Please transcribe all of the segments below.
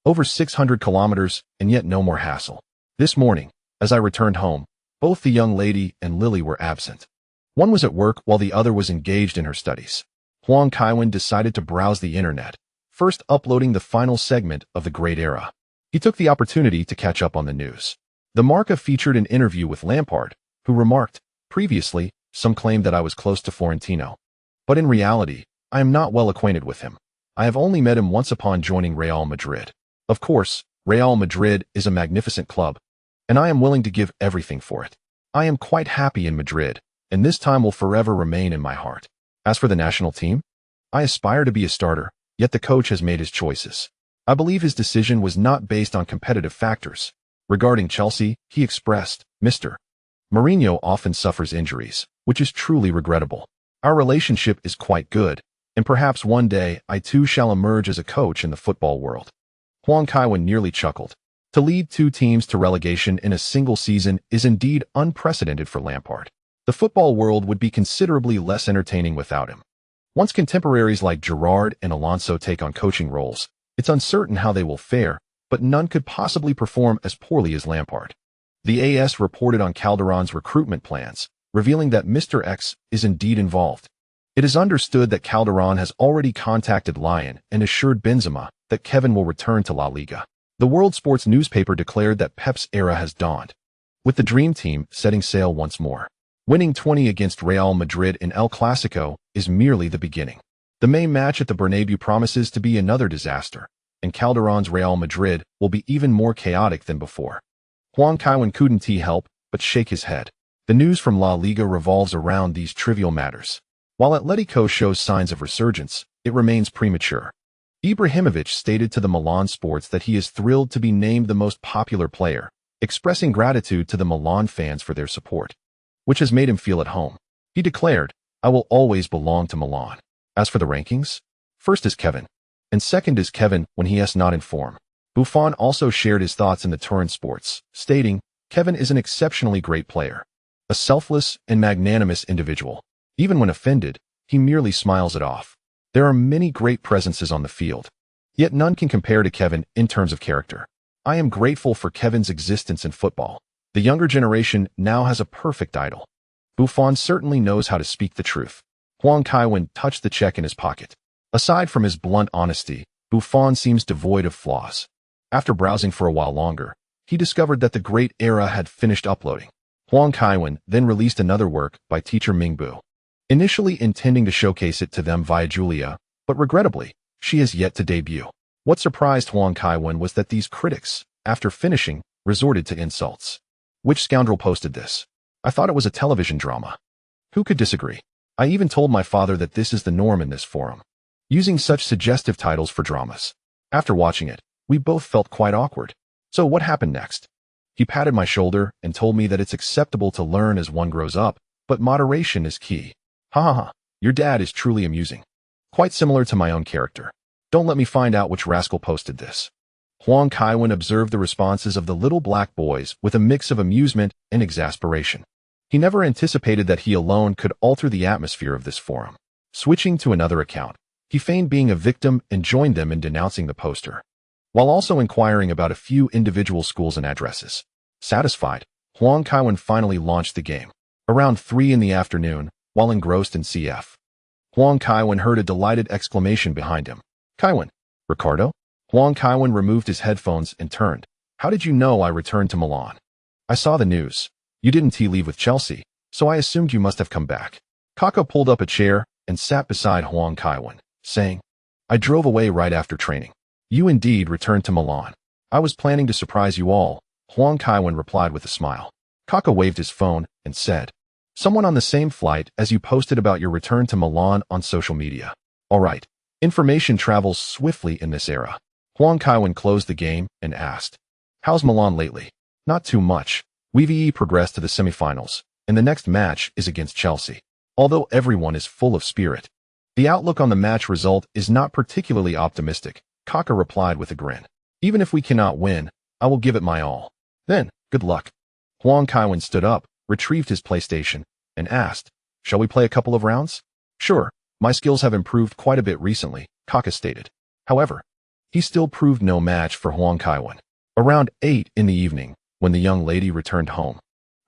Over 600 kilometers, and yet no more hassle. This morning, as I returned home, both the young lady and Lily were absent. One was at work while the other was engaged in her studies. Huang Kaiwen decided to browse the internet, first uploading the final segment of the Great Era. He took the opportunity to catch up on the news. The Marca featured an interview with Lampard, who remarked, "Previously, some claimed that I was close to Florentino. But in reality, I am not well acquainted with him. I have only met him once upon joining Real Madrid. Of course, Real Madrid is a magnificent club, and I am willing to give everything for it. I am quite happy in Madrid, and this time will forever remain in my heart. As for the national team, I aspire to be a starter, yet the coach has made his choices. I believe his decision was not based on competitive factors. Regarding Chelsea, he expressed, Mr. Mourinho often suffers injuries, which is truly regrettable. Our relationship is quite good, and perhaps one day I too shall emerge as a coach in the football world." Huang Kaiwen nearly chuckled. To lead two teams to relegation in a single season is indeed unprecedented for Lampard. The football world would be considerably less entertaining without him. Once contemporaries like Gerrard and Alonso take on coaching roles, it's uncertain how they will fare, but none could possibly perform as poorly as Lampard. The AS reported on Calderon's recruitment plans, revealing that Mr. X is indeed involved. It is understood that Calderon has already contacted Lyon and assured Benzema that Kevin will return to La Liga. The World Sports newspaper declared that Pep's era has dawned, with the Dream Team setting sail once more. Winning 20 against Real Madrid in El Clasico is merely the beginning. The May match at the Bernabeu promises to be another disaster, and Calderon's Real Madrid will be even more chaotic than before. Huang Kaiwen couldn't help but shake his head. The news from La Liga revolves around these trivial matters. While Atletico shows signs of resurgence, it remains premature. Ibrahimovic stated to the Milan Sports that he is thrilled to be named the most popular player, expressing gratitude to the Milan fans for their support, which has made him feel at home. He declared, "I will always belong to Milan." As for the rankings, first is Kevin, and second is Kevin when he is not in form. Buffon also shared his thoughts in the Turin Sports, stating, "Kevin is an exceptionally great player, a selfless and magnanimous individual. Even when offended, he merely smiles it off. There are many great presences on the field, yet none can compare to Kevin in terms of character. I am grateful for Kevin's existence in football. The younger generation now has a perfect idol." Buffon certainly knows how to speak the truth. Huang Kaiwen touched the check in his pocket. Aside from his blunt honesty, Buffon seems devoid of flaws. After browsing for a while longer, he discovered that the Great Era had finished uploading. Huang Kaiwen then released another work by teacher Mingbu, initially intending to showcase it to them via Julia, but regrettably, she has yet to debut. What surprised Huang Kaiwen was that these critics, after finishing, resorted to insults. "Which scoundrel posted this? I thought it was a television drama." Who could disagree? I even told my father that this is the norm in this forum, using such suggestive titles for dramas. After watching it, we both felt quite awkward. "So what happened next?" He patted my shoulder and told me that it's acceptable to learn as one grows up, but moderation is key. Ha ha ha, your dad is truly amusing. Quite similar to my own character. Don't let me find out which rascal posted this. Huang Kaiwen observed the responses of the little black boys with a mix of amusement and exasperation. He never anticipated that he alone could alter the atmosphere of this forum. Switching to another account, he feigned being a victim and joined them in denouncing the poster, while also inquiring about a few individual schools and addresses. Satisfied, Huang Kaiwen finally launched the game. Around 3 in the afternoon, while engrossed in CF, Huang Kaiwen heard a delighted exclamation behind him. "Kaiwen, Ricardo?" Huang Kaiwen removed his headphones and turned. "How did you know I returned to Milan?" "I saw the news. You didn't leave with Chelsea, so I assumed you must have come back." Kaka pulled up a chair and sat beside Huang Kaiwen, saying, "I drove away right after training." "You indeed returned to Milan. I was planning to surprise you all," Huang Kaiwen replied with a smile. Kaka waved his phone and said, "Someone on the same flight as you posted about your return to Milan on social media." "All right. Information travels swiftly in this era." Huang Kaiwen closed the game and asked, "How's Milan lately?" "Not too much. We've progressed to the semifinals, and the next match is against Chelsea. Although everyone is full of spirit, the outlook on the match result is not particularly optimistic," Kaka replied with a grin. "Even if we cannot win, I will give it my all." "Then, good luck." Huang Kaiwen stood up, retrieved his PlayStation, and asked, "Shall we play a couple of rounds?" "Sure. My skills have improved quite a bit recently," Kaka stated. However, he still proved no match for Huang Kaiwen. Around 8 in the evening, when the young lady returned home,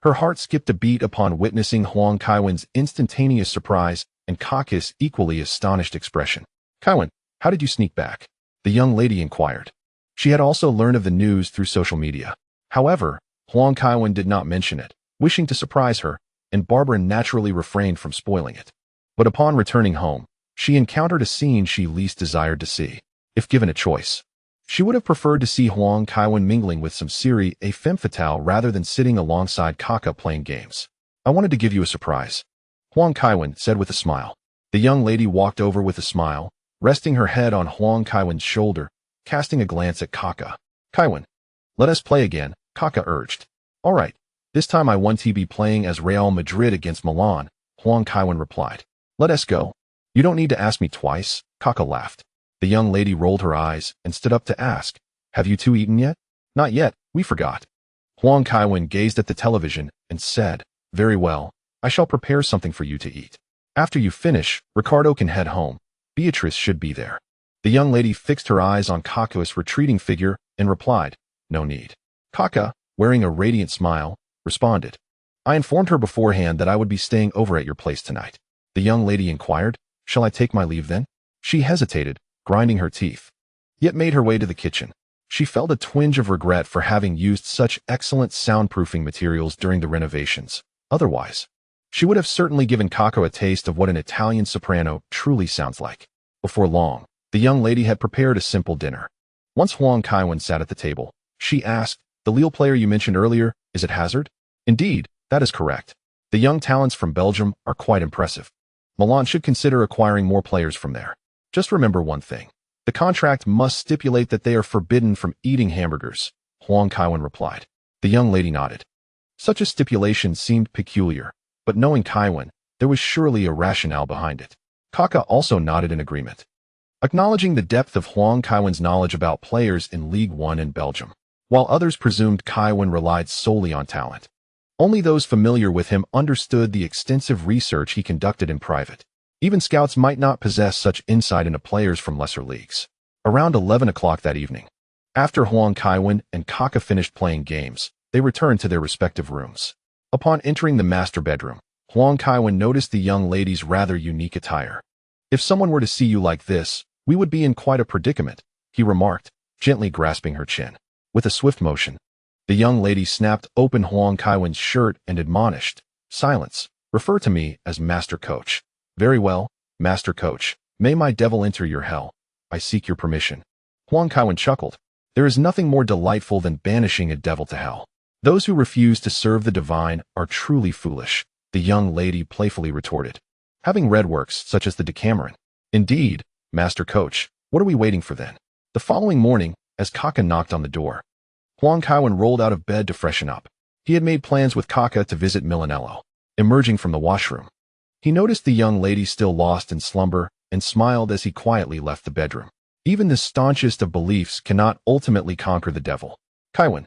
her heart skipped a beat upon witnessing Huang Kaiwen's instantaneous surprise and Kaka's equally astonished expression. "Kaiwen, how did you sneak back?" the young lady inquired. She had also learned of the news through social media. However, Huang Kaiwen did not mention it, wishing to surprise her, and Barbara naturally refrained from spoiling it. But upon returning home, she encountered a scene she least desired to see. If given a choice, she would have preferred to see Huang Kaiwen mingling with some série a femme fatale rather than sitting alongside Kaka playing games. "I wanted to give you a surprise," Huang Kaiwen said with a smile. The young lady walked over with a smile, resting her head on Huang Kaiwen's shoulder, casting a glance at Kaka. "Kaiwen, let us play again," Kaka urged. "All right, this time I want to be playing as Real Madrid against Milan," Huang Kaiwen replied. "Let us go." "You don't need to ask me twice," Kaka laughed. The young lady rolled her eyes and stood up to ask, "Have you two eaten yet?" "Not yet, we forgot." Huang Kaiwen gazed at the television and said, "Very well, I shall prepare something for you to eat. After you finish, Ricardo can head home. Beatrice should be there." The young lady fixed her eyes on Kaka's retreating figure and replied, "No need." Kaka, wearing a radiant smile, responded, "I informed her beforehand that I would be staying over at your place tonight." The young lady inquired, "Shall I take my leave then?" She hesitated, grinding her teeth, yet made her way to the kitchen. She felt a twinge of regret for having used such excellent soundproofing materials during the renovations. Otherwise, she would have certainly given Kaka a taste of what an Italian soprano truly sounds like. Before long, the young lady had prepared a simple dinner. Once Huang Kaiwen sat at the table, she asked, "The Lille player you mentioned earlier, is it Hazard?" "Indeed, that is correct. The young talents from Belgium are quite impressive. Milan should consider acquiring more players from there. Just remember one thing. The contract must stipulate that they are forbidden from eating hamburgers," Huang Kaiwen replied. The young lady nodded. Such a stipulation seemed peculiar, but knowing Kaiwen, there was surely a rationale behind it. Kaka also nodded in agreement, acknowledging the depth of Huang Kaiwen's knowledge about players in League One in Belgium, while others presumed Kaiwen relied solely on talent. Only those familiar with him understood the extensive research he conducted in private. Even scouts might not possess such insight into players from lesser leagues. Around 11 o'clock that evening, after Huang Kaiwen and Kaka finished playing games, they returned to their respective rooms. Upon entering the master bedroom, Huang Kaiwen noticed the young lady's rather unique attire. "If someone were to see you like this, we would be in quite a predicament," he remarked, gently grasping her chin. With a swift motion, the young lady snapped open Huang Kaiwen's shirt and admonished, "Silence. Refer to me as Master Coach." "Very well, Master Coach. May my devil enter your hell. I seek your permission." Huang Kaiwen chuckled. "There is nothing more delightful than banishing a devil to hell. Those who refuse to serve the divine are truly foolish," the young lady playfully retorted. "Having read works such as the Decameron." "Indeed, Master Coach. What are we waiting for then?" The following morning, as Kaka knocked on the door, Huang Kaiwen rolled out of bed to freshen up. He had made plans with Kaka to visit Milanello. Emerging from the washroom, he noticed the young lady still lost in slumber and smiled as he quietly left the bedroom. Even the staunchest of beliefs cannot ultimately conquer the devil. "Kaiwen,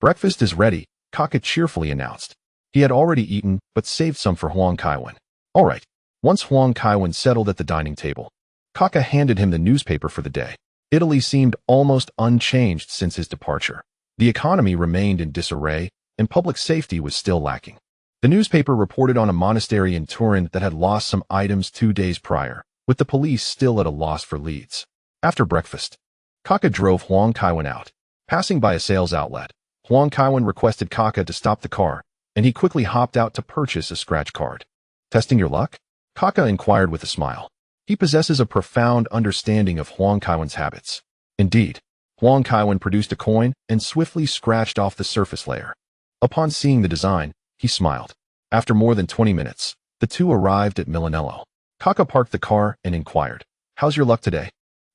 breakfast is ready," Kaka cheerfully announced. He had already eaten, but saved some for Huang Kaiwen. "All right." Once Huang Kaiwen settled at the dining table, Kaka handed him the newspaper for the day. Italy seemed almost unchanged since his departure. The economy remained in disarray, and public safety was still lacking. The newspaper reported on a monastery in Turin that had lost some items 2 days prior, with the police still at a loss for leads. After breakfast, Kaka drove Huang Kaiwen out. Passing by a sales outlet, Huang Kaiwen requested Kaka to stop the car, and he quickly hopped out to purchase a scratch card. "Testing your luck?" Kaka inquired with a smile. He possesses a profound understanding of Huang Kaiwen's habits. Indeed, Huang Kaiwen produced a coin and swiftly scratched off the surface layer. Upon seeing the design, he smiled. After more than 20 minutes, the two arrived at Milanello. Kaka parked the car and inquired, "How's your luck today?"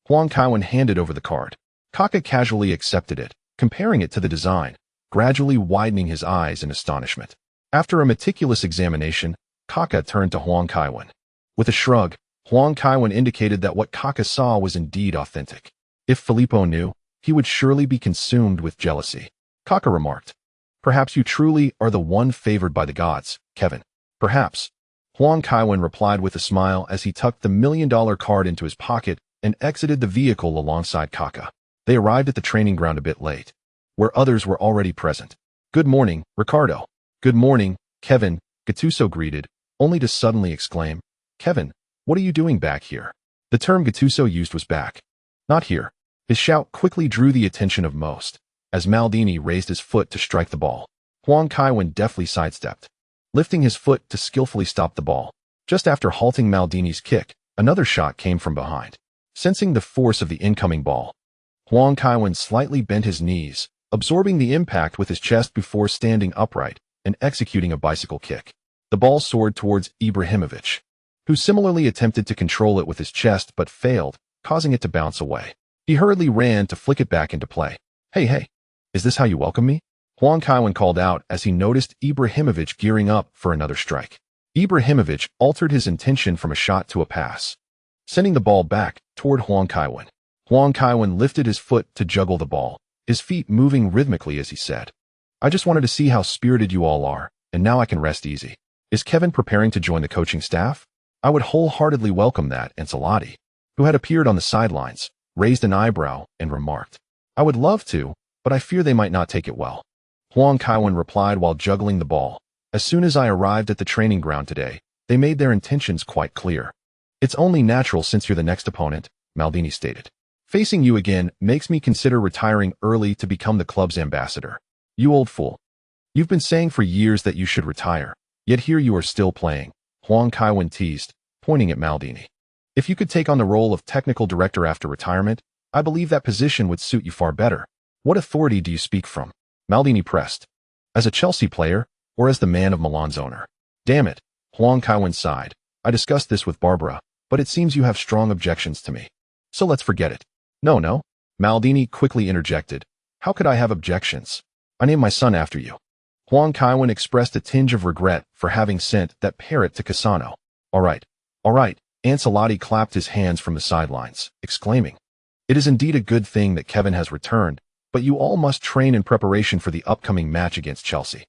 Huang Kaiwen handed over the card. Kaka casually accepted it, comparing it to the design, gradually widening his eyes in astonishment. After a meticulous examination, Kaka turned to Huang Kaiwen. With a shrug, Huang Kaiwen indicated that what Kaka saw was indeed authentic. If Filippo knew, he would surely be consumed with jealousy. Kaka remarked, "Perhaps you truly are the one favored by the gods, Kevin." "Perhaps." Huang Kaiwen replied with a smile as he tucked the $1 million card into his pocket and exited the vehicle alongside Kaka. They arrived at the training ground a bit late, where others were already present. "Good morning, Ricardo." "Good morning, Kevin," Gattuso greeted, only to suddenly exclaim, "Kevin, what are you doing back here?" The term Gattuso used was back, not here. His shout quickly drew the attention of most, as Maldini raised his foot to strike the ball. Huang Kaiwen deftly sidestepped, lifting his foot to skillfully stop the ball. Just after halting Maldini's kick, another shot came from behind. Sensing the force of the incoming ball, Huang Kaiwen slightly bent his knees, absorbing the impact with his chest before standing upright and executing a bicycle kick. The ball soared towards Ibrahimovic, who similarly attempted to control it with his chest but failed, causing it to bounce away. He hurriedly ran to flick it back into play. Hey, is this how you welcome me?" Huang Kaiwen called out as he noticed Ibrahimovic gearing up for another strike. Ibrahimovic altered his intention from a shot to a pass, sending the ball back toward Huang Kaiwen. Huang Kaiwen lifted his foot to juggle the ball, his feet moving rhythmically as he said, "I just wanted to see how spirited you all are, and now I can rest easy." "Is Kevin preparing to join the coaching staff?" "I would wholeheartedly welcome that," Ancelotti, who had appeared on the sidelines, raised an eyebrow and remarked, "I would love to, but I fear they might not take it well." Huang Kaiwen replied while juggling the ball, "As soon as I arrived at the training ground today, they made their intentions quite clear." "It's only natural since you're the next opponent," Maldini stated. "Facing you again makes me consider retiring early to become the club's ambassador." "You old fool. You've been saying for years that you should retire, yet here you are still playing," Huang Kaiwen teased, pointing at Maldini. "If you could take on the role of technical director after retirement, I believe that position would suit you far better. What authority do you speak from?" Maldini pressed. "As a Chelsea player, or as the man of Milan's owner?" "Damn it," Huang Kaiwen sighed. "I discussed this with Barbara, but it seems you have strong objections to me. So let's forget it." No, Maldini quickly interjected. "How could I have objections? I named my son after you." Huang Kaiwen expressed a tinge of regret for having sent that parrot to Cassano. All right. Ancelotti clapped his hands from the sidelines, exclaiming, "It is indeed a good thing that Kevin has returned, but you all must train in preparation for the upcoming match against Chelsea.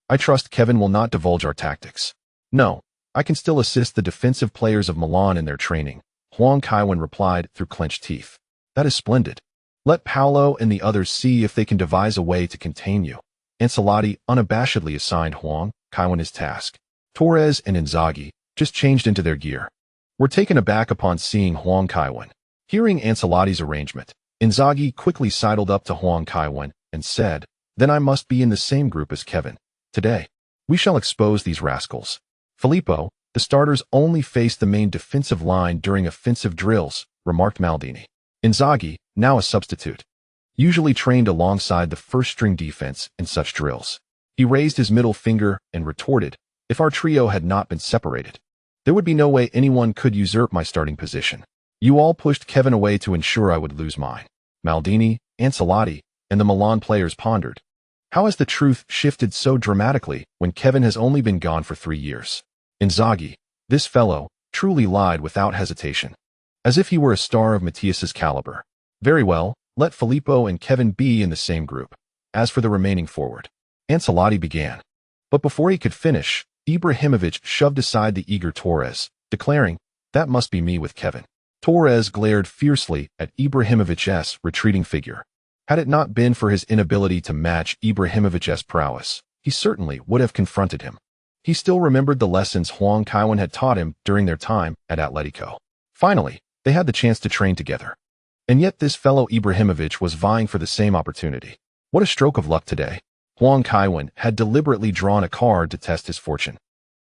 I trust Kevin will not divulge our tactics." "No, I can still assist the defensive players of Milan in their training," Huang Kaiwen replied through clenched teeth. "That is splendid. Let Paolo and the others see if they can devise a way to contain you." Ancelotti unabashedly assigned Huang Kaiwen his task. Torres and Inzaghi just changed into their gear, were taken aback upon seeing Huang Kaiwen. Hearing Ancelotti's arrangement, Inzaghi quickly sidled up to Huang Kaiwen and said, "Then I must be in the same group as Kevin. Today, we shall expose these rascals." "Filippo, the starters only face the main defensive line during offensive drills," remarked Maldini. Inzaghi, now a substitute, usually trained alongside the first-string defense in such drills. He raised his middle finger and retorted, "If our trio had not been separated, there would be no way anyone could usurp my starting position. You all pushed Kevin away to ensure I would lose mine." Maldini, Ancelotti, and the Milan players pondered. How has the truth shifted so dramatically when Kevin has only been gone for 3 years? Inzaghi, this fellow, truly lied without hesitation, as if he were a star of Matthias's caliber. "Very well, let Filippo and Kevin be in the same group. As for the remaining forward," Ancelotti began. But before he could finish, Ibrahimovic shoved aside the eager Torres, declaring, "That must be me with Kevin." Torres glared fiercely at Ibrahimovic's retreating figure. Had it not been for his inability to match Ibrahimovic's prowess, he certainly would have confronted him. He still remembered the lessons Huang Kaiwen had taught him during their time at Atletico. Finally, they had the chance to train together. And yet this fellow Ibrahimovic was vying for the same opportunity. What a stroke of luck today. Huang Kaiwen had deliberately drawn a card to test his fortune,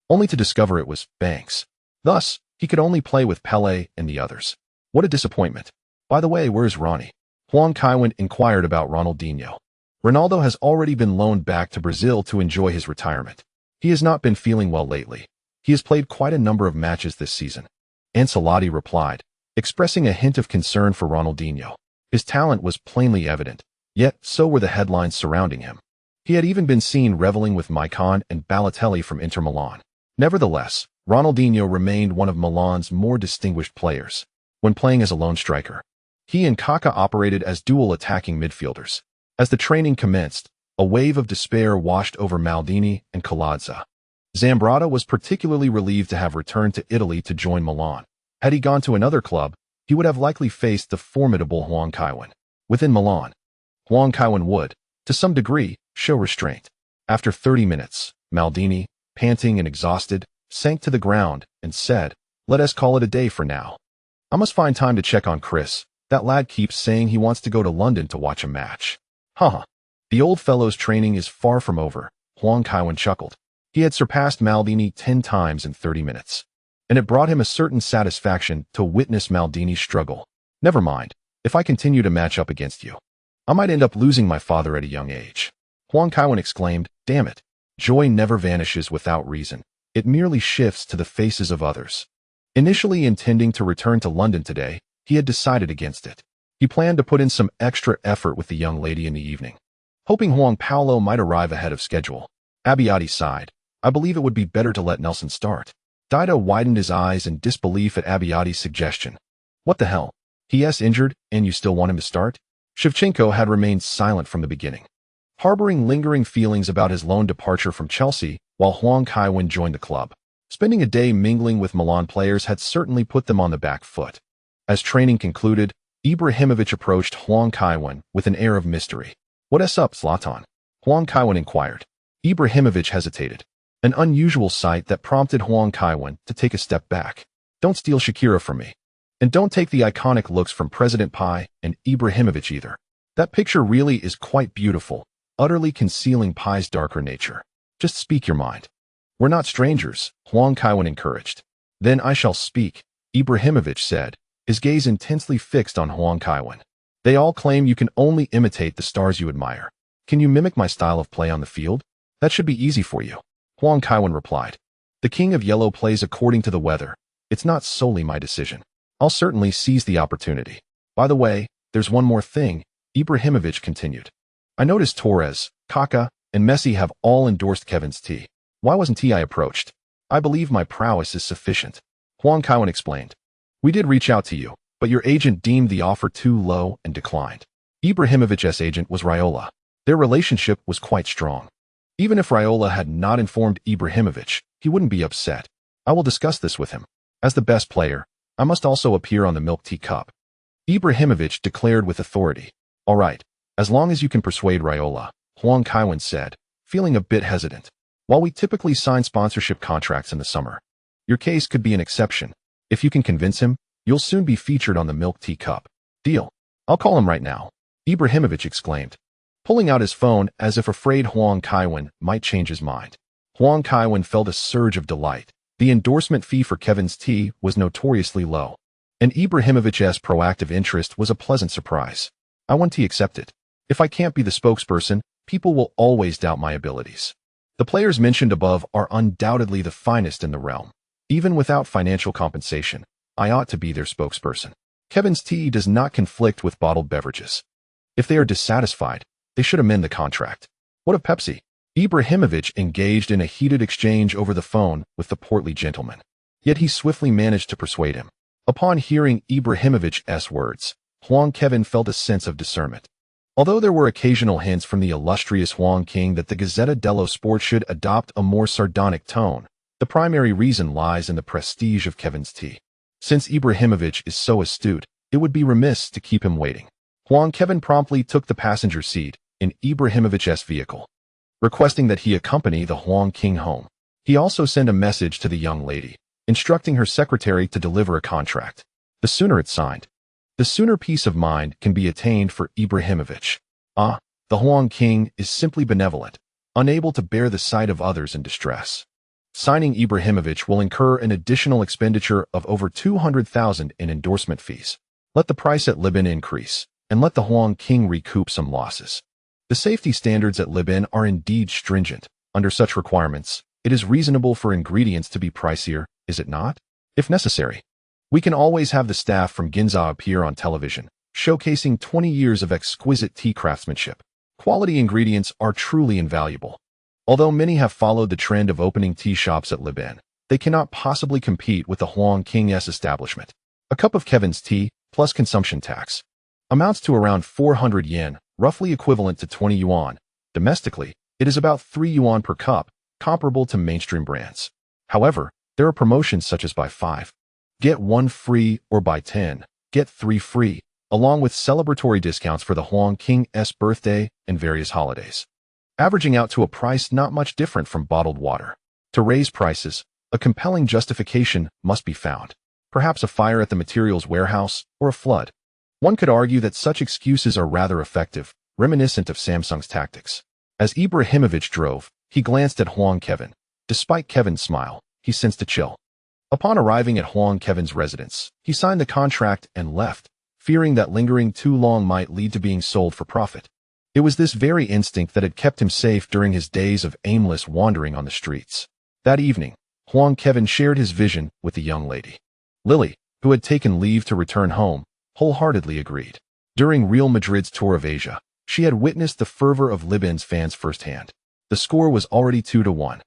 only to discover it was Banks. Thus, he could only play with Pelé and the others. What a disappointment. By the way, where's Ronnie? Huang Kaiwen inquired about Ronaldinho. Ronaldo has already been loaned back to Brazil to enjoy his retirement. He has not been feeling well lately. He has played quite a number of matches this season. Ancelotti replied, expressing a hint of concern for Ronaldinho. His talent was plainly evident, yet so were the headlines surrounding him. He had even been seen reveling with Maicon and Balotelli from Inter Milan. Nevertheless, Ronaldinho remained one of Milan's more distinguished players. When playing as a lone striker, he and Kaká operated as dual attacking midfielders. As the training commenced, a wave of despair washed over Maldini and Colazza. Zambrotta was particularly relieved to have returned to Italy to join Milan. Had he gone to another club, he would have likely faced the formidable Huang Kaiwen. Within Milan, Huang Kaiwen would, to some degree, show restraint. After 30 minutes, Maldini, panting and exhausted, sank to the ground and said, "Let us call it a day for now. I must find time to check on Chris. That lad keeps saying he wants to go to London to watch a match." Haha. The old fellow's training is far from over, Huang Kaiwen chuckled. He had surpassed Maldini 10 times in 30 minutes. And it brought him a certain satisfaction to witness Maldini's struggle. "Never mind, if I continue to match up against you, I might end up losing my father at a young age." Huang Kaiwen exclaimed, "Damn it. Joy never vanishes without reason. It merely shifts to the faces of others." Initially intending to return to London today, he had decided against it. He planned to put in some extra effort with the young lady in the evening, hoping Juan Paulo might arrive ahead of schedule. Abbiati sighed. "I believe it would be better to let Nelson start." Dido widened his eyes in disbelief at Abbiati's suggestion. "What the hell? He's injured, and you still want him to start?" Shevchenko had remained silent from the beginning, harboring lingering feelings about his loan departure from Chelsea while Huang Kaiwen joined the club. Spending a day mingling with Milan players had certainly put them on the back foot. As training concluded, Ibrahimovic approached Huang Kaiwen with an air of mystery. "What's up, Zlatan?" Huang Kaiwen inquired. Ibrahimovic hesitated, an unusual sight that prompted Huang Kaiwen to take a step back. "Don't steal Shakira from me. And don't take the iconic looks from President Pai and Ibrahimovic either. That picture really is quite beautiful, utterly concealing Pai's darker nature. Just speak your mind." "We're not strangers," Huang Kaiwen encouraged. "Then I shall speak," Ibrahimovic said, his gaze intensely fixed on Huang Kaiwen. "They all claim you can only imitate the stars you admire. Can you mimic my style of play on the field? That should be easy for you." Huang Kaiwen replied. "The King of Yellow plays according to the weather. It's not solely my decision. I'll certainly seize the opportunity. By the way, there's one more thing," Ibrahimovic continued. "I noticed Torres, Kaká, and Messi have all endorsed Kevin's T. Why wasn't I approached? I believe my prowess is sufficient." Huang Kaiwen explained. "We did reach out to you, but your agent deemed the offer too low and declined." Ibrahimovic's agent was Raiola. Their relationship was quite strong. Even if Raiola had not informed Ibrahimovic, he wouldn't be upset. "I will discuss this with him. As the best player, I must also appear on the Milk Tea Cup," Ibrahimovic declared with authority. "All right, as long as you can persuade Raiola," Huang Kaiwen said, feeling a bit hesitant. "While we typically sign sponsorship contracts in the summer, your case could be an exception. If you can convince him, you'll soon be featured on the Milk Tea Cup." "Deal. I'll call him right now," Ibrahimovic exclaimed, pulling out his phone as if afraid Huang Kaiwen might change his mind. Huang Kaiwen felt a surge of delight. The endorsement fee for Kevin's Tea was notoriously low, and Ibrahimovic's proactive interest was a pleasant surprise. "I want to accept it. If I can't be the spokesperson, people will always doubt my abilities. The players mentioned above are undoubtedly the finest in the realm. Even without financial compensation, I ought to be their spokesperson. Kevin's Tea does not conflict with bottled beverages. If they are dissatisfied, they should amend the contract." "What of Pepsi?" Ibrahimovic engaged in a heated exchange over the phone with the portly gentleman. Yet he swiftly managed to persuade him. Upon hearing Ibrahimovic's words, Huang Kaiwen felt a sense of discernment. Although there were occasional hints from the illustrious Huang King that the Gazzetta dello Sport should adopt a more sardonic tone, the primary reason lies in the prestige of Kevin's Tea. Since Ibrahimovic is so astute, it would be remiss to keep him waiting. Huang Kaiwen promptly took the passenger seat in Ibrahimovic's vehicle, requesting that he accompany the Huang King home. He also sent a message to the young lady, instructing her secretary to deliver a contract. The sooner it's signed, the sooner peace of mind can be attained for Ibrahimovic. The Huang King is simply benevolent, unable to bear the sight of others in distress. Signing Ibrahimovic will incur an additional expenditure of over 200,000 in endorsement fees. Let the price at Libin increase, and let the Huang King recoup some losses. The safety standards at Libin are indeed stringent. Under such requirements, it is reasonable for ingredients to be pricier, is it not? If necessary, we can always have the staff from Ginza appear on television, showcasing 20 years of exquisite tea craftsmanship. Quality ingredients are truly invaluable. Although many have followed the trend of opening tea shops at Libin, they cannot possibly compete with the Huang King's establishment. A cup of Kevin's Tea, plus consumption tax, amounts to around 400 yen, roughly equivalent to 20 yuan. Domestically, it is about 3 yuan per cup, comparable to mainstream brands. However, there are promotions such as buy 5, get 1 free, or buy 10, get 3 free. along with celebratory discounts for the Huang King's birthday and various holidays, averaging out to a price not much different from bottled water. To raise prices, a compelling justification must be found. Perhaps a fire at the materials warehouse or a flood. One could argue that such excuses are rather effective, reminiscent of Samsung's tactics. As Ibrahimovic drove, he glanced at Huang Kaiwen. Despite Kevin's smile, he sensed a chill. Upon arriving at Huang Kaiwen's residence, he signed the contract and left, fearing that lingering too long might lead to being sold for profit. It was this very instinct that had kept him safe during his days of aimless wandering on the streets. That evening, Huang Kaiwen shared his vision with the young lady. Lily, who had taken leave to return home, wholeheartedly agreed. During Real Madrid's tour of Asia, she had witnessed the fervor of Libyen's fans firsthand. The score was already 2-1,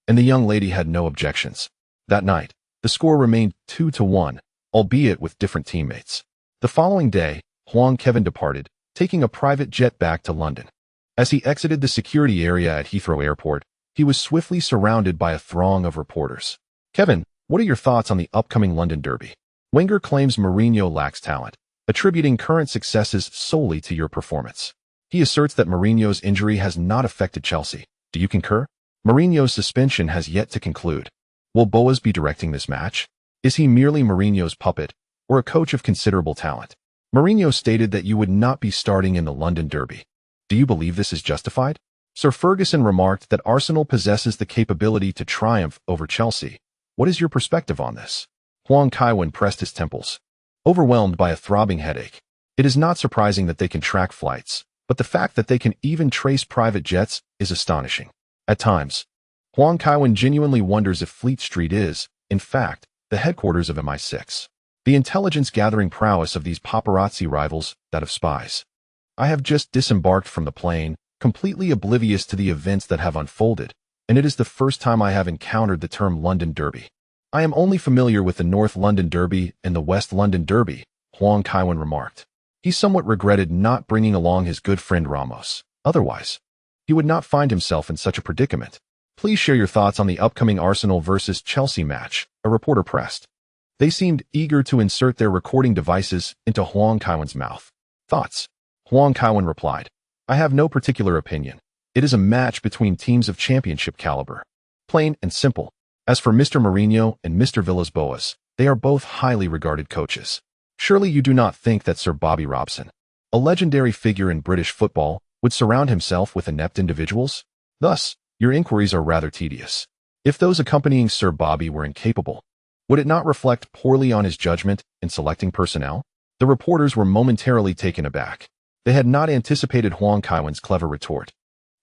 and the young lady had no objections. That night, the score remained 2-1, albeit with different teammates. The following day, Huang Kaiwen departed, taking a private jet back to London. As he exited the security area at Heathrow Airport, he was swiftly surrounded by a throng of reporters. Kevin, what are your thoughts on the upcoming London Derby? Wenger claims Mourinho lacks talent, attributing current successes solely to your performance. He asserts that Mourinho's injury has not affected Chelsea. Do you concur? Mourinho's suspension has yet to conclude. Will Boas be directing this match? Is he merely Mourinho's puppet, or a coach of considerable talent? Mourinho stated that you would not be starting in the London Derby. Do you believe this is justified? Sir Ferguson remarked that Arsenal possesses the capability to triumph over Chelsea. What is your perspective on this? Huang Kaiwen pressed his temples, overwhelmed by a throbbing headache. It is not surprising that they can track flights, but the fact that they can even trace private jets is astonishing. At times, Huang Kaiwen genuinely wonders if Fleet Street is, in fact, the headquarters of MI6. The intelligence-gathering prowess of these paparazzi rivals that of spies. I have just disembarked from the plane, completely oblivious to the events that have unfolded, and it is the first time I have encountered the term London Derby. I am only familiar with the North London Derby and the West London Derby, Huang Kaiwen remarked. He somewhat regretted not bringing along his good friend Ramos. Otherwise, he would not find himself in such a predicament. Please share your thoughts on the upcoming Arsenal versus Chelsea match, a reporter pressed. They seemed eager to insert their recording devices into Huang Kaiwen's mouth. Thoughts? Huang Kaiwen replied, I have no particular opinion. It is a match between teams of championship caliber. Plain and simple. As for Mr. Mourinho and Mr. Villas-Boas, they are both highly regarded coaches. Surely you do not think that Sir Bobby Robson, a legendary figure in British football, would surround himself with inept individuals? Thus, your inquiries are rather tedious. If those accompanying Sir Bobby were incapable, would it not reflect poorly on his judgment in selecting personnel? The reporters were momentarily taken aback. They had not anticipated Huang Kaiwen's clever retort.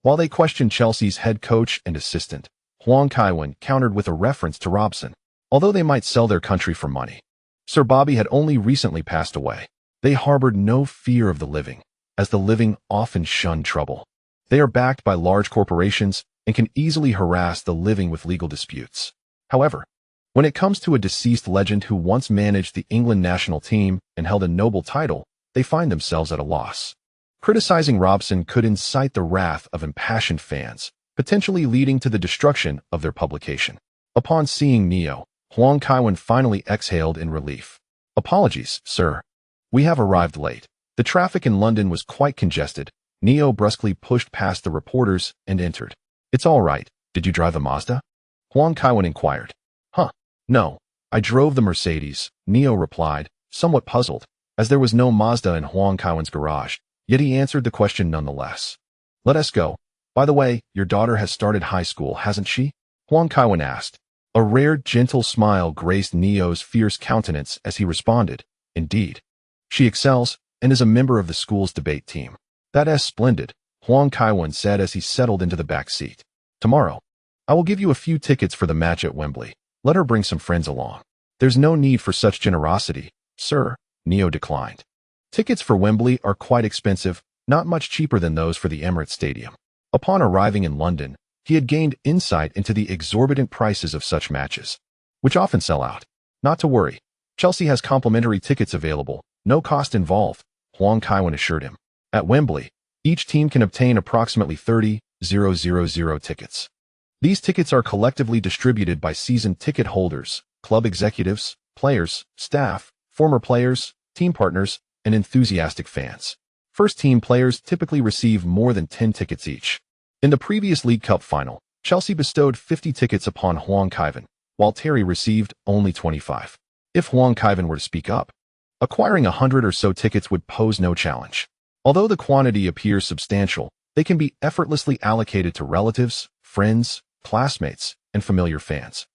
While they questioned Chelsea's head coach and assistant, Huang Kaiwen countered with a reference to Robson. Although they might sell their country for money, Sir Bobby had only recently passed away. They harbored no fear of the living, as the living often shun trouble. They are backed by large corporations and can easily harass the living with legal disputes. However, when it comes to a deceased legend who once managed the England national team and held a noble title, they find themselves at a loss. Criticizing Robson could incite the wrath of impassioned fans, potentially leading to the destruction of their publication. Upon seeing Neo, Huang Kaiwen finally exhaled in relief. Apologies, sir. We have arrived late. The traffic in London was quite congested. Neo brusquely pushed past the reporters and entered. It's all right. Did you drive a Mazda? Huang Kaiwen inquired. No, I drove the Mercedes, Neo replied, somewhat puzzled, as there was no Mazda in Huang Kaiwen's garage, yet he answered the question nonetheless. Let us go. By the way, your daughter has started high school, hasn't she? Huang Kaiwen asked. A rare, gentle smile graced Neo's fierce countenance as he responded, Indeed. She excels and is a member of the school's debate team. That's splendid, Huang Kaiwen said as he settled into the back seat. Tomorrow, I will give you a few tickets for the match at Wembley. Let her bring some friends along. There's no need for such generosity, sir, Neo declined. Tickets for Wembley are quite expensive, not much cheaper than those for the Emirates Stadium. Upon arriving in London, he had gained insight into the exorbitant prices of such matches, which often sell out. Not to worry, Chelsea has complimentary tickets available, no cost involved, Huang Kaiwen assured him. At Wembley, each team can obtain approximately 30,000 tickets. These tickets are collectively distributed by season ticket holders, club executives, players, staff, former players, team partners, and enthusiastic fans. First-team players typically receive more than 10 tickets each. In the previous League Cup final, Chelsea bestowed 50 tickets upon Huang Kaiwen, while Terry received only 25. If Huang Kaiwen were to speak up, acquiring 100 or so tickets would pose no challenge. Although the quantity appears substantial, they can be effortlessly allocated to relatives, friends, classmates, and familiar fans.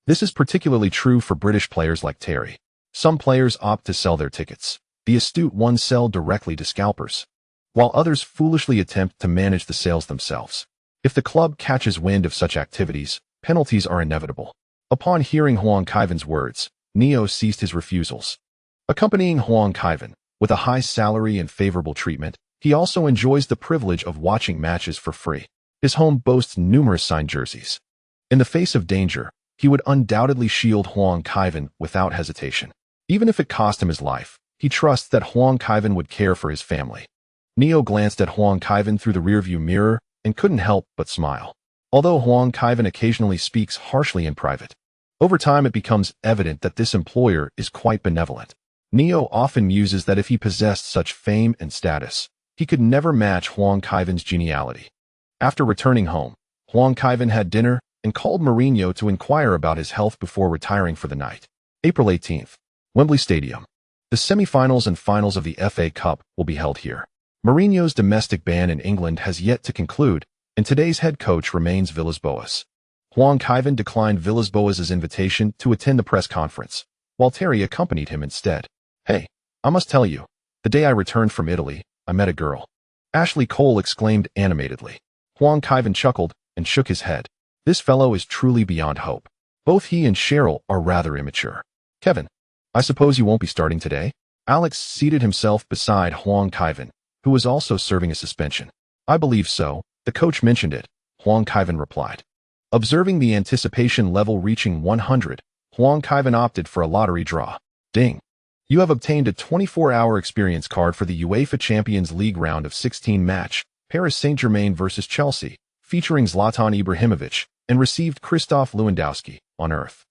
This is particularly true for British players like Terry. Some players opt to sell their tickets. The astute ones sell directly to scalpers, while others foolishly attempt to manage the sales themselves. If the club catches wind of such activities, penalties are inevitable. Upon hearing Huang Kaiwen's words, Neo ceased his refusals. Accompanying Huang Kaiwen, with a high salary and favorable treatment, he also enjoys the privilege of watching matches for free. His home boasts numerous signed jerseys. In the face of danger, he would undoubtedly shield Huang Kaiwen without hesitation. Even if it cost him his life, he trusts that Huang Kaiwen would care for his family. Neo glanced at Huang Kaiwen through the rearview mirror and couldn't help but smile. Although Huang Kaiwen occasionally speaks harshly in private, over time it becomes evident that this employer is quite benevolent. Neo often muses that if he possessed such fame and status, he could never match Huang Kaiwen's geniality. After returning home, Huang Kaiwen had dinner and called Mourinho to inquire about his health before retiring for the night. April 18th, Wembley Stadium. The semi-finals and finals of the FA Cup will be held here. Mourinho's domestic ban in England has yet to conclude, and today's head coach remains Villas-Boas. Huang Kaiwen declined Villas-Boas' invitation to attend the press conference, while Terry accompanied him instead. "Hey, I must tell you, the day I returned from Italy, I met a girl," Ashley Cole exclaimed animatedly. Huang Kaiwen chuckled and shook his head. "This fellow is truly beyond hope. Both he and Cheryl are rather immature. Kevin, I suppose you won't be starting today?" Alex seated himself beside Huang Kaiwen, who was also serving a suspension. "I believe so. The coach mentioned it," Huang Kaiwen replied. Observing the anticipation level reaching 100, Huang Kaiwen opted for a lottery draw. "Ding! You have obtained a 24-hour experience card for the UEFA Champions League round of 16 match, Paris Saint-Germain vs Chelsea, featuring Zlatan Ibrahimovic, and received Krzysztof Lewandowski, on Earth."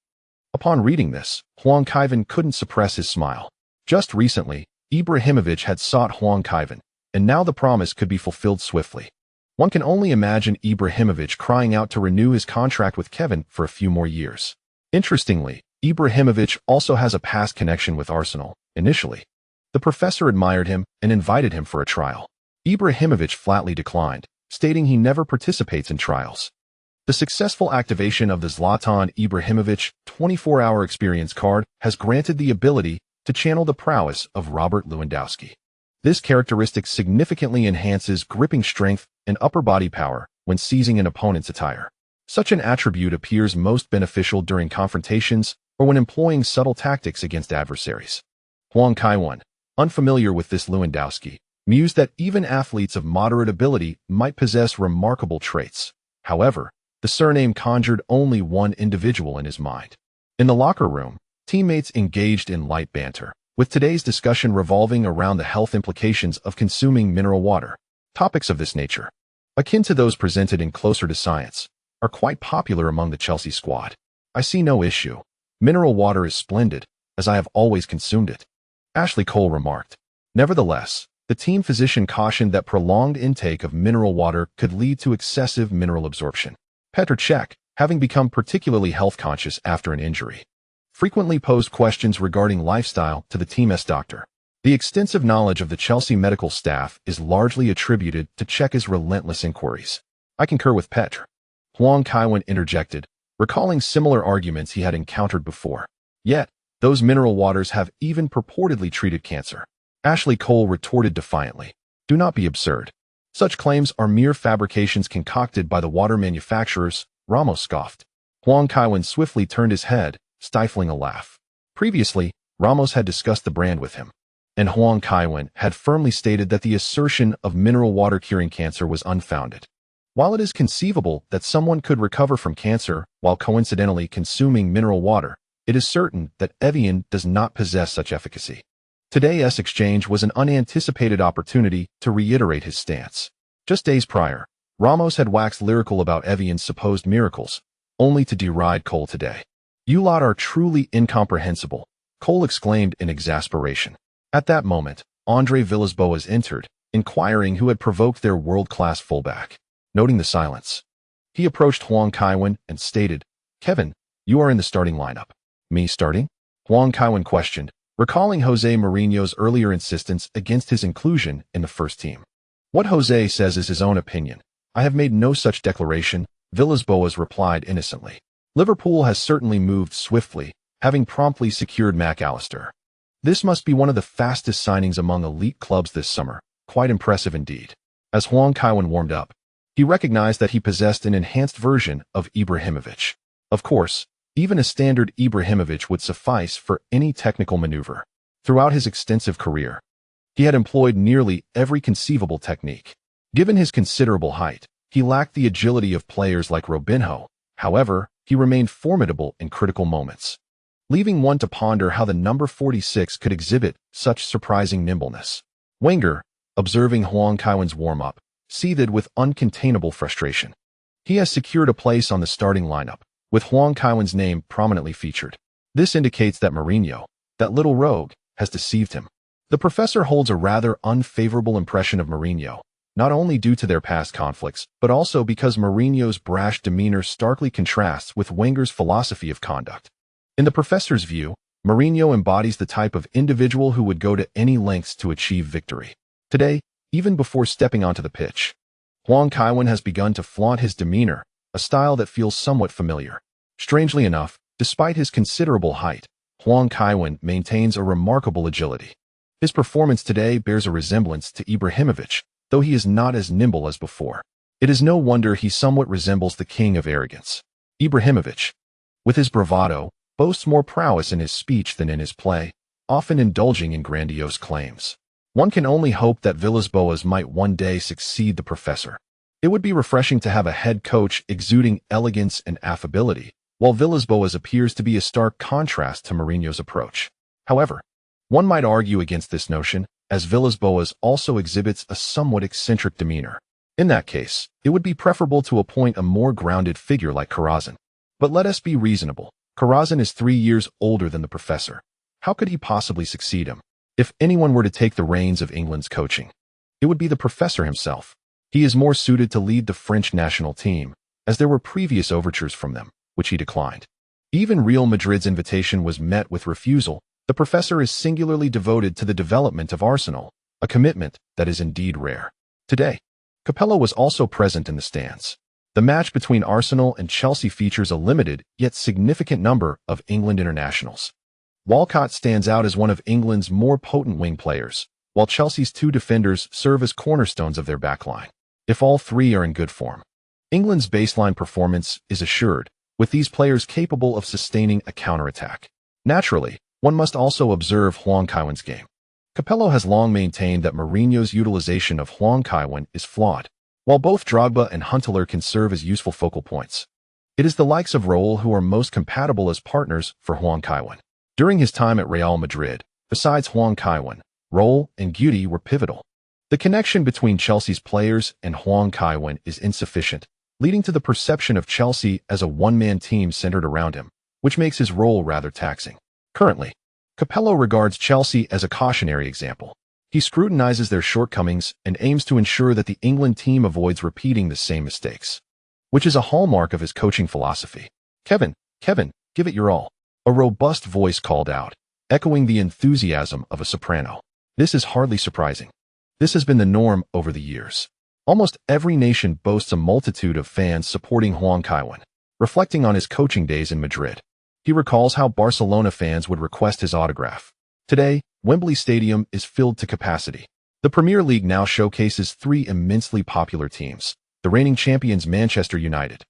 Upon reading this, Huang Kaiwen couldn't suppress his smile. Just recently, Ibrahimovic had sought Huang Kaiwen, and now the promise could be fulfilled swiftly. One can only imagine Ibrahimovic crying out to renew his contract with Kevin for a few more years. Interestingly, Ibrahimovic also has a past connection with Arsenal. Initially, the professor admired him and invited him for a trial. Ibrahimovic flatly declined, stating he never participates in trials. The successful activation of the Zlatan Ibrahimovic 24-hour experience card has granted the ability to channel the prowess of Robert Lewandowski. This characteristic significantly enhances gripping strength and upper body power when seizing an opponent's attire. Such an attribute appears most beneficial during confrontations or when employing subtle tactics against adversaries. Huang Kaiwen, unfamiliar with this Lewandowski, mused that even athletes of moderate ability might possess remarkable traits. However, the surname conjured only one individual in his mind. In the locker room, teammates engaged in light banter, with today's discussion revolving around the health implications of consuming mineral water. Topics of this nature, akin to those presented in Closer to Science, are quite popular among the Chelsea squad. "I see no issue. Mineral water is splendid, as I have always consumed it," Ashley Cole remarked. Nevertheless, the team physician cautioned that prolonged intake of mineral water could lead to excessive mineral absorption. Petr Cech, having become particularly health-conscious after an injury, frequently posed questions regarding lifestyle to the team's doctor. The extensive knowledge of the Chelsea medical staff is largely attributed to Cech's relentless inquiries. "I concur with Petr," Huang Kaiwen interjected, recalling similar arguments he had encountered before. "Yet, those mineral waters have even purportedly treated cancer," Ashley Cole retorted defiantly. "Do not be absurd. Such claims are mere fabrications concocted by the water manufacturers," Ramos scoffed. Huang Kaiwen swiftly turned his head, stifling a laugh. Previously, Ramos had discussed the brand with him, and Huang Kaiwen had firmly stated that the assertion of mineral water curing cancer was unfounded. While it is conceivable that someone could recover from cancer while coincidentally consuming mineral water, it is certain that Evian does not possess such efficacy. Today's exchange was an unanticipated opportunity to reiterate his stance. Just days prior, Ramos had waxed lyrical about Evian's supposed miracles, only to deride Cole today. "You lot are truly incomprehensible," Cole exclaimed in exasperation. At that moment, Andre Villas-Boas entered, inquiring who had provoked their world-class fullback. Noting the silence, he approached Huang Kaiwen and stated, "Kevin, you are in the starting lineup." "Me starting?" Huang Kaiwen questioned, recalling Jose Mourinho's earlier insistence against his inclusion in the first team. "What Jose says is his own opinion. I have made no such declaration," Villas-Boas replied innocently. "Liverpool has certainly moved swiftly, having promptly secured McAllister. This must be one of the fastest signings among elite clubs this summer. Quite impressive indeed." As Huang Kaiwen warmed up, he recognized that he possessed an enhanced version of Ibrahimovic. Of course, even a standard Ibrahimovic would suffice for any technical maneuver. Throughout his extensive career, he had employed nearly every conceivable technique. Given his considerable height, he lacked the agility of players like Robinho. However, he remained formidable in critical moments, leaving one to ponder how the number 46 could exhibit such surprising nimbleness. Wenger, observing Huang Kaiwen's warm-up, seethed with uncontainable frustration. He has secured a place on the starting lineup, with Huang Kaiwen's name prominently featured. This indicates that Mourinho, that little rogue, has deceived him. The professor holds a rather unfavorable impression of Mourinho, not only due to their past conflicts, but also because Mourinho's brash demeanor starkly contrasts with Wenger's philosophy of conduct. In the professor's view, Mourinho embodies the type of individual who would go to any lengths to achieve victory. Today, even before stepping onto the pitch, Huang Kaiwen has begun to flaunt his demeanor, a style that feels somewhat familiar. Strangely enough, despite his considerable height, Huang Kaiwen maintains a remarkable agility. His performance today bears a resemblance to Ibrahimovic, though he is not as nimble as before. It is no wonder he somewhat resembles the king of arrogance. Ibrahimovic, with his bravado, boasts more prowess in his speech than in his play, often indulging in grandiose claims. One can only hope that Villas-Boas might one day succeed the professor. It would be refreshing to have a head coach exuding elegance and affability, while Villas-Boas appears to be a stark contrast to Mourinho's approach. However, one might argue against this notion, as Villas-Boas also exhibits a somewhat eccentric demeanor. In that case, it would be preferable to appoint a more grounded figure like Corazon. But let us be reasonable. Corazon is 3 years older than the professor. How could he possibly succeed him? If anyone were to take the reins of England's coaching, it would be the professor himself. He is more suited to lead the French national team, as there were previous overtures from them, which he declined. Even Real Madrid's invitation was met with refusal. The professor is singularly devoted to the development of Arsenal, a commitment that is indeed rare. Today, Capello was also present in the stands. The match between Arsenal and Chelsea features a limited yet significant number of England internationals. Walcott stands out as one of England's more potent wing players, while Chelsea's 2 defenders serve as cornerstones of their backline. If all 3 are in good form, England's baseline performance is assured, with these players capable of sustaining a counterattack. Naturally, one must also observe Huang Kaiwen's game. Capello has long maintained that Mourinho's utilization of Huang Kaiwen is flawed, while both Drogba and Huntelaar can serve as useful focal points. It is the likes of Raul who are most compatible as partners for Huang Kaiwen. During his time at Real Madrid, besides Huang Kaiwen, Raul and Guti were pivotal. The connection between Chelsea's players and Huang Kaiwen is insufficient, leading to the perception of Chelsea as a one-man team centered around him, which makes his role rather taxing. Currently, Capello regards Chelsea as a cautionary example. He scrutinizes their shortcomings and aims to ensure that the England team avoids repeating the same mistakes, which is a hallmark of his coaching philosophy. Kevin, give it your all," a robust voice called out, echoing the enthusiasm of a soprano. This is hardly surprising. This has been the norm over the years. Almost every nation boasts a multitude of fans supporting Huang Kaiwen. Reflecting on his coaching days in Madrid, he recalls how Barcelona fans would request his autograph. Today, Wembley Stadium is filled to capacity. The Premier League now showcases 3 immensely popular teams: the reigning champions Manchester United,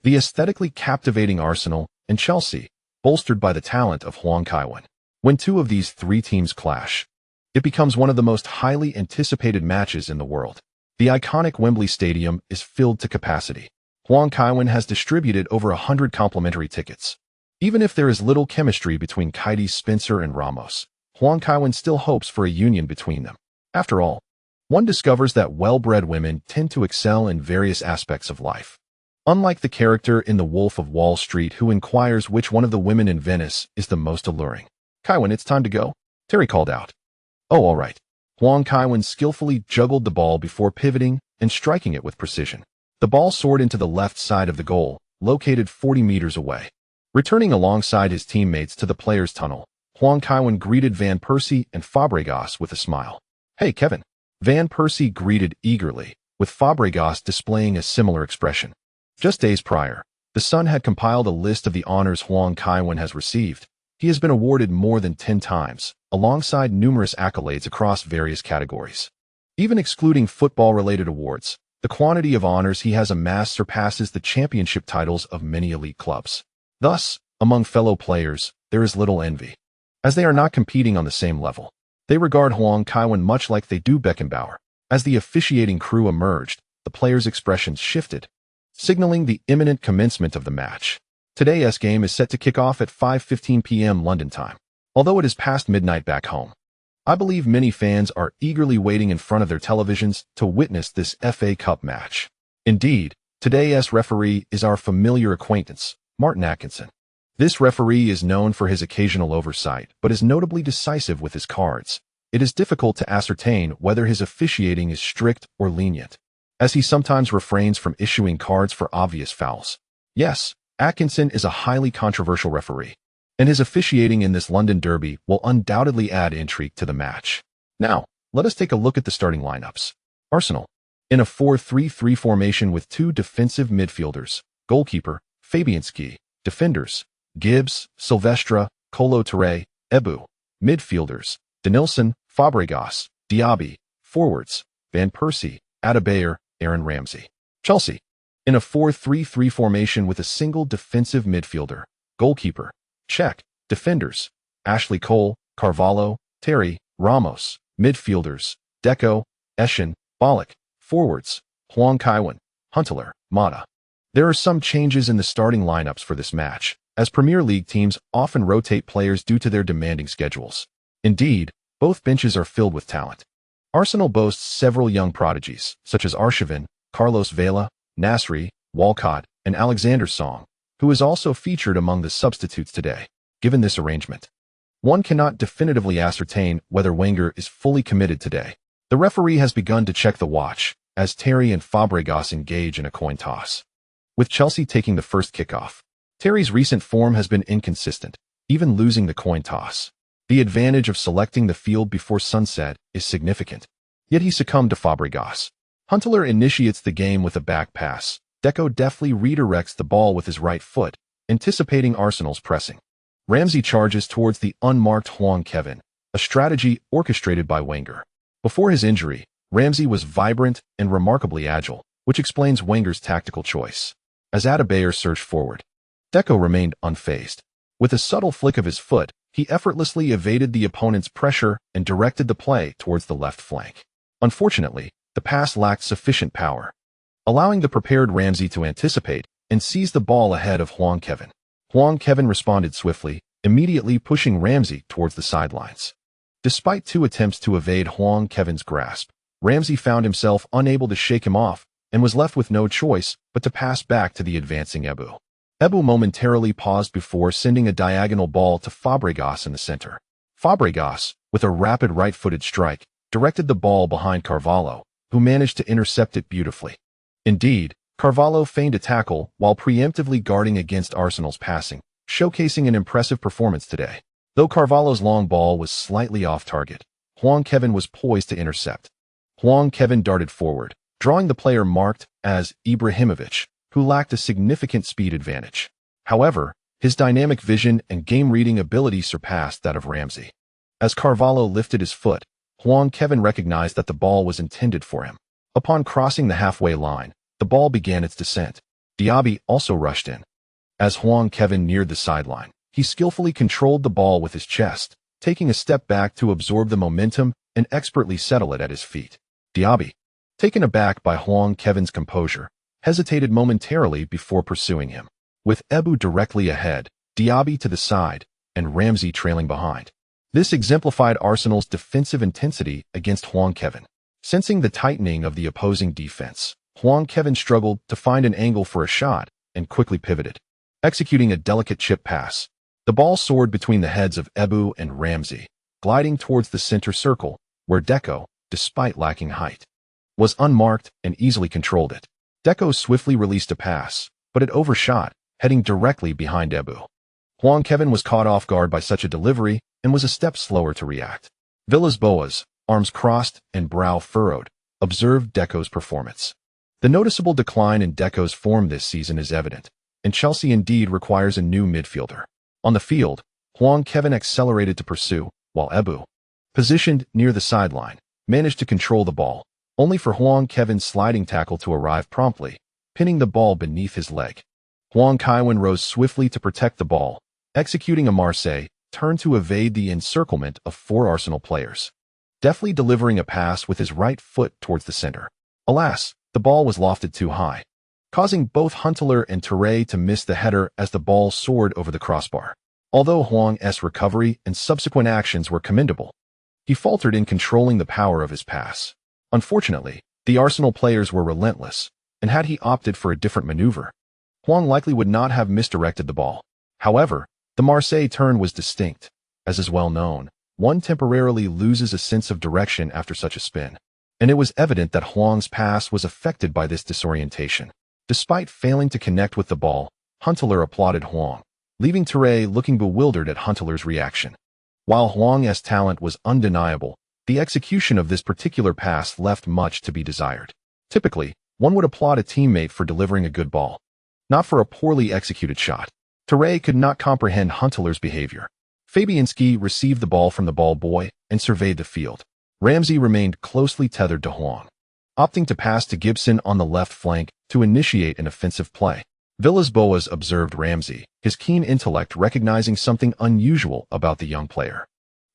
the aesthetically captivating Arsenal, and Chelsea, bolstered by the talent of Huang Kaiwen. When 2 of these 3 teams clash, it becomes one of the most highly anticipated matches in the world. The iconic Wembley Stadium is filled to capacity. Huang Kaiwen has distributed over 100 complimentary tickets. Even if there is little chemistry between Kaidi Spencer and Ramos, Huang Kaiwen still hopes for a union between them. After all, one discovers that well-bred women tend to excel in various aspects of life. Unlike the character in The Wolf of Wall Street who inquires which one of the women in Venice is the most alluring. "Kaiwen, it's time to go," Terry called out. "Oh, all right." Huang Kaiwen skillfully juggled the ball before pivoting and striking it with precision. The ball soared into the left side of the goal, located 40 meters away. Returning alongside his teammates to the players' tunnel, Huang Kaiwen greeted Van Persie and Fabregas with a smile. "Hey, Kevin." Van Persie greeted eagerly, with Fabregas displaying a similar expression. Just days prior, the Sun had compiled a list of the honors Huang Kaiwen has received. He has been awarded more than 10 times, alongside numerous accolades across various categories. Even excluding football-related awards, the quantity of honors he has amassed surpasses the championship titles of many elite clubs. Thus, among fellow players, there is little envy, as they are not competing on the same level. They regard Huang Kaiwen much like they do Beckenbauer. As the officiating crew emerged, the players' expressions shifted, signaling the imminent commencement of the match. Today's game is set to kick off at 5:15 p.m. London time. Although it is past midnight back home, I believe many fans are eagerly waiting in front of their televisions to witness this FA Cup match. Indeed, today's referee is our familiar acquaintance, Martin Atkinson. This referee is known for his occasional oversight, but is notably decisive with his cards. It is difficult to ascertain whether his officiating is strict or lenient, as he sometimes refrains from issuing cards for obvious fouls. Yes, Atkinson is a highly controversial referee, and his officiating in this London derby will undoubtedly add intrigue to the match. Now, let us take a look at the starting lineups. Arsenal, in a 4-3-3 formation with two defensive midfielders, goalkeeper, Fabianski, defenders, Gibbs, Silvestre, Kolo Touré, Ebu, midfielders, Denilson, Fabregas, Diaby, forwards, Van Persie, Adebayor, Aaron Ramsey. Chelsea, in a 4-3-3 formation with a single defensive midfielder, goalkeeper, Cech, defenders, Ashley Cole, Carvalho, Terry, Ramos, midfielders, Deco, Eshin, Ballack, forwards, Huang Kaiwen, Huntelaar, Mata. There are some changes in the starting lineups for this match, as Premier League teams often rotate players due to their demanding schedules. Indeed, both benches are filled with talent. Arsenal boasts several young prodigies, such as Arshavin, Carlos Vela, Nasri, Walcott, and Alexander Song, who is also featured among the substitutes today. Given this arrangement, one cannot definitively ascertain whether Wenger is fully committed today. The referee has begun to check the watch, as Terry and Fabregas engage in a coin toss, with Chelsea taking the first kickoff. Terry's recent form has been inconsistent, even losing the coin toss. The advantage of selecting the field before sunset is significant, yet he succumbed to Fabregas. Huntelaar initiates the game with a back pass. Deco deftly redirects the ball with his right foot, anticipating Arsenal's pressing. Ramsey charges towards the unmarked Huang Kaiwen, a strategy orchestrated by Wenger. Before his injury, Ramsey was vibrant and remarkably agile, which explains Wenger's tactical choice. As Adebayor surged forward, Deco remained unfazed. With a subtle flick of his foot, he effortlessly evaded the opponent's pressure and directed the play towards the left flank. Unfortunately, the pass lacked sufficient power, allowing the prepared Ramsey to anticipate and seize the ball ahead of Huang Kaiwen. Huang Kaiwen responded swiftly, immediately pushing Ramsey towards the sidelines. Despite two attempts to evade Huang Kaiwen's grasp, Ramsey found himself unable to shake him off and was left with no choice but to pass back to the advancing Ebu. Ebu momentarily paused before sending a diagonal ball to Fabregas in the center. Fabregas, with a rapid right-footed strike, directed the ball behind Carvalho, who managed to intercept it beautifully. Indeed, Carvalho feigned a tackle while preemptively guarding against Arsenal's passing, showcasing an impressive performance today. Though Carvalho's long ball was slightly off target, Huang Kaiwen was poised to intercept. Huang Kaiwen darted forward, drawing the player marked as Ibrahimovic, who lacked a significant speed advantage. However, his dynamic vision and game-reading ability surpassed that of Ramsey. As Carvalho lifted his foot, Huang Kaiwen recognized that the ball was intended for him. Upon crossing the halfway line, the ball began its descent. Diaby also rushed in. As Huang Kaiwen neared the sideline, he skillfully controlled the ball with his chest, taking a step back to absorb the momentum and expertly settle it at his feet. Diaby, taken aback by Huang Kaiwen's composure, hesitated momentarily before pursuing him. With Ebu directly ahead, Diaby to the side, and Ramsey trailing behind. This exemplified Arsenal's defensive intensity against Huang Kaiwen. Sensing the tightening of the opposing defense, Huang Kaiwen struggled to find an angle for a shot and quickly pivoted. Executing a delicate chip pass, the ball soared between the heads of Ebu and Ramsey, gliding towards the center circle, where Deco, despite lacking height, was unmarked and easily controlled it. Deco swiftly released a pass, but it overshot, heading directly behind Ebu. Huang Kaiwen was caught off guard by such a delivery and was a step slower to react. Villas-Boas, arms crossed and brow furrowed, observed Deco's performance. The noticeable decline in Deco's form this season is evident, and Chelsea indeed requires a new midfielder. On the field, Huang Kaiwen accelerated to pursue, while Ebu, positioned near the sideline, managed to control the ball, only for Huang Kaiwen's sliding tackle to arrive promptly, pinning the ball beneath his leg. Huang Kaiwen rose swiftly to protect the ball, executing a Marseille turn to evade the encirclement of 4 Arsenal players, deftly delivering a pass with his right foot towards the center. Alas, the ball was lofted too high, causing both Huntelaar and Touré to miss the header as the ball soared over the crossbar. Although Huang's recovery and subsequent actions were commendable, he faltered in controlling the power of his pass. Unfortunately, the Arsenal players were relentless, and had he opted for a different maneuver, Huang likely would not have misdirected the ball. However, the Marseille turn was distinct. As is well known, one temporarily loses a sense of direction after such a spin, and it was evident that Huang's pass was affected by this disorientation. Despite failing to connect with the ball, Huntelaar applauded Huang, leaving Touré looking bewildered at Huntelaar's reaction. While Huang's talent was undeniable, the execution of this particular pass left much to be desired. Typically, one would applaud a teammate for delivering a good ball, not for a poorly executed shot. Touré could not comprehend Huntelaar's behavior. Fabianski received the ball from the ball boy and surveyed the field. Ramsey remained closely tethered to Huang, opting to pass to Gibson on the left flank to initiate an offensive play. Villas-Boas observed Ramsey, his keen intellect recognizing something unusual about the young player.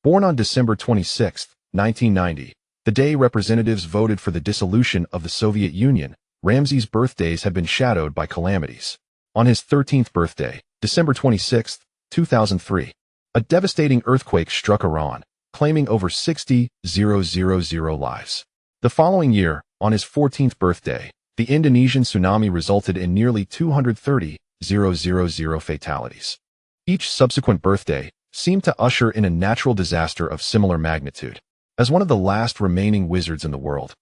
Born on December 26, 1990, the day representatives voted for the dissolution of the Soviet Union, Ramsey's birthdays had been shadowed by calamities. On his 13th birthday, December 26, 2003, a devastating earthquake struck Iran, claiming over 60,000 lives. The following year, on his 14th birthday, the Indonesian tsunami resulted in nearly 230,000 fatalities. Each subsequent birthday seemed to usher in a natural disaster of similar magnitude. As one of the last remaining wizards in the world,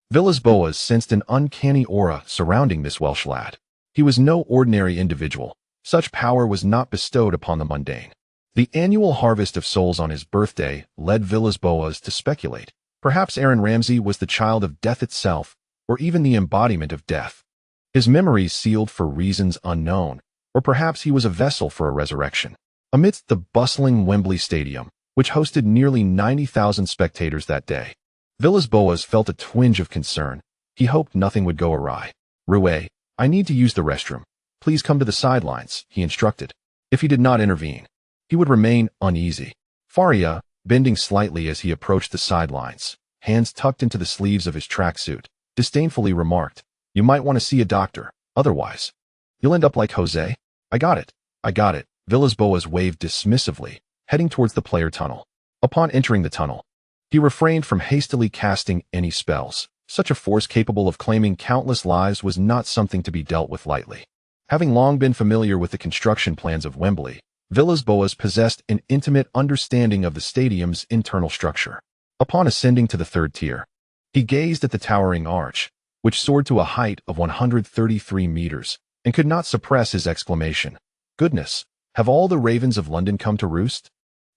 Villas-Boas sensed an uncanny aura surrounding this Welsh lad. He was no ordinary individual. Such power was not bestowed upon the mundane. The annual harvest of souls on his birthday led Villas-Boas to speculate. Perhaps Aaron Ramsey was the child of death itself, or even the embodiment of death. His memories sealed for reasons unknown, or perhaps he was a vessel for a resurrection. Amidst the bustling Wembley Stadium, which hosted nearly 90,000 spectators that day, Villas-Boas felt a twinge of concern. He hoped nothing would go awry. "Rouet, I need to use the restroom. Please come to the sidelines," he instructed. If he did not intervene, he would remain uneasy. Faria, bending slightly as he approached the sidelines, hands tucked into the sleeves of his tracksuit, disdainfully remarked, "You might want to see a doctor, otherwise you'll end up like Jose." I got it. Villas-Boas waved dismissively, heading towards the player tunnel. Upon entering the tunnel, he refrained from hastily casting any spells. Such a force capable of claiming countless lives was not something to be dealt with lightly. Having long been familiar with the construction plans of Wembley, Villas-Boas possessed an intimate understanding of the stadium's internal structure. Upon ascending to the 3rd tier, he gazed at the towering arch, which soared to a height of 133 meters, and could not suppress his exclamation, "Goodness, have all the ravens of London come to roost?"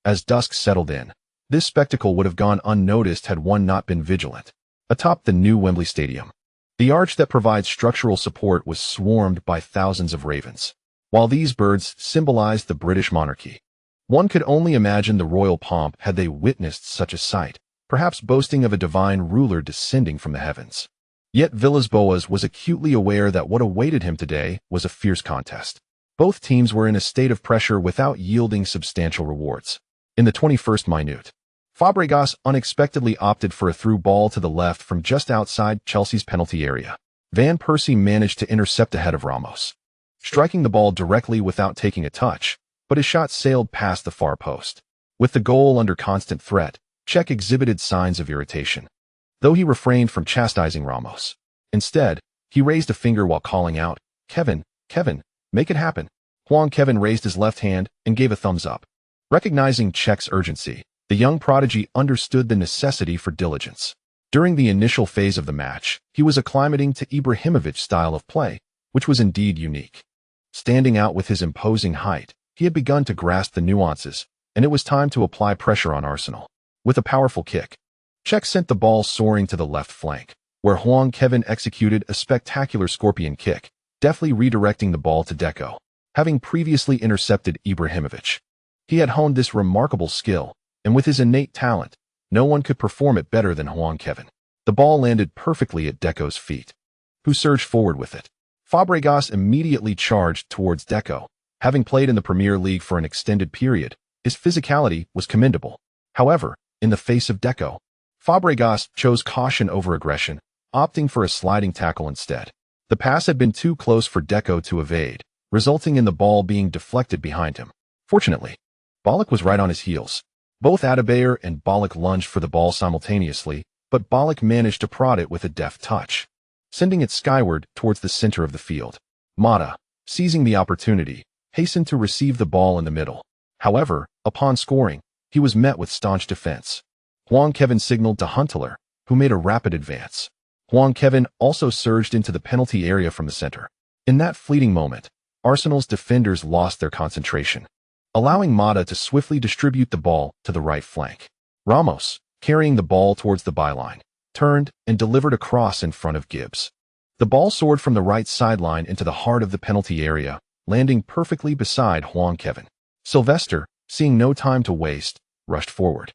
As dusk settled in, this spectacle would have gone unnoticed had one not been vigilant. Atop the new Wembley Stadium, the arch that provides structural support was swarmed by thousands of ravens. While these birds symbolized the British monarchy, one could only imagine the royal pomp had they witnessed such a sight, perhaps boasting of a divine ruler descending from the heavens. Yet Villas-Boas was acutely aware that what awaited him today was a fierce contest. Both teams were in a state of pressure without yielding substantial rewards. In the 21st minute, Fabregas unexpectedly opted for a through ball to the left from just outside Chelsea's penalty area. Van Persie managed to intercept ahead of Ramos, striking the ball directly without taking a touch, but his shot sailed past the far post. With the goal under constant threat, Cech exhibited signs of irritation, though he refrained from chastising Ramos. Instead, he raised a finger while calling out, Kevin, make it happen." Huang Kaiwen raised his left hand and gave a thumbs up. Recognizing Cech's urgency, The young prodigy understood the necessity for diligence. During the initial phase of the match, he was acclimating to Ibrahimovic's style of play, which was indeed unique. Standing out with his imposing height, he had begun to grasp the nuances, and it was time to apply pressure on Arsenal. With a powerful kick, Cech sent the ball soaring to the left flank, where Huang Kaiwen executed a spectacular scorpion kick, deftly redirecting the ball to Deco. Having previously intercepted Ibrahimovic, he had honed this remarkable skill, and with his innate talent, no one could perform it better than Huang Kaiwen. The ball landed perfectly at Deco's feet, who surged forward with it. Fabregas immediately charged towards Deco. Having played in the Premier League for an extended period, his physicality was commendable. However, in the face of Deco, Fabregas chose caution over aggression, opting for a sliding tackle instead. The pass had been too close for Deco to evade, resulting in the ball being deflected behind him. Fortunately, Ballack was right on his heels. Both Adebayor and Ballack lunged for the ball simultaneously, but Ballack managed to prod it with a deft touch, sending it skyward towards the center of the field. Mata, seizing the opportunity, hastened to receive the ball in the middle. However, upon scoring, he was met with staunch defense. Huang Kaiwen signaled to Huntelaar, who made a rapid advance. Huang Kaiwen also surged into the penalty area from the center. In that fleeting moment, Arsenal's defenders lost their concentration, allowing Mata to swiftly distribute the ball to the right flank. Ramos, carrying the ball towards the byline, turned and delivered a cross in front of Gibbs. The ball soared from the right sideline into the heart of the penalty area, landing perfectly beside Huang Kaiwen. Sylvester, seeing no time to waste, rushed forward,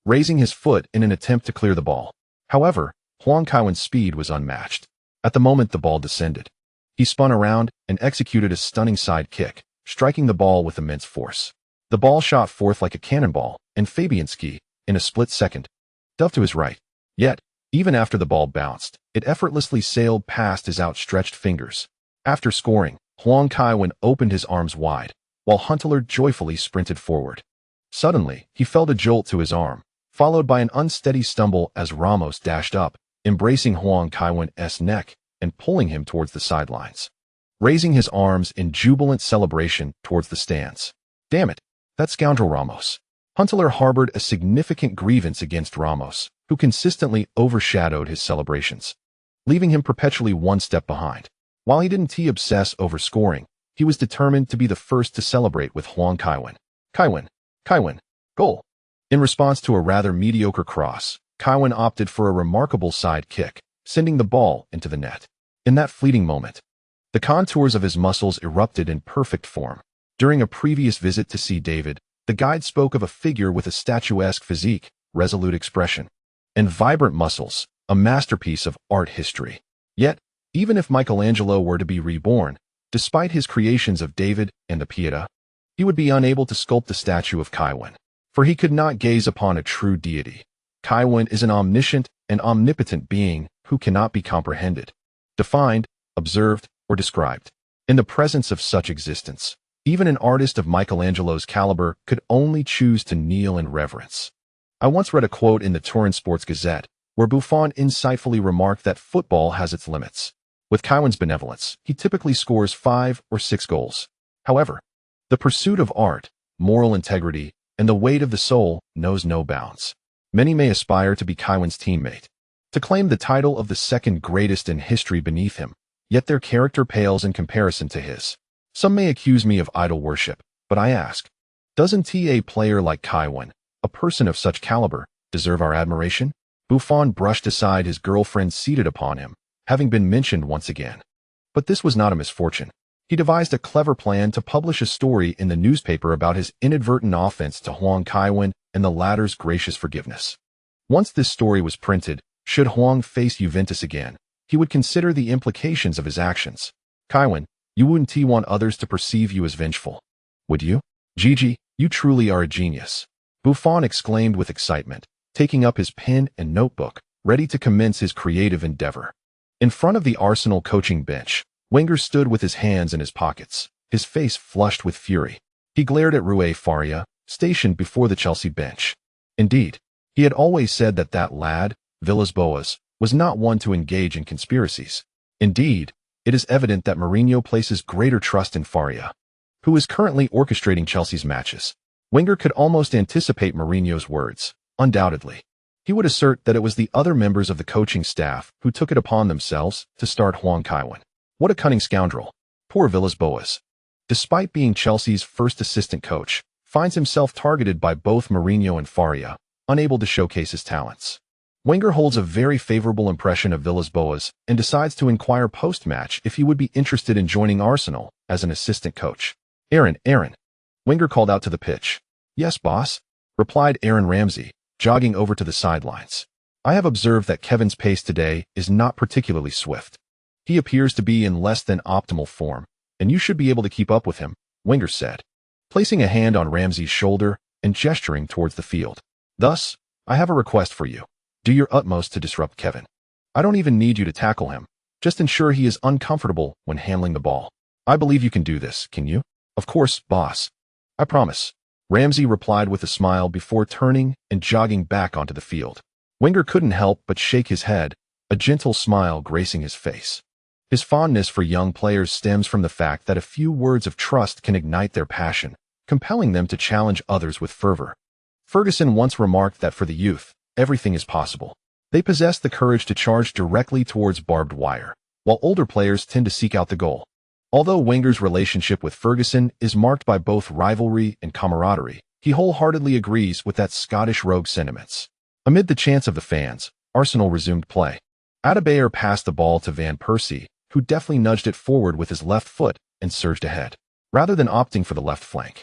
raising his foot in an attempt to clear the ball. However, Huang Kaiwen's speed was unmatched. At the moment the ball descended, he spun around and executed a stunning side kick, striking the ball with immense force. The ball shot forth like a cannonball, and Fabianski, in a split second, dove to his right. Yet, even after the ball bounced, it effortlessly sailed past his outstretched fingers. After scoring, Huang Kaiwen opened his arms wide, while Huntelaar joyfully sprinted forward. Suddenly, he felt a jolt to his arm, followed by an unsteady stumble as Ramos dashed up, embracing Huang Kaiwen's neck and pulling him towards the sidelines, raising his arms in jubilant celebration towards the stands. Damn it, that scoundrel Ramos. Huntelaar harbored a significant grievance against Ramos, who consistently overshadowed his celebrations, leaving him perpetually one step behind. While he didn't obsess over scoring, he was determined to be the first to celebrate with Huang Kaiwen. Kaiwen, goal. In response to a rather mediocre cross, Kaiwen opted for a remarkable side kick, sending the ball into the net. In that fleeting moment, the contours of his muscles erupted in perfect form. During a previous visit to see David, the guide spoke of a figure with a statuesque physique, resolute expression, and vibrant muscles, a masterpiece of art history. Yet, even if Michelangelo were to be reborn, despite his creations of David and the Pietà, he would be unable to sculpt the statue of Kaiwen, for he could not gaze upon a true deity. Kaiwen is an omniscient and omnipotent being who cannot be comprehended, defined, observed, or described. In the presence of such existence, even an artist of Michelangelo's caliber could only choose to kneel in reverence. I once read a quote in the Turin Sports Gazette, where Buffon insightfully remarked that football has its limits. With Kaiwen's benevolence, he typically scores 5 or 6 goals. However, the pursuit of art, moral integrity, and the weight of the soul knows no bounds. Many may aspire to be Kaiwen's teammate, to claim the title of the second greatest in history beneath him, yet their character pales in comparison to his. Some may accuse me of idol worship, but I ask, doesn't a player like Kaiwen, a person of such caliber, deserve our admiration? Buffon brushed aside his girlfriend seated upon him, having been mentioned once again. But this was not a misfortune. He devised a clever plan to publish a story in the newspaper about his inadvertent offense to Huang Kaiwen and the latter's gracious forgiveness. Once this story was printed, should Huang face Juventus again, he would consider the implications of his actions. Kaiwen, you wouldn't want others to perceive you as vengeful, would you? Gigi, you truly are a genius. Buffon exclaimed with excitement, taking up his pen and notebook, ready to commence his creative endeavor. In front of the Arsenal coaching bench, Wenger stood with his hands in his pockets, his face flushed with fury. He glared at Rui Faria, stationed before the Chelsea bench. Indeed, he had always said that that lad, Villas-Boas, was not one to engage in conspiracies. Indeed, it is evident that Mourinho places greater trust in Faria, who is currently orchestrating Chelsea's matches. Wenger could almost anticipate Mourinho's words. Undoubtedly, he would assert that it was the other members of the coaching staff who took it upon themselves to start Huang Kaiwen. What a cunning scoundrel. Poor Villas-Boas. Despite being Chelsea's first assistant coach, finds himself targeted by both Mourinho and Faria, unable to showcase his talents. Wenger holds a very favorable impression of Villas-Boas and decides to inquire post-match if he would be interested in joining Arsenal as an assistant coach. Aaron. Wenger called out to the pitch. Yes, boss, replied Aaron Ramsey, jogging over to the sidelines. I have observed that Kevin's pace today is not particularly swift. He appears to be in less than optimal form, and you should be able to keep up with him, Wenger said, placing a hand on Ramsey's shoulder and gesturing towards the field. Thus, I have a request for you. Do your utmost to disrupt Kevin. I don't even need you to tackle him. Just ensure he is uncomfortable when handling the ball. I believe you can do this, can you? Of course, boss. I promise. Ramsey replied with a smile before turning and jogging back onto the field. Wenger couldn't help but shake his head, a gentle smile gracing his face. His fondness for young players stems from the fact that a few words of trust can ignite their passion, compelling them to challenge others with fervor. Ferguson once remarked that for the youth, everything is possible. They possess the courage to charge directly towards barbed wire, while older players tend to seek out the goal. Although Wenger's relationship with Ferguson is marked by both rivalry and camaraderie, he wholeheartedly agrees with that Scottish rogue's sentiments. Amid the chants of the fans, Arsenal resumed play. Adebayor passed the ball to Van Persie, who deftly nudged it forward with his left foot and surged ahead. Rather than opting for the left flank,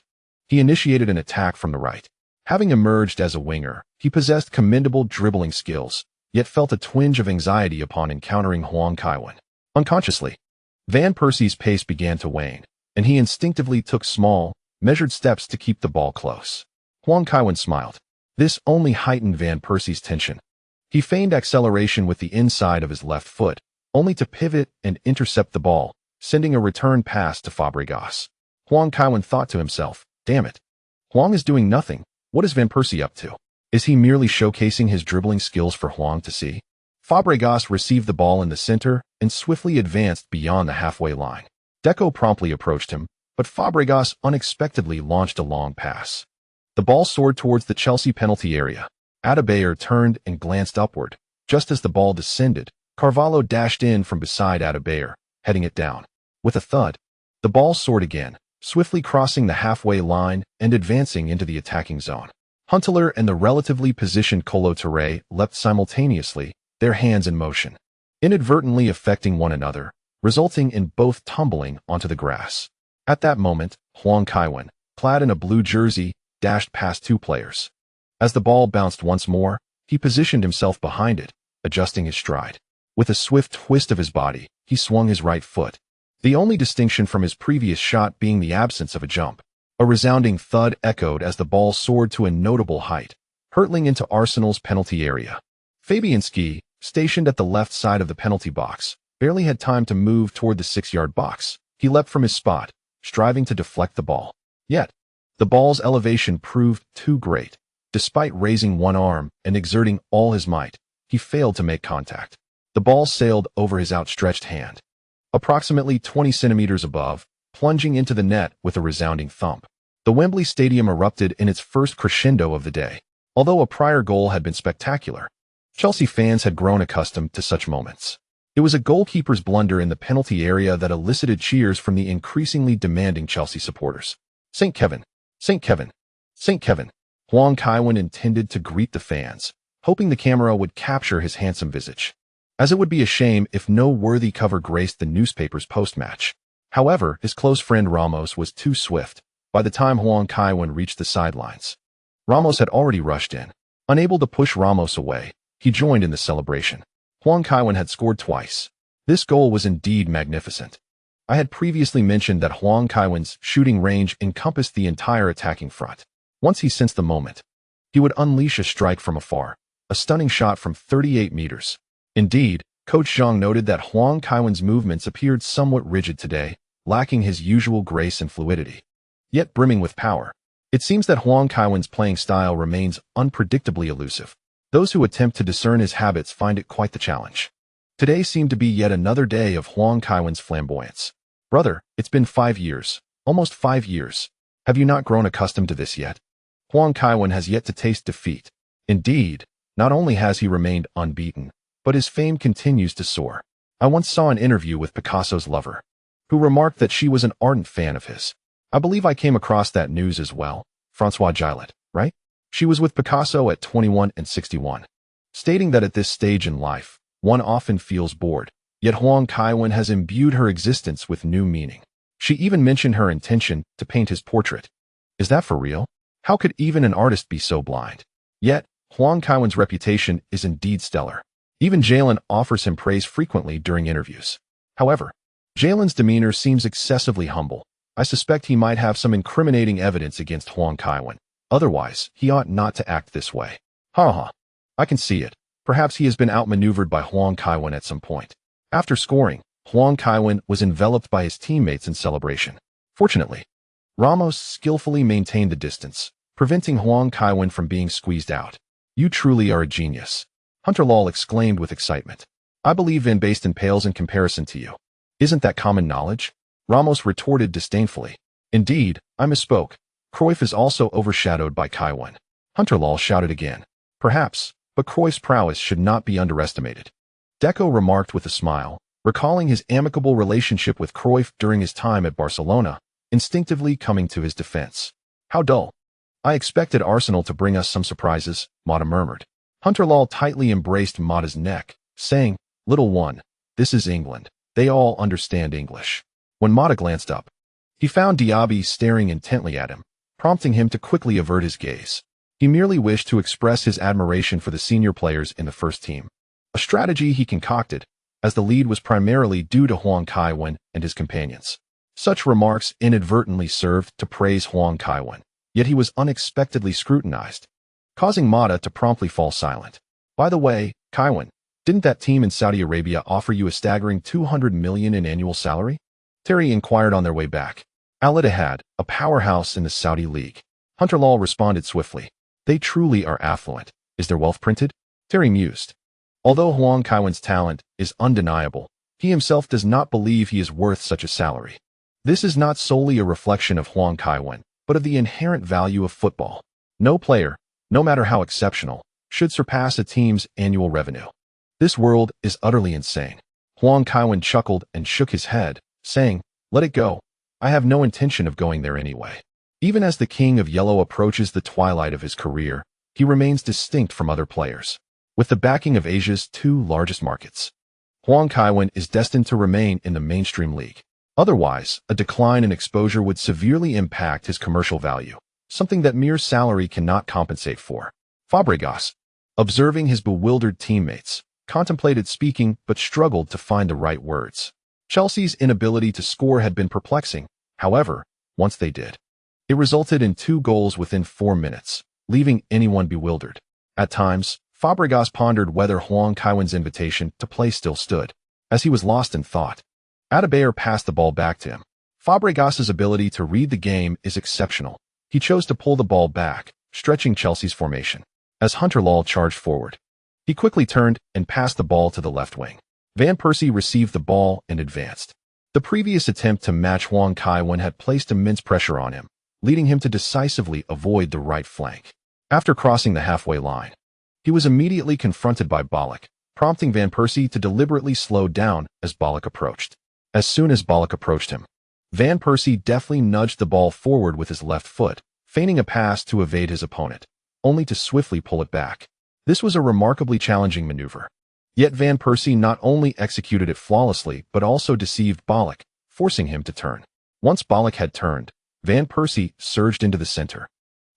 he initiated an attack from the right. Having emerged as a winger, he possessed commendable dribbling skills, yet felt a twinge of anxiety upon encountering Huang Kaiwen. Unconsciously, Van Persie's pace began to wane, and he instinctively took small, measured steps to keep the ball close. Huang Kaiwen smiled. This only heightened Van Persie's tension. He feigned acceleration with the inside of his left foot, only to pivot and intercept the ball, sending a return pass to Fabregas. Huang Kaiwen thought to himself, damn it. Huang is doing nothing. What is Van Persie up to? Is he merely showcasing his dribbling skills for Huang to see? Fabregas received the ball in the center and swiftly advanced beyond the halfway line. Deco promptly approached him, but Fabregas unexpectedly launched a long pass. The ball soared towards the Chelsea penalty area. Adebayor turned and glanced upward. Just as the ball descended, Carvalho dashed in from beside Adebayor, heading it down. With a thud, the ball soared again, swiftly crossing the halfway line and advancing into the attacking zone. Huntelaar and the relatively positioned Kolo Touré leapt simultaneously, their hands in motion, inadvertently affecting one another, resulting in both tumbling onto the grass. At that moment, Huang Kaiwen, clad in a blue jersey, dashed past two players. As the ball bounced once more, he positioned himself behind it, adjusting his stride. With a swift twist of his body, he swung his right foot, the only distinction from his previous shot being the absence of a jump. A resounding thud echoed as the ball soared to a notable height, hurtling into Arsenal's penalty area. Fabianski, stationed at the left side of the penalty box, barely had time to move toward the 6-yard box. He leapt from his spot, striving to deflect the ball. Yet, the ball's elevation proved too great. Despite raising one arm and exerting all his might, he failed to make contact. The ball sailed over his outstretched hand, approximately 20 centimeters above, plunging into the net with a resounding thump. The Wembley Stadium erupted in its first crescendo of the day. Although a prior goal had been spectacular, Chelsea fans had grown accustomed to such moments. It was a goalkeeper's blunder in the penalty area that elicited cheers from the increasingly demanding Chelsea supporters. St. Kevin, St. Kevin, St. Kevin. Huang Kaiwen intended to greet the fans, hoping the camera would capture his handsome visage, as it would be a shame if no worthy cover graced the newspaper's post-match. However, his close friend Ramos was too swift. By the time Huang Kaiwen reached the sidelines, Ramos had already rushed in. Unable to push Ramos away, he joined in the celebration. Huang Kaiwen had scored twice. This goal was indeed magnificent. I had previously mentioned that Huang Kaiwen's shooting range encompassed the entire attacking front. Once he sensed the moment, he would unleash a strike from afar, a stunning shot from 38 meters. Indeed, Coach Zhang noted that Huang Kaiwen's movements appeared somewhat rigid today, lacking his usual grace and fluidity, yet brimming with power. It seems that Huang Kaiwen's playing style remains unpredictably elusive. Those who attempt to discern his habits find it quite the challenge. Today seemed to be yet another day of Huang Kaiwen's flamboyance. Brother, it's been 5 years, almost 5 years. Have you not grown accustomed to this yet? Huang Kaiwen has yet to taste defeat. Indeed, not only has he remained unbeaten, but his fame continues to soar. I once saw an interview with Picasso's lover, who remarked that she was an ardent fan of his. I believe I came across that news as well. François Gillet, right? She was with Picasso at 21 and 61. Stating that at this stage in life, one often feels bored, yet Huang Kaiwen has imbued her existence with new meaning. She even mentioned her intention to paint his portrait. Is that for real? How could even an artist be so blind? Yet, Huang Kaiwen's reputation is indeed stellar. Even Jalen offers him praise frequently during interviews. However, Jalen's demeanor seems excessively humble. I suspect he might have some incriminating evidence against Huang Kaiwen. Otherwise, he ought not to act this way. Ha. I can see it. Perhaps he has been outmaneuvered by Huang Kaiwen at some point. After scoring, Huang Kaiwen was enveloped by his teammates in celebration. Fortunately, Ramos skillfully maintained the distance, preventing Huang Kaiwen from being squeezed out. You truly are a genius, Hunter Lal exclaimed with excitement. I believe Van Basten pales in comparison to you. Isn't that common knowledge? Ramos retorted disdainfully. Indeed, I misspoke. Cruyff is also overshadowed by Kaiwen. Hunter Lal shouted again. Perhaps, but Cruyff's prowess should not be underestimated. Deco remarked with a smile, recalling his amicable relationship with Cruyff during his time at Barcelona, instinctively coming to his defense. How dull. I expected Arsenal to bring us some surprises, Mata murmured. Hunter Lal tightly embraced Mata's neck, saying, Little one, this is England. They all understand English. When Mata glanced up, he found Diaby staring intently at him, prompting him to quickly avert his gaze. He merely wished to express his admiration for the senior players in the first team. A strategy he concocted, as the lead was primarily due to Huang Kaiwen and his companions. Such remarks inadvertently served to praise Huang Kaiwen, yet he was unexpectedly scrutinized, causing Mata to promptly fall silent. By the way, Kaiwen, didn't that team in Saudi Arabia offer you a staggering $200 million in annual salary? Terry inquired on their way back. Al Ittihad, a powerhouse in the Saudi league. Hunter Lal responded swiftly. They truly are affluent. Is their wealth printed? Terry mused. Although Huang Kaiwen's talent is undeniable, he himself does not believe he is worth such a salary. This is not solely a reflection of Huang Kaiwen, but of the inherent value of football. No player, no matter how exceptional, should surpass a team's annual revenue. This world is utterly insane. Huang Kaiwen chuckled and shook his head, saying, Let it go. I have no intention of going there anyway. Even as the King of Yellow approaches the twilight of his career, he remains distinct from other players. With the backing of Asia's two largest markets, Huang Kaiwen is destined to remain in the mainstream league. Otherwise, a decline in exposure would severely impact his commercial value, something that mere salary cannot compensate for. Fabregas, observing his bewildered teammates, contemplated speaking but struggled to find the right words. Chelsea's inability to score had been perplexing. However, once they did, it resulted in 2 goals within 4 minutes, leaving anyone bewildered. At times, Fabregas pondered whether Huang Kaiwen's invitation to play still stood, as he was lost in thought. Adebayor passed the ball back to him. Fabregas's ability to read the game is exceptional. He chose to pull the ball back, stretching Chelsea's formation. As Hunter Lal charged forward, he quickly turned and passed the ball to the left wing. Van Persie received the ball and advanced. The previous attempt to match Huang Kaiwen had placed immense pressure on him, leading him to decisively avoid the right flank. After crossing the halfway line, he was immediately confronted by Ballack, prompting Van Persie to deliberately slow down as Ballack approached. As soon as Ballack approached him, Van Persie deftly nudged the ball forward with his left foot, feigning a pass to evade his opponent, only to swiftly pull it back. This was a remarkably challenging maneuver. Yet Van Persie not only executed it flawlessly but also deceived Ballack, forcing him to turn. Once Ballack had turned, Van Persie surged into the center,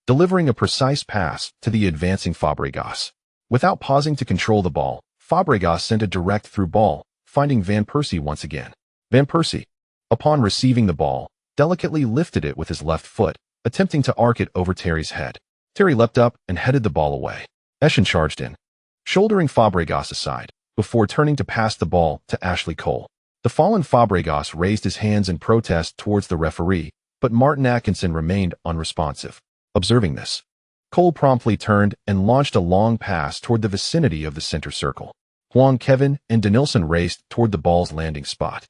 delivering a precise pass to the advancing Fabregas. Without pausing to control the ball, Fabregas sent a direct through ball, finding Van Persie once again. Van Persie, upon receiving the ball, delicately lifted it with his left foot, attempting to arc it over Terry's head. Terry leapt up and headed the ball away. Eschen charged in, shouldering Fabregas aside, before turning to pass the ball to Ashley Cole. The fallen Fabregas raised his hands in protest towards the referee, but Martin Atkinson remained unresponsive. Observing this, Cole promptly turned and launched a long pass toward the vicinity of the center circle. Huang Kaiwen and Denilson raced toward the ball's landing spot.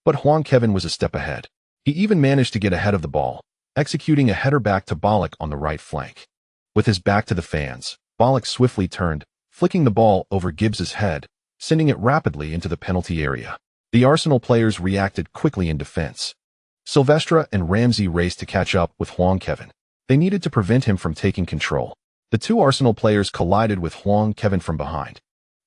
But Huang Kaiwen was a step ahead. He even managed to get ahead of the ball, executing a header back to Ballack on the right flank. With his back to the fans, Ballack swiftly turned, flicking the ball over Gibbs's head, sending it rapidly into the penalty area. The Arsenal players reacted quickly in defense. Silvestre and Ramsey raced to catch up with Huang Kaiwen. They needed to prevent him from taking control. The two Arsenal players collided with Huang Kaiwen from behind,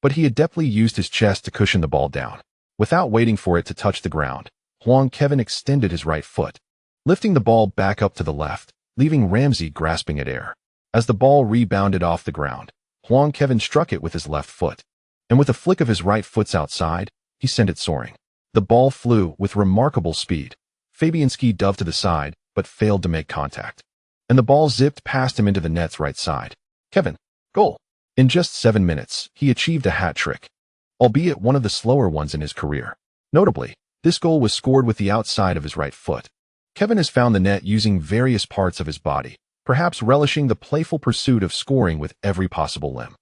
but he adeptly used his chest to cushion the ball down. Without waiting for it to touch the ground, Huang Kaiwen extended his right foot, lifting the ball back up to the left, leaving Ramsey grasping at air. As the ball rebounded off the ground, Huang Kaiwen struck it with his left foot, and with a flick of his right foot's outside, he sent it soaring. The ball flew with remarkable speed. Fabianski dove to the side, but failed to make contact, and the ball zipped past him into the net's right side. Kaiwen, goal! In just 7 minutes, he achieved a hat trick, albeit one of the slower ones in his career. Notably, this goal was scored with the outside of his right foot. Kaiwen has found the net using various parts of his body, perhaps relishing the playful pursuit of scoring with every possible limb.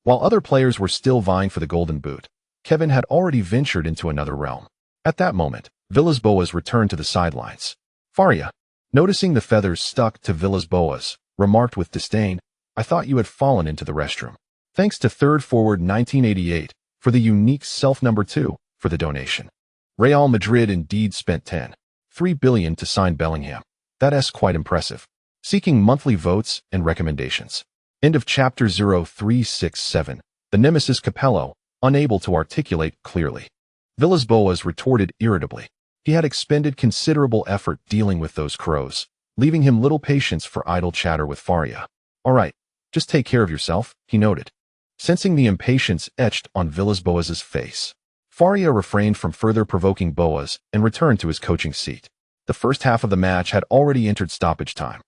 While other players were still vying for the Golden Boot, Kaiwen had already ventured into another realm. At that moment, Villas-Boas returned to the sidelines. Faria, noticing the feathers stuck to Villas-Boas, remarked with disdain, "I thought you had fallen into the restroom." Thanks to third forward 1988 for the unique self-number 2 for the donation. Real Madrid indeed spent $10.3 billion to sign Bellingham. That's quite impressive. Seeking monthly votes and recommendations. End of chapter 0367. The nemesis Capello, unable to articulate clearly. Villas-Boas retorted irritably. He had expended considerable effort dealing with those crows, leaving him little patience for idle chatter with Faria. "All right, just take care of yourself," he noted. Sensing the impatience etched on Villas-Boas's face, Faria refrained from further provoking Boas and returned to his coaching seat. The first half of the match had already entered stoppage time.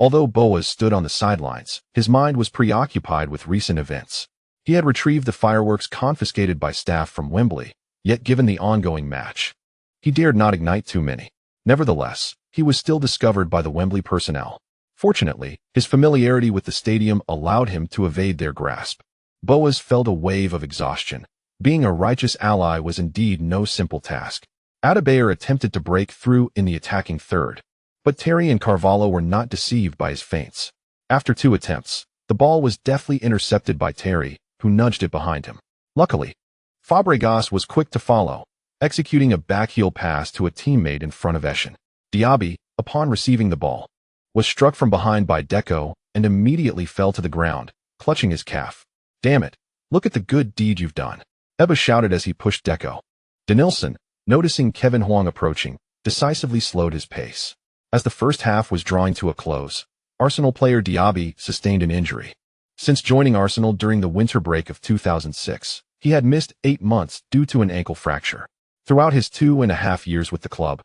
Although Boas stood on the sidelines, his mind was preoccupied with recent events. He had retrieved the fireworks confiscated by staff from Wembley, yet given the ongoing match, he dared not ignite too many. Nevertheless, he was still discovered by the Wembley personnel. Fortunately, his familiarity with the stadium allowed him to evade their grasp. Boas felt a wave of exhaustion. Being a righteous ally was indeed no simple task. Adebayor attempted to break through in the attacking third, but Terry and Carvalho were not deceived by his feints. After 2 attempts, the ball was deftly intercepted by Terry, who nudged it behind him. Luckily, Fabregas was quick to follow, executing a backheel pass to a teammate in front of Eschen. Diaby, upon receiving the ball, was struck from behind by Deco and immediately fell to the ground, clutching his calf. "Damn it, look at the good deed you've done," Ebba shouted as he pushed Deco. Denilson, noticing Kevin Huang approaching, decisively slowed his pace. As the first half was drawing to a close, Arsenal player Diaby sustained an injury. Since joining Arsenal during the winter break of 2006, he had missed 8 months due to an ankle fracture. Throughout his 2.5 years with the club,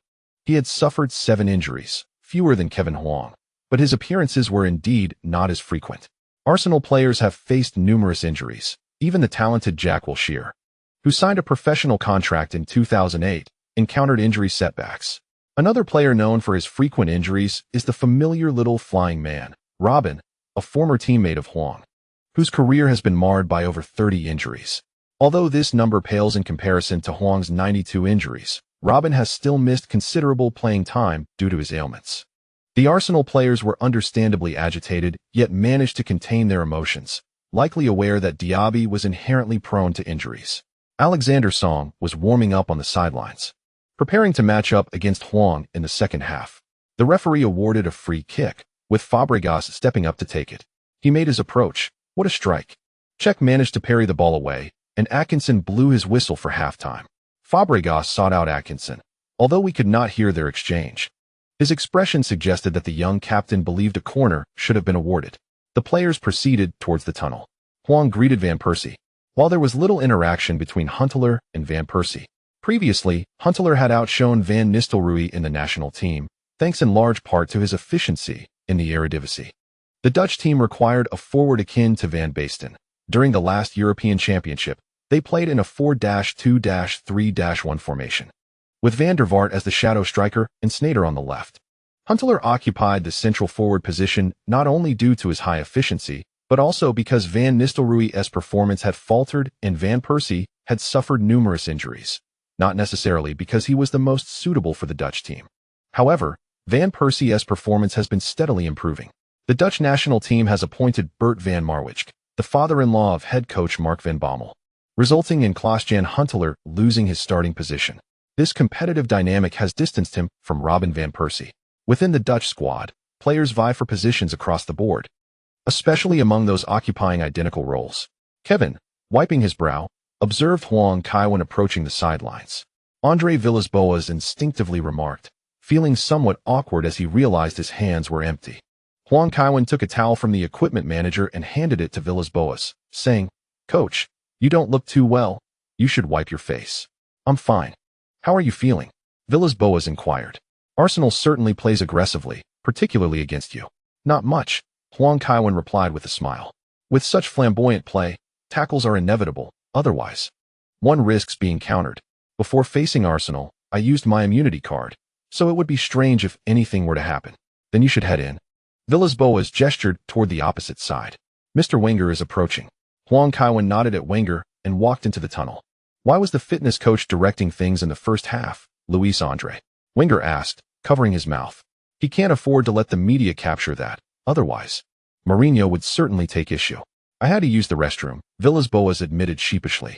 he had suffered 7 injuries, fewer than Kevin Huang, but his appearances were indeed not as frequent. Arsenal players have faced numerous injuries. Even the talented Jack Wilshere, who signed a professional contract in 2008, encountered injury setbacks. Another player known for his frequent injuries is the familiar little flying man, Robin, a former teammate of Huang, whose career has been marred by over 30 injuries. Although this number pales in comparison to Huang's 92 injuries, Robin has still missed considerable playing time due to his ailments. The Arsenal players were understandably agitated, yet managed to contain their emotions, likely aware that Diaby was inherently prone to injuries. Alexander Song was warming up on the sidelines, preparing to match up against Huang in the second half. The referee awarded a free kick, with Fabregas stepping up to take it. He made his approach. What a strike! Cech managed to parry the ball away, and Atkinson blew his whistle for halftime. Fabregas sought out Atkinson, although we could not hear their exchange. His expression suggested that the young captain believed a corner should have been awarded. The players proceeded towards the tunnel. Huang greeted Van Persie, while there was little interaction between Huntelaar and Van Persie. Previously, Huntelaar had outshone Van Nistelrooy in the national team, thanks in large part to his efficiency in the Eredivisie. The Dutch team required a forward akin to Van Basten. During the last European Championship, they played in a 4-2-3-1 formation, with Van der Vaart as the shadow striker and Sneijder on the left. Huntelaar occupied the central forward position not only due to his high efficiency, but also because Van Nistelrooy's performance had faltered and Van Persie had suffered numerous injuries, not necessarily because he was the most suitable for the Dutch team. However, Van Persie's performance has been steadily improving. The Dutch national team has appointed Bert van Marwijk, the father-in-law of head coach Mark van Bommel, resulting in Klaas-Jan Huntelaar losing his starting position. This competitive dynamic has distanced him from Robin van Persie. Within the Dutch squad, players vie for positions across the board, especially among those occupying identical roles. Kevin, wiping his brow, observed Huang Kaiwen approaching the sidelines. Andre Villas-Boas instinctively remarked, feeling somewhat awkward as he realized his hands were empty. Huang Kaiwen took a towel from the equipment manager and handed it to Villas-Boas, saying, "Coach, you don't look too well. You should wipe your face." "I'm fine. How are you feeling?" Villas-Boas inquired. "Arsenal certainly plays aggressively, particularly against you." "Not much," Huang Kaiwen replied with a smile. "With such flamboyant play, tackles are inevitable, otherwise one risks being countered. Before facing Arsenal, I used my immunity card, so it would be strange if anything were to happen. Then you should head in." Villas-Boas gestured toward the opposite side. "Mr. Wenger is approaching." Huang Kaiwen nodded at Wenger and walked into the tunnel. "Why was the fitness coach directing things in the first half?" Luis Andre Wenger asked, covering his mouth. "He can't afford to let the media capture that, otherwise Mourinho would certainly take issue." "I had to use the restroom," Villas-Boas admitted sheepishly.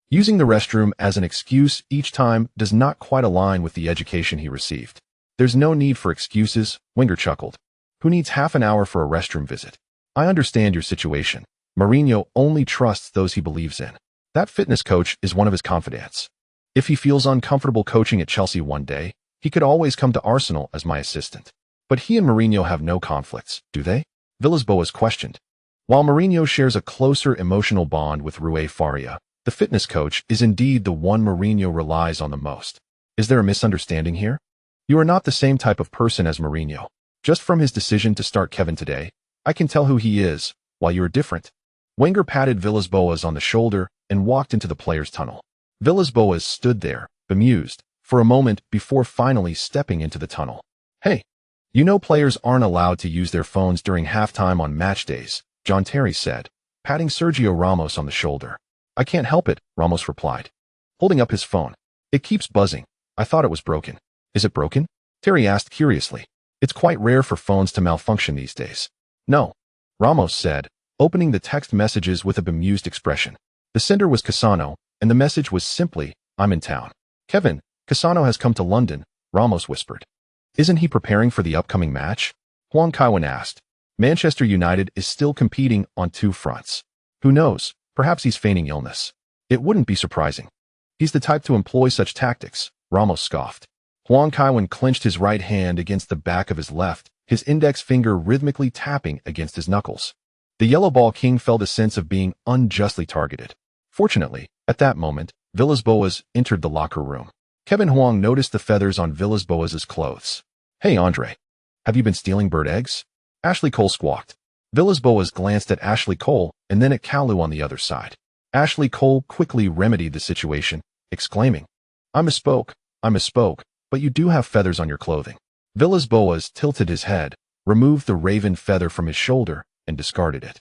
Using the restroom as an excuse each time does not quite align with the education he received. "There's no need for excuses," Wenger chuckled. "Who needs half an hour for a restroom visit? I understand your situation. Mourinho only trusts those he believes in. That fitness coach is one of his confidants. If he feels uncomfortable coaching at Chelsea one day, he could always come to Arsenal as my assistant." "But he and Mourinho have no conflicts, do they?" Villas-Boas questioned. While Mourinho shares a closer emotional bond with Rui Faria, the fitness coach is indeed the one Mourinho relies on the most. Is there a misunderstanding here? You are not the same type of person as Mourinho. Just from his decision to start Kevin today, I can tell who he is, while you are different. Wenger patted Villas-Boas on the shoulder and walked into the players' tunnel. Villas-Boas stood there, bemused, for a moment before finally stepping into the tunnel. "Hey, you know players aren't allowed to use their phones during halftime on match days," John Terry said, patting Sergio Ramos on the shoulder. "I can't help it," Ramos replied, holding up his phone. "It keeps buzzing. I thought it was broken." "Is it broken?" Terry asked curiously. "It's quite rare for phones to malfunction these days." "No," Ramos said, opening the text messages with a bemused expression. The sender was Cassano, and the message was simply, "I'm in town." "Kevin, Cassano has come to London," Ramos whispered. "Isn't he preparing for the upcoming match?" Huang Kaiwen asked. "Manchester United is still competing on two fronts. Who knows, perhaps he's feigning illness. It wouldn't be surprising. He's the type to employ such tactics," Ramos scoffed. Huang Kaiwen clenched his right hand against the back of his left, his index finger rhythmically tapping against his knuckles. The Yellow Ball King felt a sense of being unjustly targeted. Fortunately, at that moment, Villas-Boas entered the locker room. Kevin Huang noticed the feathers on Villas-Boas's clothes. "Hey, Andre, have you been stealing bird eggs?" Ashley Cole squawked. Villas-Boas glanced at Ashley Cole and then at Kalu on the other side. Ashley Cole quickly remedied the situation, exclaiming, I misspoke, but you do have feathers on your clothing." Villas-Boas tilted his head, removed the raven feather from his shoulder, and discarded it.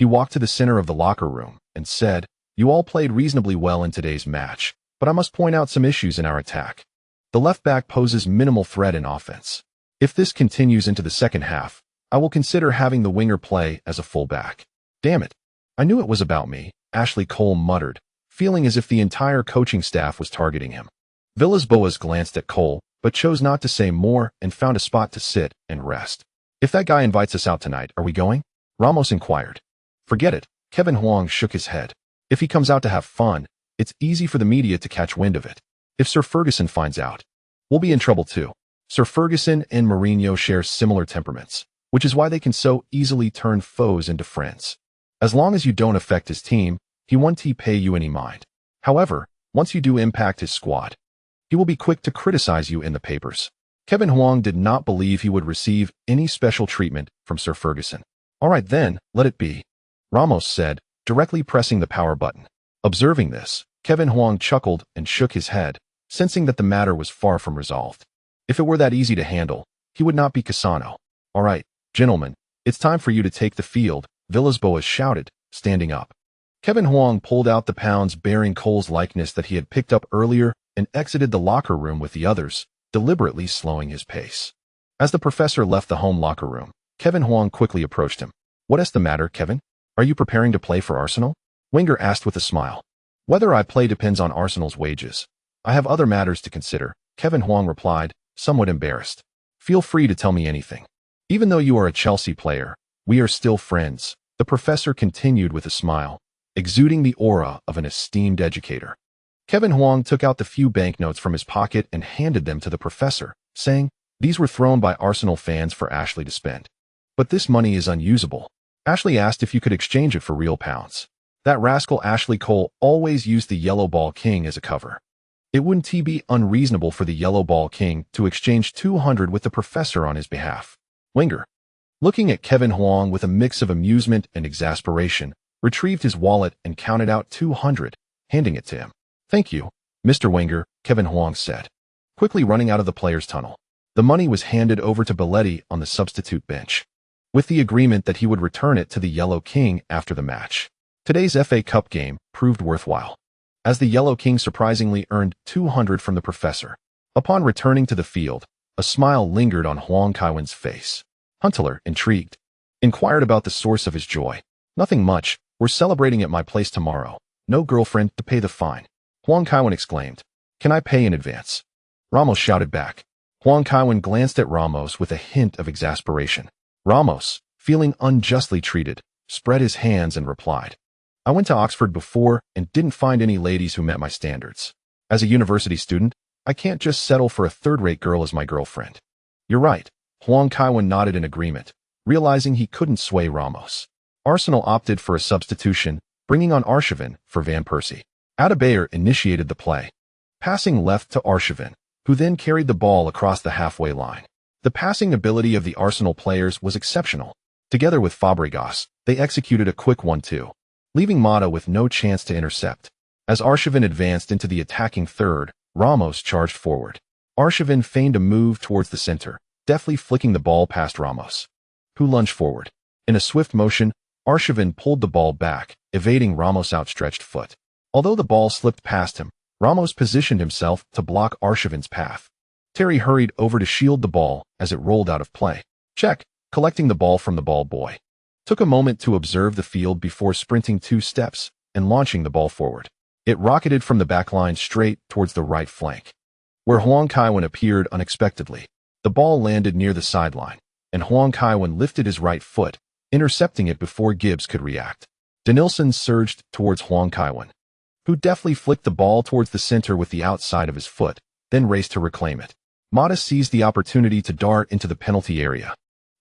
He walked to the center of the locker room and said, "You all played reasonably well in today's match, but I must point out some issues in our attack. The left back poses minimal threat in offense. If this continues into the second half, I will consider having the winger play as a fullback." "Damn it. I knew it was about me," Ashley Cole muttered, feeling as if the entire coaching staff was targeting him. Villas-Boas glanced at Cole, but chose not to say more and found a spot to sit and rest. "If that guy invites us out tonight, are we going?" Ramos inquired. "Forget it," Kevin Huang shook his head. "If he comes out to have fun, it's easy for the media to catch wind of it. If Sir Ferguson finds out, we'll be in trouble too." Sir Ferguson and Mourinho share similar temperaments, which is why they can so easily turn foes into friends. As long as you don't affect his team, he won't pay you any mind. However, once you do impact his squad, he will be quick to criticize you in the papers. Kevin Huang did not believe he would receive any special treatment from Sir Ferguson. "All right then, let it be," Ramos said, directly pressing the power button. Observing this, Kevin Huang chuckled and shook his head, sensing that the matter was far from resolved. If it were that easy to handle, he would not be Cassano. "All right, gentlemen, it's time for you to take the field," Villas-Boas shouted, standing up. Kevin Huang pulled out the pounds bearing Cole's likeness that he had picked up earlier and exited the locker room with the others, deliberately slowing his pace. As the professor left the home locker room, Kevin Huang quickly approached him. "What's the matter, Kevin? Are you preparing to play for Arsenal?" Wenger asked with a smile. "Whether I play depends on Arsenal's wages. I have other matters to consider," Kevin Huang replied, somewhat embarrassed. "Feel free to tell me anything. Even though you are a Chelsea player, we are still friends," the professor continued with a smile, exuding the aura of an esteemed educator. Kevin Huang took out the few banknotes from his pocket and handed them to the professor, saying, "These were thrown by Arsenal fans for Ashley to spend. But this money is unusable. Ashley asked if you could exchange it for real pounds. That rascal Ashley Cole always used the Yellow Ball King as a cover. It wouldn't be unreasonable for the Yellow Ball King to exchange 200 with the professor on his behalf." Wenger, looking at Kevin Huang with a mix of amusement and exasperation, retrieved his wallet and counted out 200, handing it to him. "Thank you, Mr. Wenger," Kevin Huang said, quickly running out of the players' tunnel. The money was handed over to Belletti on the substitute bench, with the agreement that he would return it to the Yellow King after the match. Today's FA Cup game proved worthwhile, as the Yellow King surprisingly earned 200 from the professor. Upon returning to the field, a smile lingered on Huang Kaiwen's face. Huntelaar, intrigued, inquired about the source of his joy. "Nothing much. We're celebrating at my place tomorrow. No girlfriend to pay the fine," Huang Kaiwen exclaimed. "Can I pay in advance?" Ramos shouted back. Huang Kaiwen glanced at Ramos with a hint of exasperation. Ramos, feeling unjustly treated, spread his hands and replied, "I went to Oxford before and didn't find any ladies who met my standards. As a university student, I can't just settle for a third-rate girl as my girlfriend." "You're right," Huang Kaiwen nodded in agreement, realizing he couldn't sway Ramos. Arsenal opted for a substitution, bringing on Arshavin for Van Persie. Adebayor initiated the play, passing left to Arshavin, who then carried the ball across the halfway line. The passing ability of the Arsenal players was exceptional. Together with Fabregas, they executed a quick 1-2, leaving Mata with no chance to intercept. As Arshavin advanced into the attacking third, Ramos charged forward. Arshavin feigned a move towards the center, deftly flicking the ball past Ramos, who lunged forward. In a swift motion, Arshavin pulled the ball back, evading Ramos' outstretched foot. Although the ball slipped past him, Ramos positioned himself to block Arshavin's path. Terry hurried over to shield the ball as it rolled out of play. Check, collecting the ball from the ball boy, took a moment to observe the field before sprinting 2 steps and launching the ball forward. It rocketed from the back line straight towards the right flank, where Huang Kaiwen appeared unexpectedly. The ball landed near the sideline, and Huang Kaiwen lifted his right foot, intercepting it before Gibbs could react. Denilson surged towards Huang Kaiwen, who deftly flicked the ball towards the center with the outside of his foot, then raced to reclaim it. Mata seized the opportunity to dart into the penalty area.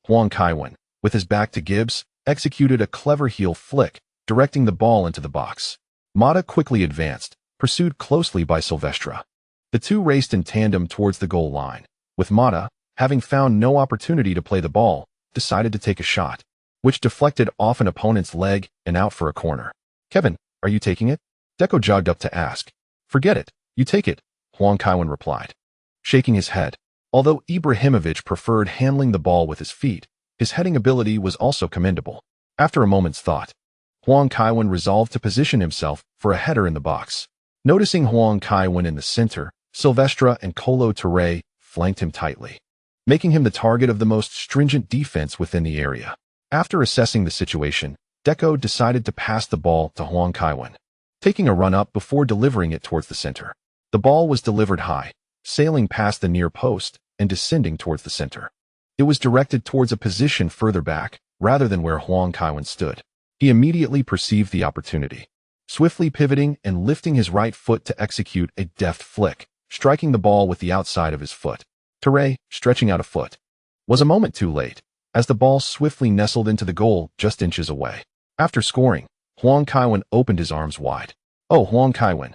Huang Kaiwen, with his back to Gibbs, executed a clever heel flick, directing the ball into the box. Mata quickly advanced, pursued closely by Silvestre. The two raced in tandem towards the goal line, with Mata, having found no opportunity to play the ball, decided to take a shot, which deflected off an opponent's leg and out for a corner. "Kevin, are you taking it?" Deco jogged up to ask. "Forget it, you take it," Huang Kaiwen replied, shaking his head. Although Ibrahimovic preferred handling the ball with his feet, his heading ability was also commendable. After a moment's thought, Huang Kaiwen resolved to position himself for a header in the box. Noticing Huang Kaiwen in the center, Silvestre and Kolo Touré flanked him tightly, making him the target of the most stringent defense within the area. After assessing the situation, Deco decided to pass the ball to Huang Kaiwen, taking a run-up before delivering it towards the center. The ball was delivered high, sailing past the near post and descending towards the center. It was directed towards a position further back, rather than where Huang Kaiwen stood. He immediately perceived the opportunity, swiftly pivoting and lifting his right foot to execute a deft flick, striking the ball with the outside of his foot. Touré, stretching out a foot, was a moment too late, as the ball swiftly nestled into the goal just inches away. After scoring, Huang Kaiwen opened his arms wide. "Oh, Huang Kaiwen."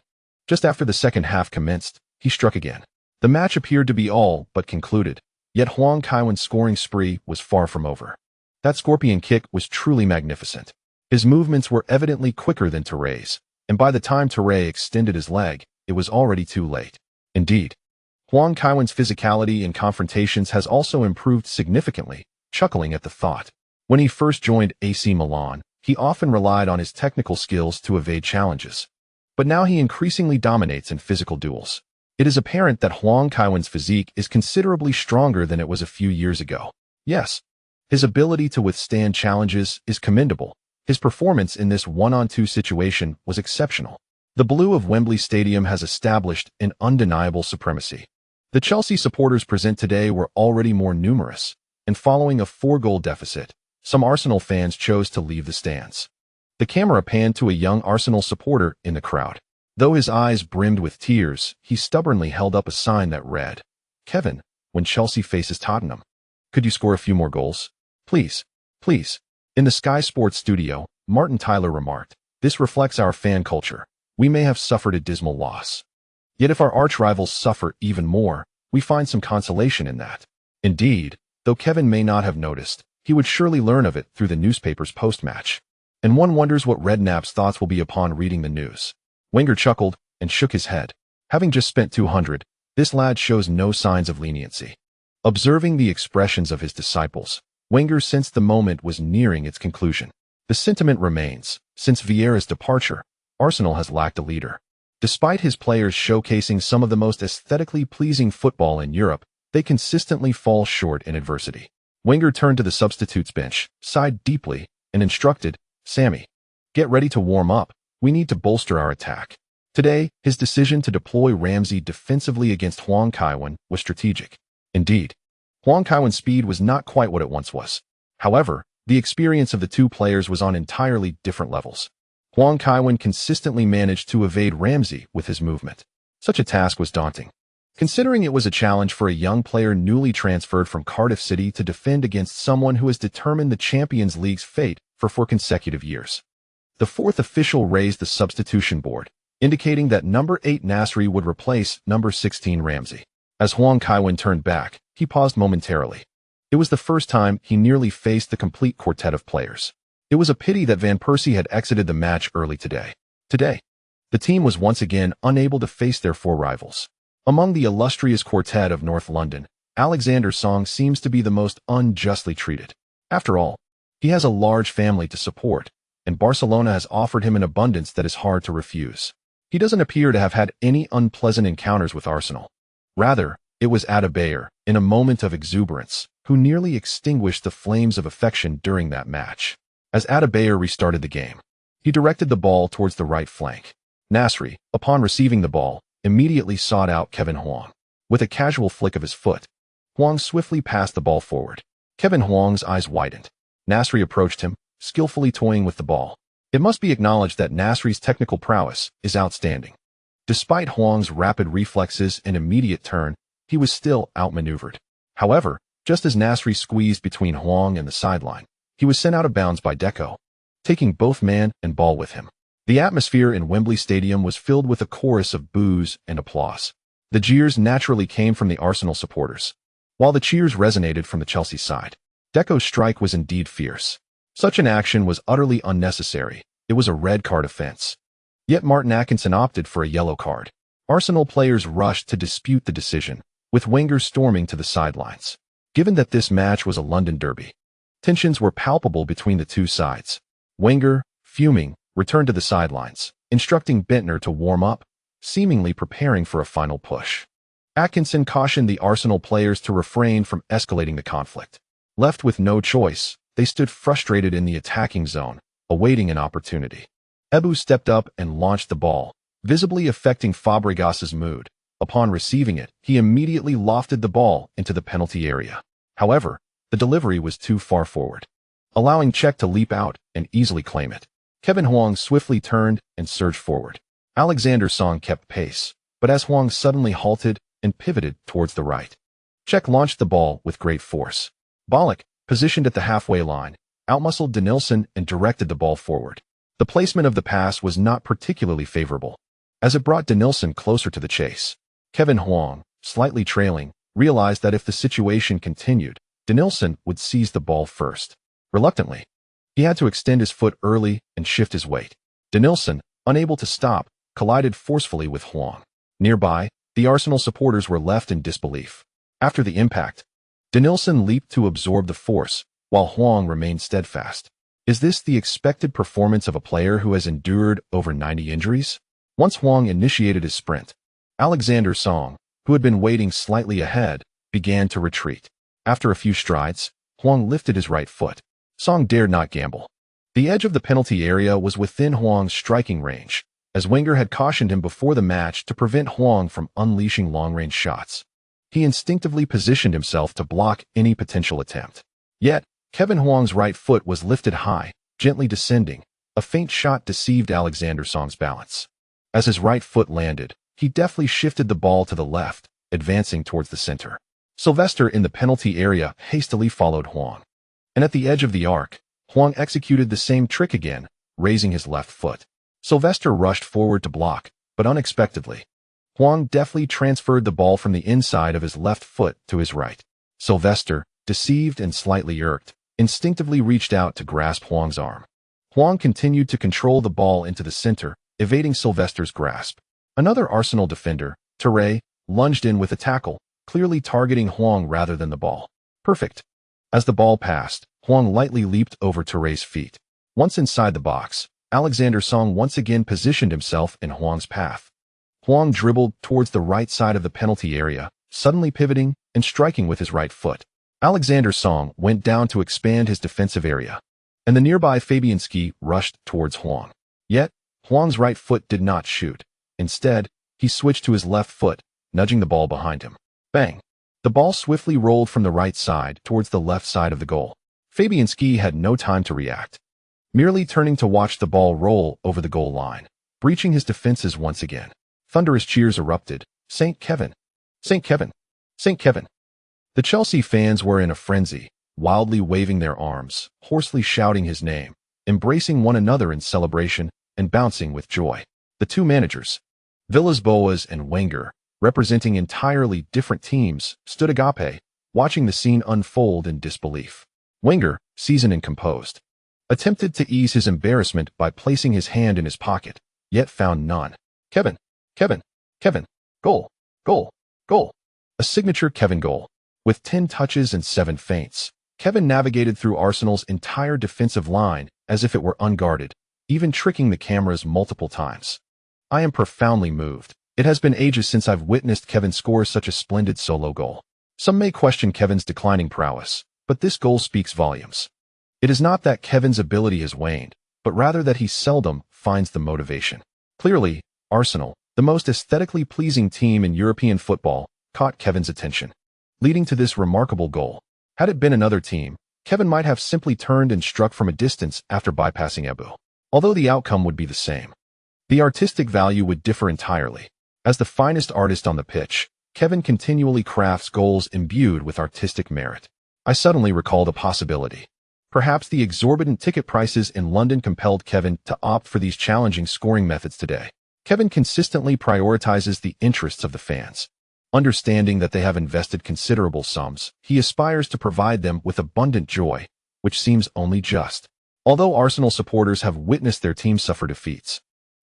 Just after the second half commenced, he struck again. The match appeared to be all but concluded, yet Huang Kaiwen's scoring spree was far from over. That scorpion kick was truly magnificent. His movements were evidently quicker than Touré's, and by the time Touré extended his leg, it was already too late. Indeed, Huang Kaiwen's physicality in confrontations has also improved significantly, chuckling at the thought. When he first joined AC Milan, he often relied on his technical skills to evade challenges. But now he increasingly dominates in physical duels. It is apparent that Huang Kaiwen's physique is considerably stronger than it was a few years ago. Yes, His ability to withstand challenges is commendable. His performance in this one-on-two situation was exceptional. The blue of Wembley Stadium has established an undeniable supremacy. The Chelsea supporters present today were already more numerous, and following a 4-goal deficit, some Arsenal fans chose to leave the stands. The camera panned to a young Arsenal supporter in the crowd. Though his eyes brimmed with tears, he stubbornly held up a sign that read, "Kevin, when Chelsea faces Tottenham, could you score a few more goals? Please, please." In the Sky Sports studio, Martin Tyler remarked, "This reflects our fan culture. We may have suffered a dismal loss. Yet if our arch-rivals suffer even more, we find some consolation in that." Indeed, though Kevin may not have noticed, he would surely learn of it through the newspapers post-match. And one wonders what Redknapp's thoughts will be upon reading the news. Wenger chuckled and shook his head. Having just spent 200, this lad shows no signs of leniency. Observing the expressions of his disciples, Wenger sensed the moment was nearing its conclusion. The sentiment remains, since Vieira's departure, Arsenal has lacked a leader. Despite his players showcasing some of the most aesthetically pleasing football in Europe, they consistently fall short in adversity. Wenger turned to the substitutes bench, sighed deeply, and instructed, "Sammy, get ready to warm up. We need to bolster our attack." Today, his decision to deploy Ramsey defensively against Huang Kaiwen was strategic. Indeed, Huang Kaiwen's speed was not quite what it once was. However, the experience of the two players was on entirely different levels. Huang Kaiwen consistently managed to evade Ramsey with his movement. Such a task was daunting, considering it was a challenge for a young player newly transferred from Cardiff City to defend against someone who has determined the Champions League's fate for 4 consecutive years. The fourth official raised the substitution board, indicating that number 8 Nasri would replace number 16 Ramsey. As Huang Kaiwen turned back, he paused momentarily. It was the first time he nearly faced the complete quartet of players. It was a pity that Van Persie had exited the match early today. Today, the team was once again unable to face their 4 rivals. Among the illustrious quartet of North London, Alexander Song seems to be the most unjustly treated. After all, he has a large family to support, and Barcelona has offered him an abundance that is hard to refuse. He doesn't appear to have had any unpleasant encounters with Arsenal. Rather, it was Adebayor, in a moment of exuberance, who nearly extinguished the flames of affection during that match. As Adebayor restarted the game, he directed the ball towards the right flank. Nasri, upon receiving the ball, immediately sought out Kevin Huang. With a casual flick of his foot, Huang swiftly passed the ball forward. Kevin Huang's eyes widened. Nasri approached him, skillfully toying with the ball. It must be acknowledged that Nasri's technical prowess is outstanding. Despite Huang's rapid reflexes and immediate turn, he was still outmaneuvered. However, just as Nasri squeezed between Huang and the sideline, he was sent out of bounds by Deco, taking both man and ball with him. The atmosphere in Wembley Stadium was filled with a chorus of boos and applause. The jeers naturally came from the Arsenal supporters, while the cheers resonated from the Chelsea side. Deco's strike was indeed fierce. Such an action was utterly unnecessary. It was a red card offense. Yet Martin Atkinson opted for a yellow card. Arsenal players rushed to dispute the decision, with Wenger storming to the sidelines. Given that this match was a London derby, tensions were palpable between the two sides. Wenger, fuming, returned to the sidelines, instructing Bentner to warm up, seemingly preparing for a final push. Atkinson cautioned the Arsenal players to refrain from escalating the conflict. Left with no choice, they stood frustrated in the attacking zone, awaiting an opportunity. Ebu stepped up and launched the ball, visibly affecting Fabregas's mood. Upon receiving it, he immediately lofted the ball into the penalty area. However, the delivery was too far forward, allowing Cech to leap out and easily claim it. Kevin Huang swiftly turned and surged forward. Alexander Song kept pace, but as Huang suddenly halted and pivoted towards the right, Cech launched the ball with great force. Ballack, positioned at the halfway line, outmuscled Denilson and directed the ball forward. The placement of the pass was not particularly favorable, as it brought Denilson closer to the chase. Kevin Huang, slightly trailing, realized that if the situation continued, Denilson would seize the ball first. Reluctantly, he had to extend his foot early and shift his weight. Denilson, unable to stop, collided forcefully with Huang. Nearby, the Arsenal supporters were left in disbelief. After the impact, Denilson leaped to absorb the force, while Huang remained steadfast. Is this the expected performance of a player who has endured over 90 injuries? Once Huang initiated his sprint, Alexander Song, who had been waiting slightly ahead, began to retreat. After a few strides, Huang lifted his right foot. Song dared not gamble. The edge of the penalty area was within Huang's striking range, as Wenger had cautioned him before the match to prevent Huang from unleashing long-range shots. He instinctively positioned himself to block any potential attempt. Yet, Kevin Huang's right foot was lifted high, gently descending. A faint shot deceived Alexander Song's balance. As his right foot landed, he deftly shifted the ball to the left, advancing towards the center. Sylvester in the penalty area hastily followed Huang. And at the edge of the arc, Huang executed the same trick again, raising his left foot. Sylvester rushed forward to block, but unexpectedly, Huang deftly transferred the ball from the inside of his left foot to his right. Sylvester, deceived and slightly irked, instinctively reached out to grasp Huang's arm. Huang continued to control the ball into the center, evading Sylvester's grasp. Another Arsenal defender, Touré, lunged in with a tackle, clearly targeting Huang rather than the ball. Perfect. As the ball passed, Huang lightly leaped over Touré's feet. Once inside the box, Alexander Song once again positioned himself in Huang's path. Huang dribbled towards the right side of the penalty area, suddenly pivoting and striking with his right foot. Alexander Song went down to expand his defensive area, and the nearby Fabianski rushed towards Huang. Yet, Huang's right foot did not shoot. Instead, he switched to his left foot, nudging the ball behind him. Bang! The ball swiftly rolled from the right side towards the left side of the goal. Fabianski had no time to react, merely turning to watch the ball roll over the goal line, breaching his defenses once again. Thunderous cheers erupted. St. Kevin! St. Kevin! St. Kevin! The Chelsea fans were in a frenzy, wildly waving their arms, hoarsely shouting his name, embracing one another in celebration, and bouncing with joy. The two managers, Villas-Boas and Wenger, representing entirely different teams, stood agape, watching the scene unfold in disbelief. Wenger, seasoned and composed, attempted to ease his embarrassment by placing his hand in his pocket, yet found none. Kevin! Kevin! Kevin! Goal! Goal! Goal! A signature Kevin goal. With 10 touches and 7 feints, Kevin navigated through Arsenal's entire defensive line as if it were unguarded, even tricking the cameras multiple times. I am profoundly moved. It has been ages since I've witnessed Kevin score such a splendid solo goal. Some may question Kevin's declining prowess, but this goal speaks volumes. It is not that Kevin's ability has waned, but rather that he seldom finds the motivation. Clearly, Arsenal, the most aesthetically pleasing team in European football, caught Kevin's attention, leading to this remarkable goal. Had it been another team, Kevin might have simply turned and struck from a distance after bypassing Ebu. Although the outcome would be the same, the artistic value would differ entirely. As the finest artist on the pitch, Kevin continually crafts goals imbued with artistic merit. I suddenly recalled a possibility. Perhaps the exorbitant ticket prices in London compelled Kevin to opt for these challenging scoring methods today. Kevin consistently prioritizes the interests of the fans. Understanding that they have invested considerable sums, he aspires to provide them with abundant joy, which seems only just. Although Arsenal supporters have witnessed their team suffer defeats,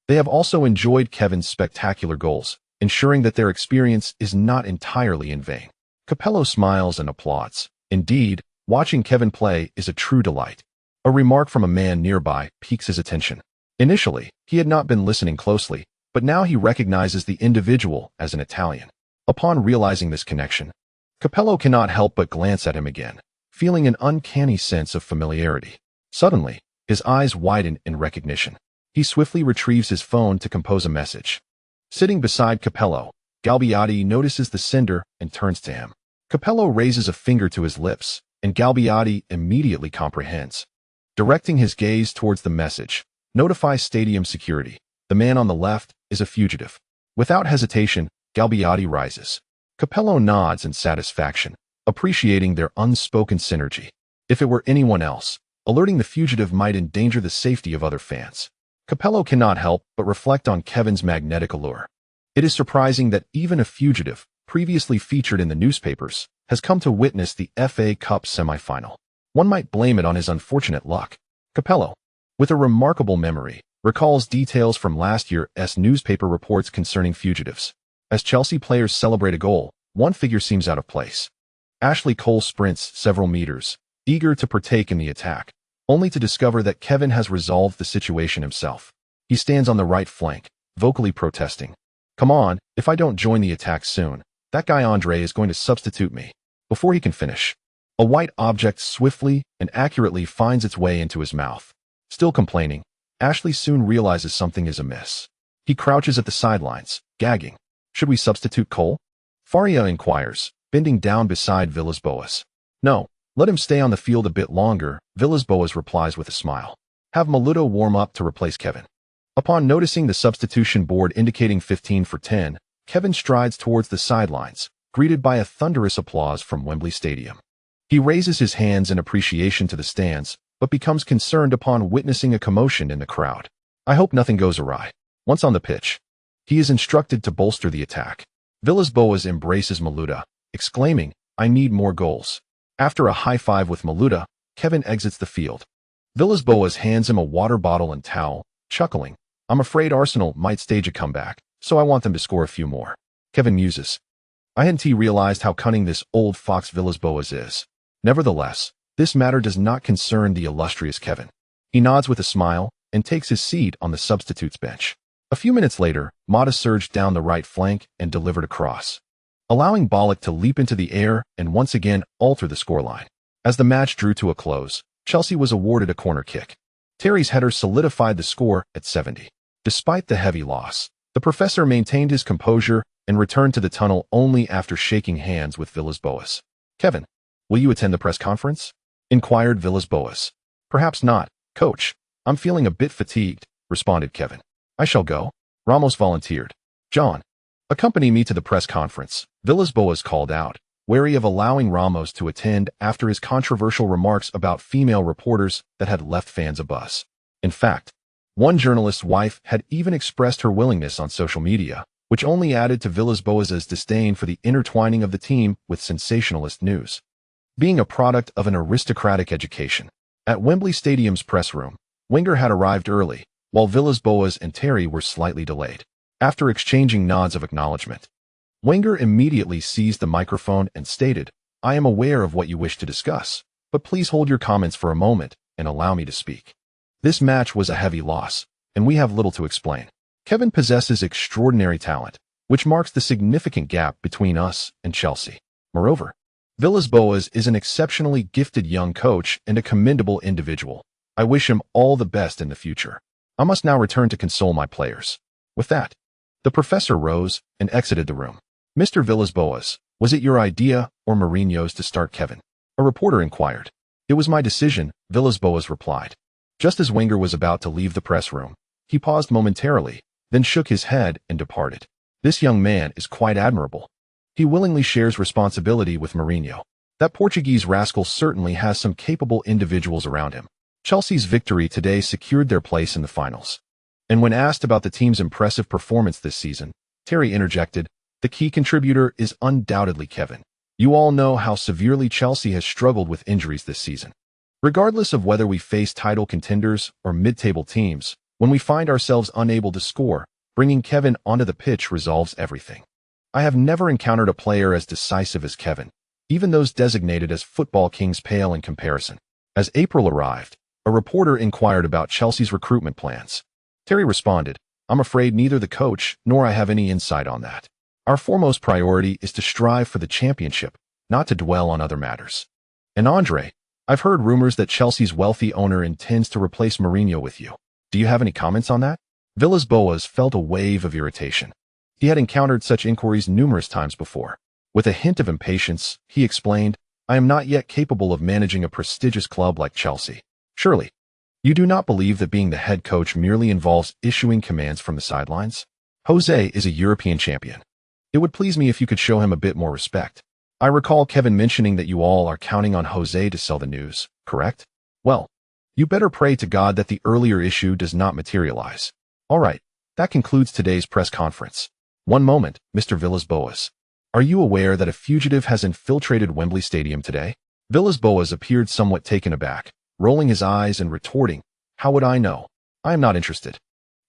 they have also enjoyed Kevin's spectacular goals, ensuring that their experience is not entirely in vain. Capello smiles and applauds. Indeed, watching Kevin play is a true delight. A remark from a man nearby piques his attention. Initially, he had not been listening closely, but now he recognizes the individual as an Italian. Upon realizing this connection, Capello cannot help but glance at him again, feeling an uncanny sense of familiarity. Suddenly, his eyes widen in recognition. He swiftly retrieves his phone to compose a message. Sitting beside Capello, Galbiati notices the sender and turns to him. Capello raises a finger to his lips, and Galbiati immediately comprehends. Directing his gaze towards the message, notify stadium security. The man on the left is a fugitive. Without hesitation, Galbiati rises. Capello nods in satisfaction, appreciating their unspoken synergy. If it were anyone else, alerting the fugitive might endanger the safety of other fans. Capello cannot help but reflect on Kevin's magnetic allure. It is surprising that even a fugitive, previously featured in the newspapers, has come to witness the FA Cup semi-final. One might blame it on his unfortunate luck. Capello, with a remarkable memory, recalls details from last year's newspaper reports concerning fugitives. As Chelsea players celebrate a goal, one figure seems out of place. Ashley Cole sprints several meters, eager to partake in the attack, only to discover that Kevin has resolved the situation himself. He stands on the right flank, vocally protesting. Come on, if I don't join the attack soon, that guy Andre is going to substitute me. Before he can finish, A white object swiftly and accurately finds its way into his mouth. Still complaining, Ashley soon realizes something is amiss. He crouches at the sidelines, gagging. Should we substitute Cole? Faria inquires, bending down beside Villas-Boas. No, let him stay on the field a bit longer, Villas-Boas replies with a smile. Have Maludo warm up to replace Kevin. Upon noticing the substitution board indicating 15 for 10, Kevin strides towards the sidelines, greeted by a thunderous applause from Wembley Stadium. He raises his hands in appreciation to the stands, but becomes concerned upon witnessing a commotion in the crowd. I hope nothing goes awry. Once on the pitch, he is instructed to bolster the attack. Villas-Boas embraces Maluda, exclaiming, I need more goals. After a high five with Maluda, Kevin exits the field. Villas-Boas hands him a water bottle and towel, chuckling. I'm afraid Arsenal might stage a comeback, so I want them to score a few more. Kevin muses. I hadn't realized how cunning this old fox Villas-Boas is. Nevertheless, this matter does not concern the illustrious Kevin. He nods with a smile and takes his seat on the substitutes bench. A few minutes later, Mata surged down the right flank and delivered a cross, allowing Bollock to leap into the air and once again alter the scoreline. As the match drew to a close, Chelsea was awarded a corner kick. Terry's header solidified the score at 70. Despite the heavy loss, the professor maintained his composure and returned to the tunnel only after shaking hands with Villas-Boas. Kevin, will you attend the press conference? Inquired Villas-Boas. Perhaps not, coach. I'm feeling a bit fatigued, responded Kevin. I shall go. Ramos volunteered. John, accompany me to the press conference, Villas-Boas called out, wary of allowing Ramos to attend after his controversial remarks about female reporters that had left fans abuzz. In fact, one journalist's wife had even expressed her willingness on social media, which only added to Villas-Boas's disdain for the intertwining of the team with sensationalist news. Being a product of an aristocratic education, at Wembley Stadium's press room, Wenger had arrived early, while Villas-Boas and Terry were slightly delayed. After exchanging nods of acknowledgement, Wenger immediately seized the microphone and stated, I am aware of what you wish to discuss, but please hold your comments for a moment and allow me to speak. This match was a heavy loss, and we have little to explain. Kevin possesses extraordinary talent, which marks the significant gap between us and Chelsea. Moreover, Villas-Boas is an exceptionally gifted young coach and a commendable individual. I wish him all the best in the future. I must now return to console my players. With that, the professor rose and exited the room. Mr. Villas-Boas, was it your idea or Mourinho's to start Kevin? A reporter inquired. It was my decision, Villas-Boas replied. Just as Wenger was about to leave the press room, he paused momentarily, then shook his head and departed. This young man is quite admirable. He willingly shares responsibility with Mourinho. That Portuguese rascal certainly has some capable individuals around him. Chelsea's victory today secured their place in the finals. And when asked about the team's impressive performance this season, Terry interjected, the key contributor is undoubtedly Kevin. You all know how severely Chelsea has struggled with injuries this season. Regardless of whether we face title contenders or mid-table teams, when we find ourselves unable to score, bringing Kevin onto the pitch resolves everything. I have never encountered a player as decisive as Kevin. Even those designated as football kings pale in comparison. As April arrived, a reporter inquired about Chelsea's recruitment plans. Terry responded, I'm afraid neither the coach nor I have any insight on that. Our foremost priority is to strive for the championship, not to dwell on other matters. And Andre, I've heard rumors that Chelsea's wealthy owner intends to replace Mourinho with you. Do you have any comments on that? Villas-Boas felt a wave of irritation. He had encountered such inquiries numerous times before. With a hint of impatience, he explained, I am not yet capable of managing a prestigious club like Chelsea. Surely, you do not believe that being the head coach merely involves issuing commands from the sidelines? Jose is a European champion. It would please me if you could show him a bit more respect. I recall Kevin mentioning that you all are counting on Jose to sell the news, correct? Well, you better pray to God that the earlier issue does not materialize. All right, that concludes today's press conference. One moment, Mr. Villas-Boas. Are you aware that a fugitive has infiltrated Wembley Stadium today? Villas-Boas appeared somewhat taken aback, rolling his eyes and retorting, How would I know? I am not interested.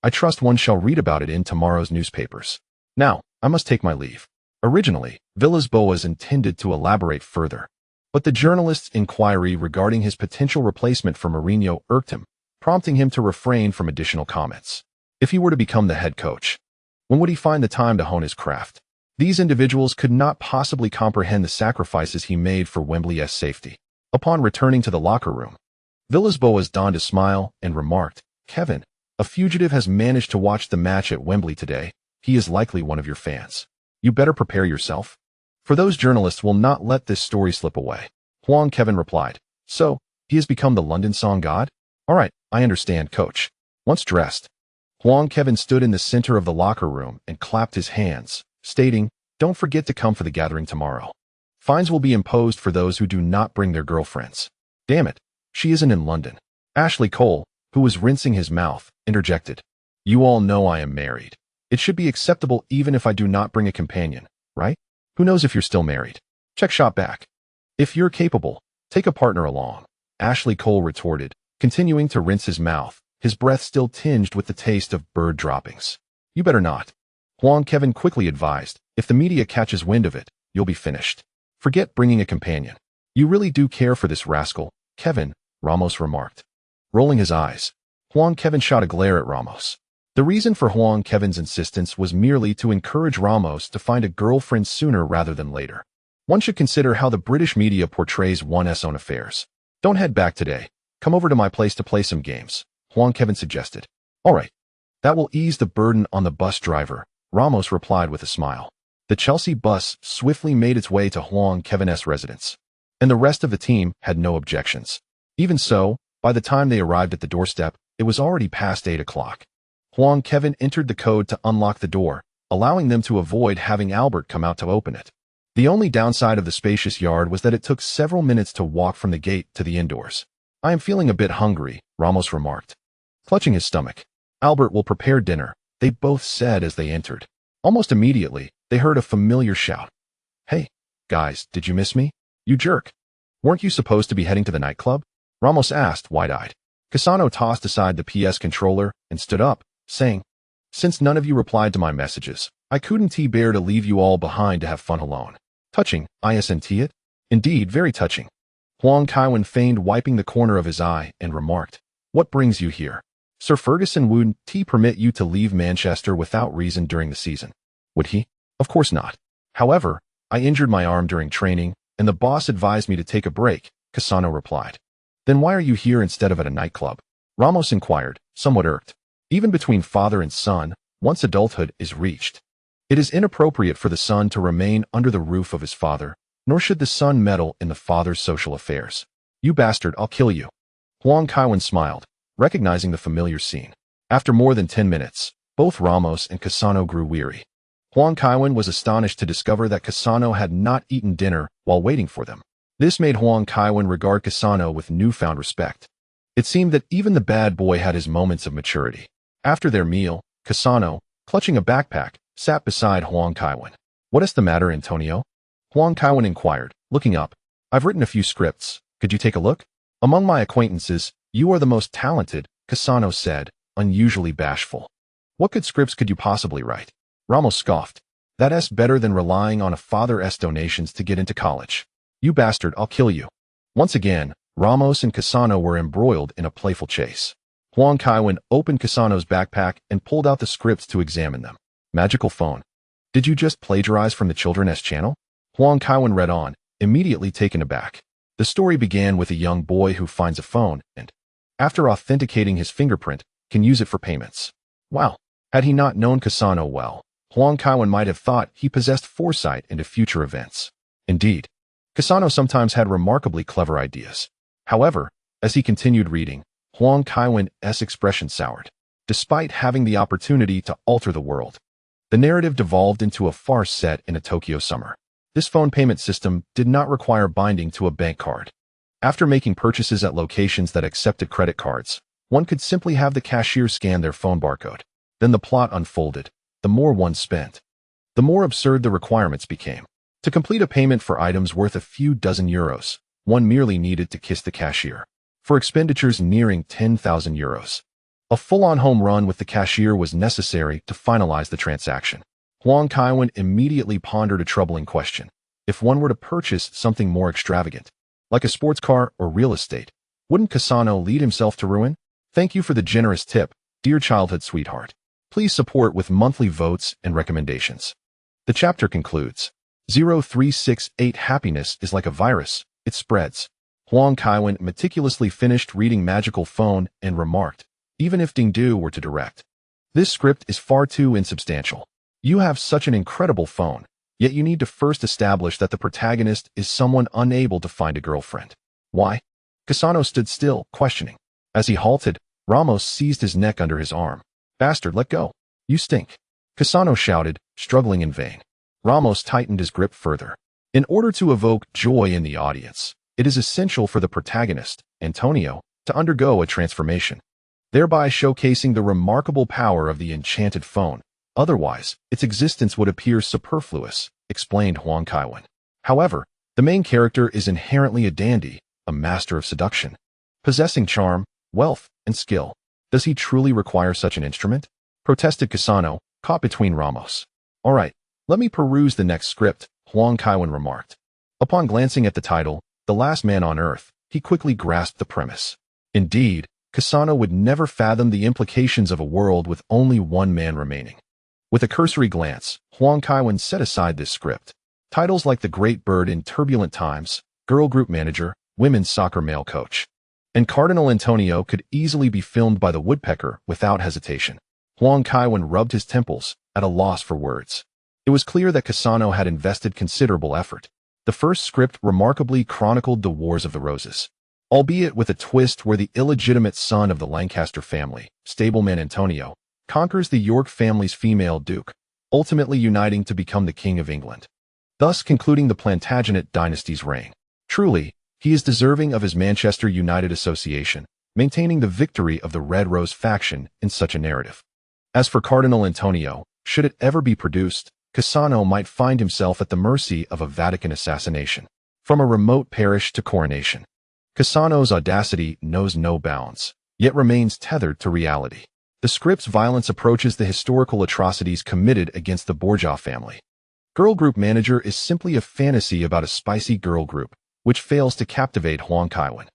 I trust one shall read about it in tomorrow's newspapers. Now, I must take my leave. Originally, Villas-Boas intended to elaborate further, but the journalist's inquiry regarding his potential replacement for Mourinho irked him, prompting him to refrain from additional comments. If he were to become the head coach, when would he find the time to hone his craft? These individuals could not possibly comprehend the sacrifices he made for Wembley's safety. Upon returning to the locker room, Villas-Boas donned a smile and remarked, "Kevin, a fugitive has managed to watch the match at Wembley today. He is likely one of your fans. You better prepare yourself. For those journalists will not let this story slip away." Huang Kaiwen replied, "So, he has become the London song god? All right, I understand, coach." Once dressed, Huang Kaiwen stood in the center of the locker room and clapped his hands, stating, "Don't forget to come for the gathering tomorrow. Fines will be imposed for those who do not bring their girlfriends." "Damn it, she isn't in London." Ashley Cole, who was rinsing his mouth, interjected, "You all know I am married. It should be acceptable even if I do not bring a companion, right? Who knows if you're still married? Check shot back. If you're capable, take a partner along," Ashley Cole retorted, continuing to rinse his mouth, his breath still tinged with the taste of bird droppings. "You better not," Huang Kaiwen quickly advised. "If the media catches wind of it, you'll be finished. Forget bringing a companion." "You really do care for this rascal, Kevin," Ramos remarked. Rolling his eyes, Huang Kaiwen shot a glare at Ramos. The reason for Huang Kaiwen's insistence was merely to encourage Ramos to find a girlfriend sooner rather than later. One should consider how the British media portrays one's own affairs. "Don't head back today. Come over to my place to play some games," Huang Kaiwen suggested. "All right. That will ease the burden on the bus driver," Ramos replied with a smile. The Chelsea bus swiftly made its way to Huang Kaiwen's residence, and the rest of the team had no objections. Even so, by the time they arrived at the doorstep, it was already past 8 o'clock. Huang Kaiwen entered the code to unlock the door, allowing them to avoid having Albert come out to open it. The only downside of the spacious yard was that it took several minutes to walk from the gate to the indoors. "I am feeling a bit hungry," Ramos remarked, clutching his stomach. "Albert will prepare dinner," they both said as they entered. Almost immediately, they heard a familiar shout. "Hey, guys, did you miss me? You jerk. Weren't you supposed to be heading to the nightclub?" Ramos asked, wide-eyed. Cassano tossed aside the PS controller and stood up, saying, "Since none of you replied to my messages, I couldn't bear to leave you all behind to have fun alone." "Touching, isn't it?" "Indeed, very touching." Huang Kaiwen feigned wiping the corner of his eye and remarked, "What brings you here? Sir Ferguson wouldn't permit you to leave Manchester without reason during the season, would he?" "Of course not. However, I injured my arm during training, and the boss advised me to take a break," Cassano replied. "Then why are you here instead of at a nightclub?" Ramos inquired, somewhat irked. Even between father and son, once adulthood is reached, it is inappropriate for the son to remain under the roof of his father, nor should the son meddle in the father's social affairs. "You bastard, I'll kill you." Huang Kaiwen smiled, recognizing the familiar scene. After more than 10 minutes, both Ramos and Cassano grew weary. Huang Kaiwen was astonished to discover that Cassano had not eaten dinner while waiting for them. This made Huang Kaiwen regard Cassano with newfound respect. It seemed that even the bad boy had his moments of maturity. After their meal, Cassano, clutching a backpack, sat beside Huang Kaiwen. "What is the matter, Antonio?" Huang Kaiwen inquired, looking up. "I've written a few scripts. Could you take a look?" "Among my acquaintances, you are the most talented," Cassano said, unusually bashful. "What good scripts could you possibly write?" Ramos scoffed. "That's better than relying on a father's donations to get into college." "You bastard, I'll kill you." Once again, Ramos and Cassano were embroiled in a playful chase. Huang Kaiwen opened Cassano's backpack and pulled out the scripts to examine them. "Magical phone. Did you just plagiarize from the Children's Channel?" Huang Kaiwen read on, immediately taken aback. The story began with a young boy who finds a phone and, after authenticating his fingerprint, can use it for payments. Wow. Had he not known Cassano well, Huang Kaiwen might have thought he possessed foresight into future events. Indeed, Cassano sometimes had remarkably clever ideas. However, as he continued reading, Huang Kaiwen's expression soured. Despite having the opportunity to alter the world, the narrative devolved into a farce set in a Tokyo summer. This phone payment system did not require binding to a bank card. After making purchases at locations that accepted credit cards, one could simply have the cashier scan their phone barcode. Then the plot unfolded. The more one spent, the more absurd the requirements became. To complete a payment for items worth a few dozen euros, one merely needed to kiss the cashier. For expenditures nearing 10,000 euros, a full-on home run with the cashier was necessary to finalize the transaction. Huang Kaiwen immediately pondered a troubling question. If one were to purchase something more extravagant, like a sports car or real estate, wouldn't Cassano lead himself to ruin? Thank you for the generous tip, dear childhood sweetheart. Please support with monthly votes and recommendations. The chapter concludes. 0368 Happiness is like a virus. It spreads. Huang Kaiwen meticulously finished reading Magical Phone and remarked, even if Dingdu were to direct. This script is far too insubstantial. You have such an incredible phone, yet you need to first establish that the protagonist is someone unable to find a girlfriend. Why? Cassano stood still, questioning. As he halted, Ramos seized his neck under his arm. Bastard, let go. You stink. Cassano shouted, struggling in vain. Ramos tightened his grip further. In order to evoke joy in the audience, it is essential for the protagonist, Antonio, to undergo a transformation, thereby showcasing the remarkable power of the enchanted phone. Otherwise, its existence would appear superfluous, explained Huang Kaiwen. However, the main character is inherently a dandy, a master of seduction, possessing charm, wealth, and skill. Does he truly require such an instrument? Protested Cassano, caught between Ramos. All right, let me peruse the next script, Huang Kaiwen remarked. Upon glancing at the title, The Last Man on Earth, he quickly grasped the premise. Indeed, Cassano would never fathom the implications of a world with only one man remaining. With a cursory glance, Huang Kaiwen set aside this script. Titles like The Great Bird in Turbulent Times, Girl Group Manager, Women's Soccer Male Coach, and Cardinal Antonio could easily be filmed by the woodpecker without hesitation. Huang Kaiwen rubbed his temples, at a loss for words. It was clear that Cassano had invested considerable effort. The first script remarkably chronicled the Wars of the Roses, albeit with a twist where the illegitimate son of the Lancaster family, stableman Antonio, conquers the York family's female duke, ultimately uniting to become the King of England, thus concluding the Plantagenet dynasty's reign. Truly, he is deserving of his Manchester United association, maintaining the victory of the Red Rose faction in such a narrative. As for Cardinal Antonio, should it ever be produced, Cassano might find himself at the mercy of a Vatican assassination, from a remote parish to coronation. Cassano's audacity knows no bounds, yet remains tethered to reality. The script's violence approaches the historical atrocities committed against the Borgia family. Girl Group Manager is simply a fantasy about a spicy girl group, which fails to captivate Huang Kaiwen.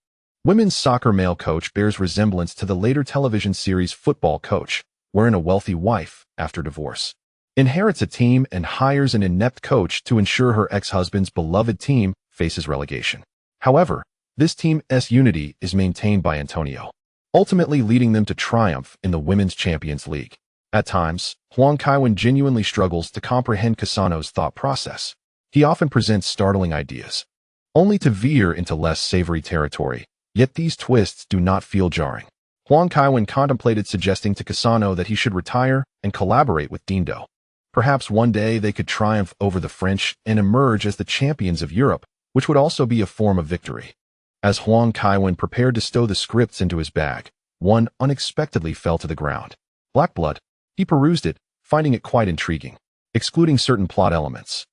Women's Soccer Male Coach bears resemblance to the later television series Football Coach, wherein a wealthy wife, after divorce, inherits a team and hires an inept coach to ensure her ex-husband's beloved team faces relegation. However, this team's unity is maintained by Antonio, ultimately leading them to triumph in the Women's Champions League. At times, Huang Kaiwen genuinely struggles to comprehend Cassano's thought process. He often presents startling ideas, only to veer into less savory territory, yet these twists do not feel jarring. Huang Kaiwen contemplated suggesting to Cassano that he should retire and collaborate with Dindo. Perhaps one day they could triumph over the French and emerge as the champions of Europe, which would also be a form of victory. As Huang Kaiwen prepared to stow the scripts into his bag, one unexpectedly fell to the ground. Black Blood. He perused it, finding it quite intriguing, excluding certain plot elements.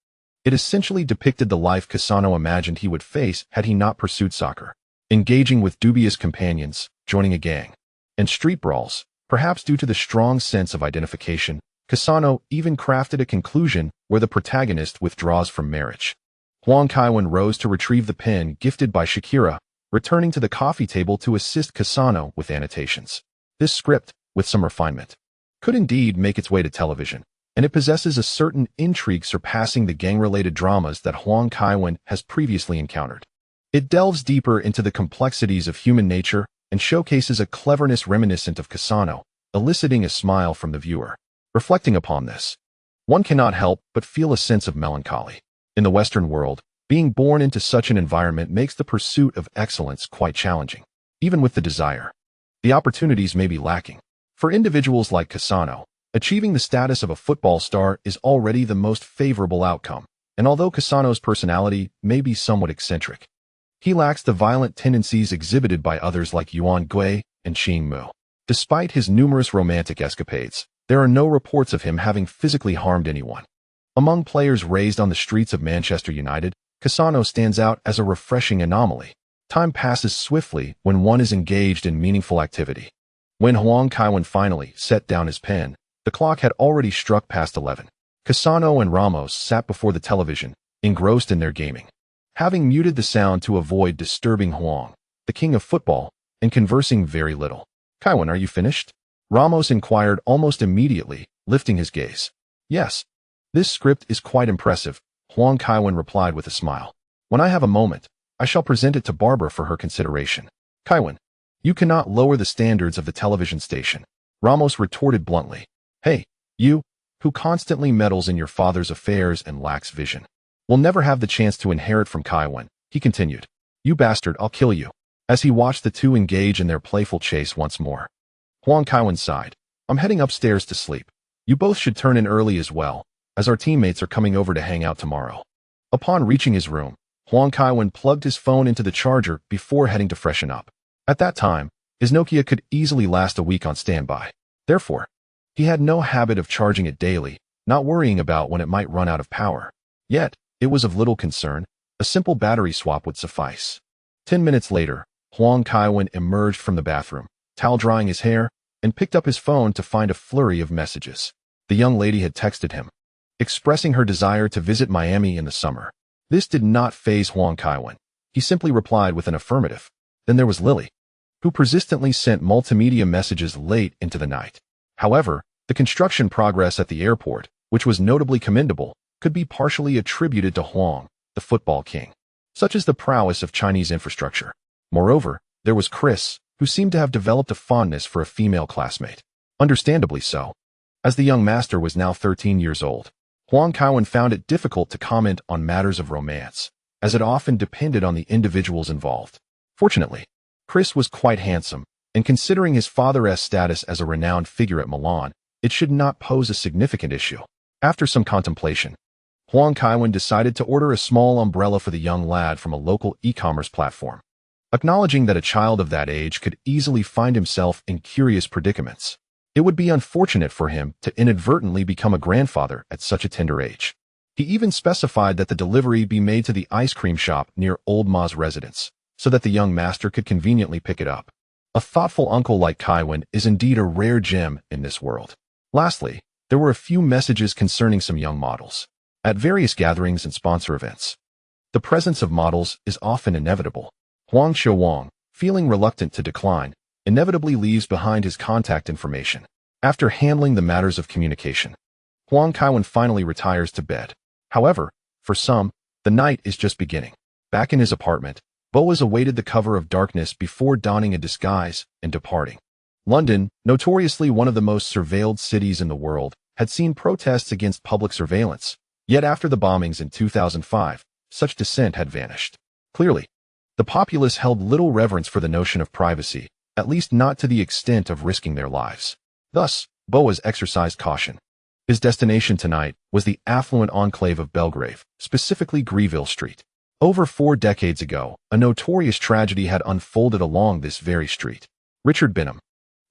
It essentially depicted the life Cassano imagined he would face had he not pursued soccer, engaging with dubious companions, joining a gang, and street brawls. Perhaps due to the strong sense of identification, Cassano even crafted a conclusion where the protagonist withdraws from marriage. Huang Kaiwen rose to retrieve the pen gifted by Shakira, returning to the coffee table to assist Cassano with annotations. This script, with some refinement, could indeed make its way to television, and it possesses a certain intrigue surpassing the gang-related dramas that Huang Kaiwen has previously encountered. It delves deeper into the complexities of human nature and showcases a cleverness reminiscent of Cassano, eliciting a smile from the viewer. Reflecting upon this, one cannot help but feel a sense of melancholy. In the Western world, being born into such an environment makes the pursuit of excellence quite challenging. Even with the desire, the opportunities may be lacking. For individuals like Cassano, achieving the status of a football star is already the most favorable outcome, and although Cassano's personality may be somewhat eccentric, he lacks the violent tendencies exhibited by others like Yuan Gui and Qing Mu. Despite his numerous romantic escapades, there are no reports of him having physically harmed anyone. Among players raised on the streets of Manchester United, Cassano stands out as a refreshing anomaly. Time passes swiftly when one is engaged in meaningful activity. When Huang Kaiwen finally set down his pen, the clock had already struck past 11. Cassano and Ramos sat before the television, engrossed in their gaming. Having muted the sound to avoid disturbing Huang, the king of football, and conversing very little. "Kaiwen, are you finished?" Ramos inquired almost immediately, lifting his gaze. "Yes. This script is quite impressive," Huang Kaiwen replied with a smile. "When I have a moment, I shall present it to Barbara for her consideration. Kaiwen, you cannot lower the standards of the television station. Ramos retorted bluntly. Hey, you, who constantly meddles in your father's affairs and lacks vision, will never have the chance to inherit from Kaiwen, he continued. You bastard, I'll kill you. As he watched the two engage in their playful chase once more. Huang Kaiwen sighed. I'm heading upstairs to sleep. You both should turn in early as well, as our teammates are coming over to hang out tomorrow. Upon reaching his room, Huang Kaiwen plugged his phone into the charger before heading to freshen up. At that time, his Nokia could easily last a week on standby. Therefore, he had no habit of charging it daily, not worrying about when it might run out of power. Yet, it was of little concern. A simple battery swap would suffice. 10 minutes later, Huang Kaiwen emerged from the bathroom, towel drying his hair, and picked up his phone to find a flurry of messages. The young lady had texted him, expressing her desire to visit Miami in the summer. This did not faze Huang Kaiwen. He simply replied with an affirmative. Then there was Lily, who persistently sent multimedia messages late into the night. However, the construction progress at the airport, which was notably commendable, could be partially attributed to Huang, the football king, such as the prowess of Chinese infrastructure. Moreover, there was Chris, who seemed to have developed a fondness for a female classmate. Understandably so, as the young master was now 13 years old. Huang Kaiwen found it difficult to comment on matters of romance, as it often depended on the individuals involved. Fortunately, Chris was quite handsome, and considering his father's status as a renowned figure at Milan, it should not pose a significant issue. After some contemplation, Huang Kaiwen decided to order a small umbrella for the young lad from a local e-commerce platform, acknowledging that a child of that age could easily find himself in curious predicaments. It would be unfortunate for him to inadvertently become a grandfather at such a tender age. He even specified that the delivery be made to the ice cream shop near Old Ma's residence, so that the young master could conveniently pick it up. A thoughtful uncle like Kaiwen is indeed a rare gem in this world. Lastly, there were a few messages concerning some young models. At various gatherings and sponsor events, the presence of models is often inevitable. Huang Xiaowang, feeling reluctant to decline, inevitably leaves behind his contact information. After handling the matters of communication, Huang Kaiwen finally retires to bed. However, for some, the night is just beginning. Back in his apartment, Boaz awaited the cover of darkness before donning a disguise and departing. London, notoriously one of the most surveilled cities in the world, had seen protests against public surveillance. Yet after the bombings in 2005, such dissent had vanished. Clearly, the populace held little reverence for the notion of privacy, at least not to the extent of risking their lives. Thus, Boaz exercised caution. His destination tonight was the affluent enclave of Belgrave, specifically Greville Street. Over 4 decades ago, a notorious tragedy had unfolded along this very street. Richard Bingham,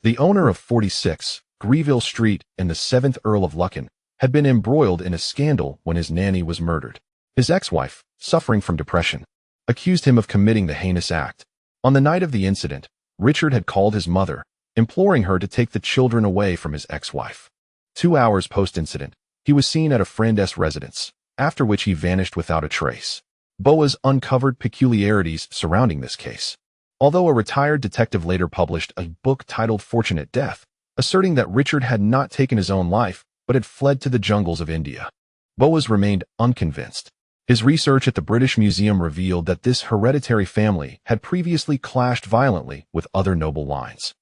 the owner of 46 Greville Street and the 7th Earl of Lucken, had been embroiled in a scandal when his nanny was murdered. His ex-wife, suffering from depression, accused him of committing the heinous act. On the night of the incident, Richard had called his mother, imploring her to take the children away from his ex-wife. 2 hours post-incident, he was seen at a friend's residence, after which he vanished without a trace. Boaz uncovered peculiarities surrounding this case. Although a retired detective later published a book titled Fortunate Death, asserting that Richard had not taken his own life, but had fled to the jungles of India, Boaz remained unconvinced. His research at the British Museum revealed that this hereditary family had previously clashed violently with other noble lines,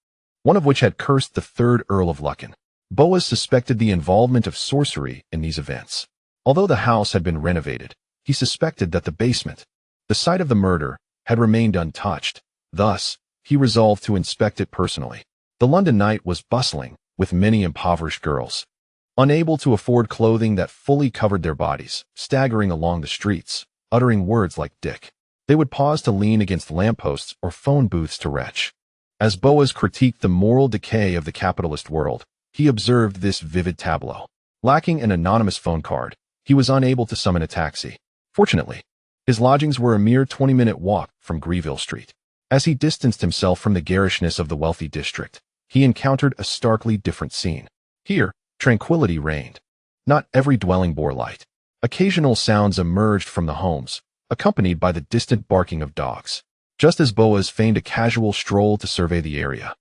one of which had cursed the 3rd Earl of Lucken. Boaz suspected the involvement of sorcery in these events. Although the house had been renovated, he suspected that the basement, the site of the murder, had remained untouched. Thus, he resolved to inspect it personally. The London night was bustling, with many impoverished girls, unable to afford clothing that fully covered their bodies, staggering along the streets, uttering words like dick. They would pause to lean against lampposts or phone booths to retch. As Boaz critiqued the moral decay of the capitalist world, he observed this vivid tableau. Lacking an anonymous phone card, he was unable to summon a taxi. Fortunately, his lodgings were a mere 20-minute walk from Greville Street. As he distanced himself from the garishness of the wealthy district, he encountered a starkly different scene. Here, tranquility reigned. Not every dwelling bore light. Occasional sounds emerged from the homes, accompanied by the distant barking of dogs. Just as Boaz feigned a casual stroll to survey the area,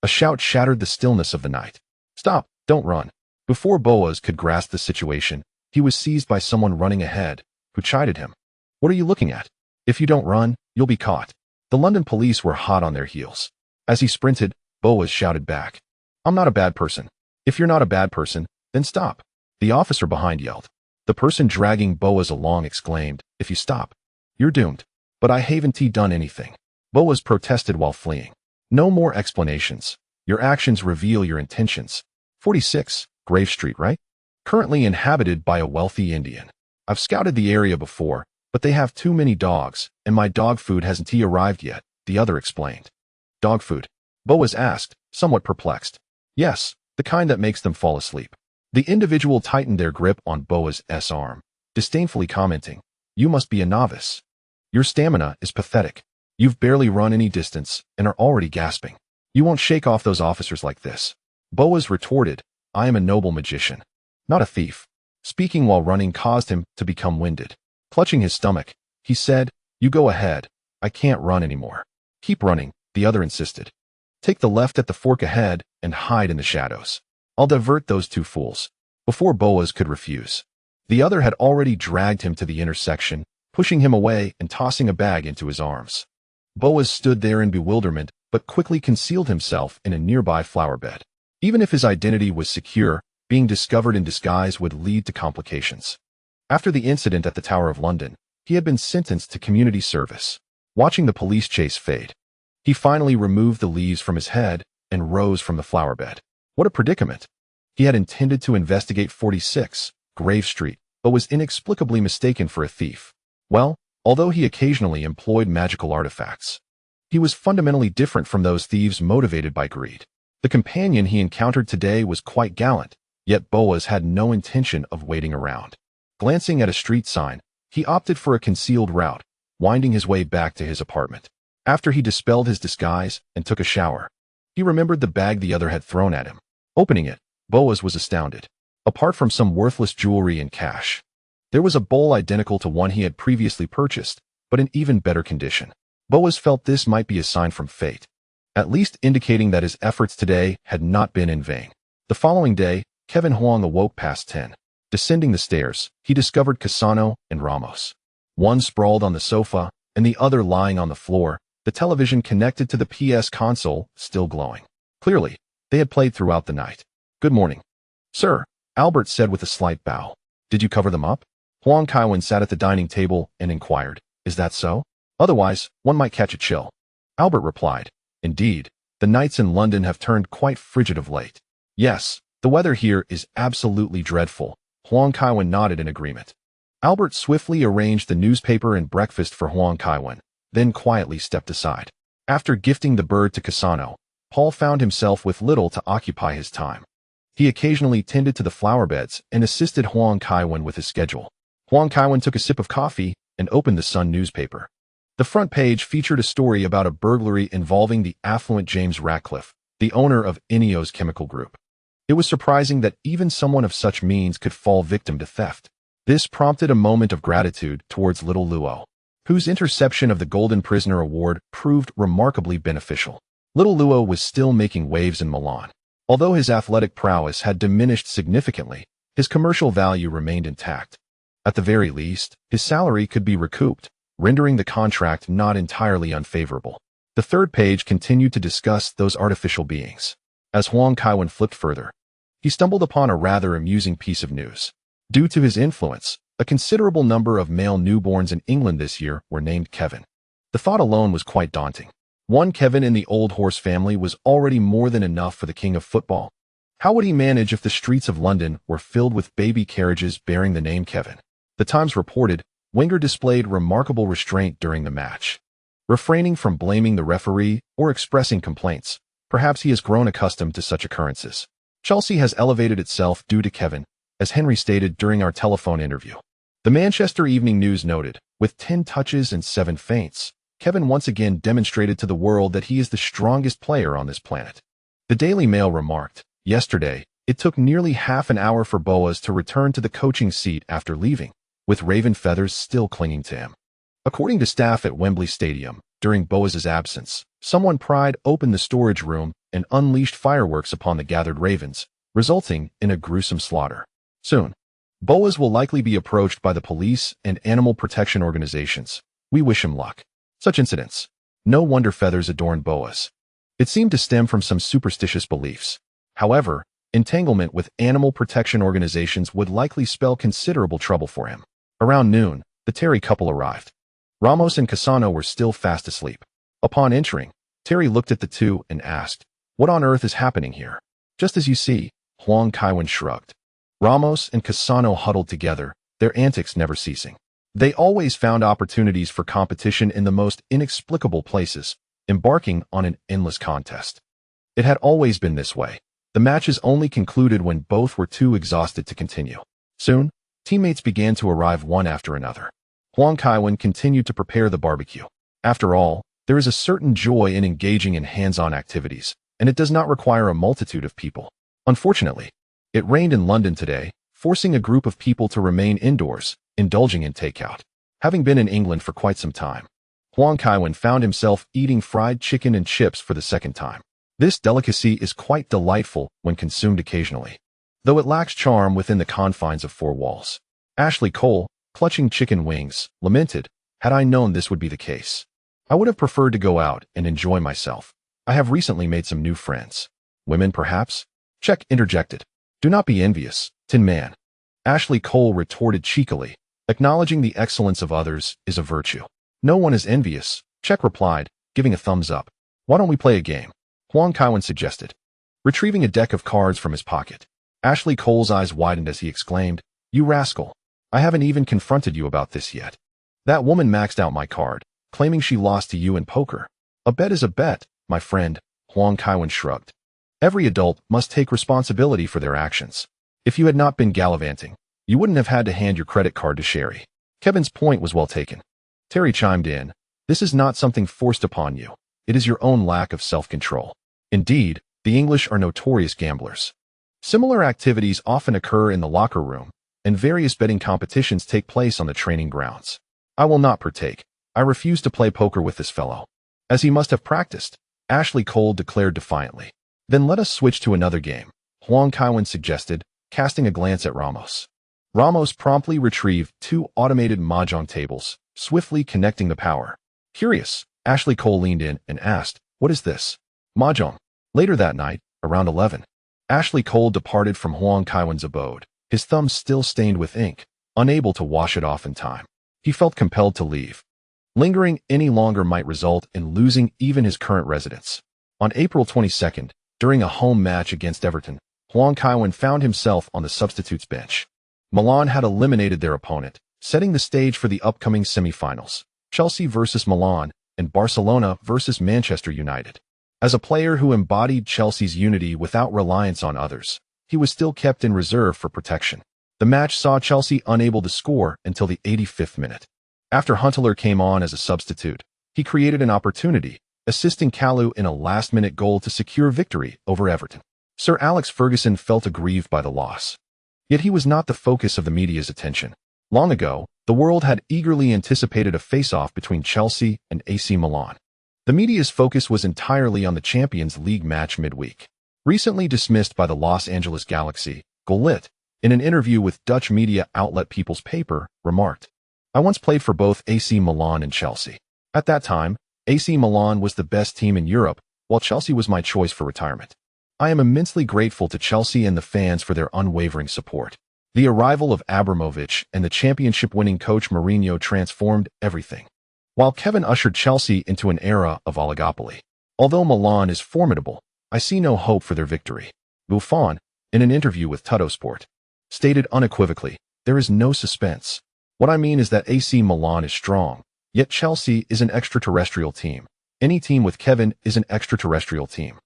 a shout shattered the stillness of the night. "Stop, don't run." Before Boaz could grasp the situation, he was seized by someone running ahead, who chided him. "What are you looking at? If you don't run, you'll be caught. The London police were hot on their heels. As he sprinted, Boas shouted back, I'm not a bad person. If you're not a bad person, then stop. The officer behind yelled. The person dragging Boas along exclaimed, if you stop, you're doomed. But I haven't done anything. Boas protested while fleeing. No more explanations. Your actions reveal your intentions. 46, Grave Street, right? Currently inhabited by a wealthy Indian. I've scouted the area before, but they have too many dogs, and my dog food hasn't arrived yet, the other explained. Dog food? Boas asked, somewhat perplexed. Yes, the kind that makes them fall asleep. The individual tightened their grip on Boas' arm, disdainfully commenting, you must be a novice. Your stamina is pathetic. You've barely run any distance and are already gasping. You won't shake off those officers like this. Boas retorted, I am a noble magician, not a thief. Speaking while running caused him to become winded. Clutching his stomach, he said, you go ahead. I can't run anymore. Keep running, the other insisted. Take the left at the fork ahead and hide in the shadows. I'll divert those two fools. Before Boas could refuse, the other had already dragged him to the intersection, pushing him away and tossing a bag into his arms. Boas stood there in bewilderment, but quickly concealed himself in a nearby flower bed. Even if his identity was secure, being discovered in disguise would lead to complications. After the incident at the Tower of London, he had been sentenced to community service. Watching the police chase fade, he finally removed the leaves from his head and rose from the flower bed. What a predicament! He had intended to investigate 46, Grave Street, but was inexplicably mistaken for a thief. Well, although he occasionally employed magical artifacts, he was fundamentally different from those thieves motivated by greed. The companion he encountered today was quite gallant, yet Boas had no intention of waiting around. Glancing at a street sign, he opted for a concealed route, winding his way back to his apartment. After he dispelled his disguise and took a shower, he remembered the bag the other had thrown at him. Opening it, Boas was astounded. Apart from some worthless jewelry and cash, there was a bowl identical to one he had previously purchased, but in even better condition. Boas felt this might be a sign from fate, at least indicating that his efforts today had not been in vain. The following day, Kevin Huang awoke past 10. Descending the stairs, he discovered Cassano and Ramos. One sprawled on the sofa, and the other lying on the floor, the television connected to the PS console still glowing. Clearly, they had played throughout the night. Good morning. Sir, Albert said with a slight bow. Did you cover them up? Huang Kaiwen sat at the dining table and inquired, is that so? Otherwise, one might catch a chill. Albert replied, indeed, the nights in London have turned quite frigid of late. Yes, the weather here is absolutely dreadful. Huang Kaiwen nodded in agreement. Albert swiftly arranged the newspaper and breakfast for Huang Kaiwen, then quietly stepped aside. After gifting the bird to Cassano, Paul found himself with little to occupy his time. He occasionally tended to the flower beds and assisted Huang Kaiwen with his schedule. Huang Kaiwen took a sip of coffee and opened the Sun newspaper. The front page featured a story about a burglary involving the affluent James Ratcliffe, the owner of Ineos Chemical Group. It was surprising that even someone of such means could fall victim to theft. This prompted a moment of gratitude towards little Luo, whose interception of the Golden Prisoner Award proved remarkably beneficial. Little Luo was still making waves in Milan. Although his athletic prowess had diminished significantly, his commercial value remained intact. At the very least, his salary could be recouped, rendering the contract not entirely unfavorable. The third page continued to discuss those artificial beings. As Huang Kaiwen flipped further, he stumbled upon a rather amusing piece of news. Due to his influence, a considerable number of male newborns in England this year were named Kevin. The thought alone was quite daunting. One Kevin in the Old Horse family was already more than enough for the king of football. How would he manage if the streets of London were filled with baby carriages bearing the name Kevin? The Times reported, Wenger displayed remarkable restraint during the match, refraining from blaming the referee or expressing complaints. Perhaps he has grown accustomed to such occurrences. Chelsea has elevated itself due to Kevin, as Henry stated during our telephone interview. The Manchester Evening News noted, with 10 touches and 7 feints, Kevin once again demonstrated to the world that he is the strongest player on this planet. The Daily Mail remarked, yesterday, it took nearly half an hour for Boas to return to the coaching seat after leaving, with raven feathers still clinging to him. According to staff at Wembley Stadium, during Boas's absence, someone pried open the storage room and unleashed fireworks upon the gathered ravens, resulting in a gruesome slaughter. Soon, Boas will likely be approached by the police and animal protection organizations, We wish him luck. Such incidents. No wonder feathers adorn boas. It seemed to stem from some superstitious beliefs. However, entanglement with animal protection organizations would likely spell considerable trouble for him. Around noon, the Terry couple arrived. Ramos and Cassano were still fast asleep. Upon entering, Terry looked at the two and asked, "What on earth is happening here?" "Just as you see," Huang Kaiwen shrugged. Ramos and Cassano huddled together, their antics never ceasing. They always found opportunities for competition in the most inexplicable places, embarking on an endless contest. It had always been this way. The matches only concluded when both were too exhausted to continue. Soon, teammates began to arrive one after another. Huang Kaiwen continued to prepare the barbecue. After all, there is a certain joy in engaging in hands-on activities, and it does not require a multitude of people. Unfortunately, it rained in London today, forcing a group of people to remain indoors, indulging in takeout. Having been in England for quite some time, Huang Kaiwen found himself eating fried chicken and chips for the second time. This delicacy is quite delightful when consumed occasionally, though it lacks charm within the confines of four walls. Ashley Cole, clutching chicken wings, lamented, "Had I known this would be the case, I would have preferred to go out and enjoy myself. I have recently made some new friends." "Women, perhaps?" Czech interjected. "Do not be envious, Tin Man." Ashley Cole retorted cheekily, "Acknowledging the excellence of others is a virtue." "No one is envious," Czech replied, giving a thumbs up. "Why don't we play a game?" Huang Kaiwen suggested. Retrieving a deck of cards from his pocket, Ashley Cole's eyes widened as he exclaimed, "You rascal! I haven't even confronted you about this yet. That woman maxed out my card, claiming she lost to you in poker." "A bet is a bet, my friend," Huang Kaiwen shrugged. "Every adult must take responsibility for their actions. If you had not been gallivanting, you wouldn't have had to hand your credit card to Sherry." Kevin's point was well taken. Terry chimed in, "This is not something forced upon you. It is your own lack of self-control. Indeed, the English are notorious gamblers. Similar activities often occur in the locker room, and various betting competitions take place on the training grounds. I will not partake. I refuse to play poker with this fellow." "As he must have practiced," Ashley Cole declared defiantly. "Then let us switch to another game," Huang Kaiwen suggested, casting a glance at Ramos. Ramos promptly retrieved two automated mahjong tables, swiftly connecting the power. Curious, Ashley Cole leaned in and asked, "What is this?" "Mahjong." Later that night, around 11, Ashley Cole departed from Huang Kaiwen's abode, his thumbs still stained with ink, unable to wash it off in time. He felt compelled to leave. Lingering any longer might result in losing even his current residence. On April 22nd, during a home match against Everton, Huang Kaiwen found himself on the substitutes bench. Milan had eliminated their opponent, setting the stage for the upcoming semi-finals, Chelsea versus Milan and Barcelona versus Manchester United. As a player who embodied Chelsea's unity without reliance on others, he was still kept in reserve for protection. The match saw Chelsea unable to score until the 85th minute. After Huntelaar came on as a substitute, he created an opportunity, assisting Kalou in a last-minute goal to secure victory over Everton. Sir Alex Ferguson felt aggrieved by the loss. Yet he was not the focus of the media's attention. Long ago, the world had eagerly anticipated a face-off between Chelsea and AC Milan. The media's focus was entirely on the Champions League match midweek. Recently dismissed by the Los Angeles Galaxy, Gullit, in an interview with Dutch media outlet People's Paper, remarked, "I once played for both AC Milan and Chelsea. At that time, AC Milan was the best team in Europe, while Chelsea was my choice for retirement. I am immensely grateful to Chelsea and the fans for their unwavering support. The arrival of Abramovich and the championship-winning coach Mourinho transformed everything." While Kevin ushered Chelsea into an era of oligopoly. "Although Milan is formidable, I see no hope for their victory." Buffon, in an interview with Tuttosport, stated unequivocally, "There is no suspense. What I mean is that AC Milan is strong, yet Chelsea is an extraterrestrial team. Any team with Kevin is an extraterrestrial team.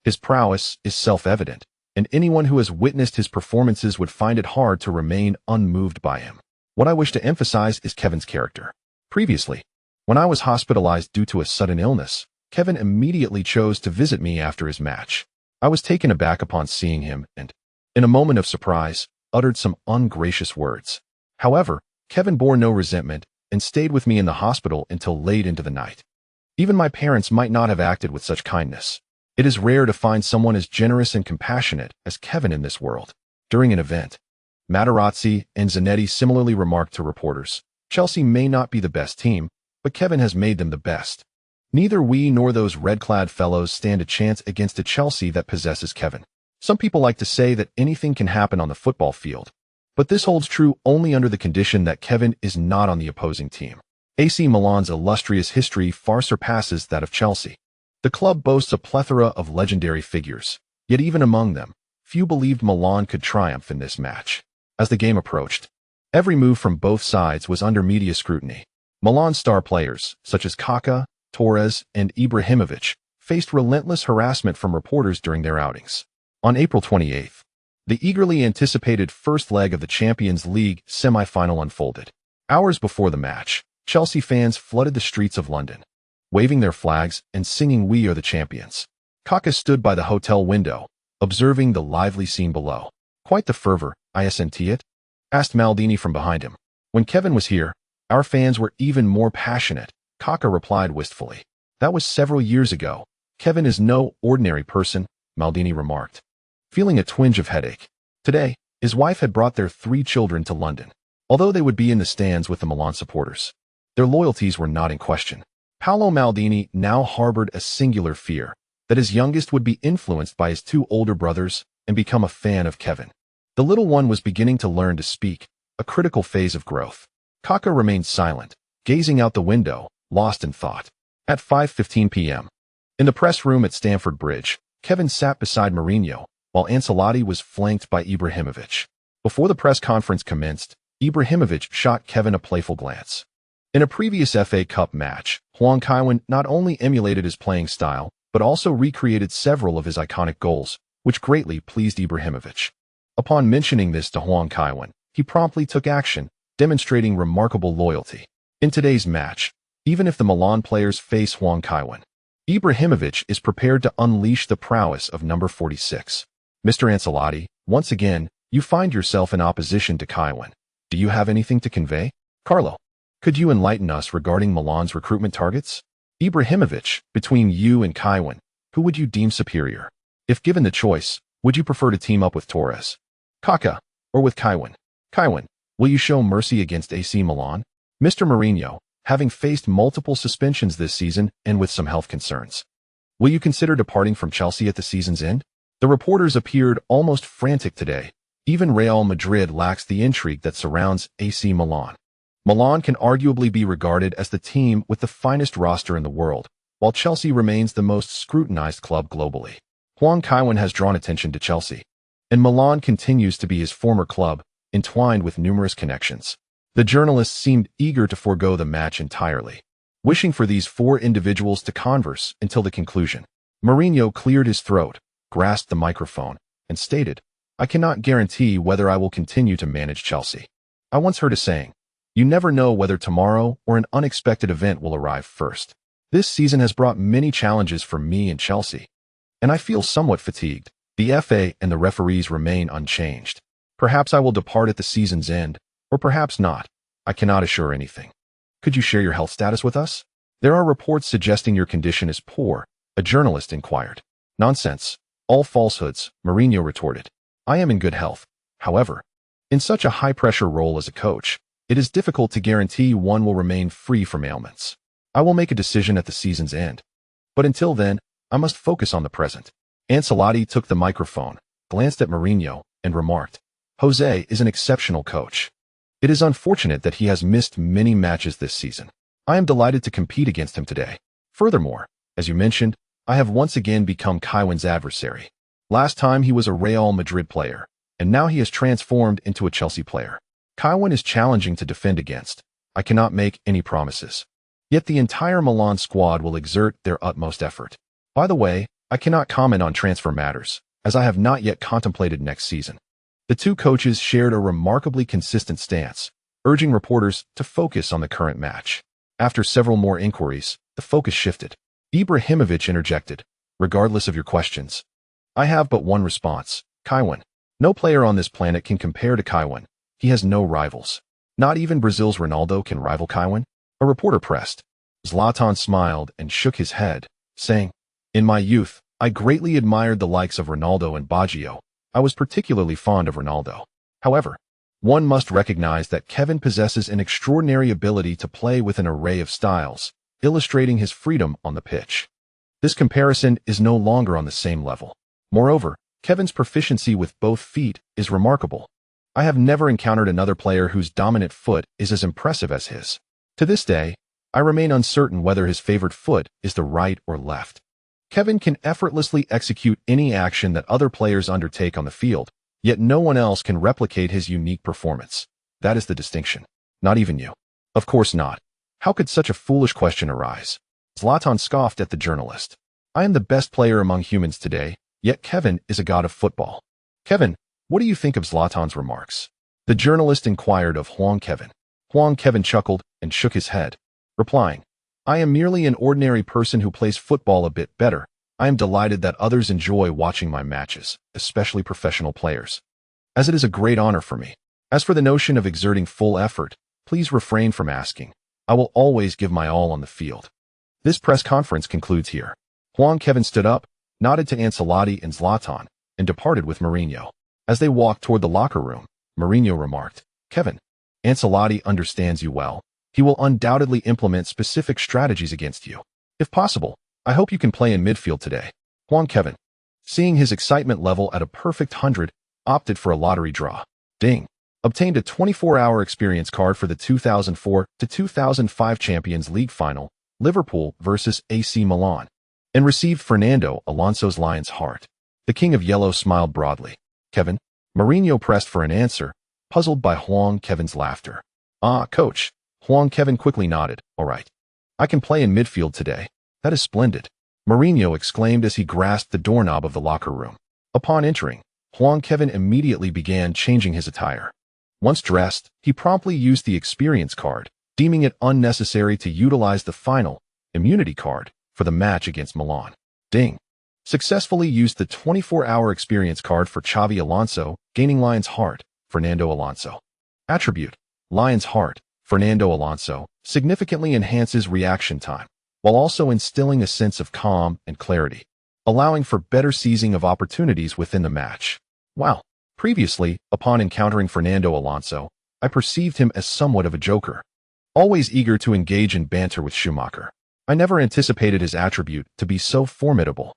His prowess is self-evident, and anyone who has witnessed his performances would find it hard to remain unmoved by him. What I wish to emphasize is Kevin's character. Previously, when I was hospitalized due to a sudden illness, Kevin immediately chose to visit me after his match. I was taken aback upon seeing him and, in a moment of surprise, uttered some ungracious words. However, Kevin bore no resentment and stayed with me in the hospital until late into the night. Even my parents might not have acted with such kindness. It is rare to find someone as generous and compassionate as Kevin in this world." During an event, Materazzi and Zanetti similarly remarked to reporters, "Chelsea may not be the best team, but Kevin has made them the best. Neither we nor those red-clad fellows stand a chance against a Chelsea that possesses Kevin. Some people like to say that anything can happen on the football field, but this holds true only under the condition that Kevin is not on the opposing team. AC Milan's illustrious history far surpasses that of Chelsea. The club boasts a plethora of legendary figures, yet even among them, few believed Milan could triumph in this match. As the game approached, every move from both sides was under media scrutiny. Milan's star players, such as Kaká, Torres, and Ibrahimovic, faced relentless harassment from reporters during their outings. On April 28th, the eagerly anticipated first leg of the Champions League semi-final unfolded. Hours before the match, Chelsea fans flooded the streets of London, waving their flags and singing "We are the champions." Kaká stood by the hotel window, observing the lively scene below. "Quite the fervor, isn't it?" asked Maldini from behind him. "When Kevin was here, our fans were even more passionate," Kaká replied wistfully. "That was several years ago. Kevin is no ordinary person," Maldini remarked, feeling a twinge of headache. Today, his wife had brought their 3 children to London, although they would be in the stands with the Milan supporters. Their loyalties were not in question. Paolo Maldini now harbored a singular fear, that his youngest would be influenced by his 2 older brothers and become a fan of Kevin. The little one was beginning to learn to speak, a critical phase of growth. Kaká remained silent, gazing out the window, lost in thought. At 5:15 p.m., in the press room at Stamford Bridge, Kevin sat beside Mourinho, while Ancelotti was flanked by Ibrahimovic. Before the press conference commenced, Ibrahimovic shot Kevin a playful glance. In a previous FA Cup match, Huang Kaiwen not only emulated his playing style, but also recreated several of his iconic goals, which greatly pleased Ibrahimovic. Upon mentioning this to Huang Kaiwen, he promptly took action, demonstrating remarkable loyalty. In today's match, even if the Milan players face Huang Kaiwen, Ibrahimovic is prepared to unleash the prowess of number 46. "Mr. Ancelotti, once again, you find yourself in opposition to Kaiwen. Do you have anything to convey? Carlo, could you enlighten us regarding Milan's recruitment targets? Ibrahimovic, between you and Kaiwen, who would you deem superior? If given the choice, would you prefer to team up with Torres, Kaká, or with Kaiwen? Kaiwen, will you show mercy against AC Milan? Mr. Mourinho, having faced multiple suspensions this season and with some health concerns, will you consider departing from Chelsea at the season's end?" The reporters appeared almost frantic today. Even Real Madrid lacks the intrigue that surrounds AC Milan. Milan can arguably be regarded as the team with the finest roster in the world, while Chelsea remains the most scrutinized club globally. Huang Kaiwen has drawn attention to Chelsea, and Milan continues to be his former club, entwined with numerous connections. The journalists seemed eager to forego the match entirely, wishing for these 4 individuals to converse until the conclusion. Mourinho cleared his throat, grasped the microphone, and stated, "I cannot guarantee whether I will continue to manage Chelsea. I once heard a saying, you never know whether tomorrow or an unexpected event will arrive first. This season has brought many challenges for me and Chelsea, and I feel somewhat fatigued. The FA and the referees remain unchanged. Perhaps I will depart at the season's end, or perhaps not. I cannot assure anything. Could you share your health status with us? There are reports suggesting your condition is poor," a journalist inquired. "Nonsense. All falsehoods," Mourinho retorted. "I am in good health. However, in such a high-pressure role as a coach, it is difficult to guarantee one will remain free from ailments. I will make a decision at the season's end. But until then, I must focus on the present." Ancelotti took the microphone, glanced at Mourinho, and remarked, "Jose is an exceptional coach. It is unfortunate that he has missed many matches this season. I am delighted to compete against him today. Furthermore, as you mentioned, I have once again become Kaiwen's adversary. Last time he was a Real Madrid player, and now he has transformed into a Chelsea player. Kaiwen is challenging to defend against. I cannot make any promises. Yet the entire Milan squad will exert their utmost effort. By the way, I cannot comment on transfer matters, as I have not yet contemplated next season." The 2 coaches shared a remarkably consistent stance, urging reporters to focus on the current match. After several more inquiries, the focus shifted. Ibrahimovic interjected, "Regardless of your questions, I have but one response. Kaiwen. No player on this planet can compare to Kaiwen. He has no rivals. Not even Brazil's Ronaldo can rival Kaiwen." A reporter pressed. Zlatan smiled and shook his head, saying, "In my youth, I greatly admired the likes of Ronaldo and Baggio. I was particularly fond of Ronaldo. However, One must recognize that Kevin possesses an extraordinary ability to play with an array of styles, illustrating his freedom on the pitch. This comparison is no longer on the same level. Moreover, Kevin's proficiency with both feet is remarkable. I have never encountered another player whose dominant foot is as impressive as his. To this day, I remain uncertain whether his favorite foot is the right or left. Kevin can effortlessly execute any action that other players undertake on the field, yet no one else can replicate his unique performance. That is the distinction. Not even you. Of course not. How could such a foolish question arise? Zlatan scoffed at the journalist. I am the best player among humans today, yet Kevin is a god of football. Kevin, what do you think of Zlatan's remarks? The journalist inquired of Huang Kaiwen. Huang Kaiwen chuckled and shook his head, replying, I am merely an ordinary person who plays football a bit better. I am delighted that others enjoy watching my matches, especially professional players, as it is a great honor for me. As for the notion of exerting full effort, please refrain from asking. I will always give my all on the field. This press conference concludes here. Huang Kaiwen stood up, nodded to Ancelotti and Zlatan, and departed with Mourinho. As they walked toward the locker room, Mourinho remarked, Kevin, Ancelotti understands you well. He will undoubtedly implement specific strategies against you. If possible, I hope you can play in midfield today. Huang Kaiwen, seeing his excitement level at a perfect 100, opted for a lottery draw. Ding. Obtained a 24-hour experience card for the 2004-2005 Champions League final, Liverpool versus AC Milan, and received Fernando Alonso's lion's heart. The King of Yellow smiled broadly. Kevin? Mourinho pressed for an answer, puzzled by Huang Kaiwen's laughter. Ah, coach. Huang Kaiwen quickly nodded. All right. I can play in midfield today. That is splendid. Mourinho exclaimed as he grasped the doorknob of the locker room. Upon entering, Huang Kaiwen immediately began changing his attire. Once dressed, he promptly used the experience card, deeming it unnecessary to utilize the final immunity card for the match against Milan. Ding. Successfully used the 24-hour experience card for Xavi Alonso, gaining Lion's Heart, Fernando Alonso. Attribute: Lion's Heart, Fernando Alonso, significantly enhances reaction time, while also instilling a sense of calm and clarity, allowing for better seizing of opportunities within the match. Wow. Previously, upon encountering Fernando Alonso, I perceived him as somewhat of a joker, always eager to engage in banter with Schumacher. I never anticipated his attribute to be so formidable.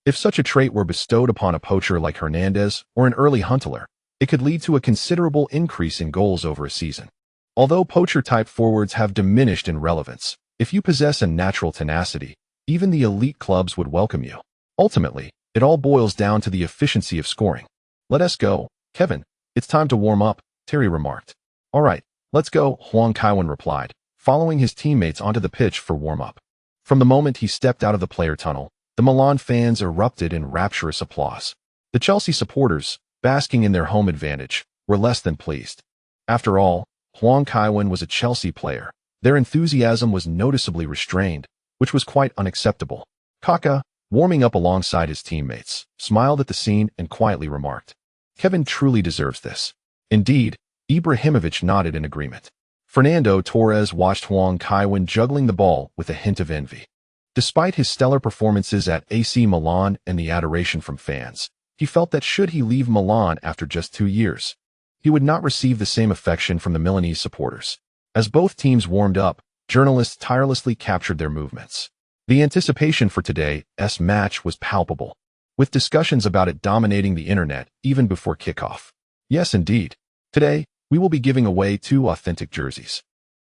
If such a trait were bestowed upon a poacher like Hernandez or an early Huntelaar, it could lead to a considerable increase in goals over a season. Although poacher-type forwards have diminished in relevance, if you possess a natural tenacity, even the elite clubs would welcome you. Ultimately, it all boils down to the efficiency of scoring. Let us go, Kevin. It's time to warm up, Terry remarked. All right, let's go, Huang Kaiwen replied, following his teammates onto the pitch for warm-up. From the moment he stepped out of the player tunnel, the Milan fans erupted in rapturous applause. The Chelsea supporters, basking in their home advantage, were less than pleased. After all, Huang Kaiwen was a Chelsea player. Their enthusiasm was noticeably restrained, which was quite unacceptable. Kaká, warming up alongside his teammates, smiled at the scene and quietly remarked, Kevin truly deserves this. Indeed, Ibrahimovic nodded in agreement. Fernando Torres watched Huang Kaiwen juggling the ball with a hint of envy. Despite his stellar performances at AC Milan and the adoration from fans, he felt that should he leave Milan after just 2 years, he would not receive the same affection from the Milanese supporters. As both teams warmed up, journalists tirelessly captured their movements. The anticipation for today's match was palpable, with discussions about it dominating the internet even before kickoff. Yes, indeed. Today, we will be giving away 2 authentic jerseys.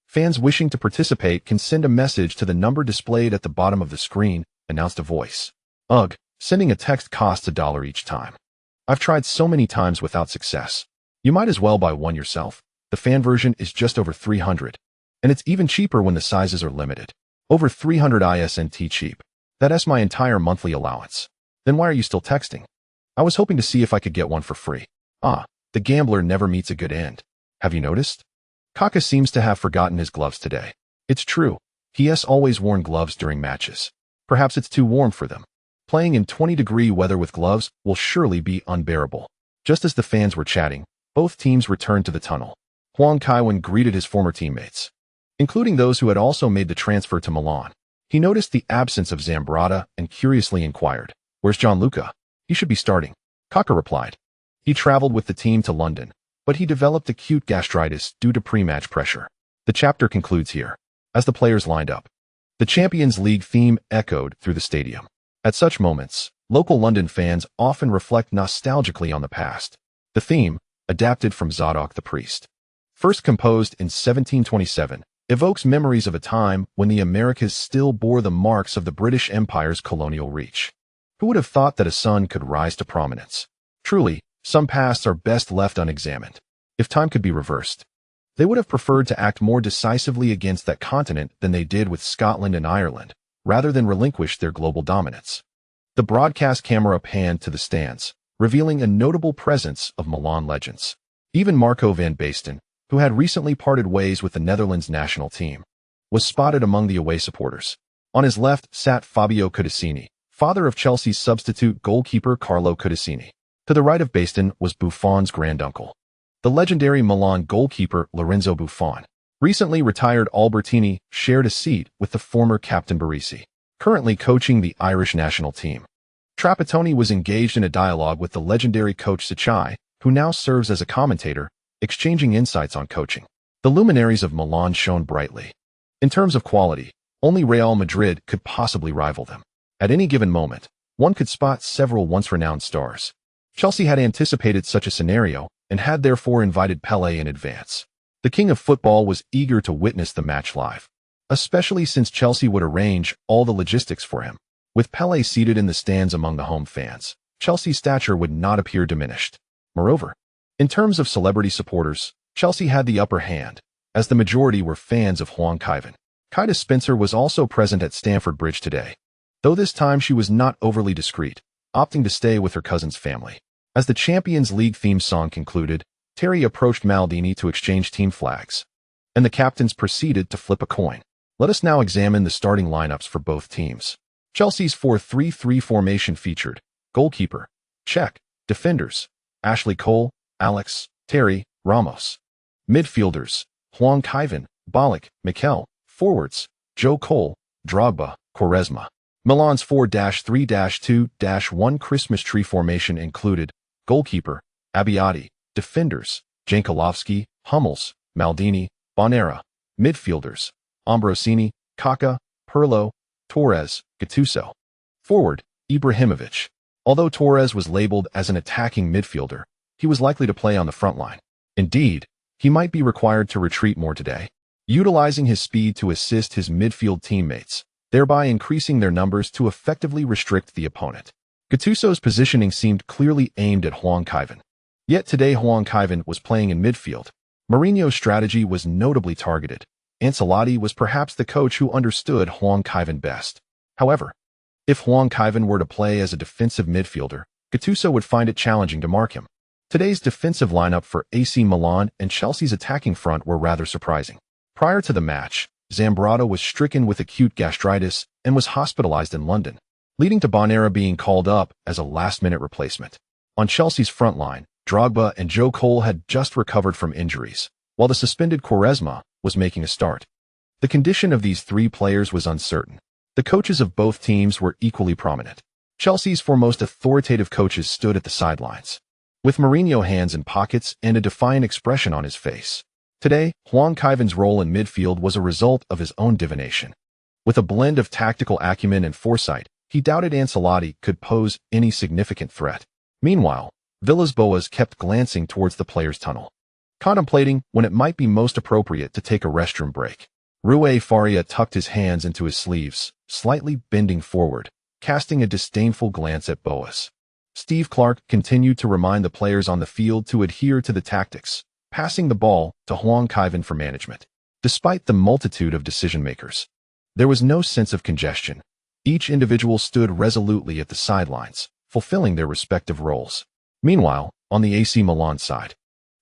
Fans wishing to participate can send a message to the number displayed at the bottom of the screen, announced a voice. Ugh, sending a text costs $1 each time. I've tried so many times without success. You might as well buy one yourself. The fan version is just over $300. And it's even cheaper when the sizes are limited. Over $300 ISNT cheap. That's my entire monthly allowance. Then why are you still texting? I was hoping to see if I could get one for free. Ah, the gambler never meets a good end. Have you noticed? Kaká seems to have forgotten his gloves today. It's true. He has always worn gloves during matches. Perhaps it's too warm for them. Playing in 20-degree weather with gloves will surely be unbearable. Just as the fans were chatting, both teams returned to the tunnel. Huang Kaiwen greeted his former teammates, including those who had also made the transfer to Milan. He noticed the absence of Zambrotta and curiously inquired, "Where's Gianluca? He should be starting." Kaká replied, "He traveled with the team to London. but he developed acute gastritis due to pre-match pressure. The chapter concludes here. As the players lined up, the Champions League theme echoed through the stadium. At such moments, local London fans often reflect nostalgically on the past. The theme, adapted from Zadok the Priest, first composed in 1727, evokes memories of a time when the Americas still bore the marks of the British Empire's colonial reach. Who would have thought that a son could rise to prominence? Truly, some pasts are best left unexamined. If time could be reversed, they would have preferred to act more decisively against that continent than they did with Scotland and Ireland, rather than relinquish their global dominance. The broadcast camera panned to the stands, revealing a notable presence of Milan legends. Even Marco van Basten, who had recently parted ways with the Netherlands national team, was spotted among the away supporters. On his left sat Fabio Cudicini, father of Chelsea's substitute goalkeeper Carlo Cudicini. To the right of Basten was Buffon's granduncle, the legendary Milan goalkeeper Lorenzo Buffon. Recently retired Albertini shared a seat with the former captain Barisi, currently coaching the Irish national team. Trapattoni was engaged in a dialogue with the legendary coach Sacchai, who now serves as a commentator, exchanging insights on coaching. The luminaries of Milan shone brightly. In terms of quality, only Real Madrid could possibly rival them. At any given moment, one could spot several once-renowned stars. Chelsea had anticipated such a scenario and had therefore invited Pelé in advance. The king of football was eager to witness the match live, especially since Chelsea would arrange all the logistics for him. With Pelé seated in the stands among the home fans, Chelsea's stature would not appear diminished. Moreover, in terms of celebrity supporters, Chelsea had the upper hand, as the majority were fans of Huang Kaiwen. Kaida Spencer was also present at Stamford Bridge today, though this time she was not overly discreet, opting to stay with her cousin's family. As the Champions League theme song concluded, Terry approached Maldini to exchange team flags, and the captains proceeded to flip a coin. Let us now examine the starting lineups for both teams. Chelsea's 4-3-3 formation featured goalkeeper, Cech, defenders, Ashley Cole, Alex, Terry, Ramos. Midfielders, Huang Kaiwen, Ballack, Mikel. Forwards, Joe Cole, Drogba, Quaresma. Milan's 4-3-2-1 Christmas tree formation included goalkeeper, Abbiati, defenders, Jankulovski, Hummels, Maldini, Bonera. Midfielders, Ambrosini, Kaká, Pirlo, Torres, Gattuso. Forward, Ibrahimovic. Although Torres was labeled as an attacking midfielder, he was likely to play on the front line. Indeed, he might be required to retreat more today, utilizing his speed to assist his midfield teammates, thereby increasing their numbers to effectively restrict the opponent. Gattuso's positioning seemed clearly aimed at Huang Kaiwen. Yet today Huang Kaiwen was playing in midfield. Mourinho's strategy was notably targeted. Ancelotti was perhaps the coach who understood Huang Kaiwen best. However, if Huang Kaiwen were to play as a defensive midfielder, Gattuso would find it challenging to mark him. Today's defensive lineup for AC Milan and Chelsea's attacking front were rather surprising. Prior to the match, Zambrano was stricken with acute gastritis and was hospitalized in London, leading to Bonera being called up as a last-minute replacement. On Chelsea's front line, Drogba and Joe Cole had just recovered from injuries, while the suspended Quaresma was making a start. The condition of these three players was uncertain. The coaches of both teams were equally prominent. Chelsea's foremost authoritative coaches stood at the sidelines, with Mourinho hands in pockets and a defiant expression on his face. Today, Huang Kaiwen's role in midfield was a result of his own divination. With a blend of tactical acumen and foresight, he doubted Ancelotti could pose any significant threat. Meanwhile, Villas-Boas kept glancing towards the players' tunnel, contemplating when it might be most appropriate to take a restroom break. Rui Faria tucked his hands into his sleeves, slightly bending forward, casting a disdainful glance at Boas. Steve Clark continued to remind the players on the field to adhere to the tactics, passing the ball to Huang Kaiwen for management. Despite the multitude of decision-makers, there was no sense of congestion. Each individual stood resolutely at the sidelines, fulfilling their respective roles. Meanwhile, on the AC Milan side,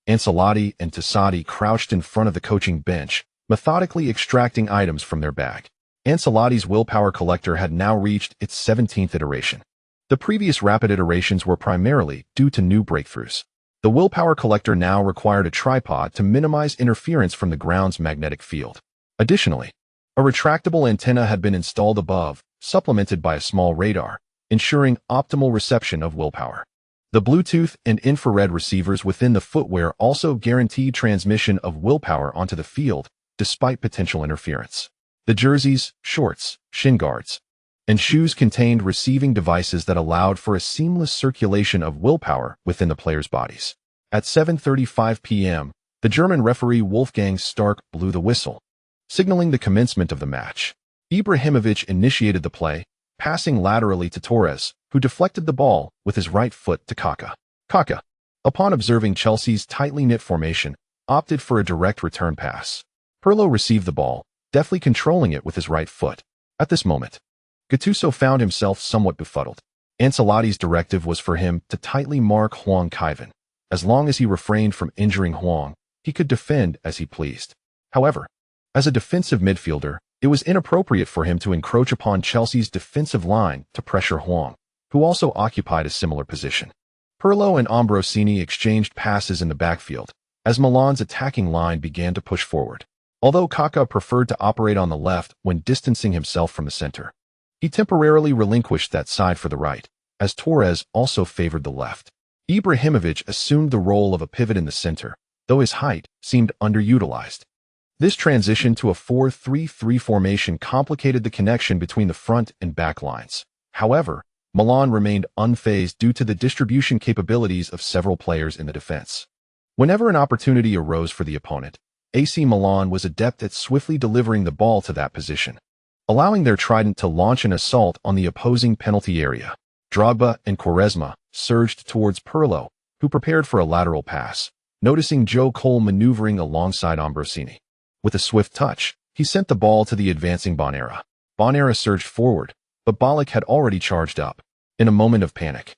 Ancelotti and Tassadi crouched in front of the coaching bench, methodically extracting items from their bag. Ancelotti's willpower collector had now reached its 17th iteration. The previous rapid iterations were primarily due to new breakthroughs. The willpower collector now required a tripod to minimize interference from the ground's magnetic field. Additionally, a retractable antenna had been installed above, supplemented by a small radar, ensuring optimal reception of willpower. The Bluetooth and infrared receivers within the footwear also guaranteed transmission of willpower onto the field, despite potential interference. The jerseys, shorts, shin guards, and shoes contained receiving devices that allowed for a seamless circulation of willpower within the players' bodies. At 7:35 p.m., the German referee Wolfgang Stark blew the whistle, signaling the commencement of the match. Ibrahimovic initiated the play, passing laterally to Torres, who deflected the ball with his right foot to Kaká. Kaká, upon observing Chelsea's tightly knit formation, opted for a direct return pass. Pirlo received the ball, deftly controlling it with his right foot. At this moment, Gattuso found himself somewhat befuddled. Ancelotti's directive was for him to tightly mark Huang Kaiwen. As long as he refrained from injuring Huang, he could defend as he pleased. However, as a defensive midfielder, it was inappropriate for him to encroach upon Chelsea's defensive line to pressure Huang, who also occupied a similar position. Pirlo and Ambrosini exchanged passes in the backfield, as Milan's attacking line began to push forward. Although Kaká preferred to operate on the left when distancing himself from the center, he temporarily relinquished that side for the right, as Torres also favored the left. Ibrahimovic assumed the role of a pivot in the center, though his height seemed underutilized. This transition to a 4-3-3 formation complicated the connection between the front and back lines. However, Milan remained unfazed due to the distribution capabilities of several players in the defense. Whenever an opportunity arose for the opponent, AC Milan was adept at swiftly delivering the ball to that position, allowing their trident to launch an assault on the opposing penalty area. Drogba and Quaresma surged towards Pirlo, who prepared for a lateral pass, noticing Joe Cole maneuvering alongside Ambrosini. With a swift touch, he sent the ball to the advancing Bonera. Bonera surged forward, but Ballack had already charged up. In a moment of panic,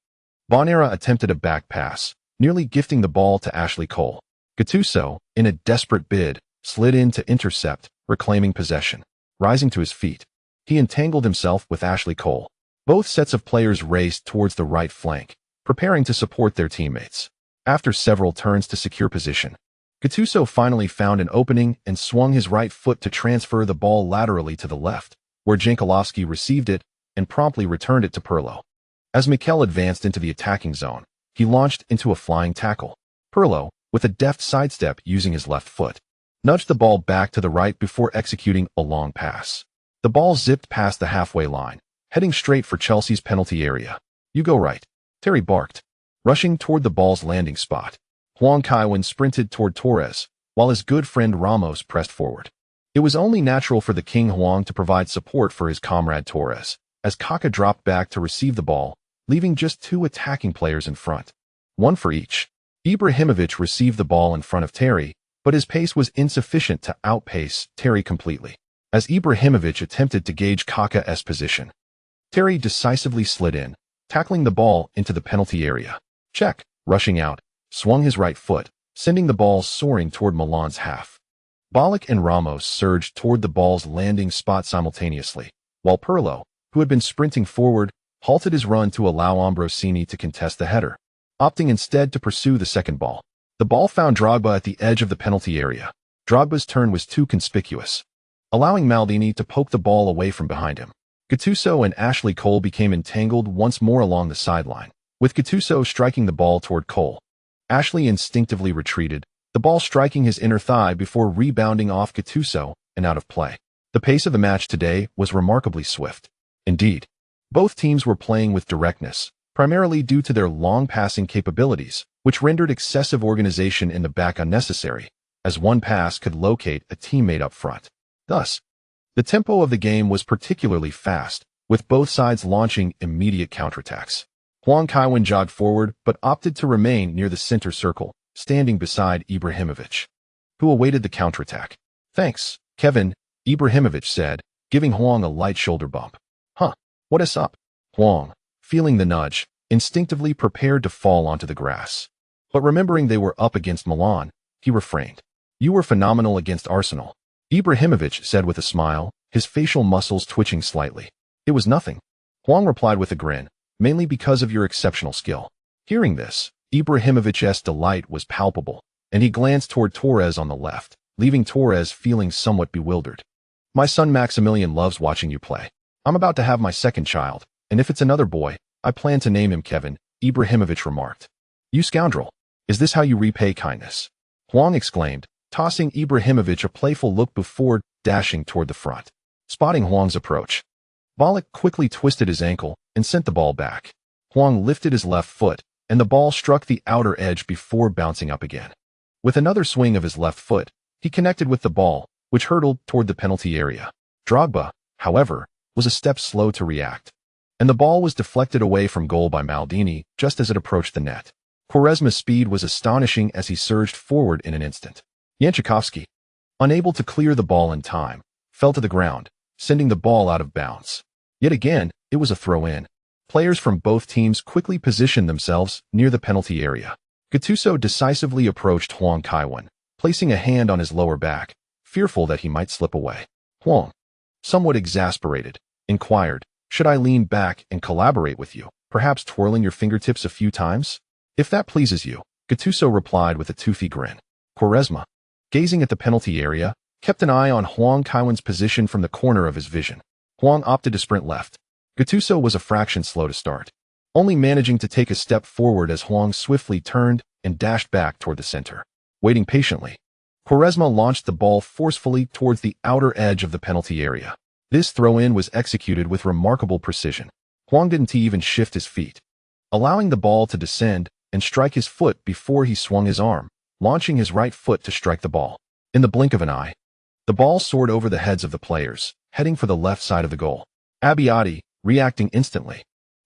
Bonera attempted a back pass, nearly gifting the ball to Ashley Cole. Gattuso, in a desperate bid, slid in to intercept, reclaiming possession. Rising to his feet, he entangled himself with Ashley Cole. Both sets of players raced towards the right flank, preparing to support their teammates. After several turns to secure position, Gattuso finally found an opening and swung his right foot to transfer the ball laterally to the left, where Jankulovski received it and promptly returned it to Pirlo. As Mikel advanced into the attacking zone, he launched into a flying tackle. Pirlo, with a deft sidestep using his left foot, nudged the ball back to the right before executing a long pass. The ball zipped past the halfway line, heading straight for Chelsea's penalty area. "You go right," Terry barked, rushing toward the ball's landing spot. Huang Kaiwen sprinted toward Torres, while his good friend Ramos pressed forward. It was only natural for the King Huang to provide support for his comrade Torres, as Kaká dropped back to receive the ball, leaving just two attacking players in front, one for each. Ibrahimovic received the ball in front of Terry, but his pace was insufficient to outpace Terry completely. As Ibrahimovic attempted to gauge Kaká's position, Terry decisively slid in, tackling the ball into the penalty area. Check, rushing out, swung his right foot, sending the ball soaring toward Milan's half. Ballack and Ramos surged toward the ball's landing spot simultaneously, while Pirlo, who had been sprinting forward, halted his run to allow Ambrosini to contest the header, opting instead to pursue the second ball. The ball found Drogba at the edge of the penalty area. Drogba's turn was too conspicuous, allowing Maldini to poke the ball away from behind him. Gattuso and Ashley Cole became entangled once more along the sideline, with Gattuso striking the ball toward Cole. Ashley instinctively retreated, the ball striking his inner thigh before rebounding off Gattuso and out of play. The pace of the match today was remarkably swift. Indeed, both teams were playing with directness, primarily due to their long passing capabilities, which rendered excessive organization in the back unnecessary, as one pass could locate a teammate up front. Thus, the tempo of the game was particularly fast, with both sides launching immediate counterattacks. Huang Kaiwen jogged forward but opted to remain near the center circle, standing beside Ibrahimovic, who awaited the counterattack. "Thanks, Kevin," Ibrahimovic said, giving Huang a light shoulder bump. "Huh, what is up?" Huang, feeling the nudge, instinctively prepared to fall onto the grass. But remembering they were up against Milan, he refrained. "You were phenomenal against Arsenal," Ibrahimovic said with a smile, his facial muscles twitching slightly. "It was nothing," Huang replied with a grin, "mainly because of your exceptional skill." Hearing this, Ibrahimovic's delight was palpable, and he glanced toward Torres on the left, leaving Torres feeling somewhat bewildered. "My son Maximilian loves watching you play. I'm about to have my second child, and if it's another boy, I plan to name him Kevin," Ibrahimovic remarked. "You scoundrel! Is this how you repay kindness?" Huang exclaimed, tossing Ibrahimovic a playful look before dashing toward the front. Spotting Huang's approach, Ballack quickly twisted his ankle and sent the ball back. Huang lifted his left foot, and the ball struck the outer edge before bouncing up again. With another swing of his left foot, he connected with the ball, which hurtled toward the penalty area. Drogba, however, was a step slow to react, and the ball was deflected away from goal by Maldini just as it approached the net. Quaresma's speed was astonishing as he surged forward in an instant. Yanchikowski, unable to clear the ball in time, fell to the ground, sending the ball out of bounds. Yet again, it was a throw-in. Players from both teams quickly positioned themselves near the penalty area. Gattuso decisively approached Huang Kaiwen, placing a hand on his lower back, fearful that he might slip away. Huang, somewhat exasperated, inquired, "Should I lean back and collaborate with you, perhaps twirling your fingertips a few times?" "If that pleases you," Gattuso replied with a toothy grin. Quaresma, gazing at the penalty area, kept an eye on Huang Kaiwen's position from the corner of his vision. Huang opted to sprint left. Gattuso was a fraction slow to start, only managing to take a step forward as Huang swiftly turned and dashed back toward the center. Waiting patiently, Quaresma launched the ball forcefully towards the outer edge of the penalty area. This throw-in was executed with remarkable precision. Huang didn't even shift his feet, allowing the ball to descend and strike his foot before he swung his arm, launching his right foot to strike the ball. In the blink of an eye, the ball soared over the heads of the players, heading for the left side of the goal. Abbiati, reacting instantly,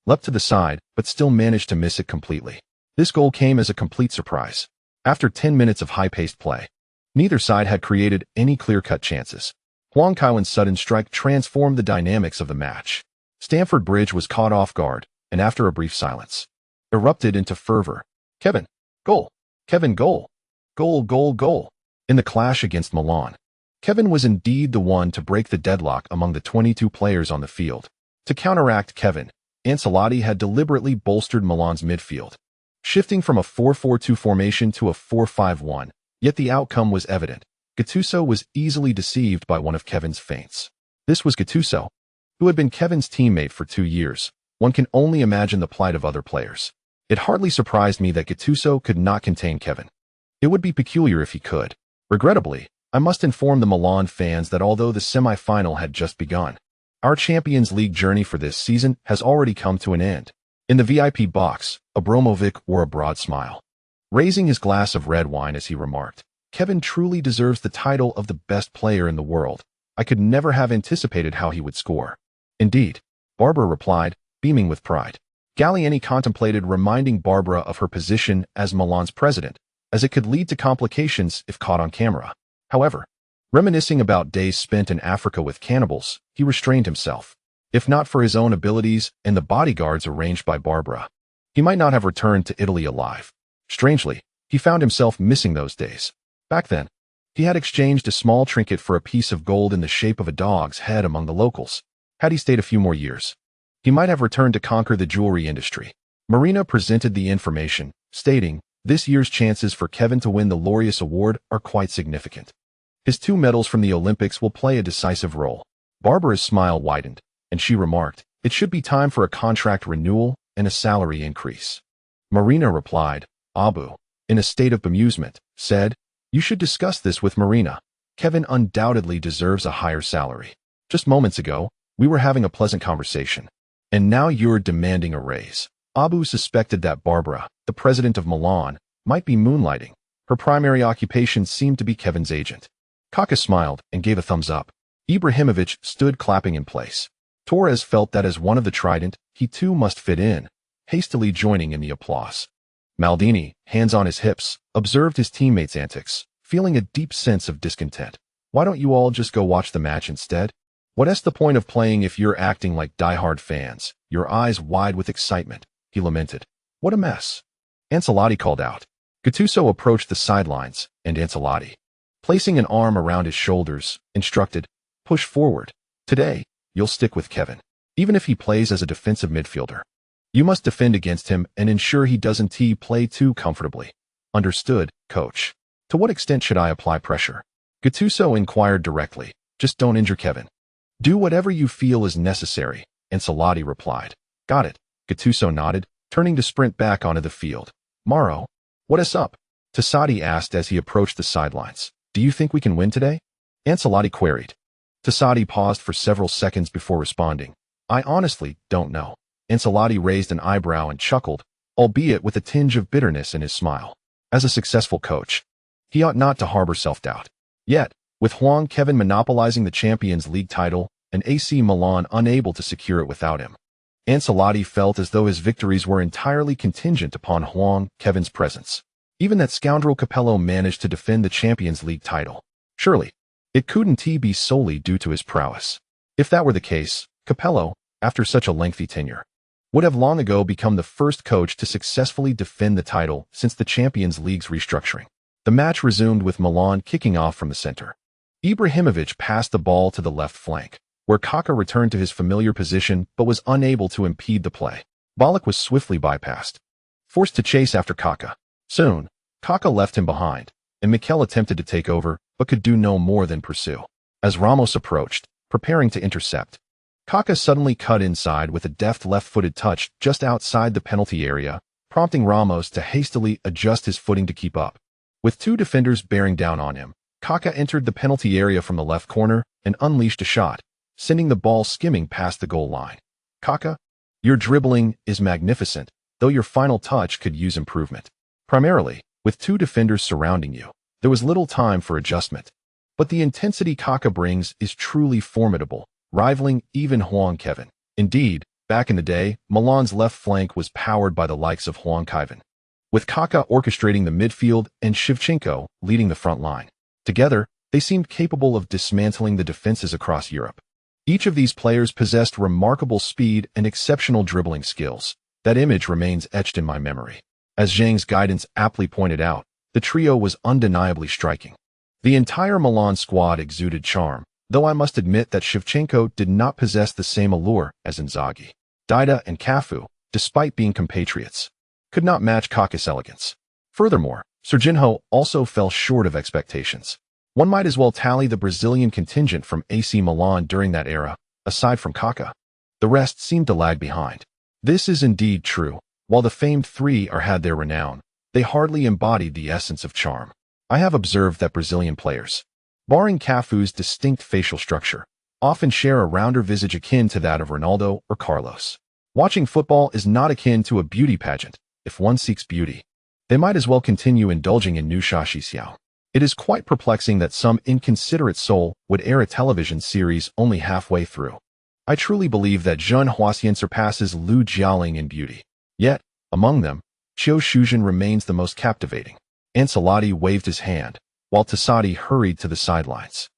leapt to the side, but still managed to miss it completely. This goal came as a complete surprise. After 10 minutes of high-paced play, neither side had created any clear-cut chances. Huang Kaiwen's sudden strike transformed the dynamics of the match. Stamford Bridge was caught off guard, and after a brief silence, erupted into fervor. "Kevin, goal! Kevin, goal! Goal, goal, goal!" In the clash against Milan, Kevin was indeed the one to break the deadlock among the 22 players on the field. To counteract Kevin, Ancelotti had deliberately bolstered Milan's midfield, shifting from a 4-4-2 formation to a 4-5-1, yet the outcome was evident. Gattuso was easily deceived by one of Kevin's feints. This was Gattuso, who had been Kevin's teammate for 2 years. One can only imagine the plight of other players. It hardly surprised me that Gattuso could not contain Kevin. It would be peculiar if he could. Regrettably, I must inform the Milan fans that although the semi-final had just begun, our Champions League journey for this season has already come to an end. In the VIP box, Abramovich wore a broad smile, raising his glass of red wine as he remarked, "Kevin truly deserves the title of the best player in the world. I could never have anticipated how he would score." "Indeed," Barbara replied, beaming with pride. Gallieni contemplated reminding Barbara of her position as Milan's president, as it could lead to complications if caught on camera. However, reminiscing about days spent in Africa with cannibals, he restrained himself. If not for his own abilities and the bodyguards arranged by Barbara, he might not have returned to Italy alive. Strangely, he found himself missing those days. Back then, he had exchanged a small trinket for a piece of gold in the shape of a dog's head among the locals. Had he stayed a few more years, he might have returned to conquer the jewelry industry. Marina presented the information, stating, "This year's chances for Kevin to win the Laureus Award are quite significant. His 2 medals from the Olympics will play a decisive role." Barbara's smile widened, and she remarked, "It should be time for a contract renewal and a salary increase." Marina replied. Abu, in a state of bemusement, said, "You should discuss this with Marina. Kevin undoubtedly deserves a higher salary. Just moments ago, we were having a pleasant conversation, and now you're demanding a raise." Abu suspected that Barbara, the president of Milan, might be moonlighting. Her primary occupation seemed to be Kevin's agent. Kaka smiled and gave a thumbs up. Ibrahimovic stood clapping in place. Torres felt that as one of the trident, he too must fit in, hastily joining in the applause. Maldini, hands on his hips, observed his teammates' antics, feeling a deep sense of discontent. "Why don't you all just go watch the match instead? What's the point of playing if you're acting like die-hard fans, your eyes wide with excitement?" he lamented. "What a mess." Ancelotti called out. Gattuso approached the sidelines, and Ancelotti, placing an arm around his shoulders, instructed, "Push forward. Today, you'll stick with Kevin. Even if he plays as a defensive midfielder, you must defend against him and ensure he doesn't play too comfortably." "Understood, coach. To what extent should I apply pressure?" Gattuso inquired directly. "Just don't injure Kevin." "Do whatever you feel is necessary," Ancelotti replied. "Got it." Gattuso nodded, turning to sprint back onto the field. "Mauro, what is up?" Tassadi asked as he approached the sidelines. "Do you think we can win today?" Ancelotti queried. Tassadi paused for several seconds before responding. "I honestly don't know." Ancelotti raised an eyebrow and chuckled, albeit with a tinge of bitterness in his smile. As a successful coach, he ought not to harbor self-doubt. Yet, with Huang Kaiwen monopolizing the Champions League title and AC Milan unable to secure it without him, Ancelotti felt as though his victories were entirely contingent upon Huang Kaiwen's presence. Even that scoundrel Capello managed to defend the Champions League title. Surely, it couldn't be solely due to his prowess. If that were the case, Capello, after such a lengthy tenure, would have long ago become the first coach to successfully defend the title since the Champions League's restructuring. The match resumed with Milan kicking off from the center. Ibrahimovic passed the ball to the left flank, where Kaká returned to his familiar position but was unable to impede the play. Ballack was swiftly bypassed, forced to chase after Kaká. Soon, Kaká left him behind, and Mikel attempted to take over but could do no more than pursue. As Ramos approached, preparing to intercept, Kaká suddenly cut inside with a deft left-footed touch just outside the penalty area, prompting Ramos to hastily adjust his footing to keep up. With two defenders bearing down on him, Kaká entered the penalty area from the left corner and unleashed a shot, sending the ball skimming past the goal line. "Kaká, your dribbling is magnificent, though your final touch could use improvement." Primarily, with two defenders surrounding you, there was little time for adjustment. But the intensity Kaká brings is truly formidable, rivaling even Huang Kaiwen. Indeed, back in the day, Milan's left flank was powered by the likes of Huang Kaiwen, with Kaká orchestrating the midfield and Shevchenko leading the front line. Together, they seemed capable of dismantling the defenses across Europe. Each of these players possessed remarkable speed and exceptional dribbling skills. That image remains etched in my memory. As Zhang's guidance aptly pointed out, the trio was undeniably striking. The entire Milan squad exuded charm, though I must admit that Shevchenko did not possess the same allure as Inzaghi. Dida and Cafu, despite being compatriots, could not match Kaká's elegance. Furthermore, Serginho also fell short of expectations. One might as well tally the Brazilian contingent from AC Milan during that era, aside from Kaká. The rest seemed to lag behind. This is indeed true. While the famed three had their renown, they hardly embodied the essence of charm. I have observed that Brazilian players, barring Cafu's distinct facial structure, often share a rounder visage akin to that of Ronaldo or Carlos. Watching football is not akin to a beauty pageant. If one seeks beauty, they might as well continue indulging in new xiao. It is quite perplexing that some inconsiderate soul would air a television series only halfway through. I truly believe that Zheng Huaxian surpasses Liu Jialing in beauty. Yet, among them, Qiu Shuzhen remains the most captivating. Ancelotti waved his hand, while Tassadi hurried to the sidelines.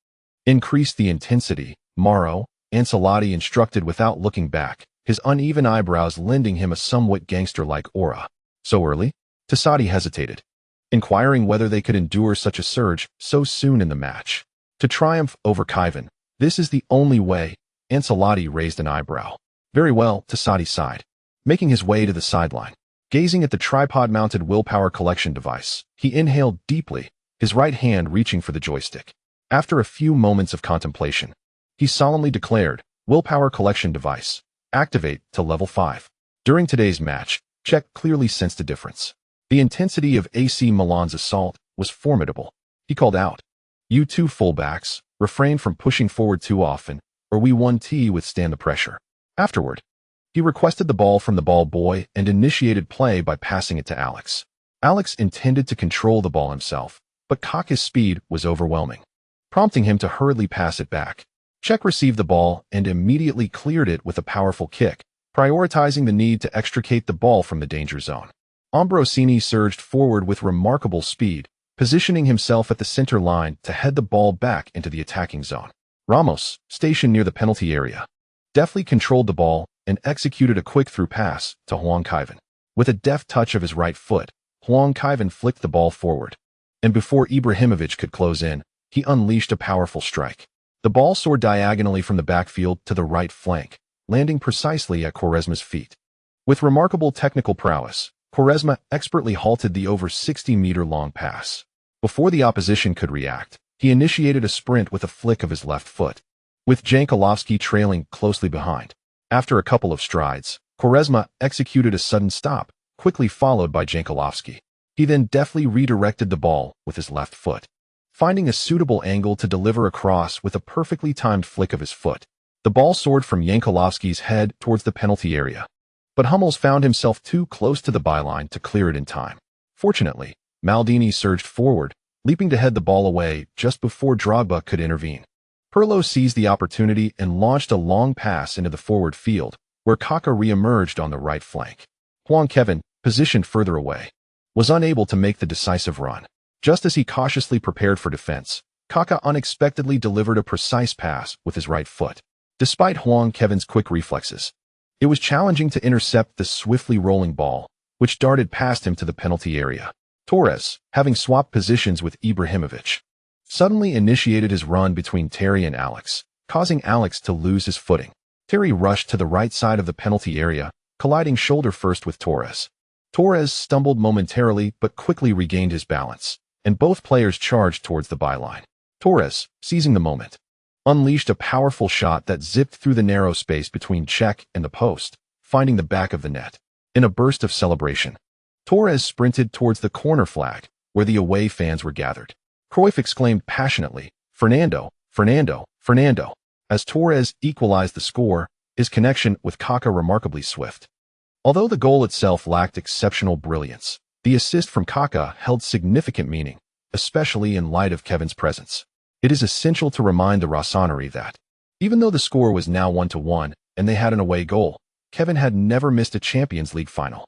"Increase the intensity, Mauro," Ancelotti instructed without looking back, his uneven eyebrows lending him a somewhat gangster-like aura. "So early?" Tassadi hesitated, inquiring whether they could endure such a surge so soon in the match. "To triumph over Kaiwen, this is the only way." Ancelotti raised an eyebrow. "Very well," Tassadi sighed, making his way to the sideline. Gazing at the tripod-mounted willpower collection device, he inhaled deeply, his right hand reaching for the joystick. After a few moments of contemplation, he solemnly declared, "Willpower collection device, activate to level 5. During today's match, Czech clearly sensed a difference. The intensity of AC Milan's assault was formidable. He called out, "You two fullbacks, refrain from pushing forward too often, or we won't withstand the pressure." Afterward, he requested the ball from the ball boy and initiated play by passing it to Alex. Alex intended to control the ball himself, but Kaká's speed was overwhelming, prompting him to hurriedly pass it back. Czech received the ball and immediately cleared it with a powerful kick, prioritizing the need to extricate the ball from the danger zone. Ambrosini surged forward with remarkable speed, positioning himself at the center line to head the ball back into the attacking zone. Ramos, stationed near the penalty area, deftly controlled the ball and executed a quick-through pass to Huang Kaiwen. With a deft touch of his right foot, Huang Kaiwen flicked the ball forward, and before Ibrahimovic could close in, he unleashed a powerful strike. The ball soared diagonally from the backfield to the right flank, landing precisely at Quaresma's feet. With remarkable technical prowess, Quaresma expertly halted the over 60-meter-long pass. Before the opposition could react, he initiated a sprint with a flick of his left foot, with Jankulovski trailing closely behind. After a couple of strides, Quaresma executed a sudden stop, quickly followed by Jankulovski. He then deftly redirected the ball with his left foot, finding a suitable angle to deliver a cross with a perfectly timed flick of his foot. The ball soared from Jankulovski's head towards the penalty area, but Hummels found himself too close to the byline to clear it in time. Fortunately, Maldini surged forward, leaping to head the ball away just before Drogba could intervene. Pirlo seized the opportunity and launched a long pass into the forward field, where Kaká re-emerged on the right flank. Huang Kaiwen, positioned further away, was unable to make the decisive run. Just as he cautiously prepared for defense, Kaká unexpectedly delivered a precise pass with his right foot. Despite Huang Kaiwen's quick reflexes, it was challenging to intercept the swiftly rolling ball, which darted past him to the penalty area. Torres, having swapped positions with Ibrahimovic, suddenly initiated his run between Terry and Alex, causing Alex to lose his footing. Terry rushed to the right side of the penalty area, colliding shoulder first with Torres. Torres stumbled momentarily but quickly regained his balance, and both players charged towards the byline. Torres, seizing the moment, unleashed a powerful shot that zipped through the narrow space between Cech and the post, finding the back of the net. In a burst of celebration, Torres sprinted towards the corner flag, where the away fans were gathered. Cruyff exclaimed passionately, "Fernando, Fernando, Fernando!" As Torres equalized the score, his connection with Kaká remarkably swift. Although the goal itself lacked exceptional brilliance, the assist from Kaká held significant meaning, especially in light of Kevin's presence. It is essential to remind the Rossoneri that, even though the score was now 1-1 and they had an away goal, Kevin had never missed a Champions League final.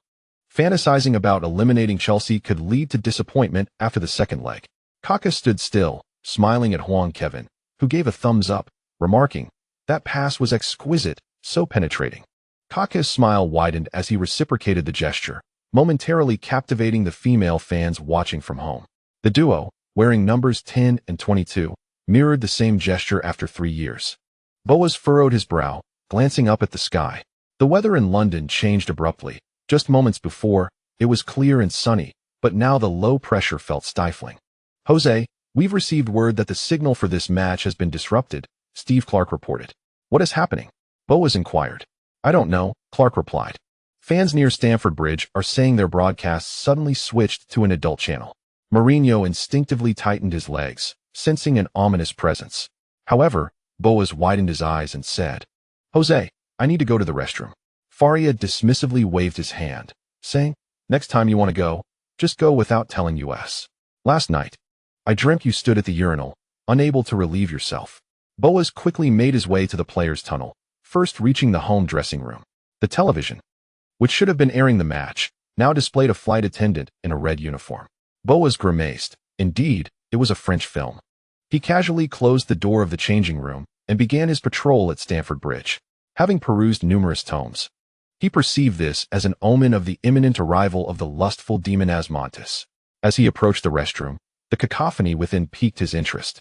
Fantasizing about eliminating Chelsea could lead to disappointment after the second leg. Kaká stood still, smiling at Huang Kaiwen, who gave a thumbs up, remarking, "That pass was exquisite, so penetrating." Kaká's smile widened as he reciprocated the gesture, momentarily captivating the female fans watching from home. The duo, wearing numbers 10 and 22, mirrored the same gesture after 3 years. Boas furrowed his brow, glancing up at the sky. The weather in London changed abruptly. Just moments before, it was clear and sunny, but now the low pressure felt stifling. "Jose, we've received word that the signal for this match has been disrupted," Steve Clark reported. "What is happening?" Boas inquired. "I don't know," Clark replied. "Fans near Stamford Bridge are saying their broadcast suddenly switched to an adult channel." Mourinho instinctively tightened his legs, sensing an ominous presence. However, Boas widened his eyes and said, "Jose, I need to go to the restroom." Faria dismissively waved his hand, saying, "Next time you want to go, just go without telling us. Last night, I dreamt you stood at the urinal, unable to relieve yourself." Boas quickly made his way to the players' tunnel, first reaching the home dressing room. The television, which should have been airing the match, now displayed a flight attendant in a red uniform. Boas grimaced. Indeed, it was a French film. He casually closed the door of the changing room and began his patrol at Stamford Bridge. Having perused numerous tomes, he perceived this as an omen of the imminent arrival of the lustful demon Asmontis. As he approached the restroom, the cacophony within piqued his interest.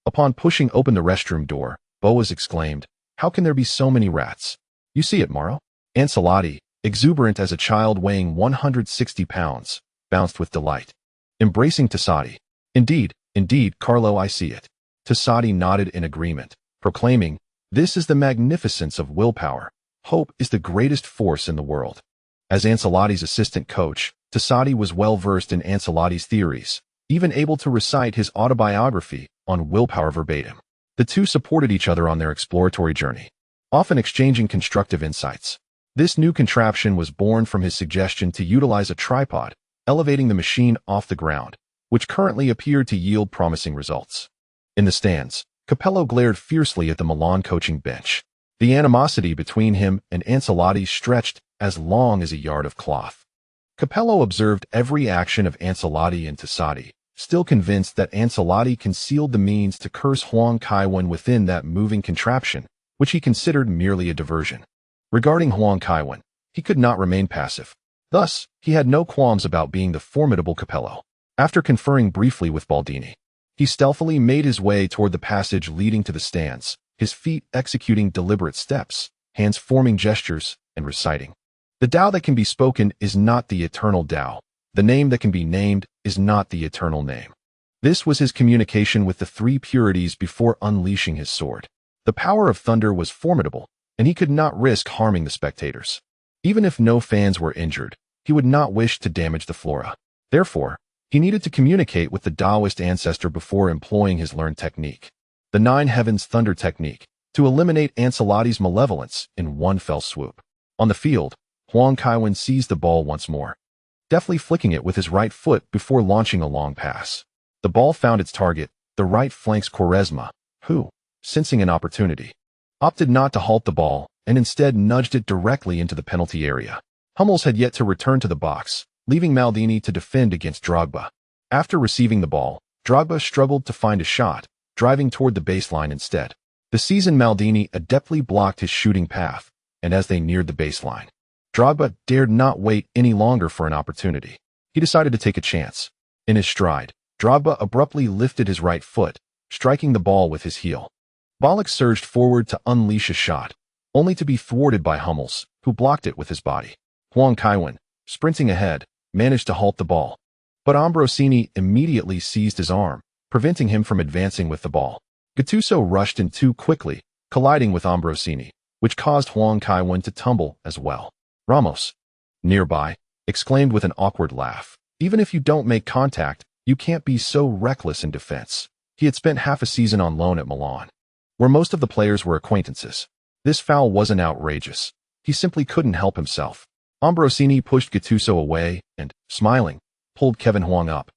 Upon pushing open the restroom door, Boas exclaimed, "How can there be so many rats? You see it, Mauro?" Ancelotti, exuberant as a child weighing 160 pounds, bounced with delight, embracing Tassadi. Indeed, Carlo, I see it." Tassadi nodded in agreement, proclaiming, "This is the magnificence of willpower. Hope is the greatest force in the world." As Ancelotti's assistant coach, Tassadi was well versed in Ancelotti's theories, even able to recite his autobiography on willpower verbatim. The two supported each other on their exploratory journey, often exchanging constructive insights. This new contraption was born from his suggestion to utilize a tripod, elevating the machine off the ground, which currently appeared to yield promising results. In the stands, Capello glared fiercely at the Milan coaching bench. The animosity between him and Ancelotti stretched as long as a yard of cloth. Capello observed every action of Ancelotti and Tassadi, still convinced that Ancelotti concealed the means to curse Huang Kaiwen within that moving contraption, which he considered merely a diversion. Regarding Huang Kaiwen, he could not remain passive. Thus, he had no qualms about being the formidable Capello. After conferring briefly with Baldini, he stealthily made his way toward the passage leading to the stands, his feet executing deliberate steps, hands forming gestures, and reciting, "The Tao that can be spoken is not the eternal Tao. The name that can be named is not the eternal name." This was his communication with the three purities before unleashing his sword. The power of thunder was formidable, and he could not risk harming the spectators. Even if no fans were injured, he would not wish to damage the flora. Therefore, he needed to communicate with the Taoist ancestor before employing his learned technique, the Nine Heavens Thunder technique, to eliminate Ancelotti's malevolence in one fell swoop. On the field, Huang Kaiwen seized the ball once more, deftly flicking it with his right foot before launching a long pass. The ball found its target, the right flank's Quaresma, who, sensing an opportunity, opted not to halt the ball and instead nudged it directly into the penalty area. Hummels had yet to return to the box, leaving Maldini to defend against Drogba. After receiving the ball, Drogba struggled to find a shot, driving toward the baseline instead. The seasoned Maldini adeptly blocked his shooting path, and as they neared the baseline, Drogba dared not wait any longer for an opportunity. He decided to take a chance. In his stride, Drogba abruptly lifted his right foot, striking the ball with his heel. Ballack surged forward to unleash a shot, only to be thwarted by Hummels, who blocked it with his body. Huang Kaiwen, sprinting ahead, managed to halt the ball, but Ambrosini immediately seized his arm, preventing him from advancing with the ball. Gattuso rushed in too quickly, colliding with Ambrosini, which caused Huang Kaiwen to tumble as well. Ramos, nearby, exclaimed with an awkward laugh, "Even if you don't make contact, you can't be so reckless in defense." He had spent half a season on loan at Milan, where most of the players were acquaintances. This foul wasn't outrageous. He simply couldn't help himself. Ambrosini pushed Gattuso away and, smiling, pulled Kevin Huang up,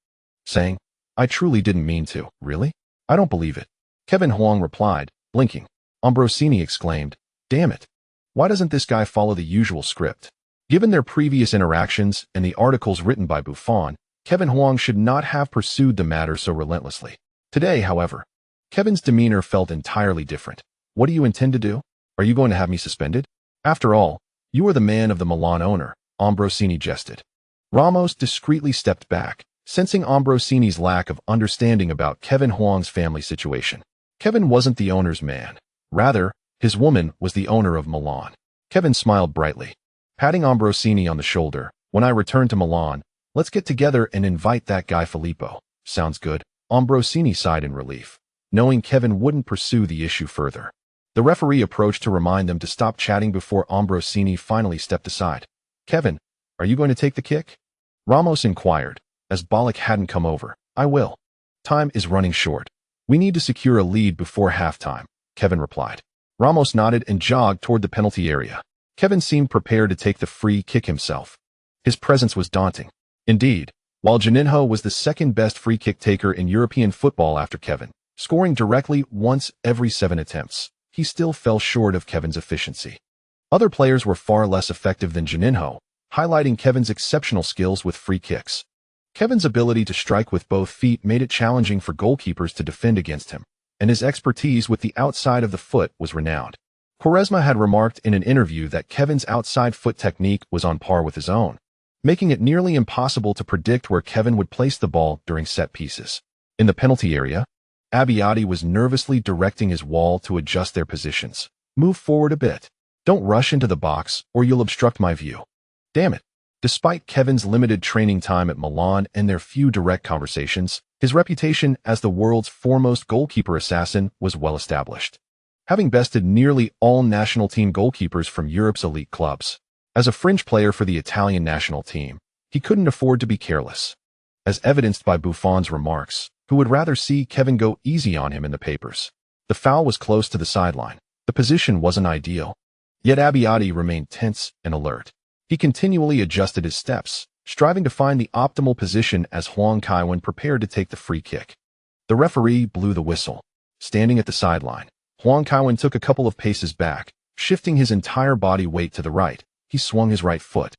saying, "I truly didn't mean to." "Really? I don't believe it." Kevin Huang replied, blinking. Ambrosini exclaimed, "Damn it. Why doesn't this guy follow the usual script?" Given their previous interactions and the articles written by Buffon, Kevin Huang should not have pursued the matter so relentlessly. Today, however, Kevin's demeanor felt entirely different. "What do you intend to do? Are you going to have me suspended? After all, you are the man of the Milan owner," Ambrosini jested. Ramos discreetly stepped back, sensing Ambrosini's lack of understanding about Kevin Huang's family situation. Kevin wasn't the owner's man. Rather, his woman was the owner of Milan. Kevin smiled brightly, patting Ambrosini on the shoulder. "When I return to Milan, let's get together and invite that guy Filippo." "Sounds good." Ambrosini sighed in relief, knowing Kevin wouldn't pursue the issue further. The referee approached to remind them to stop chatting before Ambrosini finally stepped aside. "Kevin, are you going to take the kick?" Ramos inquired, as Ballack hadn't come over. "I will. Time is running short. We need to secure a lead before halftime," Kevin replied. Ramos nodded and jogged toward the penalty area. Kevin seemed prepared to take the free kick himself. His presence was daunting. Indeed, while Juninho was the second-best free kick taker in European football after Kevin, scoring directly once every 7 attempts, he still fell short of Kevin's efficiency. Other players were far less effective than Juninho, highlighting Kevin's exceptional skills with free kicks. Kevin's ability to strike with both feet made it challenging for goalkeepers to defend against him, and his expertise with the outside of the foot was renowned. Quaresma had remarked in an interview that Kevin's outside foot technique was on par with his own, making it nearly impossible to predict where Kevin would place the ball during set pieces. In the penalty area, Abbiati was nervously directing his wall to adjust their positions. "Move forward a bit. Don't rush into the box, or you'll obstruct my view." Damn it. Despite Kevin's limited training time at Milan and their few direct conversations, his reputation as the world's foremost goalkeeper assassin was well established, having bested nearly all national team goalkeepers from Europe's elite clubs. As a fringe player for the Italian national team, he couldn't afford to be careless, as evidenced by Buffon's remarks, who would rather see Kevin go easy on him in the papers. The foul was close to the sideline. The position wasn't ideal, yet Abbiati remained tense and alert. He continually adjusted his steps, striving to find the optimal position as Huang Kaiwen prepared to take the free kick. The referee blew the whistle. Standing at the sideline, Huang Kaiwen took a couple of paces back, shifting his entire body weight to the right. He swung his right foot,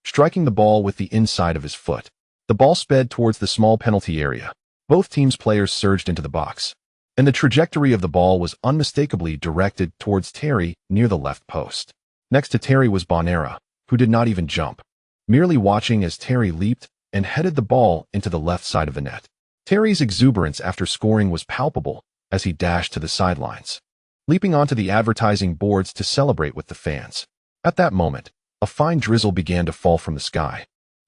striking the ball with the inside of his foot. The ball sped towards the small penalty area. Both teams' players surged into the box, and the trajectory of the ball was unmistakably directed towards Terry near the left post. Next to Terry was Bonera, who did not even jump, merely watching as Terry leaped and headed the ball into the left side of the net. Terry's exuberance after scoring was palpable as he dashed to the sidelines, leaping onto the advertising boards to celebrate with the fans. At that moment, a fine drizzle began to fall from the sky.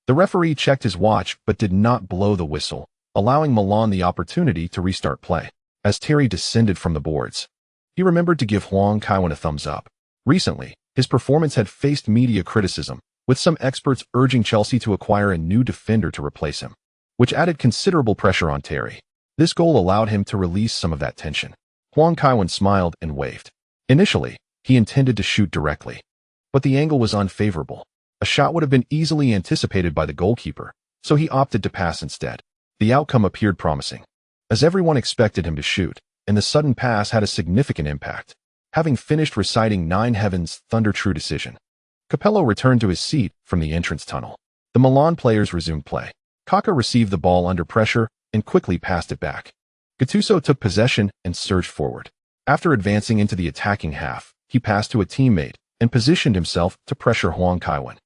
The referee checked his watch but did not blow the whistle, allowing Milan the opportunity to restart play. As Terry descended from the boards, he remembered to give Huang Kaiwen a thumbs up. Recently, His performance had faced media criticism, with some experts urging Chelsea to acquire a new defender to replace him, which added considerable pressure on Terry. This goal allowed him to release some of that tension. Huang Kaiwen smiled and waved. Initially, he intended to shoot directly, but the angle was unfavorable. A shot would have been easily anticipated by the goalkeeper, so he opted to pass instead. The outcome appeared promising, as everyone expected him to shoot, and the sudden pass had a significant impact. Having finished reciting Nine Heavens' thunder-true decision, Capello returned to his seat from the entrance tunnel. The Milan players resumed play. Kaká received the ball under pressure and quickly passed it back. Gattuso took possession and surged forward. After advancing into the attacking half, he passed to a teammate and positioned himself to pressure Huang Kaiwen.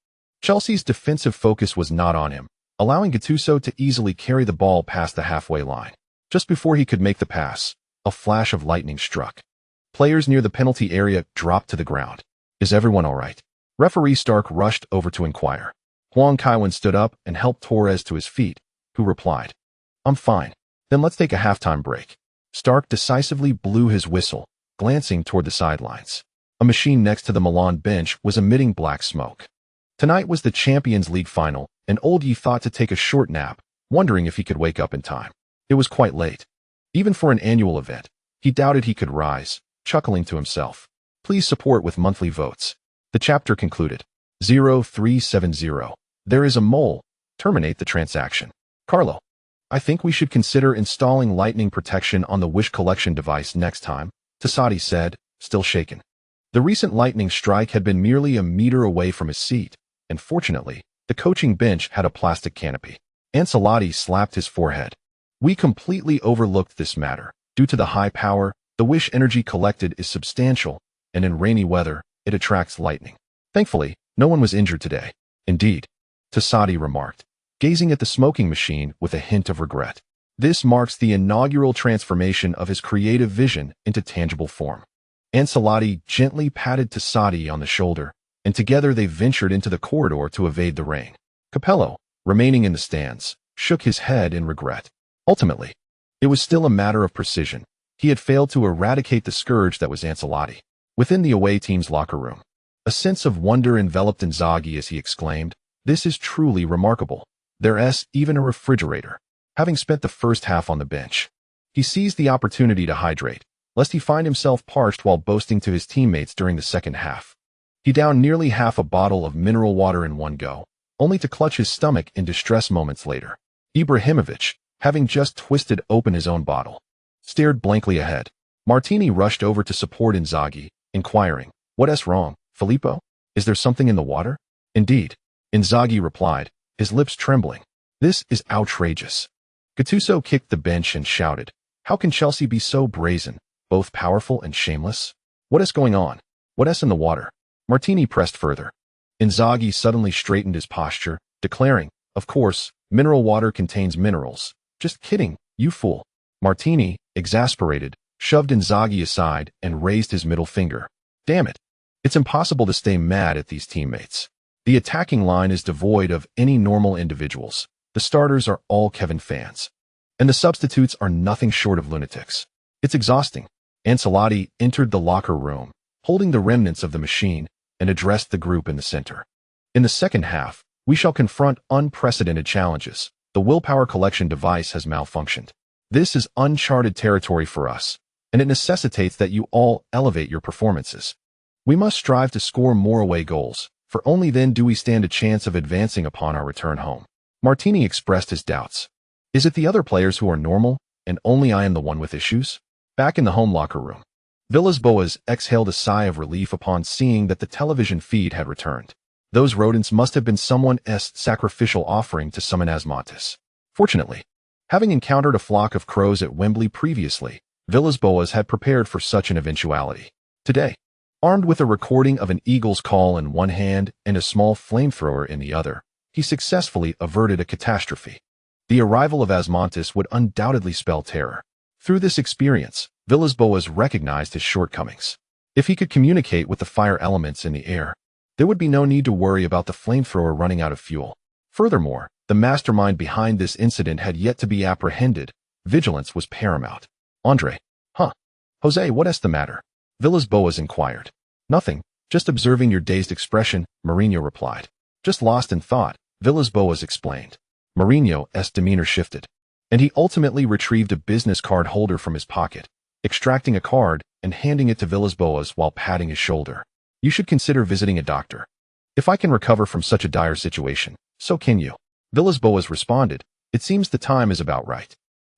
Chelsea's defensive focus was not on him, allowing Gattuso to easily carry the ball past the halfway line. Just before he could make the pass, a flash of lightning struck. Players near the penalty area dropped to the ground. "Is everyone all right?" Referee Stark rushed over to inquire. Huang Kaiwen stood up and helped Torres to his feet, who replied, "I'm fine. Then let's take a halftime break." Stark decisively blew his whistle, glancing toward the sidelines. A machine next to the Milan bench was emitting black smoke. Tonight was the Champions League final, and Oldie thought to take a short nap, wondering if he could wake up in time. It was quite late. Even for an annual event, he doubted he could rise, chuckling to himself. Please support with monthly votes. The chapter concluded. 0370. There is a mole. Terminate the transaction. Carlo. I think we should consider installing lightning protection on the Wish collection device next time, Tassadi said, still shaken. The recent lightning strike had been merely a meter away from his seat, and fortunately, the coaching bench had a plastic canopy. Ancelotti slapped his forehead. We completely overlooked this matter. Due to the high power, the Wish energy collected is substantial, and in rainy weather, it attracts lightning. Thankfully, no one was injured today. Indeed, Tassadi remarked, gazing at the smoking machine with a hint of regret. This marks the inaugural transformation of his creative vision into tangible form. Ancelotti gently patted Tassadi on the shoulder, and together they ventured into the corridor to evade the rain. Capello, remaining in the stands, shook his head in regret. Ultimately, it was still a matter of precision. He had failed to eradicate the scourge that was Ancelotti. Within the away team's locker room, a sense of wonder enveloped Inzaghi as he exclaimed, "This is truly remarkable. There's even a refrigerator." Having spent the first half on the bench, he seized the opportunity to hydrate, lest he find himself parched while boasting to his teammates during the second half. He downed nearly half a bottle of mineral water in one go, only to clutch his stomach in distress moments later. Ibrahimovic, having just twisted open his own bottle, stared blankly ahead. Martini rushed over to support Inzaghi, inquiring, "What's wrong, Filippo? Is there something in the water?" "Indeed," Inzaghi replied, his lips trembling. "This is outrageous." Gattuso kicked the bench and shouted, "How can Chelsea be so brazen, both powerful and shameless? What's going on? What's in the water?" Martini pressed further. Inzaghi suddenly straightened his posture, declaring, "Of course, mineral water contains minerals. Just kidding, you fool." Martini, exasperated, shoved Inzaghi aside and raised his middle finger. "Damn it. It's impossible to stay mad at these teammates. The attacking line is devoid of any normal individuals. The starters are all Kevin fans, and the substitutes are nothing short of lunatics. It's exhausting." Ancelotti entered the locker room, holding the remnants of the machine, and addressed the group in the center. "In the second half, we shall confront unprecedented challenges. The willpower collection device has malfunctioned. This is uncharted territory for us, and it necessitates that you all elevate your performances. We must strive to score more away goals, for only then do we stand a chance of advancing upon our return home." Martini expressed his doubts. "Is it the other players who are normal, and only I am the one with issues?" Back in the home locker room, Villas-Boas exhaled a sigh of relief upon seeing that the television feed had returned. Those rodents must have been someone's sacrificial offering to summon Asmontis. Fortunately, having encountered a flock of crows at Wembley previously, Villas-Boas had prepared for such an eventuality. Today, armed with a recording of an eagle's call in one hand and a small flamethrower in the other, he successfully averted a catastrophe. The arrival of Asmontis would undoubtedly spell terror. Through this experience, Villas-Boas recognized his shortcomings. If he could communicate with the fire elements in the air, there would be no need to worry about the flamethrower running out of fuel. Furthermore, the mastermind behind this incident had yet to be apprehended. Vigilance was paramount. "Andre." "Huh. Jose, what's the matter?" Villas-Boas inquired. "Nothing. Just observing your dazed expression, Mourinho replied. Just lost in thought, Villas-Boas explained. Mourinho's demeanor shifted, and he ultimately retrieved a business card holder from his pocket, extracting a card and handing it to Villas-Boas while patting his shoulder. You should consider visiting a doctor. If I can recover from such a dire situation, so can you. Villas-Boas responded, it seems the time is about right.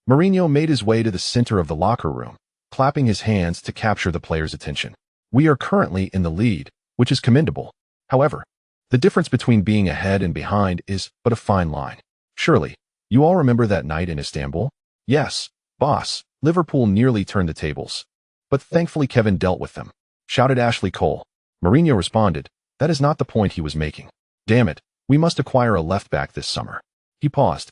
Mourinho made his way to the center of the locker room, clapping his hands to capture the players' attention. We are currently in the lead, which is commendable. However, the difference between being ahead and behind is but a fine line. Surely, you all remember that night in Istanbul? Yes, boss, Liverpool nearly turned the tables. But thankfully Kevin dealt with them, shouted Ashley Cole. Mourinho responded, that is not the point he was making. Damn it, we must acquire a left-back this summer. He paused,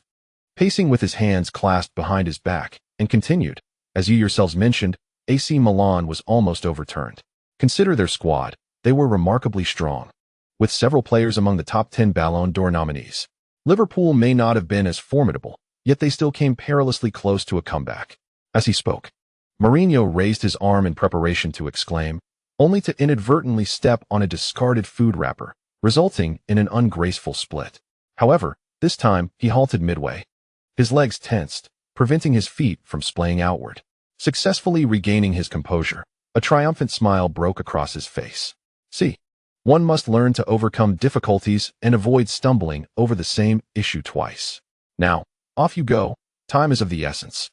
pacing with his hands clasped behind his back, and continued, as you yourselves mentioned, AC Milan was almost overturned. Consider their squad, they were remarkably strong, with several players among the top 10 Ballon d'Or nominees. Liverpool may not have been as formidable, yet they still came perilously close to a comeback. As he spoke, Mourinho raised his arm in preparation to exclaim, only to inadvertently step on a discarded food wrapper, resulting in an ungraceful split. However, this time he halted midway. His legs tensed, preventing his feet from splaying outward. Successfully regaining his composure, a triumphant smile broke across his face. See, one must learn to overcome difficulties and avoid stumbling over the same issue twice. Now, off you go, time is of the essence.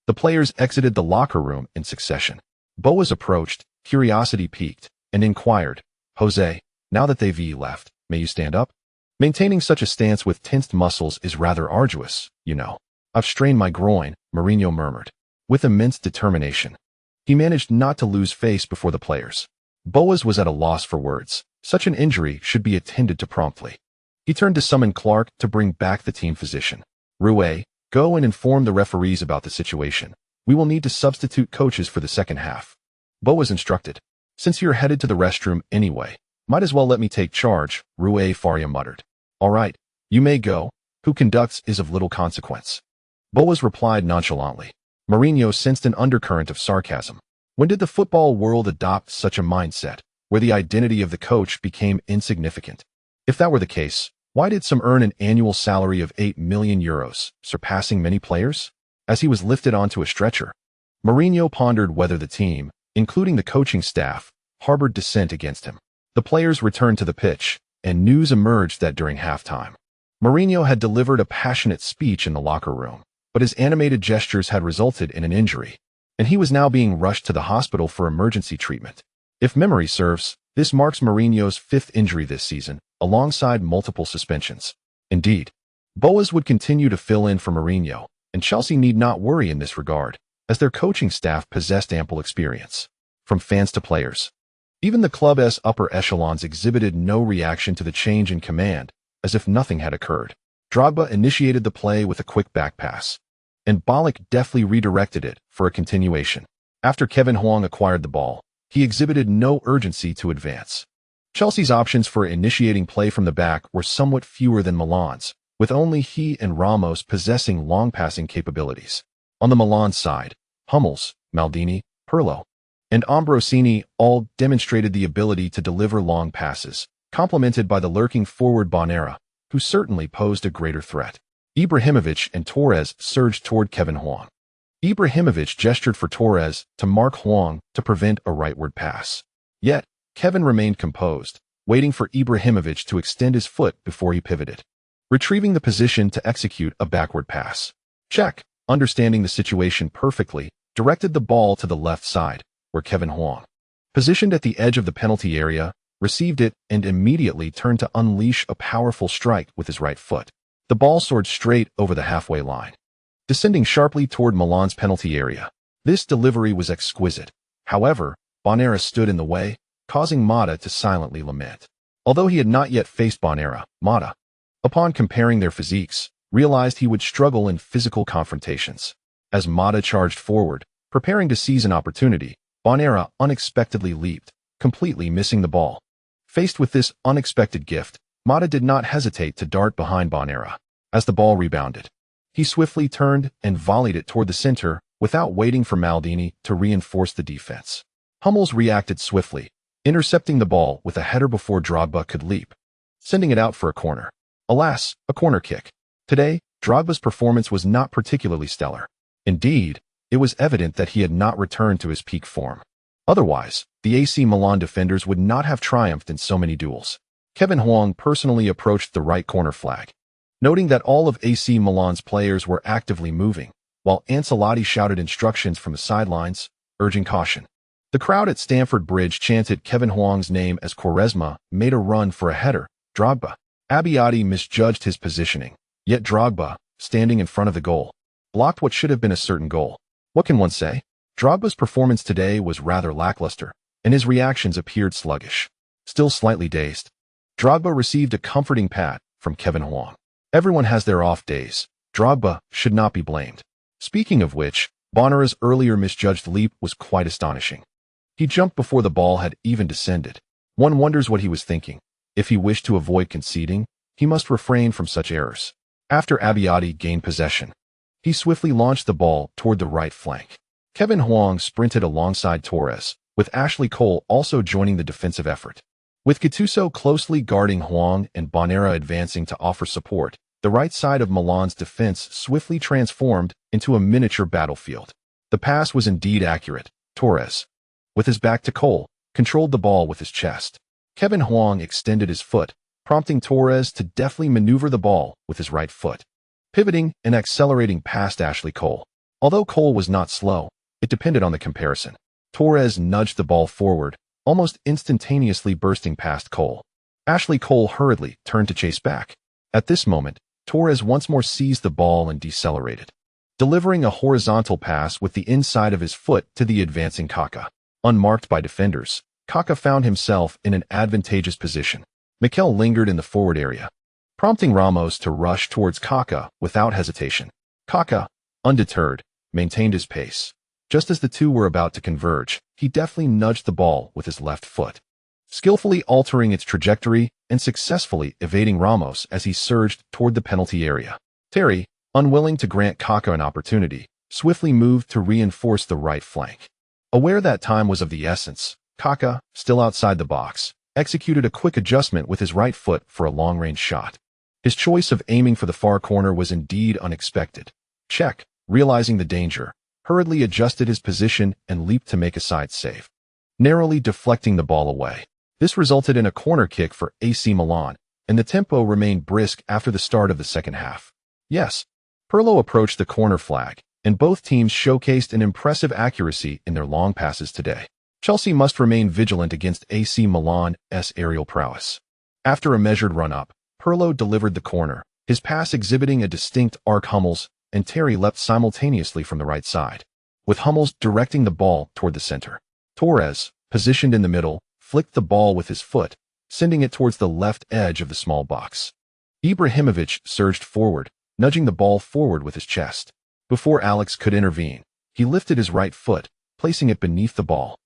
The players exited the locker room in succession. Boas approached, curiosity piqued, and inquired, Jose, now that they've left, may you stand up? Maintaining such a stance with tensed muscles is rather arduous, you know. I've strained my groin, Mourinho murmured. With immense determination, he managed not to lose face before the players. Boas was at a loss for words. Such an injury should be attended to promptly. He turned to summon Clark to bring back the team physician. Rouet, go and inform the referees about the situation. We will need to substitute coaches for the second half. Boas instructed. Since you're headed to the restroom anyway, might as well let me take charge, Rouet Faria muttered. All right, you may go. Who conducts is of little consequence. Boas replied nonchalantly. Mourinho sensed an undercurrent of sarcasm. When did the football world adopt such a mindset, where the identity of the coach became insignificant? If that were the case, why did some earn an annual salary of 8 million euros, surpassing many players? As he was lifted onto a stretcher, Mourinho pondered whether the team, including the coaching staff, harbored dissent against him. The players returned to the pitch, and news emerged that during halftime, Mourinho had delivered a passionate speech in the locker room, but his animated gestures had resulted in an injury, and he was now being rushed to the hospital for emergency treatment. If memory serves, this marks Mourinho's 5th injury this season, alongside multiple suspensions. Indeed, Boas would continue to fill in for Mourinho, and Chelsea need not worry in this regard, as their coaching staff possessed ample experience. From fans to players, even the club's upper echelons exhibited no reaction to the change in command, as if nothing had occurred. Drogba initiated the play with a quick back pass, and Ballack deftly redirected it for a continuation. After Kevin Huang acquired the ball, he exhibited no urgency to advance. Chelsea's options for initiating play from the back were somewhat fewer than Milan's, with only he and Ramos possessing long passing capabilities. On the Milan side, Hummels, Maldini, Pirlo, and Ambrosini all demonstrated the ability to deliver long passes, complemented by the lurking forward Bonera, who certainly posed a greater threat. Ibrahimovic and Torres surged toward Kevin Huang. Ibrahimovic gestured for Torres to mark Huang to prevent a rightward pass. Yet, Kevin remained composed, waiting for Ibrahimovic to extend his foot before he pivoted, retrieving the position to execute a backward pass. Cech, understanding the situation perfectly, directed the ball to the left side, where Kevin Huang, positioned at the edge of the penalty area, received it and immediately turned to unleash a powerful strike with his right foot. The ball soared straight over the halfway line, descending sharply toward Milan's penalty area. This delivery was exquisite. However, Bonera stood in the way, causing Mata to silently lament. Although he had not yet faced Bonera, Mata, upon comparing their physiques, realized he would struggle in physical confrontations. As Mata charged forward, preparing to seize an opportunity, Bonera unexpectedly leaped, completely missing the ball. Faced with this unexpected gift, Mata did not hesitate to dart behind Bonera. As the ball rebounded, he swiftly turned and volleyed it toward the center without waiting for Maldini to reinforce the defense. Hummels reacted swiftly, intercepting the ball with a header before Drogba could leap, sending it out for a corner. Alas, a corner kick. Today, Drogba's performance was not particularly stellar. Indeed, it was evident that he had not returned to his peak form. Otherwise, the AC Milan defenders would not have triumphed in so many duels. Kevin Huang personally approached the right corner flag, noting that all of AC Milan's players were actively moving, while Ancelotti shouted instructions from the sidelines, urging caution. The crowd at Stamford Bridge chanted Kevin Huang's name as Quaresma made a run for a header. Drogba. Abbiati misjudged his positioning, yet Drogba, standing in front of the goal, blocked what should have been a certain goal. What can one say? Drogba's performance today was rather lackluster, and his reactions appeared sluggish. Still slightly dazed, Drogba received a comforting pat from Kevin Huang. Everyone has their off days. Drogba should not be blamed. Speaking of which, Bonera's earlier misjudged leap was quite astonishing. He jumped before the ball had even descended. One wonders what he was thinking. If he wished to avoid conceding, he must refrain from such errors. After Abbiati gained possession, he swiftly launched the ball toward the right flank. Kevin Huang sprinted alongside Torres, with Ashley Cole also joining the defensive effort. With Gattuso closely guarding Huang and Bonera advancing to offer support, the right side of Milan's defense swiftly transformed into a miniature battlefield. The pass was indeed accurate. Torres, with his back to Cole, controlled the ball with his chest. Kevin Huang extended his foot, prompting Torres to deftly maneuver the ball with his right foot, pivoting and accelerating past Ashley Cole. Although Cole was not slow, it depended on the comparison. Torres nudged the ball forward, almost instantaneously bursting past Cole. Ashley Cole hurriedly turned to chase back. At this moment, Torres once more seized the ball and decelerated, delivering a horizontal pass with the inside of his foot to the advancing Kaká. Unmarked by defenders, Kaká found himself in an advantageous position. Mikel lingered in the forward area, prompting Ramos to rush towards Kaká without hesitation. Kaká, undeterred, maintained his pace. Just as the two were about to converge, he deftly nudged the ball with his left foot, skillfully altering its trajectory and successfully evading Ramos as he surged toward the penalty area. Terry, unwilling to grant Kaká an opportunity, swiftly moved to reinforce the right flank. Aware that time was of the essence, Kaká, still outside the box, executed a quick adjustment with his right foot for a long-range shot. His choice of aiming for the far corner was indeed unexpected. Cech, realizing the danger, hurriedly adjusted his position and leaped to make a side save, narrowly deflecting the ball away. This resulted in a corner kick for AC Milan, and the tempo remained brisk after the start of the second half. Yes, Pirlo approached the corner flag, and both teams showcased an impressive accuracy in their long passes today. Chelsea must remain vigilant against AC Milan's aerial prowess. After a measured run-up, Pirlo delivered the corner, his pass exhibiting a distinct arc. Hummels and Terry leapt simultaneously from the right side, with Hummels directing the ball toward the center. Torres, positioned in the middle, flicked the ball with his foot, sending it towards the left edge of the small box. Ibrahimovic surged forward, nudging the ball forward with his chest. Before Alex could intervene, he lifted his right foot, placing it beneath the ball,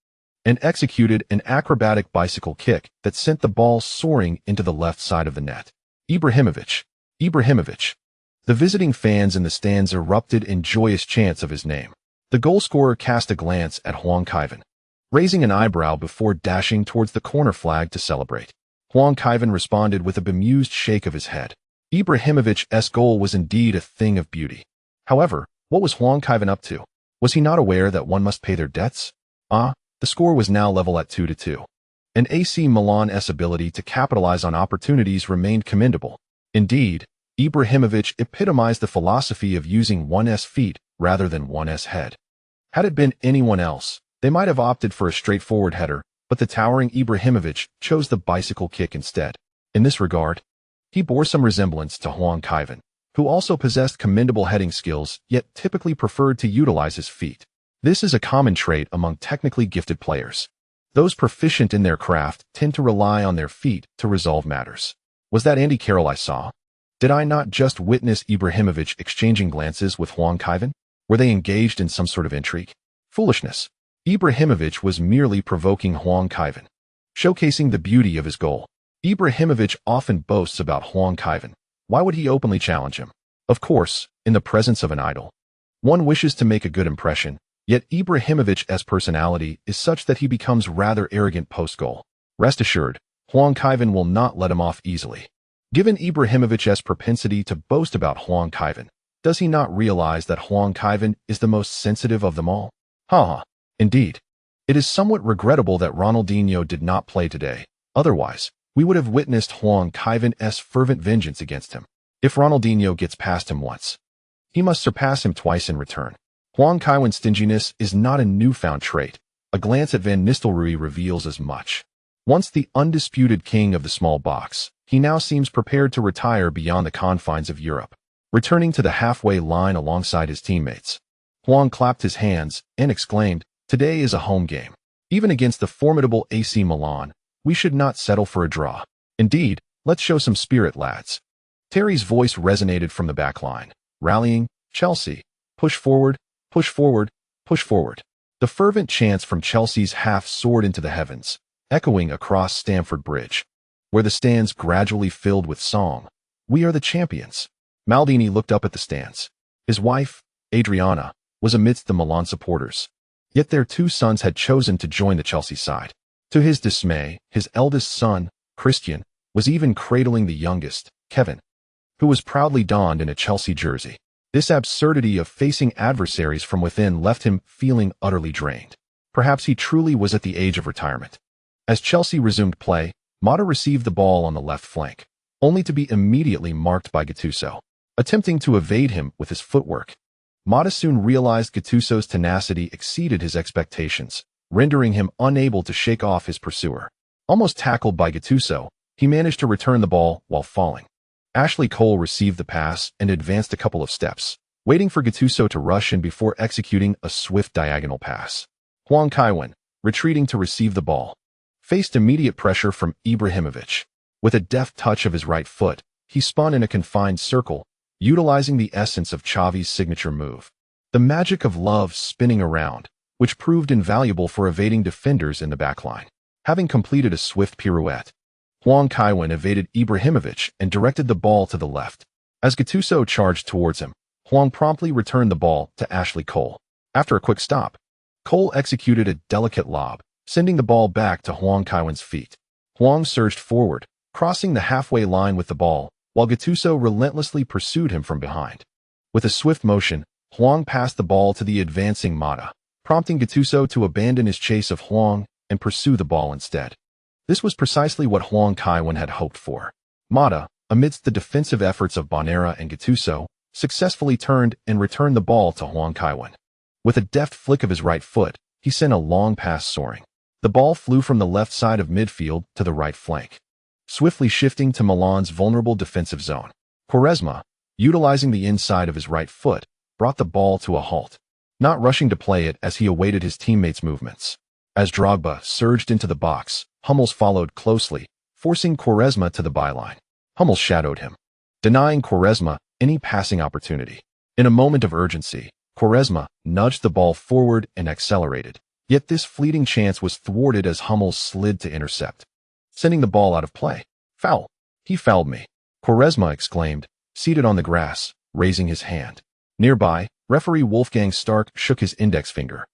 and executed an acrobatic bicycle kick that sent the ball soaring into the left side of the net. Ibrahimovic. The visiting fans in the stands erupted in joyous chants of his name. The goalscorer cast a glance at Huang Kaiwen, raising an eyebrow before dashing towards the corner flag to celebrate. Huang Kaiwen responded with a bemused shake of his head. Ibrahimovic's goal was indeed a thing of beauty. However, what was Huang Kaiwen up to? Was he not aware that one must pay their debts? The score was now level at 2-2. And AC Milan's ability to capitalize on opportunities remained commendable. Indeed, Ibrahimovic epitomized the philosophy of using one's feet rather than one's head. Had it been anyone else, they might have opted for a straightforward header, but the towering Ibrahimovic chose the bicycle kick instead. In this regard, he bore some resemblance to Huang Kaiwen, who also possessed commendable heading skills, yet typically preferred to utilize his feet. This is a common trait among technically gifted players. Those proficient in their craft tend to rely on their feet to resolve matters. Was that Andy Carroll I saw? Did I not just witness Ibrahimovic exchanging glances with Huang Kaiwen? Were they engaged in some sort of intrigue? Foolishness. Ibrahimovic was merely provoking Huang Kaiwen, showcasing the beauty of his goal. Ibrahimovic often boasts about Huang Kaiwen. Why would he openly challenge him? Of course, in the presence of an idol. One wishes to make a good impression, yet Ibrahimovic's personality is such that he becomes rather arrogant post-goal. Rest assured, Huang Kaiwen will not let him off easily. Given Ibrahimovic's propensity to boast about Huang Kaiwen, does he not realize that Huang Kaiwen is the most sensitive of them all? Haha, indeed. It is somewhat regrettable that Ronaldinho did not play today. Otherwise, we would have witnessed Huang Kaiwen's fervent vengeance against him. If Ronaldinho gets past him once, he must surpass him twice in return. Huang Kaiwen's stinginess is not a newfound trait. A glance at Van Nistelrooy reveals as much. Once the undisputed king of the small box, he now seems prepared to retire beyond the confines of Europe. Returning to the halfway line alongside his teammates, Huang clapped his hands and exclaimed, "Today is a home game. Even against the formidable AC Milan, we should not settle for a draw. Indeed, let's show some spirit, lads." Terry's voice resonated from the back line, rallying, "Chelsea, push forward, push forward, push forward." The fervent chants from Chelsea's half soared into the heavens, echoing across Stamford Bridge, where the stands gradually filled with song. "We are the champions." Maldini looked up at the stands. His wife, Adriana, was amidst the Milan supporters. Yet their two sons had chosen to join the Chelsea side. To his dismay, his eldest son, Christian, was even cradling the youngest, Kevin, who was proudly donned in a Chelsea jersey. This absurdity of facing adversaries from within left him feeling utterly drained. Perhaps he truly was at the age of retirement. As Chelsea resumed play, Mata received the ball on the left flank, only to be immediately marked by Gattuso. Attempting to evade him with his footwork, Mata soon realized Gattuso's tenacity exceeded his expectations, rendering him unable to shake off his pursuer. Almost tackled by Gattuso, he managed to return the ball while falling. Ashley Cole received the pass and advanced a couple of steps, waiting for Gattuso to rush in before executing a swift diagonal pass. Huang Kaiwen, retreating to receive the ball, faced immediate pressure from Ibrahimovic. With a deft touch of his right foot, he spun in a confined circle, utilizing the essence of Xavi's signature move, the magic of love spinning around, which proved invaluable for evading defenders in the backline. Having completed a swift pirouette, Huang Kaiwen evaded Ibrahimovic and directed the ball to the left. As Gattuso charged towards him, Huang promptly returned the ball to Ashley Cole. After a quick stop, Cole executed a delicate lob, sending the ball back to Huang Kaiwen's feet. Huang surged forward, crossing the halfway line with the ball, while Gattuso relentlessly pursued him from behind. With a swift motion, Huang passed the ball to the advancing Mata, prompting Gattuso to abandon his chase of Huang and pursue the ball instead. This was precisely what Huang Kaiwen had hoped for. Mata, amidst the defensive efforts of Bonera and Gattuso, successfully turned and returned the ball to Huang Kaiwen. With a deft flick of his right foot, he sent a long pass soaring. The ball flew from the left side of midfield to the right flank, swiftly shifting to Milan's vulnerable defensive zone. Quaresma, utilizing the inside of his right foot, brought the ball to a halt, not rushing to play it as he awaited his teammates' movements. As Drogba surged into the box, Hummels followed closely, forcing Quaresma to the byline. Hummels shadowed him, denying Quaresma any passing opportunity. In a moment of urgency, Quaresma nudged the ball forward and accelerated. Yet this fleeting chance was thwarted as Hummels slid to intercept, sending the ball out of play. "Foul! He fouled me," Quaresma exclaimed, seated on the grass, raising his hand. Nearby, referee Wolfgang Stark shook his index finger,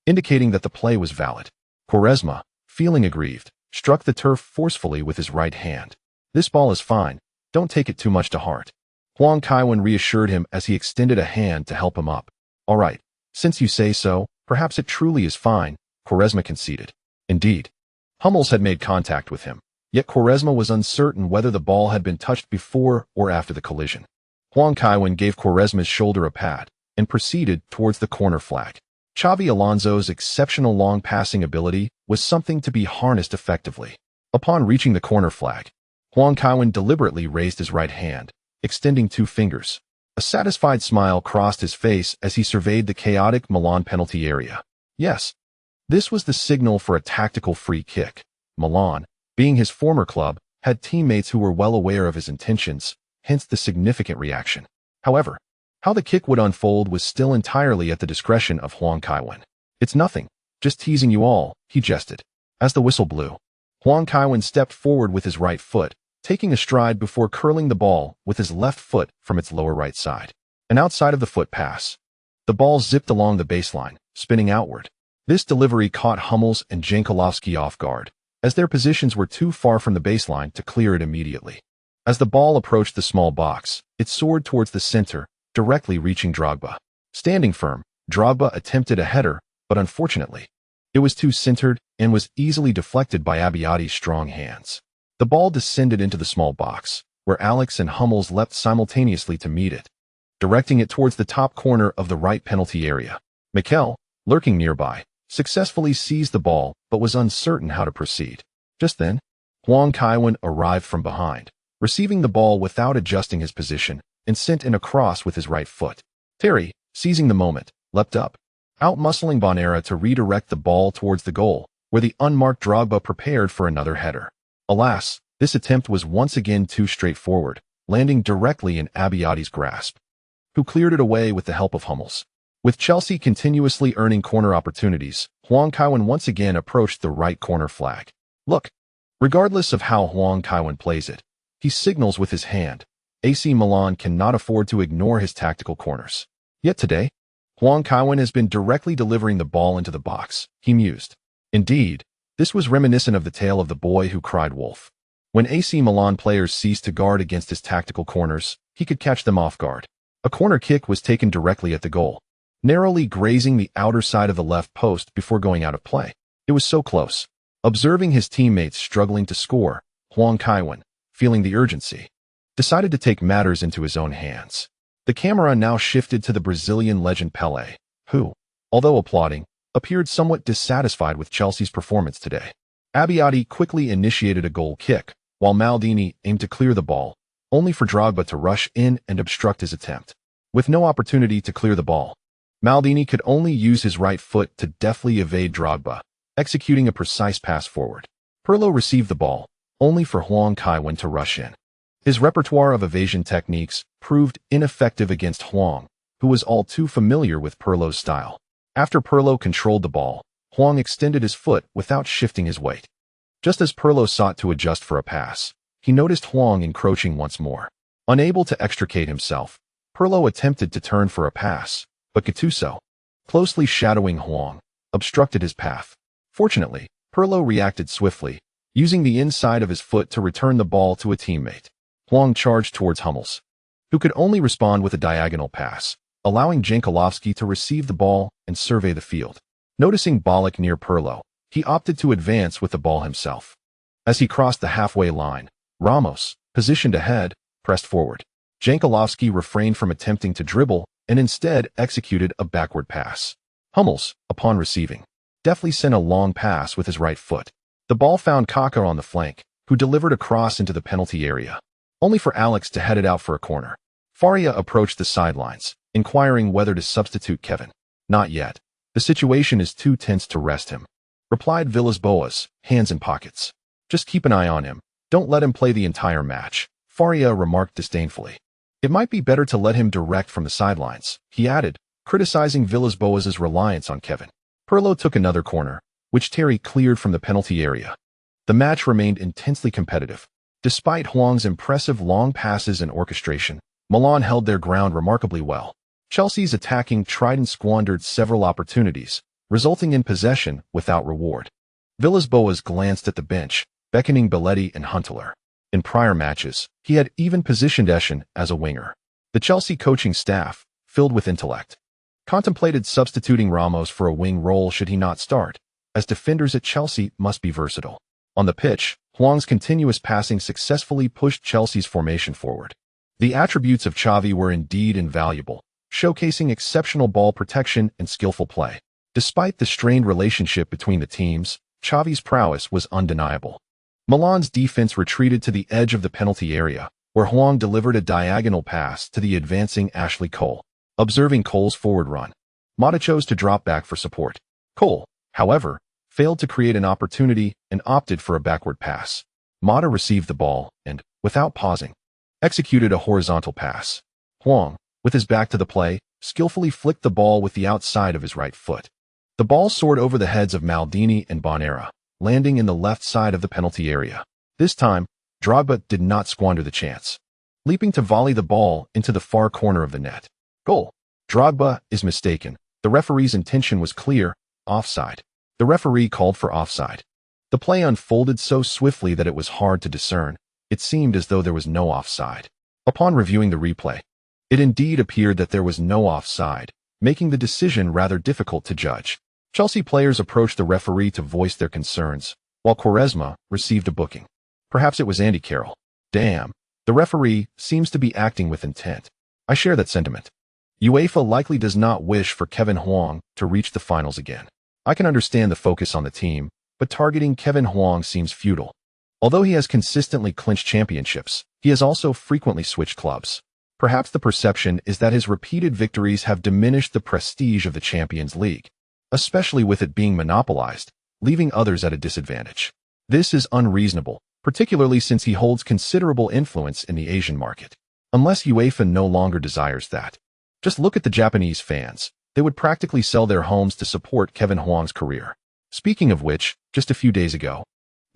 indicating that the play was valid. Quaresma, feeling aggrieved, struck the turf forcefully with his right hand. "This ball is fine. Don't take it too much to heart." Huang Kaiwen reassured him as he extended a hand to help him up. "All right, since you say so, perhaps it truly is fine," Quaresma conceded. Indeed, Hummels had made contact with him, yet Quaresma was uncertain whether the ball had been touched before or after the collision. Huang Kaiwen gave Quaresma's shoulder a pat and proceeded towards the corner flag. Xavi Alonso's exceptional long passing ability was something to be harnessed effectively. Upon reaching the corner flag, Huang Kaiwen deliberately raised his right hand, extending two fingers. A satisfied smile crossed his face as he surveyed the chaotic Milan penalty area. Yes, this was the signal for a tactical free kick. Milan, being his former club, had teammates who were well aware of his intentions, hence the significant reaction. However, how the kick would unfold was still entirely at the discretion of Huang Kaiwen. "It's nothing, just teasing you all," he jested. As the whistle blew, Huang Kaiwen stepped forward with his right foot, taking a stride before curling the ball with his left foot from its lower right side. And outside of the foot pass, the ball zipped along the baseline, spinning outward. This delivery caught Hummels and Jankulovski off guard, as their positions were too far from the baseline to clear it immediately. As the ball approached the small box, it soared towards the center, directly reaching Drogba. Standing firm, Drogba attempted a header, but unfortunately, it was too centered and was easily deflected by Abbiati's strong hands. The ball descended into the small box, where Alex and Hummels leapt simultaneously to meet it, directing it towards the top corner of the right penalty area. Mikel, lurking nearby, successfully seized the ball but was uncertain how to proceed. Just then, Huang Kaiwen arrived from behind, receiving the ball without adjusting his position, and sent in a cross with his right foot. Terry, seizing the moment, leapt up, out-muscling Bonera to redirect the ball towards the goal, where the unmarked Drogba prepared for another header. Alas, this attempt was once again too straightforward, landing directly in Abbiati's grasp, who cleared it away with the help of Hummels. With Chelsea continuously earning corner opportunities, Huang Kaiwen once again approached the right corner flag. Look! Regardless of how Huang Kaiwen plays it, he signals with his hand. AC Milan cannot afford to ignore his tactical corners. Yet today, Huang Kaiwen has been directly delivering the ball into the box, he mused. Indeed, this was reminiscent of the tale of the boy who cried wolf. When AC Milan players ceased to guard against his tactical corners, he could catch them off guard. A corner kick was taken directly at the goal, narrowly grazing the outer side of the left post before going out of play. It was so close. Observing his teammates struggling to score, Huang Kaiwen, feeling the urgency, decided to take matters into his own hands. The camera now shifted to the Brazilian legend Pelé, who, although applauding, appeared somewhat dissatisfied with Chelsea's performance today. Abbiati quickly initiated a goal kick, while Maldini aimed to clear the ball, only for Drogba to rush in and obstruct his attempt. With no opportunity to clear the ball, Maldini could only use his right foot to deftly evade Drogba, executing a precise pass forward. Pirlo received the ball, only for Huang Kaiwen to rush in. His repertoire of evasion techniques proved ineffective against Huang, who was all too familiar with Pirlo's style. After Pirlo controlled the ball, Huang extended his foot without shifting his weight. Just as Pirlo sought to adjust for a pass, he noticed Huang encroaching once more. Unable to extricate himself, Pirlo attempted to turn for a pass, but Gattuso, closely shadowing Huang, obstructed his path. Fortunately, Pirlo reacted swiftly, using the inside of his foot to return the ball to a teammate. Huang charged towards Hummels, who could only respond with a diagonal pass, allowing Jankulovski to receive the ball and survey the field. Noticing Ballack near Pirlo, he opted to advance with the ball himself. As he crossed the halfway line, Ramos, positioned ahead, pressed forward. Jankulovski refrained from attempting to dribble and instead executed a backward pass. Hummels, upon receiving, deftly sent a long pass with his right foot. The ball found Kaká on the flank, who delivered a cross into the penalty area, only for Alex to head it out for a corner. Faria approached the sidelines, inquiring whether to substitute Kevin. Not yet. The situation is too tense to rest him, replied Villas-Boas, hands in pockets. Just keep an eye on him. Don't let him play the entire match, Faria remarked disdainfully. It might be better to let him direct from the sidelines, he added, criticizing Villas-Boas's reliance on Kevin. Pirlo took another corner, which Terry cleared from the penalty area. The match remained intensely competitive. Despite Huang's impressive long passes and orchestration, Milan held their ground remarkably well. Chelsea's attacking trident squandered several opportunities, resulting in possession without reward. Villas-Boas glanced at the bench, beckoning Belletti and Huntelaar. In prior matches, he had even positioned Eschen as a winger. The Chelsea coaching staff, filled with intellect, contemplated substituting Ramos for a wing role should he not start, as defenders at Chelsea must be versatile. On the pitch, Huang's continuous passing successfully pushed Chelsea's formation forward. The attributes of Xavi were indeed invaluable, showcasing exceptional ball protection and skillful play. Despite the strained relationship between the teams, Xavi's prowess was undeniable. Milan's defense retreated to the edge of the penalty area, where Huang delivered a diagonal pass to the advancing Ashley Cole. Observing Cole's forward run, Mata chose to drop back for support. Cole, however, failed to create an opportunity and opted for a backward pass. Mata received the ball and, without pausing, executed a horizontal pass. Huang, with his back to the play, skillfully flicked the ball with the outside of his right foot. The ball soared over the heads of Maldini and Bonera, landing in the left side of the penalty area. This time, Drogba did not squander the chance, leaping to volley the ball into the far corner of the net. Goal. Drogba is mistaken. The referee's intention was clear, offside. The referee called for offside. The play unfolded so swiftly that it was hard to discern. It seemed as though there was no offside. Upon reviewing the replay, it indeed appeared that there was no offside, making the decision rather difficult to judge. Chelsea players approached the referee to voice their concerns, while Quaresma received a booking. Perhaps it was Andy Carroll. Damn, the referee seems to be acting with intent. I share that sentiment. UEFA likely does not wish for Kevin Huang to reach the finals again. I can understand the focus on the team, but targeting Kevin Huang seems futile. Although he has consistently clinched championships, he has also frequently switched clubs. Perhaps the perception is that his repeated victories have diminished the prestige of the Champions League, especially with it being monopolized, leaving others at a disadvantage. This is unreasonable, particularly since he holds considerable influence in the Asian market. Unless UEFA no longer desires that. Just look at the Japanese fans. They would practically sell their homes to support Kevin Huang's career. Speaking of which, just a few days ago,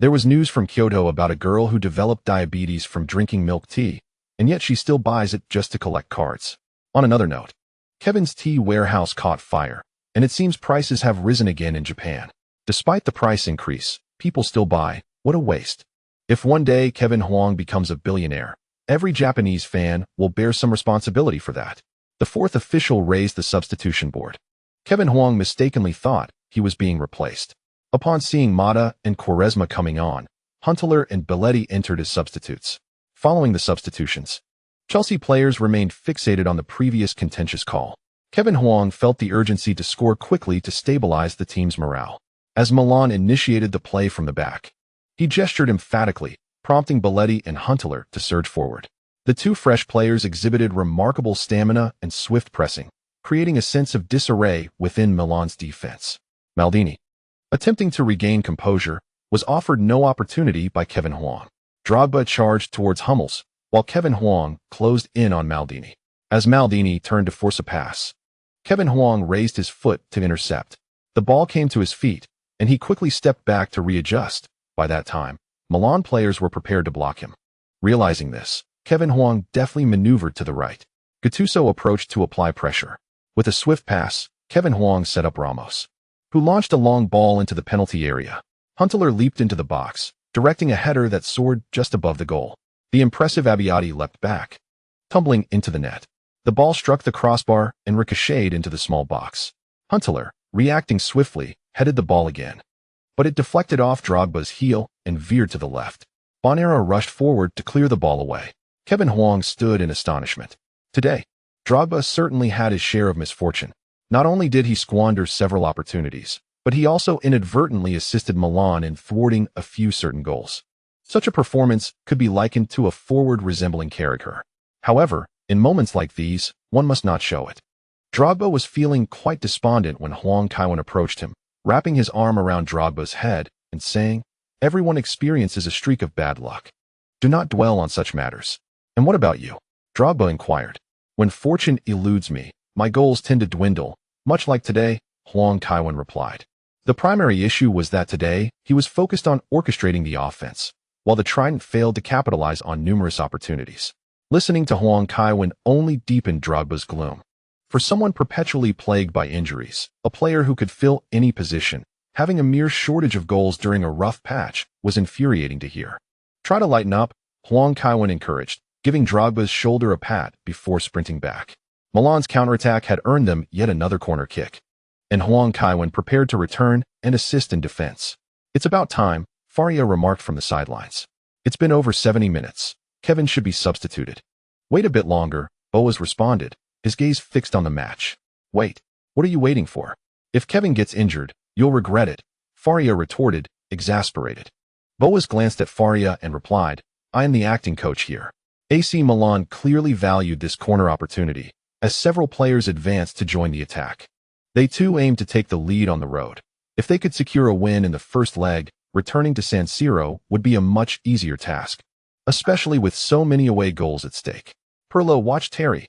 there was news from Kyoto about a girl who developed diabetes from drinking milk tea, and yet she still buys it just to collect cards. On another note, Kevin's tea warehouse caught fire, and it seems prices have risen again in Japan. Despite the price increase, people still buy. What a waste. If one day Kevin Huang becomes a billionaire, every Japanese fan will bear some responsibility for that. The fourth official raised the substitution board. Kevin Huang mistakenly thought he was being replaced. Upon seeing Mata and Quaresma coming on, Huntelaar and Belletti entered as substitutes. Following the substitutions, Chelsea players remained fixated on the previous contentious call. Kevin Huang felt the urgency to score quickly to stabilize the team's morale. As Milan initiated the play from the back, he gestured emphatically, prompting Belletti and Huntelaar to surge forward. The two fresh players exhibited remarkable stamina and swift pressing, creating a sense of disarray within Milan's defense. Maldini, attempting to regain composure, was offered no opportunity by Kevin Huang. Drogba charged towards Hummels, while Kevin Huang closed in on Maldini. As Maldini turned to force a pass, Kevin Huang raised his foot to intercept. The ball came to his feet, and he quickly stepped back to readjust. By that time, Milan players were prepared to block him. Realizing this, Kevin Huang deftly maneuvered to the right. Gattuso approached to apply pressure. With a swift pass, Kevin Huang set up Ramos, who launched a long ball into the penalty area. Huntelaar leaped into the box, directing a header that soared just above the goal. The impressive Abbiati leapt back, tumbling into the net. The ball struck the crossbar and ricocheted into the small box. Huntelaar, reacting swiftly, headed the ball again, but it deflected off Drogba's heel and veered to the left. Bonera rushed forward to clear the ball away. Kevin Huang stood in astonishment. Today, Drogba certainly had his share of misfortune. Not only did he squander several opportunities, but he also inadvertently assisted Milan in thwarting a few certain goals. Such a performance could be likened to a forward resembling Carragher. However, in moments like these, one must not show it. Drogba was feeling quite despondent when Huang Kaiwen approached him, wrapping his arm around Drogba's head and saying, "Everyone experiences a streak of bad luck. Do not dwell on such matters." "And what about you?" Drogba inquired. "When fortune eludes me, my goals tend to dwindle, much like today," Huang Kaiwen replied. The primary issue was that today, he was focused on orchestrating the offense, while the Trident failed to capitalize on numerous opportunities. Listening to Huang Kaiwen only deepened Drogba's gloom. For someone perpetually plagued by injuries, a player who could fill any position, having a mere shortage of goals during a rough patch was infuriating to hear. "Try to lighten up," Huang Kaiwen encouraged, giving Drogba's shoulder a pat before sprinting back. Milan's counterattack had earned them yet another corner kick, and Huang Kaiwen prepared to return and assist in defense. "It's about time," Faria remarked from the sidelines. "It's been over 70 minutes. Kevin should be substituted." "Wait a bit longer," Boas responded, his gaze fixed on the match. "Wait, what are you waiting for? If Kevin gets injured, you'll regret it," Faria retorted, exasperated. Boas glanced at Faria and replied, "I am the acting coach here." AC Milan clearly valued this corner opportunity, as several players advanced to join the attack. They too aimed to take the lead on the road. If they could secure a win in the first leg, returning to San Siro would be a much easier task, especially with so many away goals at stake. Pirlo watched Terry.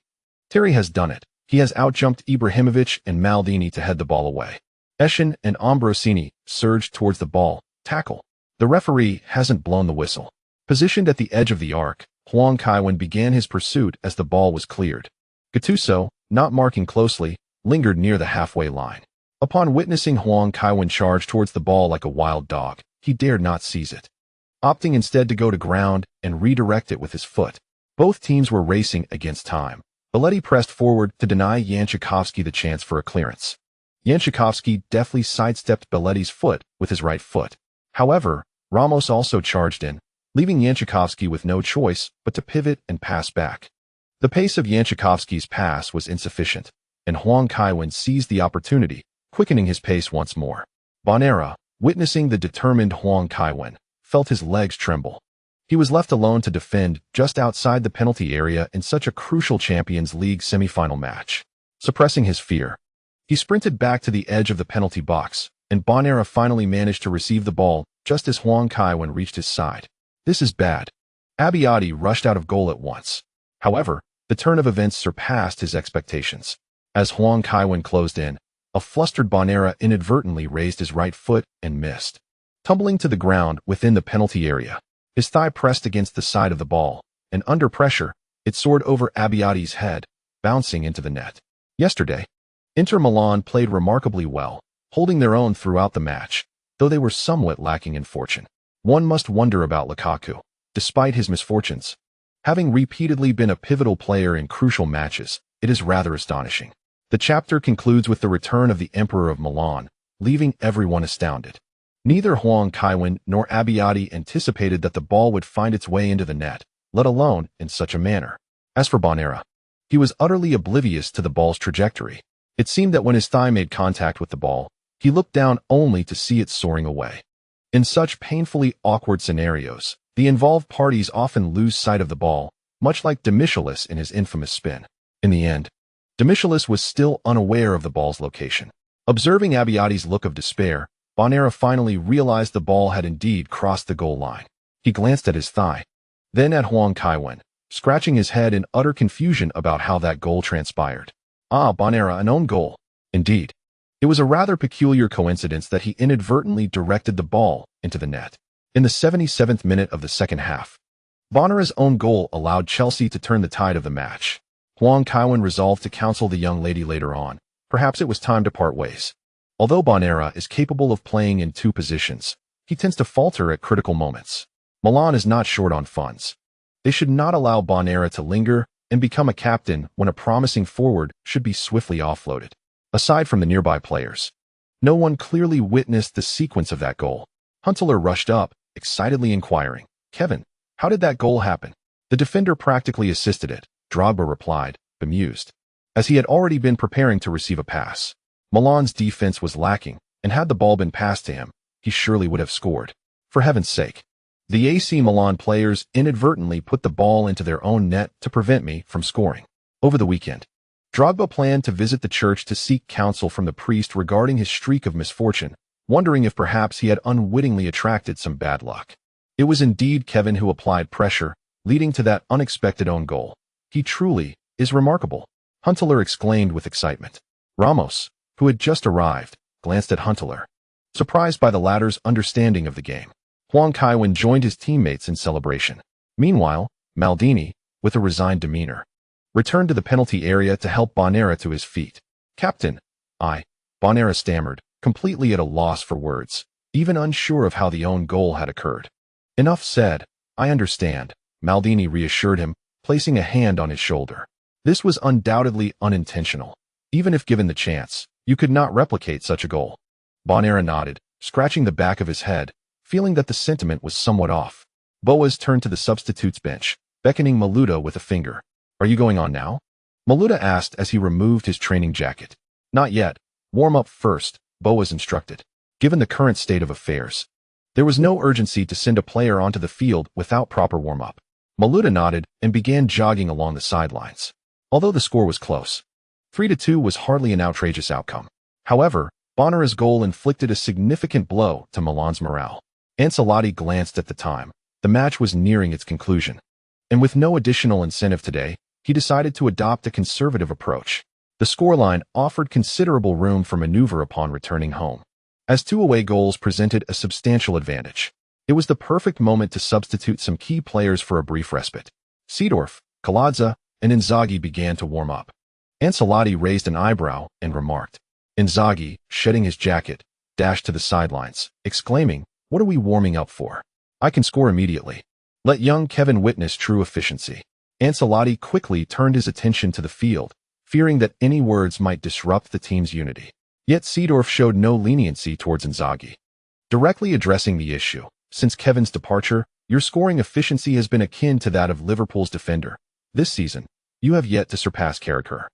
Terry has done it. He has outjumped Ibrahimovic and Maldini to head the ball away. Eschen and Ambrosini surged towards the ball, tackle. The referee hasn't blown the whistle. Positioned at the edge of the arc, Huang Kaiwen began his pursuit as the ball was cleared. Gattuso, not marking closely, lingered near the halfway line. Upon witnessing Huang Kaiwen charge towards the ball like a wild dog, he dared not seize it, opting instead to go to ground and redirect it with his foot. Both teams were racing against time. Belletti pressed forward to deny Yanchikowski the chance for a clearance. Yanchikowski deftly sidestepped Belletti's foot with his right foot. However, Ramos also charged in, leaving Yanchikowski with no choice but to pivot and pass back. The pace of Yanchikowski's pass was insufficient, and Huang Kaiwen seized the opportunity, quickening his pace once more. Bonera, witnessing the determined Huang Kaiwen, felt his legs tremble. He was left alone to defend just outside the penalty area in such a crucial Champions League semi-final match. Suppressing his fear, he sprinted back to the edge of the penalty box, and Bonera finally managed to receive the ball just as Huang Kaiwen reached his side. This is bad. Abbiati rushed out of goal at once. However, the turn of events surpassed his expectations. As Huang Kaiwen closed in, a flustered Bonera inadvertently raised his right foot and missed. Tumbling to the ground within the penalty area, his thigh pressed against the side of the ball, and under pressure, it soared over Abbiati's head, bouncing into the net. Yesterday, Inter Milan played remarkably well, holding their own throughout the match, though they were somewhat lacking in fortune. One must wonder about Lukaku, despite his misfortunes. Having repeatedly been a pivotal player in crucial matches, it is rather astonishing. The chapter concludes with the return of the Emperor of Milan, leaving everyone astounded. Neither Huang Kaiwen nor Abbiati anticipated that the ball would find its way into the net, let alone in such a manner. As for Bonera, he was utterly oblivious to the ball's trajectory. It seemed that when his thigh made contact with the ball, he looked down only to see it soaring away. In such painfully awkward scenarios, the involved parties often lose sight of the ball, much like Demichelis in his infamous spin. In the end, Demichelis was still unaware of the ball's location. Observing Abbiati's look of despair, Bonera finally realized the ball had indeed crossed the goal line. He glanced at his thigh, then at Huang Kaiwen, scratching his head in utter confusion about how that goal transpired. Ah, Bonera, an own goal. Indeed. It was a rather peculiar coincidence that he inadvertently directed the ball into the net. In the 77th minute of the second half, Bonera's own goal allowed Chelsea to turn the tide of the match. Huang Kaiwen resolved to counsel the young lady later on. Perhaps it was time to part ways. Although Bonera is capable of playing in two positions, he tends to falter at critical moments. Milan is not short on funds. They should not allow Bonera to linger and become a captain when a promising forward should be swiftly offloaded. Aside from the nearby players, no one clearly witnessed the sequence of that goal. Huntelaar rushed up, excitedly inquiring, "Kevin, how did that goal happen?" The defender practically assisted it, Drogba replied, bemused, as he had already been preparing to receive a pass. Milan's defense was lacking, and had the ball been passed to him, he surely would have scored. For heaven's sake. The AC Milan players inadvertently put the ball into their own net to prevent me from scoring. Over the weekend, Drogba planned to visit the church to seek counsel from the priest regarding his streak of misfortune, wondering if perhaps he had unwittingly attracted some bad luck. It was indeed Kevin who applied pressure, leading to that unexpected own goal. He truly is remarkable, Huntelaar exclaimed with excitement. Ramos, who had just arrived, glanced at Huntelaar, surprised by the latter's understanding of the game. Huang Kaiwen joined his teammates in celebration. Meanwhile, Maldini, with a resigned demeanor, returned to the penalty area to help Bonera to his feet. "Captain, Bonera stammered, completely at a loss for words, even unsure of how the own goal had occurred. "Enough said. I understand," Maldini reassured him, placing a hand on his shoulder. "This was undoubtedly unintentional. Even if given the chance, you could not replicate such a goal." Bonera nodded, scratching the back of his head, feeling that the sentiment was somewhat off. Boas turned to the substitutes bench, beckoning Maluda with a finger. "Are you going on now?" Maluda asked as he removed his training jacket. "Not yet. Warm up first," Boas instructed. Given the current state of affairs, there was no urgency to send a player onto the field without proper warm-up. Maluda nodded and began jogging along the sidelines. Although the score was close, 3-2 was hardly an outrageous outcome. However, Bonera's goal inflicted a significant blow to Milan's morale. Ancelotti glanced at the time. The match was nearing its conclusion, and with no additional incentive today, he decided to adopt a conservative approach. The scoreline offered considerable room for maneuver upon returning home, as two away goals presented a substantial advantage. It was the perfect moment to substitute some key players for a brief respite. Seedorf, Colazza, and Inzaghi began to warm up. Ancelotti raised an eyebrow and remarked. Inzaghi, shedding his jacket, dashed to the sidelines, exclaiming, What are we warming up for? I can score immediately. Let young Kevin witness true efficiency. Ancelotti quickly turned his attention to the field, fearing that any words might disrupt the team's unity. Yet Seedorf showed no leniency towards Inzaghi. Directly addressing the issue, since Kevin's departure, your scoring efficiency has been akin to that of Liverpool's defender. This season, you have yet to surpass Carragher.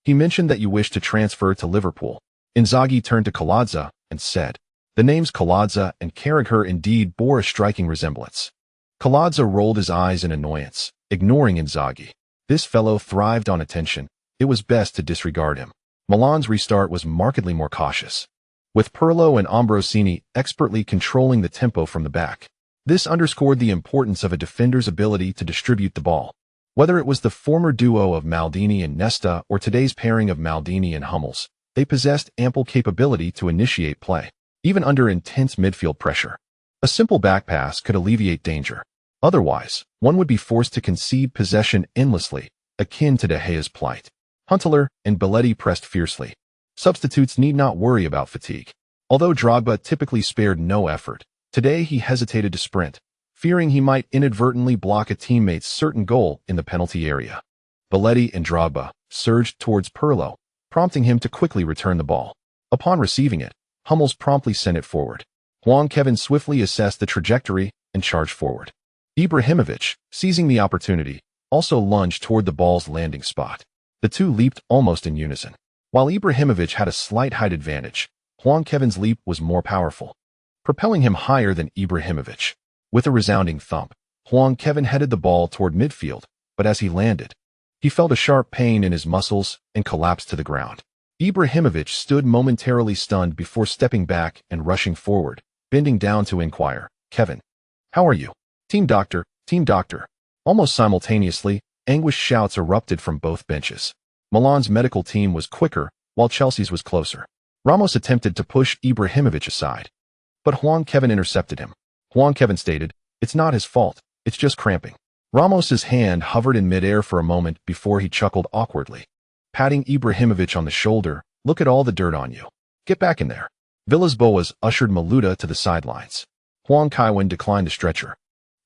He mentioned that you wish to transfer to Liverpool. Inzaghi turned to Kaladza and said, the names Kaladza and Carragher indeed bore a striking resemblance. Kaladza rolled his eyes in annoyance, ignoring Inzaghi. This fellow thrived on attention. It was best to disregard him. Milan's restart was markedly more cautious, with Pirlo and Ambrosini expertly controlling the tempo from the back. This underscored the importance of a defender's ability to distribute the ball. Whether it was the former duo of Maldini and Nesta or today's pairing of Maldini and Hummels, they possessed ample capability to initiate play, even under intense midfield pressure. A simple back pass could alleviate danger. Otherwise, one would be forced to concede possession endlessly, akin to De Gea's plight. Huntelaar and Belletti pressed fiercely. Substitutes need not worry about fatigue. Although Drogba typically spared no effort, today he hesitated to sprint, fearing he might inadvertently block a teammate's certain goal in the penalty area. Belletti and Drogba surged towards Pirlo, prompting him to quickly return the ball. Upon receiving it, Hummels promptly sent it forward. Huang Kaiwen swiftly assessed the trajectory and charged forward. Ibrahimovic, seizing the opportunity, also lunged toward the ball's landing spot. The two leaped almost in unison. While Ibrahimovic had a slight height advantage, Huang Kaiwen's leap was more powerful, propelling him higher than Ibrahimovic. With a resounding thump, Huang Kaiwen headed the ball toward midfield, but as he landed, he felt a sharp pain in his muscles and collapsed to the ground. Ibrahimovic stood momentarily stunned before stepping back and rushing forward, bending down to inquire, Kevin, how are you? Team doctor, team doctor. Almost simultaneously, anguished shouts erupted from both benches. Milan's medical team was quicker, while Chelsea's was closer. Ramos attempted to push Ibrahimovic aside, but Huang Kaiwen intercepted him. Huang Kaiwen stated, it's not his fault, it's just cramping. Ramos's hand hovered in midair for a moment before he chuckled awkwardly, patting Ibrahimovic on the shoulder. Look at all the dirt on you. Get back in there. Villas-Boas ushered Maluda to the sidelines. Huang Kaiwen declined a stretcher,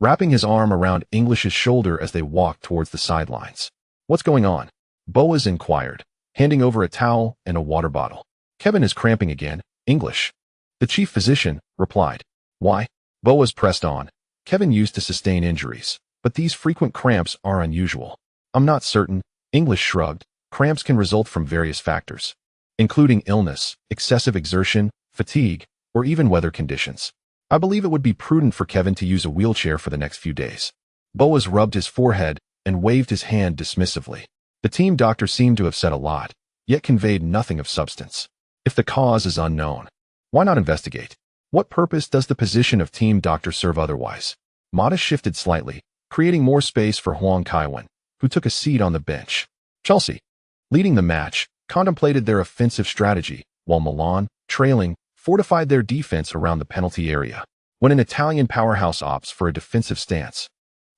wrapping his arm around English's shoulder as they walked towards the sidelines. What's going on? Boas inquired, handing over a towel and a water bottle. Kevin is cramping again, English. The chief physician replied. Why? Boas pressed on. Kevin used to sustain injuries, but these frequent cramps are unusual. I'm not certain, English shrugged. Cramps can result from various factors, including illness, excessive exertion, fatigue, or even weather conditions. I believe it would be prudent for Kevin to use a wheelchair for the next few days. Boas rubbed his forehead and waved his hand dismissively. The team doctor seemed to have said a lot, yet conveyed nothing of substance. If the cause is unknown, why not investigate? What purpose does the position of team doctor serve otherwise? Modest shifted slightly, creating more space for Huang Kaiwen, who took a seat on the bench. Chelsea, leading the match, contemplated their offensive strategy, while Milan, trailing, fortified their defense around the penalty area. When an Italian powerhouse opts for a defensive stance,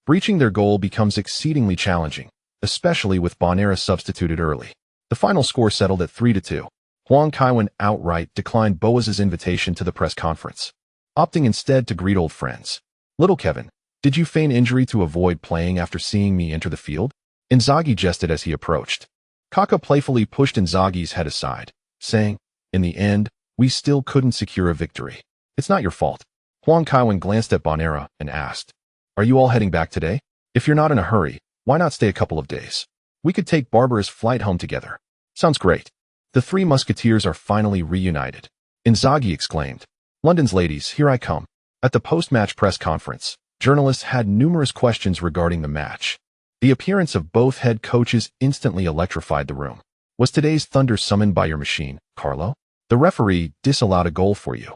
breaching their goal becomes exceedingly challenging, especially with Bonera substituted early. The final score settled at 3-2. Huang Kaiwen outright declined Boas's invitation to the press conference, opting instead to greet old friends. Little Kevin, did you feign injury to avoid playing after seeing me enter the field? Inzaghi jested as he approached. Kaka playfully pushed Inzaghi's head aside, saying, in the end, we still couldn't secure a victory. It's not your fault. Huang Kaiwen glanced at Bonera and asked, are you all heading back today? If you're not in a hurry, why not stay a couple of days? We could take Barbara's flight home together. Sounds great. The three musketeers are finally reunited. Inzaghi exclaimed, London's ladies, here I come. At the post-match press conference, journalists had numerous questions regarding the match. The appearance of both head coaches instantly electrified the room. Was today's thunder summoned by your machine, Carlo? The referee disallowed a goal for you.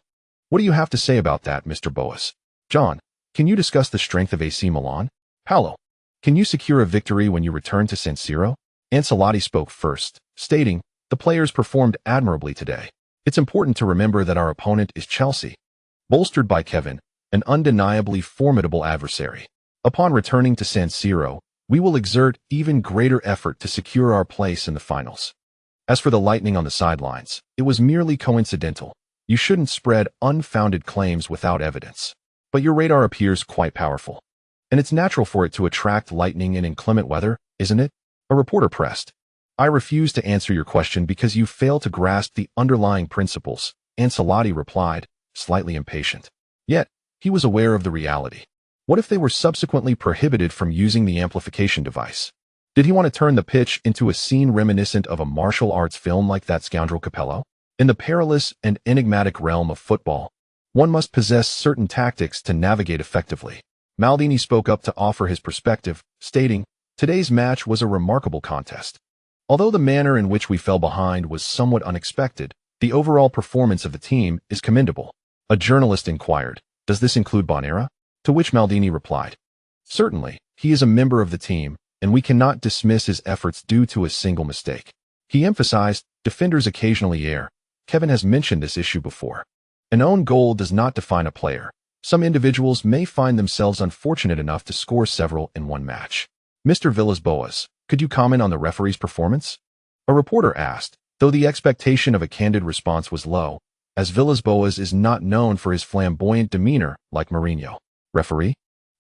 What do you have to say about that, Mr. Boas? John, can you discuss the strength of AC Milan? Paolo, can you secure a victory when you return to San Siro? Ancelotti spoke first, stating, the players performed admirably today. It's important to remember that our opponent is Chelsea, bolstered by Kevin, an undeniably formidable adversary. Upon returning to San Siro, we will exert even greater effort to secure our place in the finals. As for the lightning on the sidelines, it was merely coincidental. You shouldn't spread unfounded claims without evidence. But your radar appears quite powerful. And it's natural for it to attract lightning in inclement weather, isn't it? A reporter pressed. I refuse to answer your question because you fail to grasp the underlying principles, Ancelotti replied, slightly impatient. Yet, he was aware of the reality. What if they were subsequently prohibited from using the amplification device? Did he want to turn the pitch into a scene reminiscent of a martial arts film like that scoundrel Capello? In the perilous and enigmatic realm of football, one must possess certain tactics to navigate effectively. Maldini spoke up to offer his perspective, stating, "Today's match was a remarkable contest. Although the manner in which we fell behind was somewhat unexpected, the overall performance of the team is commendable." A journalist inquired, "Does this include Bonera?" To which Maldini replied, "Certainly, he is a member of the team, and we cannot dismiss his efforts due to a single mistake." He emphasized, "Defenders occasionally err. Kevin has mentioned this issue before. An own goal does not define a player. Some individuals may find themselves unfortunate enough to score several in one match." Mr. Villas-Boas, could you comment on the referee's performance? A reporter asked, though the expectation of a candid response was low, as Villas-Boas is not known for his flamboyant demeanor like Mourinho. Referee?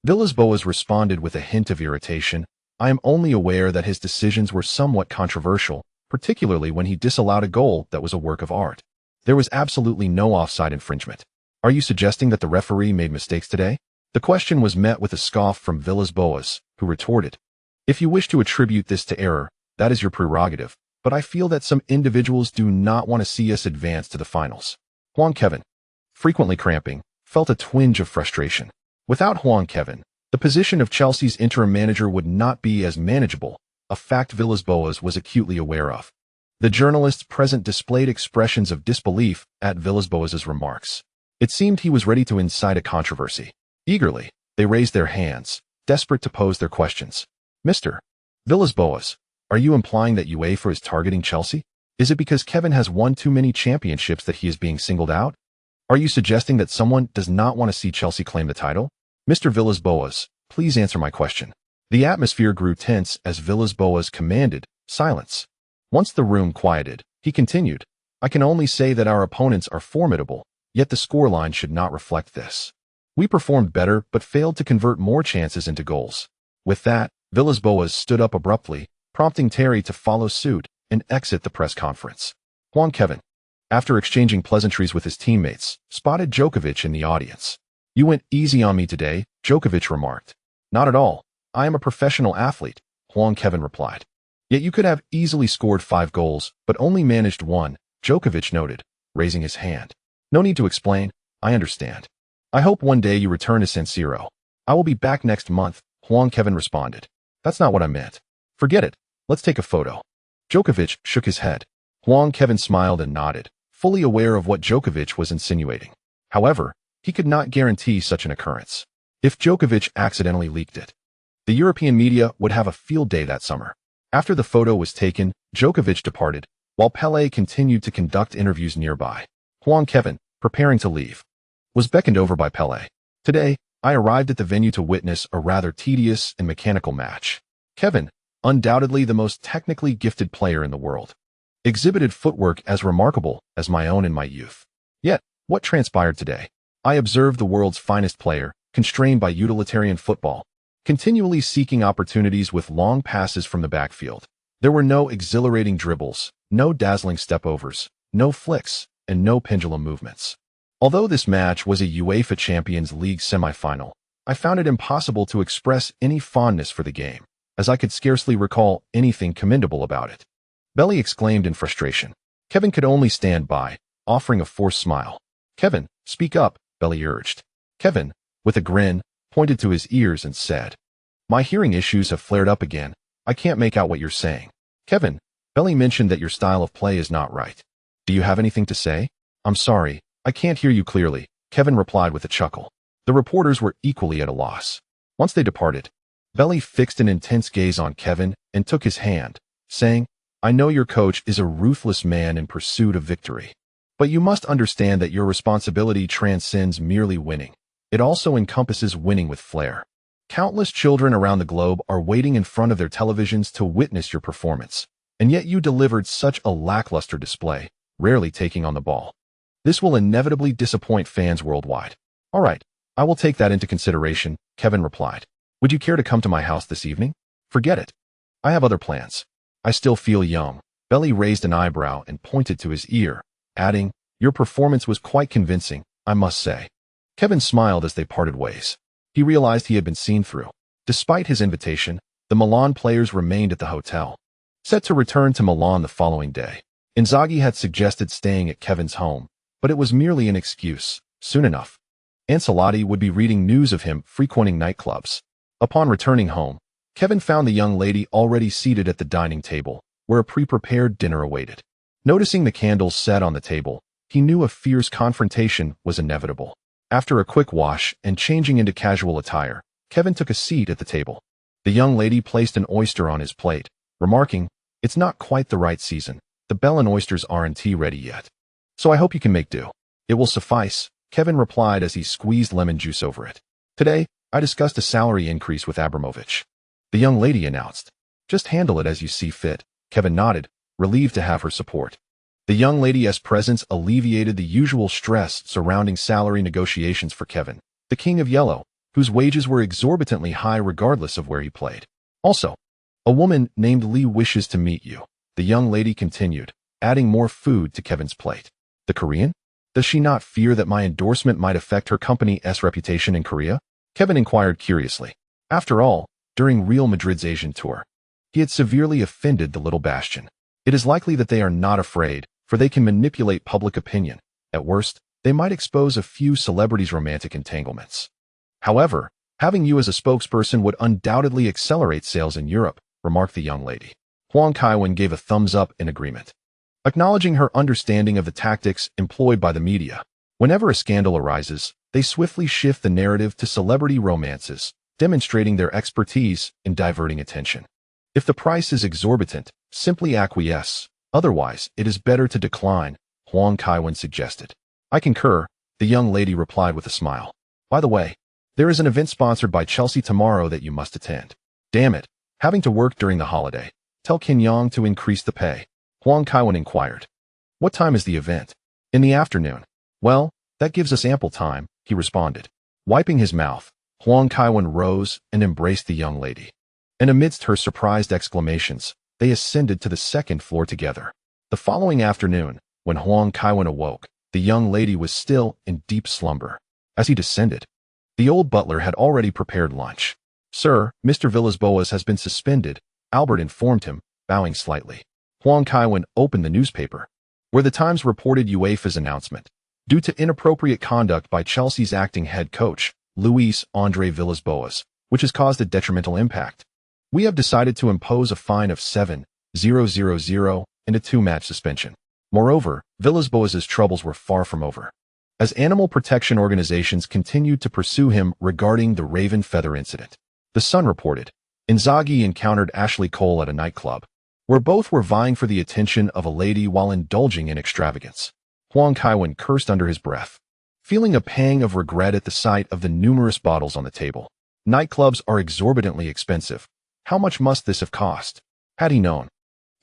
Villas-Boas responded with a hint of irritation, "I am only aware that his decisions were somewhat controversial, particularly when he disallowed a goal that was a work of art. There was absolutely no offside infringement. Are you suggesting that the referee made mistakes today?" The question was met with a scoff from Villas-Boas, who retorted, "If you wish to attribute this to error, that is your prerogative, but I feel that some individuals do not want to see us advance to the finals." Huang Kaiwen, frequently cramping, felt a twinge of frustration. Without Huang Kaiwen, the position of Chelsea's interim manager would not be as manageable, a fact Villas-Boas was acutely aware of. The journalists present displayed expressions of disbelief at Villas-Boas's remarks. It seemed he was ready to incite a controversy. Eagerly, they raised their hands, desperate to pose their questions. "Mr. Villas-Boas, are you implying that UEFA is targeting Chelsea? Is it because Kevin has won too many championships that he is being singled out? Are you suggesting that someone does not want to see Chelsea claim the title? Mr. Villas-Boas, please answer my question." The atmosphere grew tense as Villas-Boas commanded, "Silence." Once the room quieted, he continued, "I can only say that our opponents are formidable, yet the scoreline should not reflect this. We performed better but failed to convert more chances into goals." With that, Villas-Boas stood up abruptly, prompting Terry to follow suit and exit the press conference. Huang Kaiwen, after exchanging pleasantries with his teammates, spotted Djokovic in the audience. "You went easy on me today," Djokovic remarked. "Not at all. I am a professional athlete," Huang Kaiwen replied. "Yet you could have easily scored 5 goals, but only managed 1, Djokovic noted, raising his hand. "No need to explain. I understand. I hope one day you return to San Siro." "I will be back next month," Huang Kaiwen responded. "That's not what I meant." "Forget it. Let's take a photo." Djokovic shook his head. Huang Kaiwen smiled and nodded, fully aware of what Djokovic was insinuating. However, he could not guarantee such an occurrence. If Djokovic accidentally leaked it, the European media would have a field day that summer. After the photo was taken, Djokovic departed, while Pelé continued to conduct interviews nearby. Huang Kaiwen, preparing to leave, was beckoned over by Pelé. "Today, I arrived at the venue to witness a rather tedious and mechanical match. Kevin, undoubtedly the most technically gifted player in the world, exhibited footwork as remarkable as my own in my youth. Yet, what transpired today? I observed the world's finest player, constrained by utilitarian football, continually seeking opportunities with long passes from the backfield. There were no exhilarating dribbles, no dazzling step-overs, no flicks, and no pendulum movements. Although this match was a UEFA Champions League semi-final, I found it impossible to express any fondness for the game, as I could scarcely recall anything commendable about it." Belly exclaimed in frustration. Kevin could only stand by, offering a forced smile. "Kevin, speak up," Belly urged. Kevin, with a grin, pointed to his ears and said, "My hearing issues have flared up again. I can't make out what you're saying." "Kevin, Belly mentioned that your style of play is not right. Do you have anything to say?" "I'm sorry, I can't hear you clearly," Kevin replied with a chuckle. The reporters were equally at a loss. Once they departed, Belly fixed an intense gaze on Kevin and took his hand, saying, "I know your coach is a ruthless man in pursuit of victory. But you must understand that your responsibility transcends merely winning. It also encompasses winning with flair. Countless children around the globe are waiting in front of their televisions to witness your performance, and yet you delivered such a lackluster display, rarely taking on the ball. This will inevitably disappoint fans worldwide. All right, I will take that into consideration, Kevin replied. Would you care to come to my house this evening? Forget it. I have other plans. I still feel young. Belly raised an eyebrow and pointed to his ear, adding, your performance was quite convincing, I must say. Kevin smiled as they parted ways. He realized he had been seen through. Despite his invitation, the Milan players remained at the hotel, set to return to Milan the following day. Inzaghi had suggested staying at Kevin's home, but it was merely an excuse. Soon enough, Ancelotti would be reading news of him frequenting nightclubs. Upon returning home, Kevin found the young lady already seated at the dining table, where a pre-prepared dinner awaited. Noticing the candles set on the table, he knew a fierce confrontation was inevitable. After a quick wash and changing into casual attire, Kevin took a seat at the table. The young lady placed an oyster on his plate, remarking, it's not quite the right season. The bell and oysters aren't ready yet. So I hope you can make do. It will suffice, Kevin replied as he squeezed lemon juice over it. Today, I discussed a salary increase with Abramovich. The young lady announced. Just handle it as you see fit. Kevin nodded, relieved to have her support. The young lady's presence alleviated the usual stress surrounding salary negotiations for Kevin, the king of yellow, whose wages were exorbitantly high regardless of where he played. Also, a woman named Lee wishes to meet you, the young lady continued, adding more food to Kevin's plate. The Korean? Does she not fear that my endorsement might affect her company's reputation in Korea? Kevin inquired curiously. After all, during Real Madrid's Asian tour, he had severely offended the little bastion. It is likely that they are not afraid, for they can manipulate public opinion. At worst, they might expose a few celebrities' romantic entanglements. However, having you as a spokesperson would undoubtedly accelerate sales in Europe, remarked the young lady. Huang Kaiwen gave a thumbs up in agreement, acknowledging her understanding of the tactics employed by the media. Whenever a scandal arises, they swiftly shift the narrative to celebrity romances, demonstrating their expertise in diverting attention. If the price is exorbitant, simply acquiesce. Otherwise, it is better to decline, Huang Kaiwen suggested. I concur, the young lady replied with a smile. By the way, there is an event sponsored by Chelsea tomorrow that you must attend. Damn it, having to work during the holiday. Tell Kin Yang to increase the pay. Huang Kaiwen inquired. What time is the event? In the afternoon. Well, that gives us ample time, he responded. Wiping his mouth, Huang Kaiwen rose and embraced the young lady. And amidst her surprised exclamations, they ascended to the second floor together. The following afternoon, when Huang Kaiwen awoke, the young lady was still in deep slumber. As he descended, the old butler had already prepared lunch. Sir, Mr. Villas-Boas has been suspended, Albert informed him, bowing slightly. Huang Kaiwen opened the newspaper, where the Times reported UEFA's announcement, due to inappropriate conduct by Chelsea's acting head coach, Luis Andre Villas-Boas, which has caused a detrimental impact. We have decided to impose a fine of 7,000 and a 2-match suspension. Moreover, Villas-Boas's troubles were far from over, as animal protection organizations continued to pursue him regarding the raven feather incident. The Sun reported, Inzaghi encountered Ashley Cole at a nightclub, where both were vying for the attention of a lady while indulging in extravagance. Huang Kaiwen cursed under his breath, feeling a pang of regret at the sight of the numerous bottles on the table. Nightclubs are exorbitantly expensive. How much must this have cost? Had he known,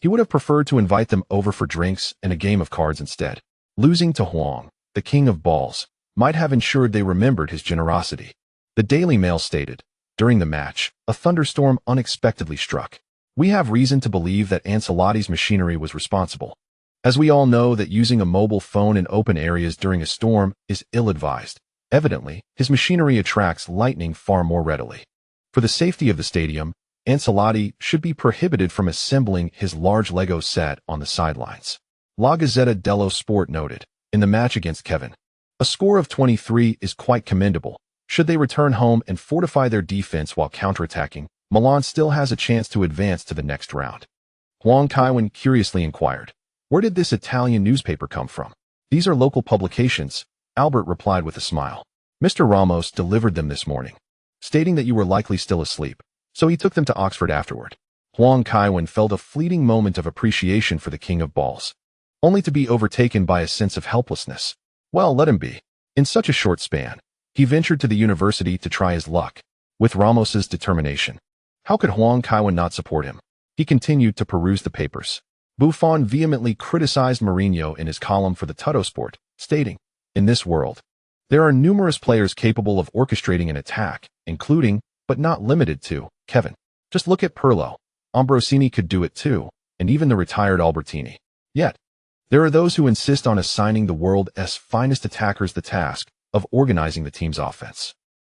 he would have preferred to invite them over for drinks and a game of cards instead. Losing to Huang, the king of balls, might have ensured they remembered his generosity. The Daily Mail stated, during the match, a thunderstorm unexpectedly struck. We have reason to believe that Ancelotti's machinery was responsible, as we all know that using a mobile phone in open areas during a storm is ill-advised. Evidently, his machinery attracts lightning far more readily. For the safety of the stadium, Ancelotti should be prohibited from assembling his large Lego set on the sidelines. La Gazzetta dello Sport noted, in the match against Kevin, a score of 23 is quite commendable. Should they return home and fortify their defense while counterattacking, Milan still has a chance to advance to the next round. Huang Kaiwen curiously inquired, where did this Italian newspaper come from? These are local publications, Albert replied with a smile. Mr. Ramos delivered them this morning, stating that you were likely still asleep, so he took them to Oxford afterward. Huang Kaiwen felt a fleeting moment of appreciation for the king of balls, only to be overtaken by a sense of helplessness. Well, let him be. In such a short span, he ventured to the university to try his luck, with Ramos's determination. How could Huang Kaiwen not support him? He continued to peruse the papers. Buffon vehemently criticized Mourinho in his column for the Tuttosport, stating, "In this world, there are numerous players capable of orchestrating an attack, including, but not limited to, Kevin. Just look at Pirlo. Ambrosini could do it too, and even the retired Albertini. Yet, there are those who insist on assigning the world's finest attackers the task of organizing the team's offense.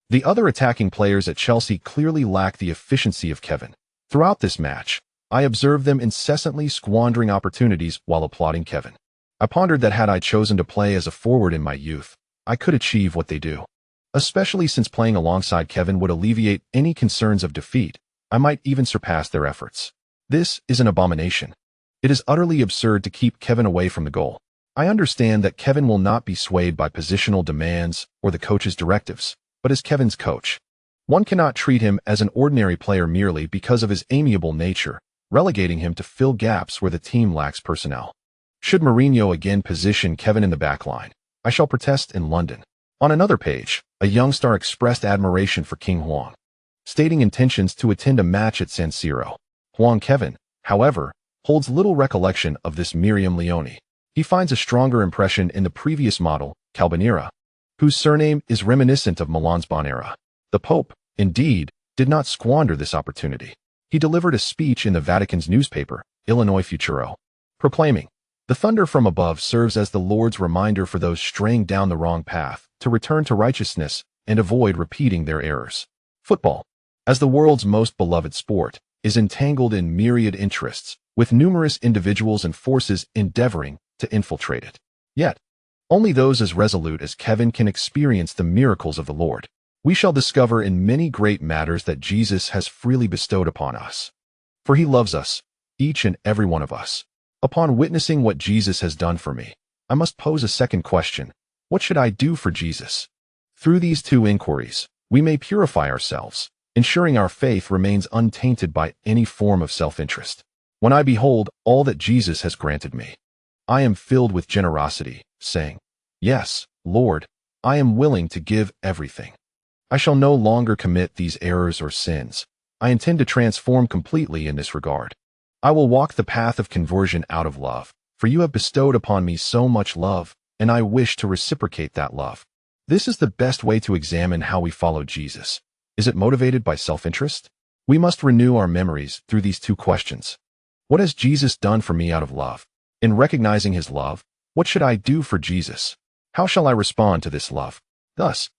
The other attacking players at Chelsea clearly lack the efficiency of Kevin. Throughout this match, I observed them incessantly squandering opportunities while applauding Kevin. I pondered that had I chosen to play as a forward in my youth, I could achieve what they do. Especially since playing alongside Kevin would alleviate any concerns of defeat, I might even surpass their efforts. This is an abomination. It is utterly absurd to keep Kevin away from the goal. I understand that Kevin will not be swayed by positional demands or the coach's directives, but as Kevin's coach, one cannot treat him as an ordinary player merely because of his amiable nature, relegating him to fill gaps where the team lacks personnel. Should Mourinho again position Kevin in the backline, I shall protest in London." On another page, a young star expressed admiration for King Huang, stating intentions to attend a match at San Siro. Huang Kaiwen, however, holds little recollection of this Miriam Leone. He finds a stronger impression in the previous model, Calbanera, whose surname is reminiscent of Milan's Bonera. The Pope, indeed, did not squander this opportunity. He delivered a speech in the Vatican's newspaper, Illinois Futuro, proclaiming, "The thunder from above serves as the Lord's reminder for those straying down the wrong path to return to righteousness and avoid repeating their errors." Football, as the world's most beloved sport, is entangled in myriad interests, with numerous individuals and forces endeavoring to infiltrate it. Yet, only those as resolute as Kevin can experience the miracles of the Lord. We shall discover in many great matters that Jesus has freely bestowed upon us. For he loves us, each and every one of us. Upon witnessing what Jesus has done for me, I must pose a second question. What should I do for Jesus? Through these two inquiries, we may purify ourselves, ensuring our faith remains untainted by any form of self-interest. When I behold all that Jesus has granted me, I am filled with generosity, saying, "Yes, Lord, I am willing to give everything." I shall no longer commit these errors or sins. I intend to transform completely in this regard. I will walk the path of conversion out of love, for you have bestowed upon me so much love, and I wish to reciprocate that love. This is the best way to examine how we follow Jesus. Is it motivated by self-interest? We must renew our memories through these two questions. What has Jesus done for me out of love? In recognizing his love, what should I do for Jesus? How shall I respond to this love? Thus,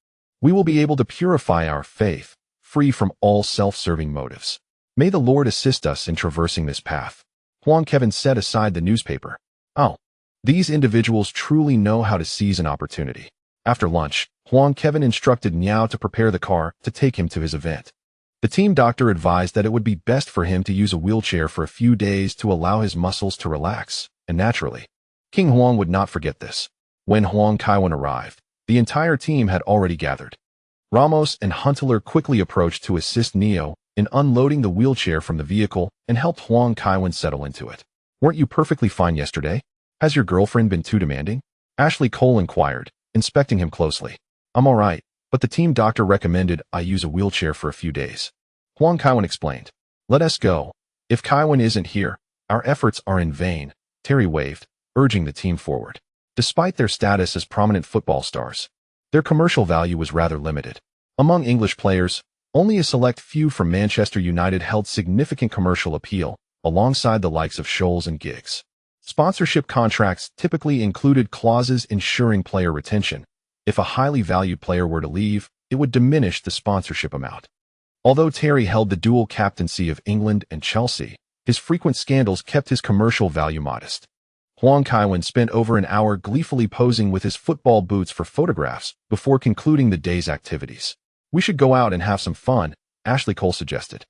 we will be able to purify our faith, free from all self-serving motives. May the Lord assist us in traversing this path. Huang Kaiwen set aside the newspaper. Oh, these individuals truly know how to seize an opportunity. After lunch, Huang Kaiwen instructed Niao to prepare the car to take him to his event. The team doctor advised that it would be best for him to use a wheelchair for a few days to allow his muscles to relax, and naturally, King Huang would not forget this. When Huang Kaiwen arrived, the entire team had already gathered. Ramos and Huntelaar quickly approached to assist Neo in unloading the wheelchair from the vehicle and helped Huang Kaiwen settle into it. "Weren't you perfectly fine yesterday? Has your girlfriend been too demanding?" Ashley Cole inquired, inspecting him closely. "I'm all right, but the team doctor recommended I use a wheelchair for a few days." Huang Kaiwen explained. "Let us go. If Kaiwen isn't here, our efforts are in vain." Terry waved, urging the team forward. Despite their status as prominent football stars, their commercial value was rather limited. Among English players, only a select few from Manchester United held significant commercial appeal, alongside the likes of Scholes and Giggs. Sponsorship contracts typically included clauses ensuring player retention. If a highly valued player were to leave, it would diminish the sponsorship amount. Although Terry held the dual captaincy of England and Chelsea, his frequent scandals kept his commercial value modest. Huang Kaiwen spent over an hour gleefully posing with his football boots for photographs before concluding the day's activities. "We should go out and have some fun," Ashley Cole suggested.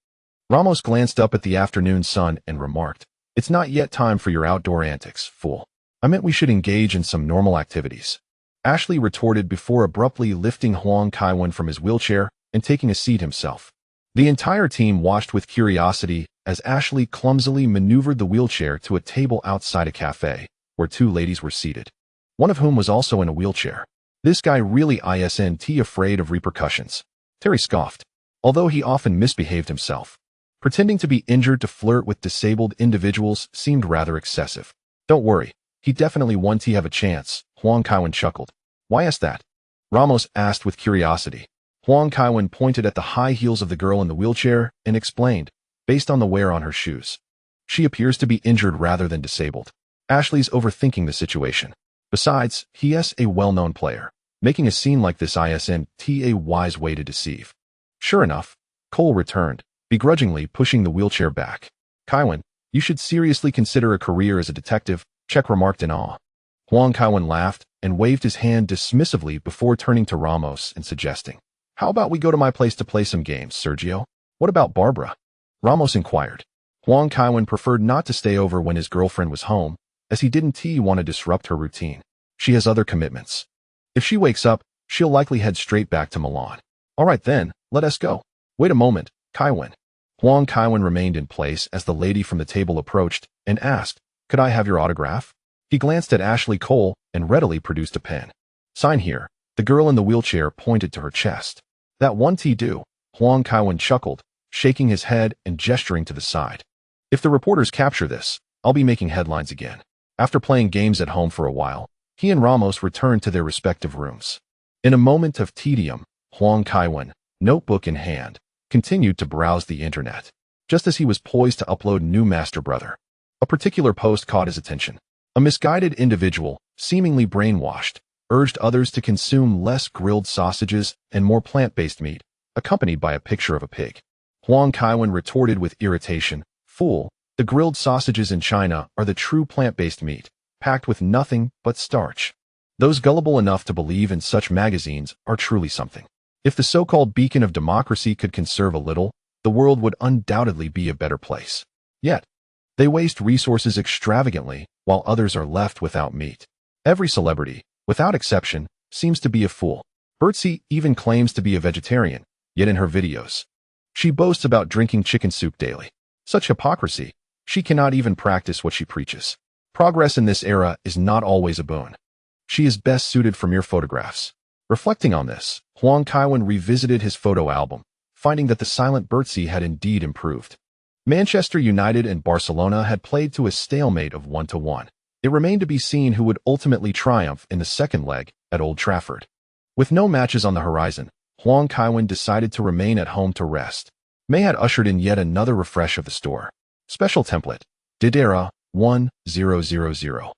Ramos glanced up at the afternoon sun and remarked, "It's not yet time for your outdoor antics, fool. I meant we should engage in some normal activities." Ashley retorted before abruptly lifting Huang Kaiwen from his wheelchair and taking a seat himself. The entire team watched with curiosity as Ashley clumsily maneuvered the wheelchair to a table outside a cafe, where two ladies were seated, one of whom was also in a wheelchair. "This guy really isn't afraid of repercussions," Terry scoffed, although he often misbehaved himself. Pretending to be injured to flirt with disabled individuals seemed rather excessive. "Don't worry, He definitely won't have a chance, Huang Kaiwen chuckled. Why is that? Ramos asked with curiosity. Huang Kaiwen pointed at the high heels of the girl in the wheelchair and explained, based on the wear on her shoes. She appears to be injured rather than disabled. Ashley's overthinking the situation. Besides, he is a well-known player. Making a scene like this isn't a wise way to deceive. Sure enough, Cole returned, begrudgingly pushing the wheelchair back. Kaiwen, you should seriously consider a career as a detective, Czech remarked in awe. Huang Kaiwen laughed and waved his hand dismissively before turning to Ramos and suggesting, how about we go to my place to play some games, Sergio? What about Barbara? Ramos inquired. Huang Kaiwen preferred not to stay over when his girlfriend was home, as he didn't want to disrupt her routine. She has other commitments. If she wakes up, she'll likely head straight back to Milan. All right then, let us go. Wait a moment, Kaiwen. Huang Kaiwen remained in place as the lady from the table approached and asked, could I have your autograph? He glanced at Ashley Cole and readily produced a pen. Sign here. The girl in the wheelchair pointed to her chest. That won't do, Huang Kaiwen chuckled, shaking his head and gesturing to the side. If the reporters capture this, I'll be making headlines again. After playing games at home for a while, he and Ramos returned to their respective rooms. In a moment of tedium, Huang Kaiwen, notebook in hand, continued to browse the internet. Just as he was poised to upload new master brother, a particular post caught his attention. A misguided individual, seemingly brainwashed, urged others to consume less grilled sausages and more plant-based meat, accompanied by a picture of a pig. Huang Kaiwen retorted with irritation, fool, the grilled sausages in China are the true plant-based meat, packed with nothing but starch. Those gullible enough to believe in such magazines are truly something. If the so-called beacon of democracy could conserve a little, the world would undoubtedly be a better place. Yet, they waste resources extravagantly, while others are left without meat. Every celebrity, without exception, seems to be a fool. Birdsey even claims to be a vegetarian, yet in her videos, she boasts about drinking chicken soup daily. Such hypocrisy, she cannot even practice what she preaches. Progress in this era is not always a boon. She is best suited for mere photographs. Reflecting on this, Huang Kaiwen revisited his photo album, finding that the silent Birdsey had indeed improved. Manchester United and Barcelona had played to a stalemate of 1-1. It remained to be seen who would ultimately triumph in the second leg at Old Trafford. With no matches on the horizon, Huang Kaiwen decided to remain at home to rest. May had ushered in yet another refresh of the store. Special template, Didera, 1-0-0-0.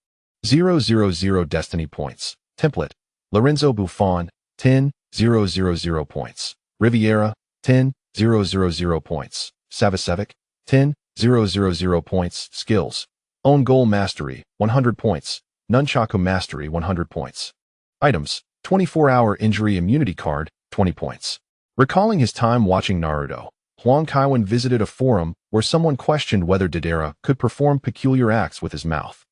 0-0-0 Destiny points. Template, Lorenzo Buffon, 10-0-0-0 points. Riviera, 10-0-0-0 points. Savicevic, 10-0-0-0 points. Skills, Own Goal Mastery, 100 points. Nunchaku Mastery, 100 points. Items, 24-hour Injury Immunity Card, 20 points. Recalling his time watching Naruto, Huang Kaiwen visited a forum where someone questioned whether Didera could perform peculiar acts with his mouth,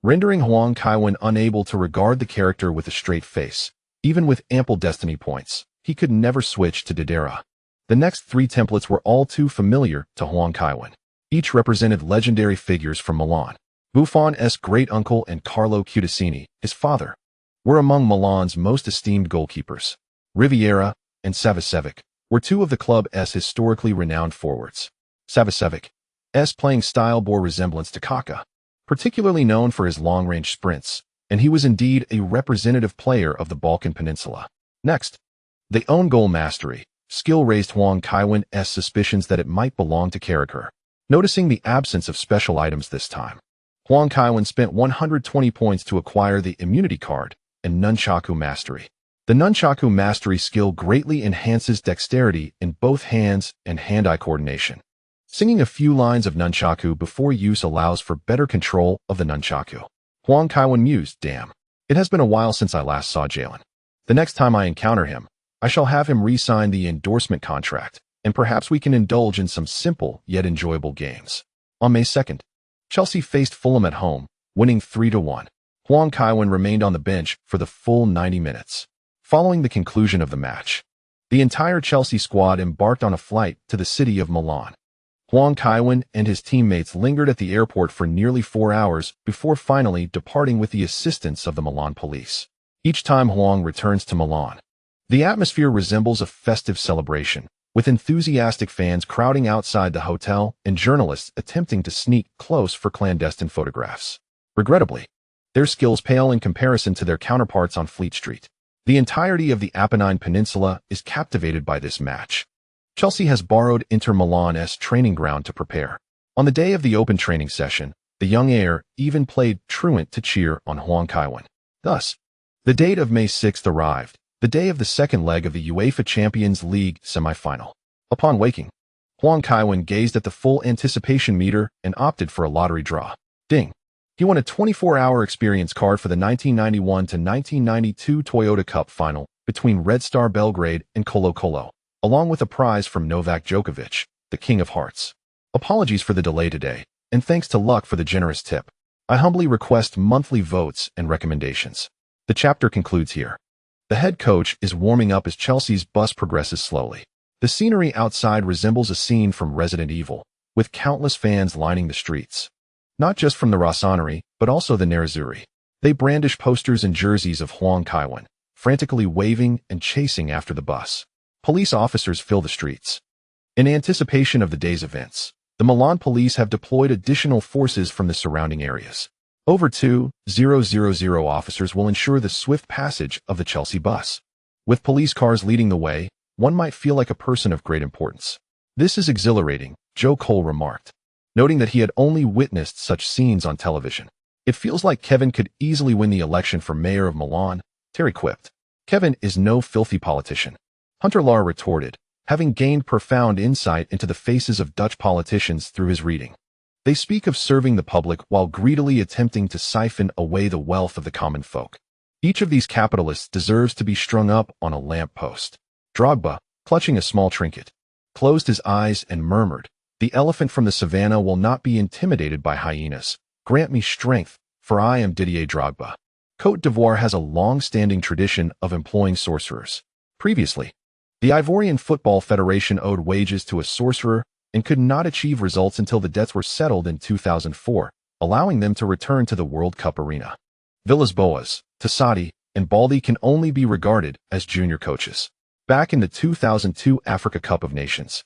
rendering Huang Kaiwen unable to regard the character with a straight face. Even with ample destiny points, he could never switch to Didera. The next three templates were all too familiar to Huang Kaiwen. Each represented legendary figures from Milan. Buffon's great-uncle and Carlo Cudicini, his father, were among Milan's most esteemed goalkeepers. Riviera and Savicevic were two of the club's historically renowned forwards. Savicevic's playing style bore resemblance to Kaká, particularly known for his long-range sprints, and he was indeed a representative player of the Balkan Peninsula. Next, the own goal mastery skill raised Huang Kaiwen's suspicions that it might belong to Carragher. Noticing the absence of special items this time, Huang Kaiwen spent 120 points to acquire the immunity card and Nunchaku Mastery. The Nunchaku Mastery skill greatly enhances dexterity in both hands and hand-eye coordination. Singing a few lines of Nunchaku before use allows for better control of the Nunchaku. Huang Kaiwen mused, damn, it has been a while since I last saw Jalen. The next time I encounter him, I shall have him re-sign the endorsement contract, and perhaps we can indulge in some simple yet enjoyable games. On May 2nd, Chelsea faced Fulham at home, winning 3-1. Huang Kaiwen remained on the bench for the full 90 minutes. Following the conclusion of the match, the entire Chelsea squad embarked on a flight to the city of Milan. Huang Kaiwen and his teammates lingered at the airport for nearly 4 hours before finally departing with the assistance of the Milan police. Each time Huang returns to Milan, the atmosphere resembles a festive celebration, with enthusiastic fans crowding outside the hotel and journalists attempting to sneak close for clandestine photographs. Regrettably, Their skills pale in comparison to their counterparts on Fleet Street. The entirety of the Apennine Peninsula is captivated by this match. Chelsea has borrowed Inter Milan's training ground to prepare. On the day of the open training session, the young heir even played truant to cheer on Huang Kaiwen. Thus, the date of May 6th arrived, the day of the second leg of the UEFA Champions League semi-final. Upon waking, Huang Kaiwen gazed at the full anticipation meter and opted for a lottery draw. Ding! He won a 24-hour experience card for the 1991 to 1992 Toyota Cup final between Red Star Belgrade and Colo-Colo, along with a prize from Novak Djokovic, the King of Hearts. Apologies for the delay today, and thanks to Luck for the generous tip. I humbly request monthly votes and recommendations. The chapter concludes here. The head coach is warming up as Chelsea's bus progresses slowly. The scenery outside resembles a scene from Resident Evil, with countless fans lining the streets. Not just from the Rossoneri, but also the Nerazzurri. They brandish posters and jerseys of Huang Kaiwen, frantically waving and chasing after the bus. Police officers fill the streets. In anticipation of the day's events, the Milan police have deployed additional forces from the surrounding areas. Over 2,000 officers will ensure the swift passage of the Chelsea bus. With police cars leading the way, one might feel like a person of great importance. This is exhilarating, Joe Cole remarked, noting that he had only witnessed such scenes on television. It feels like Kevin could easily win the election for mayor of Milan, Terry quipped. Kevin is no filthy politician. Hunter Lahr retorted, having gained profound insight into the faces of Dutch politicians through his reading. They speak of serving the public while greedily attempting to siphon away the wealth of the common folk. Each of these capitalists deserves to be strung up on a lamp post. Drogba, clutching a small trinket, closed his eyes and murmured, "The elephant from the savannah will not be intimidated by hyenas. Grant me strength, for I am Didier Drogba." Côte d'Ivoire has a long-standing tradition of employing sorcerers. Previously, the Ivorian Football Federation owed wages to a sorcerer and could not achieve results until the debts were settled in 2004, allowing them to return to the World Cup arena. Villas-Boas, Tassadi, and Baldi can only be regarded as junior coaches. Back in the 2002 Africa Cup of Nations,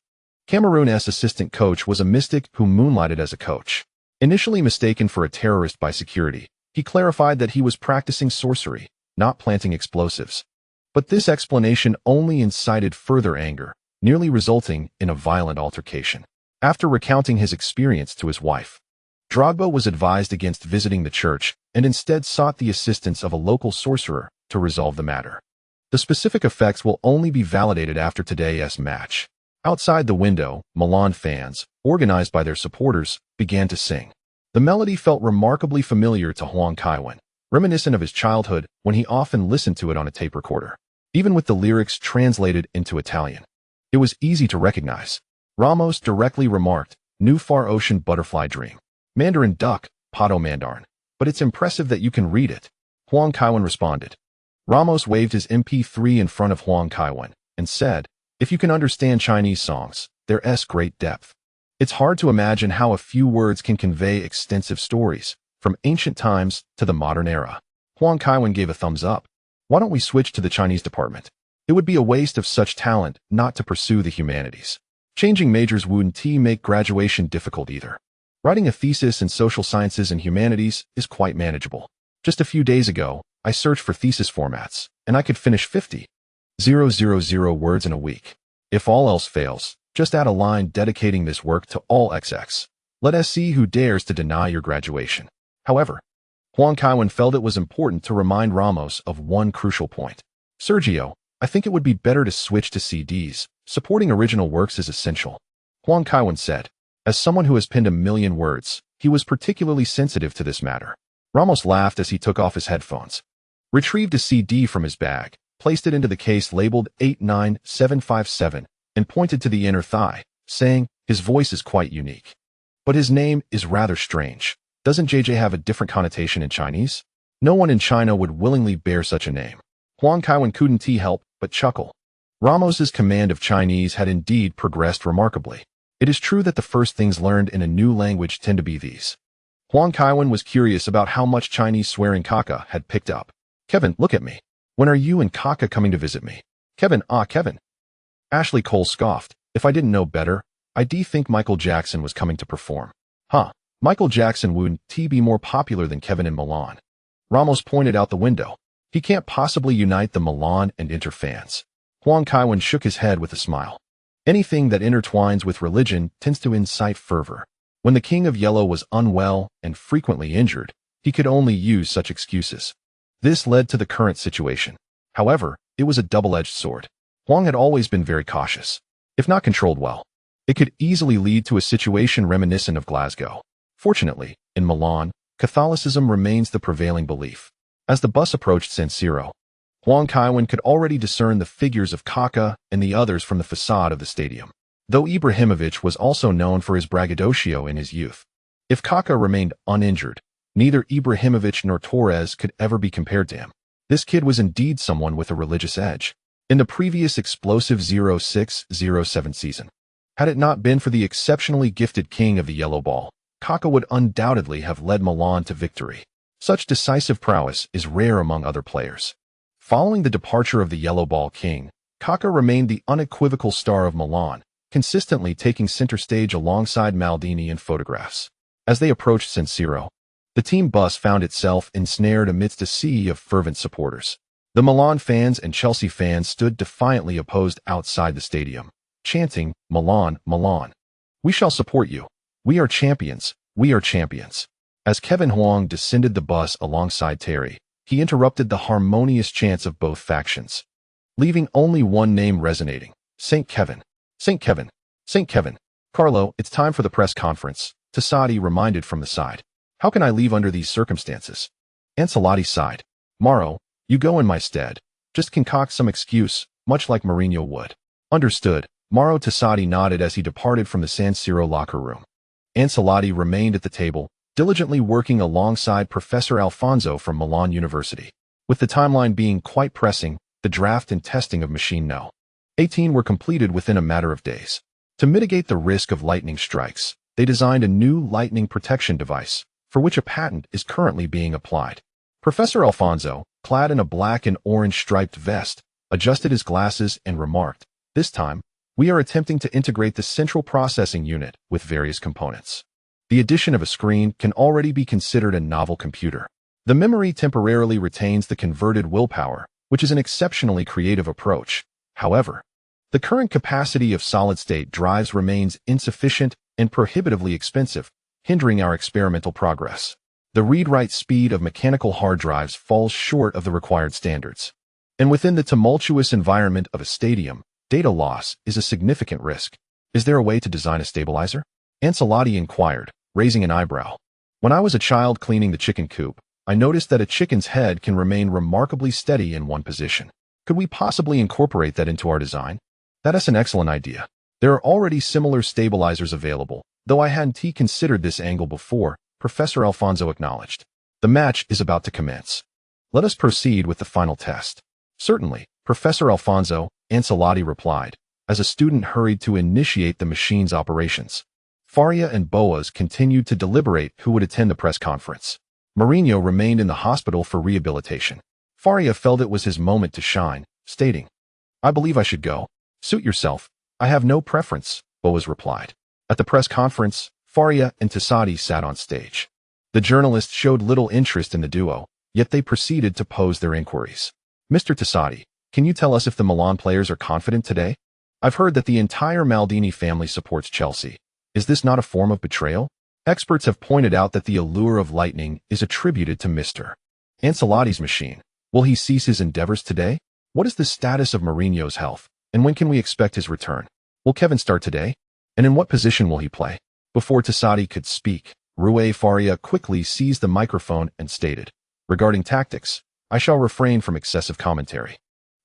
Cameroon's assistant coach was a mystic who moonlighted as a coach. Initially mistaken for a terrorist by security, he clarified that he was practicing sorcery, not planting explosives. But this explanation only incited further anger, nearly resulting in a violent altercation. After recounting his experience to his wife, Drogba was advised against visiting the church and instead sought the assistance of a local sorcerer to resolve the matter. The specific effects will only be validated after today's match. Outside the window, Milan fans, organized by their supporters, began to sing. The melody felt remarkably familiar to Huang Kaiwen, reminiscent of his childhood when he often listened to it on a tape recorder. Even with the lyrics translated into Italian, it was easy to recognize. Ramos directly remarked, "New Far Ocean Butterfly Dream. Mandarin Duck, Pato Mandarin. But it's impressive that you can read it." Huang Kaiwen responded. Ramos waved his MP3 in front of Huang Kaiwen and said, "If you can understand Chinese songs, there's great depth. It's hard to imagine how a few words can convey extensive stories, from ancient times to the modern era." Huang Kaiwen gave a thumbs up. "Why don't we switch to the Chinese department? It would be a waste of such talent not to pursue the humanities. Changing majors wouldn't make graduation difficult either. Writing a thesis in social sciences and humanities is quite manageable. Just a few days ago, I searched for thesis formats, and I could finish 50,000 words in a week. If all else fails, just add a line dedicating this work to all XX. Let us see who dares to deny your graduation." However, Huang Kaiwen felt it was important to remind Ramos of one crucial point. "Sergio, I think it would be better to switch to CDs. Supporting original works is essential." Huang Kaiwen said. As someone who has penned 1,000,000 words, he was particularly sensitive to this matter. Ramos laughed as he took off his headphones, retrieved a CD from his bag, placed it into the case labeled 89757, and pointed to the inner thigh, saying, "His voice is quite unique. But his name is rather strange. Doesn't JJ have a different connotation in Chinese? No one in China would willingly bear such a name." Huang Kaiwen couldn't help but chuckle. Ramos's command of Chinese had indeed progressed remarkably. It is true that the first things learned in a new language tend to be these. Huang Kaiwen was curious about how much Chinese swearing Kaka had picked up. "Kevin, look at me. When are you and Kaka coming to visit me?" "Kevin, Kevin." Ashley Cole scoffed. "If I didn't know better, I'd think Michael Jackson was coming to perform." "Huh, Michael Jackson wouldn't be more popular than Kevin in Milan." Ramos pointed out the window. He can't possibly unite the Milan and Inter fans. Huang Kaiwen shook his head with a smile. Anything that intertwines with religion tends to incite fervor. When the King of Yellow was unwell and frequently injured, he could only use such excuses. This led to the current situation. However, it was a double-edged sword. Huang had always been very cautious. If not controlled well, it could easily lead to a situation reminiscent of Glasgow. Fortunately, in Milan, Catholicism remains the prevailing belief. As the bus approached San Siro, Huang Kaiwen could already discern the figures of Kaká and the others from the facade of the stadium. Though Ibrahimovic was also known for his braggadocio in his youth, if Kaká remained uninjured, neither Ibrahimovic nor Torres could ever be compared to him. This kid was indeed someone with a religious edge. In the previous explosive 06-07 season, had it not been for the exceptionally gifted king of the yellow ball, Kaká would undoubtedly have led Milan to victory. Such decisive prowess is rare among other players. Following the departure of the yellow ball king, Kaká remained the unequivocal star of Milan, consistently taking center stage alongside Maldini in photographs. As they approached San Siro, the team bus found itself ensnared amidst a sea of fervent supporters. The Milan fans and Chelsea fans stood defiantly opposed outside the stadium, chanting, "Milan, Milan. We shall support you. We are champions. We are champions." As Kevin Huang descended the bus alongside Terry, he interrupted the harmonious chants of both factions, leaving only one name resonating: St. Kevin. St. Kevin. St. Kevin. "Carlo, it's time for the press conference," Tassadi reminded from the side. "How can I leave under these circumstances?" Ancelotti sighed. "Mauro, you go in my stead. Just concoct some excuse, much like Mourinho would." "Understood." Mauro Tassadi nodded as he departed from the San Siro locker room. Ancelotti remained at the table, diligently working alongside Professor Alfonso from Milan University. With the timeline being quite pressing, the draft and testing of Machine No. 18 were completed within a matter of days. To mitigate the risk of lightning strikes, they designed a new lightning protection device, for which a patent is currently being applied. Professor Alfonso, clad in a black and orange striped vest, adjusted his glasses and remarked, "This time, we are attempting to integrate the central processing unit with various components. The addition of a screen can already be considered a novel computer. The memory temporarily retains the converted willpower, which is an exceptionally creative approach. However, the current capacity of solid-state drives remains insufficient and prohibitively expensive, hindering our experimental progress. The read-write speed of mechanical hard drives falls short of the required standards. And within the tumultuous environment of a stadium, data loss is a significant risk. Is there a way to design a stabilizer?" Ancelotti inquired, raising an eyebrow. "When I was a child cleaning the chicken coop, I noticed that a chicken's head can remain remarkably steady in one position. Could we possibly incorporate that into our design?" "That is an excellent idea. There are already similar stabilizers available, though I hadn't considered this angle before," Professor Alfonso acknowledged. "The match is about to commence. Let us proceed with the final test." "Certainly, Professor Alfonso," Ancelotti replied, as a student hurried to initiate the machine's operations. Faria and Boas continued to deliberate who would attend the press conference. Mourinho remained in the hospital for rehabilitation. Faria felt it was his moment to shine, stating, "I believe I should go." "Suit yourself. I have no preference," Boas replied. At the press conference, Faria and Tassadi sat on stage. The journalists showed little interest in the duo, yet they proceeded to pose their inquiries. "Mr. Tassadi, can you tell us if the Milan players are confident today? I've heard that the entire Maldini family supports Chelsea. Is this not a form of betrayal? Experts have pointed out that the allure of lightning is attributed to Mr. Ancelotti's machine. Will he cease his endeavors today? What is the status of Mourinho's health, and when can we expect his return? Will Kevin start today? And in what position will he play?" Before Tassadi could speak, Rui Faria quickly seized the microphone and stated, "Regarding tactics, I shall refrain from excessive commentary,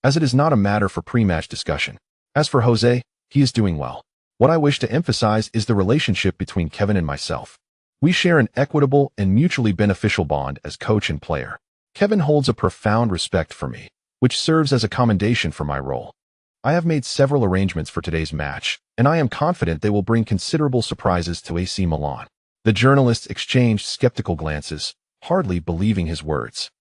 as it is not a matter for pre-match discussion. As for Jose, he is doing well. What I wish to emphasize is the relationship between Kevin and myself. We share an equitable and mutually beneficial bond as coach and player. Kevin holds a profound respect for me, which serves as a commendation for my role. I have made several arrangements for today's match, and I am confident they will bring considerable surprises to AC Milan." The journalists exchanged skeptical glances, hardly believing his words.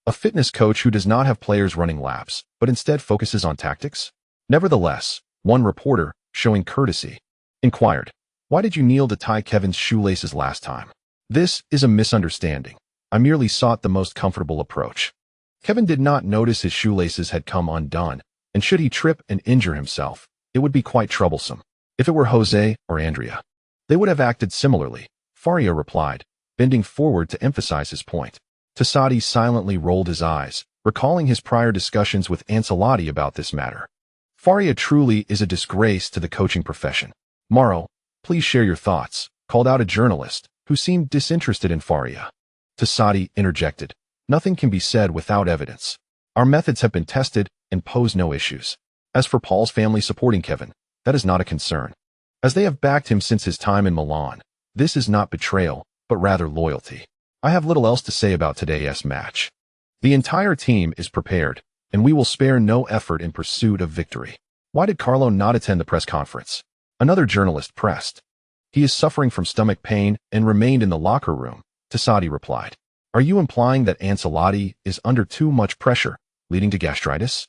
A fitness coach who does not have players running laps, but instead focuses on tactics? Nevertheless, one reporter, showing courtesy, inquired, "Why did you kneel to tie Kevin's shoelaces last time?" "This is a misunderstanding. I merely sought the most comfortable approach. Kevin did not notice his shoelaces had come undone, and should he trip and injure himself, it would be quite troublesome. If it were Jose or Andrea, they would have acted similarly, Faria replied, bending forward to emphasize his point. Tassadi silently rolled his eyes, recalling his prior discussions with Ancelotti about this matter. Faria truly is a disgrace to the coaching profession. Mauro, please share your thoughts, called out a journalist, who seemed disinterested in Faria. Tassadi interjected, nothing can be said without evidence. Our methods have been tested and pose no issues. As for Paul's family supporting Kevin, that is not a concern, as they have backed him since his time in Milan. This is not betrayal, but rather loyalty. I have little else to say about today's match. The entire team is prepared, and we will spare no effort in pursuit of victory. Why did Carlo not attend the press conference? Another journalist pressed. He is suffering from stomach pain and remained in the locker room, Tassadi replied. Are you implying that Ancelotti is under too much pressure, leading to gastritis?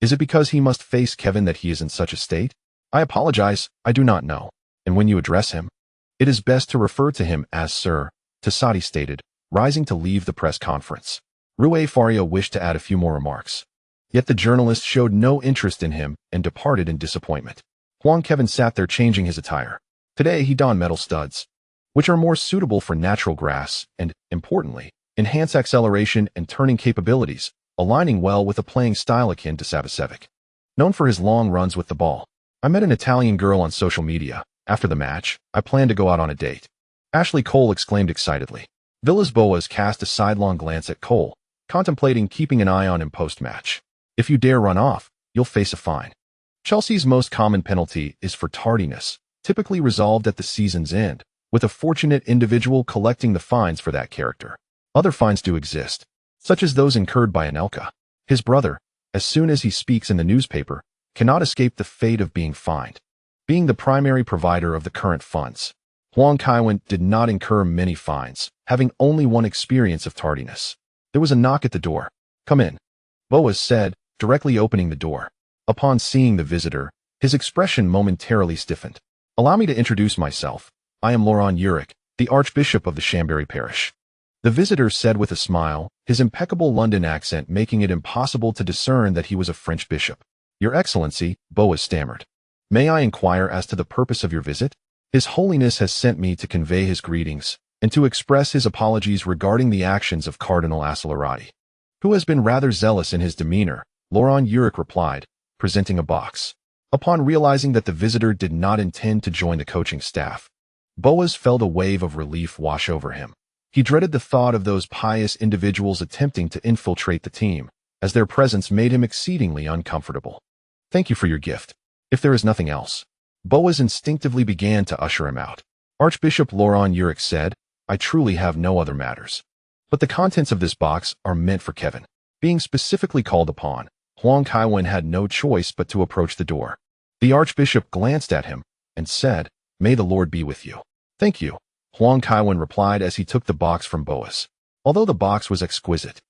Is it because he must face Kevin that he is in such a state? I apologize, I do not know. And when you address him, it is best to refer to him as Sir, Tassadi stated, rising to leave the press conference. Rui Faria wished to add a few more remarks. Yet the journalist showed no interest in him and departed in disappointment. Huang Kaiwen sat there changing his attire. Today he donned metal studs, which are more suitable for natural grass and, importantly, enhance acceleration and turning capabilities, aligning well with a playing style akin to Savicevic. Known for his long runs with the ball, I met an Italian girl on social media. After the match, I plan to go out on a date. Ashley Cole exclaimed excitedly. Villas-Boas cast a sidelong glance at Cole, contemplating keeping an eye on him post-match. If you dare run off, you'll face a fine. Chelsea's most common penalty is for tardiness, typically resolved at the season's end, with a fortunate individual collecting the fines for that character. Other fines do exist, such as those incurred by Anelka. His brother, as soon as he speaks in the newspaper, cannot escape the fate of being fined. Being the primary provider of the current funds, Huang Kaiwen did not incur many fines, having only one experience of tardiness. There was a knock at the door. Come in, Boas said, directly opening the door. Upon seeing the visitor, his expression momentarily stiffened. Allow me to introduce myself. I am Laurent Uric, the Archbishop of the Chambéry Parish. The visitor said with a smile, his impeccable London accent making it impossible to discern that he was a French bishop. Your Excellency, Boas stammered. May I inquire as to the purpose of your visit? His Holiness has sent me to convey his greetings and to express his apologies regarding the actions of Cardinal Acelerati, who has been rather zealous in his demeanor, Laurent Uric replied, presenting a box. Upon realizing that the visitor did not intend to join the coaching staff, Boas felt a wave of relief wash over him. He dreaded the thought of those pious individuals attempting to infiltrate the team, as their presence made him exceedingly uncomfortable. Thank you for your gift. If there is nothing else. Boas instinctively began to usher him out. Archbishop Laurent Uric said, I truly have no other matters. But the contents of this box are meant for Kevin. Being specifically called upon, Huang Kaiwen had no choice but to approach the door. The Archbishop glanced at him and said, May the Lord be with you. Thank you, Huang Kaiwen replied as he took the box from Boas. Although the box was exquisite,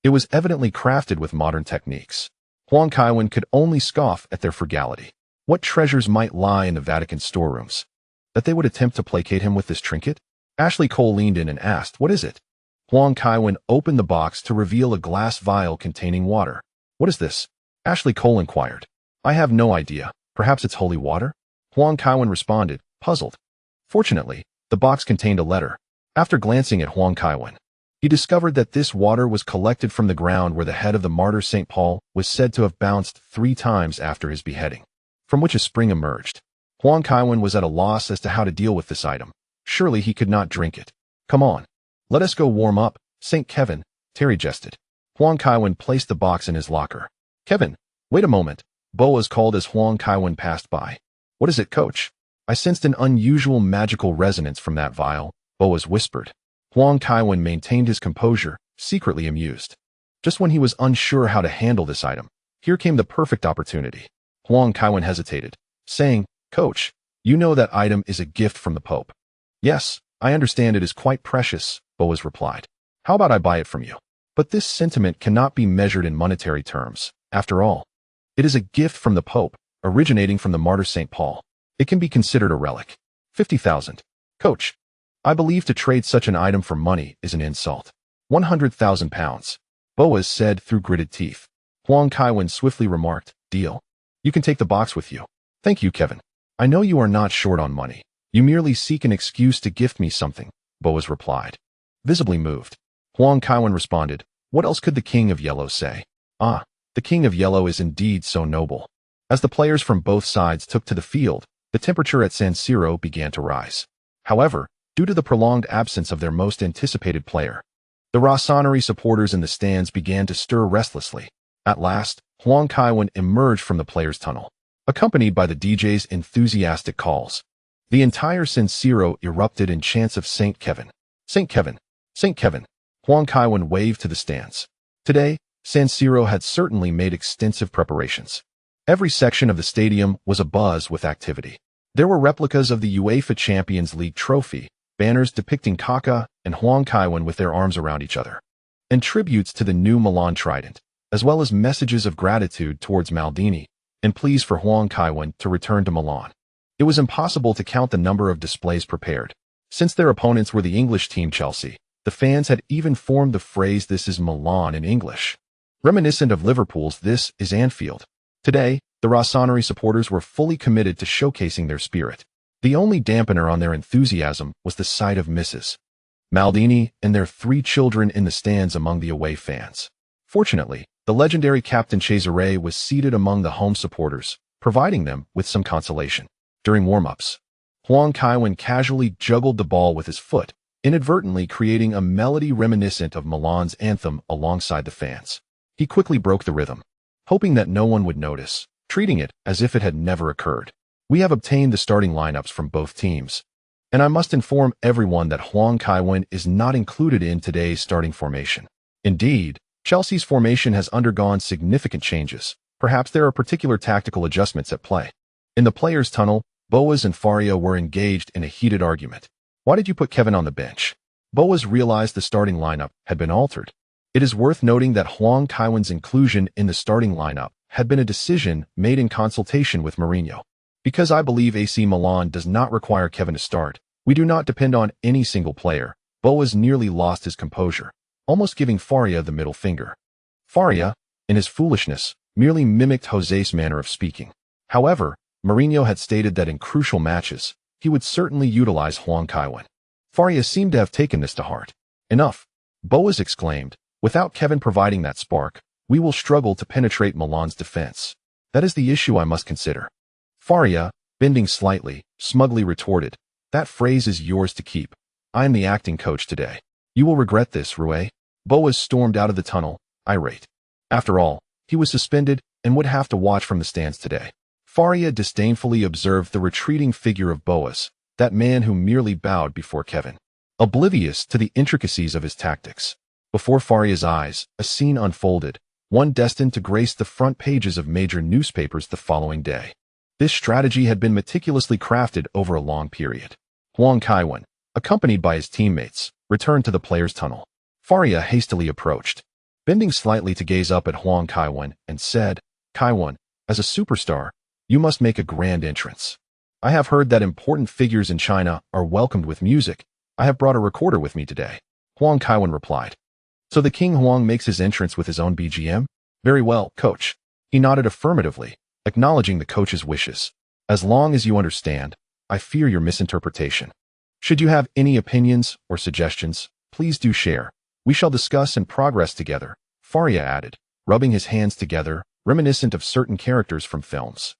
it was evidently crafted with modern techniques. Huang Kaiwen could only scoff at their frugality. What treasures might lie in the Vatican storerooms? That they would attempt to placate him with this trinket? Ashley Cole leaned in and asked, What is it? Huang Kaiwen opened the box to reveal a glass vial containing water. What is this? Ashley Cole inquired. I have no idea. Perhaps it's holy water? Huang Kaiwen responded, puzzled. Fortunately, the box contained a letter. After glancing at Huang Kaiwen, he discovered that this water was collected from the ground where the head of the martyr St. Paul was said to have bounced 3 times after his beheading, from which a spring emerged. Huang Kaiwen was at a loss as to how to deal with this item. Surely he could not drink it. Come on. Let us go warm up, St. Kevin, Terry jested. Huang Kaiwen placed the box in his locker. Kevin, wait a moment, Boas called as Huang Kaiwen passed by. What is it, coach? I sensed an unusual magical resonance from that vial, Boas whispered. Huang Kaiwen maintained his composure, secretly amused. Just when he was unsure how to handle this item, here came the perfect opportunity. Huang Kaiwen hesitated, saying, Coach, you know that item is a gift from the Pope. Yes, I understand it is quite precious, Boas replied. How about I buy it from you? But this sentiment cannot be measured in monetary terms. After all, it is a gift from the Pope, originating from the martyr St. Paul. It can be considered a relic. 50,000. Coach, I believe to trade such an item for money is an insult. £100,000. Boas said through gritted teeth. Huang Kaiwen swiftly remarked, "Deal. You can take the box with you." "Thank you, Kevin. I know you are not short on money. You merely seek an excuse to gift me something," Boas replied. Visibly moved, Huang Kaiwen responded, "What else could the King of Yellow say?" "Ah, the King of Yellow is indeed so noble." As the players from both sides took to the field, the temperature at San Siro began to rise. However, due to the prolonged absence of their most anticipated player, the Rossoneri supporters in the stands began to stir restlessly. At last, Huang Kaiwen emerged from the players' tunnel, accompanied by the DJ's enthusiastic calls. The entire San Siro erupted in chants of Saint Kevin. "Saint Kevin! Saint Kevin!" Huang Kaiwen waved to the stands. Today, San Siro had certainly made extensive preparations. Every section of the stadium was abuzz with activity. There were replicas of the UEFA Champions League trophy, banners depicting Kaká and Huang Kaiwen with their arms around each other, and tributes to the new Milan trident, as well as messages of gratitude towards Maldini and pleas for Huang Kaiwen to return to Milan. It was impossible to count the number of displays prepared. Since their opponents were the English team Chelsea, the fans had even formed the phrase "This is Milan" in English, reminiscent of Liverpool's "This is Anfield." Today, the Rossoneri supporters were fully committed to showcasing their spirit. The only dampener on their enthusiasm was the sight of Mrs. Maldini and their 3 children in the stands among the away fans. Fortunately, the legendary captain Cesare was seated among the home supporters, providing them with some consolation. During warm-ups, Huang Kaiwen casually juggled the ball with his foot, inadvertently creating a melody reminiscent of Milan's anthem alongside the fans. He quickly broke the rhythm, hoping that no one would notice, treating it as if it had never occurred. "We have obtained the starting lineups from both teams, and I must inform everyone that Huang Kaiwen is not included in today's starting formation. Indeed, Chelsea's formation has undergone significant changes. Perhaps there are particular tactical adjustments at play." In the players' tunnel, Boas and Faria were engaged in a heated argument. "Why did you put Kevin on the bench?" Boas realized the starting lineup had been altered. It is worth noting that Huang Kaiwen's inclusion in the starting lineup had been a decision made in consultation with Mourinho. "Because I believe AC Milan does not require Kevin to start. We do not depend on any single player." Boas nearly lost his composure, almost giving Faria the middle finger. Faria, in his foolishness, merely mimicked José's manner of speaking. However, Mourinho had stated that in crucial matches, he would certainly utilize Huang Kaiwen. Faria seemed to have taken this to heart. "Enough," Boas exclaimed. "Without Kevin providing that spark, we will struggle to penetrate Milan's defense. That is the issue I must consider." Faria, bending slightly, smugly retorted, "That phrase is yours to keep. I am the acting coach today. You will regret this, Rue." Boas stormed out of the tunnel, irate. After all, he was suspended and would have to watch from the stands today. Faria disdainfully observed the retreating figure of Boas, that man who merely bowed before Kevin, oblivious to the intricacies of his tactics. Before Faria's eyes, a scene unfolded, one destined to grace the front pages of major newspapers the following day. This strategy had been meticulously crafted over a long period. Huang Kaiwen, accompanied by his teammates, returned to the players' tunnel. Faria hastily approached, bending slightly to gaze up at Huang Kaiwen, and said, "Kaiwen, as a superstar, you must make a grand entrance. I have heard that important figures in China are welcomed with music. I have brought a recorder with me today." Huang Kaiwen replied. "So the King Huang makes his entrance with his own BGM? Very well, coach." He nodded affirmatively, acknowledging the coach's wishes. "As long as you understand, I fear your misinterpretation. Should you have any opinions or suggestions, please do share. We shall discuss and progress together," Faria added, rubbing his hands together, reminiscent of certain characters from films.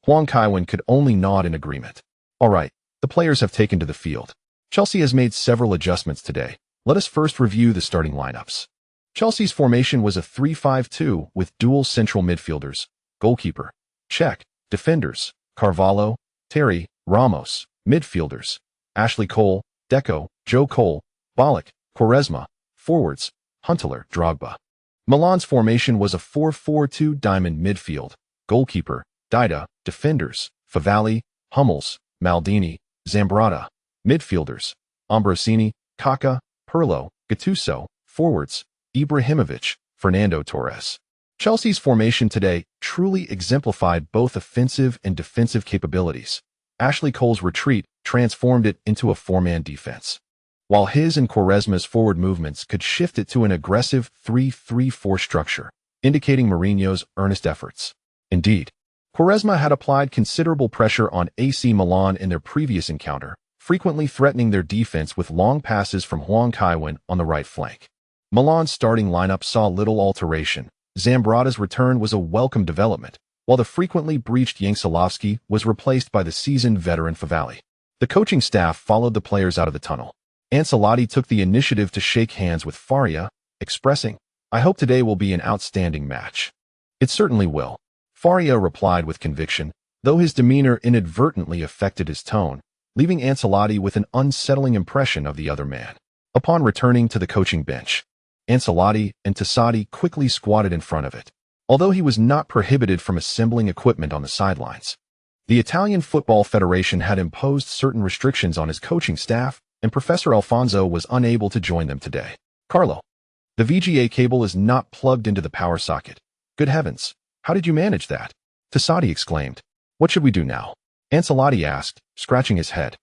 Huang Kaiwen could only nod in agreement. "All right, the players have taken to the field. Chelsea has made several adjustments today. Let us first review the starting lineups." Chelsea's formation was a 3-5-2 with dual central midfielders, goalkeeper, Cech, defenders, Carvalho, Terry, Ramos, midfielders, Ashley Cole, Deco, Joe Cole, Ballack, Quaresma, forwards, Huntelaar, Drogba. Milan's formation was a 4-4-2 diamond midfield, goalkeeper, Dida, defenders, Favalli, Hummels, Maldini, Zambrotta, midfielders, Ambrosini, Kaká, Pirlo, Gattuso, forwards, Ibrahimovic, Fernando Torres. Chelsea's formation today truly exemplified both offensive and defensive capabilities. Ashley Cole's retreat transformed it into a 4-man defense. while his and Quaresma's forward movements could shift it to an aggressive 3-3-4 structure, indicating Mourinho's earnest efforts. Indeed, Quaresma had applied considerable pressure on AC Milan in their previous encounter, frequently threatening their defense with long passes from Huang Kaiwen on the right flank. Milan's starting lineup saw little alteration. Zambrata's return was a welcome development, while the frequently breached Jankulovski was replaced by the seasoned veteran Favalli. The coaching staff followed the players out of the tunnel. Ancelotti took the initiative to shake hands with Faria, expressing, "I hope today will be an outstanding match." "It certainly will," Faria replied with conviction, though his demeanor inadvertently affected his tone, leaving Ancelotti with an unsettling impression of the other man. Upon returning to the coaching bench, Ancelotti and Tassadi quickly squatted in front of it, although he was not prohibited from assembling equipment on the sidelines. The Italian Football Federation had imposed certain restrictions on his coaching staff, and Professor Alfonso was unable to join them today. "Carlo, the VGA cable is not plugged into the power socket. Good heavens, how did you manage that?" Tassadi exclaimed. "What should we do now?" Ancelotti asked, scratching his head.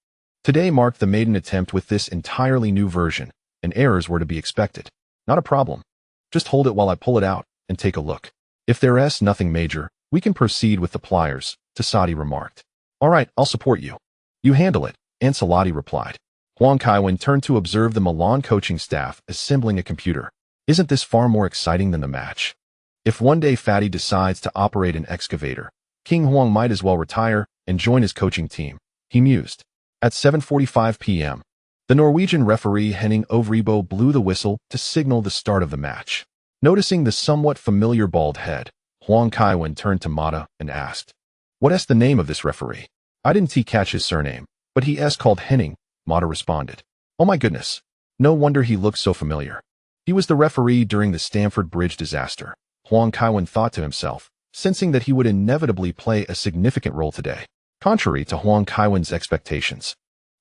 Today marked the maiden attempt with this entirely new version, and errors were to be expected. "Not a problem. Just hold it while I pull it out and take a look. If there's nothing major, we can proceed with the pliers," Tassadi remarked. "All right, I'll support you." "You handle it," Ancelotti replied. Huang Kaiwen turned to observe the Milan coaching staff assembling a computer. "Isn't this far more exciting than the match? If one day Fatty decides to operate an excavator, King Huang might as well retire and join his coaching team," he mused. At 7:45 p.m., the Norwegian referee Henning Ovribo blew the whistle to signal the start of the match. Noticing the somewhat familiar bald head, Huang Kaiwen turned to Mata and asked, "What's the name of this referee?" "I didn't catch his surname, but he's called Henning," Mata responded. "Oh my goodness. No wonder he looks so familiar. He was the referee during the Stamford Bridge disaster," Huang Kaiwen thought to himself, sensing that he would inevitably play a significant role today. Contrary to Huang Kaiwen's expectations,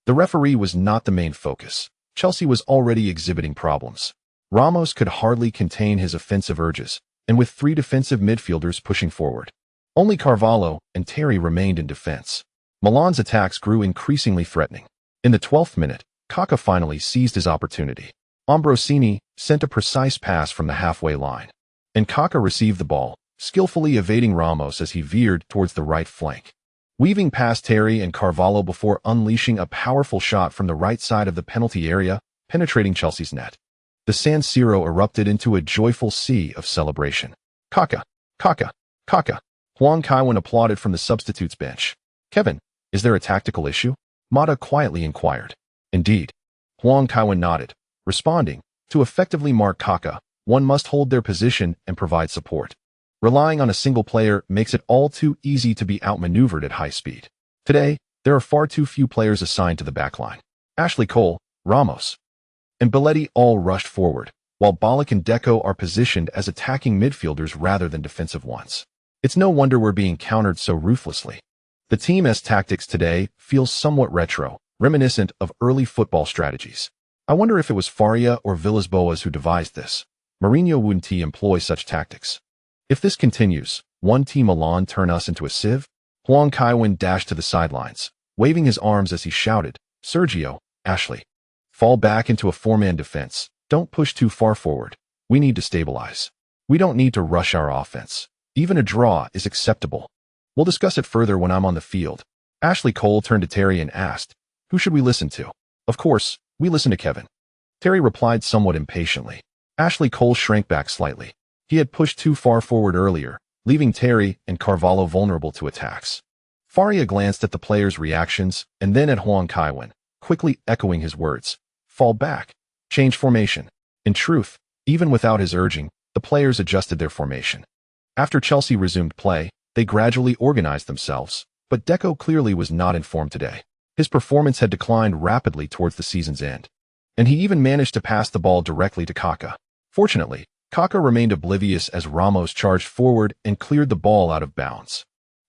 the referee was not the main focus. Chelsea was already exhibiting problems. Ramos could hardly contain his offensive urges, and with three defensive midfielders pushing forward, only Carvalho and Terry remained in defense. Milan's attacks grew increasingly threatening. In the 12th minute, Kaká finally seized his opportunity. Ambrosini sent a precise pass from the halfway line, and Kaká received the ball, skillfully evading Ramos as he veered towards the right flank, weaving past Terry and Carvalho before unleashing a powerful shot from the right side of the penalty area, penetrating Chelsea's net. The San Siro erupted into a joyful sea of celebration. "Kaká! Kaká! Kaká!" Huang Kaiwen applauded from the substitutes bench. "Kevin, is there a tactical issue?" Mata quietly inquired. "Indeed." Huang Kaiwen nodded, responding, "To effectively mark Kaká, one must hold their position and provide support. Relying on a single player makes it all too easy to be outmaneuvered at high speed. Today, there are far too few players assigned to the backline. Ashley Cole, Ramos, and Belletti all rushed forward, while Ballack and Deco are positioned as attacking midfielders rather than defensive ones. It's no wonder we're being countered so ruthlessly. The team's tactics today feels somewhat retro, reminiscent of early football strategies. I wonder if it was Faria or Villas-Boas who devised this. Mourinho wouldn't employ such tactics. If this continues, won't Milan turn us into a sieve? Huang Kaiwen dashed to the sidelines, waving his arms as he shouted, "Sergio, Ashley, fall back into a four-man defense. Don't push too far forward. We need to stabilize. We don't need to rush our offense. Even a draw is acceptable. We'll discuss it further when I'm on the field." Ashley Cole turned to Terry and asked, "Who should we listen to?" "Of course, we listen to Kevin." Terry replied somewhat impatiently. Ashley Cole shrank back slightly. He had pushed too far forward earlier, leaving Terry and Carvalho vulnerable to attacks. Faria glanced at the players' reactions and then at Huang Kaiwen, quickly echoing his words. "Fall back. Change formation." In truth, even without his urging, the players adjusted their formation. After Chelsea resumed play, they gradually organized themselves, but Deco clearly was not informed today. His performance had declined rapidly towards the season's end, and he even managed to pass the ball directly to Kaká. Fortunately, Kaká remained oblivious as Ramos charged forward and cleared the ball out of bounds.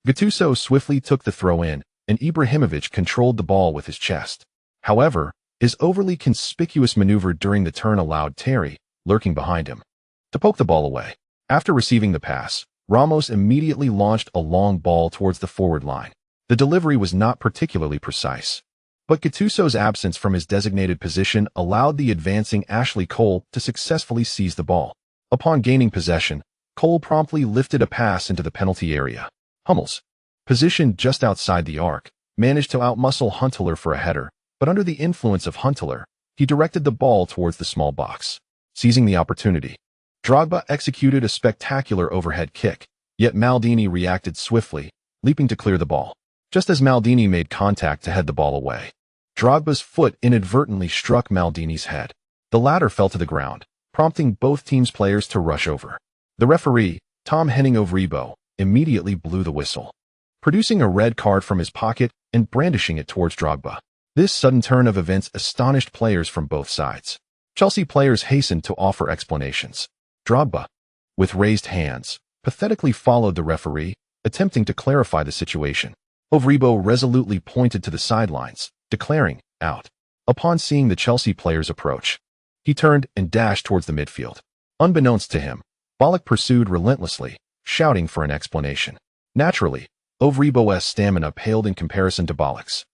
Gattuso swiftly took the throw in, and Ibrahimovic controlled the ball with his chest. However, his overly conspicuous maneuver during the turn allowed Terry, lurking behind him, to poke the ball away. After receiving the pass, Ramos immediately launched a long ball towards the forward line. The delivery was not particularly precise, But Gattuso's absence from his designated position allowed the advancing Ashley Cole to successfully seize the ball. Upon gaining possession, Cole promptly lifted a pass into the penalty area. Hummels, positioned just outside the arc, managed to outmuscle Huntelaar for a header, but under the influence of Huntelaar, he directed the ball towards the small box. Seizing the opportunity, Drogba executed a spectacular overhead kick, yet Maldini reacted swiftly, leaping to clear the ball. Just as Maldini made contact to head the ball away, Drogba's foot inadvertently struck Maldini's head. The latter fell to the ground, prompting both teams' players to rush over. The referee, Tom Henning Ovribo, immediately blew the whistle, producing a red card from his pocket and brandishing it towards Drogba. This sudden turn of events astonished players from both sides. Chelsea players hastened to offer explanations. Drogba, with raised hands, pathetically followed the referee, attempting to clarify the situation. Ovribo resolutely pointed to the sidelines, declaring, "Out." Upon seeing the Chelsea players approach, he turned and dashed towards the midfield. Unbeknownst to him, Ballack pursued relentlessly, shouting for an explanation. Naturally, Ovribo's stamina paled in comparison to Ballack's,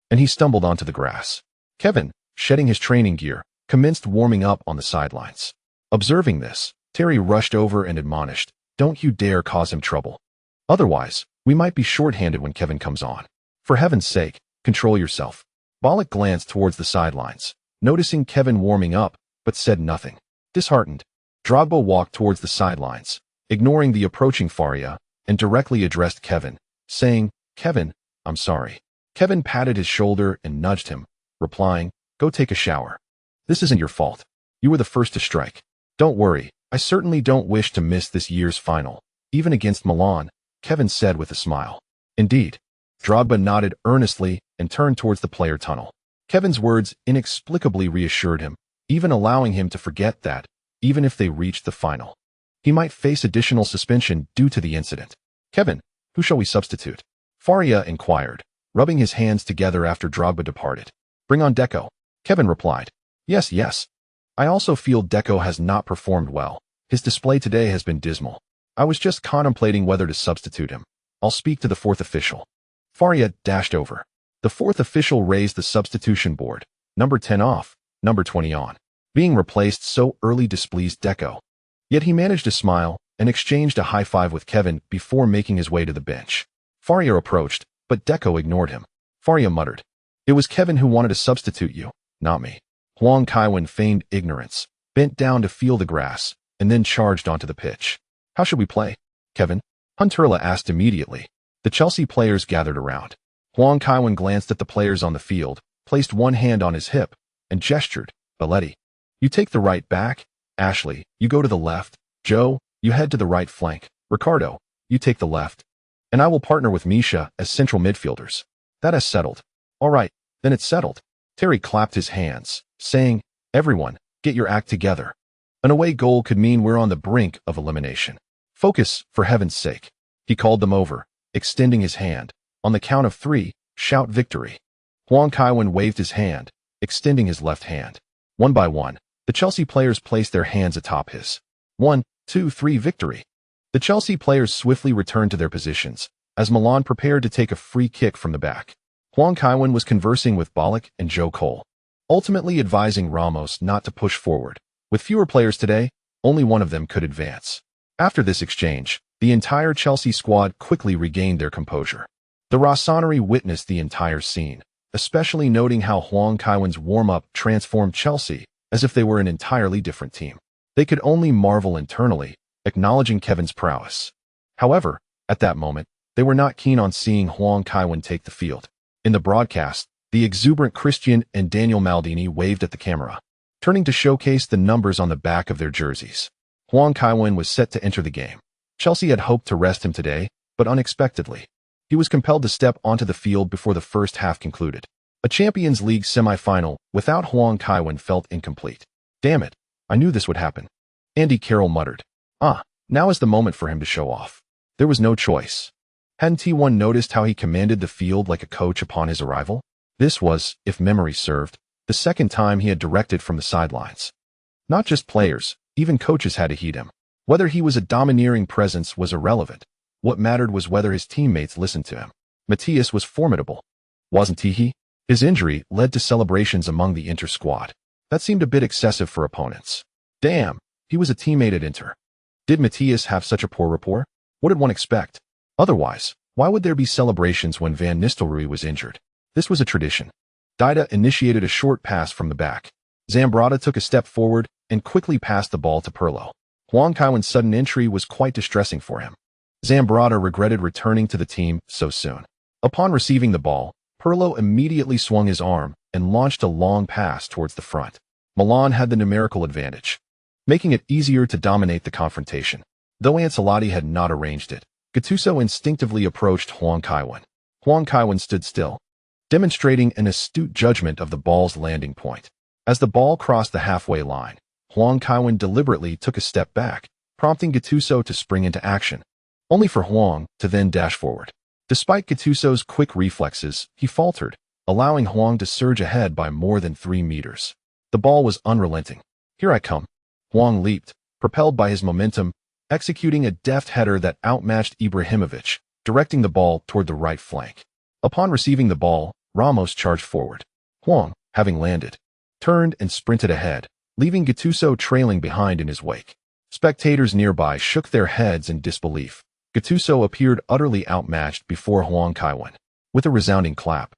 and he stumbled onto the grass. Kevin, shedding his training gear, commenced warming up on the sidelines. Observing this, Terry rushed over and admonished, "Don't you dare cause him trouble. Otherwise, we might be short-handed when Kevin comes on. For heaven's sake, control yourself." Ballack glanced towards the sidelines, noticing Kevin warming up, but said nothing. Disheartened, Drogba walked towards the sidelines, ignoring the approaching Faria, and directly addressed Kevin, saying, "Kevin, I'm sorry." Kevin patted his shoulder and nudged him, replying, "Go take a shower. This isn't your fault. You were the first to strike. Don't worry, I certainly don't wish to miss this year's final, even against Milan," Kevin said with a smile. "Indeed." Drogba nodded earnestly and turned towards the player tunnel. Kevin's words inexplicably reassured him, even allowing him to forget that, even if they reached the final, he might face additional suspension due to the incident. "Kevin, who shall we substitute?" Faria inquired, rubbing his hands together after Drogba departed. "Bring on Deco," Kevin replied. Yes. I also feel Deco has not performed well. His display today has been dismal. I was just contemplating whether to substitute him. I'll speak to the fourth official." Faria dashed over. The fourth official raised the substitution board. Number 10 off, number 20 on. Being replaced so early displeased Deco. Yet he managed to smile and exchanged a high five with Kevin before making his way to the bench. Faria approached, but Deco ignored him. Faria muttered, "It was Kevin who wanted to substitute you, not me." Huang Kaiwen feigned ignorance, bent down to feel the grass, and then charged onto the pitch. "How should we play, Kevin?" Huntelaar asked immediately. The Chelsea players gathered around. Huang Kaiwen glanced at the players on the field, placed one hand on his hip, and gestured, "Balletti, you take the right back. Ashley, you go to the left. Joe, you head to the right flank. Ricardo, you take the left. And I will partner with Misha as central midfielders. That is settled." "All right, then it's settled." Terry clapped his hands, saying, "Everyone, get your act together. An away goal could mean we're on the brink of elimination. Focus, for heaven's sake." He called them over, extending his hand. "On the count of 3, shout victory." Huang Kaiwen waved his hand, extending his left hand. One by one, the Chelsea players placed their hands atop his. 1, 2, 3, victory. The Chelsea players swiftly returned to their positions, as Milan prepared to take a free kick from the back. Huang Kaiwen was conversing with Ballack and Joe Cole, ultimately advising Ramos not to push forward. With fewer players today, only one of them could advance. After this exchange, the entire Chelsea squad quickly regained their composure. The Rossoneri witnessed the entire scene, especially noting how Huang Kaiwen's warm-up transformed Chelsea as if they were an entirely different team. They could only marvel internally, acknowledging Kevin's prowess. However, at that moment, they were not keen on seeing Huang Kaiwen take the field. In the broadcast, the exuberant Christian and Daniel Maldini waved at the camera, turning to showcase the numbers on the back of their jerseys. Huang Kaiwen was set to enter the game. Chelsea had hoped to rest him today, but unexpectedly, he was compelled to step onto the field before the first half concluded. A Champions League semi-final without Huang Kaiwen felt incomplete. "Damn it, I knew this would happen," Andy Carroll muttered. Now is the moment for him to show off. There was no choice. Hadn't T1 noticed how he commanded the field like a coach upon his arrival? This was, if memory served, the second time he had directed from the sidelines. Not just players, even coaches had to heed him. Whether he was a domineering presence was irrelevant. What mattered was whether his teammates listened to him. Matthias was formidable, wasn't he? His injury led to celebrations among the Inter squad. That seemed a bit excessive for opponents. Damn, he was a teammate at Inter. Did Matthias have such a poor rapport? What did one expect? Otherwise, why would there be celebrations when Van Nistelrooy was injured? This was a tradition. Dida initiated a short pass from the back. Zambrotta took a step forward and quickly passed the ball to Pirlo. Huang Kaiwen's sudden entry was quite distressing for him. Zambrotta regretted returning to the team so soon. Upon receiving the ball, Pirlo immediately swung his arm and launched a long pass towards the front. Milan had the numerical advantage, making it easier to dominate the confrontation. Though Ancelotti had not arranged it, Gattuso instinctively approached Huang Kaiwen. Huang Kaiwen stood still, demonstrating an astute judgment of the ball's landing point. As the ball crossed the halfway line, Huang Kaiwen deliberately took a step back, prompting Gattuso to spring into action, only for Huang to then dash forward. Despite Gattuso's quick reflexes, he faltered, allowing Huang to surge ahead by more than 3 meters. The ball was unrelenting. Here I come. Huang leaped, propelled by his momentum, executing a deft header that outmatched Ibrahimovic, directing the ball toward the right flank. Upon receiving the ball, Ramos charged forward. Huang, having landed, turned and sprinted ahead, leaving Gattuso trailing behind in his wake. Spectators nearby shook their heads in disbelief. Gattuso appeared utterly outmatched before Huang Kaiwen. With a resounding clap,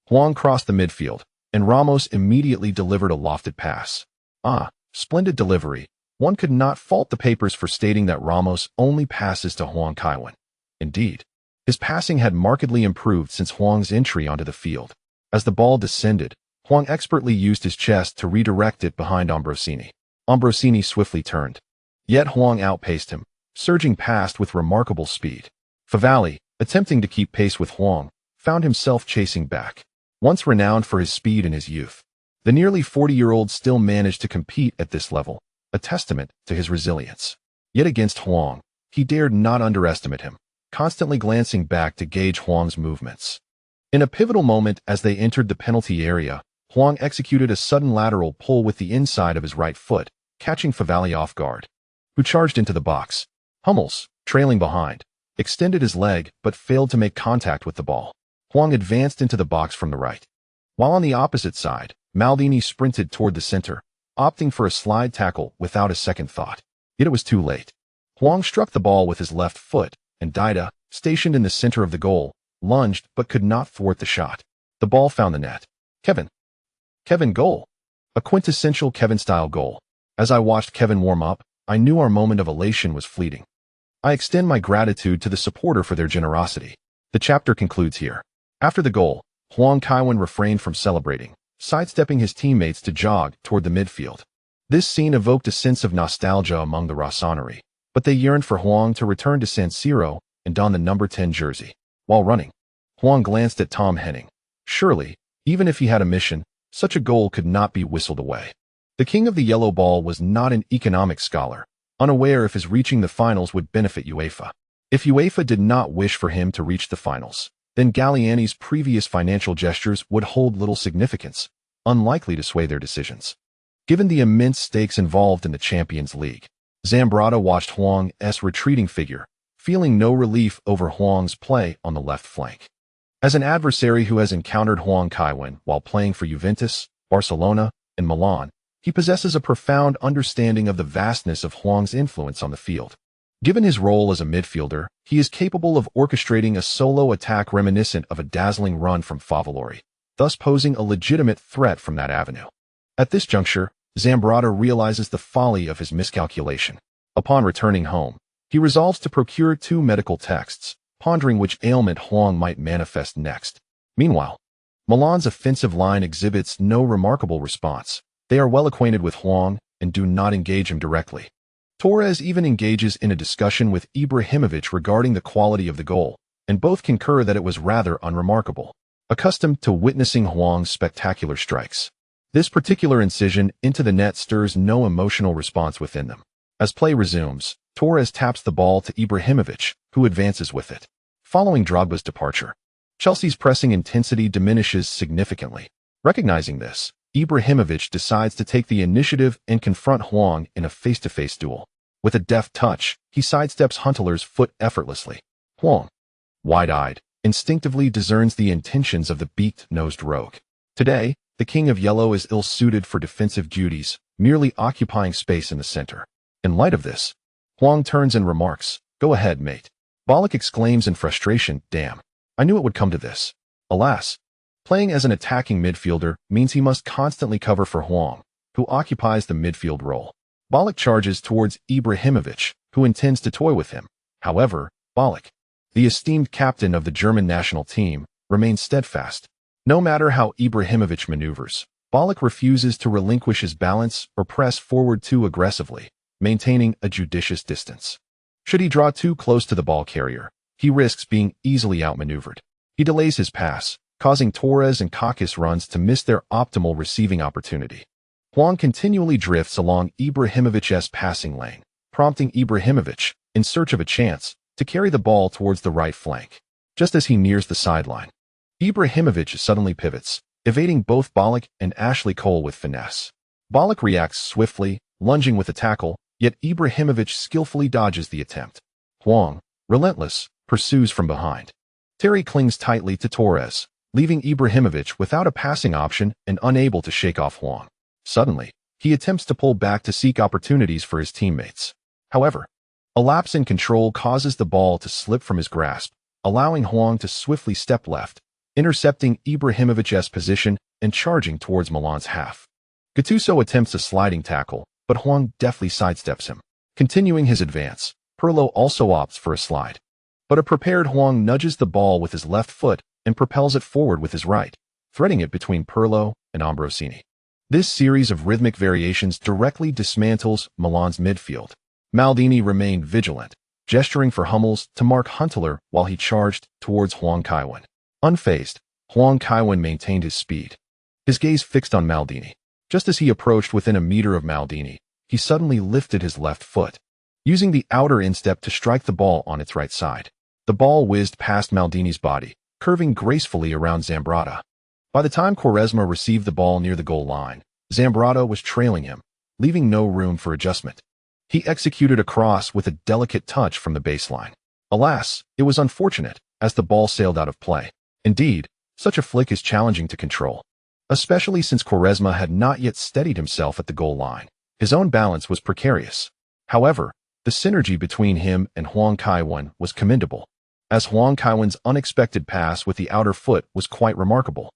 Huang crossed the midfield, and Ramos immediately delivered a lofted pass. Ah, splendid delivery. One could not fault the papers for stating that Ramos only passes to Huang Kaiwen. Indeed, his passing had markedly improved since Huang's entry onto the field. As the ball descended, Huang expertly used his chest to redirect it behind Ambrosini. Ambrosini swiftly turned. Yet Huang outpaced him, surging past with remarkable speed. Favalli, attempting to keep pace with Huang, found himself chasing back. Once renowned for his speed in his youth, the nearly 40-year-old still managed to compete at this level, a testament to his resilience. Yet against Huang, he dared not underestimate him, constantly glancing back to gauge Huang's movements. In a pivotal moment as they entered the penalty area, Huang executed a sudden lateral pull with the inside of his right foot, catching Favalli off guard, who charged into the box. Hummels, trailing behind, extended his leg but failed to make contact with the ball. Huang advanced into the box from the right. While on the opposite side, Maldini sprinted toward the center, opting for a slide tackle without a second thought. Yet it was too late. Huang struck the ball with his left foot, and Dida, stationed in the center of the goal, lunged but could not thwart the shot. The ball found the net. Kevin goal. A quintessential Kevin-style goal. As I watched Kevin warm up, I knew our moment of elation was fleeting. I extend my gratitude to the supporter for their generosity. The chapter concludes here. After the goal, Huang Kaiwen refrained from celebrating, sidestepping his teammates to jog toward the midfield. This scene evoked a sense of nostalgia among the Rossoneri, but they yearned for Huang to return to San Siro and don the number 10 jersey. While running, Huang glanced at Tom Henning. Surely, even if he had a mission, such a goal could not be whistled away. The king of the yellow ball was not an economic scholar, unaware if his reaching the finals would benefit UEFA. If UEFA did not wish for him to reach the finals, then Galliani's previous financial gestures would hold little significance, unlikely to sway their decisions. Given the immense stakes involved in the Champions League, Zambrotta watched Huang's retreating figure, feeling no relief over Huang's play on the left flank. As an adversary who has encountered Huang Kaiwen while playing for Juventus, Barcelona, and Milan, he possesses a profound understanding of the vastness of Huang's influence on the field. Given his role as a midfielder, he is capable of orchestrating a solo attack reminiscent of a dazzling run from Favalori, thus posing a legitimate threat from that avenue. At this juncture, Zambrotta realizes the folly of his miscalculation. Upon returning home, he resolves to procure 2 medical texts, pondering which ailment Huang might manifest next. Meanwhile, Milan's offensive line exhibits no remarkable response. They are well acquainted with Huang and do not engage him directly. Torres even engages in a discussion with Ibrahimovic regarding the quality of the goal, and both concur that it was rather unremarkable. Accustomed to witnessing Huang's spectacular strikes, this particular incision into the net stirs no emotional response within them. As play resumes, Torres taps the ball to Ibrahimovic, who advances with it. Following Drogba's departure, Chelsea's pressing intensity diminishes significantly. Recognizing this, Ibrahimovic decides to take the initiative and confront Huang in a face-to-face duel. With a deft touch, he sidesteps Huntelaar's foot effortlessly. Huang, wide-eyed, instinctively discerns the intentions of the beaked-nosed rogue. Today, the King of Yellow is ill-suited for defensive duties, merely occupying space in the center. In light of this, Huang turns and remarks, "Go ahead, mate." Ballack exclaims in frustration, "Damn. I knew it would come to this." Alas, playing as an attacking midfielder means he must constantly cover for Huang, who occupies the midfield role. Ballack charges towards Ibrahimovic, who intends to toy with him. However, Ballack, the esteemed captain of the German national team, remains steadfast. No matter how Ibrahimovic maneuvers, Ballack refuses to relinquish his balance or press forward too aggressively, maintaining a judicious distance. Should he draw too close to the ball carrier, he risks being easily outmaneuvered. He delays his pass, causing Torres and Kakis runs to miss their optimal receiving opportunity. Huang continually drifts along Ibrahimovic's passing lane, prompting Ibrahimovic, in search of a chance, to carry the ball towards the right flank. Just as he nears the sideline, Ibrahimovic suddenly pivots, evading both Ballack and Ashley Cole with finesse. Ballack reacts swiftly, lunging with a tackle, yet Ibrahimovic skillfully dodges the attempt. Huang, relentless, pursues from behind. Terry clings tightly to Torres, leaving Ibrahimovic without a passing option and unable to shake off Huang. Suddenly, he attempts to pull back to seek opportunities for his teammates. However, a lapse in control causes the ball to slip from his grasp, allowing Huang to swiftly step left, intercepting Ibrahimovic's position and charging towards Milan's half. Gattuso attempts a sliding tackle, but Huang deftly sidesteps him. Continuing his advance, Pirlo also opts for a slide. But a prepared Huang nudges the ball with his left foot and propels it forward with his right, threading it between Pirlo and Ambrosini. This series of rhythmic variations directly dismantles Milan's midfield. Maldini remained vigilant, gesturing for Hummels to mark Huntelaar while he charged towards Huang Kaiwen. Unfazed, Huang Kaiwen maintained his speed, his gaze fixed on Maldini. Just as he approached within a meter of Maldini, he suddenly lifted his left foot, using the outer instep to strike the ball on its right side. The ball whizzed past Maldini's body, curving gracefully around Zambrotta. By the time Quaresma received the ball near the goal line, Zambrotta was trailing him, leaving no room for adjustment. He executed a cross with a delicate touch from the baseline. Alas, it was unfortunate, as the ball sailed out of play. Indeed, such a flick is challenging to control, especially since Quaresma had not yet steadied himself at the goal line. His own balance was precarious. However, the synergy between him and Huang Kaiwen was commendable, as Huang Kaiwen's unexpected pass with the outer foot was quite remarkable.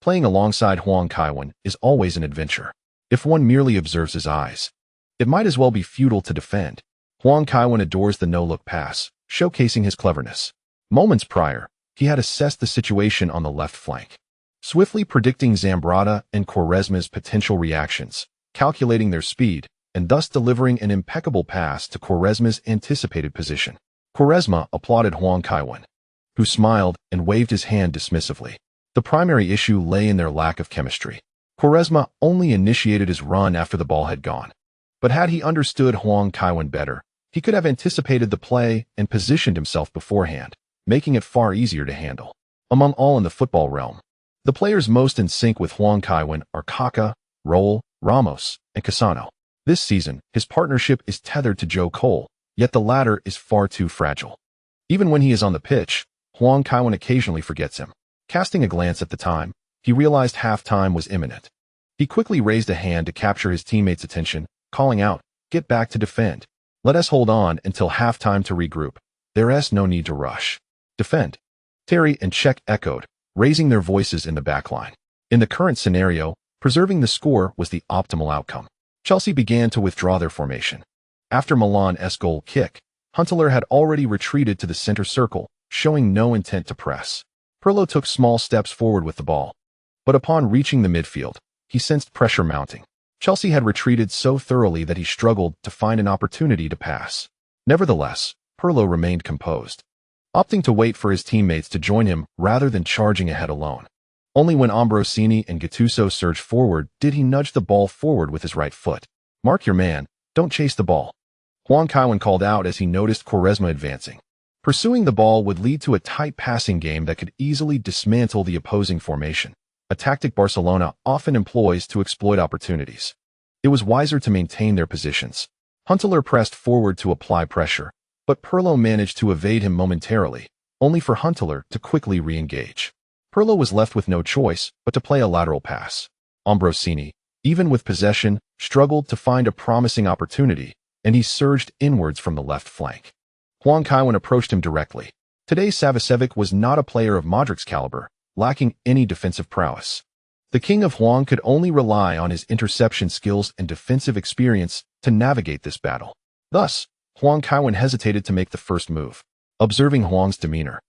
Playing alongside Huang Kaiwen is always an adventure. If one merely observes his eyes, it might as well be futile to defend. Huang Kaiwen adores the no-look pass, showcasing his cleverness. Moments prior, he had assessed the situation on the left flank, swiftly predicting Zambrotta and Quaresma's potential reactions, calculating their speed, and thus delivering an impeccable pass to Quaresma's anticipated position. Quaresma applauded Huang Kaiwen, who smiled and waved his hand dismissively. The primary issue lay in their lack of chemistry. Quaresma only initiated his run after the ball had gone. But had he understood Huang Kaiwen better, he could have anticipated the play and positioned himself beforehand, making it far easier to handle. Among all in the football realm, the players most in sync with Huang Kaiwen are Kaká, Raul, Ramos, and Cassano. This season, his partnership is tethered to Joe Cole, yet the latter is far too fragile. Even when he is on the pitch, Huang Kaiwen occasionally forgets him. Casting a glance at the time, he realized half-time was imminent. He quickly raised a hand to capture his teammates' attention, calling out, "Get back to defend. Let us hold on until half-time to regroup. There's no need to rush. Defend." Terry and Cech echoed, raising their voices in the backline. In the current scenario, preserving the score was the optimal outcome. Chelsea began to withdraw their formation. After Milan's goal kick, Huntelaar had already retreated to the center circle, showing no intent to press. Pirlo took small steps forward with the ball, but upon reaching the midfield, he sensed pressure mounting. Chelsea had retreated so thoroughly that he struggled to find an opportunity to pass. Nevertheless, Pirlo remained composed, opting to wait for his teammates to join him rather than charging ahead alone. Only when Ambrosini and Gattuso surged forward did he nudge the ball forward with his right foot. "Mark your man, don't chase the ball," Huang Kaiwen called out as he noticed Quaresma advancing. Pursuing the ball would lead to a tight passing game that could easily dismantle the opposing formation, a tactic Barcelona often employs to exploit opportunities. It was wiser to maintain their positions. Huntelaar pressed forward to apply pressure, but Pirlo managed to evade him momentarily, only for Huntelaar to quickly re-engage. Pirlo was left with no choice but to play a lateral pass. Ambrosini, even with possession, struggled to find a promising opportunity, and he surged inwards from the left flank. Huang Kaiwen approached him directly. Today Savicevic was not a player of Modric's caliber, lacking any defensive prowess. The king of Huang could only rely on his interception skills and defensive experience to navigate this battle. Thus, Huang Kaiwen hesitated to make the first move. Observing Huang's demeanor,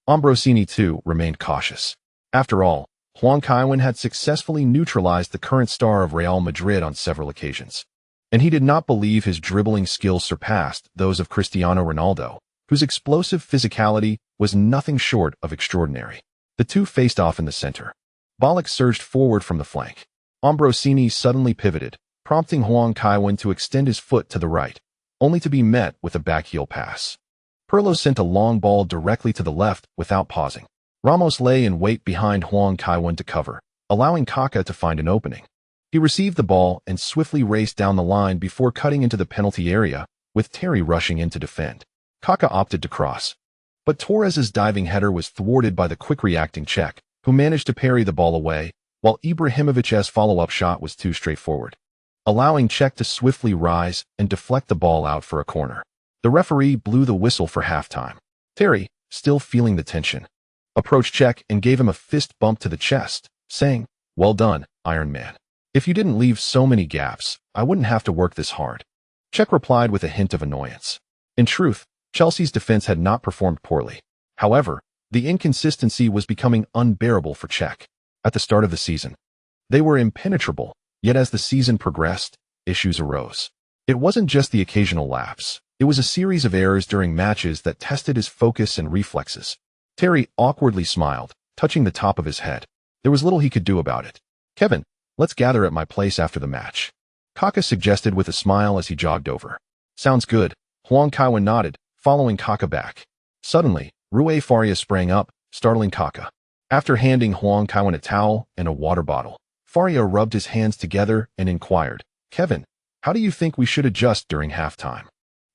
Ambrosini too remained cautious. After all, Huang Kaiwen had successfully neutralized the current star of Real Madrid on several occasions, and he did not believe his dribbling skills surpassed those of Cristiano Ronaldo, whose explosive physicality was nothing short of extraordinary. The two faced off in the center. Ballack surged forward from the flank. Ambrosini suddenly pivoted, prompting Huang Kaiwen to extend his foot to the right, only to be met with a backheel pass. Pirlo sent a long ball directly to the left without pausing. Ramos lay in wait behind Huang Kaiwen to cover, allowing Kaká to find an opening. He received the ball and swiftly raced down the line before cutting into the penalty area, with Terry rushing in to defend. Kaká opted to cross, but Torres's diving header was thwarted by the quick-reacting Czech, who managed to parry the ball away, while Ibrahimovic's follow-up shot was too straightforward, allowing Czech to swiftly rise and deflect the ball out for a corner. The referee blew the whistle for halftime. Terry, still feeling the tension, approached Czech and gave him a fist bump to the chest, saying, "Well done, Iron Man. If you didn't leave so many gaps, I wouldn't have to work this hard." Czech replied with a hint of annoyance. In truth, Chelsea's defense had not performed poorly. However, the inconsistency was becoming unbearable for Czech. At the start of the season, they were impenetrable, yet as the season progressed, issues arose. It wasn't just the occasional lapse. It was a series of errors during matches that tested his focus and reflexes. Terry awkwardly smiled, touching the top of his head. There was little he could do about it. "Kevin, let's gather at my place after the match," Kaká suggested with a smile as he jogged over. "Sounds good." Huang Kaiwen nodded, following Kaká back. Suddenly, Rui Faria sprang up, startling Kaká. After handing Huang Kaiwen a towel and a water bottle, Faria rubbed his hands together and inquired, "Kevin, how do you think we should adjust during halftime?"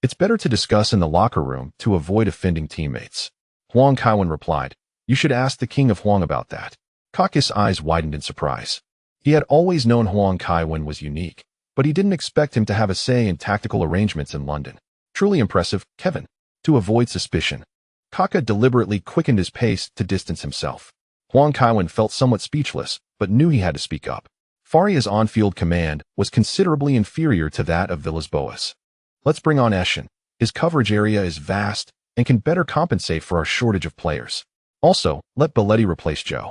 "It's better to discuss in the locker room to avoid offending teammates," Huang Kaiwen replied. "You should ask the king of Huang about that." Kaká's eyes widened in surprise. He had always known Huang Kaiwen was unique, but he didn't expect him to have a say in tactical arrangements in London. "Truly impressive, Kevin." To avoid suspicion, Kaká deliberately quickened his pace to distance himself. Huang Kaiwen felt somewhat speechless, but knew he had to speak up. Faria's on-field command was considerably inferior to that of Villas-Boas. "Let's bring on Eschen. His coverage area is vast and can better compensate for our shortage of players. Also, let Belletti replace Joe.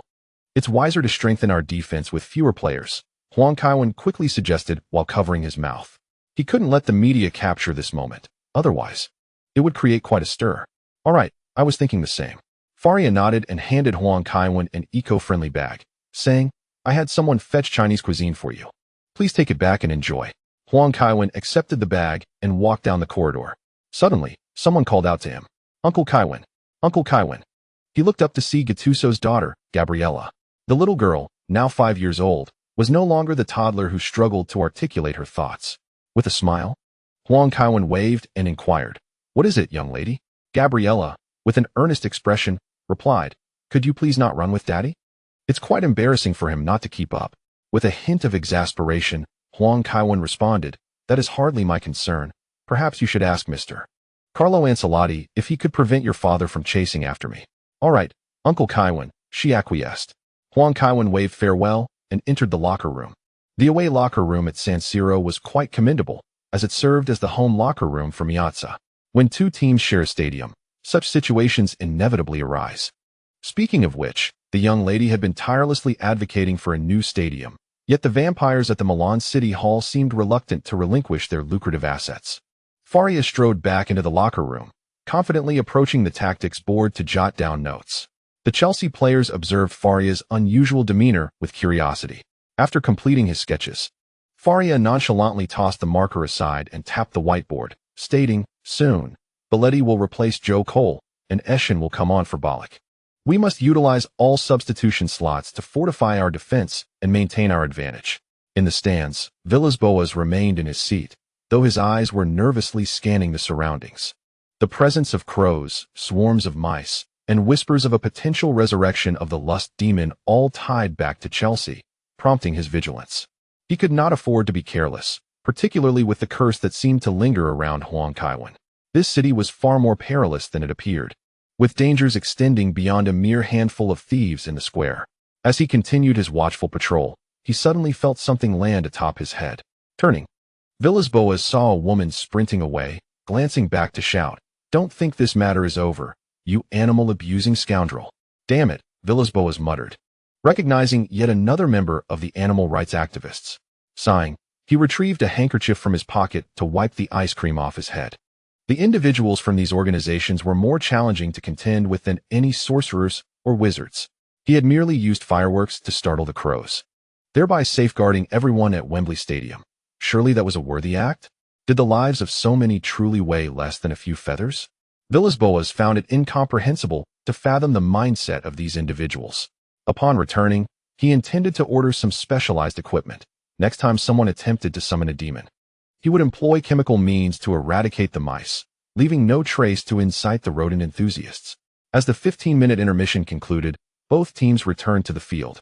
It's wiser to strengthen our defense with fewer players," Huang Kaiwen quickly suggested while covering his mouth. He couldn't let the media capture this moment. Otherwise, it would create quite a stir. "All right, I was thinking the same." Faria nodded and handed Huang Kaiwen an eco-friendly bag, saying, "I had someone fetch Chinese cuisine for you. Please take it back and enjoy." Huang Kaiwen accepted the bag and walked down the corridor. Suddenly, someone called out to him, "Uncle Kaiwen! Uncle Kaiwen!" He looked up to see Gattuso's daughter, Gabriella. The little girl, now 5 years old, was no longer the toddler who struggled to articulate her thoughts. With a smile, Huang Kaiwen waved and inquired, "What is it, young lady?" Gabriella, with an earnest expression, replied, "Could you please not run with Daddy? It's quite embarrassing for him not to keep up." With a hint of exasperation, Huang Kaiwen responded, "That is hardly my concern. Perhaps you should ask Mr. Carlo Ancelotti if he could prevent your father from chasing after me." "All right, Uncle Kaiwen," she acquiesced. Huang Kaiwen waved farewell and entered the locker room. The away locker room at San Siro was quite commendable, as it served as the home locker room for Miazza. When two teams share a stadium, such situations inevitably arise. Speaking of which, the young lady had been tirelessly advocating for a new stadium, yet the vampires at the Milan City Hall seemed reluctant to relinquish their lucrative assets. Faria strode back into the locker room, confidently approaching the tactics board to jot down notes. The Chelsea players observed Faria's unusual demeanor with curiosity. After completing his sketches, Faria nonchalantly tossed the marker aside and tapped the whiteboard, stating, "Soon, Belletti will replace Joe Cole, and Eschen will come on for Ballack. We must utilize all substitution slots to fortify our defense and maintain our advantage." In the stands, Villas-Boas remained in his seat, though his eyes were nervously scanning the surroundings. The presence of crows, swarms of mice, and whispers of a potential resurrection of the lust demon all tied back to Chelsea, prompting his vigilance. He could not afford to be careless, particularly with the curse that seemed to linger around Huang Kaiwen. This city was far more perilous than it appeared, with dangers extending beyond a mere handful of thieves in the square. As he continued his watchful patrol, he suddenly felt something land atop his head. Turning, Villas-Boas saw a woman sprinting away, glancing back to shout, "Don't think this matter is over, you animal-abusing scoundrel." "Damn it," Villas-Boas muttered, recognizing yet another member of the animal rights activists. Sighing, he retrieved a handkerchief from his pocket to wipe the ice cream off his head. The individuals from these organizations were more challenging to contend with than any sorcerers or wizards. He had merely used fireworks to startle the crows, thereby safeguarding everyone at Wembley Stadium. Surely that was a worthy act? Did the lives of so many truly weigh less than a few feathers? Villas-Boas found it incomprehensible to fathom the mindset of these individuals. Upon returning, he intended to order some specialized equipment. Next time someone attempted to summon a demon, he would employ chemical means to eradicate the mice, leaving no trace to incite the rodent enthusiasts. As the 15-minute intermission concluded, both teams returned to the field.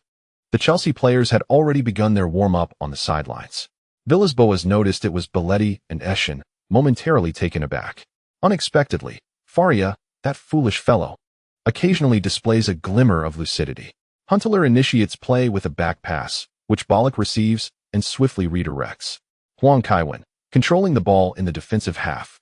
The Chelsea players had already begun their warm-up on the sidelines. Villas-Boas noticed it was Belletti and Eschen, momentarily taken aback. Unexpectedly, Faria, that foolish fellow, occasionally displays a glimmer of lucidity. Huntelaar initiates play with a back pass, which Ballack receives and swiftly redirects. Huang Kaiwen, controlling the ball in the defensive half,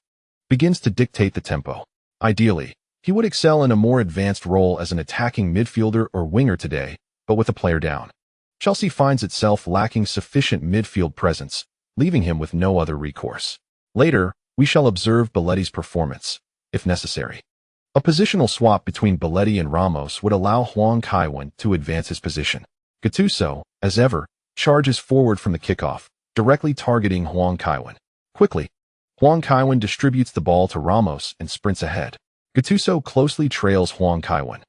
begins to dictate the tempo. Ideally, he would excel in a more advanced role as an attacking midfielder or winger today, but with a player down, Chelsea finds itself lacking sufficient midfield presence, leaving him with no other recourse. Later, we shall observe Belletti's performance, if necessary. A positional swap between Belletti and Ramos would allow Huang Kaiwen to advance his position. Gattuso, as ever, charges forward from the kickoff, directly targeting Huang Kaiwen. Quickly, Huang Kaiwen distributes the ball to Ramos and sprints ahead. Gattuso closely trails Huang Kaiwen,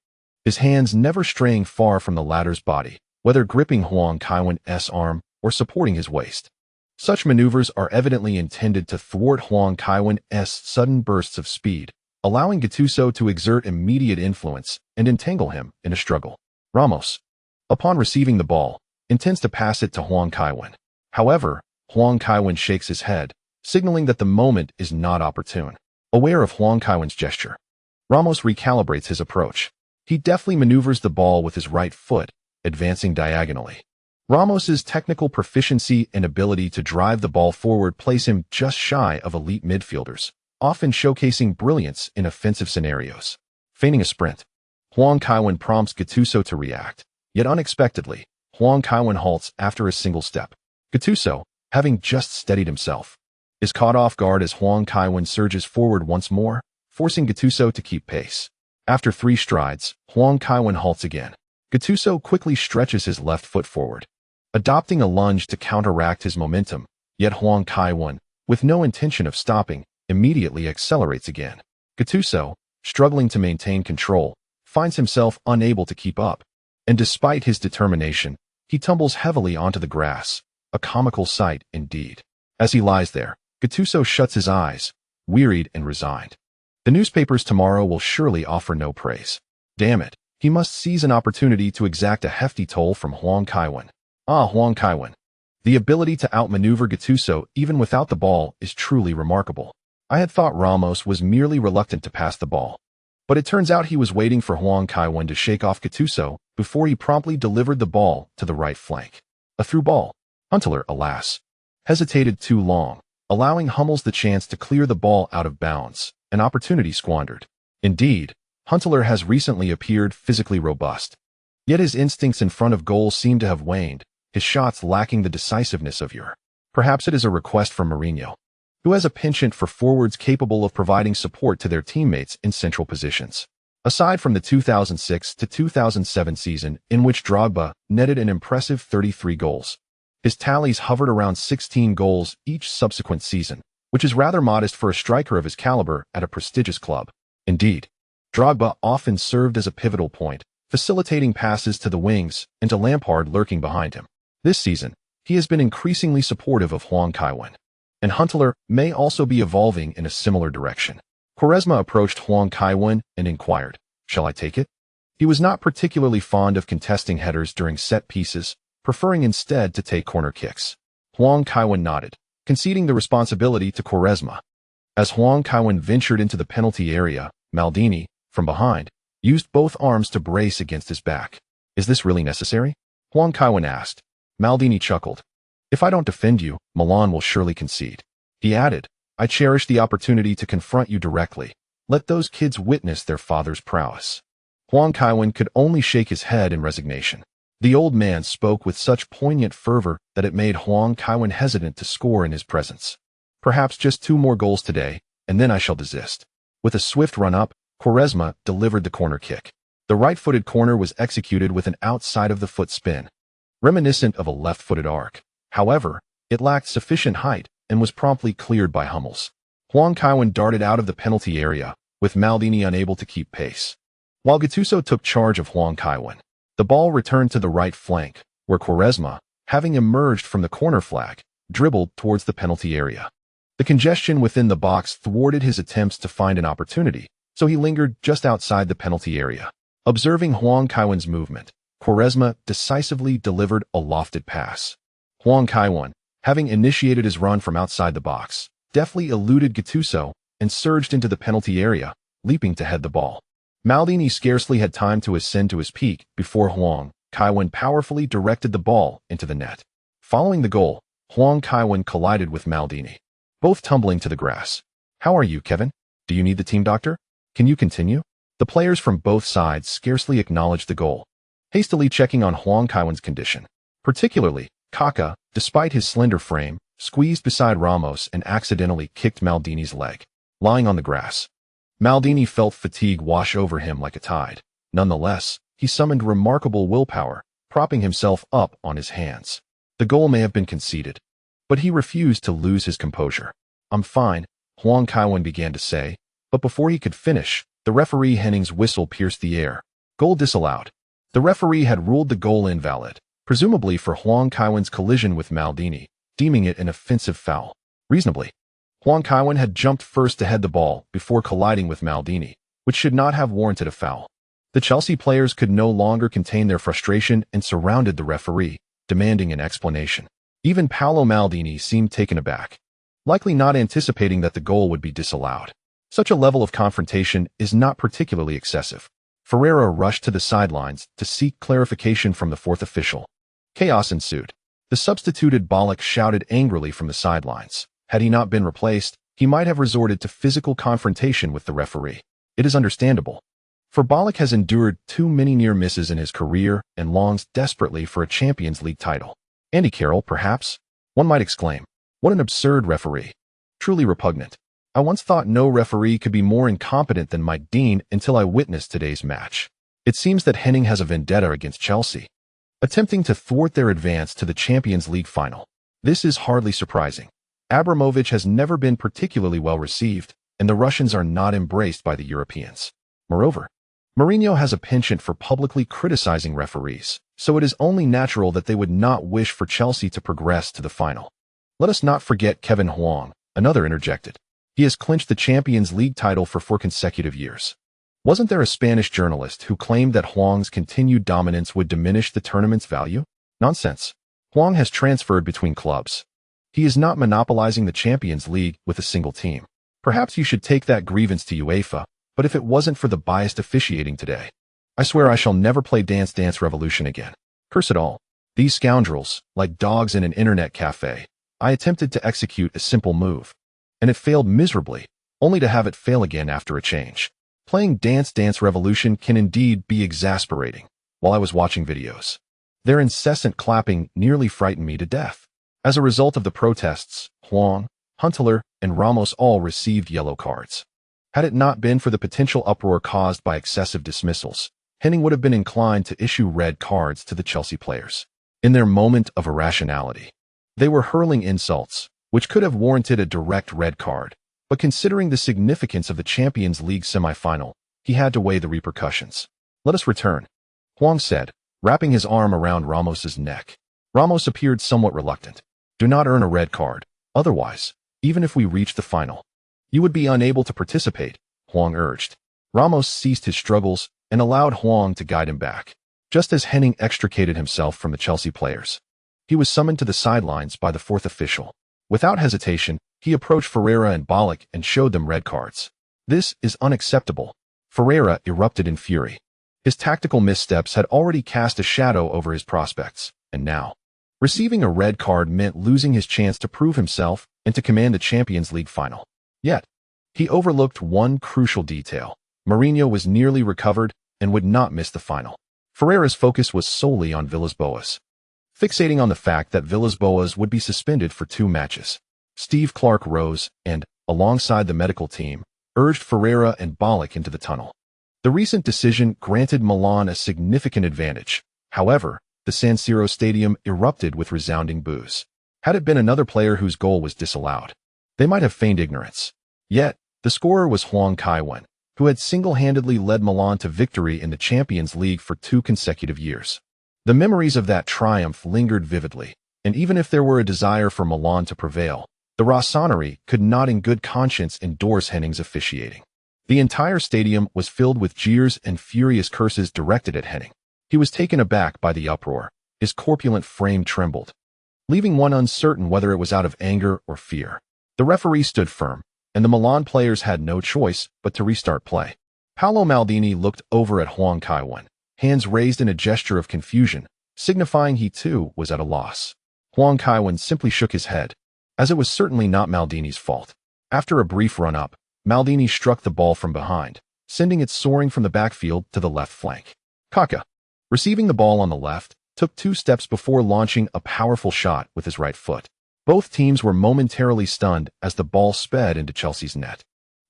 his hands never straying far from the latter's body, whether gripping Huang Kaiwen's arm or supporting his waist. Such maneuvers are evidently intended to thwart Huang Kaiwen's sudden bursts of speed, allowing Gattuso to exert immediate influence and entangle him in a struggle. Ramos, upon receiving the ball, intends to pass it to Huang Kaiwen. However, Huang Kaiwen shakes his head, signaling that the moment is not opportune. Aware of Huang Kaiwen's gesture, Ramos recalibrates his approach. He deftly maneuvers the ball with his right foot, advancing diagonally. Ramos's technical proficiency and ability to drive the ball forward place him just shy of elite midfielders, often showcasing brilliance in offensive scenarios. Feigning a sprint, Huang Kaiwen prompts Gattuso to react, yet unexpectedly, Huang Kaiwen halts after a single step. Gattuso, having just steadied himself, is caught off guard as Huang Kaiwen surges forward once more, forcing Gattuso to keep pace. After 3 strides, Huang Kaiwen halts again. Gattuso quickly stretches his left foot forward, adopting a lunge to counteract his momentum, yet Huang Kaiwen, with no intention of stopping, immediately accelerates again. Gattuso, struggling to maintain control, finds himself unable to keep up, and despite his determination, he tumbles heavily onto the grass, a comical sight indeed. As he lies there, Gattuso shuts his eyes, wearied and resigned. The newspapers tomorrow will surely offer no praise. Damn it, he must seize an opportunity to exact a hefty toll from Huang Kaiwen. Ah, Huang Kaiwen. The ability to outmaneuver Gattuso even without the ball is truly remarkable. I had thought Ramos was merely reluctant to pass the ball, but it turns out he was waiting for Huang Kaiwen to shake off Gattuso before he promptly delivered the ball to the right flank. A through ball. Huntelaar, alas, hesitated too long, allowing Hummels the chance to clear the ball out of bounds, an opportunity squandered. Indeed, Huntelaar has recently appeared physically robust, yet his instincts in front of goal seem to have waned, his shots lacking the decisiveness of yore. Perhaps it is a request from Mourinho, who has a penchant for forwards capable of providing support to their teammates in central positions. Aside from the 2006 to 2007 season, in which Drogba netted an impressive 33 goals, his tallies hovered around 16 goals each subsequent season, which is rather modest for a striker of his caliber at a prestigious club. Indeed, Drogba often served as a pivotal point, facilitating passes to the wings and to Lampard lurking behind him. This season, he has been increasingly supportive of Huang Kaiwen, and Huntelaar may also be evolving in a similar direction. Quaresma approached Huang Kaiwen and inquired, Shall I take it? He was not particularly fond of contesting headers during set pieces, preferring instead to take corner kicks. Huang Kaiwen nodded, conceding the responsibility to Quaresma. As Huang Kaiwen ventured into the penalty area, Maldini, from behind, used both arms to brace against his back. Is this really necessary? Huang Kaiwen asked. Maldini chuckled. If I don't defend you, Milan will surely concede. He added, I cherish the opportunity to confront you directly. Let those kids witness their father's prowess. Huang Kaiwen could only shake his head in resignation. The old man spoke with such poignant fervor that it made Huang Kaiwen hesitant to score in his presence. Perhaps just 2 more goals today, and then I shall desist. With a swift run-up, Quaresma delivered the corner kick. The right-footed corner was executed with an outside-of-the-foot spin, reminiscent of a left-footed arc. However, it lacked sufficient height and was promptly cleared by Hummels. Huang Kaiwen darted out of the penalty area, with Maldini unable to keep pace. While Gattuso took charge of Huang Kaiwen, the ball returned to the right flank, where Quaresma, having emerged from the corner flag, dribbled towards the penalty area. The congestion within the box thwarted his attempts to find an opportunity, so he lingered just outside the penalty area. Observing Huang Kaiwen's movement, Quaresma decisively delivered a lofted pass. Huang Kaiwen, having initiated his run from outside the box, deftly eluded Gattuso and surged into the penalty area, leaping to head the ball. Maldini scarcely had time to ascend to his peak before Huang Kaiwen powerfully directed the ball into the net. Following the goal, Huang Kaiwen collided with Maldini, both tumbling to the grass. How are you, Kevin? Do you need the team doctor? Can you continue? The players from both sides scarcely acknowledged the goal, hastily checking on Huang Kaiwen's condition. Particularly, Kaká, despite his slender frame, squeezed beside Ramos and accidentally kicked Maldini's leg. Lying on the grass, Maldini felt fatigue wash over him like a tide. Nonetheless, he summoned remarkable willpower, propping himself up on his hands. The goal may have been conceded, but he refused to lose his composure. I'm fine, Huang Kaiwen began to say, but before he could finish, the referee Henning's whistle pierced the air. Goal disallowed. The referee had ruled the goal invalid, presumably for Huang Kaiwen's collision with Maldini, deeming it an offensive foul. Reasonably, Huang Kaiwen had jumped first to head the ball before colliding with Maldini, which should not have warranted a foul. The Chelsea players could no longer contain their frustration and surrounded the referee, demanding an explanation. Even Paolo Maldini seemed taken aback, likely not anticipating that the goal would be disallowed. Such a level of confrontation is not particularly excessive. Ferreira rushed to the sidelines to seek clarification from the fourth official. Chaos ensued. The substituted Ballack shouted angrily from the sidelines. Had he not been replaced, he might have resorted to physical confrontation with the referee. It is understandable, for Ballack has endured too many near misses in his career and longs desperately for a Champions League title. Andy Carroll, perhaps? One might exclaim. What an absurd referee. Truly repugnant. I once thought no referee could be more incompetent than Mike Dean until I witnessed today's match. It seems that Henning has a vendetta against Chelsea, attempting to thwart their advance to the Champions League final. This is hardly surprising. Abramovich has never been particularly well received, and the Russians are not embraced by the Europeans. Moreover, Mourinho has a penchant for publicly criticizing referees, so it is only natural that they would not wish for Chelsea to progress to the final. Let us not forget Kevin Huang, another interjected. He has clinched the Champions League title for 4 consecutive years. Wasn't there a Spanish journalist who claimed that Huang's continued dominance would diminish the tournament's value? Nonsense. Huang has transferred between clubs. He is not monopolizing the Champions League with a single team. Perhaps you should take that grievance to UEFA, but if it wasn't for the biased officiating today, I swear I shall never play Dance Dance Revolution again. Curse it all. These scoundrels, like dogs in an internet cafe. I attempted to execute a simple move, and it failed miserably, only to have it fail again after a change. Playing Dance Dance Revolution can indeed be exasperating. While I was watching videos, their incessant clapping nearly frightened me to death. As a result of the protests, Huang, Huntelaar, and Ramos all received yellow cards. Had it not been for the potential uproar caused by excessive dismissals, Henning would have been inclined to issue red cards to the Chelsea players. In their moment of irrationality, they were hurling insults, which could have warranted a direct red card, but considering the significance of the Champions League semi-final, he had to weigh the repercussions. Let us return, Huang said, wrapping his arm around Ramos's neck. Ramos appeared somewhat reluctant. Do not earn a red card, otherwise, even if we reach the final, you would be unable to participate, Huang urged. Ramos ceased his struggles, and allowed Huang to guide him back. Just as Henning extricated himself from the Chelsea players, he was summoned to the sidelines by the fourth official. Without hesitation, he approached Ferreira and Ballack and showed them red cards. This is unacceptable. Ferreira erupted in fury. His tactical missteps had already cast a shadow over his prospects, and now, receiving a red card meant losing his chance to prove himself and to command the Champions League final. Yet, he overlooked one crucial detail. Mourinho was nearly recovered and would not miss the final. Ferreira's focus was solely on Villas-Boas, fixating on the fact that Villas-Boas would be suspended for 2 matches. Steve Clark rose and, alongside the medical team, urged Ferreira and Ballack into the tunnel. The recent decision granted Milan a significant advantage. However, the San Siro stadium erupted with resounding boos. Had it been another player whose goal was disallowed, they might have feigned ignorance. Yet, the scorer was Huang Kaiwen, who had single-handedly led Milan to victory in the Champions League for 2 consecutive years. The memories of that triumph lingered vividly, and even if there were a desire for Milan to prevail, the Rossoneri could not in good conscience endorse Henning's officiating. The entire stadium was filled with jeers and furious curses directed at Henning. He was taken aback by the uproar. His corpulent frame trembled, leaving one uncertain whether it was out of anger or fear. The referee stood firm, and the Milan players had no choice but to restart play. Paolo Maldini looked over at Huang Kaiwen, hands raised in a gesture of confusion, signifying he too was at a loss. Huang Kaiwen simply shook his head, as it was certainly not Maldini's fault. After a brief run-up, Maldini struck the ball from behind, sending it soaring from the backfield to the left flank. Kaká, receiving the ball on the left, took 2 steps before launching a powerful shot with his right foot. Both teams were momentarily stunned as the ball sped into Chelsea's net.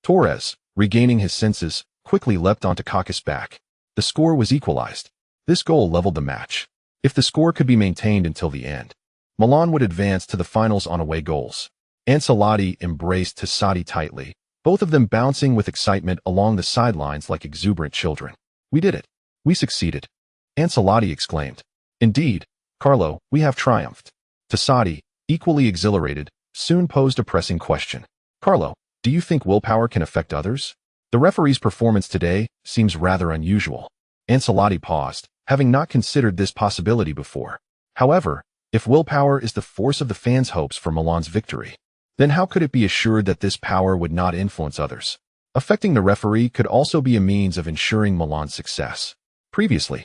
Torres, regaining his senses, quickly leapt onto Kaká's back. The score was equalized. This goal leveled the match. If the score could be maintained until the end, Milan would advance to the finals on away goals. Ancelotti embraced Tassati tightly, both of them bouncing with excitement along the sidelines like exuberant children. "We did it. We succeeded," Ancelotti exclaimed. "Indeed, Carlo, we have triumphed." Tassati, equally exhilarated, soon posed a pressing question. "Carlo, do you think willpower can affect others? The referee's performance today seems rather unusual." Ancelotti paused, having not considered this possibility before. However, if willpower is the force of the fans' hopes for Milan's victory, then how could it be assured that this power would not influence others? Affecting the referee could also be a means of ensuring Milan's success. Previously,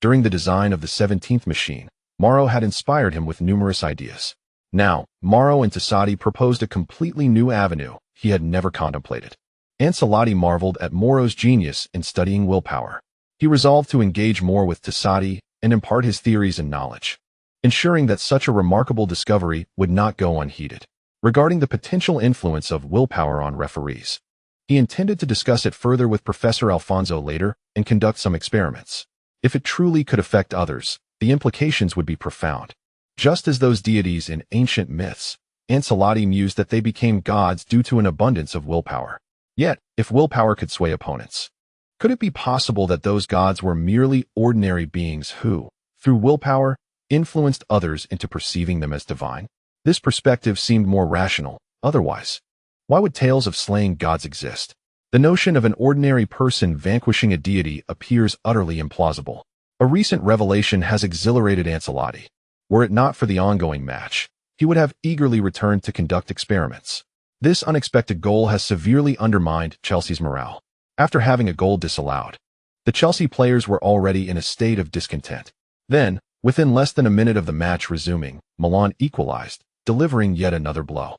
during the design of the 17th machine, Mauro had inspired him with numerous ideas. Now, Mauro and Tassati proposed a completely new avenue he had never contemplated. Ancelotti marveled at Mauro's genius in studying willpower. He resolved to engage more with Tassati and impart his theories and knowledge, ensuring that such a remarkable discovery would not go unheeded. Regarding the potential influence of willpower on referees, he intended to discuss it further with Professor Alfonso later and conduct some experiments. If it truly could affect others, the implications would be profound. Just as those deities in ancient myths, Ancelotti mused that they became gods due to an abundance of willpower. Yet, if willpower could sway opponents, could it be possible that those gods were merely ordinary beings who, through willpower, influenced others into perceiving them as divine? This perspective seemed more rational. Otherwise, why would tales of slaying gods exist? The notion of an ordinary person vanquishing a deity appears utterly implausible. A recent revelation has exhilarated Ancelotti. Were it not for the ongoing match, he would have eagerly returned to conduct experiments. This unexpected goal has severely undermined Chelsea's morale. After having a goal disallowed, the Chelsea players were already in a state of discontent. Then, within less than a minute of the match resuming, Milan equalized, delivering yet another blow.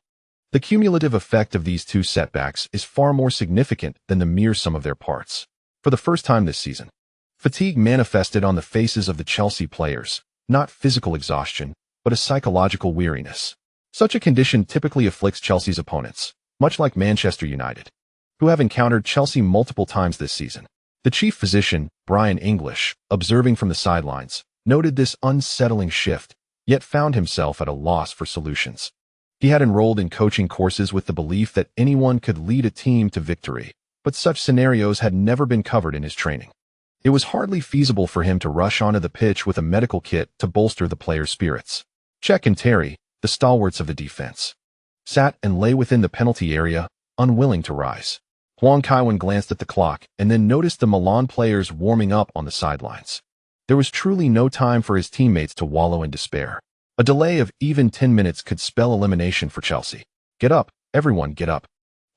The cumulative effect of these 2 setbacks is far more significant than the mere sum of their parts. For the first time this season, fatigue manifested on the faces of the Chelsea players, not physical exhaustion, but a psychological weariness. Such a condition typically afflicts Chelsea's opponents, much like Manchester United, who have encountered Chelsea multiple times this season. The chief physician, Brian English, observing from the sidelines, noted this unsettling shift, yet found himself at a loss for solutions. He had enrolled in coaching courses with the belief that anyone could lead a team to victory, but such scenarios had never been covered in his training. It was hardly feasible for him to rush onto the pitch with a medical kit to bolster the players' spirits. Cech and Terry, the stalwarts of the defense, sat and lay within the penalty area, unwilling to rise. Huang Kaiwen glanced at the clock and then noticed the Milan players warming up on the sidelines. There was truly no time for his teammates to wallow in despair. A delay of even 10 minutes could spell elimination for Chelsea. "Get up, everyone, get up,"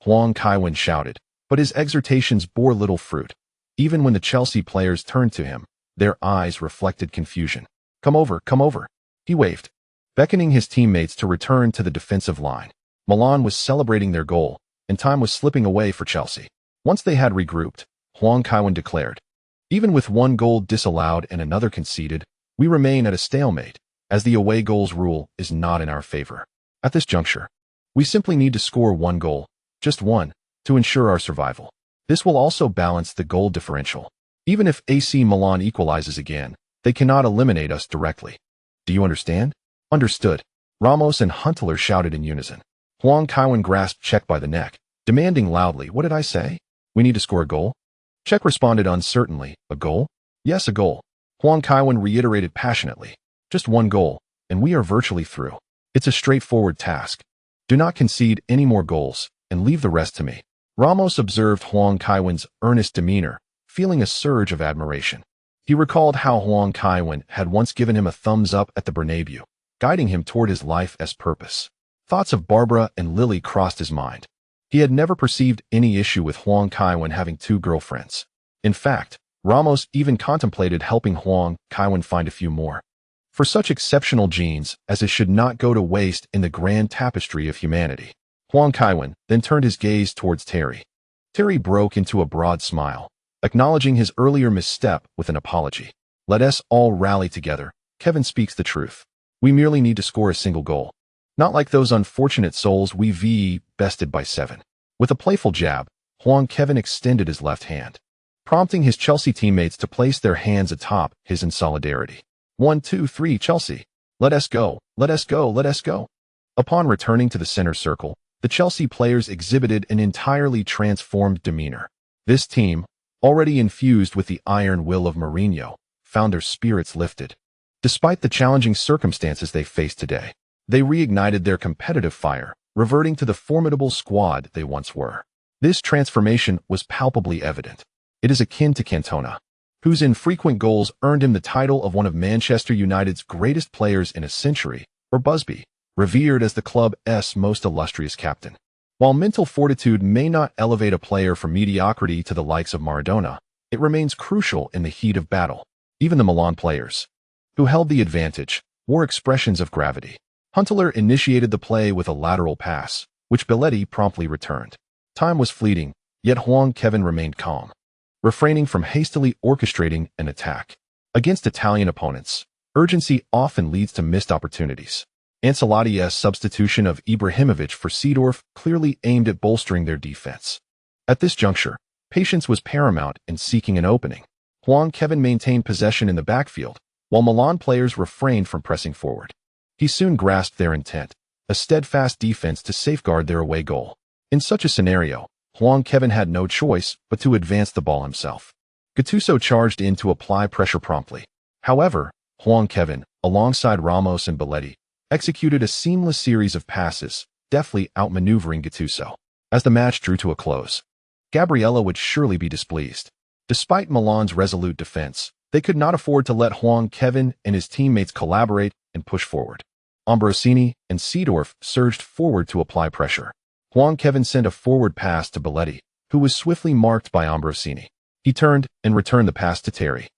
Huang Kaiwen shouted, but his exhortations bore little fruit. Even when the Chelsea players turned to him, their eyes reflected confusion. Come over," he waved, beckoning his teammates to return to the defensive line. Milan was celebrating their goal, and time was slipping away for Chelsea. Once they had regrouped, Huang Kaiwen declared, "Even with one goal disallowed and another conceded, we remain at a stalemate, as the away goals rule is not in our favor. At this juncture, we simply need to score one goal, just one, to ensure our survival. This will also balance the goal differential. Even if AC Milan equalizes again, they cannot eliminate us directly. Do you understand?" "Understood," Ramos and Huntelaar shouted in unison. Huang Kaiwen grasped Czech by the neck, demanding loudly, "What did I say? We need to score a goal?" Czech responded uncertainly, "A goal?" "Yes, a goal," Huang Kaiwen reiterated passionately. "Just one goal, and we are virtually through. It's a straightforward task. Do not concede any more goals, and leave the rest to me." Ramos observed Huang Kaiwen's earnest demeanor, feeling a surge of admiration. He recalled how Huang Kaiwen had once given him a thumbs up at the Bernabeu, guiding him toward his life's purpose. Thoughts of Barbara and Lily crossed his mind. He had never perceived any issue with Huang Kaiwen having two girlfriends. In fact, Ramos even contemplated helping Huang Kaiwen find a few more. For such exceptional genes as his should not go to waste in the grand tapestry of humanity. Huang Kaiwen then turned his gaze towards Terry. Terry broke into a broad smile, acknowledging his earlier misstep with an apology. "Let us all rally together. Kevin speaks the truth. We merely need to score a single goal. Not like those unfortunate souls we bested by 7. With a playful jab, Huang Kaiwen extended his left hand, prompting his Chelsea teammates to place their hands atop his in solidarity. 1, 2, 3, Chelsea. Let us go, let us go, let us go. Upon returning to the center circle, the Chelsea players exhibited an entirely transformed demeanor. This team, already infused with the iron will of Mourinho, found their spirits lifted. Despite the challenging circumstances they faced today, they reignited their competitive fire, reverting to the formidable squad they once were. This transformation was palpably evident. It is akin to Cantona, whose infrequent goals earned him the title of one of Manchester United's greatest players in a century, or Busby, revered as the club's most illustrious captain. While mental fortitude may not elevate a player from mediocrity to the likes of Maradona, it remains crucial in the heat of battle. Even the Milan players, who held the advantage, wore expressions of gravity. Huntelaar initiated the play with a lateral pass, which Belletti promptly returned. Time was fleeting, yet Huang Kaiwen remained calm, refraining from hastily orchestrating an attack. Against Italian opponents, urgency often leads to missed opportunities. Ancelotti's substitution of Ibrahimovic for Seedorf clearly aimed at bolstering their defense. At this juncture, patience was paramount in seeking an opening. Huang Kaiwen maintained possession in the backfield, while Milan players refrained from pressing forward. He soon grasped their intent, a steadfast defense to safeguard their away goal. In such a scenario, Huang Kaiwen had no choice but to advance the ball himself. Gattuso charged in to apply pressure promptly. However, Huang Kaiwen, alongside Ramos and Belletti, executed a seamless series of passes, deftly outmaneuvering Gattuso. As the match drew to a close, Gabriella would surely be displeased. Despite Milan's resolute defense, they could not afford to let Huang Kaiwen and his teammates collaborate and push forward. Ambrosini and Seedorf surged forward to apply pressure. Huang Kaiwen sent a forward pass to Belletti, who was swiftly marked by Ambrosini. He turned and returned the pass to Terry,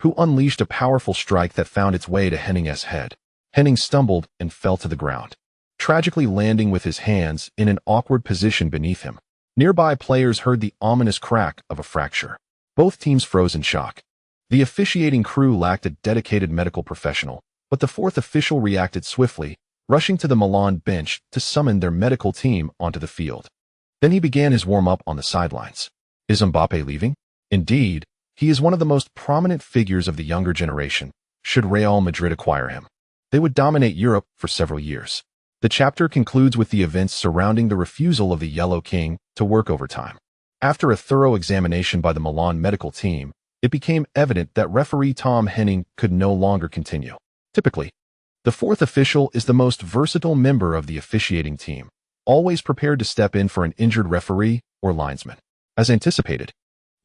who unleashed a powerful strike that found its way to Henning's head. Henning stumbled and fell to the ground, tragically landing with his hands in an awkward position beneath him. Nearby players heard the ominous crack of a fracture. Both teams froze in shock. The officiating crew lacked a dedicated medical professional, but the fourth official reacted swiftly, rushing to the Milan bench to summon their medical team onto the field. Then he began his warm-up on the sidelines. Is Mbappe leaving? Indeed, he is one of the most prominent figures of the younger generation. Should Real Madrid acquire him, they would dominate Europe for several years. The chapter concludes with the events surrounding the refusal of the Yellow King to work overtime. After a thorough examination by the Milan medical team, it became evident that referee Tom Henning could no longer continue. Typically, the fourth official is the most versatile member of the officiating team, always prepared to step in for an injured referee or linesman. As anticipated,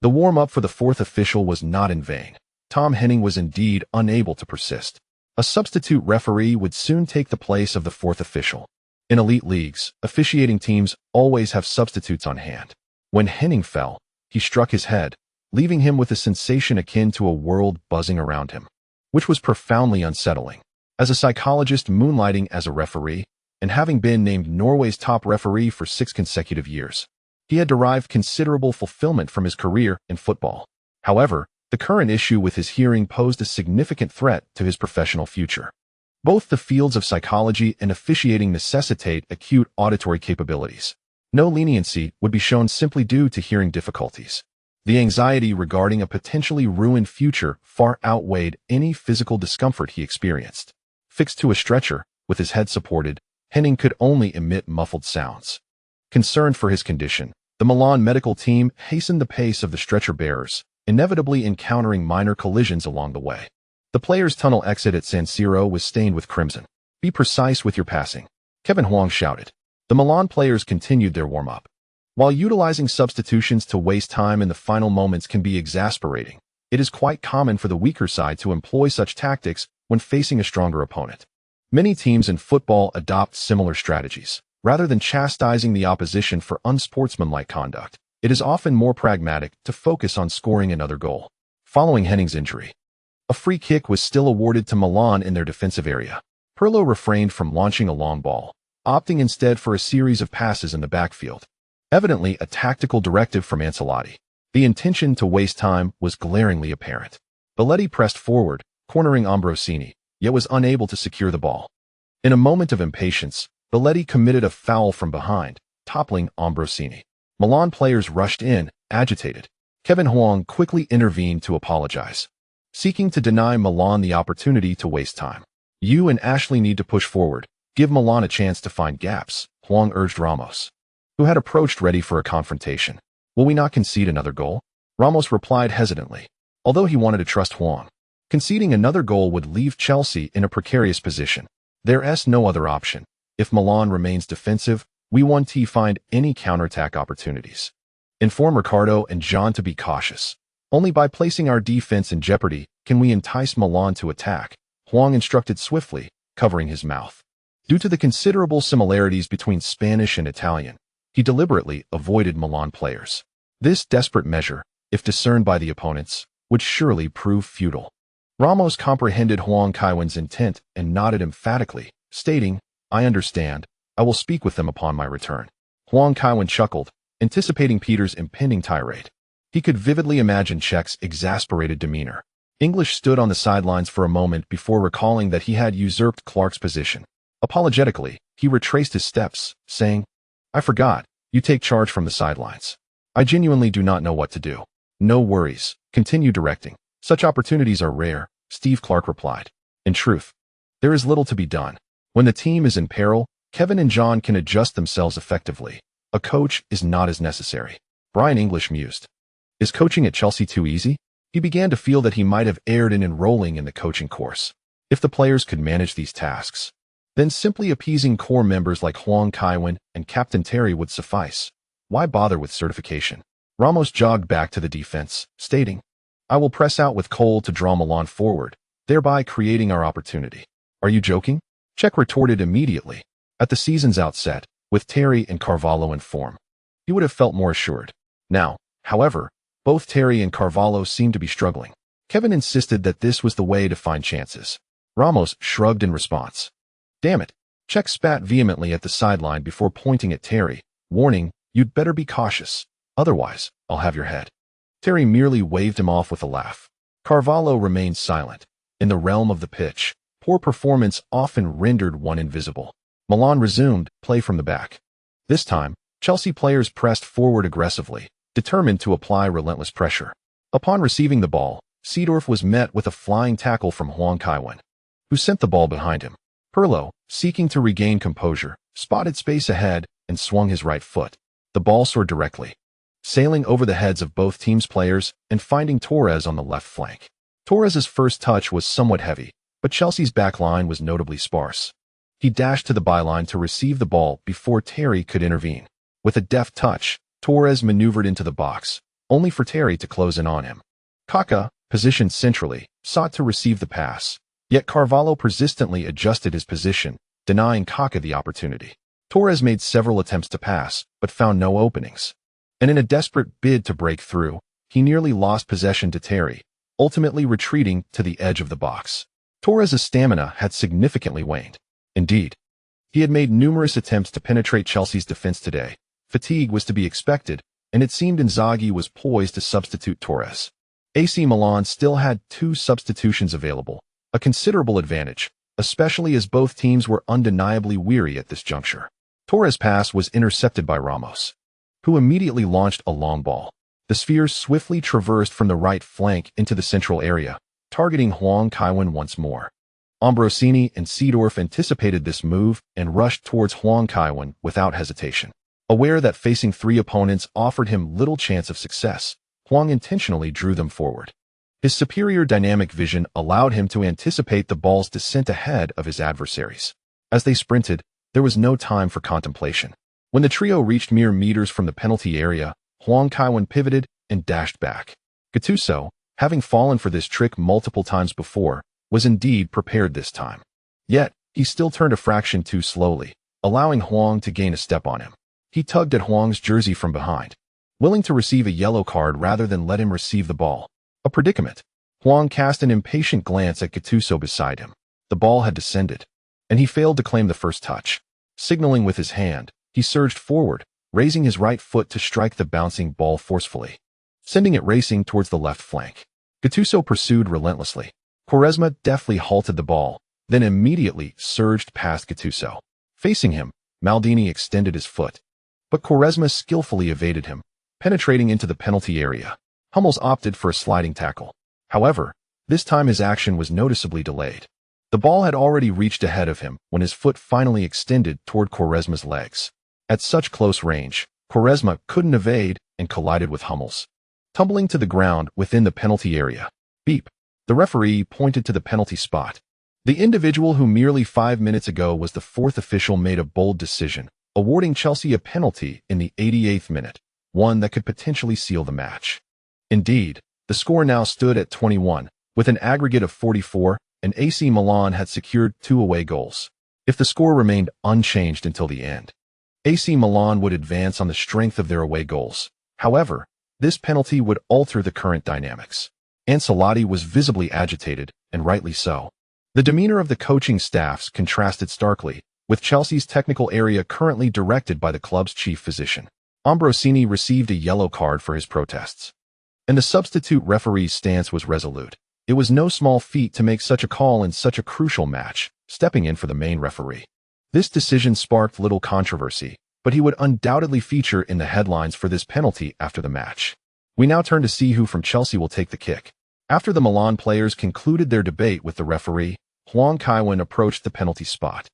the warm-up for the fourth official was not in vain. Tom Henning was indeed unable to persist. A substitute referee would soon take the place of the fourth official. In elite leagues, officiating teams always have substitutes on hand. When Henning fell, he struck his head, leaving him with a sensation akin to a world buzzing around him, which was profoundly unsettling. As a psychologist moonlighting as a referee, and having been named Norway's top referee for 6 consecutive years, he had derived considerable fulfillment from his career in football. However, the current issue with his hearing posed a significant threat to his professional future. Both the fields of psychology and officiating necessitate acute auditory capabilities. No leniency would be shown simply due to hearing difficulties. The anxiety regarding a potentially ruined future far outweighed any physical discomfort he experienced. Fixed to a stretcher, with his head supported, Henning could only emit muffled sounds. Concerned for his condition, the Milan medical team hastened the pace of the stretcher-bearers, inevitably encountering minor collisions along the way. The players' tunnel exit at San Siro was stained with crimson. "Be precise with your passing," Kevin Huang shouted. The Milan players continued their warm-up. While utilizing substitutions to waste time in the final moments can be exasperating, it is quite common for the weaker side to employ such tactics when facing a stronger opponent. Many teams in football adopt similar strategies. Rather than chastising the opposition for unsportsmanlike conduct, it is often more pragmatic to focus on scoring another goal. Following Henning's injury, a free kick was still awarded to Milan in their defensive area. Pirlo refrained from launching a long ball, opting instead for a series of passes in the backfield. Evidently a tactical directive from Ancelotti. The intention to waste time was glaringly apparent. Belletti pressed forward, cornering Ambrosini, yet was unable to secure the ball. In a moment of impatience, Belletti committed a foul from behind, toppling Ambrosini. Milan players rushed in, agitated. Kevin Huang quickly intervened to apologize, seeking to deny Milan the opportunity to waste time. "You and Ashley need to push forward. Give Milan a chance to find gaps," Huang urged Ramos, who had approached ready for a confrontation. "Will we not concede another goal?" Ramos replied hesitantly, although he wanted to trust Huang. Conceding another goal would leave Chelsea in a precarious position. There's no other option. If Milan remains defensive, we won't find any counterattack opportunities. Inform Ricardo and John to be cautious. Only by placing our defense in jeopardy can we entice Milan to attack, Huang instructed swiftly, covering his mouth. Due to the considerable similarities between Spanish and Italian, he deliberately avoided Milan players. This desperate measure, if discerned by the opponents, would surely prove futile. Ramos comprehended Huang Kaiwen's intent and nodded emphatically, stating, "I understand. I will speak with them upon my return." Huang Kaiwen chuckled, anticipating Peter's impending tirade. He could vividly imagine Czech's exasperated demeanor. English stood on the sidelines for a moment before recalling that he had usurped Clark's position. Apologetically, he retraced his steps, saying, "I forgot, you take charge from the sidelines. I genuinely do not know what to do." "No worries, continue directing. Such opportunities are rare," Steve Clark replied. "In truth, there is little to be done. When the team is in peril, Kevin and John can adjust themselves effectively. A coach is not as necessary." Brian English mused. Is coaching at Chelsea too easy? He began to feel that he might have erred in enrolling in the coaching course. If the players could manage these tasks, then simply appeasing core members like Huang Kaiwen and Captain Terry would suffice. Why bother with certification? Ramos jogged back to the defense, stating, "I will press out with Cole to draw Milan forward, thereby creating our opportunity." "Are you joking?" Czech retorted immediately. At the season's outset, with Terry and Carvalho in form, he would have felt more assured. Now, however, both Terry and Carvalho seemed to be struggling. Kevin insisted that this was the way to find chances. Ramos shrugged in response. "Damn it." Czech spat vehemently at the sideline before pointing at Terry, warning, "You'd better be cautious. Otherwise, I'll have your head." Terry merely waved him off with a laugh. Carvalho remained silent. In the realm of the pitch, poor performance often rendered one invisible. Milan resumed play from the back. This time, Chelsea players pressed forward aggressively, determined to apply relentless pressure. Upon receiving the ball, Seedorf was met with a flying tackle from Huang Kaiwen, who sent the ball behind him. Pirlo, seeking to regain composure, spotted space ahead and swung his right foot. The ball soared directly, sailing over the heads of both teams' players and finding Torres on the left flank. Torres's first touch was somewhat heavy, but Chelsea's back line was notably sparse. He dashed to the byline to receive the ball before Terry could intervene. With a deft touch, Torres maneuvered into the box, only for Terry to close in on him. Kaká, positioned centrally, sought to receive the pass, yet Carvalho persistently adjusted his position, denying Kaká the opportunity. Torres made several attempts to pass, but found no openings. And in a desperate bid to break through, he nearly lost possession to Terry, ultimately retreating to the edge of the box. Torres' stamina had significantly waned. Indeed, he had made numerous attempts to penetrate Chelsea's defense today. Fatigue was to be expected, and it seemed Inzaghi was poised to substitute Torres. AC Milan still had 2 substitutions available, a considerable advantage, especially as both teams were undeniably weary at this juncture. Torres' pass was intercepted by Ramos, who immediately launched a long ball. The sphere swiftly traversed from the right flank into the central area, targeting Huang Kaiwen once more. Ambrosini and Seedorf anticipated this move and rushed towards Huang Kaiwen without hesitation. Aware that facing 3 opponents offered him little chance of success, Huang intentionally drew them forward. His superior dynamic vision allowed him to anticipate the ball's descent ahead of his adversaries. As they sprinted, there was no time for contemplation. When the trio reached mere meters from the penalty area, Huang Kaiwen pivoted and dashed back. Gattuso, having fallen for this trick multiple times before, was indeed prepared this time. Yet, he still turned a fraction too slowly, allowing Huang to gain a step on him. He tugged at Huang's jersey from behind, willing to receive a yellow card rather than let him receive the ball. A predicament. Huang cast an impatient glance at Gattuso beside him. The ball had descended, and he failed to claim the first touch. Signaling with his hand, he surged forward, raising his right foot to strike the bouncing ball forcefully, sending it racing towards the left flank. Gattuso pursued relentlessly. Quaresma deftly halted the ball, then immediately surged past Gattuso. Facing him, Maldini extended his foot, but Quaresma skillfully evaded him, penetrating into the penalty area. Hummels opted for a sliding tackle. However, this time his action was noticeably delayed. The ball had already reached ahead of him when his foot finally extended toward Quaresma's legs. At such close range, Quaresma couldn't evade and collided with Hummels, tumbling to the ground within the penalty area. Beep. The referee pointed to the penalty spot. The individual who merely 5 minutes ago was the 4th official made a bold decision, awarding Chelsea a penalty in the 88th minute, one that could potentially seal the match. Indeed, the score now stood at 21, with an aggregate of 44, and AC Milan had secured 2 away goals. If the score remained unchanged until the end, AC Milan would advance on the strength of their away goals. However, this penalty would alter the current dynamics. Ancelotti was visibly agitated, and rightly so. The demeanor of the coaching staffs contrasted starkly, with Chelsea's technical area currently directed by the club's chief physician. Ambrosini received a yellow card for his protests, and the substitute referee's stance was resolute. It was no small feat to make such a call in such a crucial match, stepping in for the main referee. This decision sparked little controversy, but he would undoubtedly feature in the headlines for this penalty after the match. We now turn to see who from Chelsea will take the kick. After the Milan players concluded their debate with the referee, Huang Kaiwen approached the penalty spot.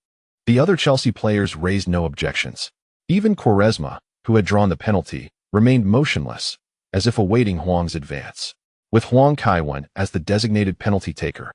The other Chelsea players raised no objections. Even Quaresma, who had drawn the penalty, remained motionless, as if awaiting Huang's advance. With Huang Kaiwen as the designated penalty taker,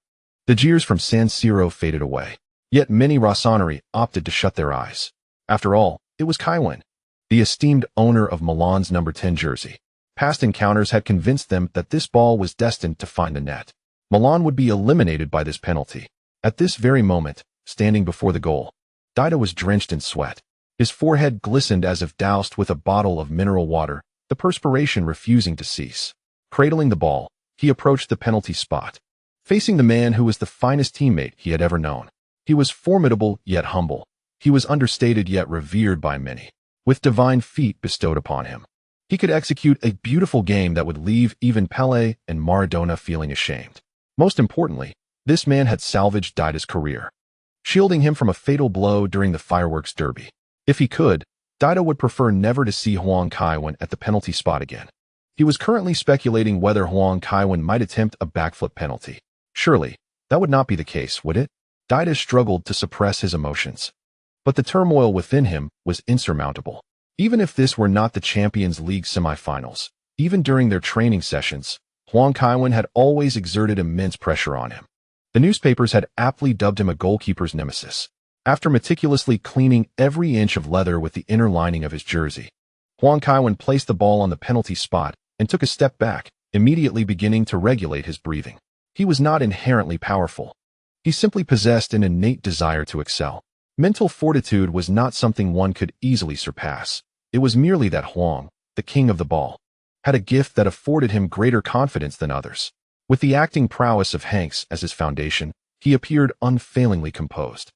the jeers from San Siro faded away. Yet many Rossoneri opted to shut their eyes. After all, it was Kaiwen, the esteemed owner of Milan's number 10 jersey. Past encounters had convinced them that this ball was destined to find the net. Milan would be eliminated by this penalty. At this very moment, standing before the goal, Dida was drenched in sweat. His forehead glistened as if doused with a bottle of mineral water, the perspiration refusing to cease. Cradling the ball, he approached the penalty spot, facing the man who was the finest teammate he had ever known. He was formidable yet humble. He was understated yet revered by many, with divine feat bestowed upon him. He could execute a beautiful game that would leave even Pelé and Maradona feeling ashamed. Most importantly, this man had salvaged Dida's career, shielding him from a fatal blow during the fireworks derby. If he could, Dida would prefer never to see Huang Kaiwen at the penalty spot again. He was currently speculating whether Huang Kaiwen might attempt a backflip penalty. Surely, that would not be the case, would it? Dida struggled to suppress his emotions, but the turmoil within him was insurmountable. Even if this were not the Champions League semifinals, even during their training sessions, Huang Kaiwen had always exerted immense pressure on him. The newspapers had aptly dubbed him a goalkeeper's nemesis. After meticulously cleaning every inch of leather with the inner lining of his jersey, Huang Kaiwen placed the ball on the penalty spot and took a step back, immediately beginning to regulate his breathing. He was not inherently powerful. He simply possessed an innate desire to excel. Mental fortitude was not something one could easily surpass. It was merely that Huang, the king of the ball, had a gift that afforded him greater confidence than others. With the acting prowess of Hanks as his foundation, he appeared unfailingly composed.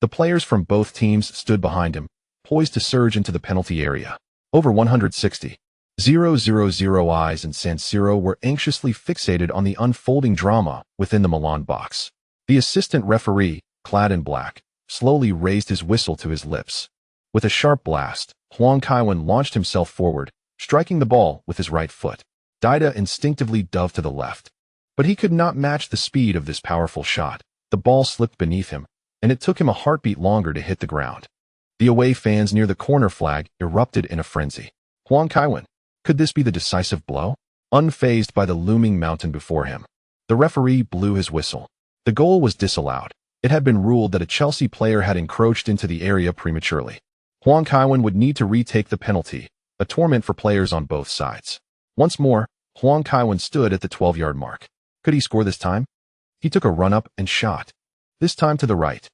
The players from both teams stood behind him, poised to surge into the penalty area. Over 160,000 eyes in San Siro were anxiously fixated on the unfolding drama within the Milan box. The assistant referee, clad in black, slowly raised his whistle to his lips. With a sharp blast, Huang Kaiwen launched himself forward, striking the ball with his right foot. Dida instinctively dove to the left. But he could not match the speed of this powerful shot. The ball slipped beneath him, and it took him a heartbeat longer to hit the ground. The away fans near the corner flag erupted in a frenzy. Huang Kaiwen, could this be the decisive blow? Unfazed by the looming mountain before him, the referee blew his whistle. The goal was disallowed. It had been ruled that a Chelsea player had encroached into the area prematurely. Huang Kaiwen would need to retake the penalty, a torment for players on both sides. Once more, Huang Kaiwen stood at the 12-yard mark. Could he score this time? He took a run-up and shot. This time to the right.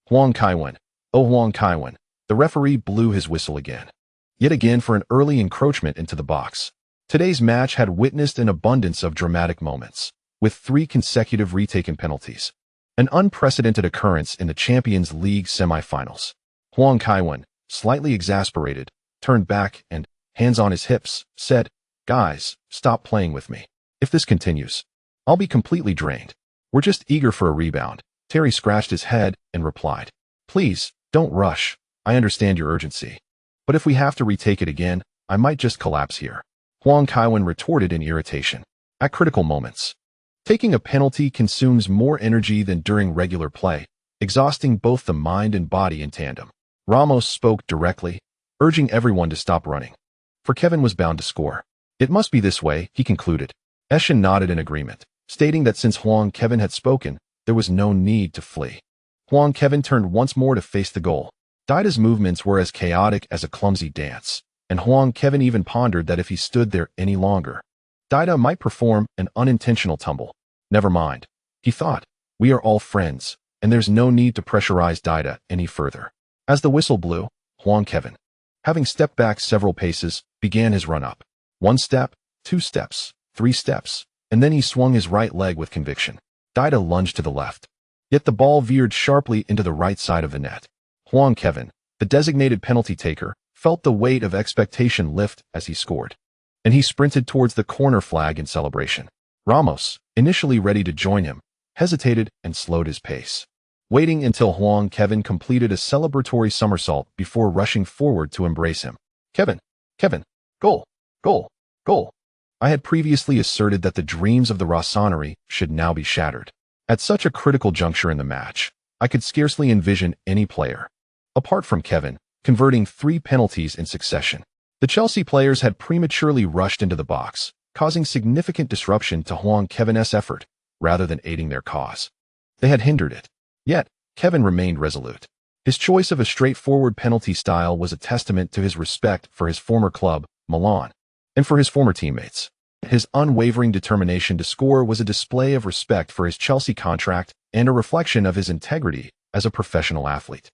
Huang Kaiwen. Oh, Huang Kaiwen. The referee blew his whistle again. Yet again for an early encroachment into the box. Today's match had witnessed an abundance of dramatic moments, with 3 consecutive retaken penalties. An unprecedented occurrence in the Champions League semi-finals. Huang Kaiwen, slightly exasperated, turned back and, hands on his hips, said, "Guys, stop playing with me. If this continues, I'll be completely drained. We're just eager for a rebound." Terry scratched his head and replied, "Please, don't rush. I understand your urgency. But if we have to retake it again, I might just collapse here." Huang Kaiwen retorted in irritation. At critical moments, taking a penalty consumes more energy than during regular play, exhausting both the mind and body in tandem. Ramos spoke directly, urging everyone to stop running. For Kevin was bound to score. It must be this way, he concluded. Eshin nodded in agreement, stating that since Huang Kaiwen had spoken, there was no need to flee. Huang Kaiwen turned once more to face the goal. Dida's movements were as chaotic as a clumsy dance, and Huang Kaiwen even pondered that if he stood there any longer, Dida might perform an unintentional tumble. Never mind, he thought. We are all friends, and there's no need to pressurize Dida any further. As the whistle blew, Huang Kaiwen, having stepped back several paces, began his run-up. 1 step, 2 steps, 3 steps, and then he swung his right leg with conviction. Dida lunged to the left. Yet the ball veered sharply into the right side of the net. Huang Kaiwen, the designated penalty taker, felt the weight of expectation lift as he scored, and he sprinted towards the corner flag in celebration. Ramos, initially ready to join him, hesitated and slowed his pace, waiting until Huang Kaiwen completed a celebratory somersault before rushing forward to embrace him. Kevin, goal, goal, goal." I had previously asserted that the dreams of the Rossoneri should now be shattered. At such a critical juncture in the match, I could scarcely envision any player, apart from Kevin, converting 3 penalties in succession. The Chelsea players had prematurely rushed into the box, causing significant disruption to Huang Kaiwen's effort, rather than aiding their cause. They had hindered it. Yet, Kevin remained resolute. His choice of a straightforward penalty style was a testament to his respect for his former club, Milan, and for his former teammates. His unwavering determination to score was a display of respect for his Chelsea contract and a reflection of his integrity as a professional athlete.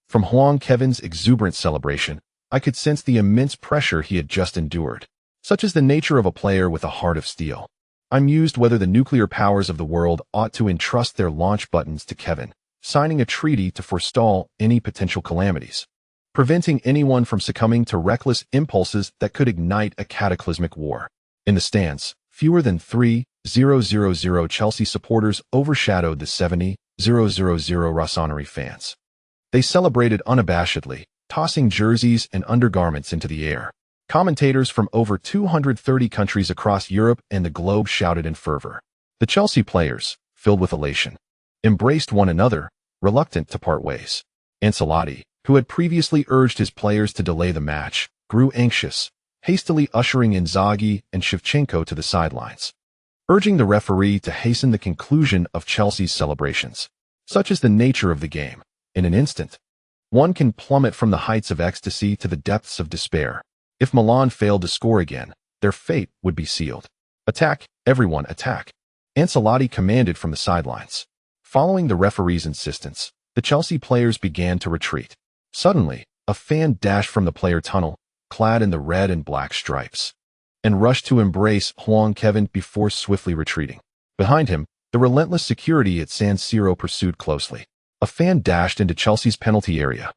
From Huang Kaiwen's exuberant celebration, I could sense the immense pressure he had just endured. Such is the nature of a player with a heart of steel. I mused whether the nuclear powers of the world ought to entrust their launch buttons to Kevin, signing a treaty to forestall any potential calamities, preventing anyone from succumbing to reckless impulses that could ignite a cataclysmic war. In the stands, fewer than 3,000 Chelsea supporters overshadowed the 70,000 Rossoneri fans. They celebrated unabashedly, tossing jerseys and undergarments into the air. Commentators from over 230 countries across Europe and the globe shouted in fervor. The Chelsea players, filled with elation, embraced one another, reluctant to part ways. Ancelotti, who had previously urged his players to delay the match, grew anxious, hastily ushering Inzaghi and Shevchenko to the sidelines, urging the referee to hasten the conclusion of Chelsea's celebrations. Such is the nature of the game. In an instant, one can plummet from the heights of ecstasy to the depths of despair. If Milan failed to score again, their fate would be sealed. Attack, everyone attack. Ancelotti commanded from the sidelines. Following the referee's insistence, the Chelsea players began to retreat. Suddenly, a fan dashed from the player tunnel, clad in the red and black stripes, and rushed to embrace Huang Kaiwen before swiftly retreating. Behind him, the relentless security at San Siro pursued closely. A fan dashed into Chelsea's penalty area,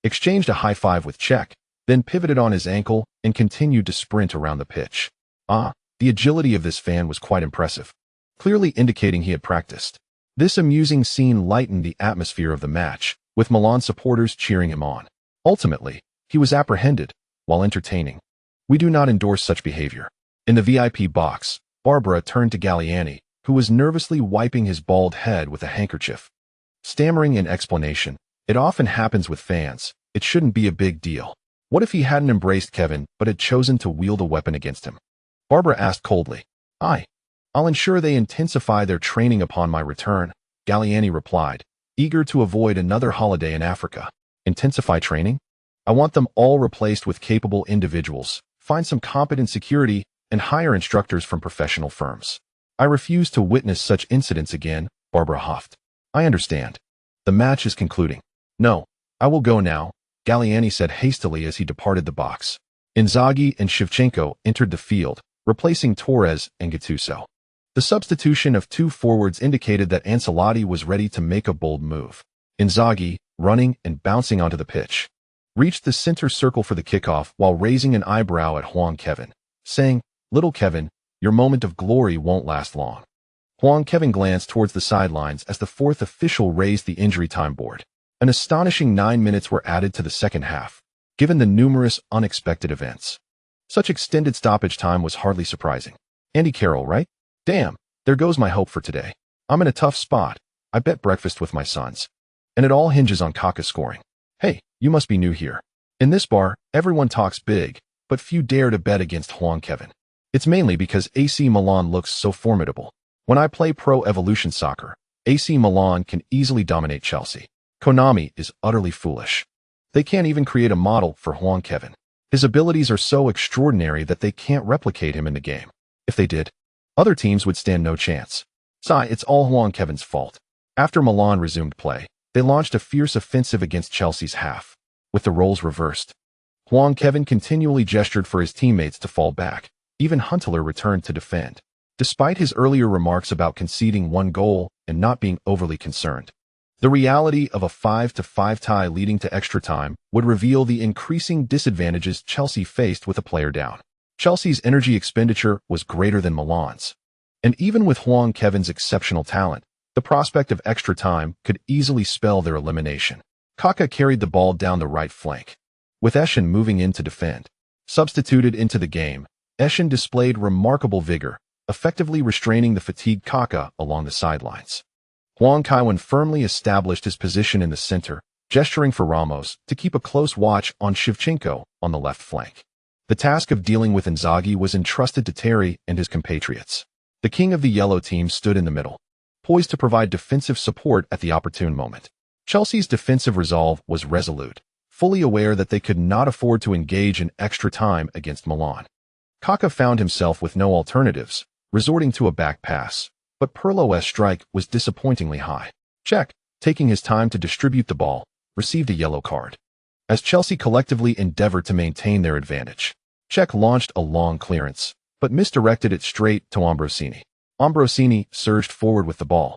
exchanged a high-five with Cech, then pivoted on his ankle and continued to sprint around the pitch. The agility of this fan was quite impressive, clearly indicating he had practiced. This amusing scene lightened the atmosphere of the match, with Milan supporters cheering him on. Ultimately, he was apprehended, while entertaining. We do not endorse such behavior. In the VIP box, Barbara turned to Galliani, who was nervously wiping his bald head with a handkerchief. Stammering in explanation, "It often happens with fans. It shouldn't be a big deal." What if he hadn't embraced Kaiwen but had chosen to wield a weapon against him? Barbara asked coldly. I'll ensure they intensify their training upon my return, Galliani replied, eager to avoid another holiday in Africa. Intensify training? I want them all replaced with capable individuals, find some competent security, and hire instructors from professional firms. I refuse to witness such incidents again, Barbara huffed. I understand. The match is concluding. No, I will go now, Galliani said hastily as he departed the box. Inzaghi and Shevchenko entered the field, replacing Torres and Gattuso. The substitution of two forwards indicated that Ancelotti was ready to make a bold move. Inzaghi, running and bouncing onto the pitch, reached the center circle for the kickoff while raising an eyebrow at Huang Kaiwen, saying, "Little Kaiwen, your moment of glory won't last long." Huang Kaiwen glanced towards the sidelines as the fourth official raised the injury time board. An astonishing 9 minutes were added to the second half, given the numerous unexpected events. Such extended stoppage time was hardly surprising. Andy Carroll, right? Damn, there goes my hope for today. I'm in a tough spot. I bet breakfast with my sons. And it all hinges on Kaká scoring. Hey, you must be new here. In this bar, everyone talks big, but few dare to bet against Huang Kaiwen. It's mainly because AC Milan looks so formidable. When I play Pro Evolution Soccer, AC Milan can easily dominate Chelsea. Konami is utterly foolish. They can't even create a model for Huang Kaiwen. His abilities are so extraordinary that they can't replicate him in the game. If they did, other teams would stand no chance. It's all Huang Kaiwen's fault. After Milan resumed play, they launched a fierce offensive against Chelsea's half, with the roles reversed. Huang Kaiwen continually gestured for his teammates to fall back. Even Huntelaar returned to defend, despite his earlier remarks about conceding one goal and not being overly concerned. The reality of a 5-5 tie leading to extra time would reveal the increasing disadvantages Chelsea faced with a player down. Chelsea's energy expenditure was greater than Milan's. And even with Huang Kaiwen's exceptional talent, the prospect of extra time could easily spell their elimination. Kaká carried the ball down the right flank, with Eschen moving in to defend. Substituted into the game, Eschen displayed remarkable vigor, effectively restraining the fatigued Kaká along the sidelines. Huang Kaiwen firmly established his position in the center, gesturing for Ramos to keep a close watch on Shevchenko on the left flank. The task of dealing with Inzaghi was entrusted to Terry and his compatriots. The king of the yellow team stood in the middle, poised to provide defensive support at the opportune moment. Chelsea's defensive resolve was resolute, fully aware that they could not afford to engage in extra time against Milan. Kaká found himself with no alternatives, resorting to a back pass, but Pirlo's strike was disappointingly high. Cech, taking his time to distribute the ball, received a yellow card. As Chelsea collectively endeavored to maintain their advantage, Cech launched a long clearance, but misdirected it straight to Ambrosini. Ambrosini surged forward with the ball,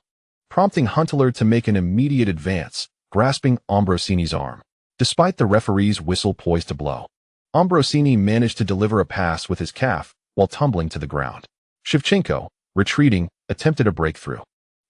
prompting Huntelaar to make an immediate advance, grasping Ambrosini's arm. Despite the referee's whistle poised to blow, Ambrosini managed to deliver a pass with his calf while tumbling to the ground. Shevchenko, retreating, attempted a breakthrough,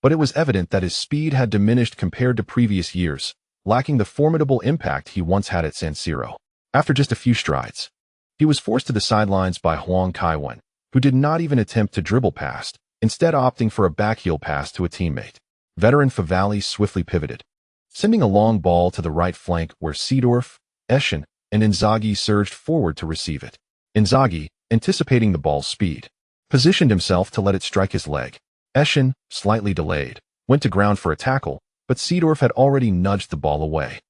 but it was evident that his speed had diminished compared to previous years, lacking the formidable impact he once had at San Siro. After just a few strides, he was forced to the sidelines by Huang Kaiwen, who did not even attempt to dribble past, instead opting for a backheel pass to a teammate. Veteran Favali swiftly pivoted, sending a long ball to the right flank where Seedorf, Eschen, and Inzaghi surged forward to receive it. Inzaghi, anticipating the ball's speed, positioned himself to let it strike his leg. Eschen, slightly delayed, went to ground for a tackle, but Seedorf had already nudged the ball away,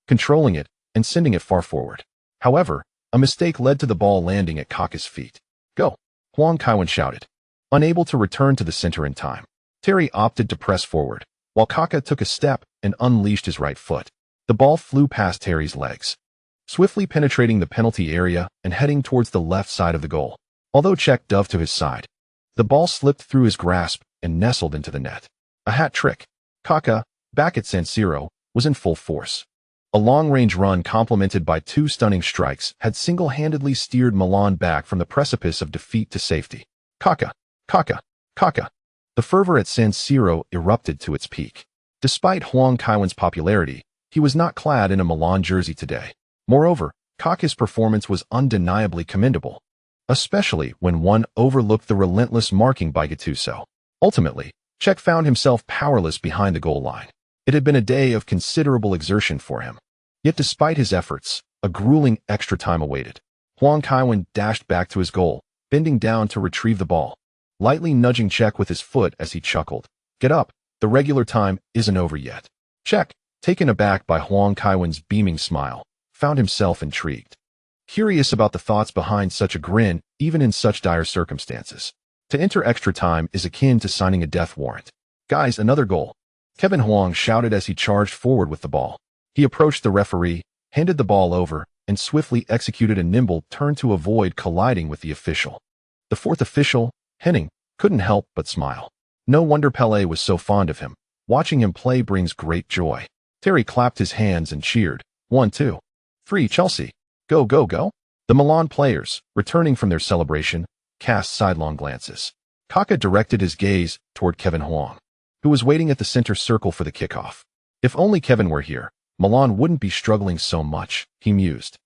controlling it and sending it far forward. However, A mistake led to the ball landing at Kaká's feet. Go! Huang Kaiwen shouted. Unable to return to the center in time, Terry opted to press forward, while Kaká took a step and unleashed his right foot. The ball flew past Terry's legs, swiftly penetrating the penalty area and heading towards the left side of the goal. Although Cech dove to his side, the ball slipped through his grasp and nestled into the net. A hat trick. Kaká, back at San Siro, was in full force. A long-range run complemented by two stunning strikes had single-handedly steered Milan back from the precipice of defeat to safety. Kaká! Kaká! Kaká! The fervor at San Siro erupted to its peak. Despite Huang Kaiwen's popularity, he was not clad in a Milan jersey today. Moreover, Kaká's performance was undeniably commendable, especially when one overlooked the relentless marking by Gattuso. Ultimately, Cech found himself powerless behind the goal line. It had been a day of considerable exertion for him. Yet despite his efforts, a grueling extra time awaited. Huang Kaiwen dashed back to his goal, bending down to retrieve the ball, lightly nudging Cech with his foot as he chuckled. Get up, the regular time isn't over yet. Cech, taken aback by Huang Kaiwen's beaming smile, found himself intrigued, curious about the thoughts behind such a grin even in such dire circumstances. To enter extra time is akin to signing a death warrant. Guys, another goal. Kevin Huang shouted as he charged forward with the ball. He approached the referee, handed the ball over, and swiftly executed a nimble turn to avoid colliding with the official. The fourth official, Henning, couldn't help but smile. No wonder Pelé was so fond of him. Watching him play brings great joy. Terry clapped his hands and cheered. 1, 2, 3, Chelsea. Go, go, go. The Milan players, returning from their celebration, cast sidelong glances. Kaká directed his gaze toward Kevin Huang, who was waiting at the center circle for the kickoff. If only Kevin were here, Milan wouldn't be struggling so much, he mused.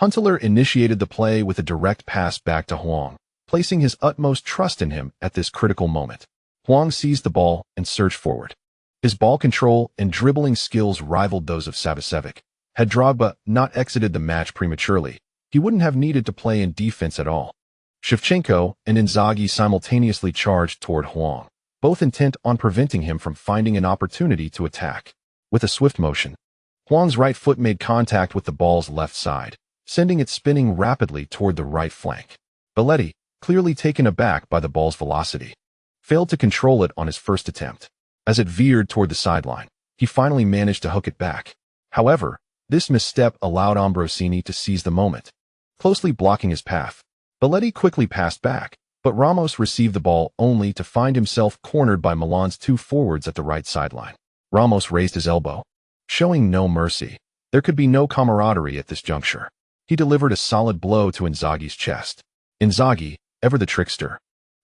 Huntelaar initiated the play with a direct pass back to Huang, placing his utmost trust in him at this critical moment. Huang seized the ball and surged forward. His ball control and dribbling skills rivaled those of Savicevic. Had Drogba not exited the match prematurely, he wouldn't have needed to play in defense at all. Shevchenko and Inzaghi simultaneously charged toward Huang, both intent on preventing him from finding an opportunity to attack. With a swift motion, Huang's right foot made contact with the ball's left side, sending it spinning rapidly toward the right flank. Belletti, clearly taken aback by the ball's velocity, failed to control it on his first attempt. As it veered toward the sideline, he finally managed to hook it back. However, this misstep allowed Ambrosini to seize the moment, closely blocking his path. Belletti quickly passed back, but Ramos received the ball only to find himself cornered by Milan's two forwards at the right sideline. Ramos raised his elbow, showing no mercy. There could be no camaraderie at this juncture. He delivered a solid blow to Inzaghi's chest. Inzaghi, ever the trickster,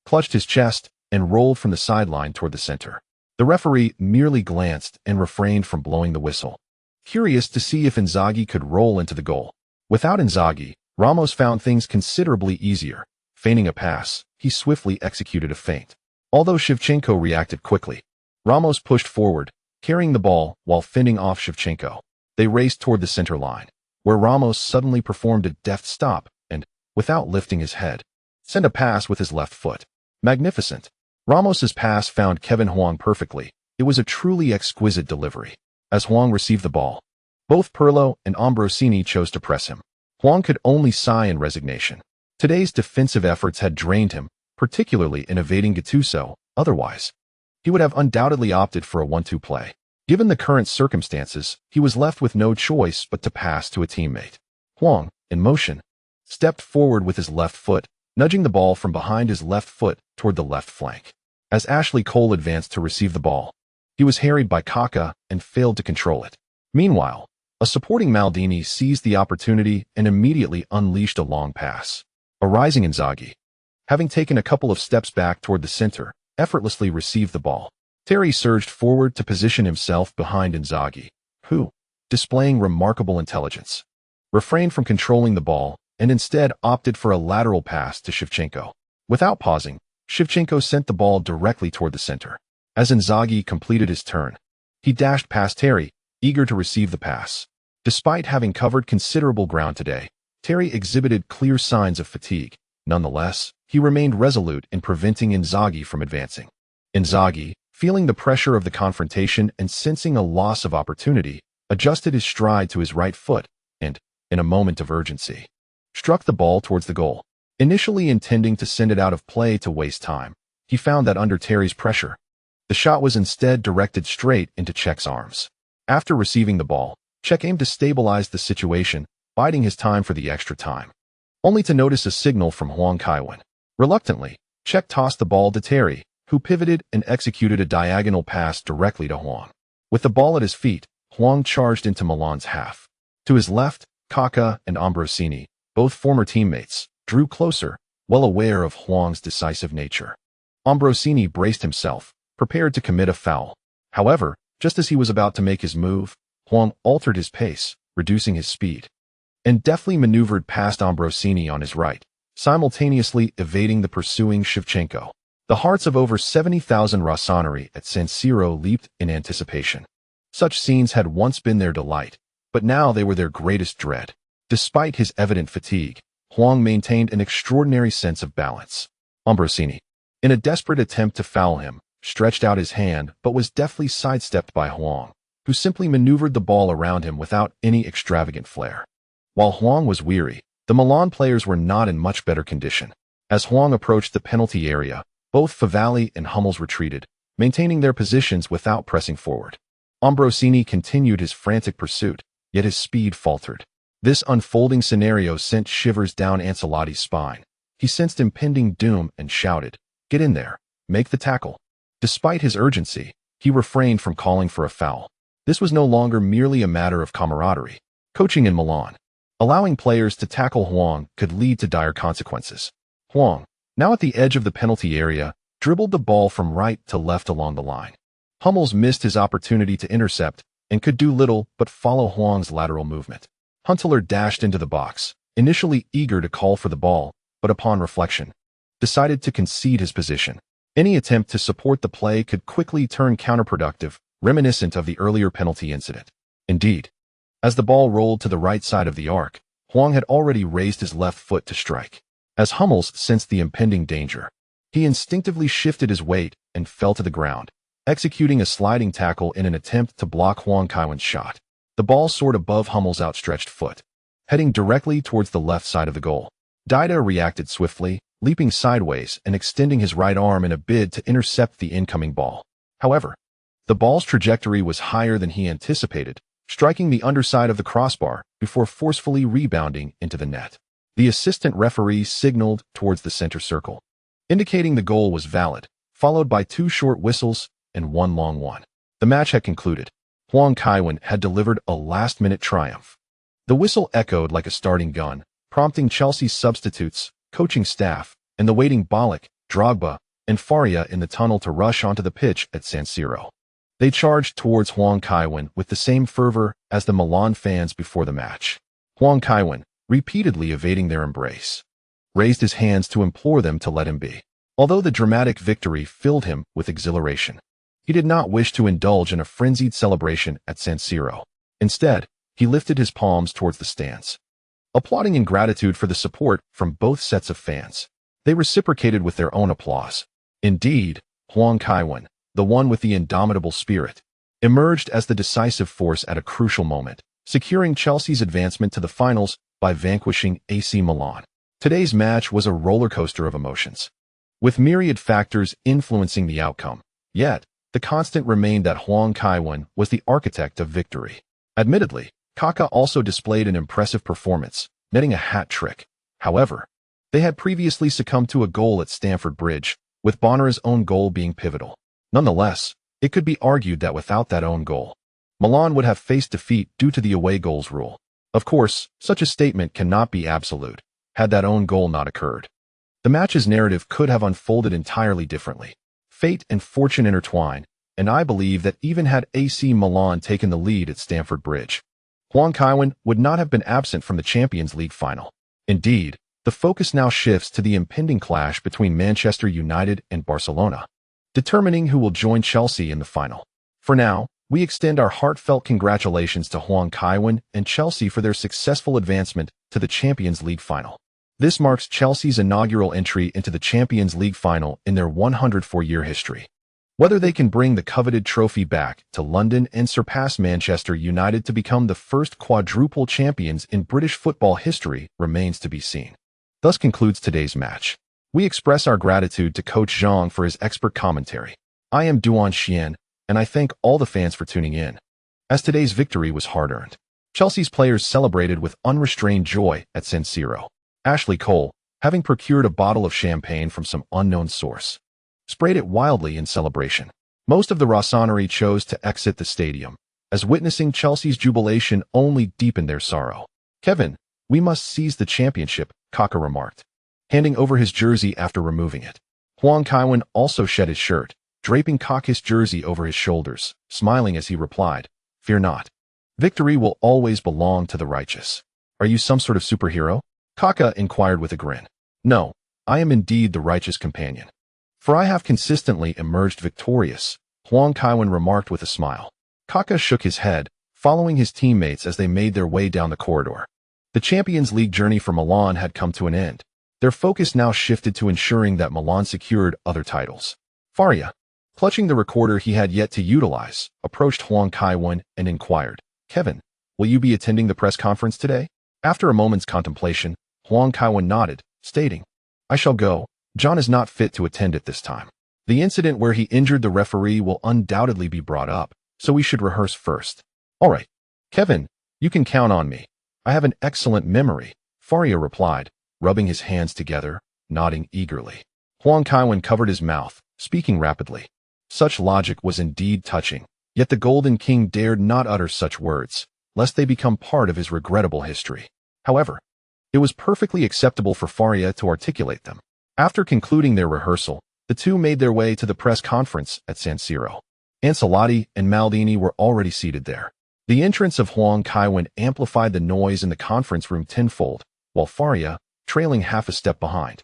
clutched his chest and rolled from the sideline toward the center. The referee merely glanced and refrained from blowing the whistle, curious to see if Inzaghi could roll into the goal. Without Inzaghi, Ramos found things considerably easier. Feigning a pass, he swiftly executed a feint. Although Shevchenko reacted quickly, Ramos pushed forward, carrying the ball while fending off Shevchenko. They raced toward the center line, where Ramos suddenly performed a deft stop and, without lifting his head, sent a pass with his left foot. Magnificent. Ramos's pass found Kevin Huang perfectly. It was a truly exquisite delivery. As Huang received the ball, both Pirlo and Ambrosini chose to press him. Huang could only sigh in resignation. Today's defensive efforts had drained him, particularly in evading Gattuso. Otherwise, he would have undoubtedly opted for a 1-2 play. Given the current circumstances, he was left with no choice but to pass to a teammate. Huang, in motion, stepped forward with his left foot, nudging the ball from behind his left foot toward the left flank. As Ashley Cole advanced to receive the ball, he was harried by Kaká and failed to control it. Meanwhile, a supporting Maldini seized the opportunity and immediately unleashed a long pass. A rising Inzaghi, having taken a couple of steps back toward the center, effortlessly received the ball. Terry surged forward to position himself behind Inzaghi, who, displaying remarkable intelligence, refrained from controlling the ball and instead opted for a lateral pass to Shevchenko. Without pausing, Shevchenko sent the ball directly toward the center. As Inzaghi completed his turn, he dashed past Terry, eager to receive the pass. Despite having covered considerable ground today, Terry exhibited clear signs of fatigue. Nonetheless, he remained resolute in preventing Inzaghi from advancing. Inzaghi, feeling the pressure of the confrontation and sensing a loss of opportunity, adjusted his stride to his right foot and, in a moment of urgency, struck the ball towards the goal. Initially intending to send it out of play to waste time, he found that under Terry's pressure, the shot was instead directed straight into Cech's arms. After receiving the ball, Cech aimed to stabilize the situation, biding his time for the extra time, only to notice a signal from Huang Kaiwen. Reluctantly, Cech tossed the ball to Terry, who pivoted and executed a diagonal pass directly to Huang. With the ball at his feet, Huang charged into Milan's half. To his left, Kaká and Ambrosini, both former teammates, drew closer, well aware of Huang's decisive nature. Ambrosini braced himself, prepared to commit a foul. However, just as he was about to make his move, Huang altered his pace, reducing his speed, and deftly maneuvered past Ambrosini on his right, simultaneously evading the pursuing Shevchenko. The hearts of over 70,000 Rossoneri at San Siro leaped in anticipation. Such scenes had once been their delight, but now they were their greatest dread. Despite his evident fatigue, Huang maintained an extraordinary sense of balance. Ambrosini, in a desperate attempt to foul him, stretched out his hand but was deftly sidestepped by Huang, who simply maneuvered the ball around him without any extravagant flair. While Huang was weary, the Milan players were not in much better condition. As Huang approached the penalty area, both Favalli and Hummels retreated, maintaining their positions without pressing forward. Ambrosini continued his frantic pursuit, yet his speed faltered. This unfolding scenario sent shivers down Ancelotti's spine. He sensed impending doom and shouted, "Get in there, make the tackle." Despite his urgency, he refrained from calling for a foul. This was no longer merely a matter of camaraderie. Coaching in Milan, allowing players to tackle Huang could lead to dire consequences. Huang, now at the edge of the penalty area, dribbled the ball from right to left along the line. Hummels missed his opportunity to intercept and could do little but follow Huang's lateral movement. Huntelaar dashed into the box, initially eager to call for the ball, but upon reflection, decided to concede his position. Any attempt to support the play could quickly turn counterproductive, reminiscent of the earlier penalty incident. Indeed, as the ball rolled to the right side of the arc, Huang had already raised his left foot to strike. As Hummels sensed the impending danger, he instinctively shifted his weight and fell to the ground, executing a sliding tackle in an attempt to block Huang Kaiwen's shot. The ball soared above Hummels' outstretched foot, heading directly towards the left side of the goal. Dida reacted swiftly, leaping sideways and extending his right arm in a bid to intercept the incoming ball. However, the ball's trajectory was higher than he anticipated, striking the underside of the crossbar before forcefully rebounding into the net. The assistant referee signaled towards the center circle, indicating the goal was valid, followed by 2 short whistles and 1 long one. The match had concluded. Huang Kaiwen had delivered a last-minute triumph. The whistle echoed like a starting gun, prompting Chelsea's substitutes, coaching staff, and the waiting Ballack, Drogba, and Faria in the tunnel to rush onto the pitch at San Siro. They charged towards Huang Kaiwen with the same fervor as the Milan fans before the match. Huang Kaiwen, repeatedly evading their embrace, raised his hands to implore them to let him be. Although the dramatic victory filled him with exhilaration, he did not wish to indulge in a frenzied celebration at San Siro. Instead, he lifted his palms towards the stands, applauding in gratitude for the support from both sets of fans. They reciprocated with their own applause. Indeed, Huang Kaiwen, the one with the indomitable spirit, emerged as the decisive force at a crucial moment, securing Chelsea's advancement to the finals by vanquishing AC Milan. Today's match was a roller coaster of emotions, with myriad factors influencing the outcome. Yet, the constant remained that Huang Kaiwen was the architect of victory. Admittedly, Kaká also displayed an impressive performance, netting a hat trick. However, they had previously succumbed to a goal at Stamford Bridge, with Bonera's own goal being pivotal. Nonetheless, it could be argued that without that own goal, Milan would have faced defeat due to the away goals rule. Of course, such a statement cannot be absolute. Had that own goal not occurred, the match's narrative could have unfolded entirely differently. Fate and fortune intertwine, and I believe that even had AC Milan taken the lead at Stamford Bridge, Huang Kaiwen would not have been absent from the Champions League final. Indeed, the focus now shifts to the impending clash between Manchester United and Barcelona, determining who will join Chelsea in the final. For now, we extend our heartfelt congratulations to Huang Kaiwen and Chelsea for their successful advancement to the Champions League final. This marks Chelsea's inaugural entry into the Champions League final in their 104-year history. Whether they can bring the coveted trophy back to London and surpass Manchester United to become the first quadruple champions in British football history remains to be seen. Thus concludes today's match. We express our gratitude to Coach Zhang for his expert commentary. I am Duan Xian, and I thank all the fans for tuning in, as today's victory was hard-earned. Chelsea's players celebrated with unrestrained joy at San Siro. Ashley Cole, having procured a bottle of champagne from some unknown source, sprayed it wildly in celebration. Most of the Rossoneri chose to exit the stadium, as witnessing Chelsea's jubilation only deepened their sorrow. "Kevin, we must seize the championship," Kaka remarked, handing over his jersey after removing it. Huang Kaiwen also shed his shirt, draping Kaka's jersey over his shoulders, smiling as he replied, "Fear not. Victory will always belong to the righteous." "Are you some sort of superhero?" Kaka inquired with a grin. "No, I am indeed the righteous companion, for I have consistently emerged victorious," Huang Kaiwen remarked with a smile. Kaka shook his head, following his teammates as they made their way down the corridor. The Champions League journey for Milan had come to an end. Their focus now shifted to ensuring that Milan secured other titles. Faria, clutching the recorder he had yet to utilize, approached Huang Kaiwen and inquired, "Kevin, will you be attending the press conference today?" After a moment's contemplation, Huang Kaiwen nodded, stating, "I shall go. John is not fit to attend at this time. The incident where he injured the referee will undoubtedly be brought up, so we should rehearse first." "All right. Kevin, you can count on me. I have an excellent memory," Faria replied, rubbing his hands together, nodding eagerly. Huang Kaiwen covered his mouth, speaking rapidly. Such logic was indeed touching, yet the Golden King dared not utter such words, lest they become part of his regrettable history. However, it was perfectly acceptable for Faria to articulate them. After concluding their rehearsal, the two made their way to the press conference at San Siro. Ancelotti and Maldini were already seated there. The entrance of Huang Kaiwen amplified the noise in the conference room tenfold, while Faria, trailing half a step behind,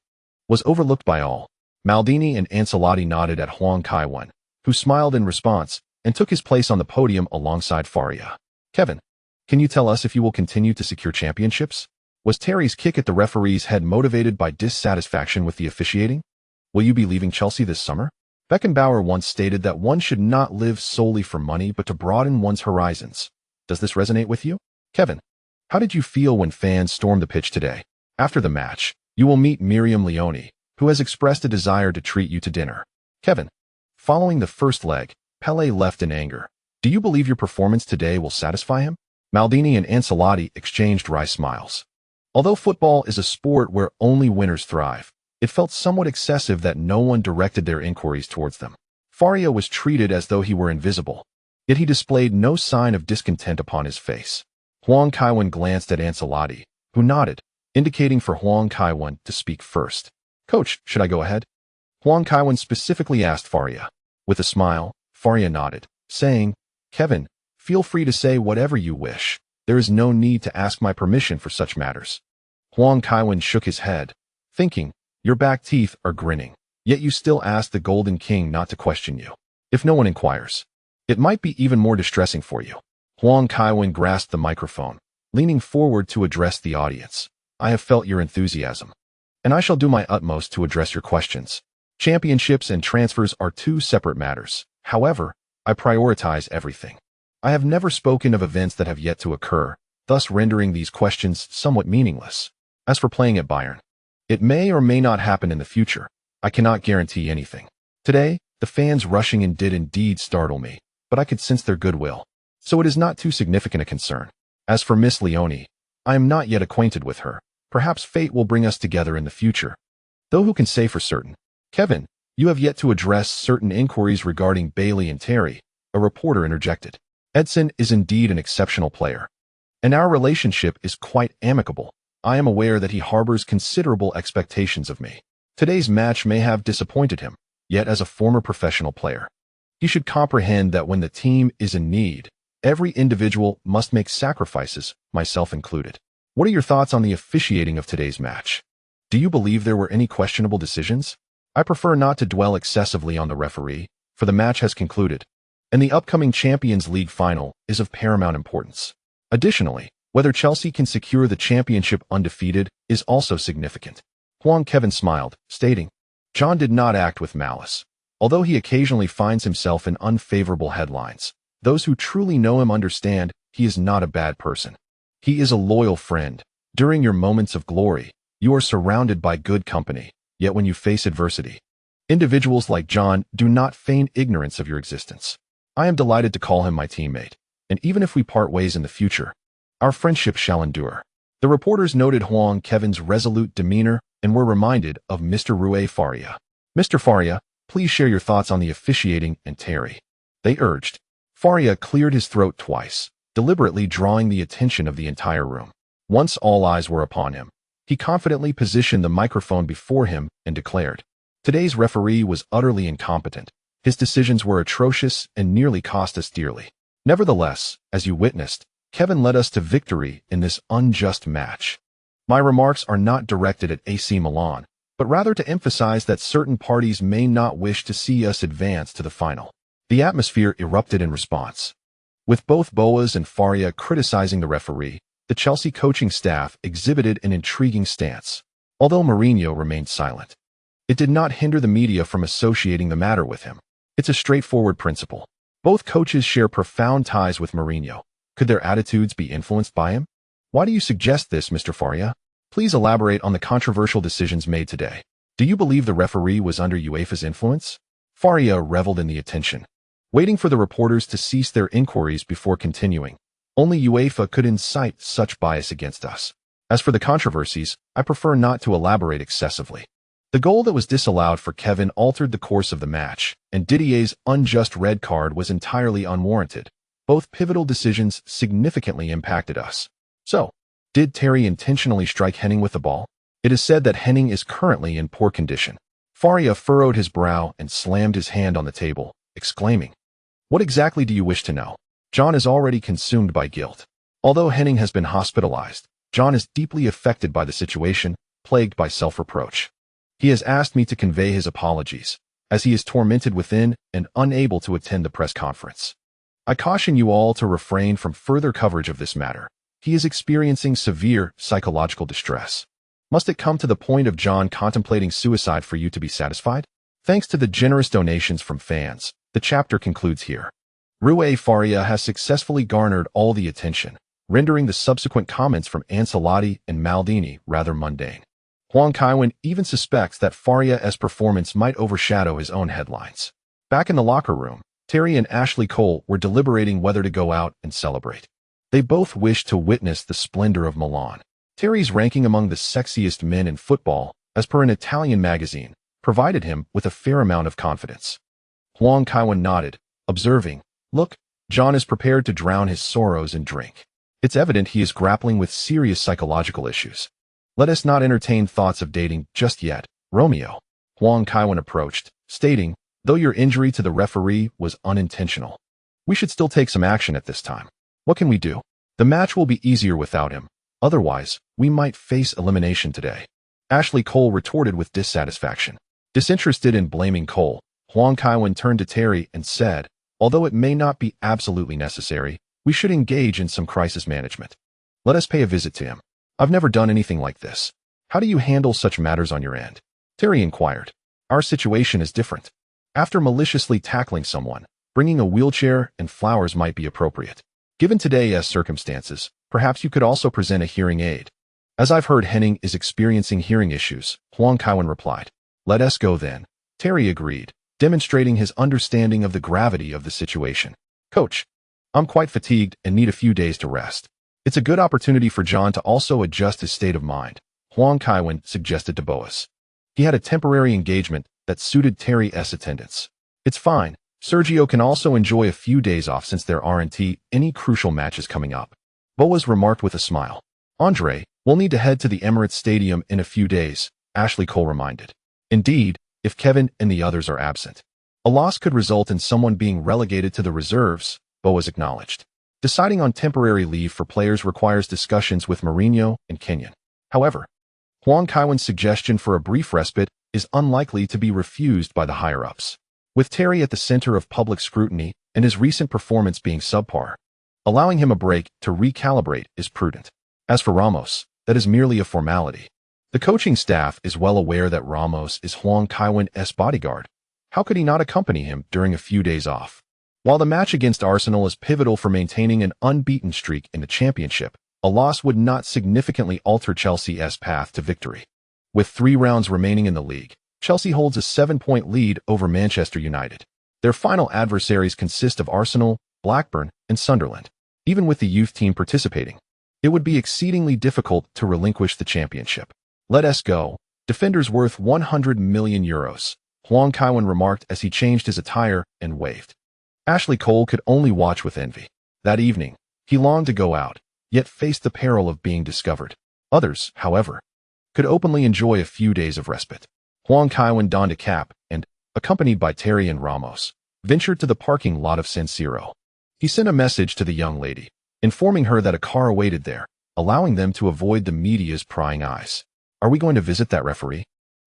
was overlooked by all. Maldini and Ancelotti nodded at Huang Kaiwen, who smiled in response and took his place on the podium alongside Faria. "Kevin, can you tell us if you will continue to secure championships?" Was Terry's kick at the referee's head motivated by dissatisfaction with the officiating? "Will you be leaving Chelsea this summer?" Beckenbauer once stated that one should not live solely for money but to broaden one's horizons. Does this resonate with you? Kevin, how did you feel when fans stormed the pitch today? After the match, you will meet Miriam Leone, who has expressed a desire to treat you to dinner. Kevin, following the first leg, Pele left in anger. Do you believe your performance today will satisfy him? Maldini and Ancelotti exchanged wry smiles. Although football is a sport where only winners thrive, it felt somewhat excessive that no one directed their inquiries towards them. Faria was treated as though he were invisible, yet he displayed no sign of discontent upon his face. Huang Kaiwen glanced at Ancelotti, who nodded, indicating for Huang Kaiwen to speak first. "Coach, should I go ahead?" Huang Kaiwen specifically asked Faria. With a smile, Faria nodded, saying, "Kevin, feel free to say whatever you wish. There is no need to ask my permission for such matters." Huang Kaiwen shook his head, thinking, "Your back teeth are grinning, yet you still ask the Golden King not to question you. If no one inquires, it might be even more distressing for you." Huang Kaiwen grasped the microphone, leaning forward to address the audience. "I have felt your enthusiasm, and I shall do my utmost to address your questions. Championships and transfers are two separate matters. However, I prioritize everything. I have never spoken of events that have yet to occur, thus rendering these questions somewhat meaningless. As for playing at Bayern, it may or may not happen in the future. I cannot guarantee anything. Today, the fans rushing in did indeed startle me, but I could sense their goodwill, so it is not too significant a concern. As for Miss Leone, I am not yet acquainted with her. Perhaps fate will bring us together in the future. Though who can say for certain? Kevin, you have yet to address certain inquiries regarding Bailey and Terry," a reporter interjected. "Edson is indeed an exceptional player, and our relationship is quite amicable. I am aware that he harbors considerable expectations of me. Today's match may have disappointed him, yet as a former professional player, he should comprehend that when the team is in need, every individual must make sacrifices, myself included." What are your thoughts on the officiating of today's match? Do you believe there were any questionable decisions? I prefer not to dwell excessively on the referee, for the match has concluded, and the upcoming Champions League final is of paramount importance. Additionally, whether Chelsea can secure the championship undefeated is also significant. Huang Kaiwen smiled, stating, "John did not act with malice. Although he occasionally finds himself in unfavorable headlines, those who truly know him understand he is not a bad person. He is a loyal friend. During your moments of glory, you are surrounded by good company, yet when you face adversity, individuals like John do not feign ignorance of your existence. I am delighted to call him my teammate, and even if we part ways in the future, our friendship shall endure. The reporters noted Huang Kaiwen's resolute demeanor and were reminded of Mr. Rui Faria. Mr. Faria, please share your thoughts on the officiating and Terry, they urged. Faria cleared his throat twice, deliberately drawing the attention of the entire room. Once all eyes were upon him, he confidently positioned the microphone before him and declared, "Today's referee was utterly incompetent. His decisions were atrocious and nearly cost us dearly. Nevertheless, as you witnessed, Kaiwen led us to victory in this unjust match. My remarks are not directed at AC Milan, but rather to emphasize that certain parties may not wish to see us advance to the final." The atmosphere erupted in response. With both Boas and Faria criticizing the referee, the Chelsea coaching staff exhibited an intriguing stance. Although Mourinho remained silent, it did not hinder the media from associating the matter with him. It's a straightforward principle. Both coaches share profound ties with Mourinho. Could their attitudes be influenced by him? Why do you suggest this, Mr. Faria? Please elaborate on the controversial decisions made today. Do you believe the referee was under UEFA's influence? Faria reveled in the attention, waiting for the reporters to cease their inquiries before continuing. Only UEFA could incite such bias against us. As for the controversies, I prefer not to elaborate excessively. The goal that was disallowed for Kaiwen altered the course of the match, and Didier's unjust red card was entirely unwarranted. Both pivotal decisions significantly impacted us. So, did Terry intentionally strike Henning with the ball? It is said that Henning is currently in poor condition. Faria furrowed his brow and slammed his hand on the table, exclaiming, "What exactly do you wish to know?" John is already consumed by guilt. Although Henning has been hospitalized, John is deeply affected by the situation, plagued by self-reproach. He has asked me to convey his apologies, as he is tormented within and unable to attend the press conference. I caution you all to refrain from further coverage of this matter. He is experiencing severe psychological distress. Must it come to the point of John contemplating suicide for you to be satisfied? Thanks to the generous donations from fans, the chapter concludes here. Rui Faria has successfully garnered all the attention, rendering the subsequent comments from Ancelotti and Maldini rather mundane. Huang Kaiwen even suspects that Faria's performance might overshadow his own headlines. Back in the locker room, Terry and Ashley Cole were deliberating whether to go out and celebrate. They both wished to witness the splendor of Milan. Terry's ranking among the sexiest men in football, as per an Italian magazine, provided him with a fair amount of confidence. Huang Kaiwen nodded, observing, "Look, John is prepared to drown his sorrows in drink. It's evident he is grappling with serious psychological issues. Let us not entertain thoughts of dating just yet, Romeo." Huang Kaiwen approached, stating, "Though your injury to the referee was unintentional, we should still take some action at this time. What can we do? The match will be easier without him. Otherwise, we might face elimination today." Ashley Cole retorted with dissatisfaction. Disinterested in blaming Cole, Huang Kaiwen turned to Terry and said, "Although it may not be absolutely necessary, we should engage in some crisis management. Let us pay a visit to him. I've never done anything like this. How do you handle such matters on your end?" Terry inquired. "Our situation is different. After maliciously tackling someone, bringing a wheelchair and flowers might be appropriate. Given today's circumstances, perhaps you could also present a hearing aid." "As I've heard Henning is experiencing hearing issues," Huang Kaiwen replied. "Let us go then." Terry agreed, demonstrating his understanding of the gravity of the situation. "Coach, I'm quite fatigued and need a few days to rest. It's a good opportunity for John to also adjust his state of mind," Huang Kaiwen suggested to Boas. He had a temporary engagement that suited Terry's attendance. "It's fine. Sergio can also enjoy a few days off since there aren't any crucial matches coming up," Boas remarked with a smile. "Andre, we'll need to head to the Emirates Stadium in a few days," Ashley Cole reminded. "Indeed, if Kaiwen and the others are absent, a loss could result in someone being relegated to the reserves," Boas acknowledged. Deciding on temporary leave for players requires discussions with Mourinho and Kenyon. However, Huang Kaiwen's suggestion for a brief respite is unlikely to be refused by the higher-ups. With Terry at the center of public scrutiny and his recent performance being subpar, allowing him a break to recalibrate is prudent. As for Ramos, that is merely a formality. The coaching staff is well aware that Ramos is Huang Kaiwen's bodyguard. How could he not accompany him during a few days off? While the match against Arsenal is pivotal for maintaining an unbeaten streak in the championship, a loss would not significantly alter Chelsea's path to victory. With 3 rounds remaining in the league, Chelsea holds a 7-point lead over Manchester United. Their final adversaries consist of Arsenal, Blackburn, and Sunderland. Even with the youth team participating, it would be exceedingly difficult to relinquish the championship. Let us go. Defenders worth €100 million, Huang Kaiwen remarked as he changed his attire and waved. Ashley Cole could only watch with envy. That evening, he longed to go out, yet faced the peril of being discovered. Others, however, could openly enjoy a few days of respite. Huang Kaiwen donned a cap and, accompanied by Terry and Ramos, ventured to the parking lot of San Siro. He sent a message to the young lady, informing her that a car awaited there, allowing them to avoid the media's prying eyes. "Are we going to visit that referee?"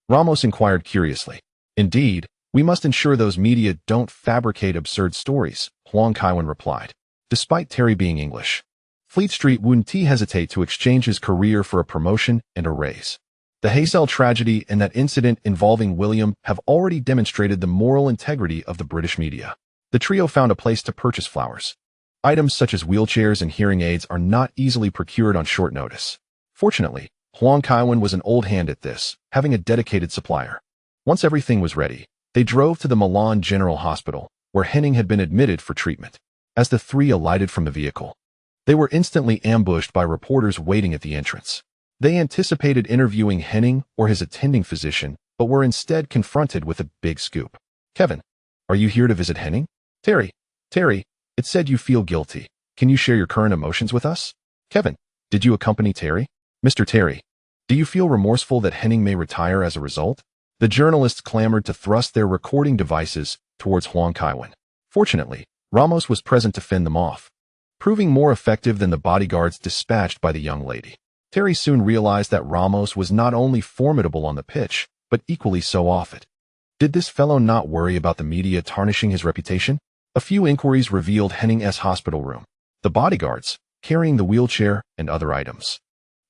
Ramos inquired curiously. "Indeed, we must ensure those media don't fabricate absurd stories," Huang Kaiwen replied. Despite Terry being English, Fleet Street wouldn't hesitate to exchange his career for a promotion and a raise. The Hazel tragedy and that incident involving William have already demonstrated the moral integrity of the British media. The trio found a place to purchase flowers. Items such as wheelchairs and hearing aids are not easily procured on short notice. Fortunately, Huang Kaiwen was an old hand at this, having a dedicated supplier. Once everything was ready, they drove to the Milan General Hospital, where Henning had been admitted for treatment. As the 3 alighted from the vehicle, they were instantly ambushed by reporters waiting at the entrance. They anticipated interviewing Henning or his attending physician, but were instead confronted with a big scoop. "Kevin, are you here to visit Henning?" Terry, it said you feel guilty. Can you share your current emotions with us?" "Kevin, did you accompany Terry?" "Mr. Terry, do you feel remorseful that Henning may retire as a result?" The journalists clamored to thrust their recording devices towards Huang Kaiwen. Fortunately, Ramos was present to fend them off, proving more effective than the bodyguards dispatched by the young lady. Terry soon realized that Ramos was not only formidable on the pitch, but equally so off it. Did this fellow not worry about the media tarnishing his reputation? A few inquiries revealed Henning's hospital room. The bodyguards, carrying the wheelchair and other items,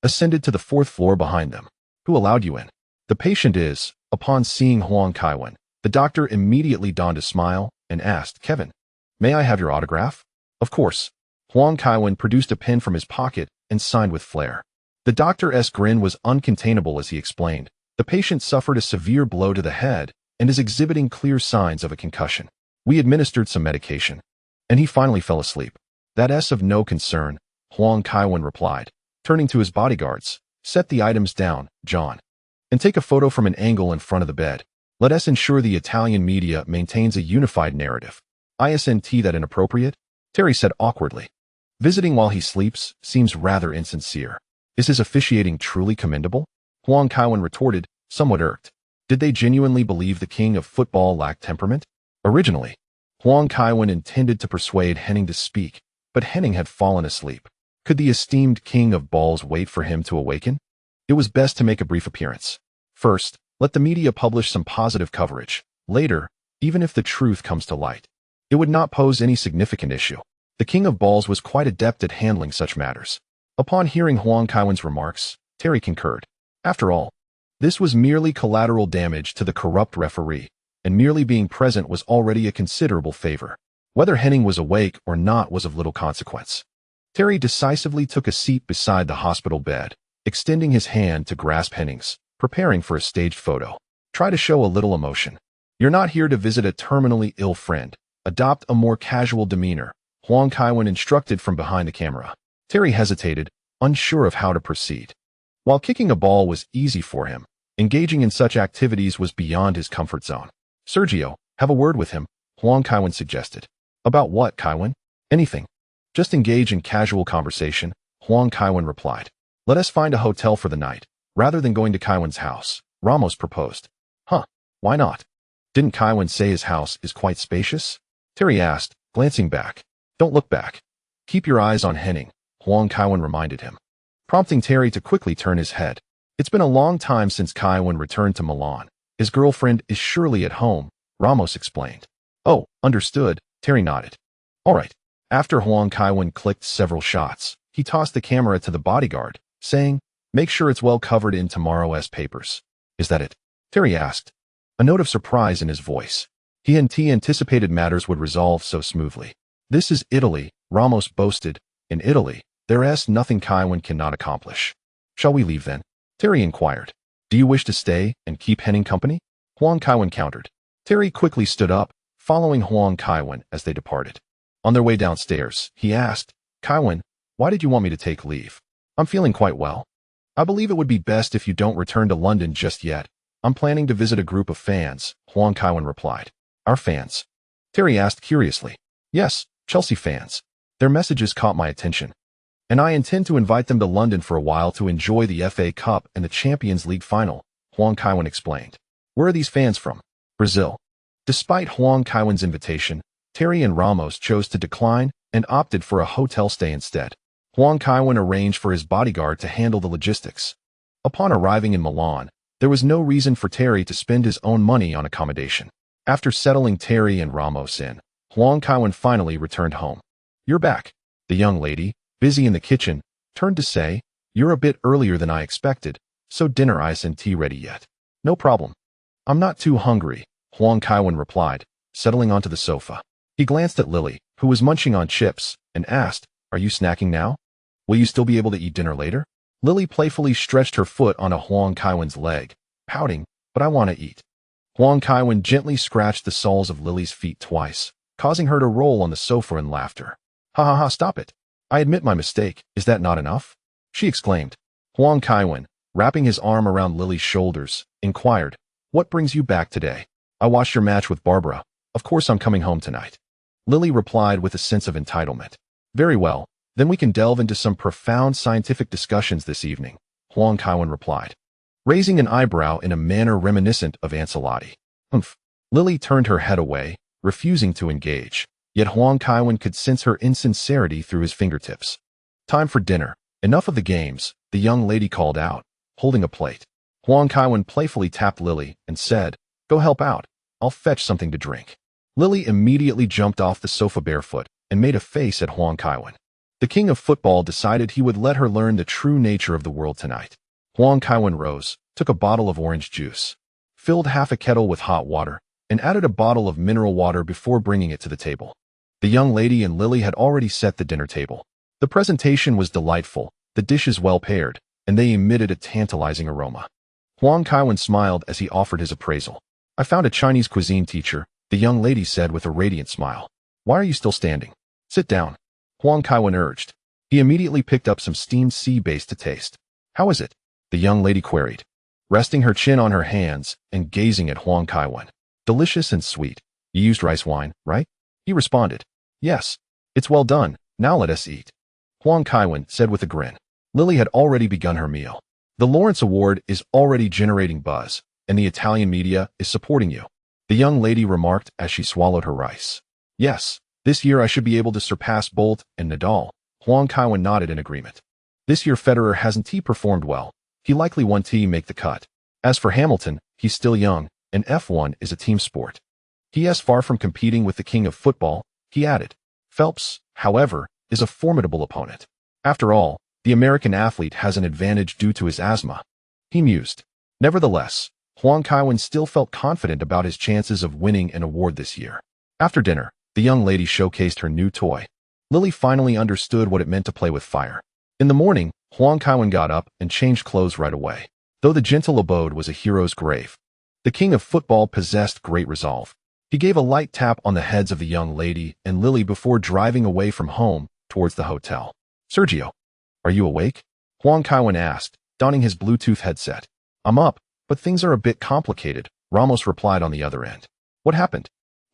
ascended to the 4th floor behind them. "Who allowed you in?" "The patient is." Upon seeing Huang Kaiwen, the doctor immediately donned a smile and asked, "Kevin, may I have your autograph?" "Of course." Huang Kaiwen produced a pen from his pocket and signed with flair. The doctor's grin was uncontainable as he explained. "The patient suffered a severe blow to the head and is exhibiting clear signs of a concussion. We administered some medication, and he finally fell asleep." "That's of no concern," Huang Kaiwen replied. Turning to his bodyguards, "Set the items down, John, and take a photo from an angle in front of the bed. Let us ensure the Italian media maintains a unified narrative." "Isn't that inappropriate?" Terry said awkwardly. "Visiting while he sleeps seems rather insincere. Is his officiating truly commendable?" Huang Kaiwen retorted, somewhat irked. Did they genuinely believe the king of football lacked temperament? Originally, Huang Kaiwen intended to persuade Henning to speak, but Henning had fallen asleep. Could the esteemed king of balls wait for him to awaken? It was best to make a brief appearance. First, let the media publish some positive coverage. Later, even if the truth comes to light, it would not pose any significant issue. The king of balls was quite adept at handling such matters. Upon hearing Huang Kaiwen's remarks, Terry concurred. After all, this was merely collateral damage to the corrupt referee, and merely being present was already a considerable favor. Whether Henning was awake or not was of little consequence. Terry decisively took a seat beside the hospital bed, extending his hand to grasp Henning's, preparing for a staged photo. "Try to show a little emotion. You're not here to visit a terminally ill friend. Adopt a more casual demeanor," Huang Kaiwen instructed from behind the camera. Terry hesitated, unsure of how to proceed. While kicking a ball was easy for him, engaging in such activities was beyond his comfort zone. "Sergio, have a word with him," Huang Kaiwen suggested. "About what, Kaiwen?" "Anything. Just engage in casual conversation," Huang Kaiwen replied. "Let us find a hotel for the night, rather than going to Kaiwen's house," Ramos proposed. "Huh, why not? Didn't Kaiwen say his house is quite spacious?" Terry asked, glancing back. "Don't look back. Keep your eyes on Henning," Huang Kaiwen reminded him, prompting Terry to quickly turn his head. "It's been a long time since Kaiwen returned to Milan. His girlfriend is surely at home," Ramos explained. "Oh, understood," Terry nodded. "All right." After Huang Kaiwen clicked several shots, he tossed the camera to the bodyguard, saying, "Make sure it's well covered in tomorrow's papers." "Is that it?" Terry asked, a note of surprise in his voice. He anticipated matters would resolve so smoothly. This is Italy, Ramos boasted. In Italy, there is nothing Kaiwen cannot accomplish. Shall we leave then? Terry inquired. Do you wish to stay and keep Henning company? Huang Kaiwen countered. Terry quickly stood up, following Huang Kaiwen as they departed. On their way downstairs, he asked, Kaiwen, why did you want me to take leave? I'm feeling quite well. I believe it would be best if you don't return to London just yet. I'm planning to visit a group of fans, Huang Kaiwen replied. Our fans? Terry asked curiously. Yes, Chelsea fans. Their messages caught my attention. And I intend to invite them to London for a while to enjoy the FA Cup and the Champions League final, Huang Kaiwen explained. Where are these fans from? Brazil. Despite Huang Kaiwen's invitation, Terry and Ramos chose to decline and opted for a hotel stay instead. Huang Kaiwen arranged for his bodyguard to handle the logistics. Upon arriving in Milan, there was no reason for Terry to spend his own money on accommodation. After settling Terry and Ramos in, Huang Kaiwen finally returned home. You're back. The young lady, busy in the kitchen, turned to say, You're a bit earlier than I expected, so dinner ice and tea ready yet. No problem. I'm not too hungry, Huang Kaiwen replied, settling onto the sofa. He glanced at Lily, who was munching on chips, and asked, Are you snacking now? Will you still be able to eat dinner later? Lily playfully stretched her foot onto Huang Kaiwen's leg, pouting, But I want to eat. Huang Kaiwen gently scratched the soles of Lily's feet twice, causing her to roll on the sofa in laughter. Ha ha ha, stop it. I admit my mistake. Is that not enough? She exclaimed. Huang Kaiwen, wrapping his arm around Lily's shoulders, inquired, What brings you back today? I watched your match with Barbara. Of course I'm coming home tonight. Lily replied with a sense of entitlement. Very well, then we can delve into some profound scientific discussions this evening, Huang Kaiwen replied, raising an eyebrow in a manner reminiscent of Ancelotti. Humph. Lily turned her head away, refusing to engage, yet Huang Kaiwen could sense her insincerity through his fingertips. Time for dinner. Enough of the games, the young lady called out, holding a plate. Huang Kaiwen playfully tapped Lily and said, Go help out. I'll fetch something to drink. Lily immediately jumped off the sofa barefoot and made a face at Huang Kaiwen. The king of football decided he would let her learn the true nature of the world tonight. Huang Kaiwen rose, took a bottle of orange juice, filled half a kettle with hot water, and added a bottle of mineral water before bringing it to the table. The young lady and Lily had already set the dinner table. The presentation was delightful, the dishes well paired, and they emitted a tantalizing aroma. Huang Kaiwen smiled as he offered his appraisal. I found a Chinese cuisine teacher, the young lady said with a radiant smile. Why are you still standing? Sit down. Huang Kaiwen urged. He immediately picked up some steamed sea bass to taste. How is it? The young lady queried, resting her chin on her hands and gazing at Huang Kaiwen. Delicious and sweet. You used rice wine, right? He responded. Yes. It's well done. Now let us eat. Huang Kaiwen said with a grin. Lily had already begun her meal. The Lawrence Award is already generating buzz, and the Italian media is supporting you, the young lady remarked as she swallowed her rice. Yes, this year I should be able to surpass Bolt and Nadal. Huang Kaiwen nodded in agreement. This year Federer hasn't performed well. He likely won't make the cut. As for Hamilton, he's still young, and F1 is a team sport. He is far from competing with the king of football, he added. Phelps, however, is a formidable opponent. After all, the American athlete has an advantage due to his asthma. He mused. Nevertheless, Huang Kaiwen still felt confident about his chances of winning an award this year. After dinner, the young lady showcased her new toy. Lily finally understood what it meant to play with fire. In the morning, Huang Kaiwen got up and changed clothes right away. Though the gentle abode was a hero's grave, the king of football possessed great resolve. He gave a light tap on the heads of the young lady and Lily before driving away from home towards the hotel. Sergio, are you awake? Huang Kaiwen asked, donning his Bluetooth headset. I'm up, but things are a bit complicated, Ramos replied on the other end. What happened?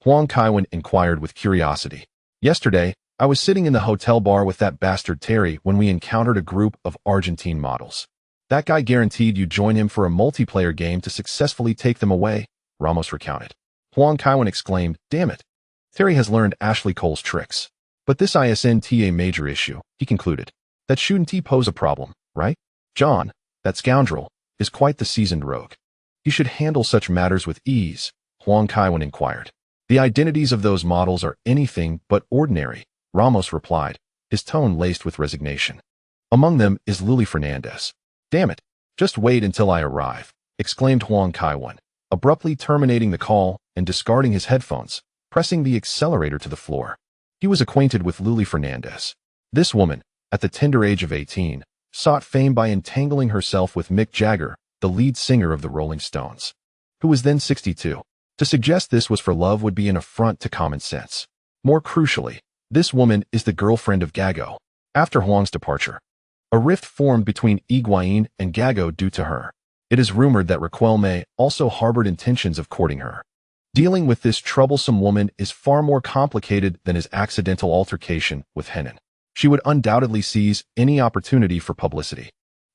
Huang Kaiwen inquired with curiosity. Yesterday, I was sitting in the hotel bar with that bastard Terry when we encountered a group of Argentine models. That guy guaranteed you'd join him for a multiplayer game to successfully take them away, Ramos recounted. Huang Kaiwen exclaimed, Damn it. Terry has learned Ashley Cole's tricks. But this isn't a major issue, he concluded. That shouldn't pose a problem, right? John, that scoundrel, is quite the seasoned rogue. He should handle such matters with ease, Huang Kaiwen inquired. The identities of those models are anything but ordinary, Ramos replied, his tone laced with resignation. Among them is Lily Fernandez. Damn it, just wait until I arrive, exclaimed Huang Kaiwen, abruptly terminating the call and discarding his headphones, pressing the accelerator to the floor. He was acquainted with Lily Fernandez. This woman, at the tender age of 18, sought fame by entangling herself with Mick Jagger, the lead singer of the Rolling Stones, who was then 62. To suggest this was for love would be an affront to common sense. More crucially, this woman is the girlfriend of Gago. After Huang's departure, a rift formed between Higuain and Gago due to her. It is rumored that Riquelme also harbored intentions of courting her. Dealing with this troublesome woman is far more complicated than his accidental altercation with Henan. She would undoubtedly seize any opportunity for publicity.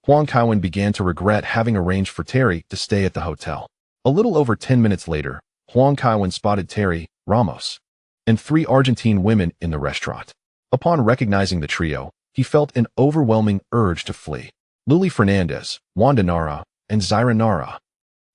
Huang Kaiwen began to regret having arranged for Terry to stay at the hotel. A little over 10 minutes later, Huang Kaiwen spotted Terry, Ramos, and 3 Argentine women in the restaurant. Upon recognizing the trio, he felt an overwhelming urge to flee. Lily Fernandez, Wanda Nara, and Zaira Nara.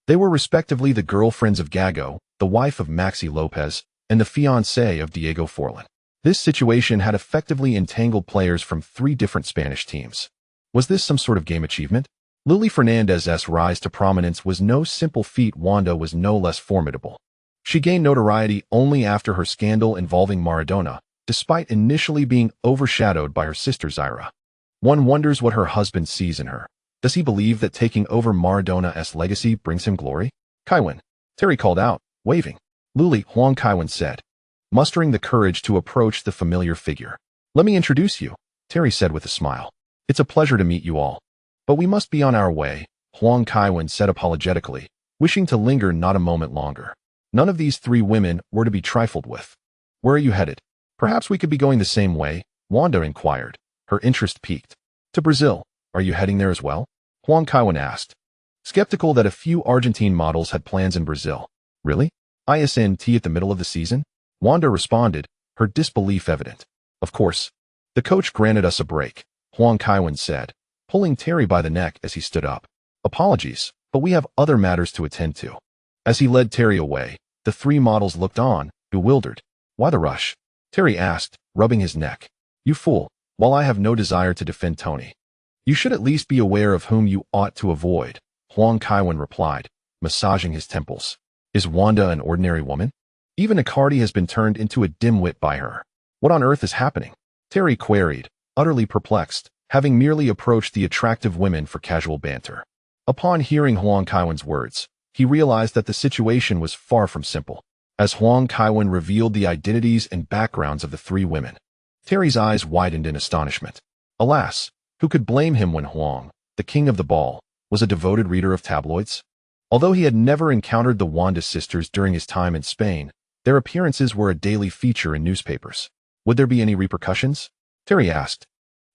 They were respectively the girlfriends of Gago, the wife of Maxi Lopez, and the fiancée of Diego Forlan. This situation had effectively entangled players from 3 different Spanish teams. Was this some sort of game achievement? Lily Fernandez's rise to prominence was no simple feat. Wanda was no less formidable. She gained notoriety only after her scandal involving Maradona, despite initially being overshadowed by her sister Zaira. One wonders what her husband sees in her. Does he believe that taking over Maradona's legacy brings him glory? Kaiwen, Terry called out, waving. Luli, Huang Kaiwen said, mustering the courage to approach the familiar figure. Let me introduce you, Terry said with a smile. It's a pleasure to meet you all. But we must be on our way, Huang Kaiwen said apologetically, wishing to linger not a moment longer. None of these 3 women were to be trifled with. Where are you headed? Perhaps we could be going the same way, Wanda inquired, her interest piqued. To Brazil. Are you heading there as well? Huang Kaiwen asked, skeptical that a few Argentine models had plans in Brazil. Really? ISNT at the middle of the season? Wanda responded, her disbelief evident. Of course. The coach granted us a break, Huang Kaiwen said, pulling Terry by the neck as he stood up. Apologies, but we have other matters to attend to. As he led Terry away, the 3 models looked on, bewildered. Why the rush? Terry asked, rubbing his neck. You fool, while I have no desire to defend Tony, you should at least be aware of whom you ought to avoid, Huang Kaiwen replied, massaging his temples. Is Wanda an ordinary woman? Even Icardi has been turned into a dimwit by her. What on earth is happening? Terry queried, utterly perplexed, having merely approached the attractive women for casual banter. Upon hearing Huang Kaiwen's words, he realized that the situation was far from simple. As Huang Kaiwen revealed the identities and backgrounds of the 3 women, Terry's eyes widened in astonishment. Alas, who could blame him when Huang, the king of the ball, was a devoted reader of tabloids? Although he had never encountered the Wanda sisters during his time in Spain, their appearances were a daily feature in newspapers. Would there be any repercussions? Terry asked,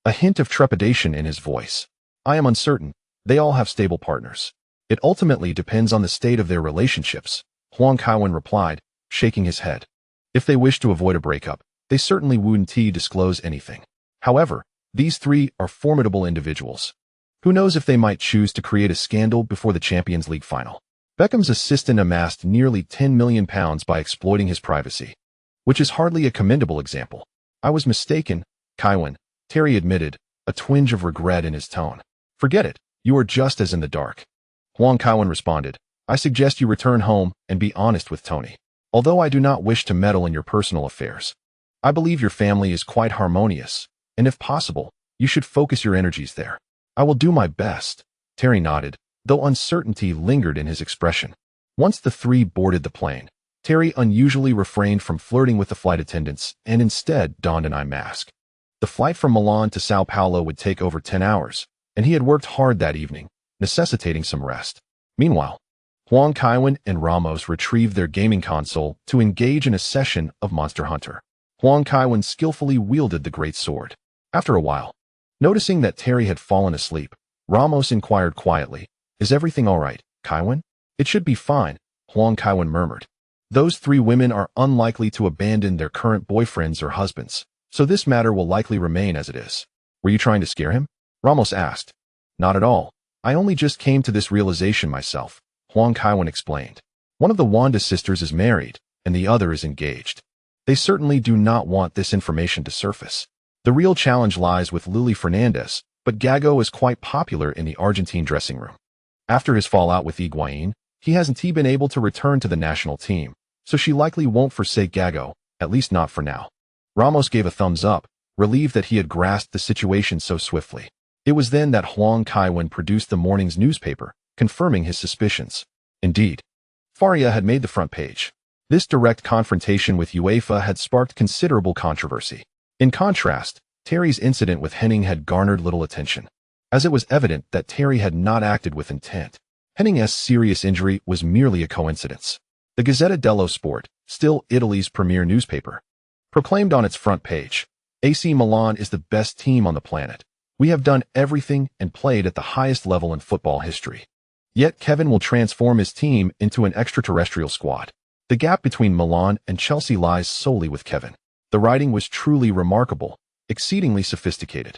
a hint of trepidation in his voice. I am uncertain. They all have stable partners. It ultimately depends on the state of their relationships, Huang Kaiwen replied, shaking his head. If they wish to avoid a breakup, they certainly wouldn't disclose anything. However, these 3 are formidable individuals. Who knows if they might choose to create a scandal before the Champions League final. Beckham's assistant amassed nearly £10 million by exploiting his privacy, which is hardly a commendable example. I was mistaken, Kaiwen, Terry admitted, a twinge of regret in his tone. Forget it, you are just as in the dark. Huang Kaiwen responded, I suggest you return home and be honest with Tony. Although I do not wish to meddle in your personal affairs, I believe your family is quite harmonious, and if possible, you should focus your energies there. I will do my best, Terry nodded, though uncertainty lingered in his expression. Once the 3 boarded the plane, Terry unusually refrained from flirting with the flight attendants and instead donned an eye mask. The flight from Milan to Sao Paulo would take over 10 hours, and he had worked hard that evening, necessitating some rest. Meanwhile, Huang Kaiwen and Ramos retrieved their gaming console to engage in a session of Monster Hunter. Huang Kaiwen skillfully wielded the great sword. After a while, noticing that Terry had fallen asleep, Ramos inquired quietly, Is everything all right, Kaiwen? It should be fine, Huang Kaiwen murmured. Those 3 women are unlikely to abandon their current boyfriends or husbands, so this matter will likely remain as it is. Were you trying to scare him? Ramos asked. Not at all. I only just came to this realization myself, Huang Kaiwen explained. One of the Wanda sisters is married, and the other is engaged. They certainly do not want this information to surface. The real challenge lies with Lily Fernandez, but Gago is quite popular in the Argentine dressing room. After his fallout with Higuain, he hasn't been able to return to the national team, so she likely won't forsake Gago, at least not for now. Ramos gave a thumbs up, relieved that he had grasped the situation so swiftly. It was then that Huang Kaiwen produced the morning's newspaper, confirming his suspicions. Indeed, Faria had made the front page. This direct confrontation with UEFA had sparked considerable controversy. In contrast, Terry's incident with Henning had garnered little attention, as it was evident that Terry had not acted with intent. Henning's serious injury was merely a coincidence. The Gazzetta dello Sport, still Italy's premier newspaper, proclaimed on its front page, AC Milan is the best team on the planet. We have done everything and played at the highest level in football history. Yet Kevin will transform his team into an extraterrestrial squad. The gap between Milan and Chelsea lies solely with Kevin. The writing was truly remarkable, exceedingly sophisticated.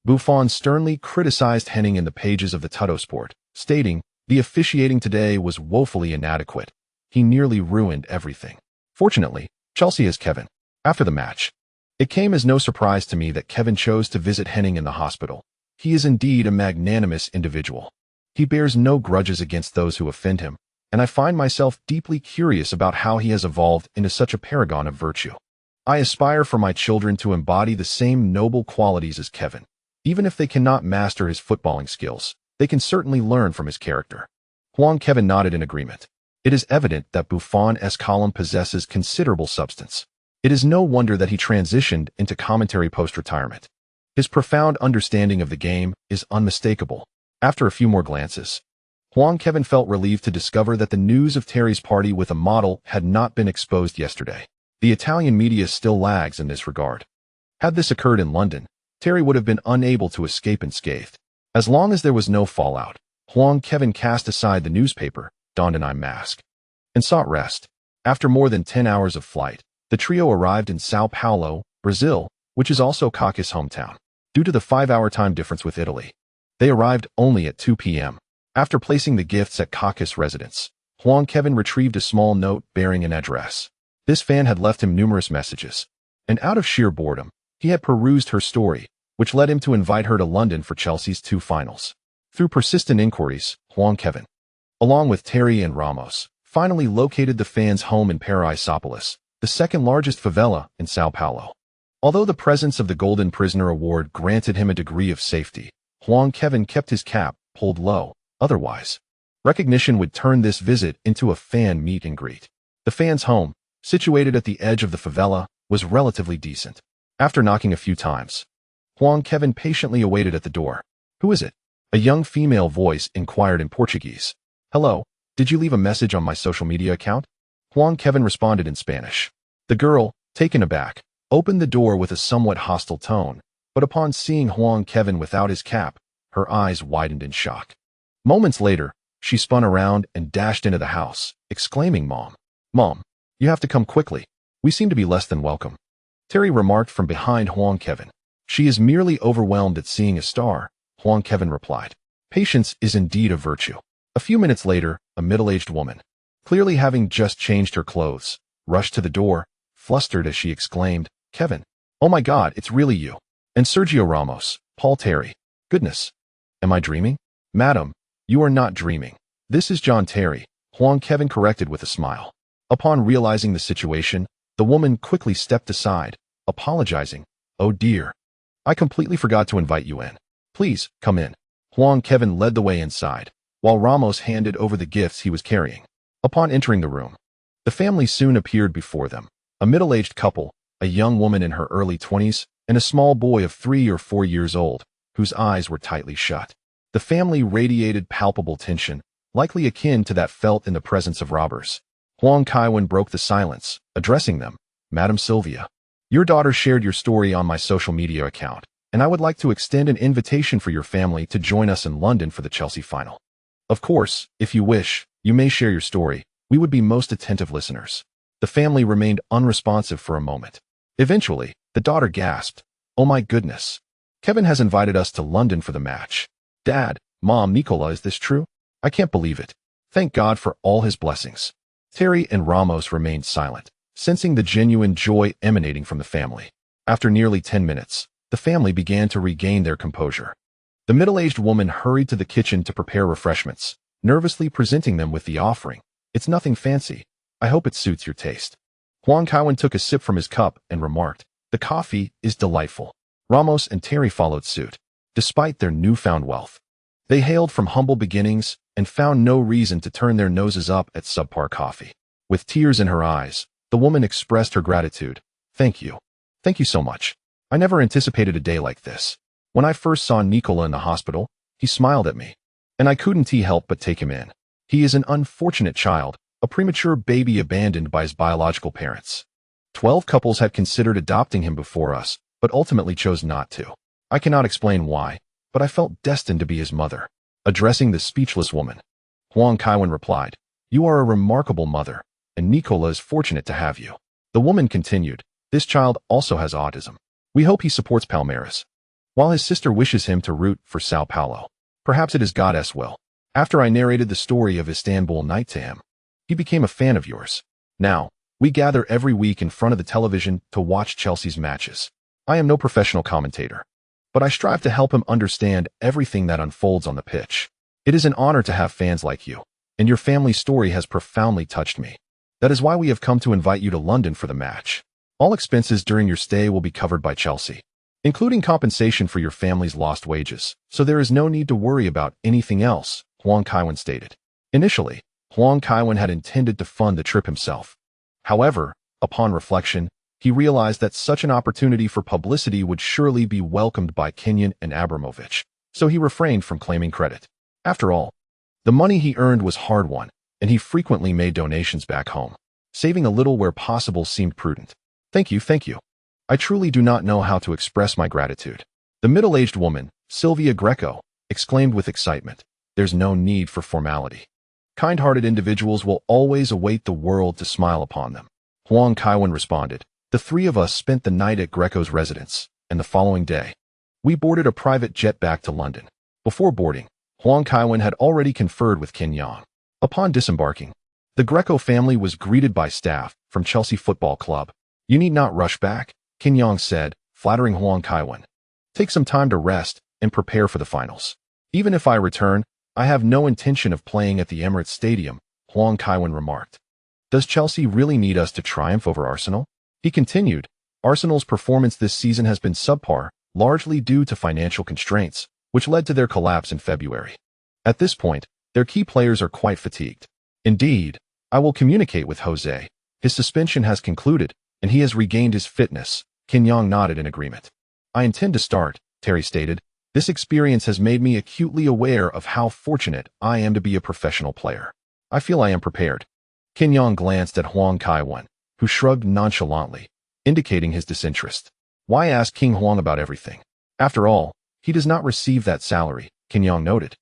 Buffon sternly criticized Henning in the pages of the Tuttosport, stating, "The officiating today was woefully inadequate. He nearly ruined everything." Fortunately, Chelsea has Kevin. After the match, it came as no surprise to me that Kevin chose to visit Henning in the hospital. He is indeed a magnanimous individual. He bears no grudges against those who offend him, and I find myself deeply curious about how he has evolved into such a paragon of virtue. I aspire for my children to embody the same noble qualities as Kevin. Even if they cannot master his footballing skills, they can certainly learn from his character. Huang Kevin nodded in agreement. It is evident that Buffon's column possesses considerable substance. It is no wonder that he transitioned into commentary post-retirement. His profound understanding of the game is unmistakable. After a few more glances, Huang Kevin felt relieved to discover that the news of Terry's party with a model had not been exposed yesterday. The Italian media still lags in this regard. Had this occurred in London, Terry would have been unable to escape unscathed. As long as there was no fallout, Huang Kevin cast aside the newspaper, donned an eye mask, and sought rest. After more than 10 hours of flight, the trio arrived in Sao Paulo, Brazil, which is also Kaká's hometown. Due to the 5-hour time difference with Italy, they arrived only at 2 p.m. After placing the gifts at Kaká's residence, Huang Kevin retrieved a small note bearing an address. This fan had left him numerous messages, and out of sheer boredom, he had perused her story, which led him to invite her to London for Chelsea's 2 finals. Through persistent inquiries, Huang Kevin, along with Terry and Ramos, finally located the fan's home in Paraisópolis, the second largest favela in Sao Paulo. Although the presence of the Golden Prisoner Award granted him a degree of safety, Huang Kevin kept his cap pulled low. Otherwise, recognition would turn this visit into a fan meet and greet. The fan's home, situated at the edge of the favela, was relatively decent. After knocking a few times, Huang Kevin patiently awaited at the door. "Who is it?" A young female voice inquired in Portuguese. "Hello, did you leave a message on my social media account?" Huang Kevin responded in Spanish. The girl, taken aback, opened the door with a somewhat hostile tone, but upon seeing Huang Kevin without his cap, her eyes widened in shock. Moments later, she spun around and dashed into the house, exclaiming, Mom, you have to come quickly. We seem to be less than welcome." Terry remarked from behind Huang Kevin. "She is merely overwhelmed at seeing a star," Huang Kevin replied. "Patience is indeed a virtue." A few minutes later, a middle-aged woman, clearly having just changed her clothes, rushed to the door, flustered as she exclaimed, "Kevin, oh my God, it's really you. And Sergio Ramos, Paul Terry. Goodness. Am I dreaming?" "Madam, you are not dreaming. This is John Terry," Huang Kevin corrected with a smile. Upon realizing the situation, the woman quickly stepped aside, apologizing. "Oh dear. I completely forgot to invite you in. Please, come in." Huang Kevin led the way inside, while Ramos handed over the gifts he was carrying. Upon entering the room, the family soon appeared before them. A middle-aged couple, a young woman in her early 20s, and a small boy of 3 or 4 years old, whose eyes were tightly shut. The family radiated palpable tension, likely akin to that felt in the presence of robbers. Huang Kaiwen broke the silence, addressing them. "Madam Sylvia, your daughter shared your story on my social media account, and I would like to extend an invitation for your family to join us in London for the Chelsea final. Of course, if you wish, you may share your story. We would be most attentive listeners." The family remained unresponsive for a moment. Eventually, the daughter gasped, "Oh my goodness. Kevin has invited us to London for the match. Dad, Mom, Nicola, is this true? I can't believe it. Thank God for all his blessings." Terry and Ramos remained silent, sensing the genuine joy emanating from the family. After nearly 10 minutes, the family began to regain their composure. The middle-aged woman hurried to the kitchen to prepare refreshments, nervously presenting them with the offering. "It's nothing fancy. I hope it suits your taste. Huang Kaiwen took a sip from his cup and remarked, the coffee is delightful. Ramos and Terry followed suit, despite their newfound wealth. They hailed from humble beginnings and found no reason to turn their noses up at subpar coffee. With tears in her eyes, the woman expressed her gratitude. Thank you. Thank you so much. I never anticipated a day like this. When I first saw Nicola in the hospital, he smiled at me, and I couldn't help but take him in. He is an unfortunate child, a premature baby abandoned by his biological parents. 12 couples had considered adopting him before us, but ultimately chose not to. I cannot explain why, but I felt destined to be his mother. Addressing the speechless woman, Huang Kaiwen replied, you are a remarkable mother, and Nicola is fortunate to have you. The woman continued, this child also has autism. We hope he supports Palmeiras, while his sister wishes him to root for Sao Paulo. Perhaps it is God's will. After I narrated the story of Istanbul night to him, he became a fan of yours. Now, we gather every week in front of the television to watch Chelsea's matches. I am no professional commentator, but I strive to help him understand everything that unfolds on the pitch. It is an honor to have fans like you, and your family's story has profoundly touched me. That is why we have come to invite you to London for the match. All expenses during your stay will be covered by Chelsea, including compensation for your family's lost wages, so there is no need to worry about anything else, Huang Kaiwen stated. Initially, Huang Kaiwen had intended to fund the trip himself. However, upon reflection, he realized that such an opportunity for publicity would surely be welcomed by Kenyon and Abramovich, so he refrained from claiming credit. After all, the money he earned was hard-won, and he frequently made donations back home. Saving a little where possible seemed prudent. Thank you, thank you. I truly do not know how to express my gratitude. The middle-aged woman, Silvia Greco, exclaimed with excitement. There's no need for formality. Kind-hearted individuals will always await the world to smile upon them. Huang Kaiwen responded. The three of us spent the night at Greco's residence, and the following day, we boarded a private jet back to London. Before boarding, Huang Kaiwen had already conferred with Kenyon. Upon disembarking, the Greco family was greeted by staff from Chelsea Football Club. You need not rush back, Kenyon said, flattering Huang Kaiwen. Take some time to rest and prepare for the finals. Even if I return, I have no intention of playing at the Emirates Stadium, Huang Kaiwen remarked. Does Chelsea really need us to triumph over Arsenal? He continued, Arsenal's performance this season has been subpar, largely due to financial constraints, which led to their collapse in February. At this point, their key players are quite fatigued. Indeed, I will communicate with Jose. His suspension has concluded, and he has regained his fitness. Kenyon nodded in agreement. I intend to start, Terry stated. This experience has made me acutely aware of how fortunate I am to be a professional player. I feel I am prepared. Kenyon glanced at Huang Kaiwen, who shrugged nonchalantly, indicating his disinterest. Why ask King Huang about everything? After all, he does not receive that salary, Kenyon noted.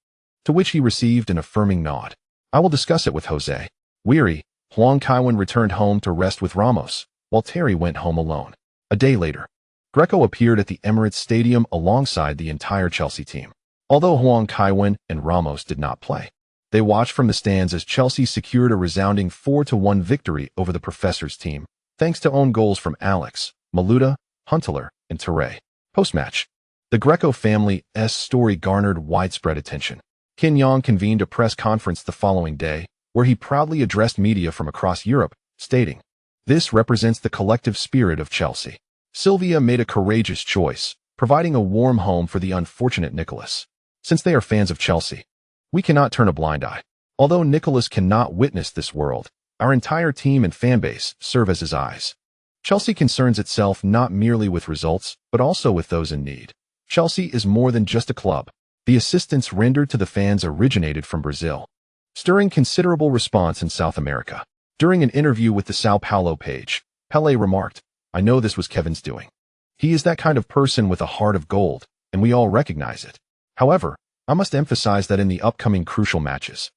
To which he received an affirming nod. I will discuss it with Jose. Weary, Huang Kaiwen returned home to rest with Ramos, while Terry went home alone. A day later, Greco appeared at the Emirates Stadium alongside the entire Chelsea team. Although Huang Kaiwen and Ramos did not play, they watched from the stands as Chelsea secured a resounding 4-1 victory over the Professor's team, thanks to own goals from Alex, Maluda, Huntelaar, and Touré. Post-match, the Greco family's story garnered widespread attention. Kenyon convened a press conference the following day, where he proudly addressed media from across Europe, stating, "This represents the collective spirit of Chelsea." Sylvia made a courageous choice, providing a warm home for the unfortunate Nicholas. Since they are fans of Chelsea, we cannot turn a blind eye. Although Nicholas cannot witness this world, our entire team and fanbase serve as his eyes. Chelsea concerns itself not merely with results, but also with those in need. Chelsea is more than just a club. The assistance rendered to the fans originated from Brazil, stirring considerable response in South America. During an interview with the Sao Paulo page, Pelé remarked, I know this was Kevin's doing. He is that kind of person with a heart of gold, and we all recognize it. However, I must emphasize that in the upcoming crucial matches,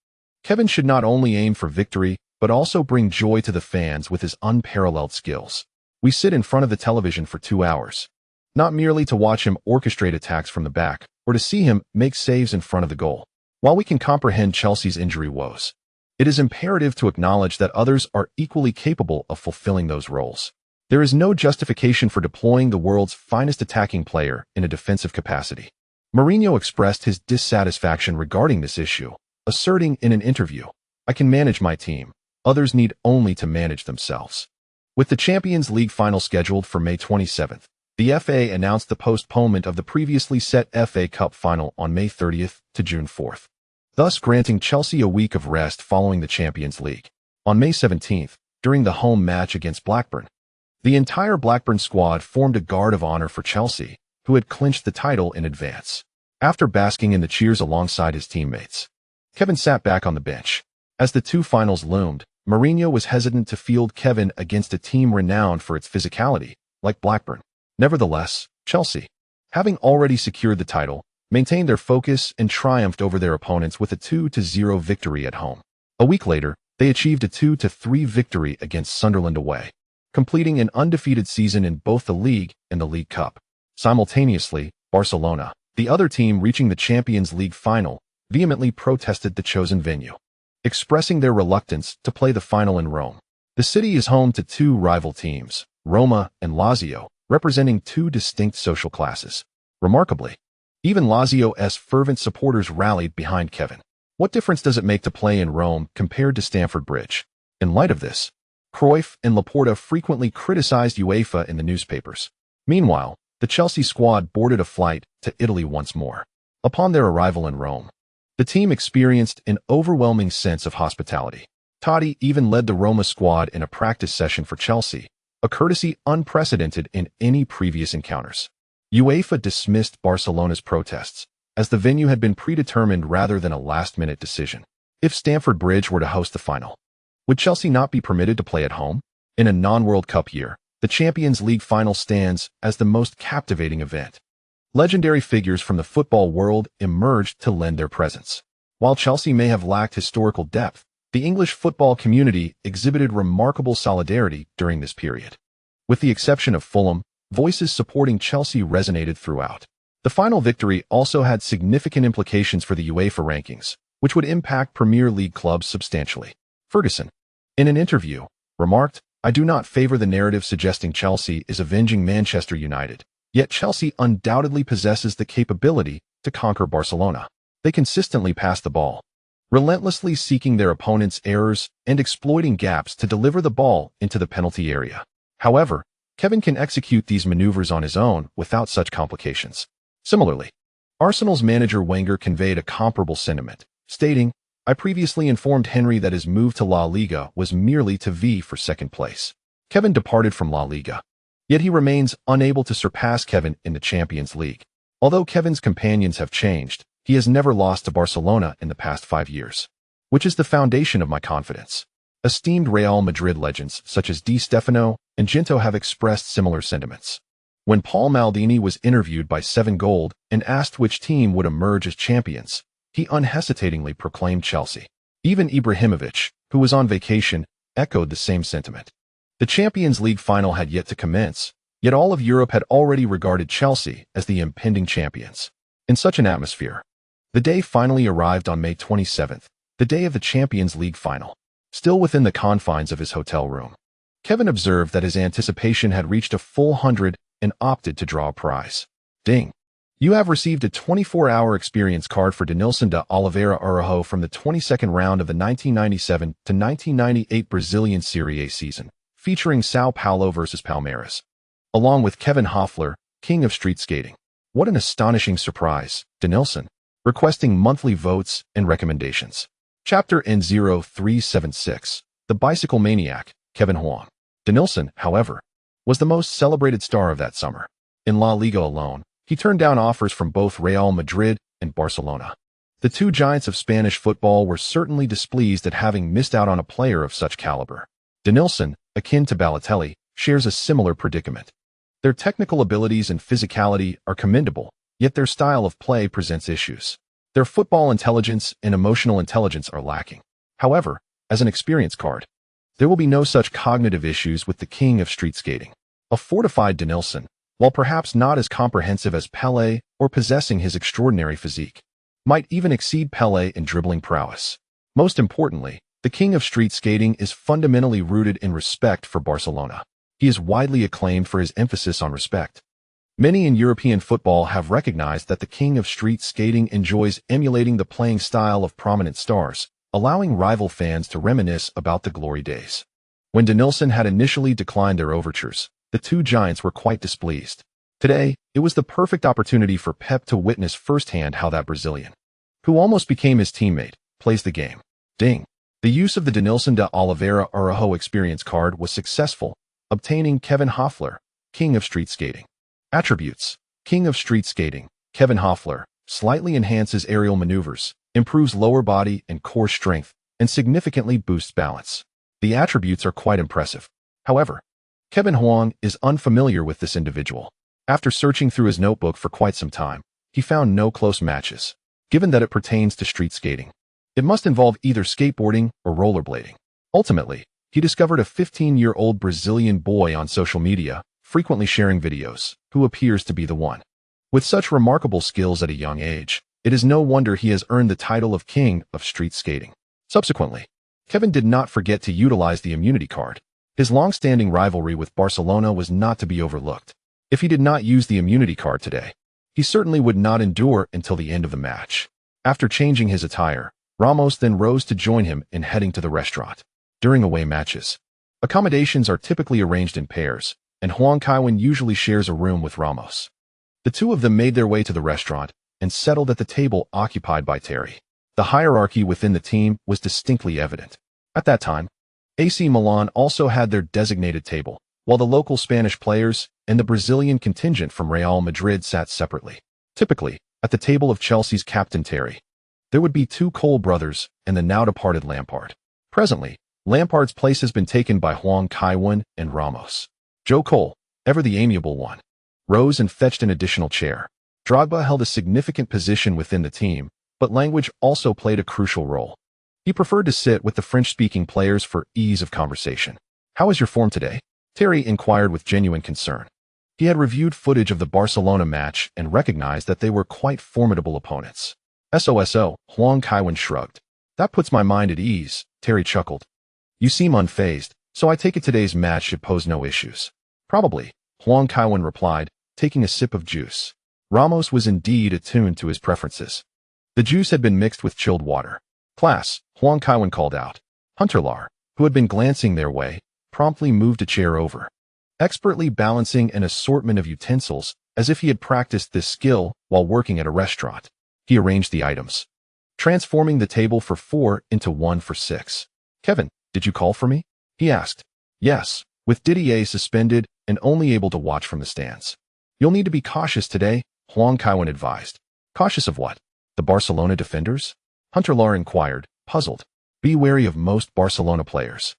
Kevin should not only aim for victory, but also bring joy to the fans with his unparalleled skills. We sit in front of the television for 2 hours, not merely to watch him orchestrate attacks from the back, or to see him make saves in front of the goal. While we can comprehend Chelsea's injury woes, it is imperative to acknowledge that others are equally capable of fulfilling those roles. There is no justification for deploying the world's finest attacking player in a defensive capacity. Mourinho expressed his dissatisfaction regarding this issue, asserting in an interview, I can manage my team. others need only to manage themselves. With the Champions League final scheduled for May 27th, the FA announced the postponement of the previously set FA Cup final on May 30th to June 4th, thus granting Chelsea a week of rest following the Champions League. On May 17th, during the home match against Blackburn, the entire Blackburn squad formed a guard of honor for Chelsea, who had clinched the title in advance. After basking in the cheers alongside his teammates, Kevin sat back on the bench. As the two finals loomed, Mourinho was hesitant to field Kevin against a team renowned for its physicality, like Blackburn. Nevertheless, Chelsea, having already secured the title, maintained their focus and triumphed over their opponents with a 2-0 victory at home. A week later, they achieved a 2-3 victory against Sunderland away, completing an undefeated season in both the League and the League Cup. Simultaneously, Barcelona, the other team reaching the Champions League final, vehemently protested the chosen venue, expressing their reluctance to play the final in Rome. The city is home to two rival teams, Roma and Lazio, representing two distinct social classes. Remarkably, even Lazio's fervent supporters rallied behind Kevin. What difference does it make to play in Rome compared to Stamford Bridge? In light of this, Cruyff and Laporta frequently criticized UEFA in the newspapers. Meanwhile, the Chelsea squad boarded a flight to Italy once more. Upon their arrival in Rome, the team experienced an overwhelming sense of hospitality. Totti even led the Roma squad in a practice session for Chelsea, a courtesy unprecedented in any previous encounters. UEFA dismissed Barcelona's protests, as the venue had been predetermined rather than a last-minute decision. If Stamford Bridge were to host the final, would Chelsea not be permitted to play at home? In a non-World Cup year, the Champions League final stands as the most captivating event. Legendary figures from the football world emerged to lend their presence. While Chelsea may have lacked historical depth, the English football community exhibited remarkable solidarity during this period. With the exception of Fulham, voices supporting Chelsea resonated throughout. The final victory also had significant implications for the UEFA rankings, which would impact Premier League clubs substantially. Ferguson, in an interview, remarked, "I do not favor the narrative suggesting Chelsea is avenging Manchester United. Yet Chelsea undoubtedly possesses the capability to conquer Barcelona. They consistently pass the ball, relentlessly seeking their opponent's errors and exploiting gaps to deliver the ball into the penalty area. However, Kevin can execute these maneuvers on his own without such complications." Similarly, Arsenal's manager Wenger conveyed a comparable sentiment, stating, "I previously informed Henry that his move to La Liga was merely to vie for second place." Kevin departed from La Liga, yet he remains unable to surpass Kevin in the Champions League. Although Kevin's companions have changed, he has never lost to Barcelona in the past 5 years, which is the foundation of my confidence. Esteemed Real Madrid legends such as Di Stefano and Ginto have expressed similar sentiments. When Paul Maldini was interviewed by 7 Gold and asked which team would emerge as champions, he unhesitatingly proclaimed Chelsea. Even Ibrahimovic, who was on vacation, echoed the same sentiment. The Champions League final had yet to commence, yet all of Europe had already regarded Chelsea as the impending champions. In such an atmosphere, the day finally arrived on May 27th, the day of the Champions League final. Still within the confines of his hotel room, Kevin observed that his anticipation had reached a full 100 and opted to draw a prize. Ding! You have received a 24-hour experience card for Denilson de Oliveira Araujo from the 22nd round of the 1997 to 1998 Brazilian Serie A season, featuring Sao Paulo versus Palmeiras, along with Kevin Hoffler, king of street skating. What an astonishing surprise, Denilson, requesting monthly votes and recommendations. Chapter N0376, The Bicycle Maniac, Kevin Huang. Denilson, however, was the most celebrated star of that summer. In La Liga alone, he turned down offers from both Real Madrid and Barcelona. The two giants of Spanish football were certainly displeased at having missed out on a player of such caliber. Denilson, akin to Balotelli, shares a similar predicament. Their technical abilities and physicality are commendable, yet their style of play presents issues. Their football intelligence and emotional intelligence are lacking. However, as an experience card, there will be no such cognitive issues with the king of street skating. A fortified Denilson, while perhaps not as comprehensive as Pelé or possessing his extraordinary physique, might even exceed Pelé in dribbling prowess. Most importantly, the king of street skating is fundamentally rooted in respect for Barcelona. He is widely acclaimed for his emphasis on respect. Many in European football have recognized that the king of street skating enjoys emulating the playing style of prominent stars, allowing rival fans to reminisce about the glory days. When Denilson had initially declined their overtures, the two giants were quite displeased. Today, it was the perfect opportunity for Pep to witness firsthand how that Brazilian, who almost became his teammate, plays the game. Ding. The use of the Denilson de Oliveira Araujo experience card was successful, obtaining Kevin Hoffler, King of Street Skating. Attributes. King of Street Skating, Kevin Hoffler, slightly enhances aerial maneuvers, improves lower body and core strength, and significantly boosts balance. The attributes are quite impressive. However, Kevin Huang is unfamiliar with this individual. After searching through his notebook for quite some time, he found no close matches. Given that it pertains to street skating, it must involve either skateboarding or rollerblading. Ultimately, he discovered a 15-year-old Brazilian boy on social media, frequently sharing videos, who appears to be the one. With such remarkable skills at a young age, it is no wonder he has earned the title of King of Street Skating. Subsequently, Kevin did not forget to utilize the immunity card. His long-standing rivalry with Barcelona was not to be overlooked. If he did not use the immunity card today, he certainly would not endure until the end of the match. After changing his attire, Ramos then rose to join him in heading to the restaurant. During away matches, accommodations are typically arranged in pairs, and Huang Kaiwen usually shares a room with Ramos. The two of them made their way to the restaurant and settled at the table occupied by Terry. The hierarchy within the team was distinctly evident. At that time, AC Milan also had their designated table, while the local Spanish players and the Brazilian contingent from Real Madrid sat separately. Typically, at the table of Chelsea's captain Terry, there would be two Cole brothers and the now-departed Lampard. Presently, Lampard's place has been taken by Huang Kaiwen and Ramos. Joe Cole, ever the amiable one, rose and fetched an additional chair. Drogba held a significant position within the team, but language also played a crucial role. He preferred to sit with the French-speaking players for ease of conversation. "How is your form today?" Terry inquired with genuine concern. He had reviewed footage of the Barcelona match and recognized that they were quite formidable opponents. "SOSO," Huang Kaiwen shrugged. "That puts my mind at ease," Terry chuckled. "You seem unfazed, so I take it today's match should pose no issues." "Probably," Huang Kaiwen replied, taking a sip of juice. Ramos was indeed attuned to his preferences. The juice had been mixed with chilled water. "Class," Huang Kaiwen called out. Huntelaar, who had been glancing their way, promptly moved a chair over. Expertly balancing an assortment of utensils, as if he had practiced this skill while working at a restaurant, he arranged the items, transforming the table for 4 into one for 6. "Kevin, did you call for me?" he asked. "Yes," with Didier suspended and only able to watch from the stands. "You'll need to be cautious today," Huang Kaiwen advised. "Cautious of what? The Barcelona defenders?" Huntelaar inquired, puzzled. "Be wary of most Barcelona players.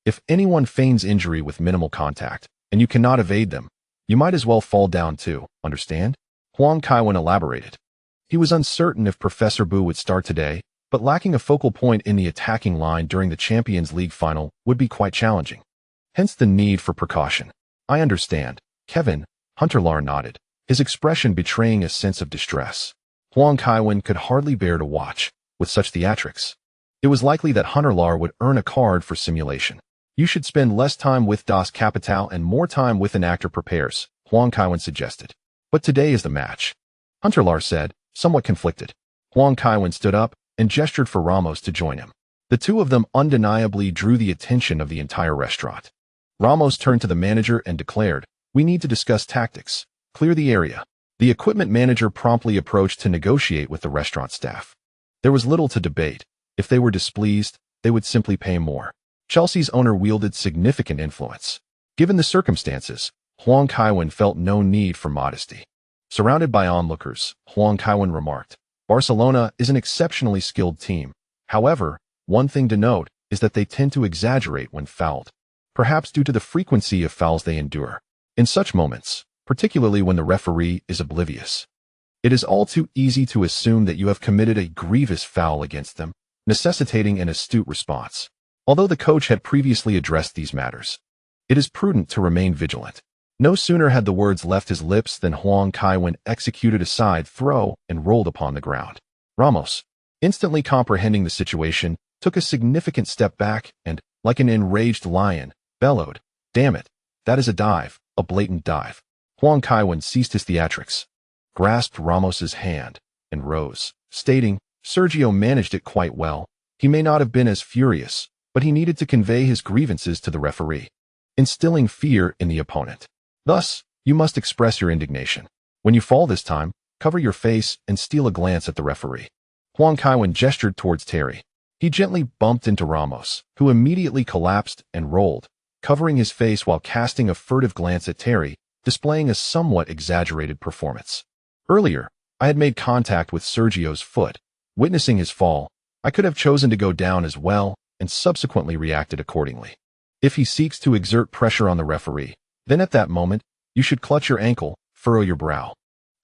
If anyone feigns injury with minimal contact, and you cannot evade them, you might as well fall down too, understand?" Huang Kaiwen elaborated. He was uncertain if Professor Bu would start today, but lacking a focal point in the attacking line during the Champions League final would be quite challenging. Hence the need for precaution. "I understand, Kevin," Huntelaar nodded, his expression betraying a sense of distress. Huang Kaiwen could hardly bear to watch, with such theatrics. It was likely that Huntelaar would earn a card for simulation. "You should spend less time with Das Kapital and more time with an actor prepares," Huang Kaiwen suggested. "But today is the match," Huntelaar said, somewhat conflicted. Huang Kaiwen stood up and gestured for Ramos to join him. The two of them undeniably drew the attention of the entire restaurant. Ramos turned to the manager and declared, "We need to discuss tactics. Clear the area." The equipment manager promptly approached to negotiate with the restaurant staff. There was little to debate. If they were displeased, they would simply pay more. Chelsea's owner wielded significant influence. Given the circumstances, Huang Kaiwen felt no need for modesty. Surrounded by onlookers, Huang Kaiwen remarked, "Barcelona is an exceptionally skilled team. However, one thing to note is that they tend to exaggerate when fouled, perhaps due to the frequency of fouls they endure. In such moments, particularly when the referee is oblivious, it is all too easy to assume that you have committed a grievous foul against them, necessitating an astute response. Although the coach had previously addressed these matters, it is prudent to remain vigilant." No sooner had the words left his lips than Huang Kaiwen executed a side throw and rolled upon the ground. Ramos, instantly comprehending the situation, took a significant step back and, like an enraged lion, bellowed, "Damn it, that is a dive, a blatant dive." Huang Kaiwen ceased his theatrics, grasped Ramos's hand, and rose, stating, "Sergio managed it quite well, He may not have been as furious, but he needed to convey his grievances to the referee, instilling fear in the opponent. Thus, you must express your indignation. When you fall this time, cover your face and steal a glance at the referee. Huang Kaiwen gestured towards Terry. He gently bumped into Ramos, who immediately collapsed and rolled, covering his face while casting a furtive glance at Terry, displaying a somewhat exaggerated performance. Earlier, I had made contact with Sergio's foot. Witnessing his fall, I could have chosen to go down as well and subsequently reacted accordingly. If he seeks to exert pressure on the referee, then at that moment, you should clutch your ankle, furrow your brow,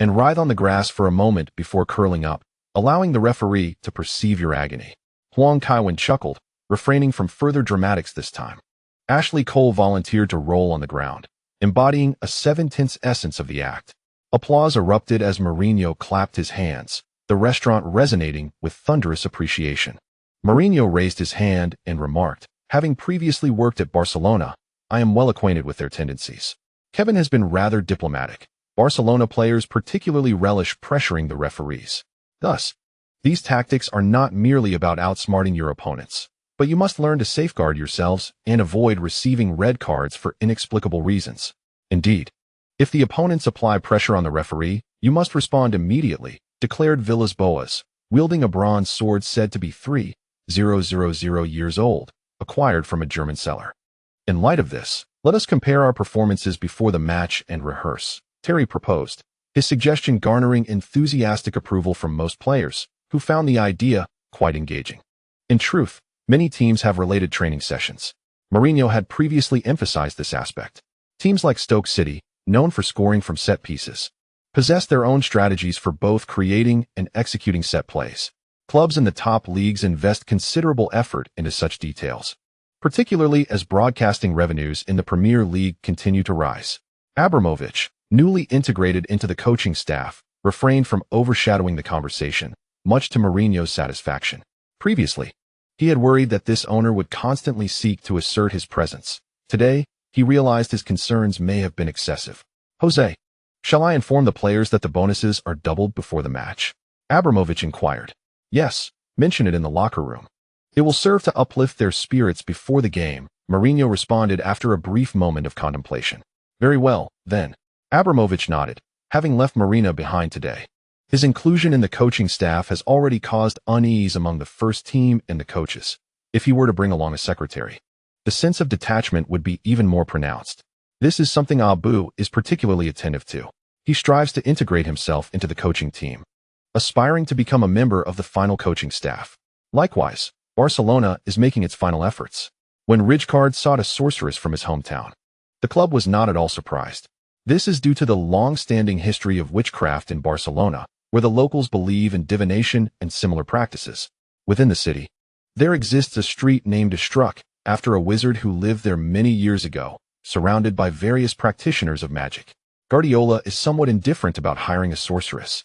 and writhe on the grass for a moment before curling up, allowing the referee to perceive your agony. Huang Kaiwen chuckled, refraining from further dramatics this time. Ashley Cole volunteered to roll on the ground, embodying a 7/10 essence of the act. Applause erupted as Mourinho clapped his hands, the restaurant resonating with thunderous appreciation. Mourinho raised his hand and remarked, "Having previously worked at Barcelona, I am well acquainted with their tendencies." Kevin has been rather diplomatic. Barcelona players particularly relish pressuring the referees. Thus, these tactics are not merely about outsmarting your opponents, but you must learn to safeguard yourselves and avoid receiving red cards for inexplicable reasons. Indeed, if the opponents apply pressure on the referee, you must respond immediately, declared Villas-Boas, wielding a bronze sword said to be 3,000 years old, acquired from a German seller. In light of this, let us compare our performances before the match and rehearse, Terry proposed, his suggestion garnering enthusiastic approval from most players, who found the idea quite engaging. In truth, many teams have related training sessions. Mourinho had previously emphasized this aspect. Teams like Stoke City, known for scoring from set pieces, possess their own strategies for both creating and executing set plays. Clubs in the top leagues invest considerable effort into such details, particularly as broadcasting revenues in the Premier League continue to rise. Abramovich, newly integrated into the coaching staff, refrained from overshadowing the conversation, much to Mourinho's satisfaction. Previously, he had worried that this owner would constantly seek to assert his presence. Today, he realized his concerns may have been excessive. "Jose, shall I inform the players that the bonuses are doubled before the match?" Abramovich inquired. "Yes, mention it in the locker room. It will serve to uplift their spirits before the game," Mourinho responded after a brief moment of contemplation. "Very well, then." Abramovich nodded, having left Mourinho behind today. His inclusion in the coaching staff has already caused unease among the first team and the coaches. If he were to bring along a secretary, the sense of detachment would be even more pronounced. This is something Abu is particularly attentive to. He strives to integrate himself into the coaching team, aspiring to become a member of the final coaching staff. Likewise, Barcelona is making its final efforts. When Rijkaard sought a sorceress from his hometown, the club was not at all surprised. This is due to the long-standing history of witchcraft in Barcelona, where the locals believe in divination and similar practices. Within the city, there exists a street named Estruc, after a wizard who lived there many years ago, surrounded by various practitioners of magic. Guardiola is somewhat indifferent about hiring a sorceress.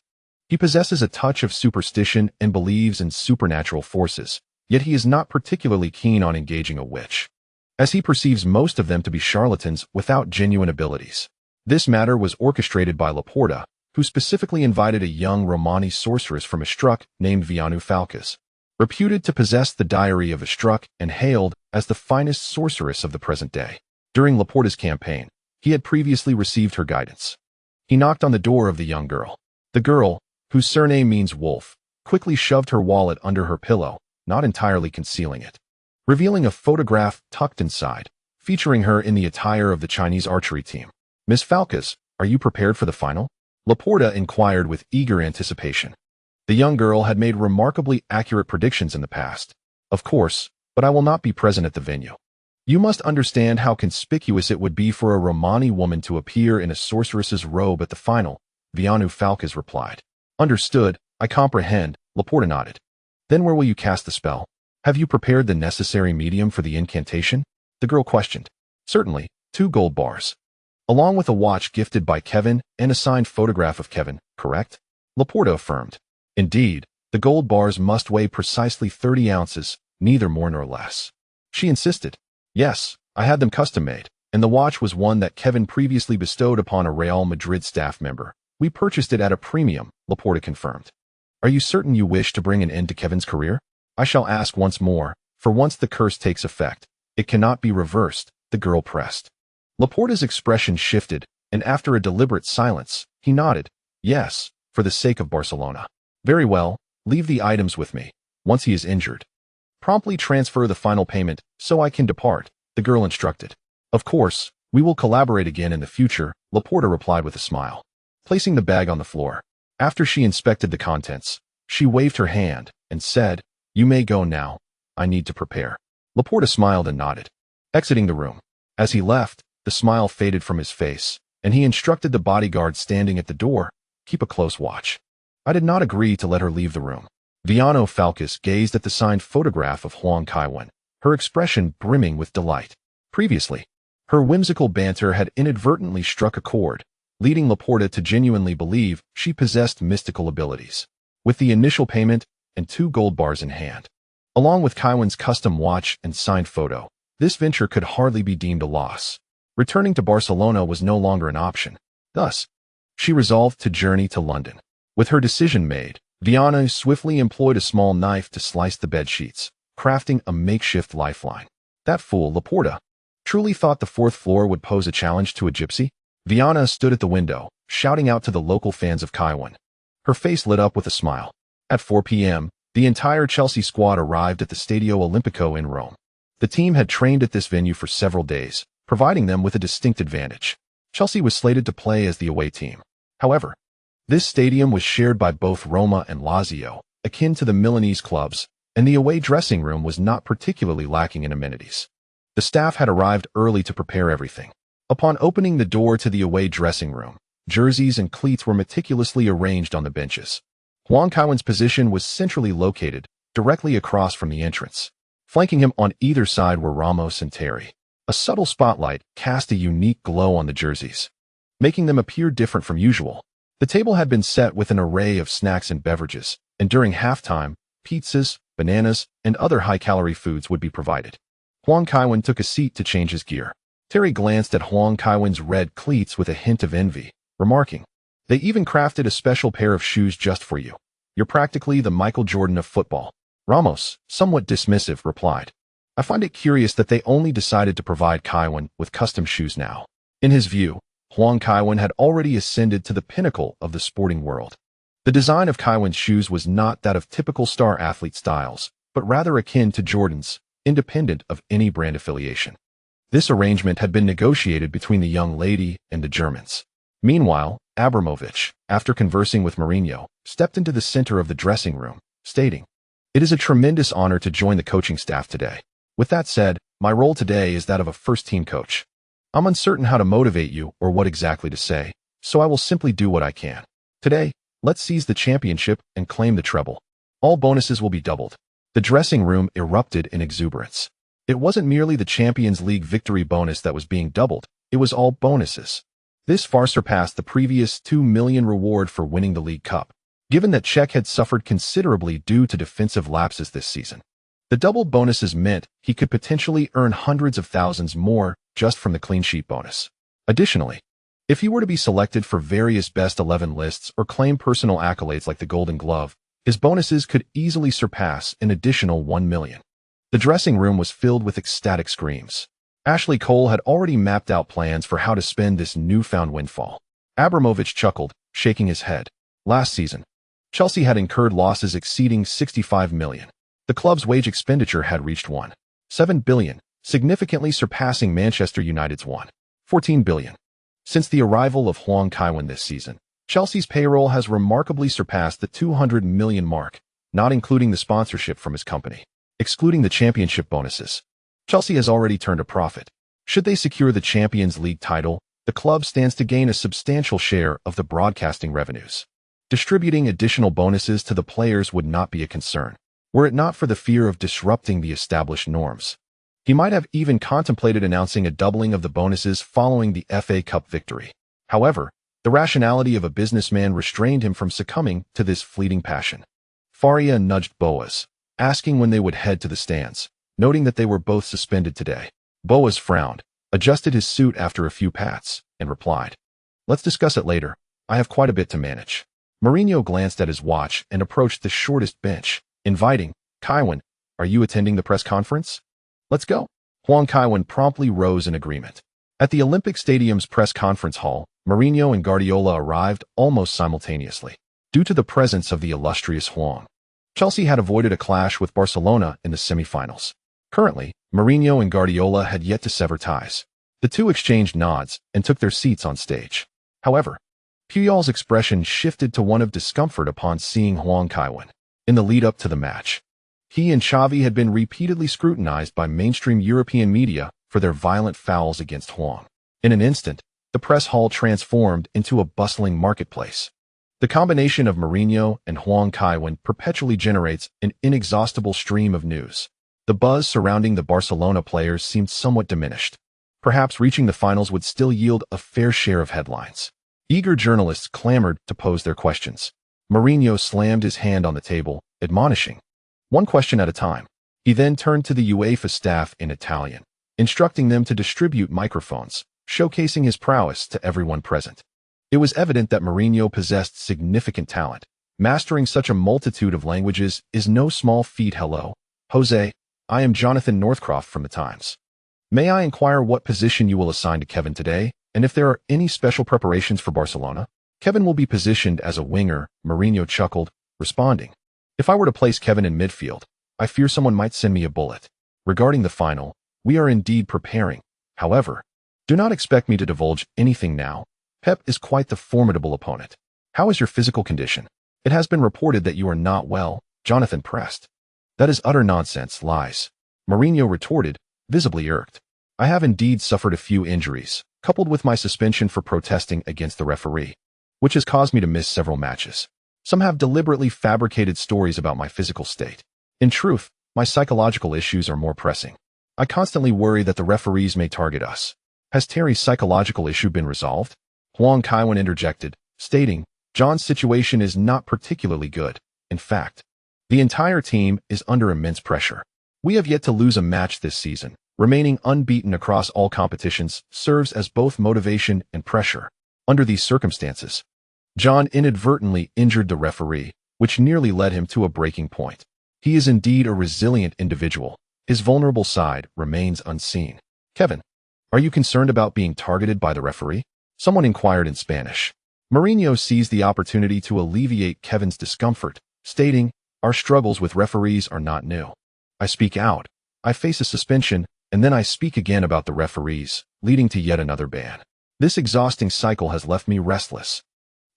He possesses a touch of superstition and believes in supernatural forces, yet he is not particularly keen on engaging a witch, as he perceives most of them to be charlatans without genuine abilities. This matter was orchestrated by Laporta, who specifically invited a young Romani sorceress from Estruc named Vianu Falcas, reputed to possess the diary of Estruc and hailed as the finest sorceress of the present day. During Laporta's campaign, he had previously received her guidance. He knocked on the door of the young girl. The girl, whose surname means wolf, quickly shoved her wallet under her pillow, not entirely concealing it, revealing a photograph tucked inside, featuring her in the attire of the Chinese archery team. "Miss Falcas, are you prepared for the final?" Laporta inquired with eager anticipation. The young girl had made remarkably accurate predictions in the past. "Of course, but I will not be present at the venue." "You must understand how conspicuous it would be for a Romani woman to appear in a sorceress's robe at the final," Vianu Falcas replied. "Understood, I comprehend," Laporta nodded. "Then where will you cast the spell? Have you prepared the necessary medium for the incantation?" the girl questioned. "Certainly, 2 gold bars. Along with a watch gifted by Kevin and a signed photograph of Kevin, correct?" Laporta affirmed. "Indeed, the gold bars must weigh precisely 30 ounces, neither more nor less." She insisted. "Yes, I had them custom-made, and the watch was one that Kevin previously bestowed upon a Real Madrid staff member. We purchased it at a premium," Laporta confirmed. "Are you certain you wish to bring an end to Kevin's career?" I shall ask once more, for once the curse takes effect, it cannot be reversed, the girl pressed. Laporta's expression shifted, and after a deliberate silence, he nodded. Yes, for the sake of Barcelona. Very well, leave the items with me. Once he is injured, promptly transfer the final payment so I can depart, the girl instructed. Of course, we will collaborate again in the future, Laporta replied with a smile. Placing the bag on the floor, after she inspected the contents, she waved her hand and said, You may go now. I need to prepare. Laporta smiled and nodded, exiting the room. As he left, the smile faded from his face, and he instructed the bodyguard standing at the door, Keep a close watch. I did not agree to let her leave the room. Viano Falcus gazed at the signed photograph of Huang Kaiwen, her expression brimming with delight. Previously, her whimsical banter had inadvertently struck a chord, leading Laporta to genuinely believe she possessed mystical abilities. With the initial payment and 2 gold bars in hand, along with Kaiwen's custom watch and signed photo, this venture could hardly be deemed a loss. Returning to Barcelona was no longer an option. Thus, she resolved to journey to London. With her decision made, Viana swiftly employed a small knife to slice the bed sheets, crafting a makeshift lifeline. That fool, Laporta, truly thought the 4th floor would pose a challenge to a gypsy? Viana stood at the window, shouting out to the local fans of Kaiwen. Her face lit up with a smile. At 4 p.m., the entire Chelsea squad arrived at the Stadio Olimpico in Rome. The team had trained at this venue for several days, providing them with a distinct advantage. Chelsea was slated to play as the away team. However, this stadium was shared by both Roma and Lazio, akin to the Milanese clubs, and the away dressing room was not particularly lacking in amenities. The staff had arrived early to prepare everything. Upon opening the door to the away dressing room, jerseys and cleats were meticulously arranged on the benches. Huang Kaiwen's position was centrally located, directly across from the entrance. Flanking him on either side were Ramos and Terry. A subtle spotlight cast a unique glow on the jerseys, making them appear different from usual. The table had been set with an array of snacks and beverages, and during halftime, pizzas, bananas, and other high-calorie foods would be provided. Huang Kaiwen took a seat to change his gear. Terry glanced at Huang Kaiwen's red cleats with a hint of envy, remarking, They even crafted a special pair of shoes just for you. You're practically the Michael Jordan of football. Ramos, somewhat dismissive, replied, I find it curious that they only decided to provide Kaiwen with custom shoes now. In his view, Huang Kaiwen had already ascended to the pinnacle of the sporting world. The design of Kaiwen's shoes was not that of typical star athlete styles, but rather akin to Jordan's, independent of any brand affiliation. This arrangement had been negotiated between the young lady and the Germans. Meanwhile, Abramovich, after conversing with Mourinho, stepped into the center of the dressing room, stating, It is a tremendous honor to join the coaching staff today. With that said, my role today is that of a first-team coach. I'm uncertain how to motivate you or what exactly to say, so I will simply do what I can. Today, let's seize the championship and claim the treble. All bonuses will be doubled. The dressing room erupted in exuberance. It wasn't merely the Champions League victory bonus that was being doubled, it was all bonuses. This far surpassed the previous $2 million reward for winning the League Cup, given that Czech had suffered considerably due to defensive lapses this season. The doubled bonuses meant he could potentially earn hundreds of thousands more just from the clean sheet bonus. Additionally, if he were to be selected for various best 11 lists or claim personal accolades like the Golden Glove, his bonuses could easily surpass an additional $1 million. The dressing room was filled with ecstatic screams. Ashley Cole had already mapped out plans for how to spend this newfound windfall. Abramovich chuckled, shaking his head. Last season, Chelsea had incurred losses exceeding $65 million. The club's wage expenditure had reached $1.7 billion, significantly surpassing Manchester United's $1.14 billion. Since the arrival of Huang Kaiwen this season, Chelsea's payroll has remarkably surpassed the $200 million mark, not including the sponsorship from his company. Excluding the championship bonuses, Chelsea has already turned a profit. Should they secure the Champions League title, the club stands to gain a substantial share of the broadcasting revenues. Distributing additional bonuses to the players would not be a concern, were it not for the fear of disrupting the established norms. He might have even contemplated announcing a doubling of the bonuses following the FA Cup victory. However, the rationality of a businessman restrained him from succumbing to this fleeting passion. Faria nudged Boas, asking when they would head to the stands, noting that they were both suspended today. Boas frowned, adjusted his suit after a few pats, and replied, Let's discuss it later. I have quite a bit to manage. Mourinho glanced at his watch and approached the shortest bench, inviting, Kaiwen, are you attending the press conference? Let's go. Huang Kaiwen promptly rose in agreement. At the Olympic Stadium's press conference hall, Mourinho and Guardiola arrived almost simultaneously. Due to the presence of the illustrious Huang, Chelsea had avoided a clash with Barcelona in the semi-finals. Currently, Mourinho and Guardiola had yet to sever ties. The two exchanged nods and took their seats on stage. However, Puyol's expression shifted to one of discomfort upon seeing Huang Kaiwen. In the lead-up to the match, he and Xavi had been repeatedly scrutinized by mainstream European media for their violent fouls against Huang. In an instant, the press hall transformed into a bustling marketplace. The combination of Mourinho and Huang Kaiwen perpetually generates an inexhaustible stream of news. The buzz surrounding the Barcelona players seemed somewhat diminished. Perhaps reaching the finals would still yield a fair share of headlines. Eager journalists clamored to pose their questions. Mourinho slammed his hand on the table, admonishing, one question at a time. He then turned to the UEFA staff in Italian, instructing them to distribute microphones, showcasing his prowess to everyone present. It was evident that Mourinho possessed significant talent. Mastering such a multitude of languages is no small feat. Hello, Jose. I am Jonathan Northcroft from the Times. May I inquire what position you will assign to Kevin today, and if there are any special preparations for Barcelona? Kevin will be positioned as a winger, Mourinho chuckled, responding. If I were to place Kevin in midfield, I fear someone might send me a bullet. Regarding the final, we are indeed preparing. However, do not expect me to divulge anything now. Pep is quite the formidable opponent. How is your physical condition? It has been reported that you are not well, Jonathan pressed. That is utter nonsense, lies. Mourinho retorted, visibly irked. I have indeed suffered a few injuries, coupled with my suspension for protesting against the referee, which has caused me to miss several matches. Some have deliberately fabricated stories about my physical state. In truth, my psychological issues are more pressing. I constantly worry that the referees may target us. Has Terry's psychological issue been resolved? Huang Kaiwen interjected, stating, John's situation is not particularly good. In fact, the entire team is under immense pressure. We have yet to lose a match this season. Remaining unbeaten across all competitions serves as both motivation and pressure. Under these circumstances, John inadvertently injured the referee, which nearly led him to a breaking point. He is indeed a resilient individual. His vulnerable side remains unseen. Kevin, are you concerned about being targeted by the referee? Someone inquired in Spanish. Mourinho seized the opportunity to alleviate Kevin's discomfort, stating, our struggles with referees are not new. I speak out, I face a suspension, and then I speak again about the referees, leading to yet another ban. This exhausting cycle has left me restless.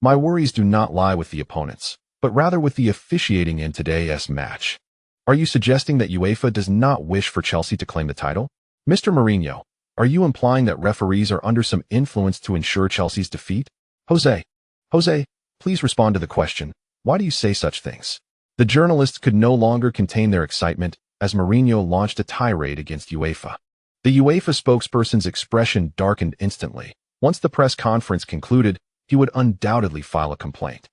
My worries do not lie with the opponents, but rather with the officiating in today's match. Are you suggesting that UEFA does not wish for Chelsea to claim the title? Mr. Mourinho, are you implying that referees are under some influence to ensure Chelsea's defeat? Jose, please respond to the question. Why do you say such things? The journalists could no longer contain their excitement as Mourinho launched a tirade against UEFA. The UEFA spokesperson's expression darkened instantly. Once the press conference concluded, he would undoubtedly file a complaint.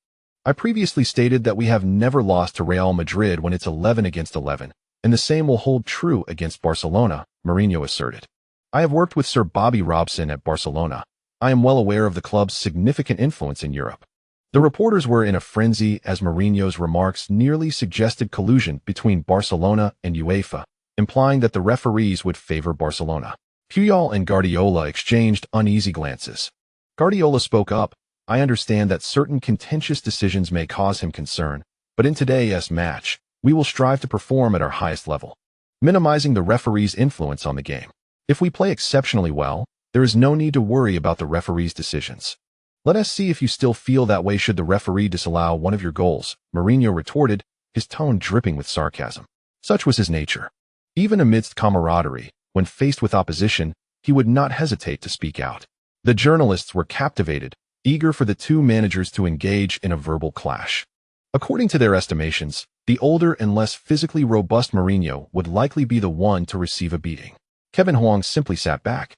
I previously stated that we have never lost to Real Madrid when it's 11 against 11, and the same will hold true against Barcelona, Mourinho asserted. I have worked with Sir Bobby Robson at Barcelona. I am well aware of the club's significant influence in Europe. The reporters were in a frenzy as Mourinho's remarks nearly suggested collusion between Barcelona and UEFA, implying that the referees would favor Barcelona. Puyol and Guardiola exchanged uneasy glances. Guardiola spoke up. I understand that certain contentious decisions may cause him concern, but in today's match, we will strive to perform at our highest level, minimizing the referee's influence on the game. If we play exceptionally well, there is no need to worry about the referee's decisions. Let us see if you still feel that way should the referee disallow one of your goals, Mourinho retorted, his tone dripping with sarcasm. Such was his nature. Even amidst camaraderie, when faced with opposition, he would not hesitate to speak out. The journalists were captivated, eager for the two managers to engage in a verbal clash. According to their estimations, the older and less physically robust Mourinho would likely be the one to receive a beating. Kevin Huang simply sat back,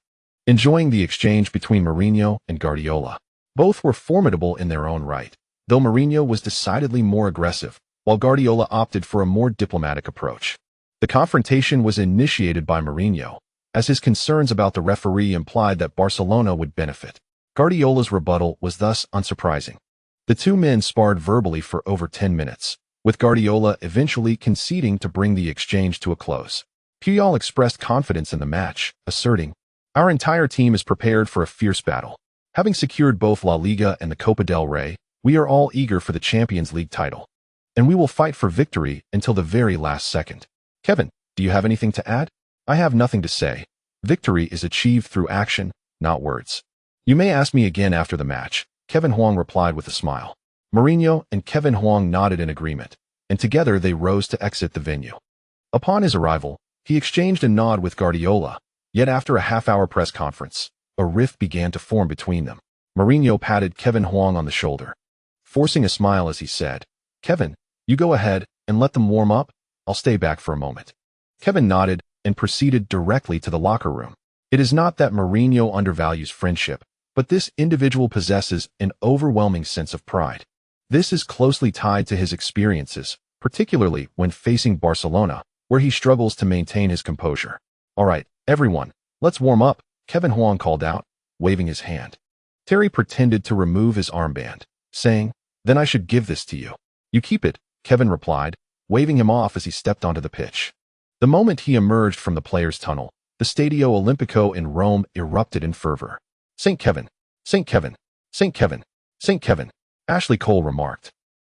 enjoying the exchange between Mourinho and Guardiola. Both were formidable in their own right, though Mourinho was decidedly more aggressive, while Guardiola opted for a more diplomatic approach. The confrontation was initiated by Mourinho, as his concerns about the referee implied that Barcelona would benefit. Guardiola's rebuttal was thus unsurprising. The two men sparred verbally for over 10 minutes, with Guardiola eventually conceding to bring the exchange to a close. Puyol expressed confidence in the match, asserting, "Our entire team is prepared for a fierce battle. Having secured both La Liga and the Copa del Rey, we are all eager for the Champions League title. And we will fight for victory until the very last second." Kevin, do you have anything to add? I have nothing to say. Victory is achieved through action, not words. You may ask me again after the match, Kevin Huang replied with a smile. Mourinho and Kevin Huang nodded in agreement, and together they rose to exit the venue. Upon his arrival, he exchanged a nod with Guardiola, yet after a half-hour press conference, a rift began to form between them. Mourinho patted Kevin Huang on the shoulder, forcing a smile as he said, "Kevin, you go ahead and let them warm up. I'll stay back for a moment." Kevin nodded and proceeded directly to the locker room. It is not that Mourinho undervalues friendship, but this individual possesses an overwhelming sense of pride. This is closely tied to his experiences, particularly when facing Barcelona, where he struggles to maintain his composure. "All right, everyone, let's warm up," Kevin Huang called out, waving his hand. Terry pretended to remove his armband, saying, "Then I should give this to you." "You keep it," Kevin replied, waving him off as he stepped onto the pitch. The moment he emerged from the players' tunnel, the Stadio Olimpico in Rome erupted in fervor. "St. Kevin, St. Kevin, St. Kevin, St. Kevin," Ashley Cole remarked.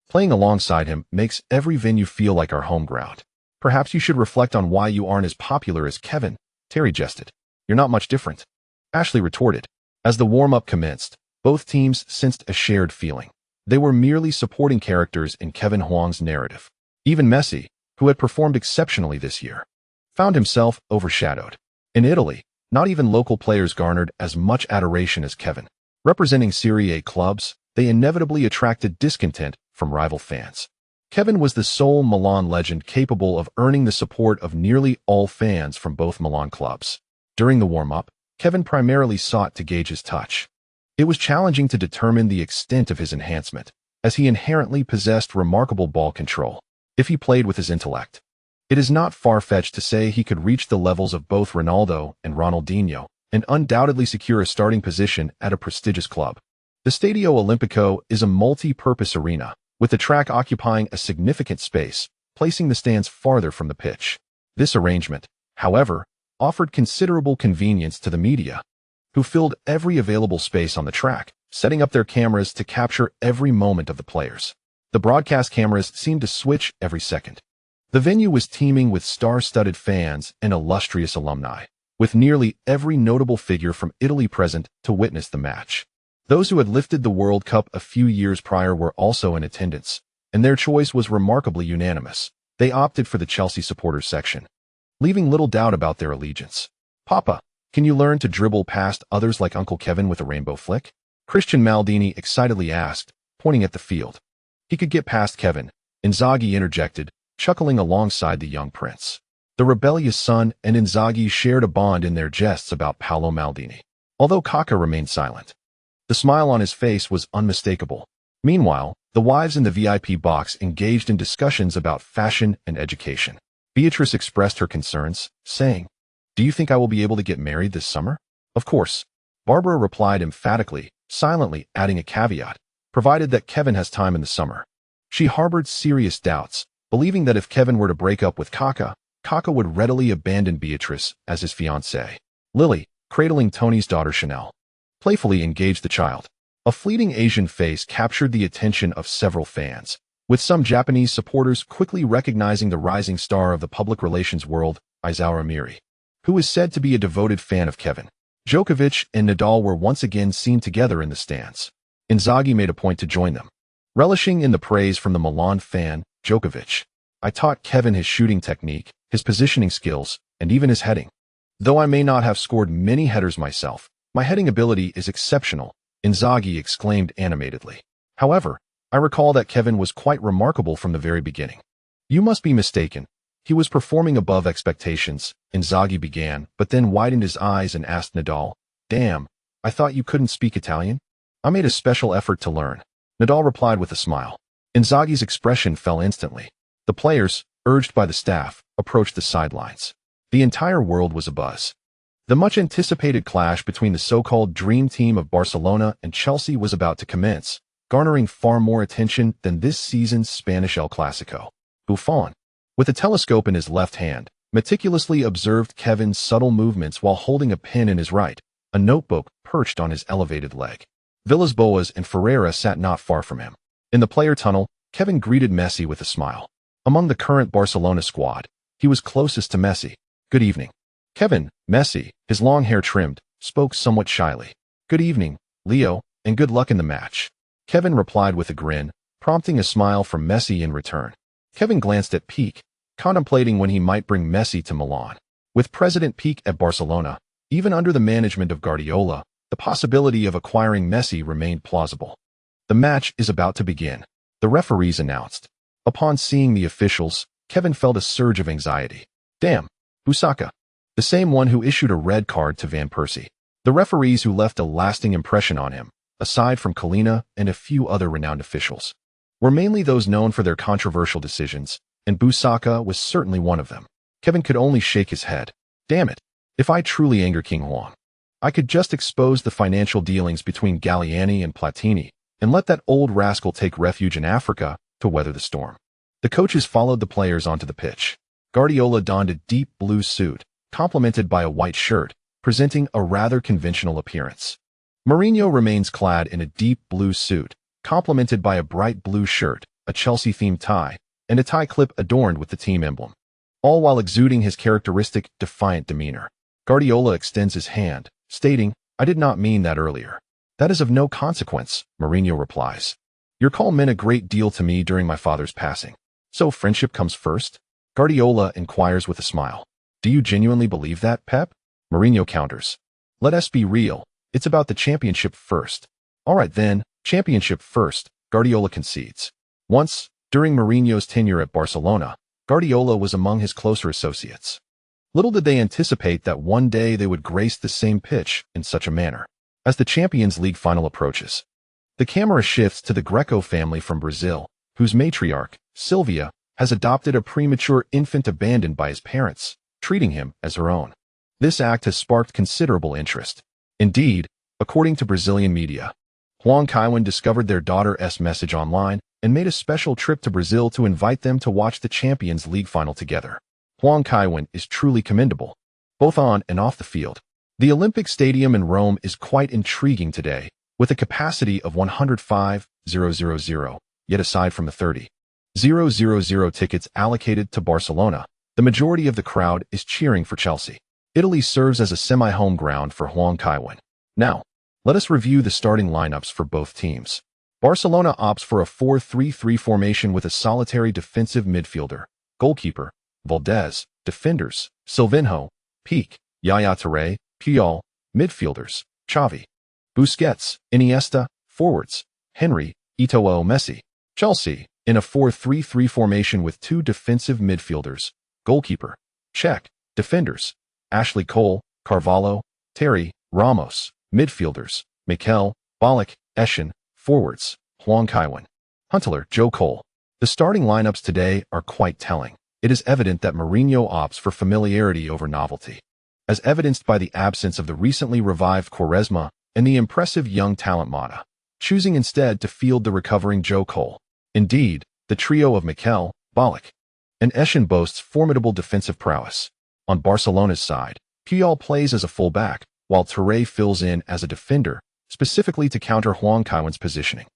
"Playing alongside him makes every venue feel like our home ground. Perhaps you should reflect on why you aren't as popular as Kevin," Terry jested. "You're not much different," Ashley retorted. As the warm-up commenced, both teams sensed a shared feeling. They were merely supporting characters in Kevin Huang's narrative. Even Messi, who had performed exceptionally this year, found himself overshadowed. In Italy, not even local players garnered as much adoration as Kevin. Representing Serie A clubs, they inevitably attracted discontent from rival fans. Kevin was the sole Milan legend capable of earning the support of nearly all fans from both Milan clubs. During the warm-up, Kevin primarily sought to gauge his touch. It was challenging to determine the extent of his enhancement, as he inherently possessed remarkable ball control, if he played with his intellect. It is not far-fetched to say he could reach the levels of both Ronaldo and Ronaldinho, and undoubtedly secure a starting position at a prestigious club. The Stadio Olimpico is a multi-purpose arena, with the track occupying a significant space, placing the stands farther from the pitch. This arrangement, however, offered considerable convenience to the media, who filled every available space on the track, setting up their cameras to capture every moment of the players. The broadcast cameras seemed to switch every second. The venue was teeming with star-studded fans and illustrious alumni, with nearly every notable figure from Italy present to witness the match. Those who had lifted the World Cup a few years prior were also in attendance, and their choice was remarkably unanimous. They opted for the Chelsea supporters section, leaving little doubt about their allegiance. "Papa, can you learn to dribble past others like Uncle Kevin with a rainbow flick?" Christian Maldini excitedly asked, pointing at the field. "He could get past Kevin," Inzaghi interjected, chuckling alongside the young prince. The rebellious son and Inzaghi shared a bond in their jests about Paolo Maldini, although Kaká remained silent. The smile on his face was unmistakable. Meanwhile, the wives in the VIP box engaged in discussions about fashion and education. Beatrice expressed her concerns, saying, "Do you think I will be able to get married this summer?" "Of course," Barbara replied emphatically, silently adding a caveat, "provided that Kevin has time in the summer." She harbored serious doubts, believing that if Kevin were to break up with Kaká, Kaká would readily abandon Beatrice as his fiancée. Lily, cradling Tony's daughter Chanel, playfully engaged the child. A fleeting Asian face captured the attention of several fans, with some Japanese supporters quickly recognizing the rising star of the public relations world, Aizawa Amiri, who is said to be a devoted fan of Kevin. Djokovic and Nadal were once again seen together in the stands. Inzaghi made a point to join them. Relishing in the praise from the Milan fan, Djokovic, "I taught Kevin his shooting technique, his positioning skills, and even his heading. Though I may not have scored many headers myself, my heading ability is exceptional," Inzaghi exclaimed animatedly. "However, I recall that Kevin was quite remarkable from the very beginning." "You must be mistaken. He was performing above expectations," Inzaghi began, but then widened his eyes and asked Nadal, "Damn, I thought you couldn't speak Italian?" "I made a special effort to learn," Nadal replied with a smile. Inzaghi's expression fell instantly. The players, urged by the staff, approached the sidelines. The entire world was abuzz. The much-anticipated clash between the so-called dream team of Barcelona and Chelsea was about to commence. garnering far more attention than this season's Spanish El Clasico. Buffon, with a telescope in his left hand, meticulously observed Kevin's subtle movements while holding a pen in his right, a notebook perched on his elevated leg. Villas-Boas and Ferreira sat not far from him. In the player tunnel, Kevin greeted Messi with a smile. Among the current Barcelona squad, he was closest to Messi. "Good evening." Kevin, Messi, his long hair trimmed, spoke somewhat shyly. "Good evening, Leo, and good luck in the match." Kevin replied with a grin, prompting a smile from Messi in return. Kevin glanced at Pique, contemplating when he might bring Messi to Milan. With President Pique at Barcelona, even under the management of Guardiola, the possibility of acquiring Messi remained plausible. "The match is about to begin," the referees announced. Upon seeing the officials, Kevin felt a surge of anxiety. "Damn, Busaka." The same one who issued a red card to Van Persie. The referees who left a lasting impression on him, aside from Kalina and a few other renowned officials, were mainly those known for their controversial decisions, and Busaka was certainly one of them. Kevin could only shake his head. "Damn it. If I truly anger King Huang, I could just expose the financial dealings between Galliani and Platini and let that old rascal take refuge in Africa to weather the storm." The coaches followed the players onto the pitch. Guardiola donned a deep blue suit, complemented by a white shirt, presenting a rather conventional appearance. Mourinho remains clad in a deep blue suit, complemented by a bright blue shirt, a Chelsea-themed tie, and a tie clip adorned with the team emblem, all while exuding his characteristic defiant demeanor. Guardiola extends his hand, stating, "I did not mean that earlier." "That is of no consequence," Mourinho replies. "Your call meant a great deal to me during my father's passing. So friendship comes first?" Guardiola inquires with a smile. "Do you genuinely believe that, Pep?" Mourinho counters. "Let us be real. It's about the championship first." "All right then, championship first," Guardiola concedes. Once, during Mourinho's tenure at Barcelona, Guardiola was among his closer associates. Little did they anticipate that one day they would grace the same pitch in such a manner. As the Champions League final approaches, the camera shifts to the Greco family from Brazil, whose matriarch, Silvia, has adopted a premature infant abandoned by his parents, treating him as her own. This act has sparked considerable interest. Indeed, according to Brazilian media, Huang Kaiwen discovered their daughter's message online and made a special trip to Brazil to invite them to watch the Champions League final together. Huang Kaiwen is truly commendable, both on and off the field. The Olympic Stadium in Rome is quite intriguing today, with a capacity of 105,000, yet aside from the 30,000 tickets allocated to Barcelona, the majority of the crowd is cheering for Chelsea. Italy serves as a semi-home ground for Huang Kaiwen. Now, let us review the starting lineups for both teams. Barcelona opts for a 4-3-3 formation with a solitary defensive midfielder, goalkeeper, Valdez, defenders, Silvinho, Pique, Yaya Touré, Puyol, midfielders, Xavi, Busquets, Iniesta, forwards, Henry, Eto'o, Messi. Chelsea, in a 4-3-3 formation with two defensive midfielders, goalkeeper, Cech, defenders, Ashley Cole, Carvalho, Terry, Ramos, midfielders, Mikel, Ballack, Eschen, forwards, Huang Kaiwen, Huntelaar, Joe Cole. The starting lineups today are quite telling. It is evident that Mourinho opts for familiarity over novelty, as evidenced by the absence of the recently revived Quaresma and the impressive young talent Mata, choosing instead to field the recovering Joe Cole. Indeed, the trio of Mikel, Ballack, and Eschen boasts formidable defensive prowess. On Barcelona's side, Puyol plays as a full-back, while Touré fills in as a defender, specifically to counter Huang Kaiwen's positioning.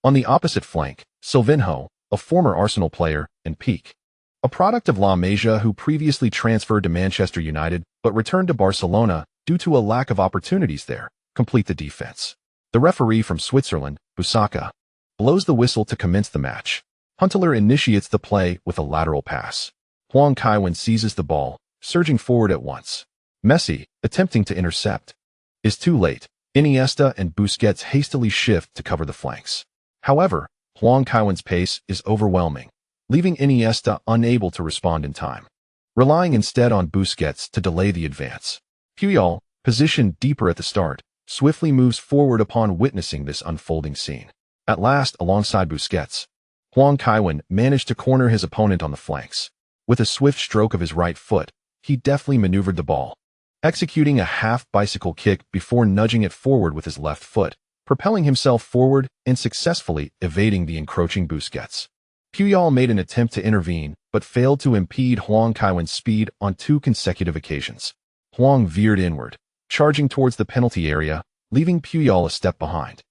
On the opposite flank, Silvinho, a former Arsenal player, and Pique, a product of La Masia who previously transferred to Manchester United but returned to Barcelona due to a lack of opportunities there, complete the defense. The referee from Switzerland, Busaka, blows the whistle to commence the match. Huntelaar initiates the play with a lateral pass. Huang Kaiwen seizes the ball, surging forward at once. Messi, attempting to intercept, is too late. Iniesta and Busquets hastily shift to cover the flanks. However, Huang Kaiwen's pace is overwhelming, leaving Iniesta unable to respond in time, relying instead on Busquets to delay the advance. Puyol, positioned deeper at the start, swiftly moves forward upon witnessing this unfolding scene. At last, alongside Busquets, Huang Kaiwen managed to corner his opponent on the flanks. With a swift stroke of his right foot, he deftly maneuvered the ball, executing a half-bicycle kick before nudging it forward with his left foot, propelling himself forward and successfully evading the encroaching Busquets. Puyol made an attempt to intervene, but failed to impede Huang Kaiwen's speed on 2 consecutive occasions. Huang veered inward, charging towards the penalty area, leaving Puyol a step behind.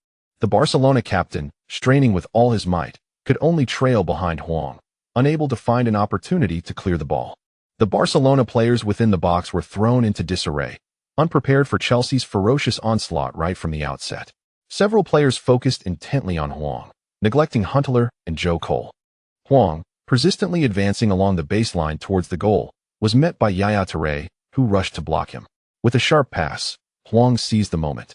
The Barcelona captain, straining with all his might, could only trail behind Huang, unable to find an opportunity to clear the ball. The Barcelona players within the box were thrown into disarray, unprepared for Chelsea's ferocious onslaught right from the outset. Several players focused intently on Huang, neglecting Huntelaar and Joe Cole. Huang, persistently advancing along the baseline towards the goal, was met by Yaya Touré, who rushed to block him. With a sharp pass, Huang seized the moment.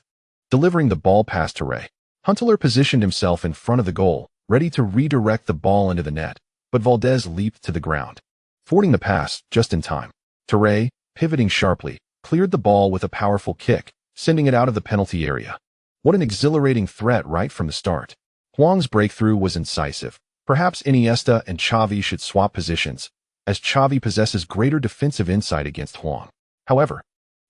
Delivering the ball past Touré, Huntelaar positioned himself in front of the goal, ready to redirect the ball into the net, but Valdez leaped to the ground, forwarding the pass just in time. Touré, pivoting sharply, cleared the ball with a powerful kick, sending it out of the penalty area. What an exhilarating threat right from the start. Huang's breakthrough was incisive. Perhaps Iniesta and Xavi should swap positions, as Xavi possesses greater defensive insight against Huang. However,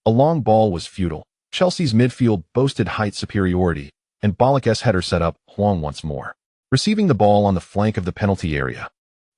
a long ball was futile. Chelsea's midfield boasted height superiority, and Balik's header set up Huang once more. Receiving the ball on the flank of the penalty area,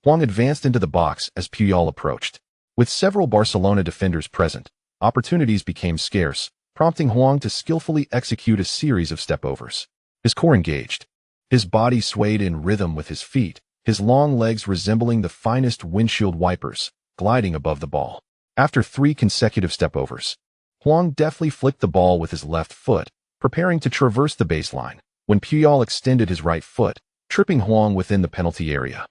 Huang advanced into the box as Puyol approached. With several Barcelona defenders present, opportunities became scarce, prompting Huang to skillfully execute a series of step-overs. His core engaged. His body swayed in rhythm with his feet, his long legs resembling the finest windshield wipers, gliding above the ball. After 3 consecutive step-overs, Huang deftly flicked the ball with his left foot, preparing to traverse the baseline, when Puyol extended his right foot, tripping Huang within the penalty area.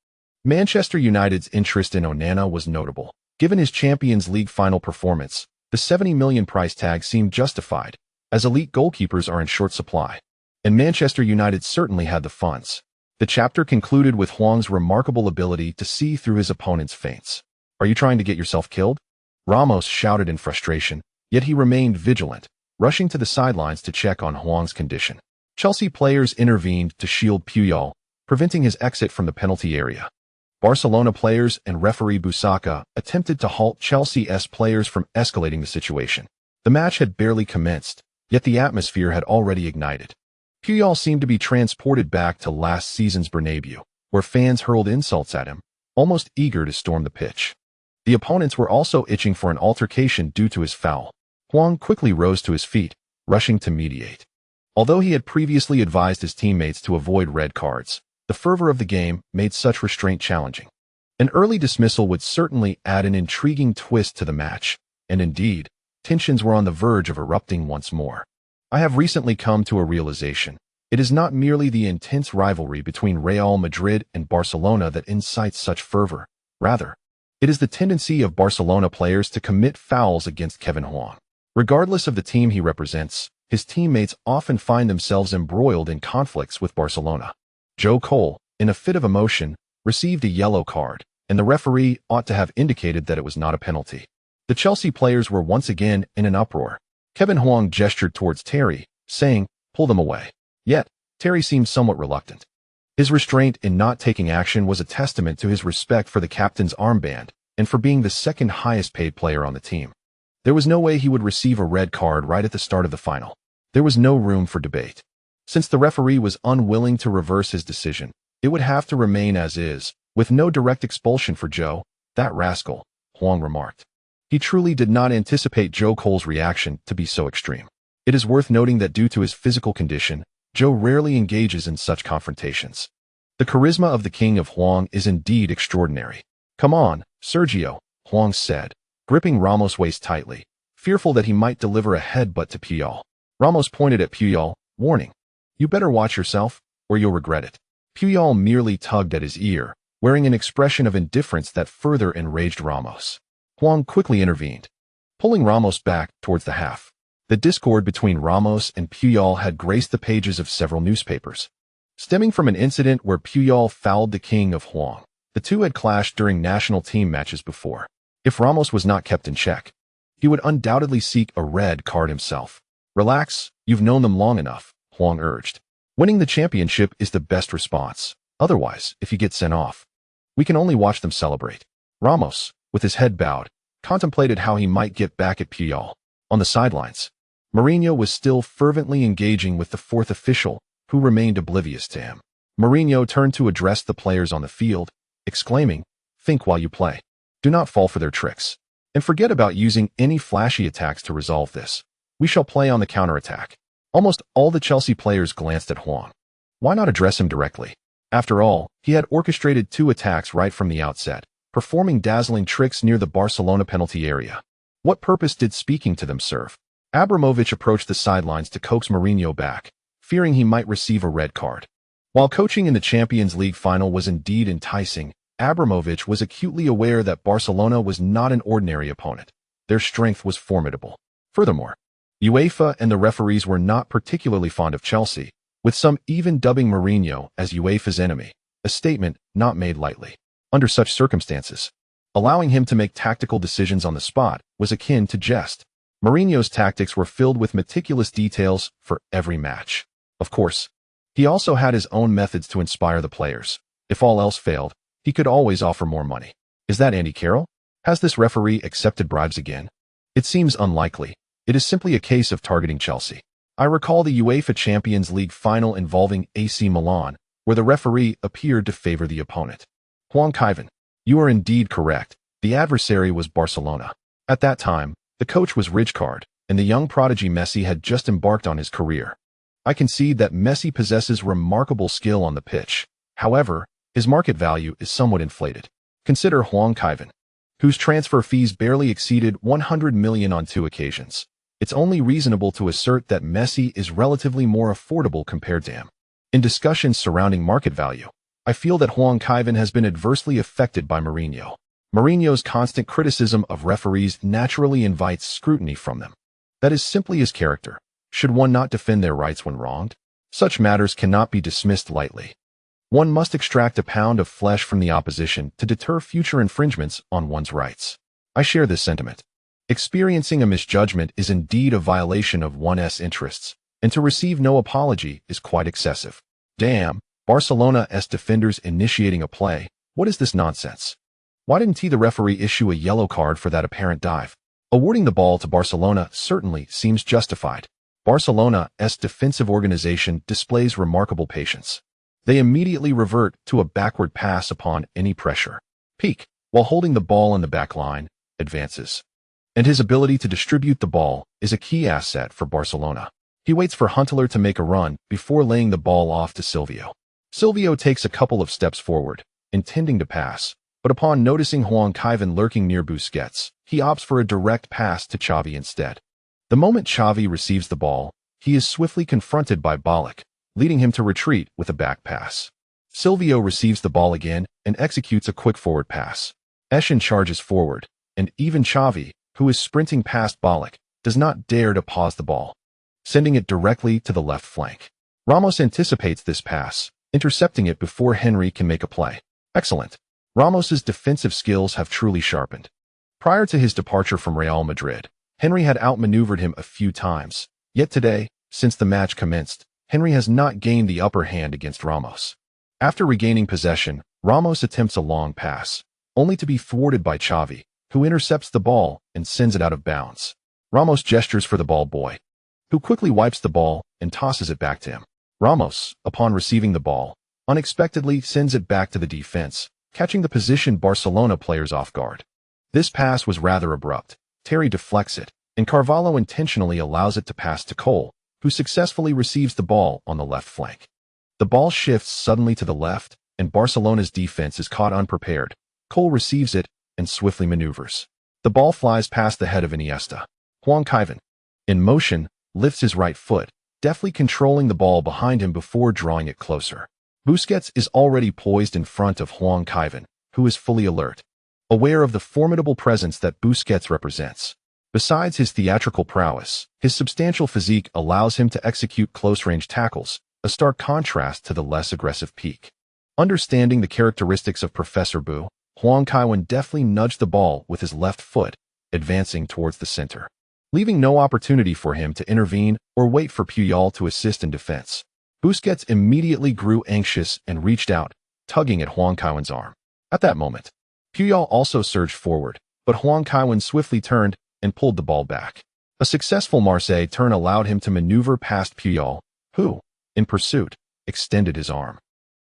Manchester United's interest in Onana was notable. Given his Champions League final performance, the £70 million price tag seemed justified, as elite goalkeepers are in short supply. And Manchester United certainly had the funds. The chapter concluded with Huang's remarkable ability to see through his opponent's feints. "Are you trying to get yourself killed?" Ramos shouted in frustration, yet he remained vigilant, rushing to the sidelines to check on Huang's condition. Chelsea players intervened to shield Puyol, preventing his exit from the penalty area. Barcelona players and referee Busquets attempted to halt Chelsea's players from escalating the situation. The match had barely commenced, yet the atmosphere had already ignited. Puyol seemed to be transported back to last season's Bernabeu, where fans hurled insults at him, almost eager to storm the pitch. The opponents were also itching for an altercation due to his foul. Huang quickly rose to his feet, rushing to mediate. Although he had previously advised his teammates to avoid red cards, the fervor of the game made such restraint challenging. An early dismissal would certainly add an intriguing twist to the match, and indeed, tensions were on the verge of erupting once more. I have recently come to a realization. It is not merely the intense rivalry between Real Madrid and Barcelona that incites such fervor. Rather, it is the tendency of Barcelona players to commit fouls against Kevin Huang. Regardless of the team he represents, his teammates often find themselves embroiled in conflicts with Barcelona. Joe Cole, in a fit of emotion, received a yellow card, and the referee ought to have indicated that it was not a penalty. The Chelsea players were once again in an uproar. Kevin Huang gestured towards Terry, saying, "Pull them away." Yet, Terry seemed somewhat reluctant. His restraint in not taking action was a testament to his respect for the captain's armband and for being the second highest paid player on the team. There was no way he would receive a red card right at the start of the final. There was no room for debate. Since the referee was unwilling to reverse his decision, it would have to remain as is, with no direct expulsion for Joe, "That rascal," Huang remarked. He truly did not anticipate Joe Cole's reaction to be so extreme. It is worth noting that due to his physical condition, Joe rarely engages in such confrontations. The charisma of the King of Huang is indeed extraordinary. "Come on, Sergio," Huang said, gripping Ramos' waist tightly, fearful that he might deliver a headbutt to Puyol. Ramos pointed at Puyol, warning, "You better watch yourself, or you'll regret it." Puyol merely tugged at his ear, wearing an expression of indifference that further enraged Ramos. Huang quickly intervened, pulling Ramos back towards the half. The discord between Ramos and Puyol had graced the pages of several newspapers. Stemming from an incident where Puyol fouled the King of Huang, the two had clashed during national team matches before. If Ramos was not kept in check, he would undoubtedly seek a red card himself. "Relax, you've known them long enough," Huang urged. "Winning the championship is the best response. Otherwise, if you get sent off, we can only watch them celebrate." Ramos, with his head bowed, contemplated how he might get back at Puyol. On the sidelines, Mourinho was still fervently engaging with the fourth official, who remained oblivious to him. Mourinho turned to address the players on the field, exclaiming, "Think while you play. Do not fall for their tricks. And forget about using any flashy attacks to resolve this. We shall play on the counterattack." Almost all the Chelsea players glanced at Huang. Why not address him directly? After all, he had orchestrated 2 attacks right from the outset, performing dazzling tricks near the Barcelona penalty area. What purpose did speaking to them serve? Abramovich approached the sidelines to coax Mourinho back, fearing he might receive a red card. While coaching in the Champions League final was indeed enticing, Abramovich was acutely aware that Barcelona was not an ordinary opponent. Their strength was formidable. Furthermore, UEFA and the referees were not particularly fond of Chelsea, with some even dubbing Mourinho as UEFA's enemy, a statement not made lightly. Under such circumstances, allowing him to make tactical decisions on the spot was akin to jest. Mourinho's tactics were filled with meticulous details for every match. Of course, he also had his own methods to inspire the players. If all else failed, he could always offer more money. Is that Andy Carroll? Has this referee accepted bribes again? It seems unlikely. It is simply a case of targeting Chelsea. I recall the UEFA Champions League final involving AC Milan, where the referee appeared to favor the opponent. Huang Kaiwen, you are indeed correct. The adversary was Barcelona. At that time, the coach was Rijkaard, and the young prodigy Messi had just embarked on his career. I concede that Messi possesses remarkable skill on the pitch. However, his market value is somewhat inflated. Consider Huang Kaiwen, whose transfer fees barely exceeded 100 million on 2 occasions. It's only reasonable to assert that Messi is relatively more affordable compared to him. In discussions surrounding market value, I feel that Huang Kaiwen has been adversely affected by Mourinho. Mourinho's constant criticism of referees naturally invites scrutiny from them. That is simply his character. Should one not defend their rights when wronged? Such matters cannot be dismissed lightly. One must extract a pound of flesh from the opposition to deter future infringements on one's rights. I share this sentiment. Experiencing a misjudgment is indeed a violation of one's interests, and to receive no apology is quite excessive. Damn, Barcelona's defenders initiating a play. What is this nonsense? Why didn't the referee issue a yellow card for that apparent dive? Awarding the ball to Barcelona certainly seems justified. Barcelona's defensive organization displays remarkable patience. They immediately revert to a backward pass upon any pressure. Peak, while holding the ball in the back line, advances. And his ability to distribute the ball is a key asset for Barcelona. He waits for Huntelaar to make a run before laying the ball off to Silvio. Silvio takes a couple of steps forward, intending to pass, but upon noticing Huang Kaiwen lurking near Busquets, he opts for a direct pass to Xavi instead. The moment Xavi receives the ball, he is swiftly confronted by Ballack, leading him to retreat with a back pass. Silvio receives the ball again and executes a quick forward pass. Eschen charges forward, and even Xavi, who is sprinting past Ballack, does not dare to pause the ball, sending it directly to the left flank. Ramos anticipates this pass, intercepting it before Henry can make a play. Excellent. Ramos's defensive skills have truly sharpened. Prior to his departure from Real Madrid, Henry had outmaneuvered him a few times, yet today, since the match commenced, Henry has not gained the upper hand against Ramos. After regaining possession, Ramos attempts a long pass, only to be thwarted by Xavi, who intercepts the ball and sends it out of bounds. Ramos gestures for the ball boy, who quickly wipes the ball and tosses it back to him. Ramos, upon receiving the ball, unexpectedly sends it back to the defense, catching the positioned Barcelona players off guard. This pass was rather abrupt. Terry deflects it, and Carvalho intentionally allows it to pass to Cole, who successfully receives the ball on the left flank. The ball shifts suddenly to the left, and Barcelona's defense is caught unprepared. Cole receives it and swiftly maneuvers. The ball flies past the head of Iniesta. Huang Kaiwen, in motion, lifts his right foot, deftly controlling the ball behind him before drawing it closer. Busquets is already poised in front of Huang Kaiwen, who is fully alert, aware of the formidable presence that Busquets represents. Besides his theatrical prowess, his substantial physique allows him to execute close-range tackles, a stark contrast to the less aggressive Peak. Understanding the characteristics of Professor Bu, Huang Kaiwen deftly nudged the ball with his left foot, advancing towards the center, leaving no opportunity for him to intervene or wait for Puyol to assist in defense. Busquets immediately grew anxious and reached out, tugging at Huang Kaiwen's arm. At that moment, Puyol also surged forward, but Huang Kaiwen swiftly turned and pulled the ball back. A successful Marseille turn allowed him to maneuver past Puyol, who, in pursuit, extended his arm.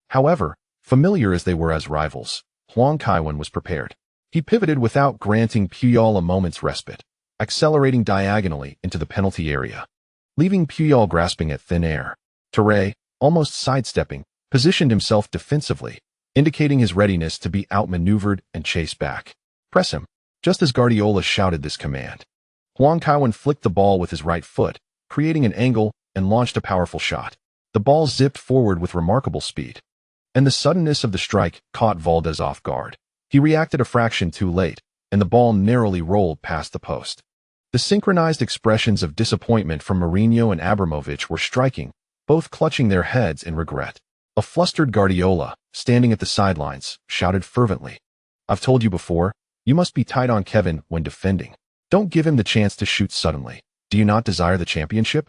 However, familiar as they were as rivals, Huang Kaiwen was prepared. He pivoted without granting Puyol a moment's respite, accelerating diagonally into the penalty area, leaving Puyol grasping at thin air. Touré, almost sidestepping, positioned himself defensively, indicating his readiness to be outmaneuvered and chased back. "Press him," just as Guardiola shouted this command. Huang Kaiwen flicked the ball with his right foot, creating an angle, and launched a powerful shot. The ball zipped forward with remarkable speed, and the suddenness of the strike caught Valdez off guard. He reacted a fraction too late, and the ball narrowly rolled past the post. The synchronized expressions of disappointment from Mourinho and Abramovich were striking, both clutching their heads in regret. A flustered Guardiola, standing at the sidelines, shouted fervently, "I've told you before, you must be tight on Kevin when defending. Don't give him the chance to shoot suddenly. Do you not desire the championship?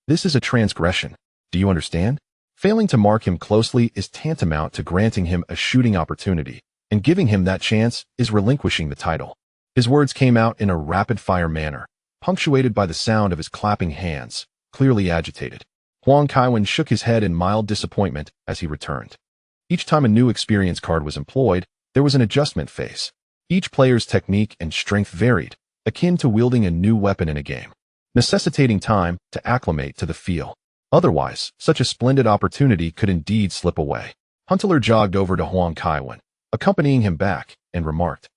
This is a transgression. Do you understand? Failing to mark him closely is tantamount to granting him a shooting opportunity, and giving him that chance is relinquishing the title." His words came out in a rapid-fire manner, punctuated by the sound of his clapping hands, clearly agitated. Huang Kaiwen shook his head in mild disappointment as he returned. Each time a new experience card was employed, there was an adjustment phase. Each player's technique and strength varied, akin to wielding a new weapon in a game, necessitating time to acclimate to the feel. Otherwise, such a splendid opportunity could indeed slip away. Huntelaar jogged over to Huang Kaiwen, accompanying him back, and remarked,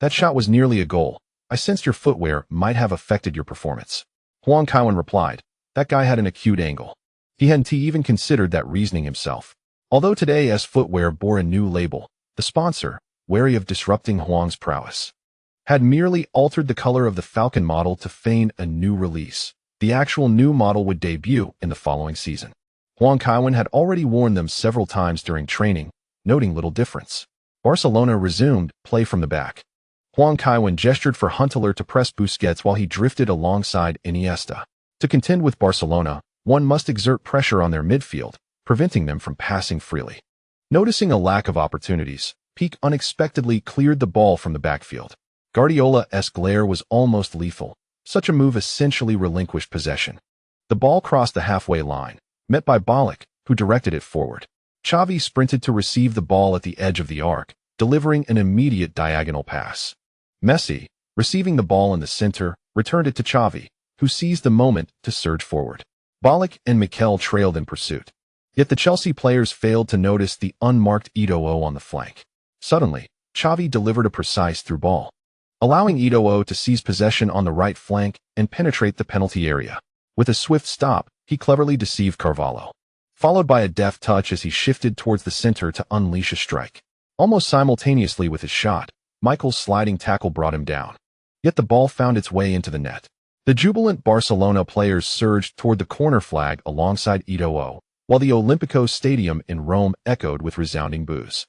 "That shot was nearly a goal. I sensed your footwear might have affected your performance." Huang Kaiwen replied, "That guy had an acute angle." He hadn't even considered that reasoning himself. Although today's footwear bore a new label, the sponsor, wary of disrupting Huang's prowess, had merely altered the color of the Falcon model to feign a new release. The actual new model would debut in the following season. Huang Kaiwen had already worn them several times during training, noting little difference. Barcelona resumed play from the back. Huang Kaiwen gestured for Huntelaar to press Busquets while he drifted alongside Iniesta. To contend with Barcelona, one must exert pressure on their midfield, preventing them from passing freely. Noticing a lack of opportunities, Pique unexpectedly cleared the ball from the backfield. Guardiola's glare was almost lethal. Such a move essentially relinquished possession. The ball crossed the halfway line, met by Ballack, who directed it forward. Xavi sprinted to receive the ball at the edge of the arc, delivering an immediate diagonal pass. Messi, receiving the ball in the center, returned it to Xavi, who seized the moment to surge forward. Ballack and Mikel trailed in pursuit. Yet the Chelsea players failed to notice the unmarked Eto'o on the flank. Suddenly, Xavi delivered a precise through ball, allowing Eto'o to seize possession on the right flank and penetrate the penalty area. With a swift stop, he cleverly deceived Carvalho, followed by a deft touch as he shifted towards the center to unleash a strike. Almost simultaneously with his shot, Michael's sliding tackle brought him down. Yet the ball found its way into the net. The jubilant Barcelona players surged toward the corner flag alongside Eto'o, while the Olympico Stadium in Rome echoed with resounding boos.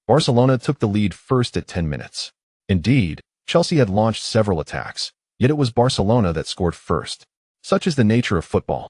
Barcelona took the lead first at 10 minutes. Indeed, Chelsea had launched several attacks, yet it was Barcelona that scored first. Such is the nature of football.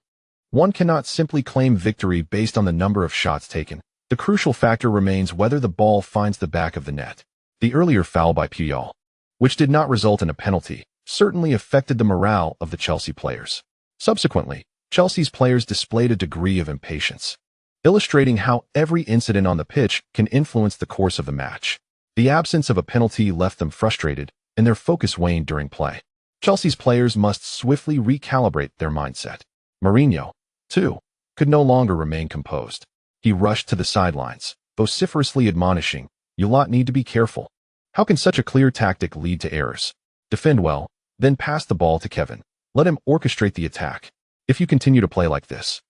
One cannot simply claim victory based on the number of shots taken. The crucial factor remains whether the ball finds the back of the net. The earlier foul by Puyol, which did not result in a penalty, certainly affected the morale of the Chelsea players. Subsequently, Chelsea's players displayed a degree of impatience, illustrating how every incident on the pitch can influence the course of the match. The absence of a penalty left them frustrated, and their focus waned during play. Chelsea's players must swiftly recalibrate their mindset. Mourinho, too, could no longer remain composed. He rushed to the sidelines, vociferously admonishing, "You lot need to be careful. How can such a clear tactic lead to errors? Defend well, then pass the ball to Kevin. Let him orchestrate the attack. If you continue to play like this."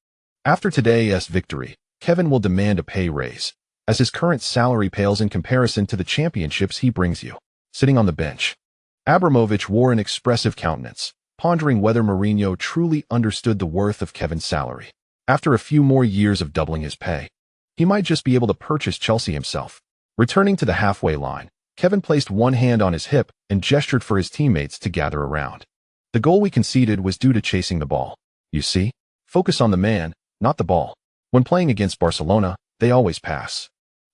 After today's victory, Kevin will demand a pay raise, as his current salary pales in comparison to the championships he brings you. Sitting on the bench, Abramovich wore an expressive countenance, pondering whether Mourinho truly understood the worth of Kevin's salary. After a few more years of doubling his pay, he might just be able to purchase Chelsea himself. Returning to the halfway line, Kevin placed one hand on his hip and gestured for his teammates to gather around. "The goal we conceded was due to chasing the ball. You see? Focus on the man, not the ball. When playing against Barcelona, they always pass.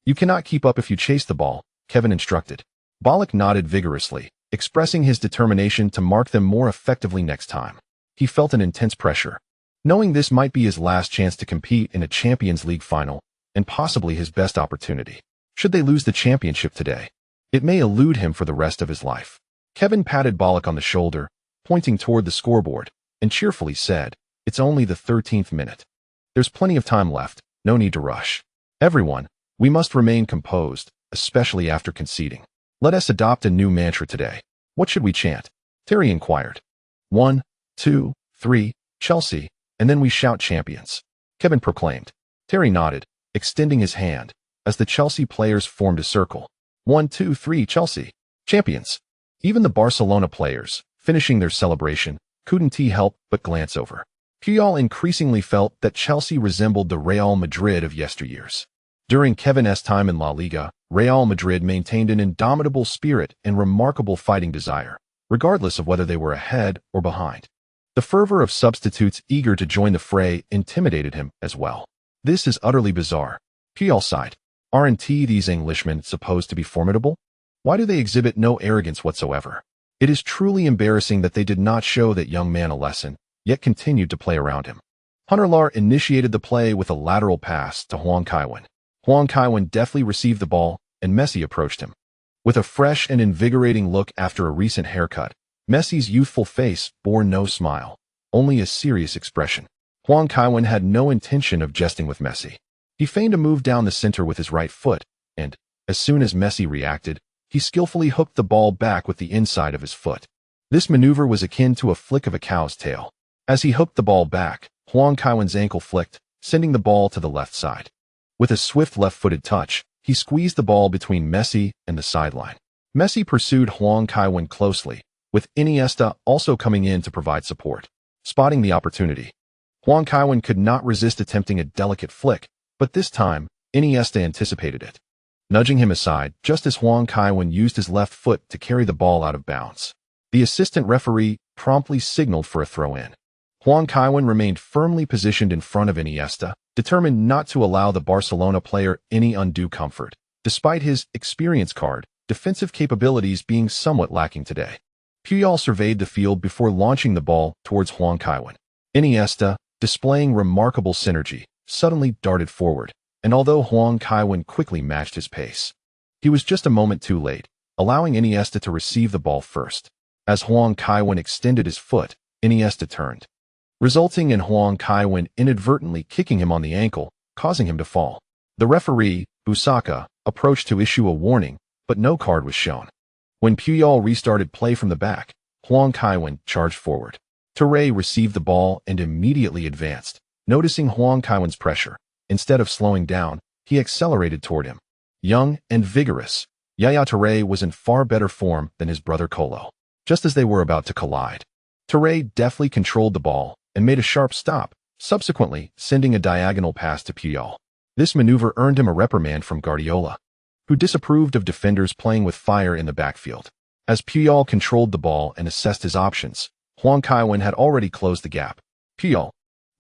You cannot keep up if you chase the ball," Kevin instructed. Ballack nodded vigorously, expressing his determination to mark them more effectively next time. he felt an intense pressure. Knowing this might be his last chance to compete in a Champions League final, and possibly his best opportunity. Should they lose the championship today, it may elude him for the rest of his life. Kevin patted Ballack on the shoulder, pointing toward the scoreboard, and cheerfully said, "It's only the 13th minute. There's plenty of time left, no need to rush. Everyone, we must remain composed, especially after conceding. Let us adopt a new mantra today. What should we chant?" Terry inquired. 1, 2, 3, Chelsea, and then we shout champions, Kevin proclaimed. Terry nodded, extending his hand, as the Chelsea players formed a circle. 1, 2, 3, Chelsea, champions. Even the Barcelona players, finishing their celebration, couldn't help but glance over. Puyol increasingly felt that Chelsea resembled the Real Madrid of yesteryears. During Kevin's time in La Liga, Real Madrid maintained an indomitable spirit and remarkable fighting desire, regardless of whether they were ahead or behind. The fervor of substitutes eager to join the fray intimidated him as well. "This is utterly bizarre," Puyol sighed. "Aren't these Englishmen supposed to be formidable? Why do they exhibit no arrogance whatsoever? It is truly embarrassing that they did not show that young man a lesson, yet continued to play around him." Huntelaar initiated the play with a lateral pass to Huang Kaiwen. Huang Kaiwen deftly received the ball, and Messi approached him. With a fresh and invigorating look after a recent haircut, Messi's youthful face bore no smile, only a serious expression. Huang Kaiwen had no intention of jesting with Messi. He feigned a move down the center with his right foot, and, as soon as Messi reacted, he skillfully hooked the ball back with the inside of his foot. This maneuver was akin to a flick of a cow's tail. As he hooked the ball back, Huang Kaiwen's ankle flicked, sending the ball to the left side. With a swift left-footed touch, he squeezed the ball between Messi and the sideline. Messi pursued Huang Kaiwen closely, with Iniesta also coming in to provide support. Spotting the opportunity, Huang Kaiwen could not resist attempting a delicate flick, but this time, Iniesta anticipated it, nudging him aside just as Huang Kaiwen used his left foot to carry the ball out of bounds. The assistant referee promptly signaled for a throw-in. Huang Kaiwen remained firmly positioned in front of Iniesta, determined not to allow the Barcelona player any undue comfort, despite his experience card, defensive capabilities being somewhat lacking today. Puyol surveyed the field before launching the ball towards Huang Kaiwen. Iniesta, displaying remarkable synergy, suddenly darted forward, and although Huang Kaiwen quickly matched his pace, he was just a moment too late, allowing Iniesta to receive the ball first. As Huang Kaiwen extended his foot, Iniesta turned, resulting in Huang Kaiwen inadvertently kicking him on the ankle, causing him to fall. The referee, Busaka, approached to issue a warning, but no card was shown. When Puyol restarted play from the back, Huang Kaiwen charged forward. Touré received the ball and immediately advanced. Noticing Huang Kaiwen's pressure, instead of slowing down, he accelerated toward him. Young and vigorous, Yaya Touré was in far better form than his brother Kolo. Just as they were about to collide, Touré deftly controlled the ball and made a sharp stop, subsequently sending a diagonal pass to Puyol. This maneuver earned him a reprimand from Guardiola, who disapproved of defenders playing with fire in the backfield. As Puyol controlled the ball and assessed his options, Huang Kaiwen had already closed the gap. Puyol,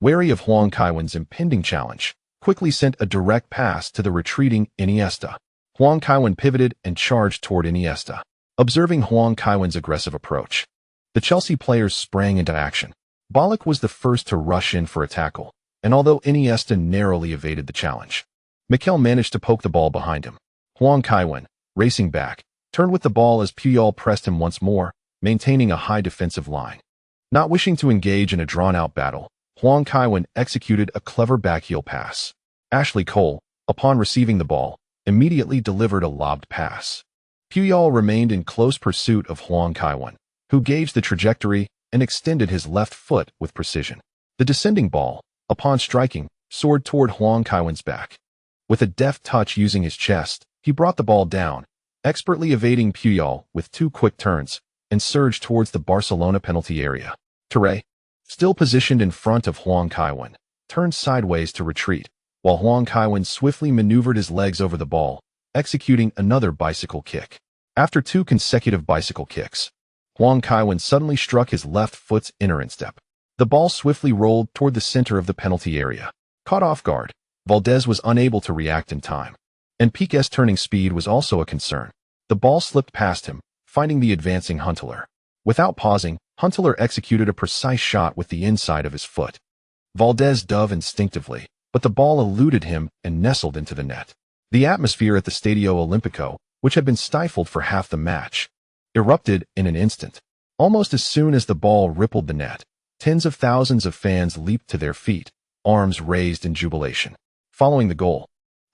wary of Huang Kaiwen's impending challenge, quickly sent a direct pass to the retreating Iniesta. Huang Kaiwen pivoted and charged toward Iniesta. Observing Huang Kaiwen's aggressive approach, the Chelsea players sprang into action. Ballack was the first to rush in for a tackle, and although Iniesta narrowly evaded the challenge, Mikel managed to poke the ball behind him. Huang Kaiwen, racing back, turned with the ball as Puyol pressed him once more, maintaining a high defensive line. Not wishing to engage in a drawn-out battle, Huang Kaiwen executed a clever backheel pass. Ashley Cole, upon receiving the ball, immediately delivered a lobbed pass. Puyol remained in close pursuit of Huang Kaiwen, who gauged the trajectory and extended his left foot with precision. The descending ball, upon striking, soared toward Huang Kaiwen's back. With a deft touch using his chest, he brought the ball down, expertly evading Puyol with two quick turns, and surged towards the Barcelona penalty area. Touré, still positioned in front of Huang Kaiwen, turned sideways to retreat, while Huang Kaiwen swiftly maneuvered his legs over the ball, executing another bicycle kick. After two consecutive bicycle kicks, Huang Kaiwen suddenly struck his left foot's inner instep. The ball swiftly rolled toward the center of the penalty area. Caught off guard, Valdez was unable to react in time, and Piqué's turning speed was also a concern. The ball slipped past him, finding the advancing Huntelaar. Without pausing, Huntelaar executed a precise shot with the inside of his foot. Valdez dove instinctively, but the ball eluded him and nestled into the net. The atmosphere at the Stadio Olimpico, which had been stifled for half the match, erupted in an instant. Almost as soon as the ball rippled the net, tens of thousands of fans leaped to their feet, arms raised in jubilation. Following the goal,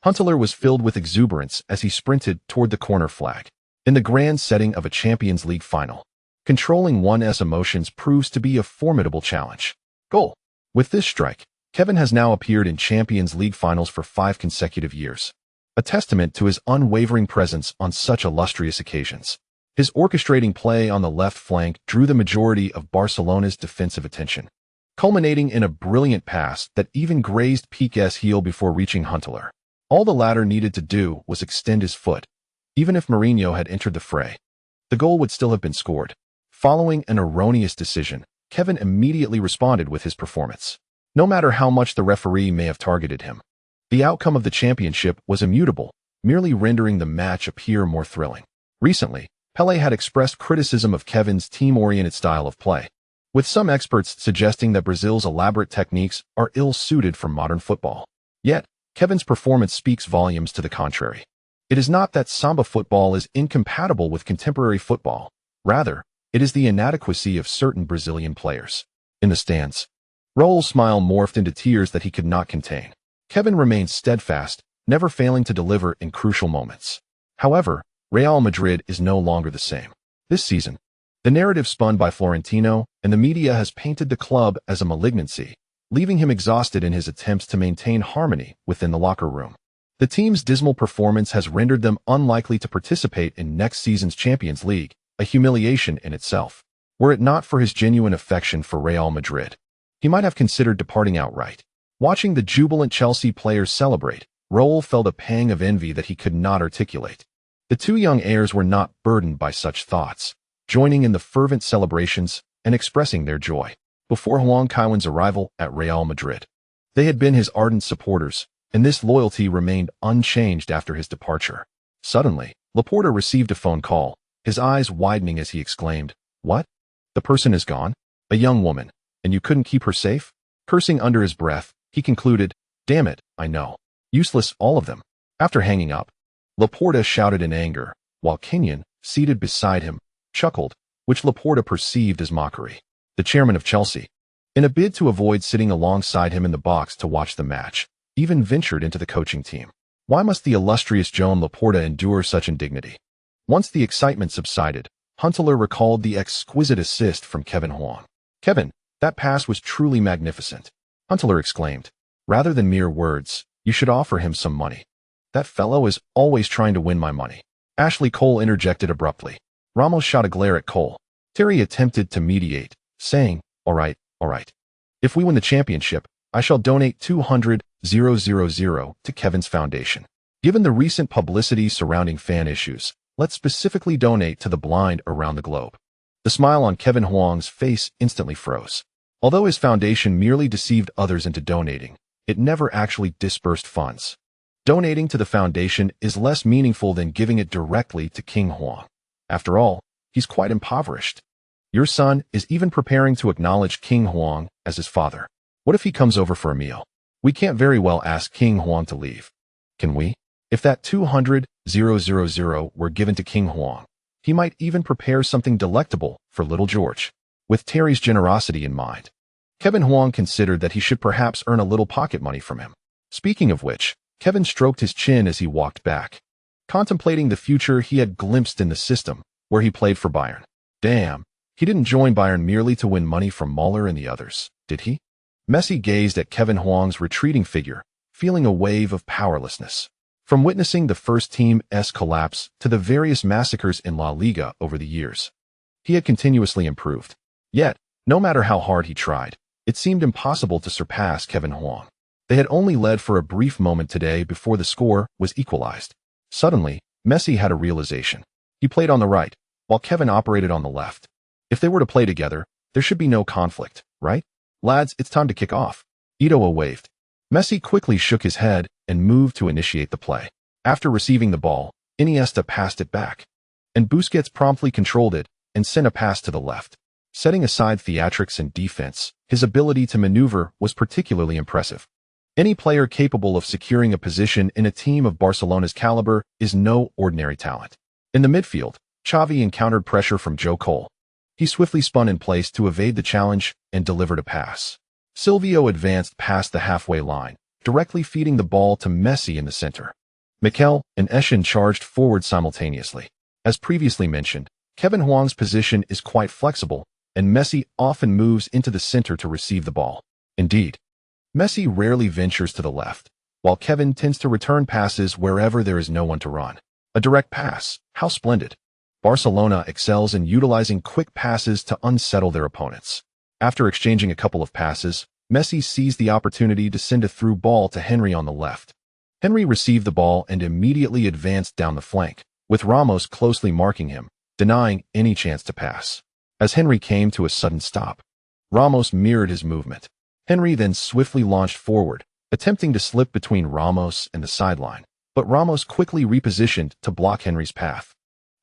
Huntelaar was filled with exuberance as he sprinted toward the corner flag. In the grand setting of a Champions League final, controlling one's emotions proves to be a formidable challenge. Goal. With this strike, Kevin has now appeared in Champions League finals for 5 consecutive years, a testament to his unwavering presence on such illustrious occasions. His orchestrating play on the left flank drew the majority of Barcelona's defensive attention, culminating in a brilliant pass that even grazed Piqué's heel before reaching Huntelaar. All the latter needed to do was extend his foot. Even if Mourinho had entered the fray, the goal would still have been scored. Following an erroneous decision, Kevin immediately responded with his performance. No matter how much the referee may have targeted him, the outcome of the championship was immutable, merely rendering the match appear more thrilling. Recently, Pelé had expressed criticism of Kevin's team-oriented style of play, with some experts suggesting that Brazil's elaborate techniques are ill-suited for modern football. Yet, Kevin's performance speaks volumes to the contrary. It is not that Samba football is incompatible with contemporary football. Rather, it is the inadequacy of certain Brazilian players. In the stands, Raul's smile morphed into tears that he could not contain. Kevin remained steadfast, never failing to deliver in crucial moments. However, Real Madrid is no longer the same. This season, the narrative spun by Florentino and the media has painted the club as a malignancy, leaving him exhausted in his attempts to maintain harmony within the locker room. The team's dismal performance has rendered them unlikely to participate in next season's Champions League, a humiliation in itself. Were it not for his genuine affection for Real Madrid, he might have considered departing outright. Watching the jubilant Chelsea players celebrate, Raul felt a pang of envy that he could not articulate. The two young heirs were not burdened by such thoughts, joining in the fervent celebrations and expressing their joy. Before Huang Kaiwen's arrival at Real Madrid, they had been his ardent supporters, and this loyalty remained unchanged after his departure. Suddenly, Laporta received a phone call, his eyes widening as he exclaimed, "What? The person is gone? A young woman, and you couldn't keep her safe?" Cursing under his breath, he concluded, "Damn it, I know. Useless, all of them." After hanging up, Laporta shouted in anger, while Kenyon, seated beside him, chuckled, which Laporta perceived as mockery. The chairman of Chelsea, in a bid to avoid sitting alongside him in the box to watch the match, even ventured into the coaching team. Why must the illustrious Joan Laporta endure such indignity? Once the excitement subsided, Huntelaar recalled the exquisite assist from Kevin Huang. "Kevin, that pass was truly magnificent," Huntelaar exclaimed. "Rather than mere words, you should offer him some money. That fellow is always trying to win my money." Ashley Cole interjected abruptly. Ramos shot a glare at Cole. Terry attempted to mediate, saying, all right. If we win the championship, I shall donate 200,000 to Kevin's foundation. Given the recent publicity surrounding fan issues, let's specifically donate to the blind around the globe." The smile on Kevin Huang's face instantly froze. Although his foundation merely deceived others into donating, it never actually disbursed funds. Donating to the foundation is less meaningful than giving it directly to King Huang. After all, he's quite impoverished. Your son is even preparing to acknowledge King Huang as his father. What if he comes over for a meal? We can't very well ask King Huang to leave, can we? If that 200,000 were given to King Huang, he might even prepare something delectable for little George. With Terry's generosity in mind, Kevin Huang considered that he should perhaps earn a little pocket money from him. Speaking of which, Kevin stroked his chin as he walked back, contemplating the future he had glimpsed in the system, where he played for Bayern. Damn, he didn't join Bayern merely to win money from Muller and the others, did he? Messi gazed at Kevin Huang's retreating figure, feeling a wave of powerlessness. From witnessing the first team's collapse to the various massacres in La Liga over the years, he had continuously improved. Yet, no matter how hard he tried, it seemed impossible to surpass Kevin Huang. They had only led for a brief moment today before the score was equalized. Suddenly, Messi had a realization. He played on the right, while Kevin operated on the left. If they were to play together, there should be no conflict, right? Lads, it's time to kick off. Eto'o waved. Messi quickly shook his head and moved to initiate the play. After receiving the ball, Iniesta passed it back, and Busquets promptly controlled it and sent a pass to the left. Setting aside theatrics and defense, his ability to maneuver was particularly impressive. Any player capable of securing a position in a team of Barcelona's caliber is no ordinary talent. In the midfield, Xavi encountered pressure from Joe Cole. He swiftly spun in place to evade the challenge and delivered a pass. Silvio advanced past the halfway line, directly feeding the ball to Messi in the center. Mikel and Eschen charged forward simultaneously. As previously mentioned, Kevin Huang's position is quite flexible, and Messi often moves into the center to receive the ball. Indeed, Messi rarely ventures to the left, while Kevin tends to return passes wherever there is no one to run. A direct pass, how splendid! Barcelona excels in utilizing quick passes to unsettle their opponents. After exchanging a couple of passes, Messi seized the opportunity to send a through ball to Henry on the left. Henry received the ball and immediately advanced down the flank, with Ramos closely marking him, denying any chance to pass. As Henry came to a sudden stop, Ramos mirrored his movement. Henry then swiftly launched forward, attempting to slip between Ramos and the sideline, but Ramos quickly repositioned to block Henry's path.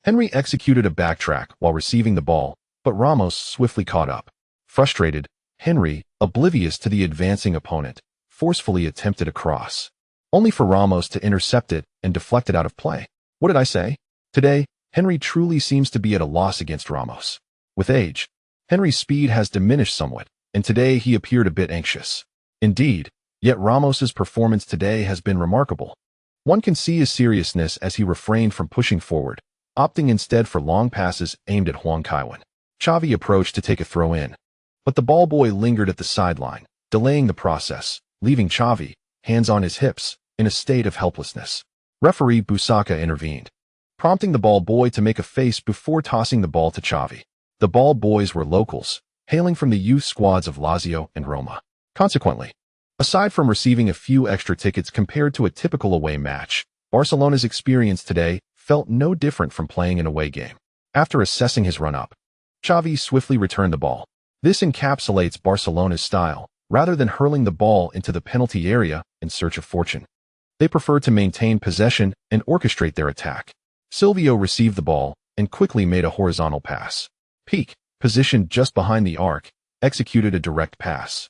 Henry executed a backtrack while receiving the ball, but Ramos swiftly caught up. Frustrated, Henry, oblivious to the advancing opponent, forcefully attempted a cross, only for Ramos to intercept it and deflect it out of play. What did I say? Today, Henry truly seems to be at a loss against Ramos. With age, Henry's speed has diminished somewhat, and today he appeared a bit anxious. Indeed, yet Ramos's performance today has been remarkable. One can see his seriousness as he refrained from pushing forward, opting instead for long passes aimed at Huang Kaiwen. Xavi approached to take a throw in, but the ball boy lingered at the sideline, delaying the process, leaving Xavi, hands on his hips, in a state of helplessness. Referee Busaka intervened, prompting the ball boy to make a face before tossing the ball to Xavi. The ball boys were locals, hailing from the youth squads of Lazio and Roma. Consequently, aside from receiving a few extra tickets compared to a typical away match, Barcelona's experience today felt no different from playing an away game. After assessing his run-up, Xavi swiftly returned the ball. This encapsulates Barcelona's style, rather than hurling the ball into the penalty area in search of fortune. They prefer to maintain possession and orchestrate their attack. Silvio received the ball and quickly made a horizontal pass. Peak, positioned just behind the arc, executed a direct pass.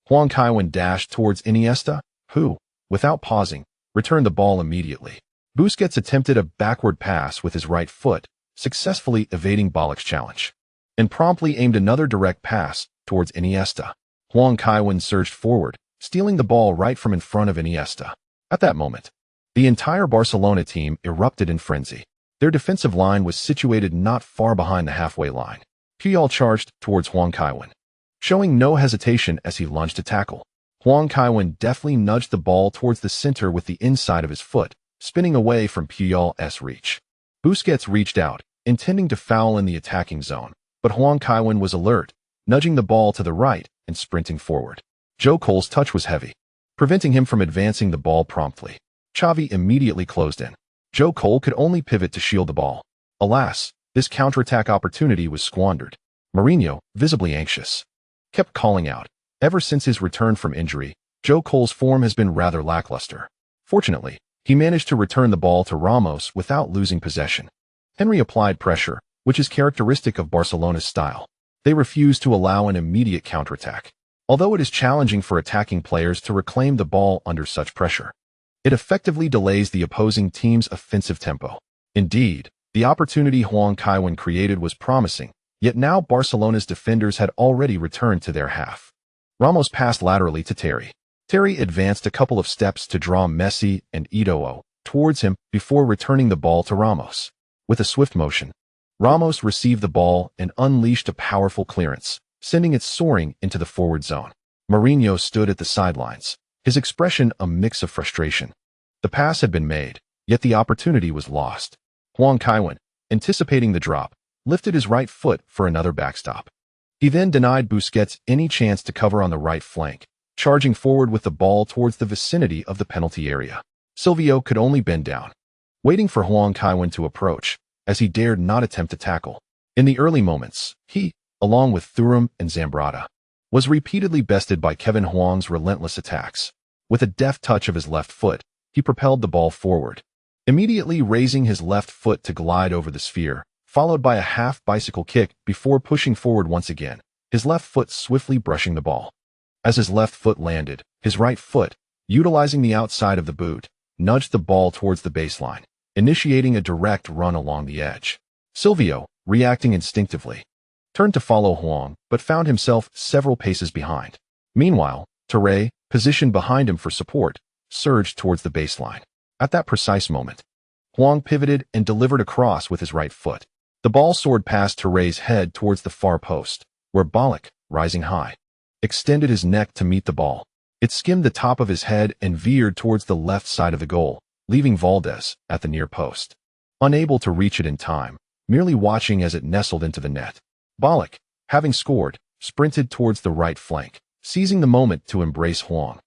Huang Kaiwen dashed towards Iniesta, who, without pausing, returned the ball immediately. Busquets attempted a backward pass with his right foot, successfully evading Balak's challenge, and promptly aimed another direct pass towards Iniesta. Huang Kaiwen surged forward, stealing the ball right from in front of Iniesta. At that moment, the entire Barcelona team erupted in frenzy. Their defensive line was situated not far behind the halfway line. Puyol charged towards Huang Kaiwen, showing no hesitation as he lunged to tackle. Huang Kaiwen deftly nudged the ball towards the center with the inside of his foot, spinning away from Puyol's reach. Busquets reached out, intending to foul in the attacking zone, but Huang Kaiwen was alert, nudging the ball to the right and sprinting forward. Joe Cole's touch was heavy, preventing him from advancing the ball promptly. Xavi immediately closed in. Joe Cole could only pivot to shield the ball. Alas, this counterattack opportunity was squandered. Mourinho, visibly anxious, kept calling out. Ever since his return from injury, Joe Cole's form has been rather lackluster. Fortunately, he managed to return the ball to Ramos without losing possession. Henry applied pressure, which is characteristic of Barcelona's style. They refused to allow an immediate counterattack. Although it is challenging for attacking players to reclaim the ball under such pressure, it effectively delays the opposing team's offensive tempo. Indeed, the opportunity Huang Kaiwen created was promising, yet now Barcelona's defenders had already returned to their half. Ramos passed laterally to Terry. Terry advanced a couple of steps to draw Messi and Eto'o towards him before returning the ball to Ramos. With a swift motion, Ramos received the ball and unleashed a powerful clearance, sending it soaring into the forward zone. Mourinho stood at the sidelines, his expression a mix of frustration. The pass had been made, yet the opportunity was lost. Huang Kaiwen, anticipating the drop, lifted his right foot for another backstop. He then denied Busquets any chance to cover on the right flank, charging forward with the ball towards the vicinity of the penalty area. Silvio could only bend down, waiting for Huang Kaiwen to approach, as he dared not attempt to tackle. In the early moments, he, along with Thuram and Zambrata, was repeatedly bested by Kevin Huang's relentless attacks. With a deft touch of his left foot, he propelled the ball forward, immediately raising his left foot to glide over the sphere, followed by a half-bicycle kick before pushing forward once again, his left foot swiftly brushing the ball. As his left foot landed, his right foot, utilizing the outside of the boot, nudged the ball towards the baseline, initiating a direct run along the edge. Silvio, reacting instinctively, turned to follow Huang, but found himself several paces behind. Meanwhile, Touré, positioned behind him for support, surged towards the baseline. At that precise moment, Huang pivoted and delivered a cross with his right foot. The ball soared past Touré's head towards the far post, where Ballack, rising high, extended his neck to meet the ball. It skimmed the top of his head and veered towards the left side of the goal, leaving Valdez at the near post. Unable to reach it in time, merely watching as it nestled into the net, Ballack, having scored, sprinted towards the right flank, seizing the moment to embrace Huang.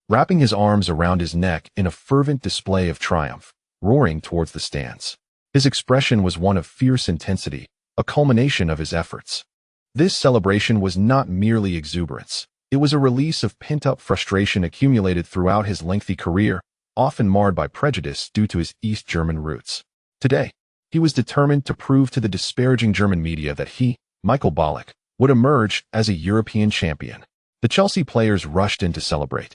Wrapping his arms around his neck in a fervent display of triumph, roaring towards the stands. His expression was one of fierce intensity, a culmination of his efforts. This celebration was not merely exuberance. It was a release of pent-up frustration accumulated throughout his lengthy career, often marred by prejudice due to his East German roots. Today, he was determined to prove to the disparaging German media that he, Michael Ballack, would emerge as a European champion. The Chelsea players rushed in to celebrate,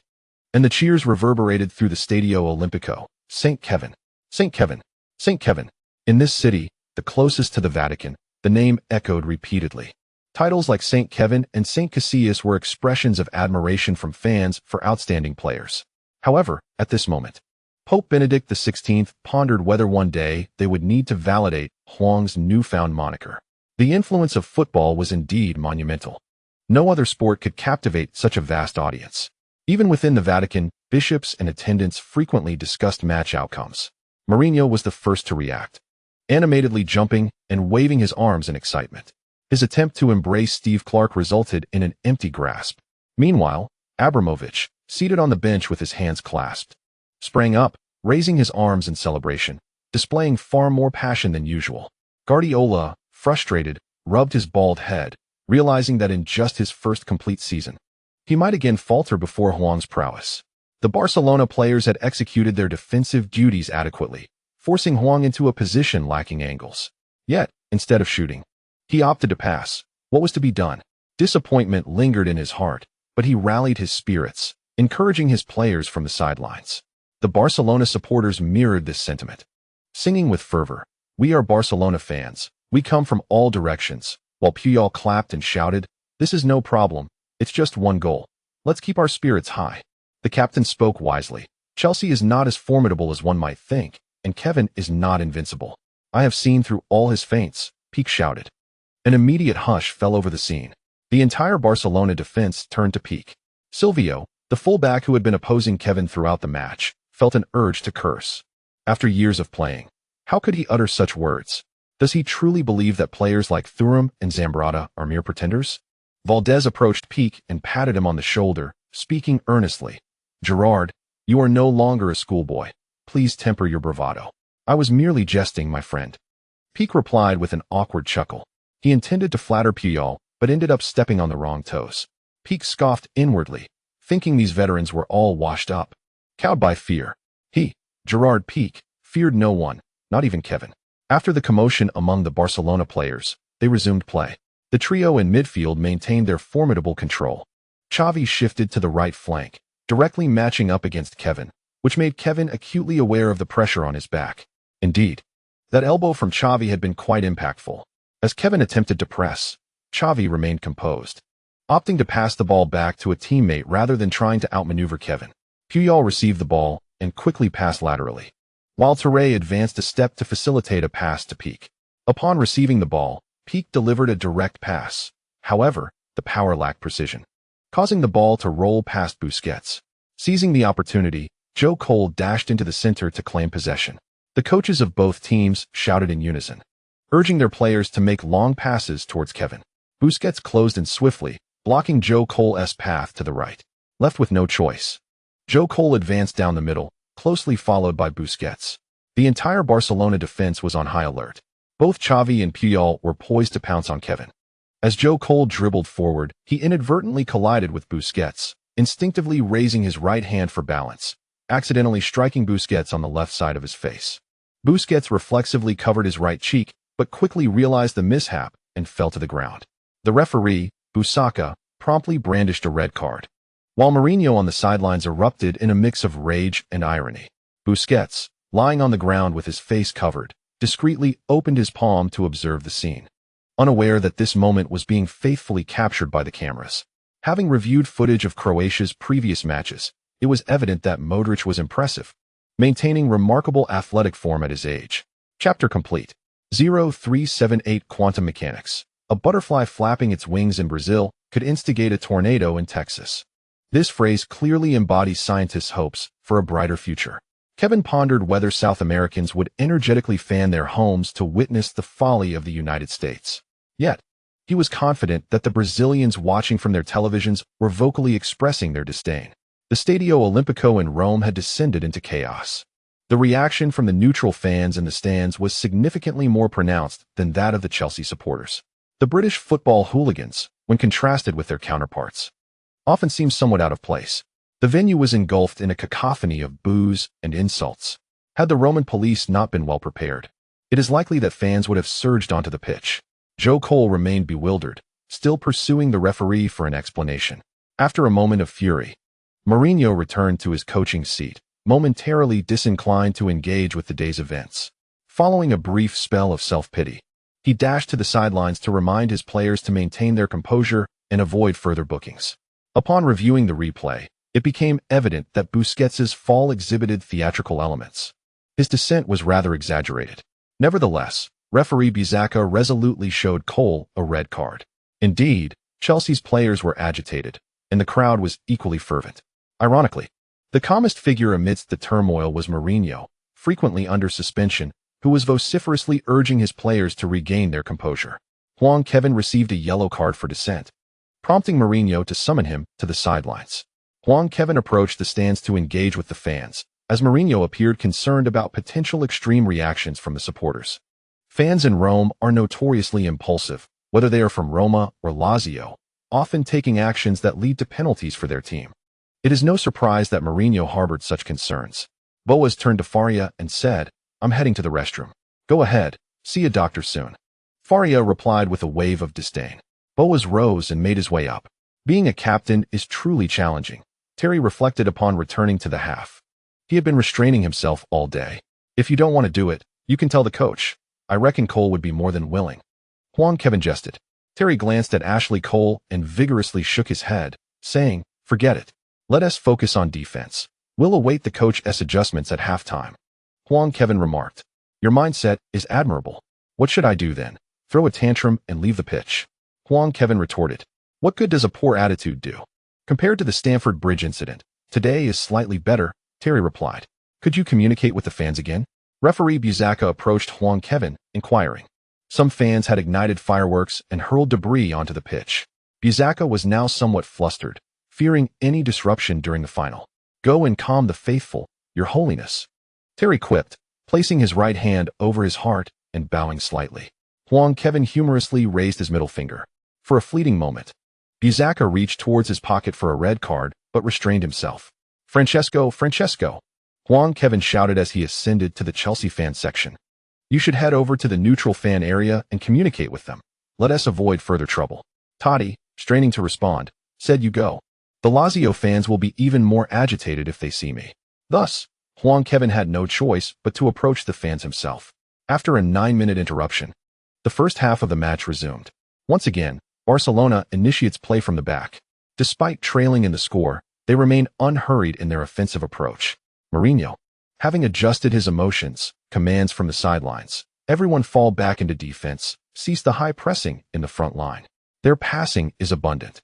and the cheers reverberated through the Stadio Olimpico. St. Kevin, St. Kevin, St. Kevin. In this city, the closest to the Vatican, the name echoed repeatedly. Titles like St. Kevin and St. Casillas were expressions of admiration from fans for outstanding players. However, at this moment, Pope Benedict XVI pondered whether one day they would need to validate Huang's newfound moniker. The influence of football was indeed monumental. No other sport could captivate such a vast audience. Even within the Vatican, bishops and attendants frequently discussed match outcomes. Mourinho was the first to react, animatedly jumping and waving his arms in excitement. His attempt to embrace Steve Clark resulted in an empty grasp. Meanwhile, Abramovich, seated on the bench with his hands clasped, sprang up, raising his arms in celebration, displaying far more passion than usual. Guardiola, frustrated, rubbed his bald head, realizing that in just his first complete season, he might again falter before Huang's prowess. The Barcelona players had executed their defensive duties adequately, forcing Huang into a position lacking angles. Yet, instead of shooting, he opted to pass. What was to be done? Disappointment lingered in his heart, but he rallied his spirits, encouraging his players from the sidelines. The Barcelona supporters mirrored this sentiment, singing with fervor, "We are Barcelona fans. We come from all directions," while Puyol clapped and shouted, "This is no problem. It's just one goal. Let's keep our spirits high." The captain spoke wisely. Chelsea is not as formidable as one might think, and Kevin is not invincible. I have seen through all his feints, Pique shouted. An immediate hush fell over the scene. The entire Barcelona defense turned to Pique. Silvio, the fullback who had been opposing Kevin throughout the match, felt an urge to curse. After years of playing, how could he utter such words? Does he truly believe that players like Thuram and Zambrotta are mere pretenders? Valdez approached Pique and patted him on the shoulder, speaking earnestly. "Gerrard, you are no longer a schoolboy. Please temper your bravado." "I was merely jesting, my friend," Pique replied with an awkward chuckle. He intended to flatter Puyol, but ended up stepping on the wrong toes. Pique scoffed inwardly, thinking these veterans were all washed up. Cowed by fear, he, Gerrard Pique, feared no one, not even Kevin. After the commotion among the Barcelona players, they resumed play. The trio in midfield maintained their formidable control. Xavi shifted to the right flank, directly matching up against Kevin, which made Kevin acutely aware of the pressure on his back. Indeed, that elbow from Xavi had been quite impactful. As Kevin attempted to press, Xavi remained composed, opting to pass the ball back to a teammate rather than trying to outmaneuver Kevin. Puyol received the ball and quickly passed laterally, while Touré advanced a step to facilitate a pass to Pique. Upon receiving the ball, Pique delivered a direct pass. However, the power lacked precision, causing the ball to roll past Busquets. Seizing the opportunity, Joe Cole dashed into the center to claim possession. The coaches of both teams shouted in unison, urging their players to make long passes towards Kevin. Busquets closed in swiftly, blocking Joe Cole's path to the right. Left with no choice, Joe Cole advanced down the middle, closely followed by Busquets. The entire Barcelona defense was on high alert. Both Xavi and Puyol were poised to pounce on Kevin. As Joe Cole dribbled forward, he inadvertently collided with Busquets, instinctively raising his right hand for balance, accidentally striking Busquets on the left side of his face. Busquets reflexively covered his right cheek, but quickly realized the mishap and fell to the ground. The referee, Busaka, promptly brandished a red card, while Mourinho on the sidelines erupted in a mix of rage and irony. Busquets, lying on the ground with his face covered, discreetly opened his palm to observe the scene, unaware that this moment was being faithfully captured by the cameras. Having reviewed footage of Croatia's previous matches, it was evident that Modric was impressive, maintaining remarkable athletic form at his age. Chapter complete. 0378 Quantum Mechanics. A butterfly flapping its wings in Brazil could instigate a tornado in Texas. This phrase clearly embodies scientists' hopes for a brighter future. Kevin pondered whether South Americans would energetically fan their homes to witness the folly of the United States. Yet, he was confident that the Brazilians watching from their televisions were vocally expressing their disdain. The Stadio Olimpico in Rome had descended into chaos. The reaction from the neutral fans in the stands was significantly more pronounced than that of the Chelsea supporters. The British football hooligans, when contrasted with their counterparts, often seemed somewhat out of place. The venue was engulfed in a cacophony of boos and insults. Had the Roman police not been well prepared, it is likely that fans would have surged onto the pitch. Joe Cole remained bewildered, still pursuing the referee for an explanation. After a moment of fury, Mourinho returned to his coaching seat, momentarily disinclined to engage with the day's events. Following a brief spell of self-pity, he dashed to the sidelines to remind his players to maintain their composure and avoid further bookings. Upon reviewing the replay, it became evident that Busquets' fall exhibited theatrical elements. His descent was rather exaggerated. Nevertheless, referee Busaka resolutely showed Cole a red card. Indeed, Chelsea's players were agitated, and the crowd was equally fervent. Ironically, the calmest figure amidst the turmoil was Mourinho, frequently under suspension, who was vociferously urging his players to regain their composure. Huang Kaiwen received a yellow card for dissent, prompting Mourinho to summon him to the sidelines. Huang Kaiwen approached the stands to engage with the fans, as Mourinho appeared concerned about potential extreme reactions from the supporters. Fans in Rome are notoriously impulsive, whether they are from Roma or Lazio, often taking actions that lead to penalties for their team. It is no surprise that Mourinho harbored such concerns. Boas turned to Faria and said, "I'm heading to the restroom. Go ahead, see a doctor soon." Faria replied with a wave of disdain. Boas rose and made his way up. Being a captain is truly challenging, Terry reflected upon returning to the half. He had been restraining himself all day. If you don't want to do it, you can tell the coach. I reckon Cole would be more than willing. Huang Kaiwen jested. Terry glanced at Ashley Cole and vigorously shook his head, saying, "Forget it. Let us focus on defense. We'll await the coach's adjustments at halftime." Huang Kaiwen remarked, "Your mindset is admirable. What should I do then? Throw a tantrum and leave the pitch?" Huang Kaiwen retorted, "What good does a poor attitude do?" Compared to the Stamford Bridge incident, today is slightly better, Terry replied. "Could you communicate with the fans again?" Referee Busaka approached Huang Kaiwen, inquiring. Some fans had ignited fireworks and hurled debris onto the pitch. Busaka was now somewhat flustered, fearing any disruption during the final. "Go and calm the faithful, Your Holiness," Terry quipped, placing his right hand over his heart and bowing slightly. Huang Kaiwen humorously raised his middle finger. For a fleeting moment, Busaka reached towards his pocket for a red card, but restrained himself. Francesco, Huang Kaiwen shouted as he ascended to the Chelsea fan section. "You should head over to the neutral fan area and communicate with them. Let us avoid further trouble." Totti, straining to respond, said, "You go. The Lazio fans will be even more agitated if they see me." Thus, Huang Kaiwen had no choice but to approach the fans himself. After a 9-minute interruption, the first half of the match resumed. Once again, Barcelona initiates play from the back. Despite trailing in the score, they remain unhurried in their offensive approach. Mourinho, having adjusted his emotions, commands from the sidelines, "Everyone fall back into defense, cease the high pressing in the front line." Their passing is abundant.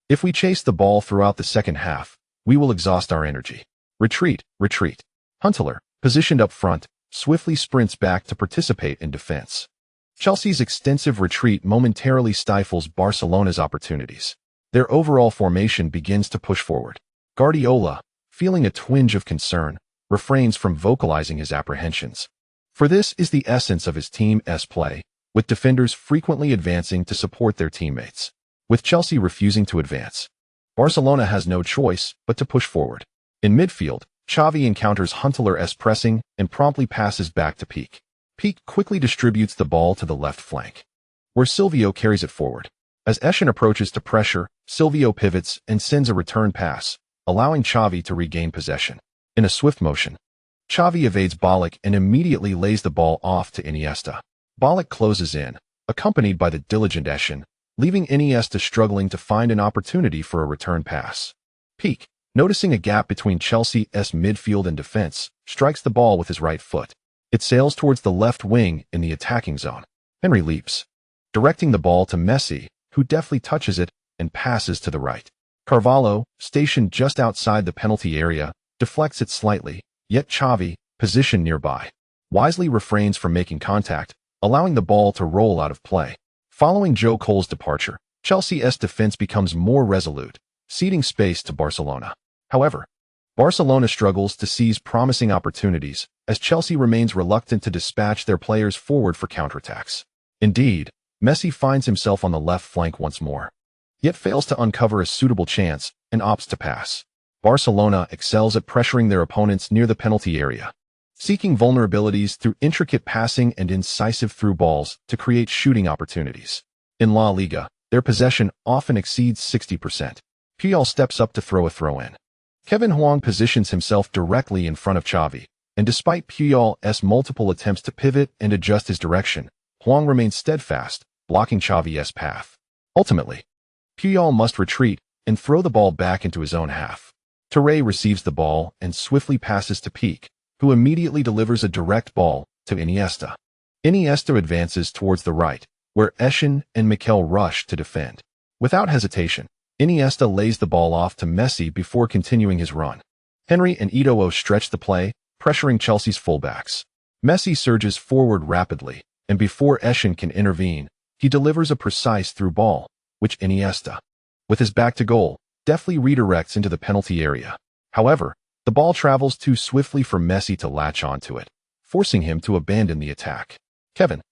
"If we chase the ball throughout the second half, we will exhaust our energy. Retreat, retreat." Huntelaar, positioned up front, swiftly sprints back to participate in defense. Chelsea's extensive retreat momentarily stifles Barcelona's opportunities. Their overall formation begins to push forward. Guardiola, feeling a twinge of concern, refrains from vocalizing his apprehensions. For this is the essence of his team's play, with defenders frequently advancing to support their teammates. With Chelsea refusing to advance, Barcelona has no choice but to push forward. In midfield, Xavi encounters Huntelaar's pressing and promptly passes back to Pique. Peak quickly distributes the ball to the left flank, where Silvio carries it forward. As Eschen approaches to pressure, Silvio pivots and sends a return pass, allowing Xavi to regain possession. In a swift motion, Xavi evades Ballack and immediately lays the ball off to Iniesta. Ballack closes in, accompanied by the diligent Eschen, leaving Iniesta struggling to find an opportunity for a return pass. Peak, noticing a gap between Chelsea's midfield and defense, strikes the ball with his right foot. It sails towards the left wing in the attacking zone. Henry leaps, directing the ball to Messi, who deftly touches it and passes to the right. Carvalho, stationed just outside the penalty area, deflects it slightly, yet Xavi, positioned nearby, wisely refrains from making contact, allowing the ball to roll out of play. Following Joe Cole's departure, Chelsea's defense becomes more resolute, ceding space to Barcelona. However, Barcelona struggles to seize promising opportunities, as Chelsea remains reluctant to dispatch their players forward for counterattacks. Indeed, Messi finds himself on the left flank once more, yet fails to uncover a suitable chance and opts to pass. Barcelona excels at pressuring their opponents near the penalty area, seeking vulnerabilities through intricate passing and incisive through balls to create shooting opportunities. In La Liga, their possession often exceeds 60%. Puyol steps up to throw a throw-in. Kevin Huang positions himself directly in front of Xavi, and despite Puyol's multiple attempts to pivot and adjust his direction, Huang remains steadfast, blocking Xavi's path. Ultimately, Puyol must retreat and throw the ball back into his own half. Touré receives the ball and swiftly passes to Peak, who immediately delivers a direct ball to Iniesta. Iniesta advances towards the right, where Eschen and Mikel rush to defend. Without hesitation, Iniesta lays the ball off to Messi before continuing his run. Henry and Eto'o stretch the play, pressuring Chelsea's fullbacks. Messi surges forward rapidly, and before Eschen can intervene, he delivers a precise through ball, which Iniesta, with his back to goal, deftly redirects into the penalty area. However, the ball travels too swiftly for Messi to latch onto it, forcing him to abandon the attack. Kevin,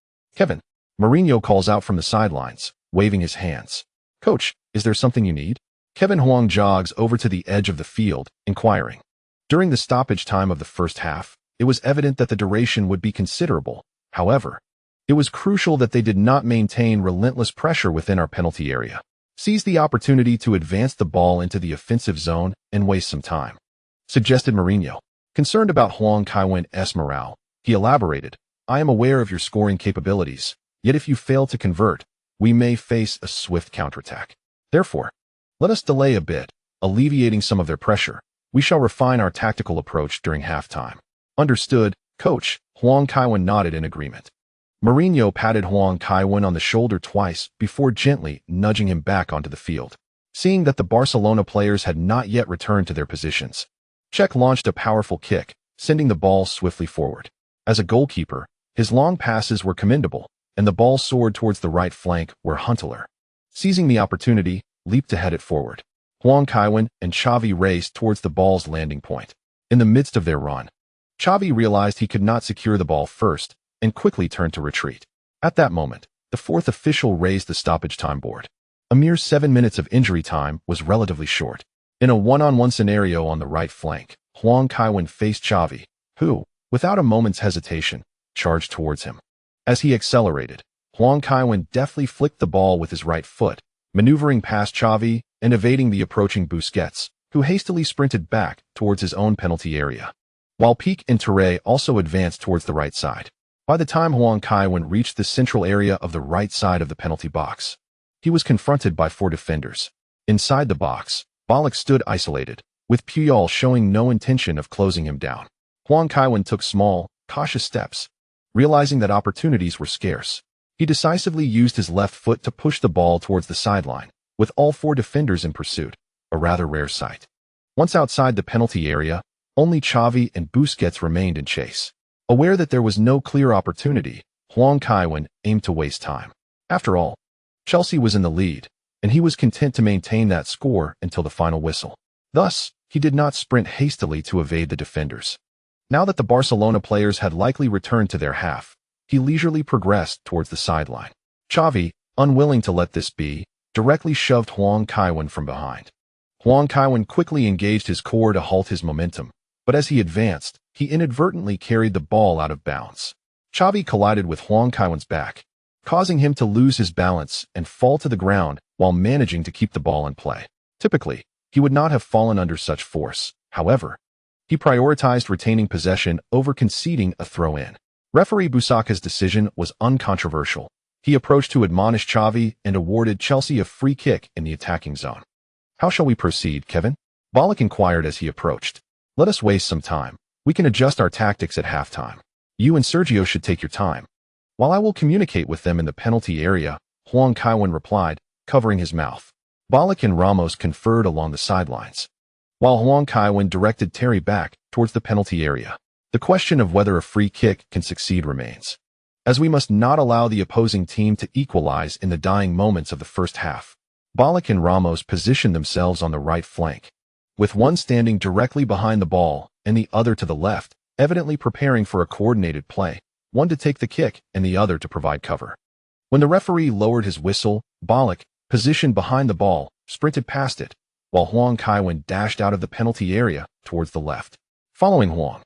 Mourinho calls out from the sidelines, waving his hands. Coach, is there something you need? Kevin Huang jogs over to the edge of the field, inquiring. During the stoppage time of the first half, it was evident that the duration would be considerable. However, it was crucial that they did not maintain relentless pressure within our penalty area, seize the opportunity to advance the ball into the offensive zone, and waste some time, suggested Mourinho. Concerned about Huang Kaiwen's morale, he elaborated, I am aware of your scoring capabilities, yet if you fail to convert, we may face a swift counterattack. Therefore, let us delay a bit, alleviating some of their pressure. We shall refine our tactical approach during halftime. Understood, coach. Huang Kaiwen nodded in agreement. Mourinho patted Huang Kaiwen on the shoulder twice before gently nudging him back onto the field. Seeing that the Barcelona players had not yet returned to their positions, Cech launched a powerful kick, sending the ball swiftly forward. As a goalkeeper, his long passes were commendable, and the ball soared towards the right flank where Huntelaar, seizing the opportunity, leaped to head it forward. Huang Kaiwen and Xavi raced towards the ball's landing point. In the midst of their run, Xavi realized he could not secure the ball first, and quickly turned to retreat. At that moment, the fourth official raised the stoppage time board. A mere 7 minutes of injury time was relatively short. In a one-on-one scenario on the right flank, Huang Kaiwen faced Xavi, who, without a moment's hesitation, charged towards him. As he accelerated, Huang Kaiwen deftly flicked the ball with his right foot, maneuvering past Xavi and evading the approaching Busquets, who hastily sprinted back towards his own penalty area, while Peak and Touré also advanced towards the right side. By the time Huang Kaiwen reached the central area of the right side of the penalty box, he was confronted by 4 defenders. Inside the box, Ballack stood isolated, with Puyol showing no intention of closing him down. Huang Kaiwen took small, cautious steps, realizing that opportunities were scarce. He decisively used his left foot to push the ball towards the sideline, with all 4 defenders in pursuit, a rather rare sight. Once outside the penalty area, only Xavi and Busquets remained in chase. Aware that there was no clear opportunity, Huang Kaiwen aimed to waste time. After all, Chelsea was in the lead, and he was content to maintain that score until the final whistle. Thus, he did not sprint hastily to evade the defenders. Now that the Barcelona players had likely returned to their half, he leisurely progressed towards the sideline. Xavi, unwilling to let this be, directly shoved Huang Kaiwen from behind. Huang Kaiwen quickly engaged his core to halt his momentum, but as he advanced, he inadvertently carried the ball out of bounds. Xavi collided with Huang Kaiwen's back, causing him to lose his balance and fall to the ground while managing to keep the ball in play. Typically, he would not have fallen under such force. However, he prioritized retaining possession over conceding a throw-in. Referee Busaka's decision was uncontroversial. He approached to admonish Xavi and awarded Chelsea a free kick in the attacking zone. "How shall we proceed, Kevin?" Ballack inquired as he approached. "Let us waste some time. We can adjust our tactics at halftime. You and Sergio should take your time, while I will communicate with them in the penalty area," Huang Kaiwen replied, covering his mouth. Ballack and Ramos conferred along the sidelines, while Huang Kaiwen directed Terry back towards the penalty area. The question of whether a free kick can succeed remains, as we must not allow the opposing team to equalize in the dying moments of the first half. Ballack and Ramos positioned themselves on the right flank, with one standing directly behind the ball and the other to the left, evidently preparing for a coordinated play, one to take the kick and the other to provide cover. When the referee lowered his whistle, Ballack, positioned behind the ball, sprinted past it, while Huang Kaiwen dashed out of the penalty area towards the left. Following Huang,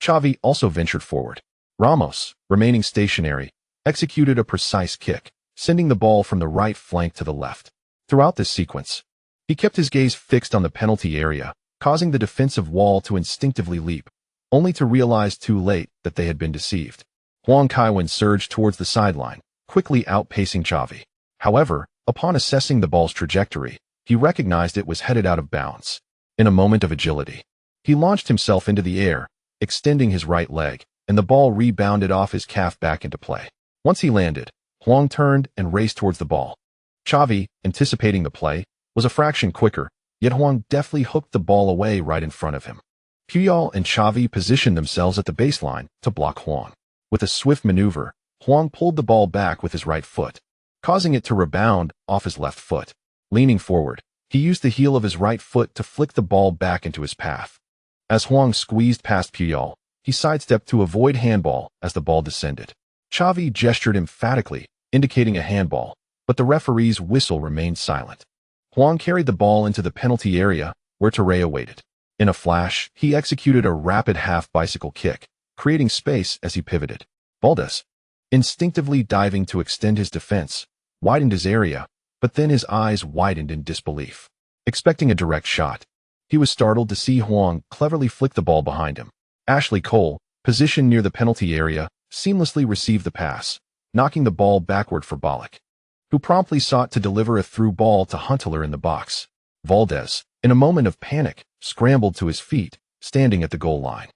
Xavi also ventured forward. Ramos, remaining stationary, executed a precise kick, sending the ball from the right flank to the left. Throughout this sequence, he kept his gaze fixed on the penalty area, causing the defensive wall to instinctively leap, only to realize too late that they had been deceived. Huang Kaiwen surged towards the sideline, quickly outpacing Xavi. However, upon assessing the ball's trajectory, he recognized it was headed out of bounds. In a moment of agility, he launched himself into the air, extending his right leg, and the ball rebounded off his calf back into play. Once he landed, Huang turned and raced towards the ball. Xavi, anticipating the play, was a fraction quicker, yet Huang deftly hooked the ball away right in front of him. Puyol and Xavi positioned themselves at the baseline to block Huang. With a swift maneuver, Huang pulled the ball back with his right foot, causing it to rebound off his left foot. Leaning forward, he used the heel of his right foot to flick the ball back into his path. As Huang squeezed past Puyol, he sidestepped to avoid handball as the ball descended. Xavi gestured emphatically, indicating a handball, but the referee's whistle remained silent. Huang carried the ball into the penalty area, where Torreira waited. In a flash, he executed a rapid half-bicycle kick, creating space as he pivoted. Valdez, instinctively diving to extend his defense, widened his area, but then his eyes widened in disbelief. Expecting a direct shot, he was startled to see Huang cleverly flick the ball behind him. Ashley Cole, positioned near the penalty area, seamlessly received the pass, knocking the ball backward for Ballack, who promptly sought to deliver a through ball to Huntelaar in the box. Valdez, in a moment of panic, scrambled to his feet, standing at the goal line.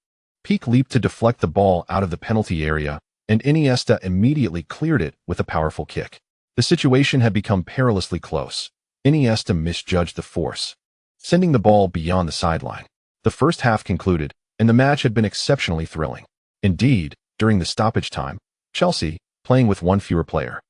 Peak leaped to deflect the ball out of the penalty area, and Iniesta immediately cleared it with a powerful kick. The situation had become perilously close. Iniesta misjudged the force, sending the ball beyond the sideline. The first half concluded, and the match had been exceptionally thrilling. Indeed, during the stoppage time, Chelsea, playing with one fewer player,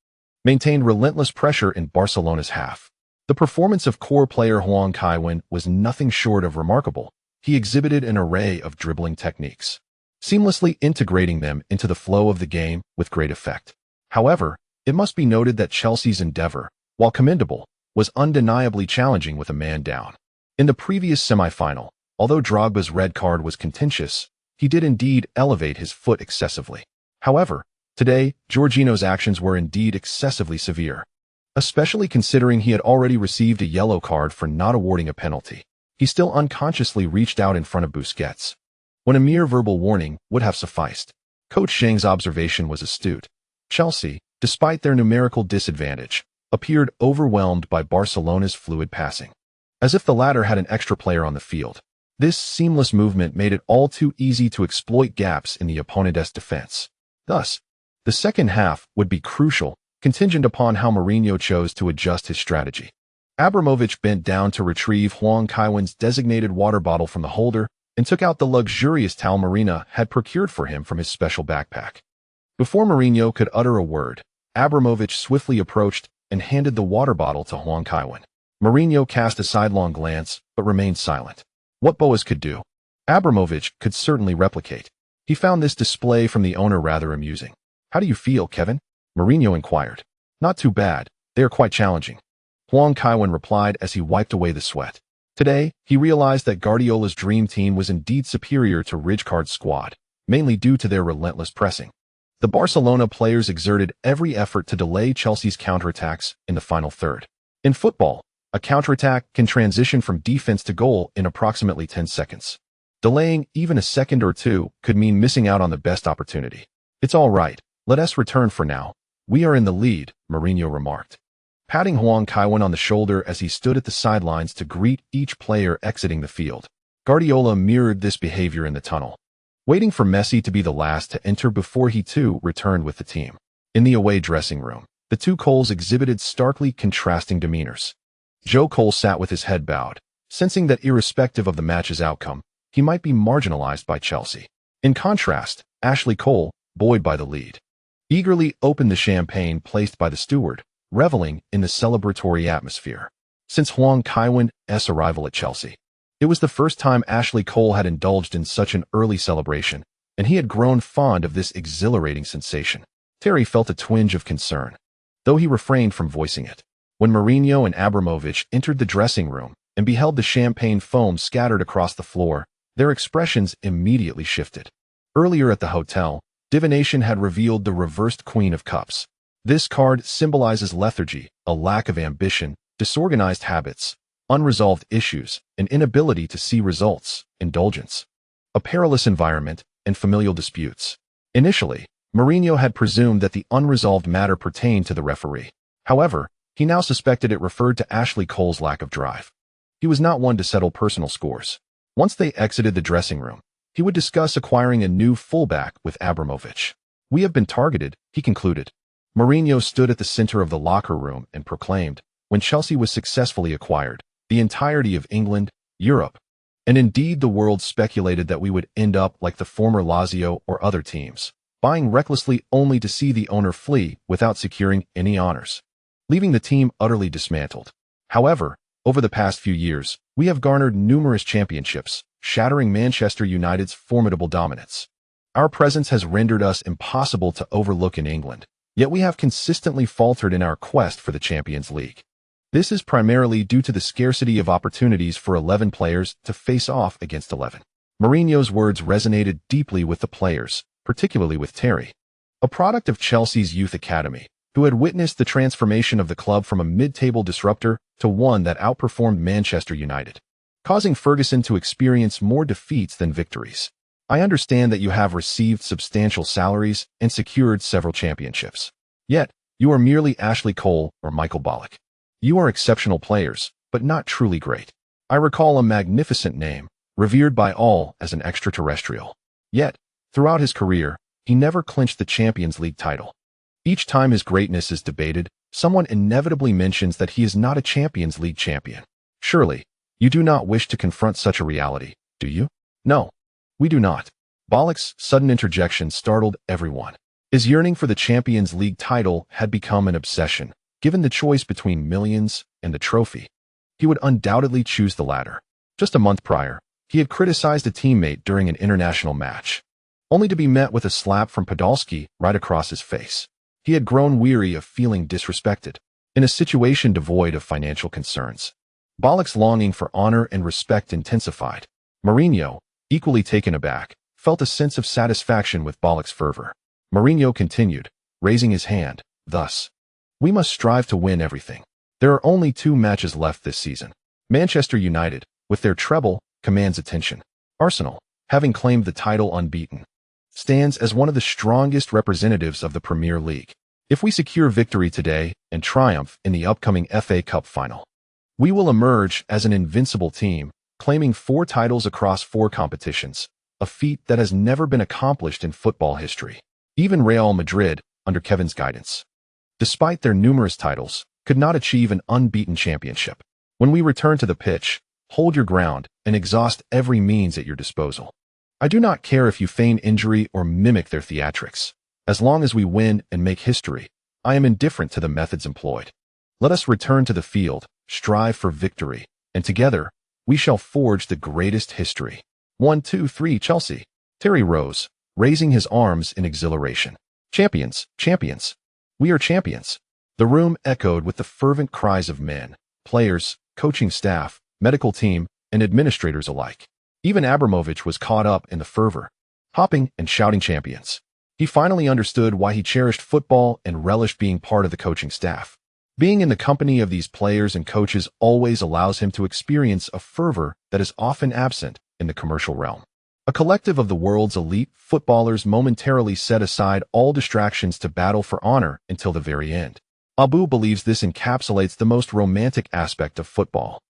maintained relentless pressure in Barcelona's half. The performance of core player Huang Kaiwen was nothing short of remarkable. He exhibited an array of dribbling techniques, seamlessly integrating them into the flow of the game with great effect. However, it must be noted that Chelsea's endeavor, while commendable, was undeniably challenging with a man down. In the previous semi-final, although Drogba's red card was contentious, he did indeed elevate his foot excessively. However, today, Jorginho's actions were indeed excessively severe, especially considering he had already received a yellow card for not awarding a penalty. He still unconsciously reached out in front of Busquets, when a mere verbal warning would have sufficed. Coach Zhang's observation was astute. Chelsea, despite their numerical disadvantage, appeared overwhelmed by Barcelona's fluid passing, as if the latter had an extra player on the field. This seamless movement made it all too easy to exploit gaps in the opponent's defense. Thus, the second half would be crucial, contingent upon how Mourinho chose to adjust his strategy. Abramovich bent down to retrieve Huang Kaiwen's designated water bottle from the holder and took out the luxurious towel Marina had procured for him from his special backpack. Before Mourinho could utter a word, Abramovich swiftly approached and handed the water bottle to Huang Kaiwen. Mourinho cast a sidelong glance, but remained silent. What Boas could do, Abramovich could certainly replicate. He found this display from the owner rather amusing. "How do you feel, Kevin?" Mourinho inquired. "Not too bad. They are quite challenging," Huang Kaiwen replied as he wiped away the sweat. Today, he realized that Guardiola's dream team was indeed superior to Rijkaard's squad, mainly due to their relentless pressing. The Barcelona players exerted every effort to delay Chelsea's counterattacks in the final third. In football, a counterattack can transition from defense to goal in approximately 10 seconds. Delaying even a second or two could mean missing out on the best opportunity. "It's all right, let us return for now. We are in the lead," Mourinho remarked, patting Huang Kaiwen on the shoulder as he stood at the sidelines to greet each player exiting the field. Guardiola mirrored this behavior in the tunnel, waiting for Messi to be the last to enter before he too returned with the team. In the away dressing room, the two Coles exhibited starkly contrasting demeanors. Joe Cole sat with his head bowed, sensing that irrespective of the match's outcome, he might be marginalized by Chelsea. In contrast, Ashley Cole, buoyed by the lead, eagerly opened the champagne placed by the steward, reveling in the celebratory atmosphere. Since Huang Kaiwen's arrival at Chelsea, it was the first time Ashley Cole had indulged in such an early celebration, and he had grown fond of this exhilarating sensation. Terry felt a twinge of concern, though he refrained from voicing it. When Mourinho and Abramovich entered the dressing room and beheld the champagne foam scattered across the floor, their expressions immediately shifted. Earlier at the hotel, divination had revealed the reversed Queen of Cups. This card symbolizes lethargy, a lack of ambition, disorganized habits, unresolved issues, an inability to see results, indulgence, a perilous environment, and familial disputes. Initially, Mourinho had presumed that the unresolved matter pertained to the referee. However, he now suspected it referred to Ashley Cole's lack of drive. He was not one to settle personal scores. Once they exited the dressing room, he would discuss acquiring a new fullback with Abramovich. "We have been targeted," he concluded. Mourinho stood at the center of the locker room and proclaimed, when Chelsea was successfully acquired, the entirety of England, Europe, and indeed the world speculated that we would end up like the former Lazio or other teams, buying recklessly only to see the owner flee without securing any honors, leaving the team utterly dismantled. However, over the past few years, we have garnered numerous championships, shattering Manchester United's formidable dominance. Our presence has rendered us impossible to overlook in England, yet we have consistently faltered in our quest for the Champions League. This is primarily due to the scarcity of opportunities for 11 players to face off against 11. Mourinho's words resonated deeply with the players, particularly with Terry, a product of Chelsea's youth academy, who had witnessed the transformation of the club from a mid-table disruptor to one that outperformed Manchester United, causing Ferguson to experience more defeats than victories. "I understand that you have received substantial salaries and secured several championships. Yet, you are merely Ashley Cole or Michael Ballack. You are exceptional players, but not truly great. I recall a magnificent name, revered by all as an extraterrestrial. Yet, throughout his career, he never clinched the Champions League title. Each time his greatness is debated, someone inevitably mentions that he is not a Champions League champion. Surely, you do not wish to confront such a reality, do you?" "No, we do not." Ballack's sudden interjection startled everyone. His yearning for the Champions League title had become an obsession. Given the choice between millions and the trophy, he would undoubtedly choose the latter. Just a month prior, he had criticized a teammate during an international match, only to be met with a slap from Podolski right across his face. He had grown weary of feeling disrespected. In a situation devoid of financial concerns, Ballack's longing for honor and respect intensified. Mourinho, equally taken aback, felt a sense of satisfaction with Ballack's fervor. Mourinho continued, raising his hand, "Thus, we must strive to win everything. There are only 2 matches left this season. Manchester United, with their treble, commands attention. Arsenal, having claimed the title unbeaten, stands as one of the strongest representatives of the Premier League. If we secure victory today and triumph in the upcoming FA Cup final, we will emerge as an invincible team, claiming 4 titles across 4 competitions, a feat that has never been accomplished in football history. Even Real Madrid, under Kevin's guidance, despite their numerous titles, could not achieve an unbeaten championship. When we return to the pitch, hold your ground and exhaust every means at your disposal. I do not care if you feign injury or mimic their theatrics. As long as we win and make history, I am indifferent to the methods employed. Let us return to the field, strive for victory, and together, we shall forge the greatest history." 1, 2, 3, Chelsea. Terry rose, raising his arms in exhilaration. "Champions, champions. We are champions." The room echoed with the fervent cries of men, players, coaching staff, medical team, and administrators alike. Even Abramovich was caught up in the fervor, hopping and shouting champions. He finally understood why he cherished football and relished being part of the coaching staff. Being in the company of these players and coaches always allows him to experience a fervor that is often absent in the commercial realm. A collective of the world's elite footballers momentarily set aside all distractions to battle for honor until the very end. Abu believes this encapsulates the most romantic aspect of football.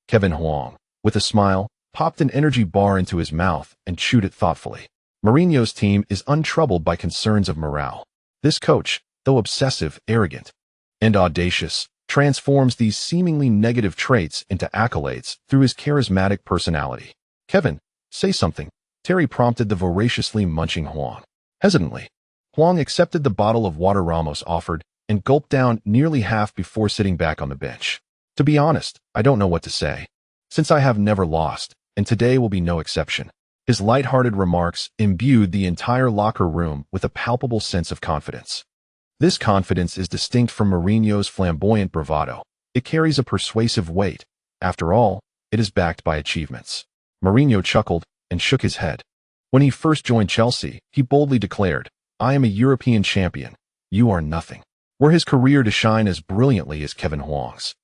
Kevin Huang, with a smile, popped an energy bar into his mouth and chewed it thoughtfully. Mourinho's team is untroubled by concerns of morale. This coach, though obsessive, arrogant, and audacious, transforms these seemingly negative traits into accolades through his charismatic personality. Kevin, say something, Terry prompted the voraciously munching Huang. Hesitantly, Huang accepted the bottle of water Ramos offered and gulped down nearly half before sitting back on the bench. To be honest, I don't know what to say, since I have never lost, and today will be no exception. His light-hearted remarks imbued the entire locker room with a palpable sense of confidence. This confidence is distinct from Mourinho's flamboyant bravado. It carries a persuasive weight. After all, it is backed by achievements. Mourinho chuckled and shook his head. When he first joined Chelsea, he boldly declared, "I am a European champion. You are nothing." Were his career to shine as brilliantly as Kevin Huang's,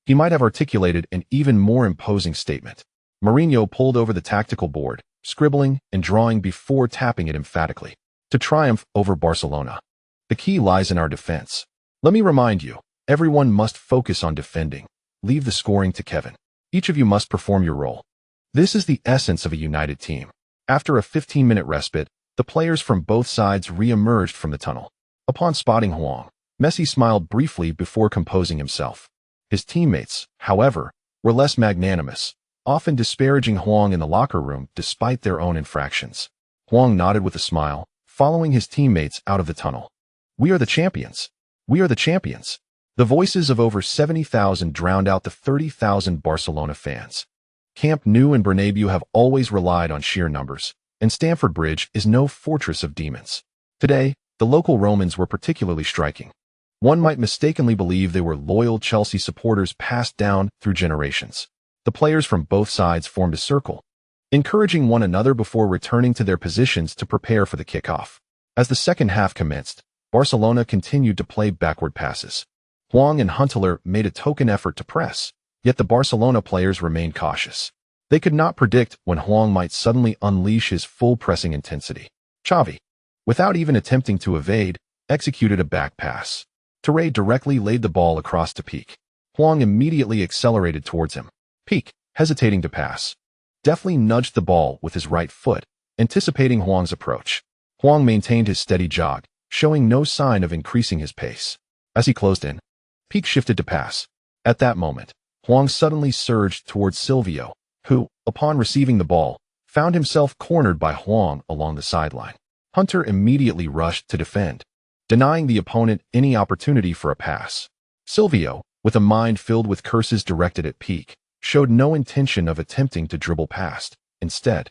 he might have articulated an even more imposing statement. Mourinho pulled over the tactical board, scribbling and drawing before tapping it emphatically. To triumph over Barcelona, the key lies in our defense. Let me remind you, everyone must focus on defending. Leave the scoring to Kevin. Each of you must perform your role. This is the essence of a united team. After a 15-minute respite, the players from both sides re-emerged from the tunnel. Upon spotting Huang, Messi smiled briefly before composing himself. His teammates, however, were less magnanimous, often disparaging Huang in the locker room despite their own infractions. Huang nodded with a smile, following his teammates out of the tunnel. "We are the champions. We are the champions." The voices of over 70,000 drowned out the 30,000 Barcelona fans. Camp Nou and Bernabeu have always relied on sheer numbers, and Stamford Bridge is no fortress of demons. Today, the local Romans were particularly striking. One might mistakenly believe they were loyal Chelsea supporters passed down through generations. The players from both sides formed a circle, encouraging one another before returning to their positions to prepare for the kickoff. As the second half commenced, Barcelona continued to play backward passes. Huang and Huntelaar made a token effort to press, yet the Barcelona players remained cautious. They could not predict when Huang might suddenly unleash his full pressing intensity. Xavi, without even attempting to evade, executed a back pass. Touré directly laid the ball across to Peak. Huang immediately accelerated towards him. Peak, hesitating to pass, deftly nudged the ball with his right foot, anticipating Huang's approach. Huang maintained his steady jog, showing no sign of increasing his pace. As he closed in, Peak shifted to pass. At that moment, Huang suddenly surged towards Silvio, who, upon receiving the ball, found himself cornered by Huang along the sideline. Hunter immediately rushed to defend, denying the opponent any opportunity for a pass. Silvio, with a mind filled with curses directed at Peak, showed no intention of attempting to dribble past. Instead,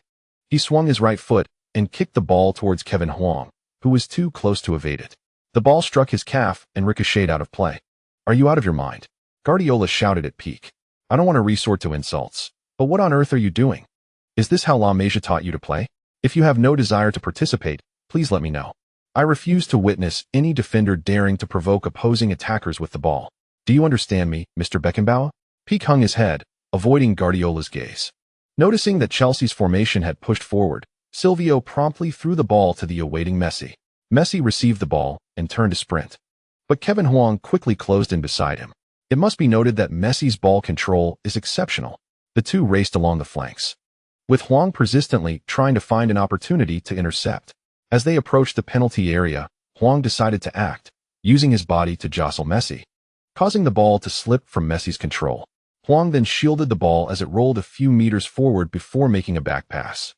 he swung his right foot and kicked the ball towards Kevin Huang, who was too close to evade it. The ball struck his calf and ricocheted out of play. "Are you out of your mind?" Guardiola shouted at Peak. "I don't want to resort to insults, but what on earth are you doing? Is this how La Masia taught you to play? If you have no desire to participate, please let me know. I refuse to witness any defender daring to provoke opposing attackers with the ball. Do you understand me, Mr. Beckenbauer?" Peak hung his head, avoiding Guardiola's gaze. Noticing that Chelsea's formation had pushed forward, Silvio promptly threw the ball to the awaiting Messi. Messi received the ball and turned to sprint, but Kevin Huang quickly closed in beside him. It must be noted that Messi's ball control is exceptional. The two raced along the flanks, with Huang persistently trying to find an opportunity to intercept. As they approached the penalty area, Huang decided to act, using his body to jostle Messi, causing the ball to slip from Messi's control. Huang then shielded the ball as it rolled a few meters forward before making a back pass.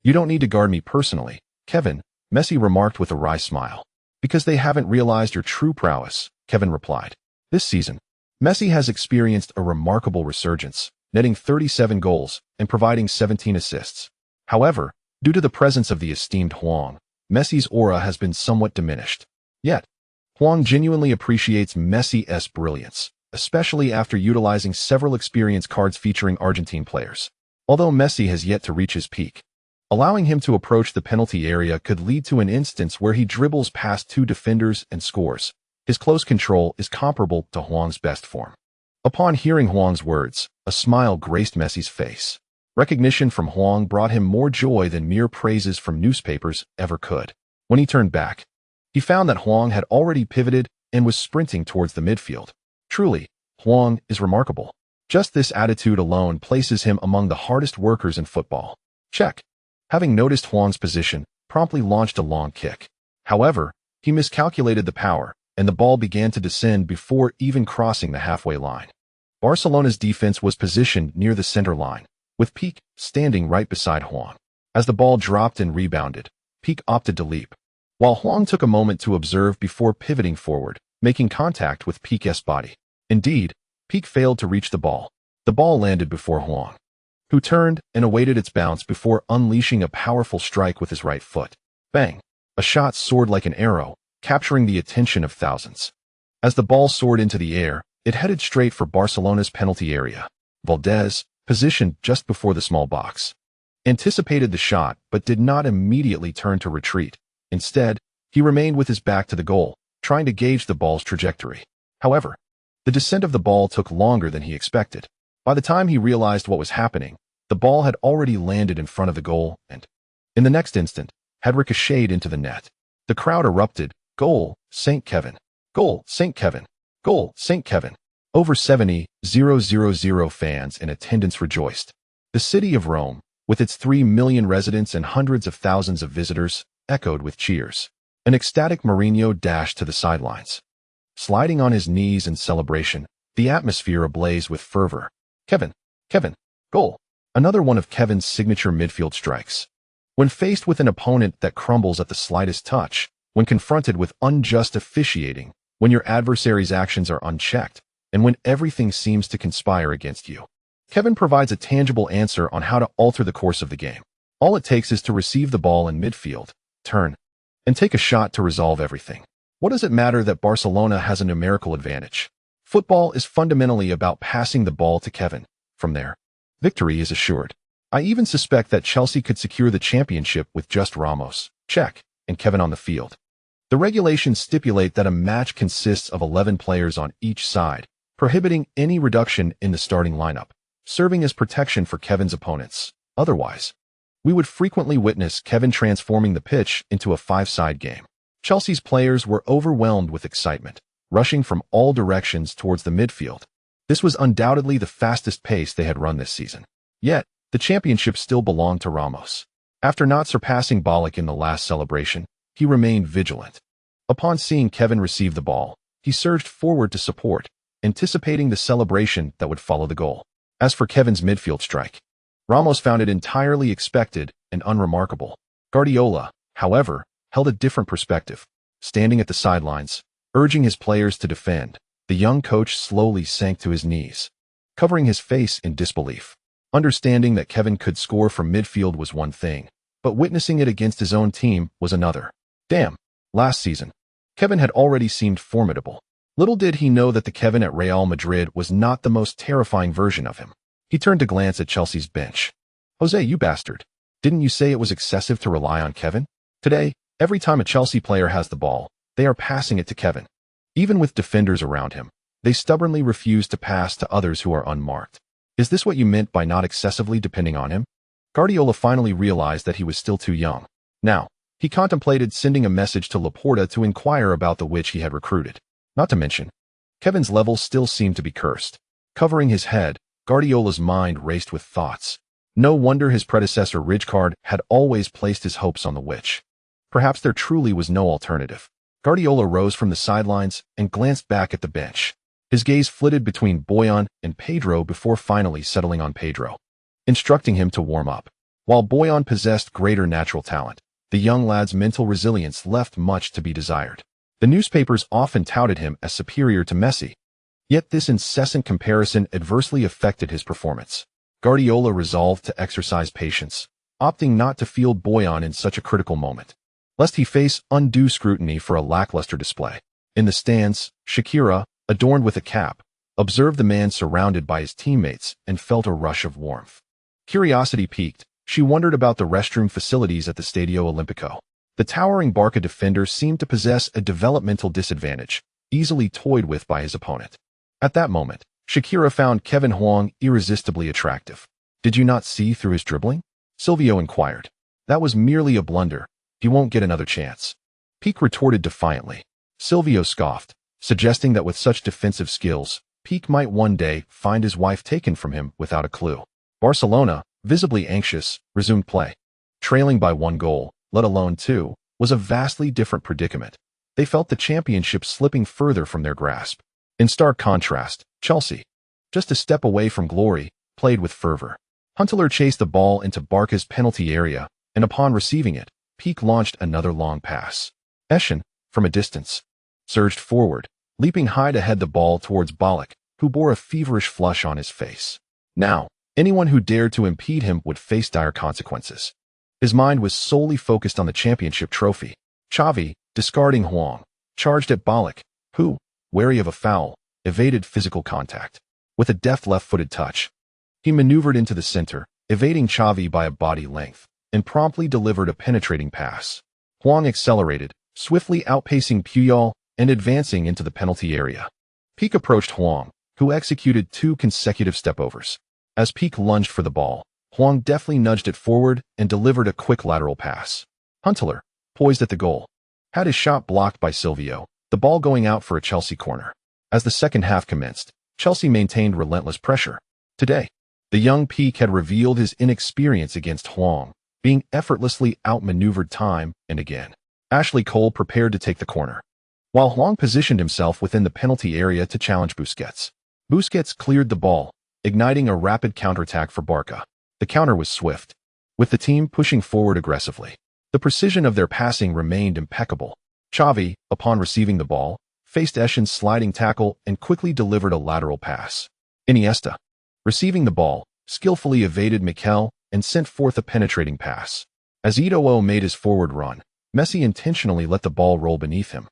"You don't need to guard me personally, Kevin," Messi remarked with a wry smile. "Because they haven't realized your true prowess," Kevin replied. This season, Messi has experienced a remarkable resurgence, netting 37 goals and providing 17 assists. However, due to the presence of the esteemed Huang, Messi's aura has been somewhat diminished. Yet, Huang genuinely appreciates Messi's brilliance, especially after utilizing several experience cards featuring Argentine players. Although Messi has yet to reach his peak, Allowing him to approach the penalty area could lead to an instance where he dribbles past two defenders and scores. His close control is comparable to Huang's best form. Upon hearing Huang's words, a smile graced Messi's face. Recognition from Huang brought him more joy than mere praises from newspapers ever could. When he turned back, he found that Huang had already pivoted and was sprinting towards the midfield. Truly, Huang is remarkable. Just this attitude alone places him among the hardest workers in football. Check. Having noticed Huang's position, promptly launched a long kick. However, he miscalculated the power, and the ball began to descend before even crossing the halfway line. Barcelona's defense was positioned near the center line, with Pique standing right beside Huang. As the ball dropped and rebounded, Pique opted to leap, while Huang took a moment to observe before pivoting forward, making contact with Pique's body. Indeed, Pique failed to reach the ball. The ball landed before Huang, who turned and awaited its bounce before unleashing a powerful strike with his right foot. Bang! A shot soared like an arrow, capturing the attention of thousands. As the ball soared into the air, it headed straight for Barcelona's penalty area. Valdez, positioned just before the small box, anticipated the shot but did not immediately turn to retreat. Instead, he remained with his back to the goal, trying to gauge the ball's trajectory. However, the descent of the ball took longer than he expected. By the time he realized what was happening, the ball had already landed in front of the goal and, in the next instant, had ricocheted into the net. The crowd erupted. Goal, St. Kevin. Goal, St. Kevin. Goal, St. Kevin. Over 70,000 fans in attendance rejoiced. The city of Rome, with its 3 million residents and hundreds of thousands of visitors, echoed with cheers. An ecstatic Mourinho dashed to the sidelines, sliding on his knees in celebration, the atmosphere ablaze with fervor. Kevin, Kevin, goal. Another one of Kevin's signature midfield strikes. When faced with an opponent that crumbles at the slightest touch, when confronted with unjust officiating, when your adversary's actions are unchecked, and when everything seems to conspire against you, Kevin provides a tangible answer on how to alter the course of the game. All it takes is to receive the ball in midfield, turn, and take a shot to resolve everything. What does it matter that Barcelona has a numerical advantage? Football is fundamentally about passing the ball to Kevin. From there, victory is assured. I even suspect that Chelsea could secure the championship with just Ramos, check, and Kevin on the field. The regulations stipulate that a match consists of 11 players on each side, prohibiting any reduction in the starting lineup, serving as protection for Kevin's opponents. Otherwise, we would frequently witness Kevin transforming the pitch into a five-side game. Chelsea's players were overwhelmed with excitement, rushing from all directions towards the midfield. This was undoubtedly the fastest pace they had run this season. Yet, the championship still belonged to Ramos. After not surpassing Ballack in the last celebration, he remained vigilant. Upon seeing Kevin receive the ball, he surged forward to support, anticipating the celebration that would follow the goal. As for Kevin's midfield strike, Ramos found it entirely expected and unremarkable. Guardiola, however, held a different perspective. Standing at the sidelines, urging his players to defend, the young coach slowly sank to his knees, covering his face in disbelief. Understanding that Kevin could score from midfield was one thing, but witnessing it against his own team was another. Damn, last season, Kevin had already seemed formidable. Little did he know that the Kevin at Real Madrid was not the most terrifying version of him. He turned to glance at Chelsea's bench. Jose, you bastard. Didn't you say it was excessive to rely on Kevin? Today, every time a Chelsea player has the ball, they are passing it to Kevin. Even with defenders around him, they stubbornly refuse to pass to others who are unmarked. Is this what you meant by not excessively depending on him? Guardiola finally realized that he was still too young. Now, he contemplated sending a message to Laporta to inquire about the witch he had recruited. Not to mention, Kevin's level still seemed to be cursed. Covering his head, Guardiola's mind raced with thoughts. No wonder his predecessor Rijkaard had always placed his hopes on the witch. Perhaps there truly was no alternative. Guardiola rose from the sidelines and glanced back at the bench. His gaze flitted between Boyan and Pedro before finally settling on Pedro, instructing him to warm up. While Boyan possessed greater natural talent, the young lad's mental resilience left much to be desired. The newspapers often touted him as superior to Messi. Yet this incessant comparison adversely affected his performance. Guardiola resolved to exercise patience, opting not to field Boyan in such a critical moment, lest he face undue scrutiny for a lackluster display. In the stands, Shakira, adorned with a cap, observed the man surrounded by his teammates and felt a rush of warmth. Curiosity piqued, She wondered about the restroom facilities at the Stadio Olimpico. The towering Barca defender seemed to possess a developmental disadvantage, easily toyed with by his opponent. At that moment, Shakira found Kevin Huang irresistibly attractive. "Did you not see through his dribbling?" Silvio inquired. "That was merely a blunder. He won't get another chance." Pique retorted defiantly. Silvio scoffed, suggesting that with such defensive skills, Pique might one day find his wife taken from him without a clue. Barcelona, visibly anxious, resumed play. Trailing by 1 goal, let alone 2, was a vastly different predicament. They felt the championship slipping further from their grasp. In stark contrast, Chelsea, just a step away from glory, played with fervor. Huntelaar chased the ball into Barca's penalty area, and upon receiving it, Pique launched another long pass. Eschen, from a distance, surged forward, leaping high to head the ball towards Ballack, who bore a feverish flush on his face. Now, anyone who dared to impede him would face dire consequences. His mind was solely focused on the championship trophy. Xavi, discarding Huang, charged at Ballack, who, wary of a foul, evaded physical contact. With a deft left-footed touch, he maneuvered into the center, evading Xavi by a body length, and promptly delivered a penetrating pass. Huang accelerated, swiftly outpacing Puyol and advancing into the penalty area. Pique approached Huang, who executed 2 consecutive stepovers. As Pique lunged for the ball, Huang deftly nudged it forward and delivered a quick lateral pass. Huntelaar, poised at the goal, had his shot blocked by Silvio, the ball going out for a Chelsea corner. As the second half commenced, Chelsea maintained relentless pressure. Today, the young Pique had revealed his inexperience against Huang, being effortlessly outmaneuvered time and again. Ashley Cole prepared to take the corner, while Huang positioned himself within the penalty area to challenge Busquets. Busquets cleared the ball, igniting a rapid counterattack for Barca. The counter was swift, with the team pushing forward aggressively. The precision of their passing remained impeccable. Xavi, upon receiving the ball, faced Eschen's sliding tackle and quickly delivered a lateral pass. Iniesta, receiving the ball, skillfully evaded Mikel and sent forth a penetrating pass. As Eto'o made his forward run, Messi intentionally let the ball roll beneath him,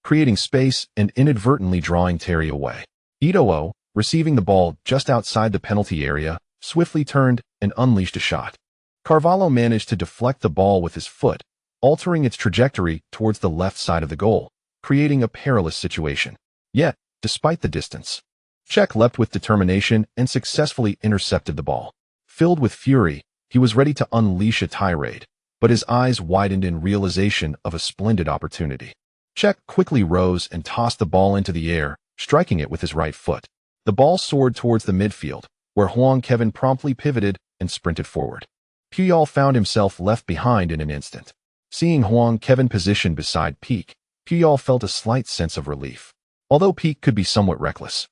creating space and inadvertently drawing Terry away. Eto'o, receiving the ball just outside the penalty area, swiftly turned and unleashed a shot. Carvalho managed to deflect the ball with his foot, altering its trajectory towards the left side of the goal, creating a perilous situation. Yet, despite the distance, Cech leapt with determination and successfully intercepted the ball. Filled with fury, he was ready to unleash a tirade, but his eyes widened in realization of a splendid opportunity. Cech quickly rose and tossed the ball into the air, striking it with his right foot. The ball soared towards the midfield, where Huang Kaiwen promptly pivoted and sprinted forward. Puyol found himself left behind in an instant. Seeing Huang Kaiwen positioned beside Pique, Puyol felt a slight sense of relief. Although Pique could be somewhat reckless,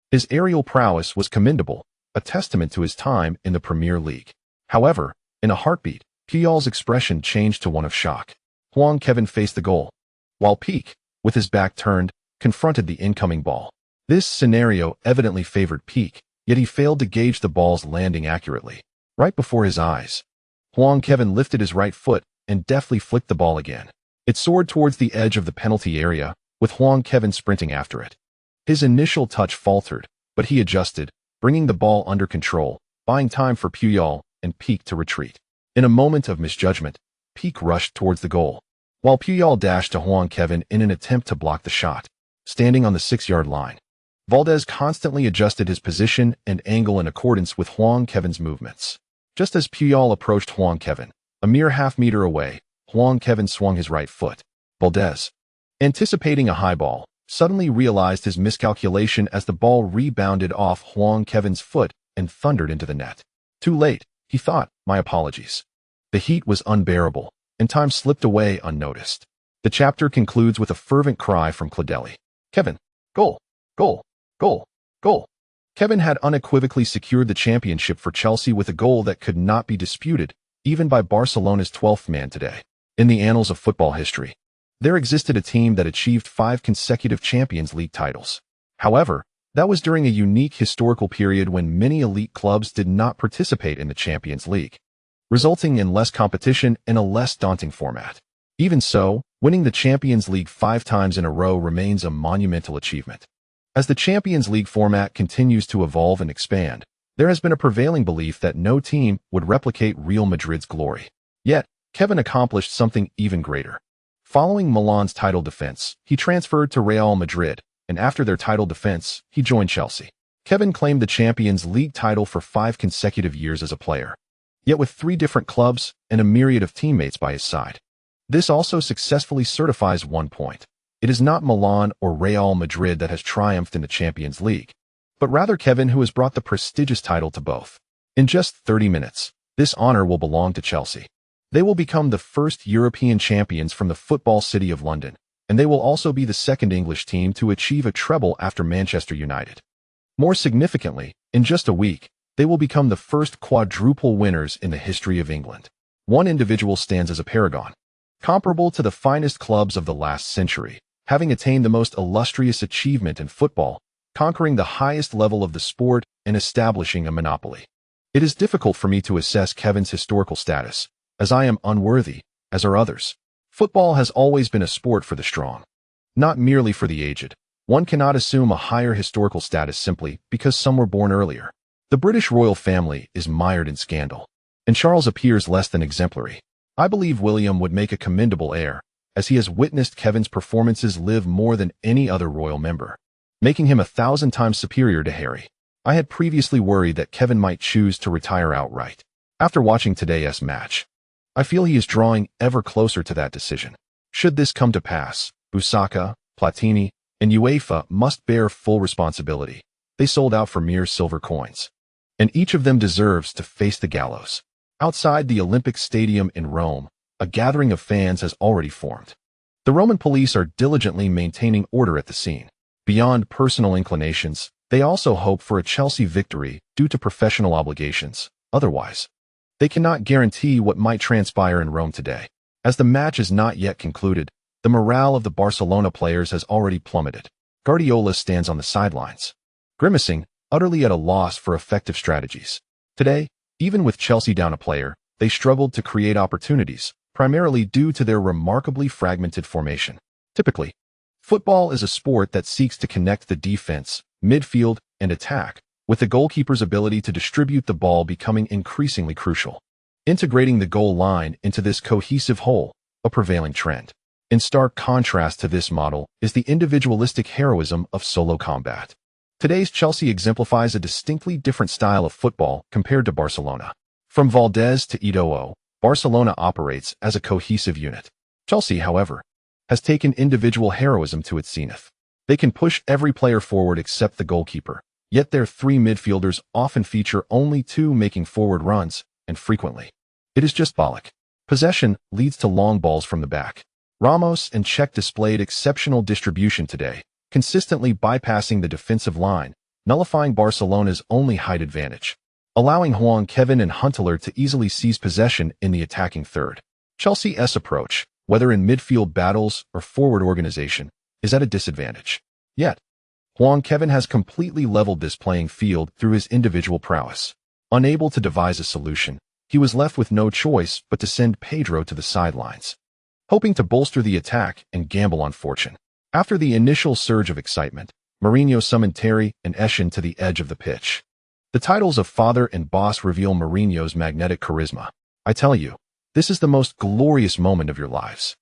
his aerial prowess was commendable, a testament to his time in the Premier League. However, in a heartbeat, Puyol's expression changed to one of shock. Huang Kaiwen faced the goal, while Pique, with his back turned, confronted the incoming ball. This scenario evidently favored Pique, yet he failed to gauge the ball's landing accurately. Right before his eyes, Huang Kaiwen lifted his right foot and deftly flicked the ball again. It soared towards the edge of the penalty area, with Huang Kaiwen sprinting after it. His initial touch faltered, but he adjusted, bringing the ball under control, buying time for Puyol and Pique to retreat. In a moment of misjudgment, Pique rushed towards the goal, while Puyol dashed to Huang Kaiwen in an attempt to block the shot. Standing on the 6-yard line, Valdez constantly adjusted his position and angle in accordance with Huang Kaiwen's movements. Just as Puyol approached Huang Kaiwen, a mere half-meter away, Huang Kaiwen swung his right foot. Valdez, anticipating a high ball, suddenly realized his miscalculation as the ball rebounded off Huang Kaiwen's foot and thundered into the net. Too late, he thought, my apologies. The heat was unbearable, and time slipped away unnoticed. The chapter concludes with a fervent cry from Cladelli. Kaiwen, goal, goal, goal, goal. Kaiwen had unequivocally secured the championship for Chelsea with a goal that could not be disputed, even by Barcelona's 12th man today. In the annals of football history, there existed a team that achieved 5 consecutive Champions League titles. However, that was during a unique historical period when many elite clubs did not participate in the Champions League, resulting in less competition and a less daunting format. Even so, winning the Champions League 5 times in a row remains a monumental achievement. As the Champions League format continues to evolve and expand, There has been a prevailing belief that no team would replicate Real Madrid's glory. Yet, Kevin accomplished something even greater. Following Milan's title defense, he transferred to Real Madrid, and after their title defense, he joined Chelsea. Kevin claimed the Champions League title for 5 consecutive years as a player, yet with 3 different clubs and a myriad of teammates by his side. This also successfully certifies one point. It is not Milan or Real Madrid that has triumphed in the Champions League, but rather Kevin, who has brought the prestigious title to both. In just 30 minutes, this honor will belong to Chelsea. They will become the first European champions from the football city of London, and they will also be the second English team to achieve a treble after Manchester United. More significantly, in just a week, they will become the first quadruple winners in the history of England. One individual stands as a paragon, comparable to the finest clubs of the last century, having attained the most illustrious achievement in football, conquering the highest level of the sport and establishing a monopoly. It is difficult for me to assess Kevin's historical status, as I am unworthy, as are others. Football has always been a sport for the strong, not merely for the aged. One cannot assume a higher historical status simply because some were born earlier. The British royal family is mired in scandal, and Charles appears less than exemplary. I believe William would make a commendable heir, as he has witnessed Kevin's performances live more than any other royal member, making him 1,000 times superior to Harry. I had previously worried that Kevin might choose to retire outright. After watching today's match, I feel he is drawing ever closer to that decision. Should this come to pass, Busaka, Platini, and UEFA must bear full responsibility. They sold out for mere silver coins, and each of them deserves to face the gallows. Outside the Olympic Stadium in Rome, a gathering of fans has already formed. The Roman police are diligently maintaining order at the scene. Beyond personal inclinations, they also hope for a Chelsea victory due to professional obligations. Otherwise, they cannot guarantee what might transpire in Rome today. As the match is not yet concluded, the morale of the Barcelona players has already plummeted. Guardiola stands on the sidelines, grimacing, utterly at a loss for effective strategies. Today, even with Chelsea down a player, they struggled to create opportunities, primarily due to their remarkably fragmented formation. Typically, football is a sport that seeks to connect the defense, midfield, and attack, with the goalkeeper's ability to distribute the ball becoming increasingly crucial. Integrating the goal line into this cohesive whole, a prevailing trend. In stark contrast to this model is the individualistic heroism of solo combat. Today's Chelsea exemplifies a distinctly different style of football compared to Barcelona. From Valdez to Eto'o, Barcelona operates as a cohesive unit. Chelsea, however, has taken individual heroism to its zenith. They can push every player forward except the goalkeeper, yet their 3 midfielders often feature only 2 making forward runs, and frequently, it is just bollock. Possession leads to long balls from the back. Ramos and Cech displayed exceptional distribution today, consistently bypassing the defensive line, nullifying Barcelona's only height advantage, allowing Huang Kaiwen and Huntelaar to easily seize possession in the attacking third. Chelsea's approach, whether in midfield battles or forward organization, is at a disadvantage. Yet, Huang Kaiwen has completely leveled this playing field through his individual prowess. Unable to devise a solution, he was left with no choice but to send Pedro to the sidelines, hoping to bolster the attack and gamble on fortune. After the initial surge of excitement, Mourinho summoned Terry and Eschen to the edge of the pitch. The titles of father and boss reveal Mourinho's magnetic charisma. I tell you, this is the most glorious moment of your lives.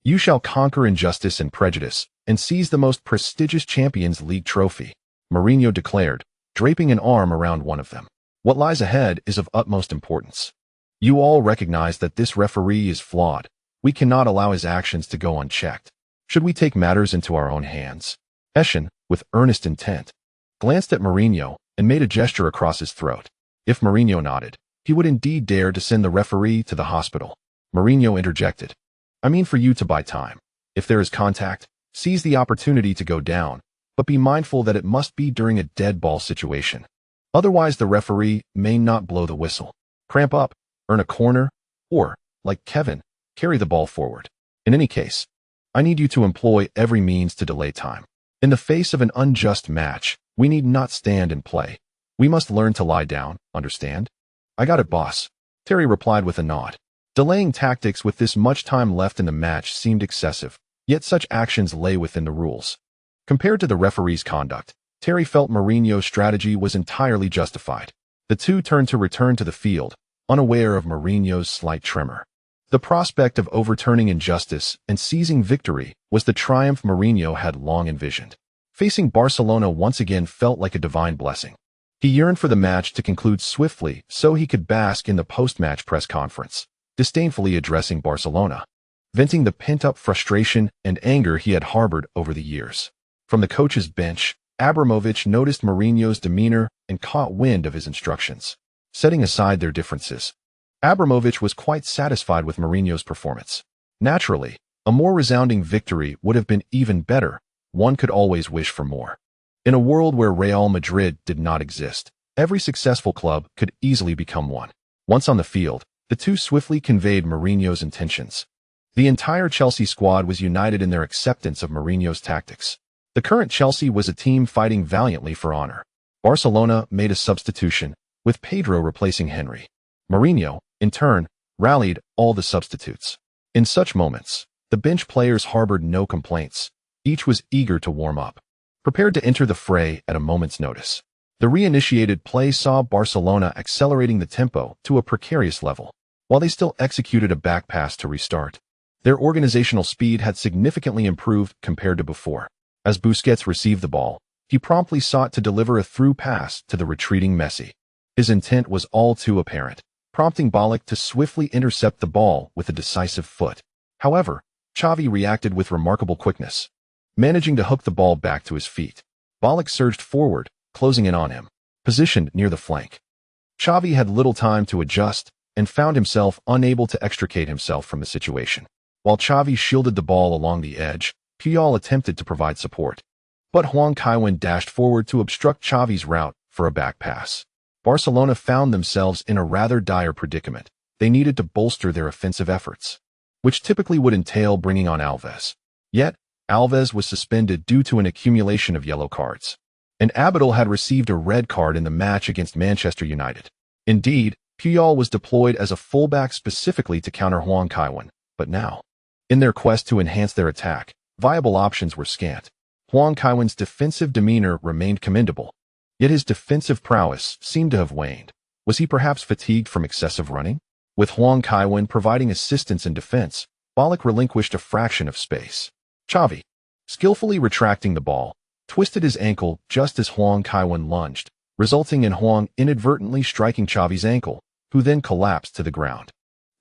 You shall conquer injustice and prejudice and seize the most prestigious Champions League trophy, Mourinho declared, draping an arm around one of them. What lies ahead is of utmost importance. You all recognize that this referee is flawed. We cannot allow his actions to go unchecked. Should we take matters into our own hands? Eschen, with earnest intent, glanced at Mourinho and made a gesture across his throat. If Mourinho nodded, he would indeed dare to send the referee to the hospital. Mourinho interjected. I mean for you to buy time. If there is contact, seize the opportunity to go down, but be mindful that it must be during a dead ball situation. Otherwise, the referee may not blow the whistle. Cramp up, earn a corner, or, like Kevin, carry the ball forward. In any case, I need you to employ every means to delay time. In the face of an unjust match, we need not stand and play. We must learn to lie down, understand? I got it, boss, Terry replied with a nod. Delaying tactics with this much time left in the match seemed excessive, yet such actions lay within the rules. Compared to the referee's conduct, Terry felt Mourinho's strategy was entirely justified. The two turned to return to the field, unaware of Mourinho's slight tremor. The prospect of overturning injustice and seizing victory was the triumph Mourinho had long envisioned. Facing Barcelona once again felt like a divine blessing. He yearned for the match to conclude swiftly so he could bask in the post-match press conference, disdainfully addressing Barcelona, venting the pent-up frustration and anger he had harbored over the years. From the coach's bench, Abramovich noticed Mourinho's demeanor and caught wind of his instructions. Setting aside their differences, Abramovich was quite satisfied with Mourinho's performance. Naturally, a more resounding victory would have been even better. One could always wish for more. In a world where Real Madrid did not exist, every successful club could easily become one. Once on the field, the two swiftly conveyed Mourinho's intentions. The entire Chelsea squad was united in their acceptance of Mourinho's tactics. The current Chelsea was a team fighting valiantly for honor. Barcelona made a substitution, with Pedro replacing Henry. Mourinho, in turn, rallied all the substitutes. In such moments, the bench players harbored no complaints. Each was eager to warm up, prepared to enter the fray at a moment's notice. The reinitiated play saw Barcelona accelerating the tempo to a precarious level, while they still executed a back pass to restart. Their organizational speed had significantly improved compared to before. As Busquets received the ball, he promptly sought to deliver a through pass to the retreating Messi. His intent was all too apparent, prompting Ballack to swiftly intercept the ball with a decisive foot. However, Xavi reacted with remarkable quickness, managing to hook the ball back to his feet. Ballack surged forward, closing in on him, positioned near the flank. Xavi had little time to adjust and found himself unable to extricate himself from the situation. While Xavi shielded the ball along the edge, Puyol attempted to provide support, but Huang Kaiwen dashed forward to obstruct Xavi's route for a back pass. Barcelona found themselves in a rather dire predicament. They needed to bolster their offensive efforts, which typically would entail bringing on Alves. Yet, Alves was suspended due to an accumulation of yellow cards, and Abidal had received a red card in the match against Manchester United. Indeed, Puyol was deployed as a fullback specifically to counter Huang Kaiwen, but now, in their quest to enhance their attack, viable options were scant. Huang Kaiwen's defensive demeanor remained commendable, yet his defensive prowess seemed to have waned. Was he perhaps fatigued from excessive running? With Huang Kaiwen providing assistance in defense, Ballack relinquished a fraction of space. Xavi, skillfully retracting the ball, twisted his ankle just as Huang Kaiwen lunged, resulting in Huang inadvertently striking Xavi's ankle, who then collapsed to the ground.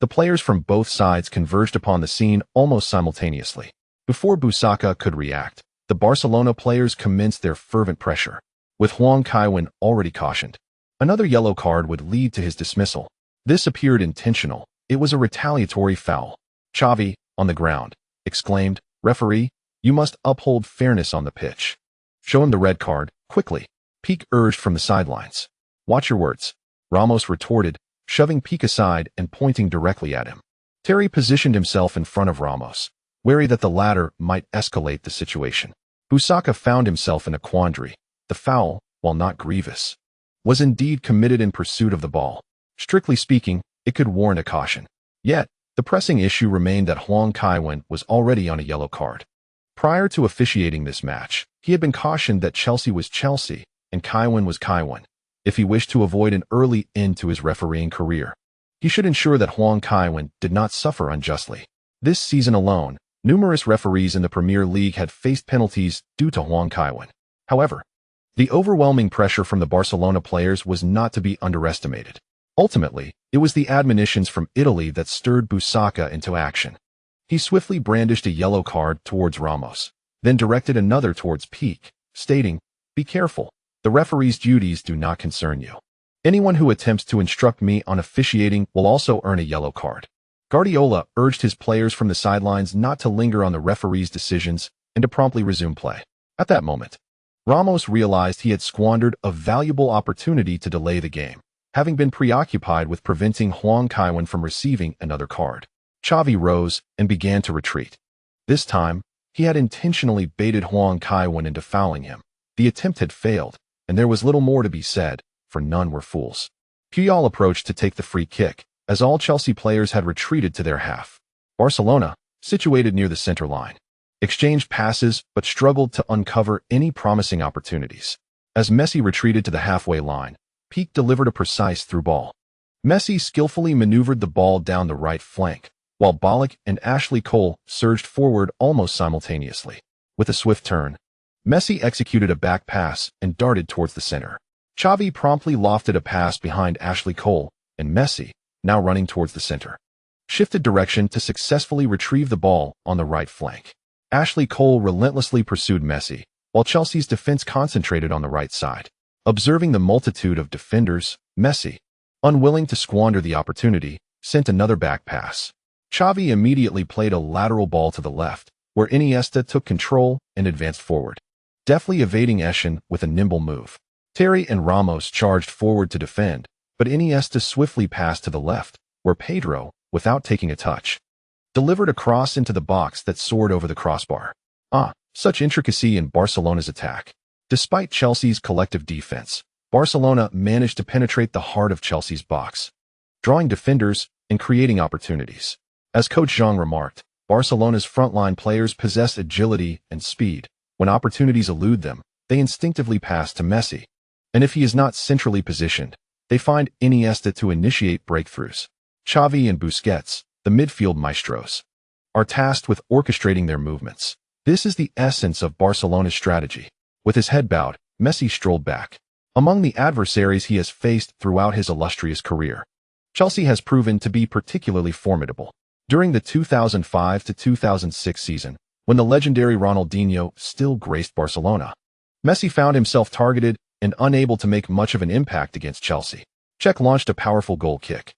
The players from both sides converged upon the scene almost simultaneously. Before Busquets could react, the Barcelona players commenced their fervent pressure. With Huang Kaiwen already cautioned, another yellow card would lead to his dismissal. This appeared intentional. It was a retaliatory foul. Xavi, on the ground, exclaimed, "Referee, you must uphold fairness on the pitch. Show him the red card, quickly." Pique urged from the sidelines. "Watch your words," Ramos retorted, shoving Pique aside and pointing directly at him. Terry positioned himself in front of Ramos, wary that the latter might escalate the situation. Busquets found himself in a quandary. The foul, while not grievous, was indeed committed in pursuit of the ball. Strictly speaking, it could warrant a caution. Yet, the pressing issue remained that Huang Kaiwen was already on a yellow card. Prior to officiating this match, he had been cautioned that Chelsea was Chelsea and Kaiwen was Kaiwen. If he wished to avoid an early end to his refereeing career, he should ensure that Huang Kaiwen did not suffer unjustly. This season alone, numerous referees in the Premier League had faced penalties due to Huang Kaiwen. However, the overwhelming pressure from the Barcelona players was not to be underestimated. Ultimately, it was the admonitions from Italy that stirred Busquets into action. He swiftly brandished a yellow card towards Ramos, then directed another towards Pique, stating, "Be careful. The referee's duties do not concern you. Anyone who attempts to instruct me on officiating will also earn a yellow card." Guardiola urged his players from the sidelines not to linger on the referee's decisions and to promptly resume play. At that moment, Ramos realized he had squandered a valuable opportunity to delay the game, having been preoccupied with preventing Huang Kaiwen from receiving another card. Xavi rose and began to retreat. This time, he had intentionally baited Huang Kaiwen into fouling him. The attempt had failed, and there was little more to be said, for none were fools. Puyol approached to take the free kick, as all Chelsea players had retreated to their half. Barcelona, situated near the center line, exchanged passes but struggled to uncover any promising opportunities. As Messi retreated to the halfway line, Peak delivered a precise through ball. Messi skillfully maneuvered the ball down the right flank, while Ballack and Ashley Cole surged forward almost simultaneously. With a swift turn, Messi executed a back pass and darted towards the center. Xavi promptly lofted a pass behind Ashley Cole, and Messi, now running towards the center, shifted direction to successfully retrieve the ball on the right flank. Ashley Cole relentlessly pursued Messi, while Chelsea's defense concentrated on the right side. Observing the multitude of defenders, Messi, unwilling to squander the opportunity, sent another back pass. Xavi immediately played a lateral ball to the left, where Iniesta took control and advanced forward, deftly evading Eschen with a nimble move. Terry and Ramos charged forward to defend, but Iniesta swiftly passed to the left, where Pedro, without taking a touch, delivered a cross into the box that soared over the crossbar. Such intricacy in Barcelona's attack. Despite Chelsea's collective defense, Barcelona managed to penetrate the heart of Chelsea's box, drawing defenders and creating opportunities. As Coach Jean remarked, Barcelona's frontline players possess agility and speed. When opportunities elude them, they instinctively pass to Messi. And if he is not centrally positioned, they find Iniesta to initiate breakthroughs. Xavi and Busquets, the midfield maestros, are tasked with orchestrating their movements. This is the essence of Barcelona's strategy. With his head bowed, Messi strolled back. Among the adversaries he has faced throughout his illustrious career, Chelsea has proven to be particularly formidable. During the 2005 to 2006 season, when the legendary Ronaldinho still graced Barcelona, Messi found himself targeted and unable to make much of an impact against Chelsea. Cech launched a powerful goal kick,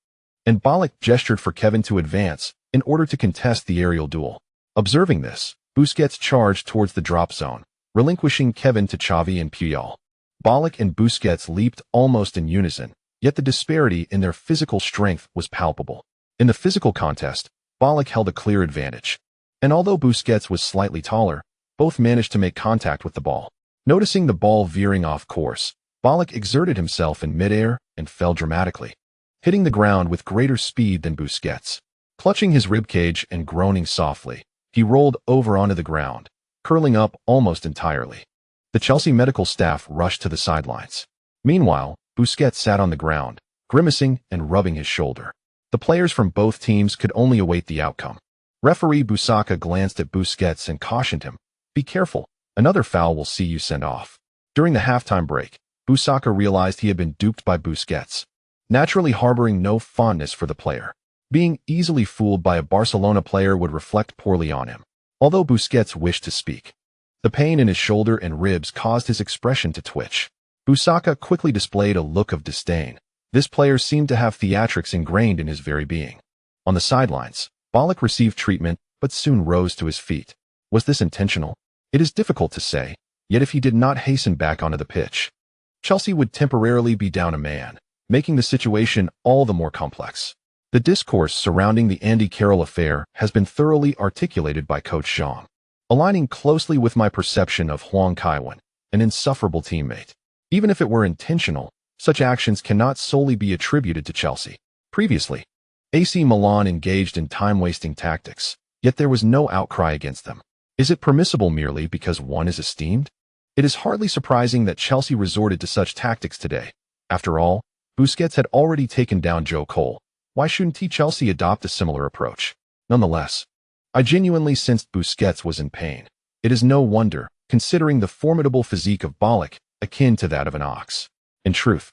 and Ballack gestured for Kevin to advance in order to contest the aerial duel. Observing this, Busquets charged towards the drop zone, relinquishing Kevin to Xavi and Puyol. Ballack and Busquets leaped almost in unison, yet the disparity in their physical strength was palpable. In the physical contest, Ballack held a clear advantage, and although Busquets was slightly taller, both managed to make contact with the ball. Noticing the ball veering off course, Ballack exerted himself in midair and fell dramatically, hitting the ground with greater speed than Busquets. Clutching his ribcage and groaning softly, he rolled over onto the ground, curling up almost entirely. The Chelsea medical staff rushed to the sidelines. Meanwhile, Busquets sat on the ground, grimacing and rubbing his shoulder. The players from both teams could only await the outcome. Referee Busaka glanced at Busquets and cautioned him, "Be careful, another foul will see you sent off." During the halftime break, Busaka realized he had been duped by Busquets, naturally harboring no fondness for the player. Being easily fooled by a Barcelona player would reflect poorly on him. Although Busquets wished to speak, the pain in his shoulder and ribs caused his expression to twitch. Busaka quickly displayed a look of disdain. This player seemed to have theatrics ingrained in his very being. On the sidelines, Ballack received treatment, but soon rose to his feet. Was this intentional? It is difficult to say, yet if he did not hasten back onto the pitch, Chelsea would temporarily be down a man, making the situation all the more complex. The discourse surrounding the Andy Carroll affair has been thoroughly articulated by Coach Jean, aligning closely with my perception of Huang Kaiwen, an insufferable teammate. Even if it were intentional, such actions cannot solely be attributed to Chelsea. Previously, AC Milan engaged in time-wasting tactics, yet there was no outcry against them. Is it permissible merely because one is esteemed? It is hardly surprising that Chelsea resorted to such tactics today. After all, Busquets had already taken down Joe Cole. Why shouldn't Chelsea adopt a similar approach? Nonetheless, I genuinely sensed Busquets was in pain. It is no wonder, considering the formidable physique of Ballack, akin to that of an ox. In truth,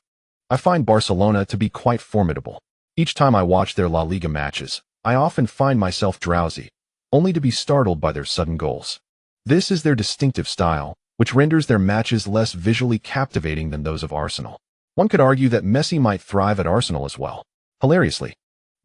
I find Barcelona to be quite formidable. Each time I watch their La Liga matches, I often find myself drowsy, only to be startled by their sudden goals. This is their distinctive style, which renders their matches less visually captivating than those of Arsenal. One could argue that Messi might thrive at Arsenal as well. Hilariously,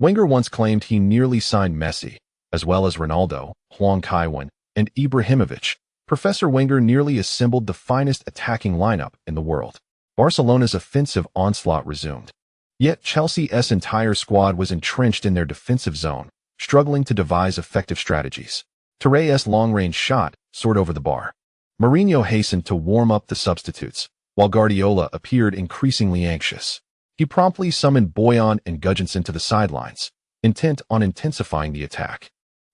Wenger once claimed he nearly signed Messi, as well as Ronaldo, Huang Kaiwen, and Ibrahimovic. Professor Wenger nearly assembled the finest attacking lineup in the world. Barcelona's offensive onslaught resumed. Yet Chelsea's entire squad was entrenched in their defensive zone, struggling to devise effective strategies. Torre's long-range shot soared over the bar. Mourinho hastened to warm up the substitutes, while Guardiola appeared increasingly anxious. He promptly summoned Boyan and Gudjohnsen to the sidelines, intent on intensifying the attack.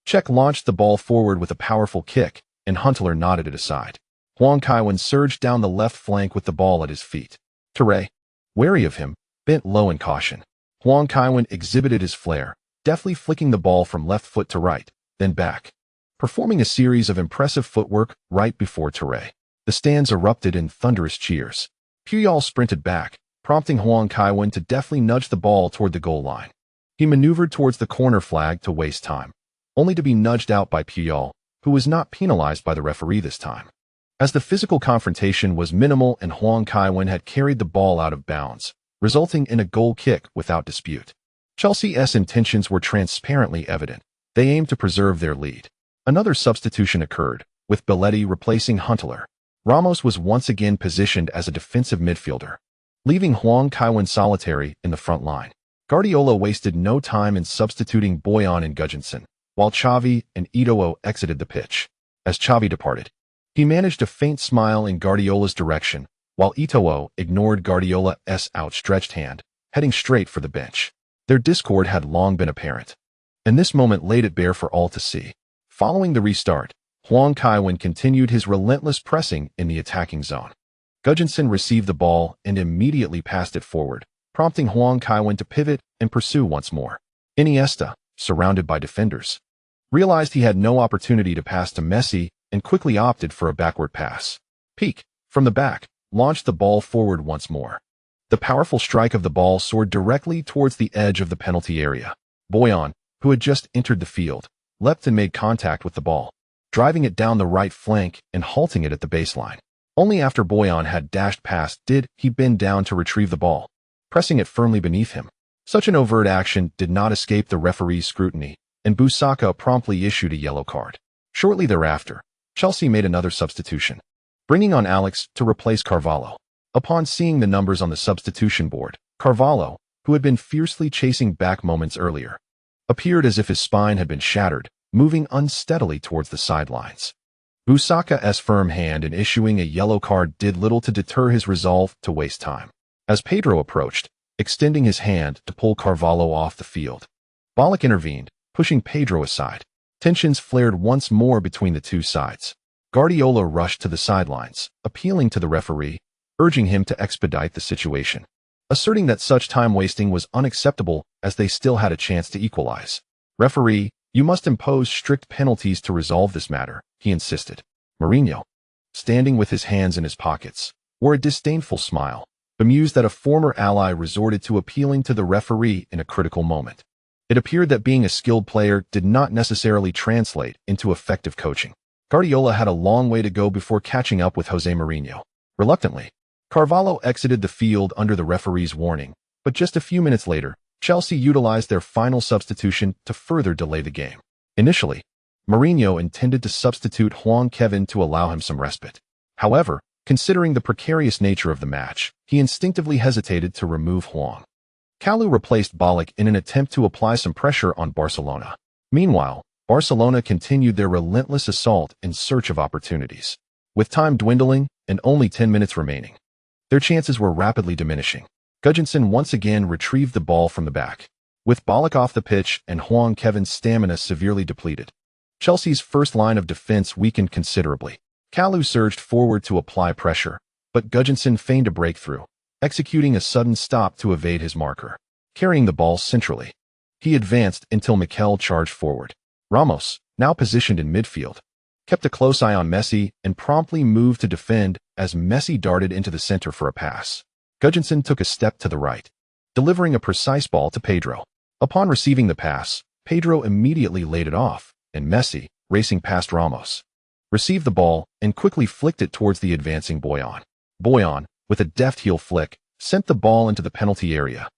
Cech launched the ball forward with a powerful kick, and Huntelaar nodded it aside. Huang Kaiwen surged down the left flank with the ball at his feet. Torre, wary of him, bent low in caution. Huang Kaiwen exhibited his flair, deftly flicking the ball from left foot to right, then back, performing a series of impressive footwork right before Touré. The stands erupted in thunderous cheers. Puyol sprinted back, prompting Huang Kaiwen to deftly nudge the ball toward the goal line. He maneuvered towards the corner flag to waste time, only to be nudged out by Puyol, who was not penalized by the referee this time. As the physical confrontation was minimal and Huang Kaiwen had carried the ball out of bounds, resulting in a goal kick without dispute. Chelsea's intentions were transparently evident. They aimed to preserve their lead. Another substitution occurred, with Belletti replacing Huntelaar. Ramos was once again positioned as a defensive midfielder, leaving Huang Kaiwen solitary in the front line. Guardiola wasted no time in substituting Boyan and Gudjohnsen, while Xavi and Eto'o exited the pitch. As Xavi departed, he managed a faint smile in Guardiola's direction, while Eto'o ignored Guardiola's outstretched hand, heading straight for the bench. Their discord had long been apparent, and this moment laid it bare for all to see. Following the restart, Huang Kaiwen continued his relentless pressing in the attacking zone. Gudjohnsen received the ball and immediately passed it forward, prompting Huang Kaiwen to pivot and pursue once more. Iniesta, surrounded by defenders, realized he had no opportunity to pass to Messi and quickly opted for a backward pass. Peak, from the back, launched the ball forward once more. The powerful strike of the ball soared directly towards the edge of the penalty area. Boyan, who had just entered the field, leapt and made contact with the ball, driving it down the right flank and halting it at the baseline. Only after Boyan had dashed past did he bend down to retrieve the ball, pressing it firmly beneath him. Such an overt action did not escape the referee's scrutiny, and Busaka promptly issued a yellow card. Shortly thereafter, Chelsea made another substitution, bringing on Alex to replace Carvalho. Upon seeing the numbers on the substitution board, Carvalho, who had been fiercely chasing back moments earlier, appeared as if his spine had been shattered, moving unsteadily towards the sidelines. Busaka's firm hand in issuing a yellow card did little to deter his resolve to waste time. As Pedro approached, extending his hand to pull Carvalho off the field, Ballack intervened, pushing Pedro aside. Tensions flared once more between the two sides. Guardiola rushed to the sidelines, appealing to the referee, urging him to expedite the situation, asserting that such time wasting was unacceptable as they still had a chance to equalize. "Referee, you must impose strict penalties to resolve this matter," he insisted. Mourinho, standing with his hands in his pockets, wore a disdainful smile, bemused that a former ally resorted to appealing to the referee in a critical moment. It appeared that being a skilled player did not necessarily translate into effective coaching. Guardiola had a long way to go before catching up with Jose Mourinho. Reluctantly, Carvalho exited the field under the referee's warning, but just a few minutes later, Chelsea utilized their final substitution to further delay the game. Initially, Mourinho intended to substitute Huang Kaiwen to allow him some respite. However, considering the precarious nature of the match, he instinctively hesitated to remove Huang. Kalou replaced Ballack in an attempt to apply some pressure on Barcelona. Meanwhile, Barcelona continued their relentless assault in search of opportunities. With time dwindling and only 10 minutes remaining, their chances were rapidly diminishing. Gudjohnsen once again retrieved the ball from the back. With Ballack off the pitch and Huang Kaiwen's stamina severely depleted, Chelsea's first line of defense weakened considerably. Kalou surged forward to apply pressure, but Gudjohnsen feigned a breakthrough, executing a sudden stop to evade his marker. Carrying the ball centrally, he advanced until Mikel charged forward. Ramos, now positioned in midfield, kept a close eye on Messi and promptly moved to defend as Messi darted into the center for a pass. Gudjohnsen took a step to the right, delivering a precise ball to Pedro. Upon receiving the pass, Pedro immediately laid it off, and Messi, racing past Ramos, received the ball and quickly flicked it towards the advancing Boyan. Boyan, with a deft heel flick, sent the ball into the penalty area,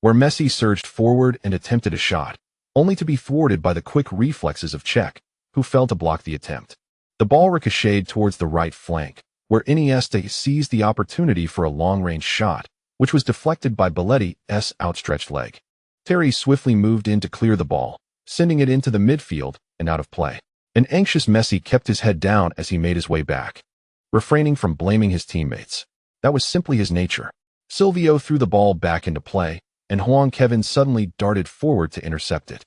where Messi surged forward and attempted a shot, only to be thwarted by the quick reflexes of Cech, who fell to block the attempt. The ball ricocheted towards the right flank, where Iniesta seized the opportunity for a long-range shot, which was deflected by Belletti's outstretched leg. Terry swiftly moved in to clear the ball, sending it into the midfield and out of play. An anxious Messi kept his head down as he made his way back, refraining from blaming his teammates. That was simply his nature. Silvio threw the ball back into play, and Huang Kaiwen suddenly darted forward to intercept it.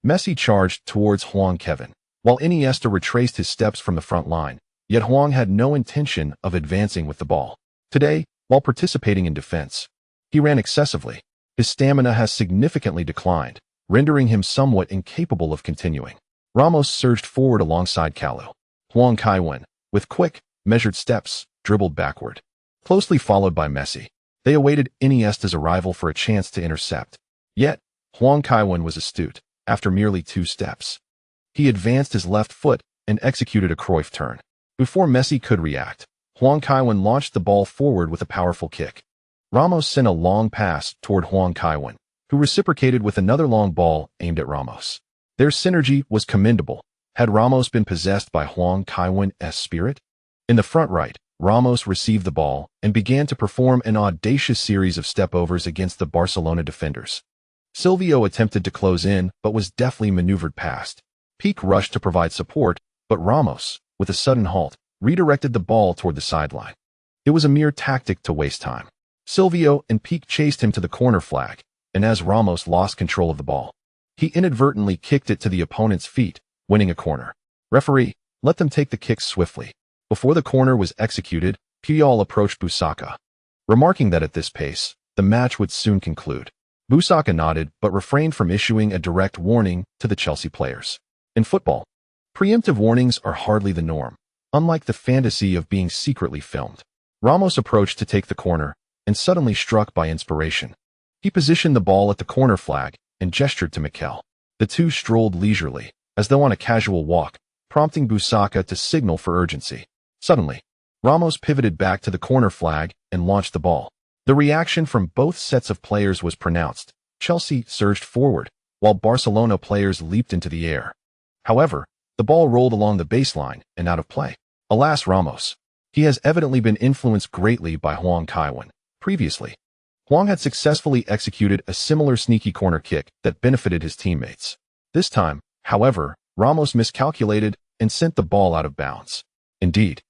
Messi charged towards Huang Kaiwen, while Iniesta retraced his steps from the front line, yet Huang had no intention of advancing with the ball. Today, while participating in defense, He ran excessively. His stamina has significantly declined, rendering him somewhat incapable of continuing. Ramos surged forward alongside Kalu. Huang Kaiwen, with quick, measured steps, dribbled backward. Closely followed by Messi, they awaited Iniesta's arrival for a chance to intercept. Yet, Huang Kaiwen was astute. After merely 2 steps, he advanced his left foot and executed a Cruyff turn. Before Messi could react, Huang Kaiwen launched the ball forward with a powerful kick. Ramos sent a long pass toward Huang Kaiwen, who reciprocated with another long ball aimed at Ramos. Their synergy was commendable. Had Ramos been possessed by Huang Kaiwen's spirit? In the front right, Ramos received the ball and began to perform an audacious series of step-overs against the Barcelona defenders. Silvio attempted to close in but was deftly maneuvered past. Pique rushed to provide support, but Ramos, with a sudden halt, redirected the ball toward the sideline. It was a mere tactic to waste time. Silvio and Pique chased him to the corner flag, and as Ramos lost control of the ball, he inadvertently kicked it to the opponent's feet, winning a corner. Referee, let them take the kicks swiftly. Before the corner was executed, Puyol approached Busaka, remarking that at this pace, the match would soon conclude. Busaka nodded but refrained from issuing a direct warning to the Chelsea players. In football, preemptive warnings are hardly the norm, unlike the fantasy of being secretly filmed. Ramos approached to take the corner and suddenly struck by inspiration. He positioned the ball at the corner flag and gestured to Mikel. The two strolled leisurely, as though on a casual walk, prompting Busaka to signal for urgency. Suddenly, Ramos pivoted back to the corner flag and launched the ball. The reaction from both sets of players was pronounced. Chelsea surged forward, while Barcelona players leaped into the air. However, the ball rolled along the baseline and out of play. Alas, Ramos. He has evidently been influenced greatly by Huang Kaiwen. Previously, Huang had successfully executed a similar sneaky corner kick that benefited his teammates. This time, however, Ramos miscalculated and sent the ball out of bounds. Indeed,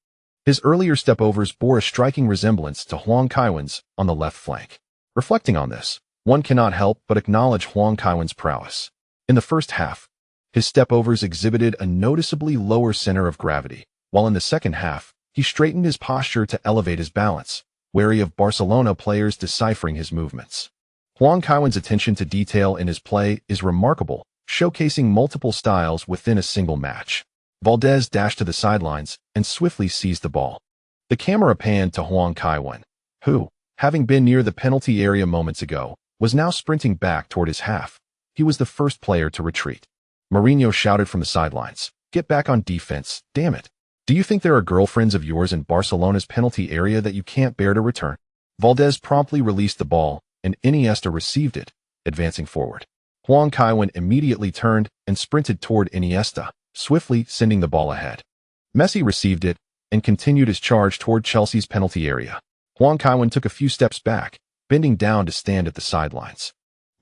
his earlier step-overs bore a striking resemblance to Huang Kaiwen's on the left flank. Reflecting on this, one cannot help but acknowledge Huang Kaiwen's prowess. In the first half, his step-overs exhibited a noticeably lower center of gravity, while in the second half, he straightened his posture to elevate his balance, wary of Barcelona players deciphering his movements. Huang Kaiwen's attention to detail in his play is remarkable, showcasing multiple styles within a single match. Valdez dashed to the sidelines and swiftly seized the ball. The camera panned to Huang Kaiwen, who, having been near the penalty area moments ago, was now sprinting back toward his half. He was the first player to retreat. Mourinho shouted from the sidelines, "Get back on defense, damn it. Do you think there are girlfriends of yours in Barcelona's penalty area that you can't bear to return?" Valdez promptly released the ball, and Iniesta received it, advancing forward. Huang Kaiwen immediately turned and sprinted toward Iniesta, swiftly sending the ball ahead. Messi received it and continued his charge toward Chelsea's penalty area. Huang Kaiwen took a few steps back, bending down to stand at the sidelines.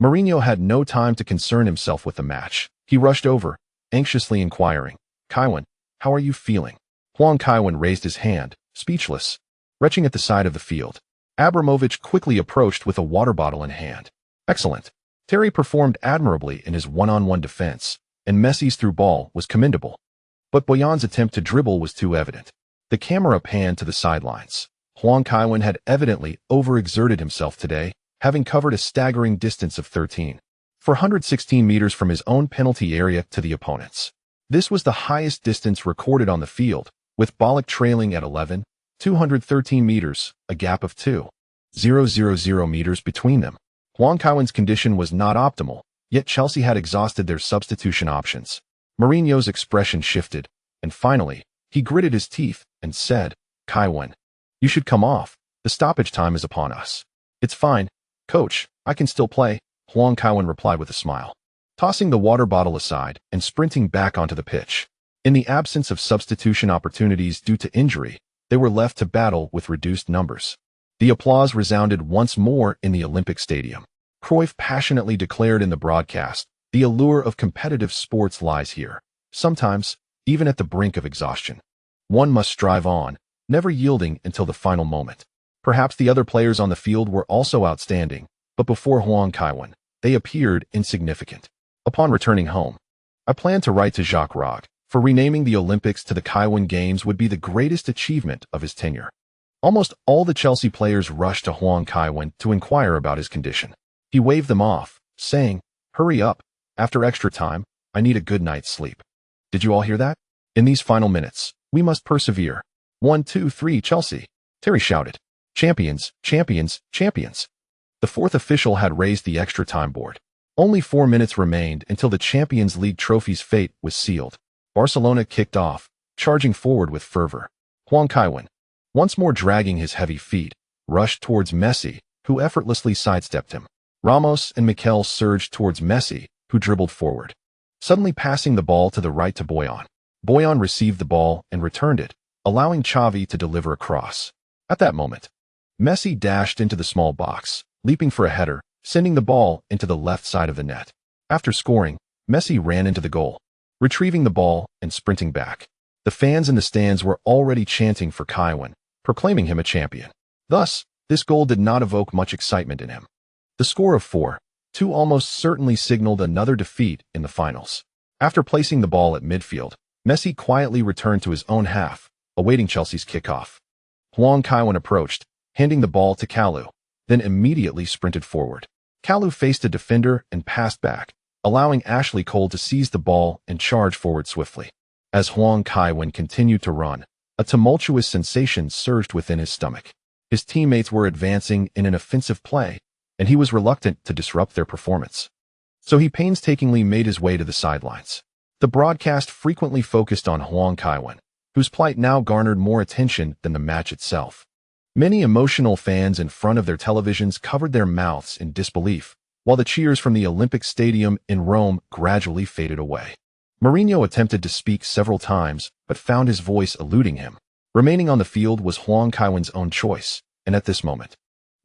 Mourinho had no time to concern himself with the match. He rushed over, anxiously inquiring, "Kaiwen, how are you feeling?" Huang Kaiwen raised his hand, speechless, retching at the side of the field. Abramovich quickly approached with a water bottle in hand. "Excellent." Terry performed admirably in his one-on-one defense, and Messi's through ball was commendable. But Boyan's attempt to dribble was too evident. The camera panned to the sidelines. Huang Kaiwen had evidently overexerted himself today, having covered a staggering distance of 416 meters from his own penalty area to the opponent's. This was the highest distance recorded on the field, with Ballack trailing at 213 meters, a gap of 2,000 meters between them. Huang Kaiwen's condition was not optimal, yet Chelsea had exhausted their substitution options. Mourinho's expression shifted, and finally, he gritted his teeth and said, "Kaiwen, you should come off. The stoppage time is upon us." "It's fine, coach, I can still play," Huang Kaiwen replied with a smile, tossing the water bottle aside and sprinting back onto the pitch. In the absence of substitution opportunities due to injury, they were left to battle with reduced numbers. The applause resounded once more in the Olympic Stadium. Cruyff passionately declared in the broadcast, "The allure of competitive sports lies here. Sometimes, even at the brink of exhaustion, one must strive on, never yielding until the final moment." Perhaps the other players on the field were also outstanding, but before Huang Kaiwen, they appeared insignificant. Upon returning home, I planned to write to Jacques Rogge, for renaming the Olympics to the Kaiwen Games would be the greatest achievement of his tenure. Almost all the Chelsea players rushed to Huang Kaiwen to inquire about his condition. He waved them off, saying, "Hurry up. After extra time, I need a good night's sleep." Did you all hear that? In these final minutes, we must persevere. 1, 2, 3, Chelsea. Terry shouted. Champions, champions, champions. The fourth official had raised the extra time board. Only 4 minutes remained until the Champions League trophy's fate was sealed. Barcelona kicked off, charging forward with fervor. Huang Kaiwen, once more dragging his heavy feet, rushed towards Messi, who effortlessly sidestepped him. Ramos and Mikel surged towards Messi, who dribbled forward, suddenly passing the ball to the right to Boyan. Boyan received the ball and returned it, allowing Xavi to deliver a cross. At that moment, Messi dashed into the small box, leaping for a header, sending the ball into the left side of the net. After scoring, Messi ran into the goal, retrieving the ball and sprinting back. The fans in the stands were already chanting for Kaiwen, proclaiming him a champion. Thus, this goal did not evoke much excitement in him. The score of 4-2 almost certainly signaled another defeat in the finals. After placing the ball at midfield, Messi quietly returned to his own half, awaiting Chelsea's kickoff. Huang Kaiwen approached, handing the ball to Kalou, then immediately sprinted forward. Kalou faced a defender and passed back, allowing Ashley Cole to seize the ball and charge forward swiftly. As Huang Kaiwen continued to run, a tumultuous sensation surged within his stomach. His teammates were advancing in an offensive play, and he was reluctant to disrupt their performance. So he painstakingly made his way to the sidelines. The broadcast frequently focused on Huang Kaiwen, whose plight now garnered more attention than the match itself. Many emotional fans in front of their televisions covered their mouths in disbelief, while the cheers from the Olympic Stadium in Rome gradually faded away. Mourinho attempted to speak several times, but found his voice eluding him. Remaining on the field was Huang Kaiwen's own choice, and at this moment,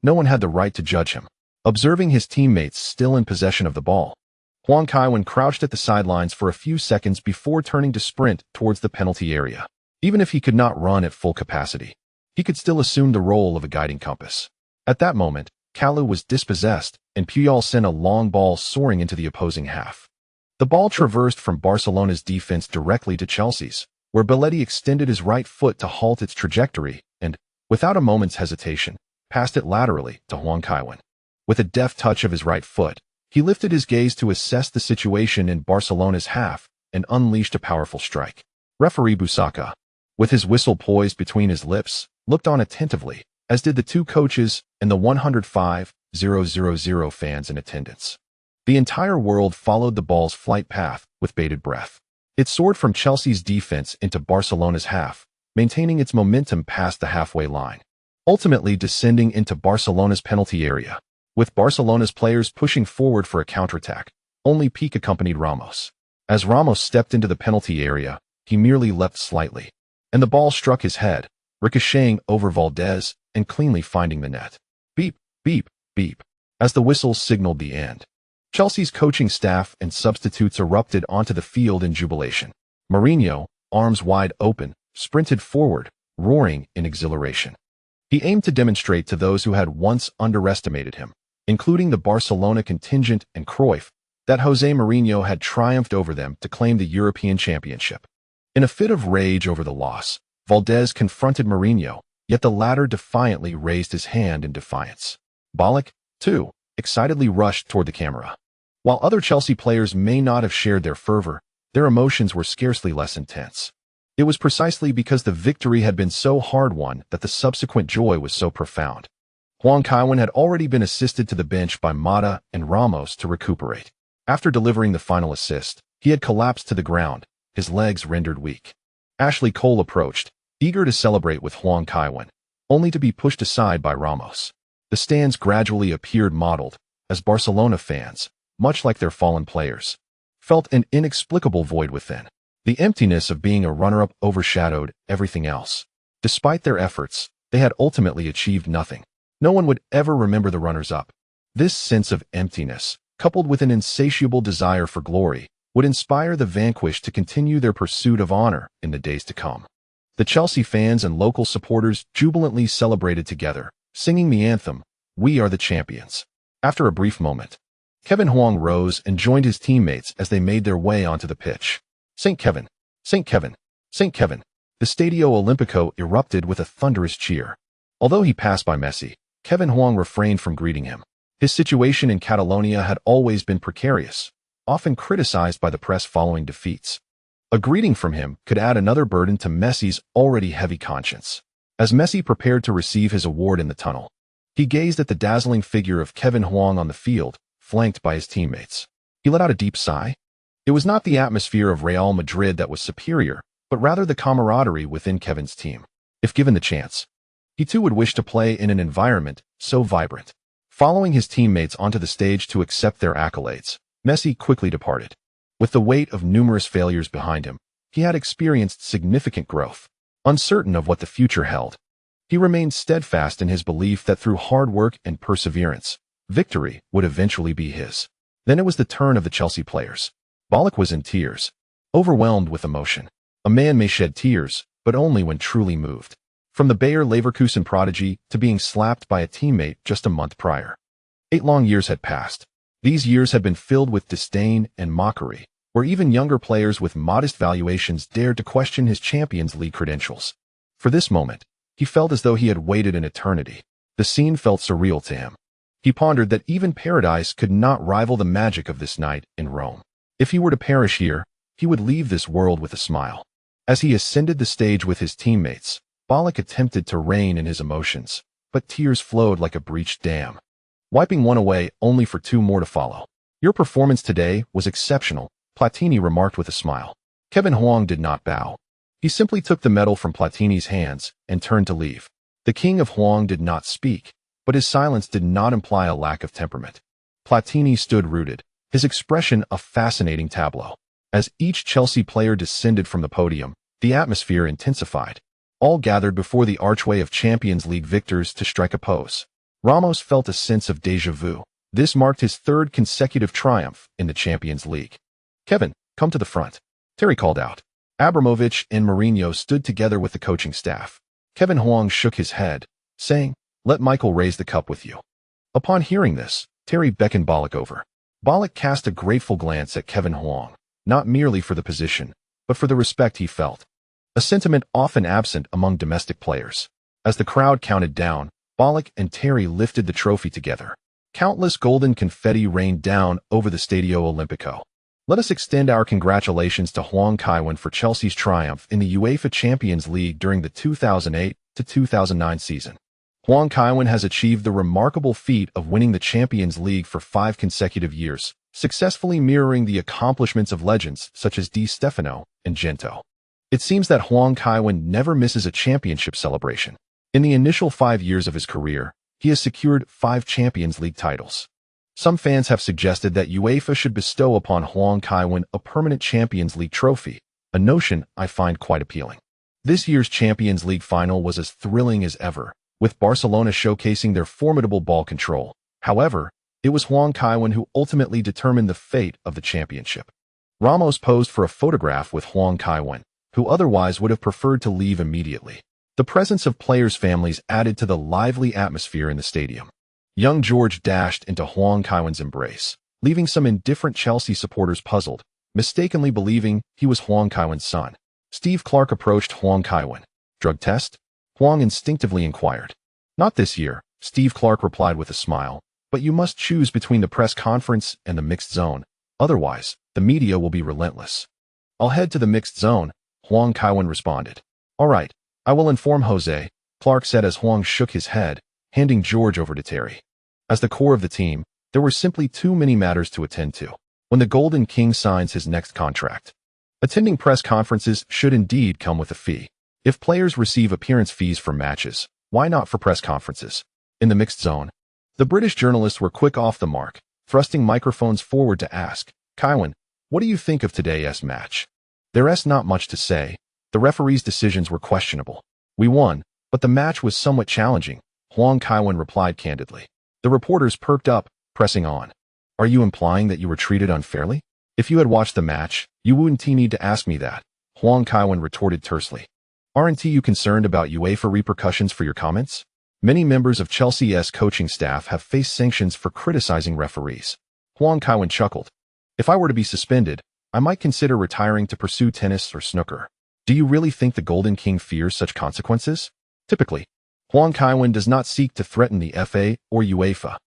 no one had the right to judge him. Observing his teammates still in possession of the ball, Huang Kaiwen crouched at the sidelines for a few seconds before turning to sprint towards the penalty area. Even if he could not run at full capacity, he could still assume the role of a guiding compass. At that moment, Kalou was dispossessed, and Puyol sent a long ball soaring into the opposing half. The ball traversed from Barcelona's defense directly to Chelsea's, where Belletti extended his right foot to halt its trajectory and, without a moment's hesitation, passed it laterally to Huang Kaiwen. With a deft touch of his right foot, he lifted his gaze to assess the situation in Barcelona's half and unleashed a powerful strike. Referee Busaka, with his whistle poised between his lips, looked on attentively, as did the two coaches and the 105,000 fans in attendance. The entire world followed the ball's flight path with bated breath. It soared from Chelsea's defense into Barcelona's half, maintaining its momentum past the halfway line, ultimately descending into Barcelona's penalty area. With Barcelona's players pushing forward for a counterattack, only Pique accompanied Ramos. As Ramos stepped into the penalty area, he merely leapt slightly, and the ball struck his head, ricocheting over Valdez and cleanly finding the net. Beep, beep, beep, as the whistle signaled the end. Chelsea's coaching staff and substitutes erupted onto the field in jubilation. Mourinho, arms wide open, sprinted forward, roaring in exhilaration. He aimed to demonstrate to those who had once underestimated him, including the Barcelona contingent and Cruyff, that Jose Mourinho had triumphed over them to claim the European Championship. In a fit of rage over the loss, Valdez confronted Mourinho, yet the latter defiantly raised his hand in defiance. Ballack, too, excitedly rushed toward the camera. While other Chelsea players may not have shared their fervor, their emotions were scarcely less intense. It was precisely because the victory had been so hard-won that the subsequent joy was so profound. Huang Kaiwen had already been assisted to the bench by Mata and Ramos to recuperate. After delivering the final assist, he had collapsed to the ground, his legs rendered weak. Ashley Cole approached, eager to celebrate with Huang Kaiwen, only to be pushed aside by Ramos. The stands gradually appeared mottled, as Barcelona fans, much like their fallen players, felt an inexplicable void within. The emptiness of being a runner-up overshadowed everything else. Despite their efforts, they had ultimately achieved nothing. No one would ever remember the runners-up. This sense of emptiness, coupled with an insatiable desire for glory, would inspire the vanquished to continue their pursuit of honor in the days to come. The Chelsea fans and local supporters jubilantly celebrated together, singing the anthem, "We are the champions." After a brief moment, Kevin Huang rose and joined his teammates as they made their way onto the pitch. St. Kevin, St. Kevin, St. Kevin. The Stadio Olimpico erupted with a thunderous cheer. Although he passed by Messi, Kevin Huang refrained from greeting him. His situation in Catalonia had always been precarious, often criticized by the press following defeats. A greeting from him could add another burden to Messi's already heavy conscience. As Messi prepared to receive his award in the tunnel, he gazed at the dazzling figure of Kevin Huang on the field, flanked by his teammates. He let out a deep sigh. It was not the atmosphere of Real Madrid that was superior, but rather the camaraderie within Kevin's team. If given the chance, he too would wish to play in an environment so vibrant. Following his teammates onto the stage to accept their accolades, Messi quickly departed. With the weight of numerous failures behind him, he had experienced significant growth. Uncertain of what the future held, he remained steadfast in his belief that through hard work and perseverance, victory would eventually be his. Then it was the turn of the Chelsea players. Ballack was in tears, overwhelmed with emotion. A man may shed tears, but only when truly moved. From the Bayer Leverkusen prodigy to being slapped by a teammate just a month prior. 8 long years had passed. These years had been filled with disdain and mockery, where even younger players with modest valuations dared to question his Champions League credentials. For this moment, he felt as though he had waited an eternity. The scene felt surreal to him. He pondered that even paradise could not rival the magic of this night in Rome. If he were to perish here, he would leave this world with a smile. As he ascended the stage with his teammates, Ballack attempted to rein in his emotions, but tears flowed like a breached dam, wiping one away only for 2 more to follow. "Your performance today was exceptional," Platini remarked with a smile. Kevin Huang did not bow. He simply took the medal from Platini's hands and turned to leave. The king of Huang did not speak, but his silence did not imply a lack of temperament. Platini stood rooted, his expression a fascinating tableau. As each Chelsea player descended from the podium, the atmosphere intensified. All gathered before the archway of Champions League victors to strike a pose. Ramos felt a sense of déjà vu. This marked his 3rd consecutive triumph in the Champions League. "Kevin, come to the front," Terry called out. Abramovich and Mourinho stood together with the coaching staff. Kevin Huang shook his head, saying, "Let Michael raise the cup with you." Upon hearing this, Terry beckoned Ballack over. Ballack cast a grateful glance at Kevin Huang, not merely for the position, but for the respect he felt. A sentiment often absent among domestic players. As the crowd counted down, Ballack and Terry lifted the trophy together. Countless golden confetti rained down over the Stadio Olimpico. Let us extend our congratulations to Huang Kaiwen for Chelsea's triumph in the UEFA Champions League during the 2008-2009 season. Huang Kaiwen has achieved the remarkable feat of winning the Champions League for 5 consecutive years, successfully mirroring the accomplishments of legends such as Di Stefano and Gento. It seems that Huang Kaiwen never misses a championship celebration. In the initial 5 years of his career, he has secured 5 Champions League titles. Some fans have suggested that UEFA should bestow upon Huang Kaiwen a permanent Champions League trophy, a notion I find quite appealing. This year's Champions League final was as thrilling as ever, with Barcelona showcasing their formidable ball control. However, it was Huang Kaiwen who ultimately determined the fate of the championship. Ramos posed for a photograph with Huang Kaiwen, who otherwise would have preferred to leave immediately. The presence of players' families added to the lively atmosphere in the stadium. Young George dashed into Huang Kaiwen's embrace, leaving some indifferent Chelsea supporters puzzled, mistakenly believing he was Huang Kaiwen's son. Steve Clark approached Huang Kaiwen. "Drug test?" Huang instinctively inquired. "Not this year," Steve Clark replied with a smile, "but you must choose between the press conference and the mixed zone. Otherwise, the media will be relentless." "I'll head to the mixed zone," Huang Kaiwen responded. "All right, I will inform Jose," Clark said as Huang shook his head, handing George over to Terry. As the core of the team, there were simply too many matters to attend to. When the Golden King signs his next contract, attending press conferences should indeed come with a fee. If players receive appearance fees for matches, why not for press conferences? In the mixed zone, the British journalists were quick off the mark, thrusting microphones forward to ask, "Kaiwen, what do you think of today's match?" There's not much to say. The referee's decisions were questionable. "We won, but the match was somewhat challenging," Huang Kaiwen replied candidly. The reporters perked up, pressing on. "Are you implying that you were treated unfairly? If you had watched the match, you wouldn't need to ask me that," Huang Kaiwen retorted tersely. "Aren't you concerned about UEFA repercussions for your comments? Many members of Chelsea's coaching staff have faced sanctions for criticizing referees." Huang Kaiwen chuckled. "If I were to be suspended, I might consider retiring to pursue tennis or snooker. Do you really think the Golden King fears such consequences?" Typically, Huang Kaiwen does not seek to threaten the FA or UEFA,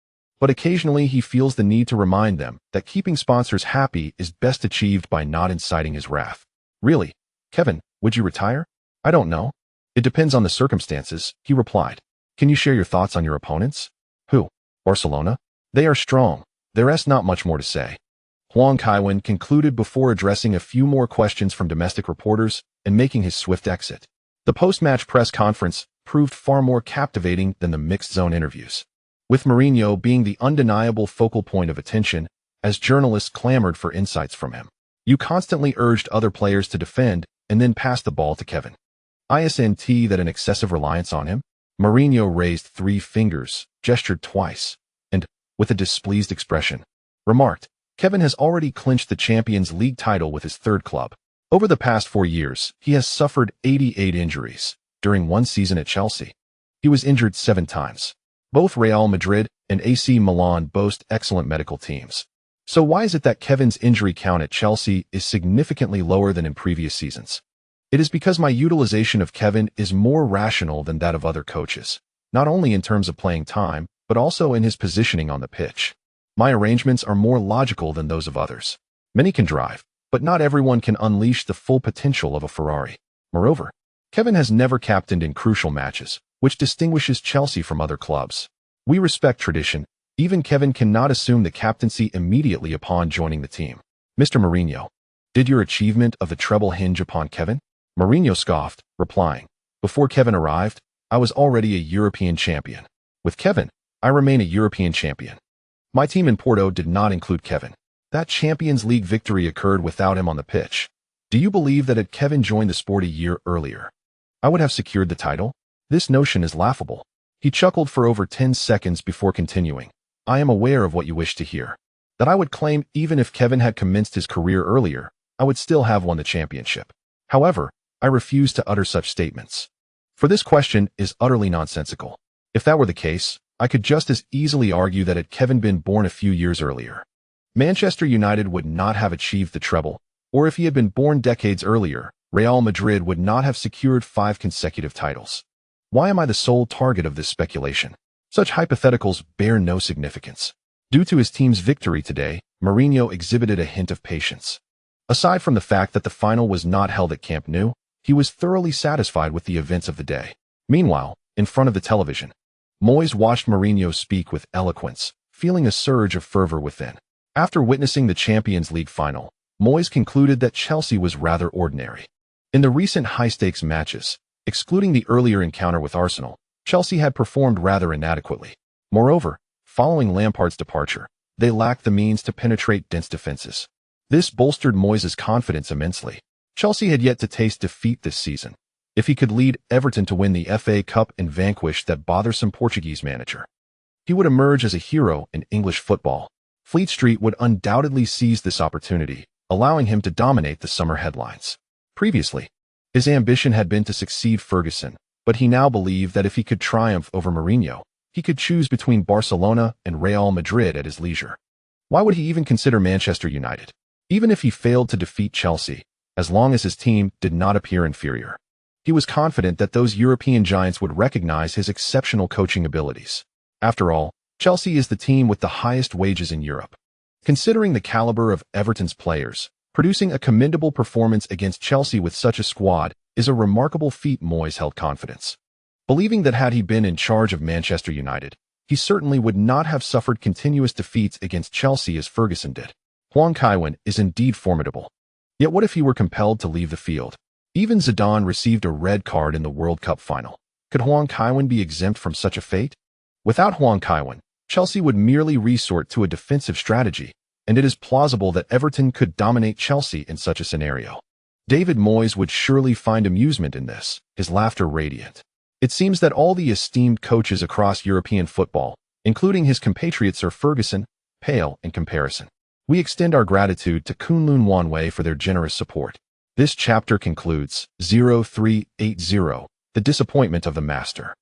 but occasionally he feels the need to remind them that keeping sponsors happy is best achieved by not inciting his wrath. Really, Kevin, would you retire? I don't know. It depends on the circumstances, he replied. Can you share your thoughts on your opponents? Who? Barcelona? They are strong. There's not much more to say. Huang Kaiwen concluded before addressing a few more questions from domestic reporters and making his swift exit. The post-match press conference proved far more captivating than the mixed-zone interviews, with Mourinho being the undeniable focal point of attention as journalists clamored for insights from him. You constantly urged other players to defend and then pass the ball to Kevin. Isn't that an excessive reliance on him? Mourinho raised 3 fingers, gestured twice, and, with a displeased expression, remarked, Kevin has already clinched the Champions League title with his 3rd club. Over the past 4 years, he has suffered 88 injuries during one season at Chelsea. He was injured 7 times. Both Real Madrid and AC Milan boast excellent medical teams. So why is it that Kevin's injury count at Chelsea is significantly lower than in previous seasons? It is because my utilization of Kevin is more rational than that of other coaches, not only in terms of playing time, but also in his positioning on the pitch. My arrangements are more logical than those of others. Many can drive, but not everyone can unleash the full potential of a Ferrari. Moreover, Kevin has never captained in crucial matches, which distinguishes Chelsea from other clubs. We respect tradition. Even Kevin cannot assume the captaincy immediately upon joining the team. Mr. Mourinho, did your achievement of the treble hinge upon Kevin? Mourinho scoffed, replying, before Kevin arrived, I was already a European champion. With Kevin, I remain a European champion. My team in Porto did not include Kevin. That Champions League victory occurred without him on the pitch. Do you believe that had Kevin joined the sport a year earlier, I would have secured the title? This notion is laughable. He chuckled for over 10 seconds before continuing. I am aware of what you wish to hear. That I would claim even if Kevin had commenced his career earlier, I would still have won the championship. However, I refuse to utter such statements. For this question is utterly nonsensical. If that were the case, I could just as easily argue that had Kevin been born a few years earlier, Manchester United would not have achieved the treble, or if he had been born decades earlier, Real Madrid would not have secured 5 consecutive titles. Why am I the sole target of this speculation? Such hypotheticals bear no significance. Due to his team's victory today, Mourinho exhibited a hint of patience. Aside from the fact that the final was not held at Camp Nou, he was thoroughly satisfied with the events of the day. Meanwhile, in front of the television, Moyes watched Mourinho speak with eloquence, feeling a surge of fervor within. After witnessing the Champions League final, Moyes concluded that Chelsea was rather ordinary. In the recent high-stakes matches, excluding the earlier encounter with Arsenal, Chelsea had performed rather inadequately. Moreover, following Lampard's departure, they lacked the means to penetrate dense defenses. This bolstered Moyes' confidence immensely. Chelsea had yet to taste defeat this season. If he could lead Everton to win the FA Cup and vanquish that bothersome Portuguese manager, he would emerge as a hero in English football. Fleet Street would undoubtedly seize this opportunity, allowing him to dominate the summer headlines. Previously, his ambition had been to succeed Ferguson, but he now believed that if he could triumph over Mourinho, he could choose between Barcelona and Real Madrid at his leisure. Why would he even consider Manchester United? Even if he failed to defeat Chelsea, as long as his team did not appear inferior, he was confident that those European giants would recognize his exceptional coaching abilities. After all, Chelsea is the team with the highest wages in Europe. Considering the caliber of Everton's players, producing a commendable performance against Chelsea with such a squad is a remarkable feat. Moyes held confidence, believing that had he been in charge of Manchester United, he certainly would not have suffered continuous defeats against Chelsea as Ferguson did. Huang Kaiwen is indeed formidable. Yet what if he were compelled to leave the field? Even Zidane received a red card in the World Cup final. Could Huang Kaiwen be exempt from such a fate? Without Huang Kaiwen, Chelsea would merely resort to a defensive strategy, and it is plausible that Everton could dominate Chelsea in such a scenario. David Moyes would surely find amusement in this, his laughter radiant. It seems that all the esteemed coaches across European football, including his compatriot Sir Ferguson, pale in comparison. We extend our gratitude to Kunlun Wanwei for their generous support. This chapter concludes 0380, the disappointment of the master.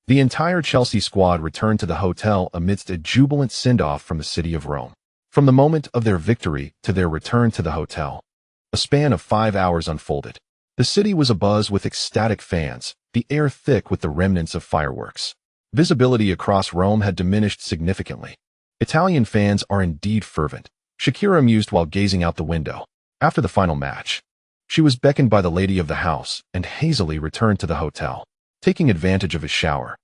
The entire Chelsea squad returned to the hotel amidst a jubilant send-off from the city of Rome. From the moment of their victory to their return to the hotel, a span of 5 hours unfolded. The city was abuzz with ecstatic fans, the air thick with the remnants of fireworks. Visibility across Rome had diminished significantly. Italian fans are indeed fervent, Shakira mused while gazing out the window. After the final match, she was beckoned by the lady of the house and hazily returned to the hotel. Taking advantage of his shower,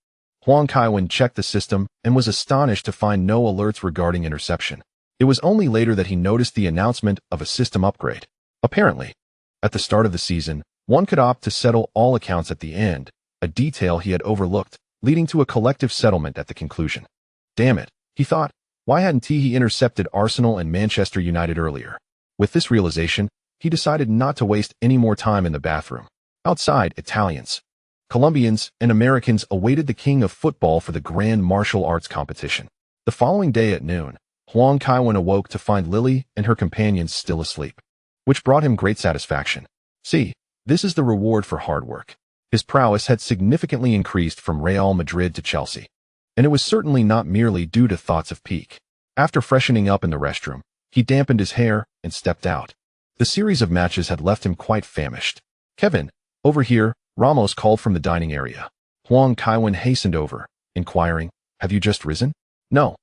Huang Kaiwen checked the system and was astonished to find no alerts regarding interception. It was only later that he noticed the announcement of a system upgrade. Apparently, at the start of the season, one could opt to settle all accounts at the end, a detail he had overlooked, leading to a collective settlement at the conclusion. Damn it, he thought, why hadn't he intercepted Arsenal and Manchester United earlier? With this realization, he decided not to waste any more time in the bathroom. Outside, Italians, Colombians, and Americans awaited the king of football for the grand martial arts competition. The following day at noon, Huang Kaiwen awoke to find Lily and her companions still asleep, which brought him great satisfaction. See, this is the reward for hard work. His prowess had significantly increased from Real Madrid to Chelsea, and it was certainly not merely due to thoughts of pique. After freshening up in the restroom, he dampened his hair and stepped out. The series of matches had left him quite famished. Kevin, over here, Ramos called from the dining area. Huang Kaiwen hastened over, inquiring, have you just risen? No.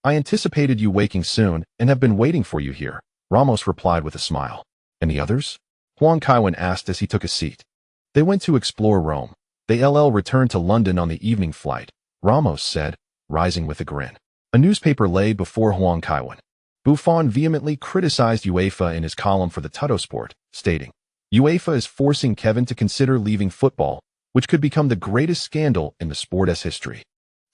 I anticipated you waking soon and have been waiting for you here, Ramos replied with a smile. And the others? Huang Kaiwen asked as he took a seat. They went to explore Rome. They returned to London on the evening flight, Ramos said, rising with a grin. A newspaper lay before Huang Kaiwen. Buffon vehemently criticized UEFA in his column for the Tuttosport, stating, UEFA is forcing Kevin to consider leaving football, which could become the greatest scandal in the sport's history.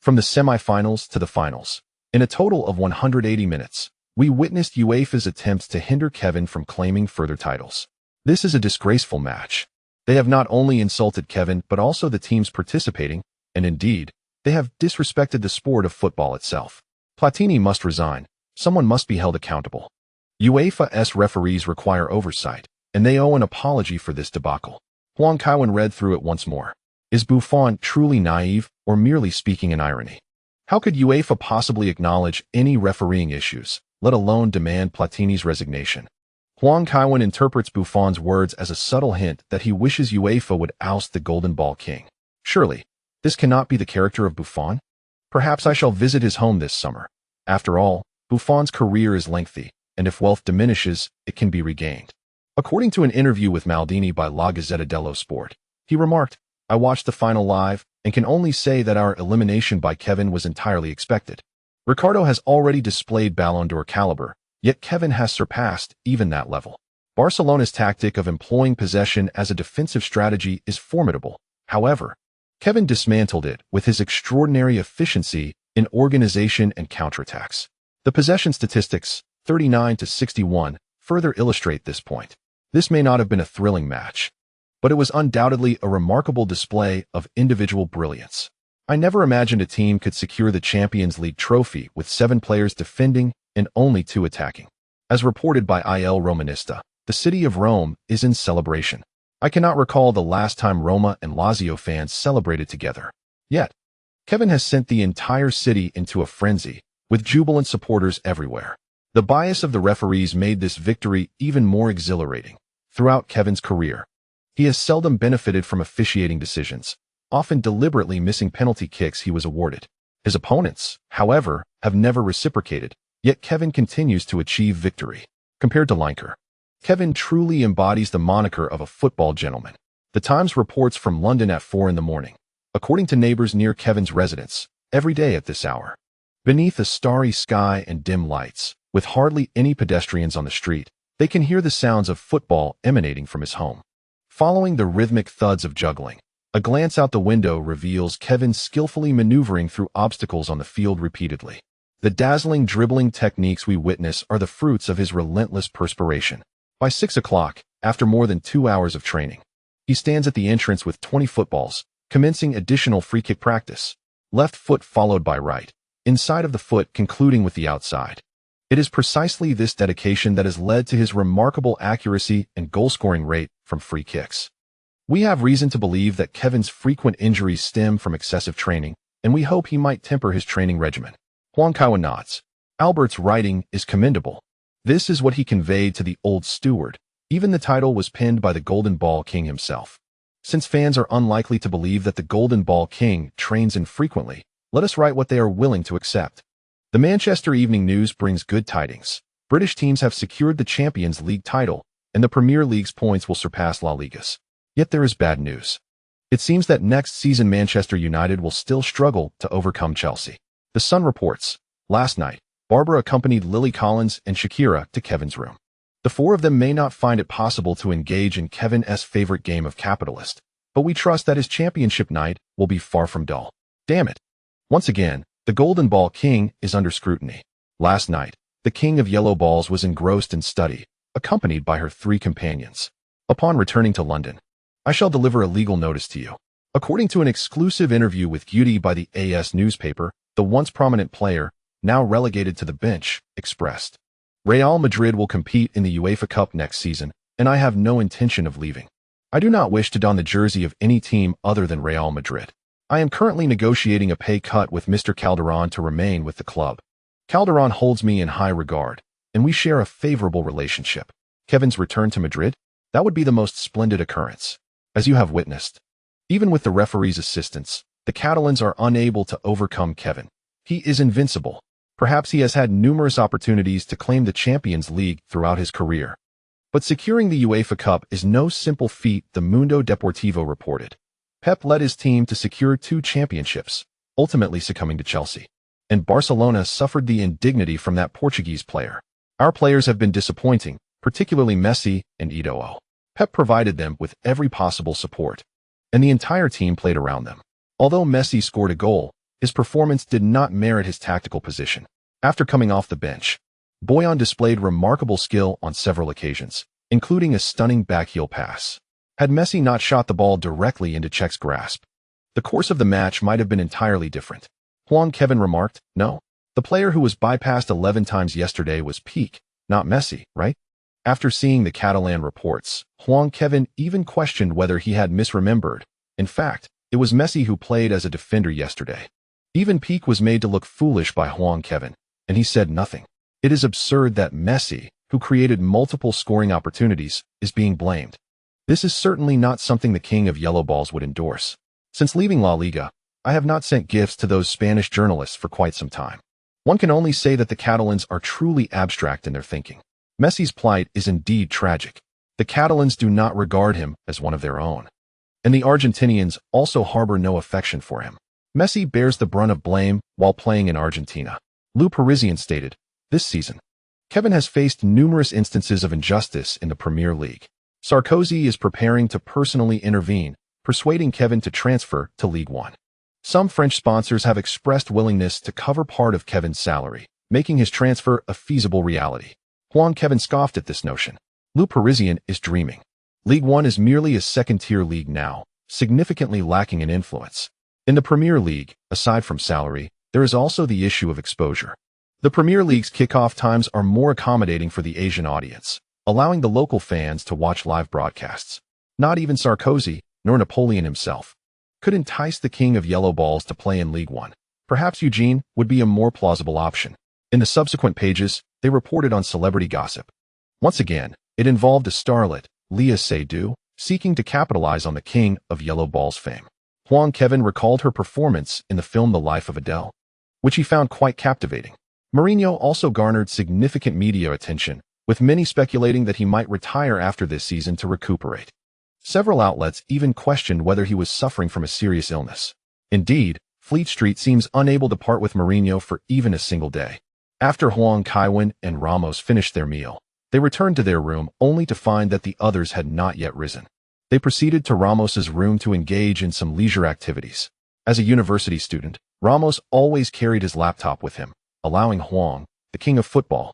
From the semi-finals to the finals, in a total of 180 minutes, we witnessed UEFA's attempts to hinder Kevin from claiming further titles. This is a disgraceful match. They have not only insulted Kevin but also the teams participating, and indeed, they have disrespected the sport of football itself. Platini must resign. Someone must be held accountable. UEFA's referees require oversight, and they owe an apology for this debacle. Huang Kaiwen read through it once more. Is Buffon truly naive or merely speaking in irony? How could UEFA possibly acknowledge any refereeing issues, let alone demand Platini's resignation? Huang Kaiwen interprets Buffon's words as a subtle hint that he wishes UEFA would oust the Golden Ball King. Surely, this cannot be the character of Buffon? Perhaps I shall visit his home this summer. After all, Buffon's career is lengthy, and if wealth diminishes, it can be regained. According to an interview with Maldini by La Gazzetta dello Sport, he remarked, I watched the final live and can only say that our elimination by Kevin was entirely expected. Ricardo has already displayed Ballon d'Or caliber, yet Kevin has surpassed even that level. Barcelona's tactic of employing possession as a defensive strategy is formidable. However, Kevin dismantled it with his extraordinary efficiency in organization and counterattacks. The possession statistics, 39-61, further illustrate this point. This may not have been a thrilling match, but it was undoubtedly a remarkable display of individual brilliance. I never imagined a team could secure the Champions League trophy with 7 players defending and only 2 attacking. As reported by Il Romanista, the city of Rome is in celebration. I cannot recall the last time Roma and Lazio fans celebrated together. Yet, Kevin has sent the entire city into a frenzy, with jubilant supporters everywhere. The bias of the referees made this victory even more exhilarating. Throughout Kevin's career, he has seldom benefited from officiating decisions, often deliberately missing penalty kicks he was awarded. His opponents, however, have never reciprocated, yet Kevin continues to achieve victory. Compared to Lineker, Kevin truly embodies the moniker of a football gentleman. The Times reports from London at 4 in the morning. According to neighbors near Kevin's residence, every day at this hour, beneath a starry sky and dim lights, with hardly any pedestrians on the street, they can hear the sounds of football emanating from his home. Following the rhythmic thuds of juggling, a glance out the window reveals Kevin skillfully maneuvering through obstacles on the field repeatedly. The dazzling dribbling techniques we witness are the fruits of his relentless perspiration. By 6 o'clock, after more than 2 hours of training, he stands at the entrance with 20 footballs, commencing additional free kick practice. Left foot followed by right, inside of the foot concluding with the outside. It is precisely this dedication that has led to his remarkable accuracy and goal-scoring rate from free kicks. We have reason to believe that Kevin's frequent injuries stem from excessive training, and we hope he might temper his training regimen. Huang Kaiwen nods. Albert's writing is commendable. This is what he conveyed to the old steward. Even the title was penned by the Golden Ball King himself. Since fans are unlikely to believe that the Golden Ball King trains infrequently, let us write what they are willing to accept. The Manchester Evening News brings good tidings. British teams have secured the Champions League title, and the Premier League's points will surpass La Liga's. Yet there is bad news. It seems that next season Manchester United will still struggle to overcome Chelsea. The Sun reports, last night, Barbara accompanied Lily Collins and Shakira to Kevin's room. The four of them may not find it possible to engage in Kevin's favorite game of capitalist, but we trust that his championship night will be far from dull. Damn it. Once again, the Golden Ball King is under scrutiny. Last night, the King of Yellow Balls was engrossed in study, accompanied by her three companions. Upon returning to London, I shall deliver a legal notice to you. According to an exclusive interview with Beauty by the AS newspaper, the once prominent player, now relegated to the bench, expressed, Real Madrid will compete in the UEFA Cup next season, and I have no intention of leaving. I do not wish to don the jersey of any team other than Real Madrid. I am currently negotiating a pay cut with Mr. Calderon to remain with the club. Calderon holds me in high regard, and we share a favorable relationship. Kevin's return to Madrid? That would be the most splendid occurrence. As you have witnessed, even with the referee's assistance, the Catalans are unable to overcome Kevin. He is invincible. Perhaps he has had numerous opportunities to claim the Champions League throughout his career. But securing the UEFA Cup is no simple feat, the Mundo Deportivo reported. Pep led his team to secure 2 championships, ultimately succumbing to Chelsea. And Barcelona suffered the indignity from that Portuguese player. Our players have been disappointing, particularly Messi and Eto'o. Pep provided them with every possible support, and the entire team played around them. Although Messi scored a goal, his performance did not merit his tactical position. After coming off the bench, Boyan displayed remarkable skill on several occasions, including a stunning backheel pass. Had Messi not shot the ball directly into Cech's grasp, the course of the match might have been entirely different. Huang Kaiwen remarked, no, the player who was bypassed 11 times yesterday was Peak, not Messi, right? After seeing the Catalan reports, Huang Kaiwen even questioned whether he had misremembered. In fact, it was Messi who played as a defender yesterday. Even Peak was made to look foolish by Huang Kaiwen, and he said nothing. It is absurd that Messi, who created multiple scoring opportunities, is being blamed. This is certainly not something the King of Yellow Balls would endorse. Since leaving La Liga, I have not sent gifts to those Spanish journalists for quite some time. One can only say that the Catalans are truly abstract in their thinking. Messi's plight is indeed tragic. The Catalans do not regard him as one of their own. And the Argentinians also harbor no affection for him. Messi bears the brunt of blame while playing in Argentina. Le Parisien stated, this season, Kevin has faced numerous instances of injustice in the Premier League. Sarkozy is preparing to personally intervene, persuading Kevin to transfer to Ligue 1. Some French sponsors have expressed willingness to cover part of Kevin's salary, making his transfer a feasible reality. Huang Kaiwen scoffed at this notion. Le Parisien is dreaming. Ligue 1 is merely a second-tier league now, significantly lacking in influence. In the Premier League, aside from salary, there is also the issue of exposure. The Premier League's kickoff times are more accommodating for the Asian audience, allowing the local fans to watch live broadcasts. Not even Sarkozy, nor Napoleon himself, could entice the King of Yellow Balls to play in Ligue 1. Perhaps Eugene would be a more plausible option. In the subsequent pages, they reported on celebrity gossip. Once again, it involved a starlet, Léa Seydoux, seeking to capitalize on the King of Yellow Balls fame. Huang Kaiwen recalled her performance in the film The Life of Adele, which he found quite captivating. Mourinho also garnered significant media attention, with many speculating that he might retire after this season to recuperate. Several outlets even questioned whether he was suffering from a serious illness. Indeed, Fleet Street seems unable to part with Mourinho for even a single day. After Huang Kaiwen and Ramos finished their meal, they returned to their room only to find that the others had not yet risen. They proceeded to Ramos's room to engage in some leisure activities. As a university student, Ramos always carried his laptop with him, allowing Huang, the king of football,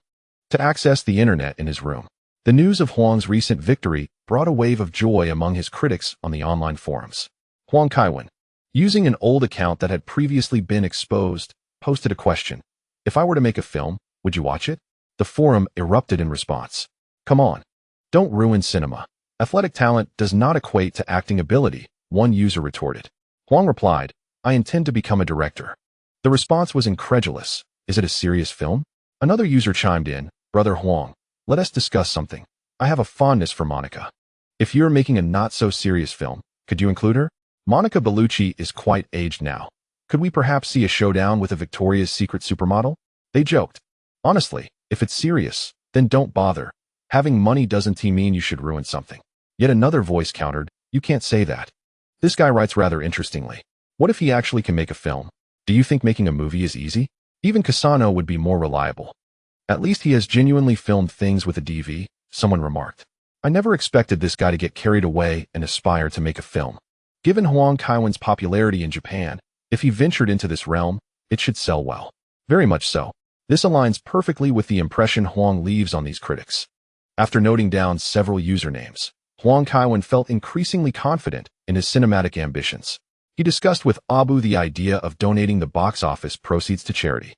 to access the internet in his room. The news of Huang's recent victory brought a wave of joy among his critics on the online forums. Huang Kaiwen, using an old account that had previously been exposed, posted a question. If I were to make a film, would you watch it? The forum erupted in response. Come on. Don't ruin cinema. Athletic talent does not equate to acting ability, one user retorted. Huang replied, I intend to become a director. The response was incredulous. Is it a serious film? Another user chimed in, Brother Huang, let us discuss something. I have a fondness for Monica. If you're making a not-so-serious film, Could you include her? Monica Bellucci is quite aged now. Could we perhaps see a showdown with a Victoria's Secret supermodel? They joked. Honestly, if it's serious, then don't bother. Having money doesn't mean you should ruin something. Yet another voice countered, you can't say that. This guy writes rather interestingly. What if he actually can make a film? Do you think making a movie is easy? Even Cassano would be more reliable. At least he has genuinely filmed things with a DV, someone remarked. I never expected this guy to get carried away and aspire to make a film. Given Huang Kaiwen's popularity in Japan, if he ventured into this realm, it should sell well. Very much so. This aligns perfectly with the impression Huang leaves on these critics. After noting down several usernames, Huang Kaiwen felt increasingly confident in his cinematic ambitions. He discussed with Abu the idea of donating the box office proceeds to charity.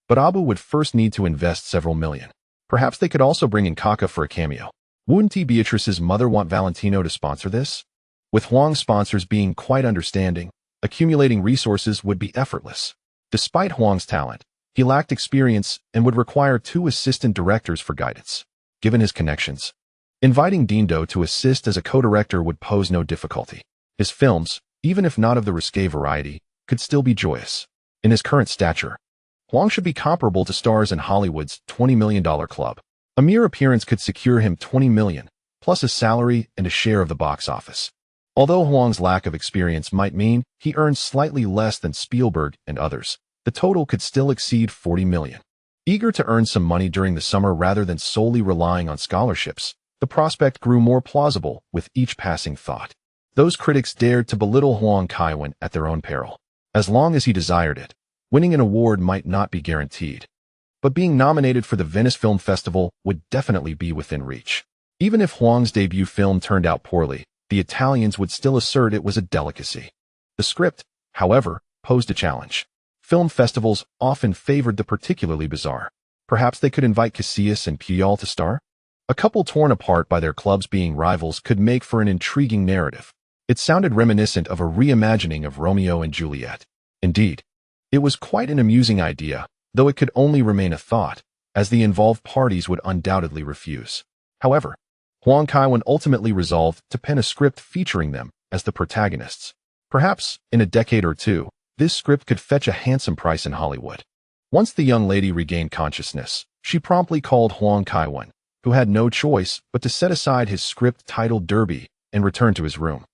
But Abu would first need to invest several million. Perhaps they could also bring in Kaka for a cameo. Wouldn't Beatrice's mother want Valentino to sponsor this? With Huang's sponsors being quite understanding, accumulating resources would be effortless. Despite Huang's talent, he lacked experience and would require 2 assistant directors for guidance. Given his connections, inviting Dindo to assist as a co-director would pose no difficulty. His films, even if not of the risque variety, could still be joyous. In his current stature, Huang should be comparable to stars in Hollywood's $20 million club. A mere appearance could secure him $20 million, plus a salary and a share of the box office. Although Huang's lack of experience might mean he earns slightly less than Spielberg and others, the total could still exceed $40 million. Eager to earn some money during the summer rather than solely relying on scholarships, the prospect grew more plausible with each passing thought. Those critics dared to belittle Huang Kaiwen at their own peril. As long as he desired it, winning an award might not be guaranteed. But being nominated for the Venice Film Festival would definitely be within reach. Even if Huang's debut film turned out poorly, the Italians would still assert it was a delicacy. The script, however, posed a challenge. Film festivals often favored the particularly bizarre. Perhaps they could invite Casillas and Puyol to star? A couple torn apart by their clubs being rivals could make for an intriguing narrative. It sounded reminiscent of a reimagining of Romeo and Juliet. Indeed, it was quite an amusing idea, though it could only remain a thought, as the involved parties would undoubtedly refuse. However, Huang Kaiwen ultimately resolved to pen a script featuring them as the protagonists. Perhaps, in a decade or two, this script could fetch a handsome price in Hollywood. Once the young lady regained consciousness, she promptly called Huang Kaiwen, who had no choice but to set aside his script titled Derby and return to his room.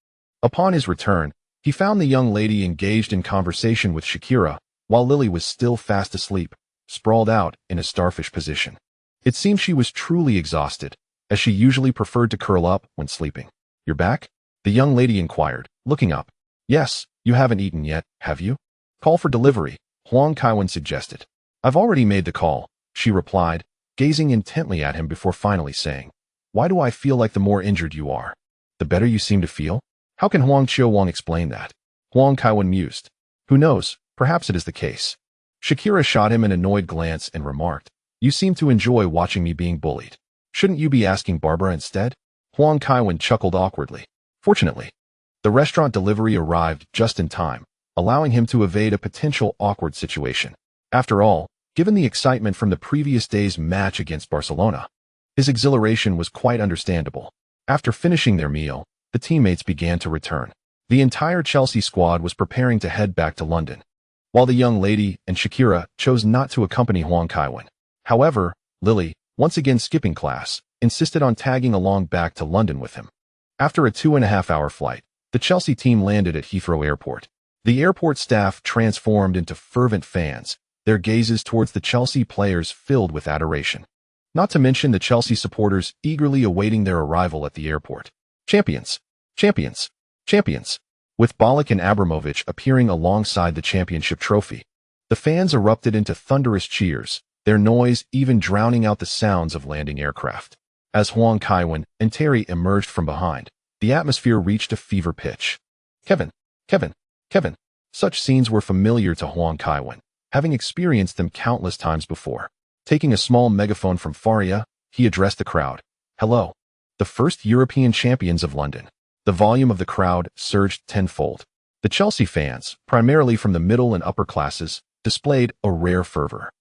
Upon his return, he found the young lady engaged in conversation with Shakira, while Lily was still fast asleep, sprawled out in a starfish position. It seemed she was truly exhausted, as she usually preferred to curl up when sleeping. "You're back?" the young lady inquired, looking up. "Yes, you haven't eaten yet, have you?" "Call for delivery," Huang Kaiwen suggested. "I've already made the call," she replied, gazing intently at him before finally saying, "Why do I feel like the more injured you are, the better you seem to feel? How can Huang Qiuwang explain that?" Huang Kaiwen mused. "Who knows, perhaps it is the case." Shakira shot him an annoyed glance and remarked, "You seem to enjoy watching me being bullied. Shouldn't you be asking Barbara instead?" Huang Kaiwen chuckled awkwardly. Fortunately, the restaurant delivery arrived just in time, allowing him to evade a potential awkward situation. After all, given the excitement from the previous day's match against Barcelona, his exhilaration was quite understandable. After finishing their meal, the teammates began to return. The entire Chelsea squad was preparing to head back to London, while the young lady and Shakira chose not to accompany Huang Kaiwen. However, Lily, once again skipping class, insisted on tagging along back to London with him. After a 2.5-hour flight, the Chelsea team landed at Heathrow Airport. The airport staff transformed into fervent fans, their gazes towards the Chelsea players filled with adoration. Not to mention the Chelsea supporters eagerly awaiting their arrival at the airport. Champions! Champions! Champions! With Ballack and Abramovich appearing alongside the championship trophy. The fans erupted into thunderous cheers, their noise even drowning out the sounds of landing aircraft. As Huang Kaiwen and Terry emerged from behind, the atmosphere reached a fever pitch. Kevin! Kevin! Kevin! Such scenes were familiar to Huang Kaiwen, having experienced them countless times before. Taking a small megaphone from Faria, he addressed the crowd. "Hello. The first European champions of London." The volume of the crowd surged tenfold. The Chelsea fans, primarily from the middle and upper classes, displayed a rare fervor.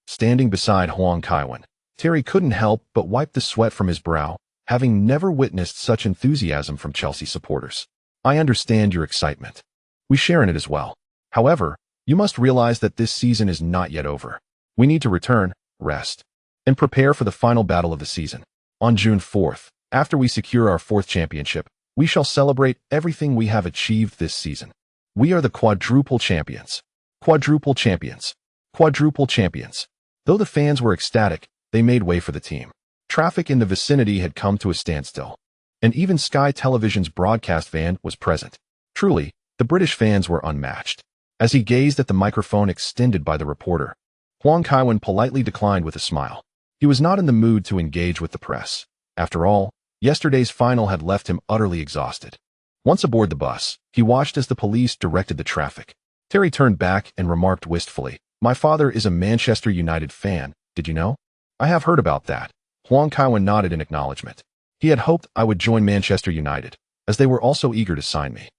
Standing beside Huang Kaiwen, Terry couldn't help but wipe the sweat from his brow, having never witnessed such enthusiasm from Chelsea supporters. I understand your excitement. We share in it as well. However, you must realize that this season is not yet over. We need to return, rest, and prepare for the final battle of the season. On June 4th, after we secure our 4th championship, we shall celebrate everything we have achieved this season. We are the quadruple champions. Quadruple champions. Quadruple champions. Though the fans were ecstatic, they made way for the team. Traffic in the vicinity had come to a standstill, and even Sky Television's broadcast van was present. Truly, the British fans were unmatched. As he gazed at the microphone extended by the reporter, Huang Kaiwen politely declined with a smile. He was not in the mood to engage with the press. After all, yesterday's final had left him utterly exhausted. Once aboard the bus, he watched as the police directed the traffic. Terry turned back and remarked wistfully, "My father is a Manchester United fan, did you know?" "I have heard about that." Huang Kaiwen nodded in acknowledgement. He had hoped I would join Manchester United, as they were also eager to sign me.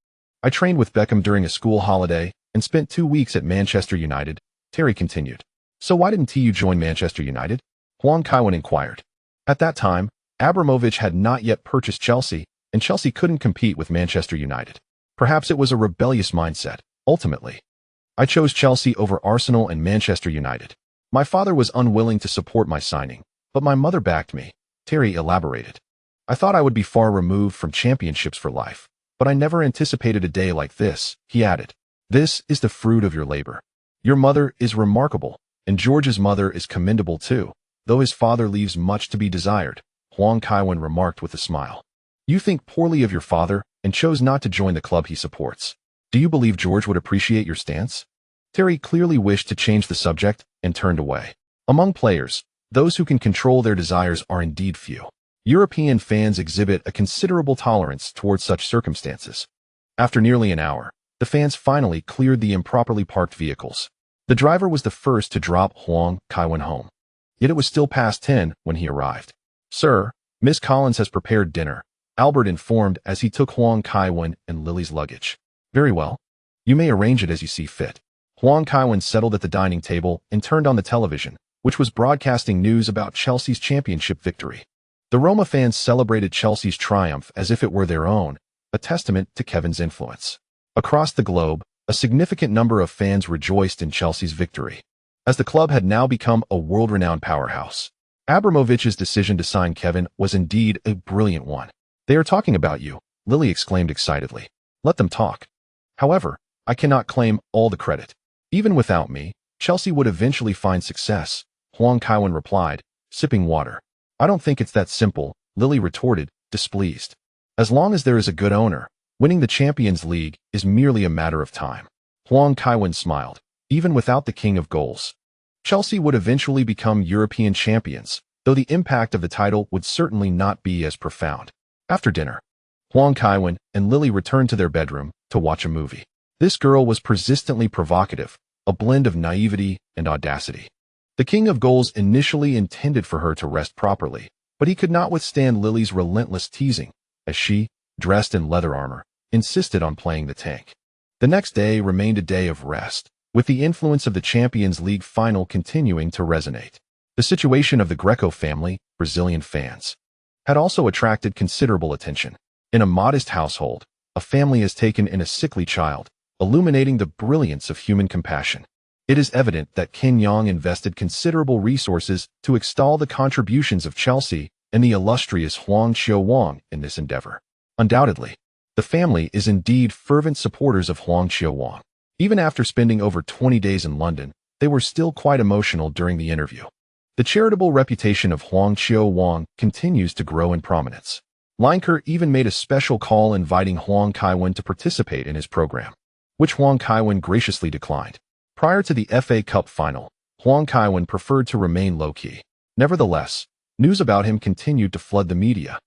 "I trained with Beckham during a school holiday and spent 2 weeks at Manchester United," Terry continued. "So why didn't you join Manchester United?" Huang Kaiwen inquired. At that time, Abramovich had not yet purchased Chelsea, and Chelsea couldn't compete with Manchester United. Perhaps it was a rebellious mindset, ultimately. "I chose Chelsea over Arsenal and Manchester United. My father was unwilling to support my signing, but my mother backed me," Terry elaborated. "I thought I would be far removed from championships for life, but I never anticipated a day like this," he added. "This is the fruit of your labor. Your mother is remarkable, and George's mother is commendable too, though his father leaves much to be desired," Huang Kaiwen remarked with a smile. "You think poorly of your father and chose not to join the club he supports. Do you believe George would appreciate your stance?" Terry clearly wished to change the subject and turned away. Among players, those who can control their desires are indeed few. European fans exhibit a considerable tolerance towards such circumstances. After nearly an hour, the fans finally cleared the improperly parked vehicles. The driver was the first to drop Huang Kaiwen home. Yet it was still past 10 when he arrived. "Sir, Miss Collins has prepared dinner," Albert informed as he took Huang Kaiwen and Lily's luggage. "Very well. You may arrange it as you see fit." Huang Kaiwen settled at the dining table and turned on the television, which was broadcasting news about Chelsea's championship victory. The Roma fans celebrated Chelsea's triumph as if it were their own, a testament to Kevin's influence. Across the globe, a significant number of fans rejoiced in Chelsea's victory, as the club had now become a world-renowned powerhouse. Abramovich's decision to sign Kevin was indeed a brilliant one. "They are talking about you," Lily exclaimed excitedly. "Let them talk. However, I cannot claim all the credit. Even without me, Chelsea would eventually find success," Huang Kaiwen replied, sipping water. "I don't think it's that simple," Lily retorted, displeased. "As long as there is a good owner, winning the Champions League is merely a matter of time." Huang Kaiwen smiled. "Even without the king of goals, Chelsea would eventually become European champions, though the impact of the title would certainly not be as profound." After dinner, Huang Kaiwen and Lily returned to their bedroom to watch a movie. This girl was persistently provocative, a blend of naivety and audacity. The king of goals initially intended for her to rest properly, but he could not withstand Lily's relentless teasing, as she, dressed in leather armor, insisted on playing the tank. The next day remained a day of rest, with the influence of the Champions League final continuing to resonate. The situation of the Greco family, Brazilian fans, had also attracted considerable attention. In a modest household, a family has taken in a sickly child, illuminating the brilliance of human compassion. It is evident that Ken Jeong invested considerable resources to extol the contributions of Chelsea and the illustrious Huang Kaiwen in this endeavor. Undoubtedly, the family is indeed fervent supporters of Huang Kaiwen. Even after spending over 20 days in London, they were still quite emotional during the interview. The charitable reputation of Huang Kaiwen continues to grow in prominence. Lineker even made a special call inviting Huang Kaiwen to participate in his program, which Huang Kaiwen graciously declined. Prior to the FA Cup final, Huang Kaiwen preferred to remain low-key. Nevertheless, news about him continued to flood the media.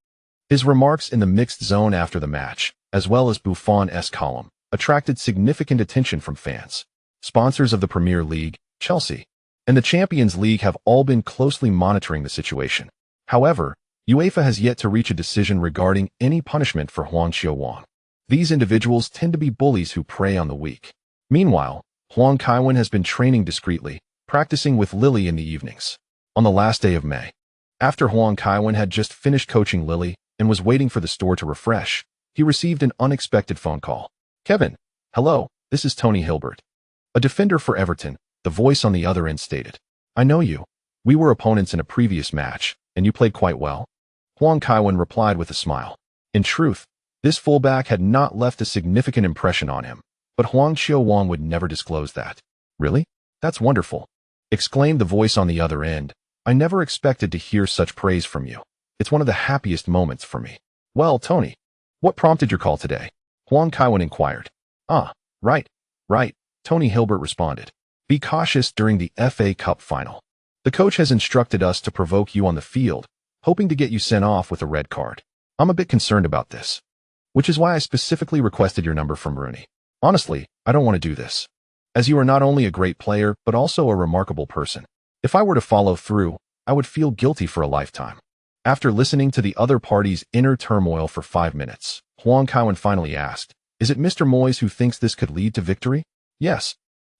His remarks in the mixed zone after the match, as well as Buffon's column, attracted significant attention from fans. Sponsors of the Premier League, Chelsea, and the Champions League have all been closely monitoring the situation. However, UEFA has yet to reach a decision regarding any punishment for Huang Kaiwen. These individuals tend to be bullies who prey on the weak. Meanwhile, Huang Kaiwen has been training discreetly, practicing with Lily in the evenings. On the last day of May, after Huang Kaiwen had just finished coaching Lily and was waiting for the store to refresh, he received an unexpected phone call. "Kevin, hello, this is Tony Hilbert." A defender for Everton, the voice on the other end stated. "I know you. We were opponents in a previous match, and you played quite well." Huang Kaiwen replied with a smile. In truth, this fullback had not left a significant impression on him, but Huang Qiuwang would never disclose that. "Really? That's wonderful," exclaimed the voice on the other end. "I never expected to hear such praise from you. It's one of the happiest moments for me." "Well, Tony, what prompted your call today?" Huang Kaiwen inquired. "Ah, right. Tony Hilbert responded. "Be cautious during the FA Cup final. The coach has instructed us to provoke you on the field, hoping to get you sent off with a red card. I'm a bit concerned about this, which is why I specifically requested your number from Rooney. Honestly, I don't want to do this, as you are not only a great player, but also a remarkable person. If I were to follow through, I would feel guilty for a lifetime." After listening to the other party's inner turmoil for 5 minutes, Huang Kaiwen finally asked, "Is it Mr. Moyes who thinks this could lead to victory?" "Yes.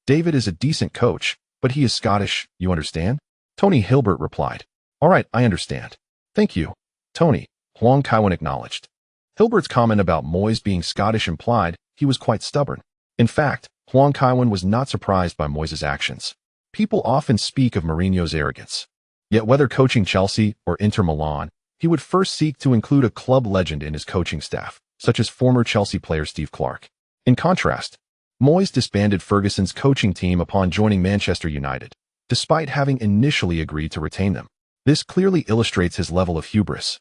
David is a decent coach, but he is Scottish, you understand?" Tony Hilbert replied. "All right, I understand. Thank you, Tony," Huang Kaiwen acknowledged. Hilbert's comment about Moyes being Scottish implied he was quite stubborn. In fact, Huang Kaiwen was not surprised by Moyes' actions. People often speak of Mourinho's arrogance. Yet whether coaching Chelsea or Inter Milan, he would first seek to include a club legend in his coaching staff, such as former Chelsea player Steve Clarke. In contrast, Moyes disbanded Ferguson's coaching team upon joining Manchester United, despite having initially agreed to retain them. This clearly illustrates his level of hubris.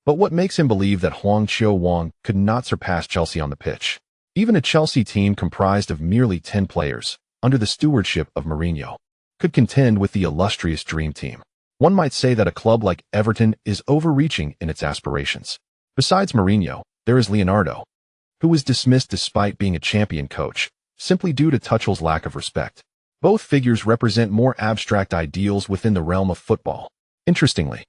But what makes him believe that Huang Qiuwang could not surpass Chelsea on the pitch? Even a Chelsea team comprised of merely 10 players, under the stewardship of Mourinho, could contend with the illustrious Dream Team. One might say that a club like Everton is overreaching in its aspirations. Besides Mourinho, there is Leonardo, who was dismissed despite being a champion coach, simply due to Tuchel's lack of respect. Both figures represent more abstract ideals within the realm of football. Interestingly,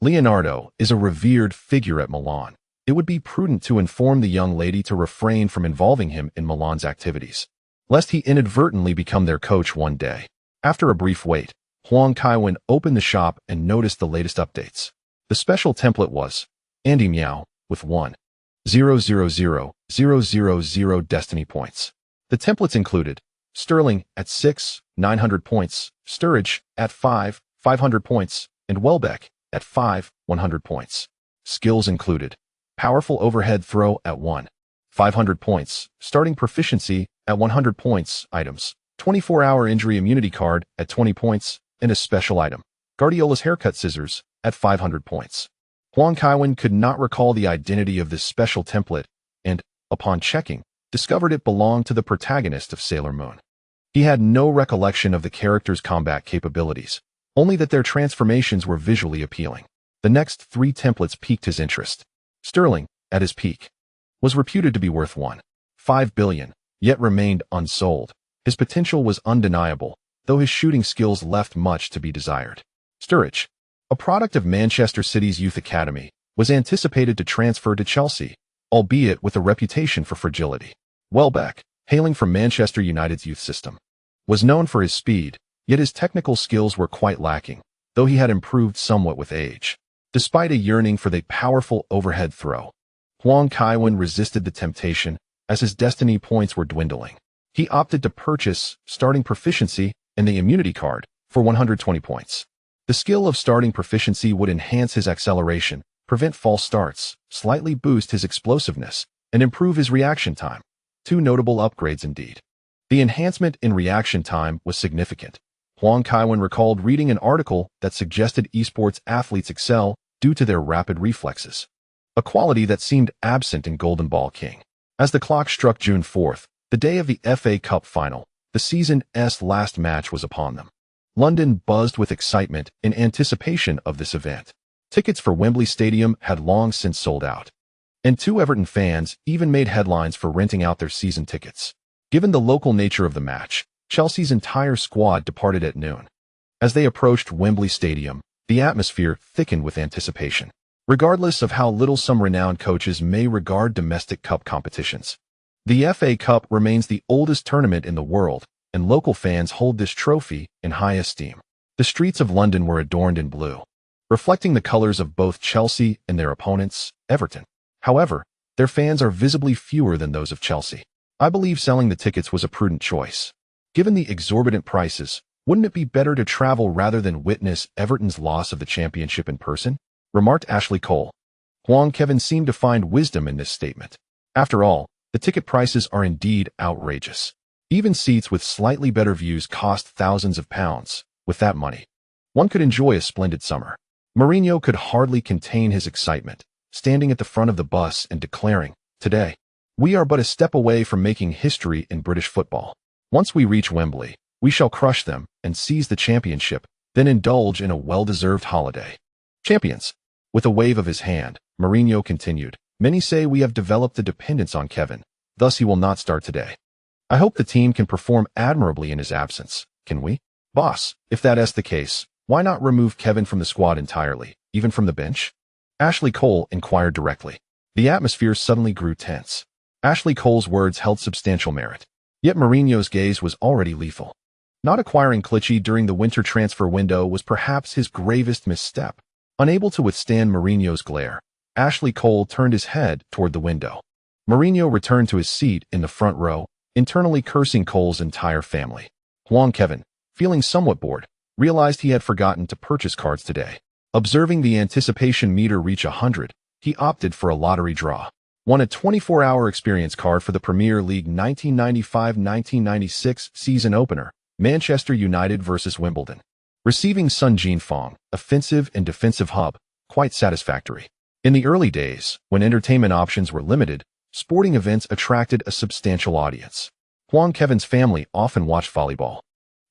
Leonardo is a revered figure at Milan. It would be prudent to inform the young lady to refrain from involving him in Milan's activities, lest he inadvertently become their coach one day. After a brief wait, Huang Kaiwen opened the shop and noticed the latest updates. The special template was Andy Meow with 1,000,000 destiny points. The templates included Sterling at 6, 900 points, Sturridge at 5, 500 points, and Welbeck at 5, 100 points. Skills included powerful overhead throw at 1, 500 points, starting proficiency at 100 points, items, 24-hour injury immunity card at 20 points, and a special item, Guardiola's haircut scissors, at 500 points. Huang Kaiwen could not recall the identity of this special template and, upon checking, discovered it belonged to the protagonist of Sailor Moon. He had no recollection of the character's combat capabilities, only that their transformations were visually appealing. The next 3 templates piqued his interest. Sterling, at his peak, was reputed to be worth 1.5 billion, yet remained unsold. His potential was undeniable, though his shooting skills left much to be desired. Sturridge, a product of Manchester City's youth academy, was anticipated to transfer to Chelsea, albeit with a reputation for fragility. Welbeck, hailing from Manchester United's youth system, was known for his speed, yet his technical skills were quite lacking, though he had improved somewhat with age. Despite a yearning for the powerful overhead throw, Huang Kaiwen resisted the temptation as his destiny points were dwindling. He opted to purchase starting proficiency and the immunity card for 120 points. The skill of starting proficiency would enhance his acceleration, prevent false starts, slightly boost his explosiveness, and improve his reaction time. 2 notable upgrades indeed. The enhancement in reaction time was significant. Huang Kaiwen recalled reading an article that suggested esports athletes excel due to their rapid reflexes, a quality that seemed absent in Golden Ball King. As the clock struck June 4th, the day of the FA Cup final, the season's last match was upon them. London buzzed with excitement in anticipation of this event. Tickets for Wembley Stadium had long since sold out, and 2 Everton fans even made headlines for renting out their season tickets. Given the local nature of the match, Chelsea's entire squad departed at noon. As they approached Wembley Stadium, the atmosphere thickened with anticipation. Regardless of how little some renowned coaches may regard domestic cup competitions, the FA Cup remains the oldest tournament in the world, and local fans hold this trophy in high esteem. The streets of London were adorned in blue, reflecting the colors of both Chelsea and their opponents, Everton. However, Their fans are visibly fewer than those of Chelsea. I believe selling the tickets was a prudent choice. Given the exorbitant prices, wouldn't it be better to travel rather than witness Everton's loss of the championship in person? Remarked Ashley Cole. Huang Kaiwen seemed to find wisdom in this statement. After all, the ticket prices are indeed outrageous. Even seats with slightly better views cost thousands of pounds. With that money, one could enjoy a splendid summer. Mourinho could hardly contain his excitement, standing at the front of the bus and declaring, "Today, we are but a step away from making history in British football. Once we reach Wembley, we shall crush them and seize the championship, then indulge in a well-deserved holiday." Champions. With a wave of his hand, Mourinho continued, "Many say we have developed a dependence on Kaiwen, thus he will not start today. I hope the team can perform admirably in his absence. Can we? Boss, if that is the case, why not remove Kaiwen from the squad entirely, even from the bench?" Ashley Cole inquired directly. The atmosphere suddenly grew tense. Ashley Cole's words held substantial merit. Yet Mourinho's gaze was already lethal. Not acquiring Clichy during the winter transfer window was perhaps his gravest misstep. Unable to withstand Mourinho's glare, Ashley Cole turned his head toward the window. Mourinho returned to his seat in the front row, internally cursing Cole's entire family. Huang Kaiwen, feeling somewhat bored, realized he had forgotten to purchase cards today. Observing the anticipation meter reach 100, he opted for a lottery draw. Won a 24-hour experience card for the Premier League 1995-1996 season opener, Manchester United vs Wimbledon. Receiving Sun Jinfeng, offensive and defensive hub, quite satisfactory. In the early days, when entertainment options were limited, sporting events attracted a substantial audience. Huang Kaiwen's family often watched volleyball,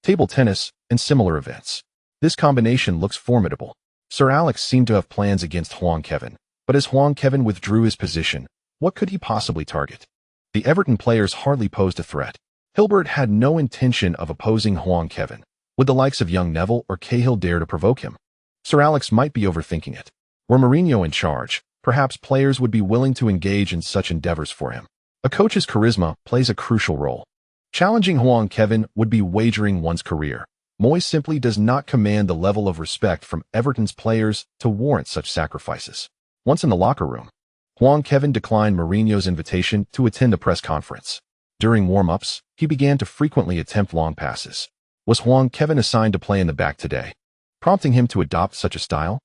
table tennis, and similar events. This combination looks formidable. Sir Alex seemed to have plans against Huang Kaiwen, but as Huang Kaiwen withdrew his position, what could he possibly target? The Everton players hardly posed a threat. Hilbert had no intention of opposing Huang Kaiwen. Would the likes of young Neville or Cahill dare to provoke him? Sir Alex might be overthinking it. Were Mourinho in charge, perhaps players would be willing to engage in such endeavors for him. A coach's charisma plays a crucial role. Challenging Huang Kaiwen would be wagering one's career. Moyes simply does not command the level of respect from Everton's players to warrant such sacrifices. Once in the locker room, Huang Kaiwen declined Mourinho's invitation to attend the press conference. During warm-ups, he began to frequently attempt long passes. Was Huang Kaiwen assigned to play in the back today, prompting him to adopt such a style?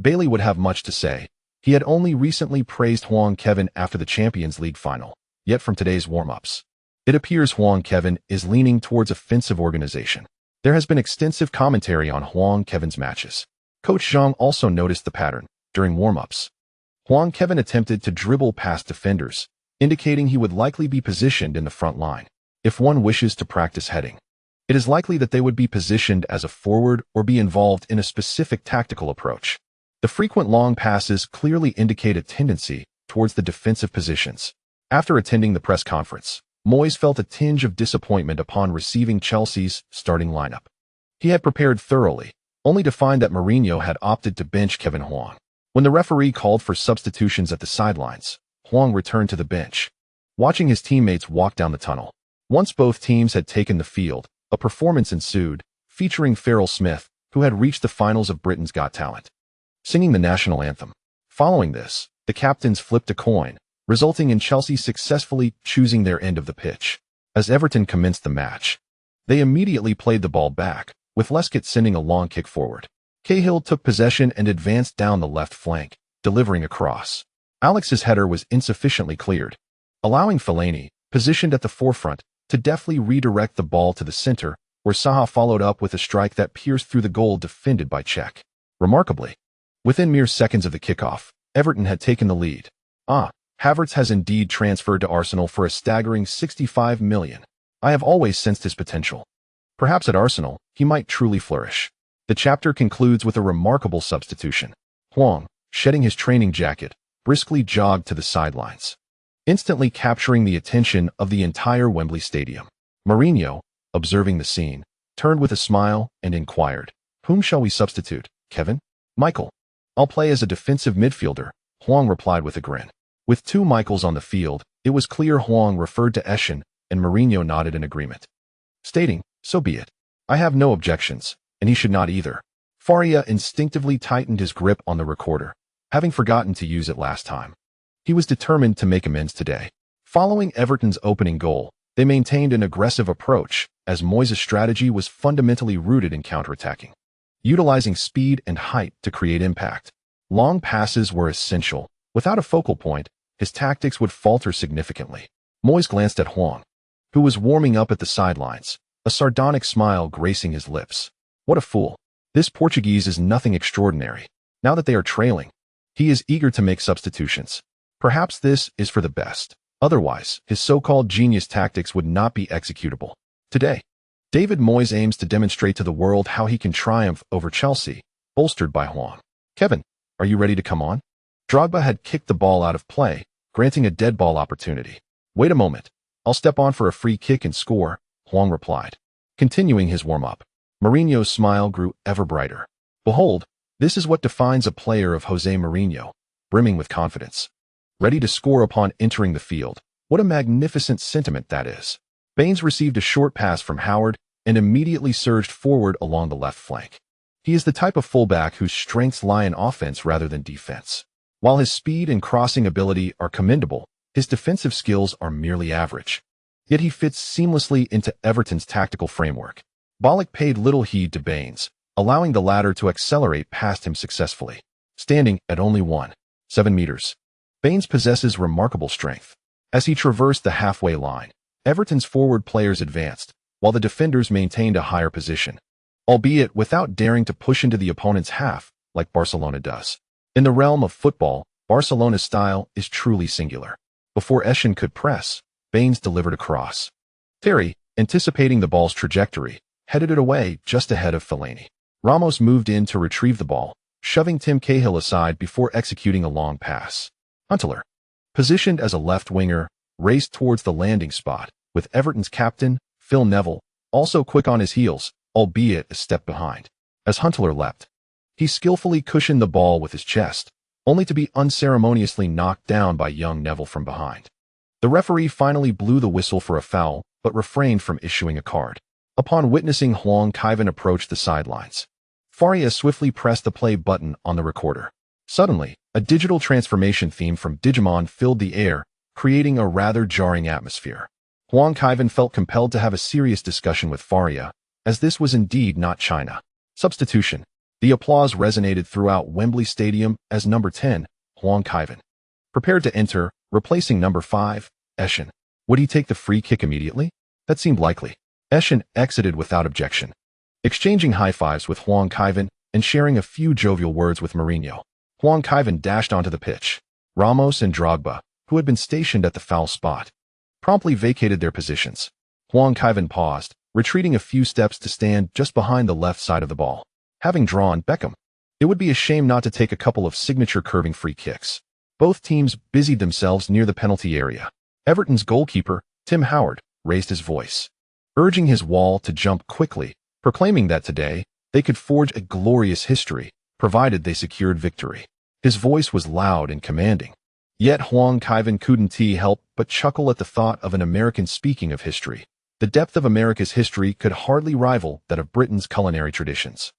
Bailey would have much to say. He had only recently praised Huang Kaiwen after the Champions League final, yet from today's warm-ups, it appears Huang Kaiwen is leaning towards offensive organization. There has been extensive commentary on Huang Kaiwen's matches. Coach Zhang also noticed the pattern. During warm-ups, Huang Kaiwen attempted to dribble past defenders, indicating he would likely be positioned in the front line. If one wishes to practice heading, it is likely that they would be positioned as a forward or be involved in a specific tactical approach. The frequent long passes clearly indicate a tendency towards the defensive positions. After attending the press conference, Moyes felt a tinge of disappointment upon receiving Chelsea's starting lineup. He had prepared thoroughly, only to find that Mourinho had opted to bench Kaiwen Huang. When the referee called for substitutions at the sidelines, Huang returned to the bench, watching his teammates walk down the tunnel. Once both teams had taken the field, a performance ensued, featuring Farrell Smith, who had reached the finals of Britain's Got Talent, singing the national anthem. Following this, the captains flipped a coin, resulting in Chelsea successfully choosing their end of the pitch. As Everton commenced the match, they immediately played the ball back, with Lescott sending a long kick forward. Cahill took possession and advanced down the left flank, delivering a cross. Alex's header was insufficiently cleared, allowing Fellaini, positioned at the forefront, to deftly redirect the ball to the center, where Saha followed up with a strike that pierced through the goal defended by Cech. Remarkably, within mere seconds of the kickoff, Everton had taken the lead. Havertz has indeed transferred to Arsenal for a staggering £65 million. I have always sensed his potential. Perhaps at Arsenal, he might truly flourish. The chapter concludes with a remarkable substitution. Huang, shedding his training jacket, briskly jogged to the sidelines, instantly capturing the attention of the entire Wembley Stadium. Mourinho, observing the scene, turned with a smile and inquired, "Whom shall we substitute, Kaiwen?" "Michael. I'll play as a defensive midfielder," Huang replied with a grin. With two Michaels on the field, it was clear Huang referred to Eschen, and Mourinho nodded in agreement, stating, "So be it. I have no objections, and he should not either." Faria instinctively tightened his grip on the recorder, having forgotten to use it last time. He was determined to make amends today. Following Everton's opening goal, they maintained an aggressive approach, as Moyes' strategy was fundamentally rooted in counterattacking, utilizing speed and height to create impact. Long passes were essential. Without a focal point, his tactics would falter significantly. Moyes glanced at Huang, who was warming up at the sidelines, a sardonic smile gracing his lips. What a fool. This Portuguese is nothing extraordinary. Now that they are trailing, he is eager to make substitutions. Perhaps this is for the best. Otherwise, his so-called genius tactics would not be executable. Today, David Moyes aims to demonstrate to the world how he can triumph over Chelsea, bolstered by Huang. Kevin, are you ready to come on? Drogba had kicked the ball out of play, granting a dead ball opportunity. Wait a moment. I'll step on for a free kick and score, Huang replied, continuing his warm-up. Mourinho's smile grew ever brighter. Behold, this is what defines a player of Jose Mourinho, brimming with confidence. Ready to score upon entering the field. What a magnificent sentiment that is. Baines received a short pass from Howard and immediately surged forward along the left flank. He is the type of fullback whose strengths lie in offense rather than defense. While his speed and crossing ability are commendable, his defensive skills are merely average. Yet he fits seamlessly into Everton's tactical framework. Ballack paid little heed to Baines, allowing the latter to accelerate past him successfully. Standing at only 1.7 meters, Baines possesses remarkable strength. As he traversed the halfway line, Everton's forward players advanced, while the defenders maintained a higher position, albeit without daring to push into the opponent's half, like Barcelona does. In the realm of football, Barcelona's style is truly singular. Before Eschen could press, Baines delivered a cross. Terry, anticipating the ball's trajectory, headed it away just ahead of Fellaini. Ramos moved in to retrieve the ball, shoving Tim Cahill aside before executing a long pass. Huntelaar, positioned as a left winger, raced towards the landing spot, with Everton's captain, Phil Neville, also quick on his heels, albeit a step behind. As Huntelaar leapt, he skillfully cushioned the ball with his chest, only to be unceremoniously knocked down by young Neville from behind. The referee finally blew the whistle for a foul, but refrained from issuing a card. Upon witnessing Huang Kaiwen approach the sidelines, Faria swiftly pressed the play button on the recorder. Suddenly, a digital transformation theme from Digimon filled the air, creating a rather jarring atmosphere. Huang Kaiwen felt compelled to have a serious discussion with Faria, as this was indeed not China. Substitution. The applause resonated throughout Wembley Stadium as number 10, Huang Kaiwen, prepared to enter, replacing number 5, Eschen. Would he take the free kick immediately? That seemed likely. Eschen exited without objection, exchanging high-fives with Huang Kaiwen and sharing a few jovial words with Mourinho. Huang Kaiwen dashed onto the pitch. Ramos and Drogba, who had been stationed at the foul spot, promptly vacated their positions. Huang Kaiwen paused, retreating a few steps to stand just behind the left side of the ball. Having drawn Beckham, it would be a shame not to take a couple of signature curving free kicks. Both teams busied themselves near the penalty area. Everton's goalkeeper, Tim Howard, raised his voice, urging his wall to jump quickly, proclaiming that today they could forge a glorious history, provided they secured victory. His voice was loud and commanding. Yet Huang Kaiwen couldn't help but chuckle at the thought of an American speaking of history. The depth of America's history could hardly rival that of Britain's culinary traditions.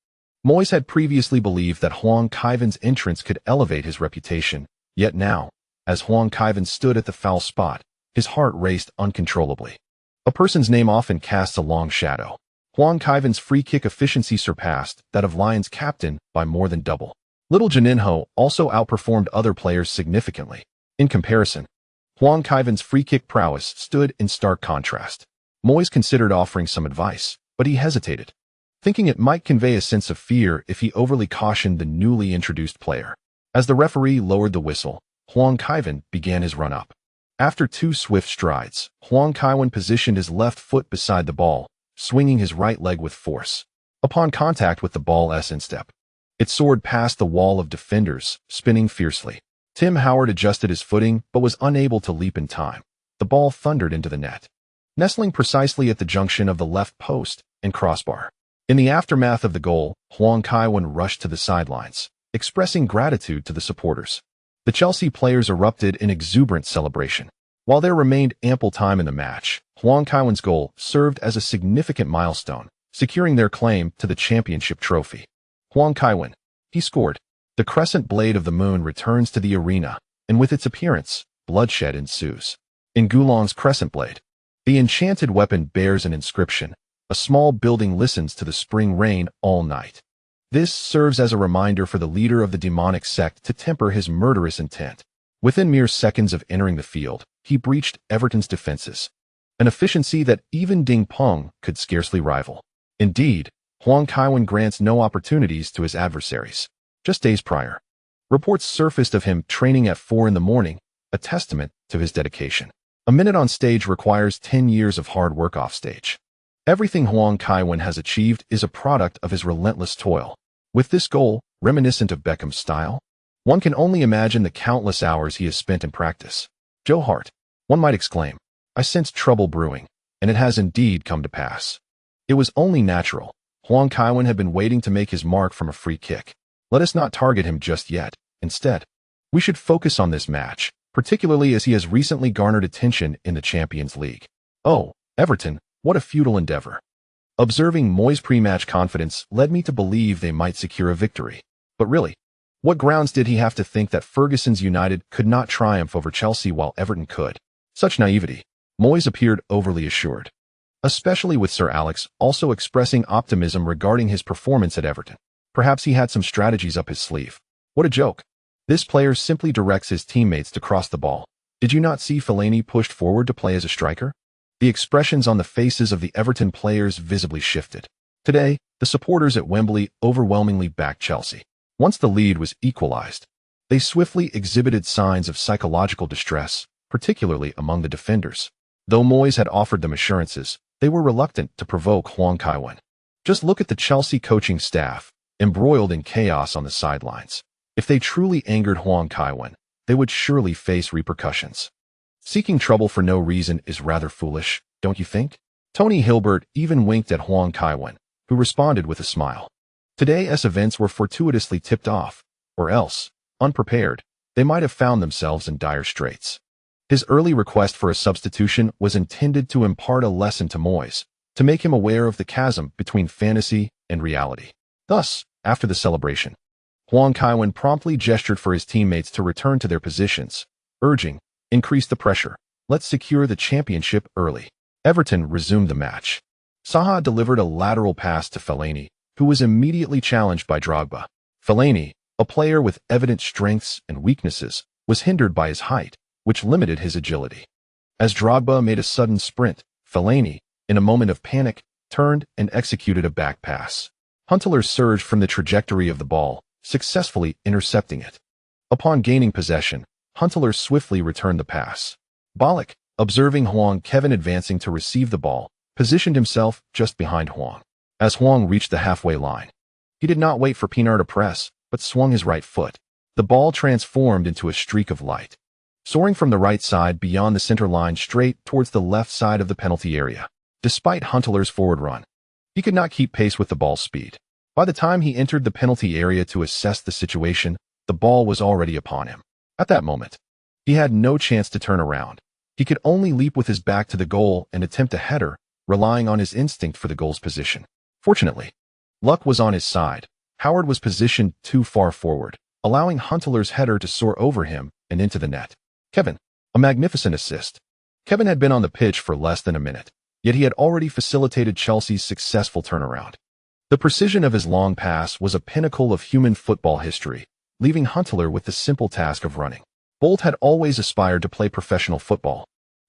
Moyes had previously believed that Huang Kaiwen's entrance could elevate his reputation, yet now, as Huang Kaiwen stood at the foul spot, his heart raced uncontrollably. A person's name often casts a long shadow. Huang Kaiwen's free kick efficiency surpassed that of Lions' captain by more than double. Little Juninho also outperformed other players significantly. In comparison, Huang Kaiwen's free kick prowess stood in stark contrast. Moyes considered offering some advice, but he hesitated, thinking it might convey a sense of fear if he overly cautioned the newly introduced player. As the referee lowered the whistle, Huang Kaiwen began his run-up. After 2 swift strides, Huang Kaiwen positioned his left foot beside the ball, swinging his right leg with force. Upon contact with the ball's instep, it soared past the wall of defenders, spinning fiercely. Tim Howard adjusted his footing but was unable to leap in time. The ball thundered into the net, nestling precisely at the junction of the left post and crossbar. In the aftermath of the goal, Huang Kaiwen rushed to the sidelines, expressing gratitude to the supporters. The Chelsea players erupted in exuberant celebration. While there remained ample time in the match, Huang Kaiwen's goal served as a significant milestone, securing their claim to the championship trophy. Huang Kaiwen, he scored. The crescent blade of the moon returns to the arena, and with its appearance, bloodshed ensues. In Gulong's crescent blade, the enchanted weapon bears an inscription. A small building listens to the spring rain all night. This serves as a reminder for the leader of the demonic sect to temper his murderous intent. Within mere seconds of entering the field, he breached Everton's defenses, an efficiency that even Ding Peng could scarcely rival. Indeed, Huang Kaiwen grants no opportunities to his adversaries. Just days prior, reports surfaced of him training at 4 a.m, a testament to his dedication. A minute on stage requires 10 years of hard work off stage. Everything Huang Kaiwen has achieved is a product of his relentless toil. With this goal, reminiscent of Beckham's style, one can only imagine the countless hours he has spent in practice. Joe Hart, one might exclaim, I sense trouble brewing, and it has indeed come to pass. It was only natural. Huang Kaiwen had been waiting to make his mark from a free kick. Let us not target him just yet. Instead, we should focus on this match, particularly as he has recently garnered attention in the Champions League. Oh, Everton, what a futile endeavor. Observing Moyes' pre-match confidence led me to believe they might secure a victory. But really, what grounds did he have to think that Ferguson's United could not triumph over Chelsea while Everton could? Such naivety. Moyes appeared overly assured, especially with Sir Alex also expressing optimism regarding his performance at Everton. Perhaps he had some strategies up his sleeve. What a joke. This player simply directs his teammates to cross the ball. Did you not see Fellaini pushed forward to play as a striker? The expressions on the faces of the Everton players visibly shifted. Today, the supporters at Wembley overwhelmingly backed Chelsea. Once the lead was equalized, they swiftly exhibited signs of psychological distress, particularly among the defenders. Though Moyes had offered them assurances, they were reluctant to provoke Huang Kaiwen. Just look at the Chelsea coaching staff, embroiled in chaos on the sidelines. If they truly angered Huang Kaiwen, they would surely face repercussions. Seeking trouble for no reason is rather foolish, don't you think? Tony Hilbert even winked at Huang Kaiwen, who responded with a smile. Today's events were fortuitously tipped off, or else, unprepared, they might have found themselves in dire straits. His early request for a substitution was intended to impart a lesson to Moyes, to make him aware of the chasm between fantasy and reality. Thus, after the celebration, Huang Kaiwen promptly gestured for his teammates to return to their positions, urging, increase the pressure. Let's secure the championship early. Everton resumed the match. Saha delivered a lateral pass to Fellaini, who was immediately challenged by Drogba. Fellaini, a player with evident strengths and weaknesses, was hindered by his height, which limited his agility. As Drogba made a sudden sprint, Fellaini, in a moment of panic, turned and executed a back pass. Huntelaar surged from the trajectory of the ball, successfully intercepting it. Upon gaining possession, Huntelaar swiftly returned the pass. Ballack, observing Huang Kaiwen advancing to receive the ball, positioned himself just behind Huang. As Huang reached the halfway line, he did not wait for Pinar to press, but swung his right foot. The ball transformed into a streak of light, soaring from the right side beyond the center line straight towards the left side of the penalty area. Despite Huntelaar's forward run, he could not keep pace with the ball's speed. By the time he entered the penalty area to assess the situation, the ball was already upon him. At that moment, he had no chance to turn around. He could only leap with his back to the goal and attempt a header, relying on his instinct for the goal's position. Fortunately, luck was on his side. Howard was positioned too far forward, allowing Huntelaar's header to soar over him and into the net. Kaiwen, a magnificent assist. Kaiwen had been on the pitch for less than a minute, yet he had already facilitated Chelsea's successful turnaround. The precision of his long pass was a pinnacle of human football history, leaving Huntelaar with the simple task of running. Bolt had always aspired to play professional football.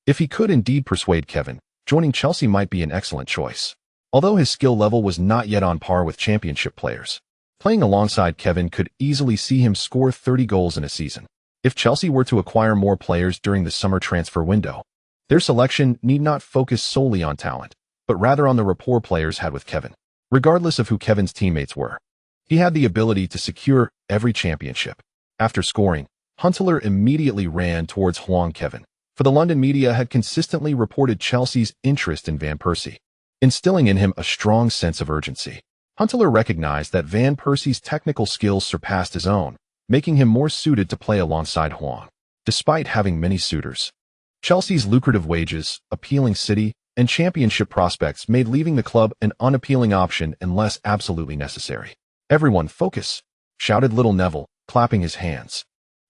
If he could indeed persuade Kaiwen, joining Chelsea might be an excellent choice. Although his skill level was not yet on par with championship players, playing alongside Kaiwen could easily see him score 30 goals in a season. If Chelsea were to acquire more players during the summer transfer window, their selection need not focus solely on talent, but rather on the rapport players had with Kaiwen. Regardless of who Kaiwen's teammates were, he had the ability to secure every championship. After scoring, Huntelaar immediately ran towards Huang Kaiwen, for the London media had consistently reported Chelsea's interest in Van Persie, instilling in him a strong sense of urgency. Huntelaar recognized that Van Persie's technical skills surpassed his own, making him more suited to play alongside Huang. Despite having many suitors, Chelsea's lucrative wages, appealing city, and championship prospects made leaving the club an unappealing option unless absolutely necessary. "Everyone focus," shouted Little Neville, clapping his hands.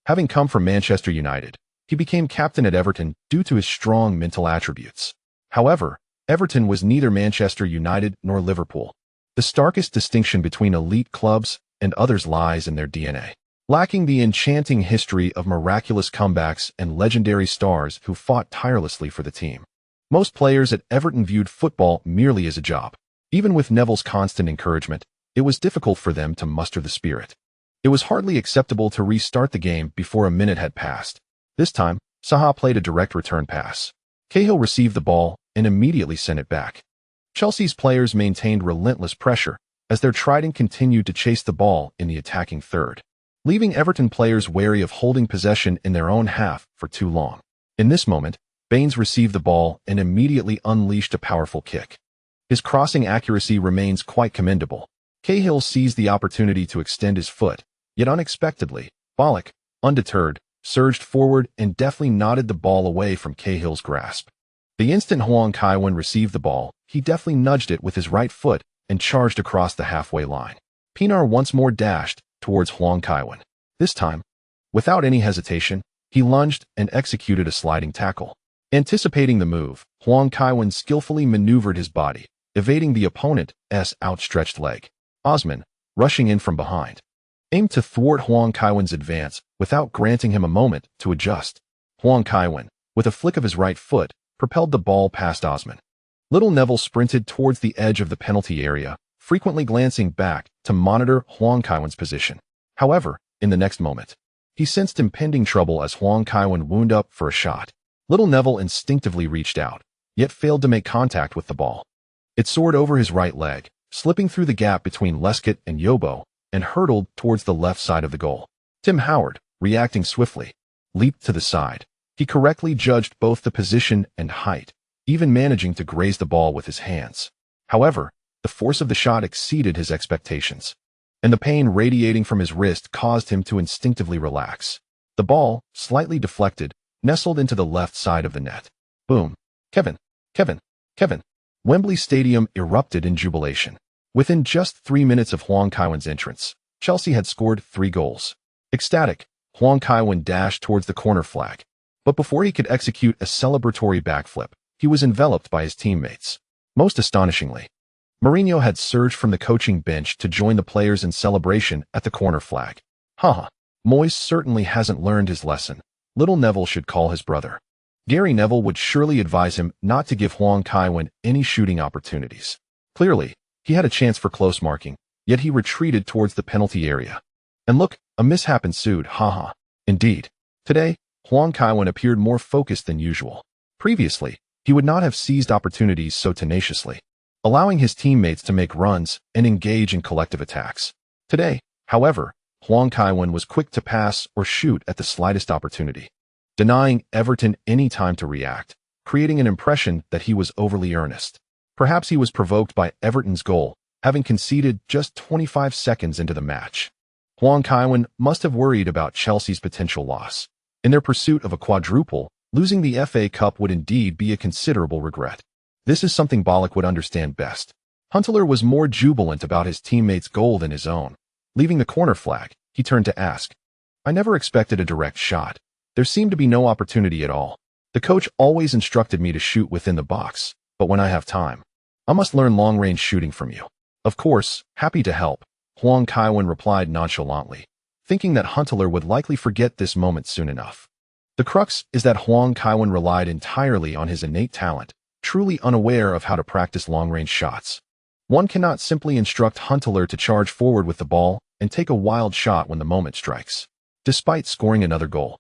Having come from Manchester United, he became captain at Everton due to his strong mental attributes. However, Everton was neither Manchester United nor Liverpool. The starkest distinction between elite clubs and others lies in their DNA. Lacking the enchanting history of miraculous comebacks and legendary stars who fought tirelessly for the team. Most players at Everton viewed football merely as a job. Even with Neville's constant encouragement, it was difficult for them to muster the spirit. It was hardly acceptable to restart the game before a minute had passed. This time, Saha played a direct return pass. Cahill received the ball and immediately sent it back. Chelsea's players maintained relentless pressure as their trident continued to chase the ball in the attacking third, leaving Everton players wary of holding possession in their own half for too long. In this moment, Baines received the ball and immediately unleashed a powerful kick. His crossing accuracy remains quite commendable. Cahill seized the opportunity to extend his foot, yet unexpectedly, Ballack, undeterred, surged forward and deftly nodded the ball away from Cahill's grasp. The instant Huang Kaiwen received the ball, he deftly nudged it with his right foot and charged across the halfway line. Pienaar once more dashed towards Huang Kaiwen. This time, without any hesitation, he lunged and executed a sliding tackle. Anticipating the move, Huang Kaiwen skillfully maneuvered his body, evading the opponent's outstretched leg. Osman, rushing in from behind, aimed to thwart Huang Kaiwen's advance without granting him a moment to adjust. Huang Kaiwen, with a flick of his right foot, propelled the ball past Osman. Little Neville sprinted towards the edge of the penalty area, frequently glancing back to monitor Huang Kaiwen's position. However, in the next moment, he sensed impending trouble as Huang Kaiwen wound up for a shot. Little Neville instinctively reached out, yet failed to make contact with the ball. It soared over his right leg, slipping through the gap between Lescott and Yobo, and hurtled towards the left side of the goal. Tim Howard, reacting swiftly, leaped to the side. He correctly judged both the position and height, even managing to graze the ball with his hands. However, the force of the shot exceeded his expectations, and the pain radiating from his wrist caused him to instinctively relax. The ball, slightly deflected, nestled into the left side of the net. Boom. Kevin. Kevin. Kevin. Wembley Stadium erupted in jubilation. Within just 3 minutes of Huang Kaiwen's entrance, Chelsea had scored 3 goals. Ecstatic, Huang Kaiwen dashed towards the corner flag, but before he could execute a celebratory backflip, he was enveloped by his teammates. Most astonishingly, Mourinho had surged from the coaching bench to join the players in celebration at the corner flag. Haha, Moyes certainly hasn't learned his lesson. Little Neville should call his brother. Gary Neville would surely advise him not to give Huang Kaiwen any shooting opportunities. Clearly, he had a chance for close marking, yet he retreated towards the penalty area. And look, a mishap ensued, haha. Indeed, today, Huang Kaiwen appeared more focused than usual. Previously, he would not have seized opportunities so tenaciously, allowing his teammates to make runs and engage in collective attacks. Today, however, Huang Kaiwen was quick to pass or shoot at the slightest opportunity, denying Everton any time to react, creating an impression that he was overly earnest. Perhaps he was provoked by Everton's goal, having conceded just 25 seconds into the match. Huang Kaiwen must have worried about Chelsea's potential loss. In their pursuit of a quadruple, losing the FA Cup would indeed be a considerable regret. This is something Ballack would understand best. Huntelaar was more jubilant about his teammates' goal than his own. Leaving the corner flag, he turned to ask, "I never expected a direct shot. There seemed to be no opportunity at all. The coach always instructed me to shoot within the box, but when I have time, I must learn long-range shooting from you." "Of course, happy to help," Huang Kaiwen replied nonchalantly, thinking that Huntelaar would likely forget this moment soon enough. The crux is that Huang Kaiwen relied entirely on his innate talent, truly unaware of how to practice long-range shots. One cannot simply instruct Huntelaar to charge forward with the ball and take a wild shot when the moment strikes. Despite scoring another goal,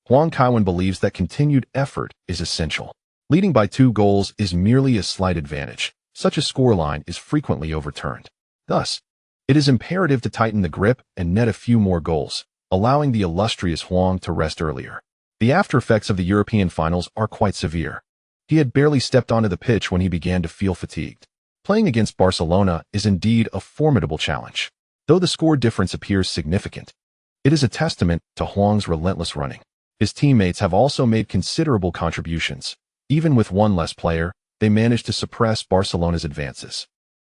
Huang Kaiwen believes that continued effort is essential. Leading by 2 goals is merely a slight advantage. Such a scoreline is frequently overturned. Thus, it is imperative to tighten the grip and net a few more goals, allowing the illustrious Huang to rest earlier. The after-effects of the European finals are quite severe. He had barely stepped onto the pitch when he began to feel fatigued. Playing against Barcelona is indeed a formidable challenge. Though the score difference appears significant, it is a testament to Huang's relentless running. His teammates have also made considerable contributions. Even with one less player, they managed to suppress Barcelona's advances.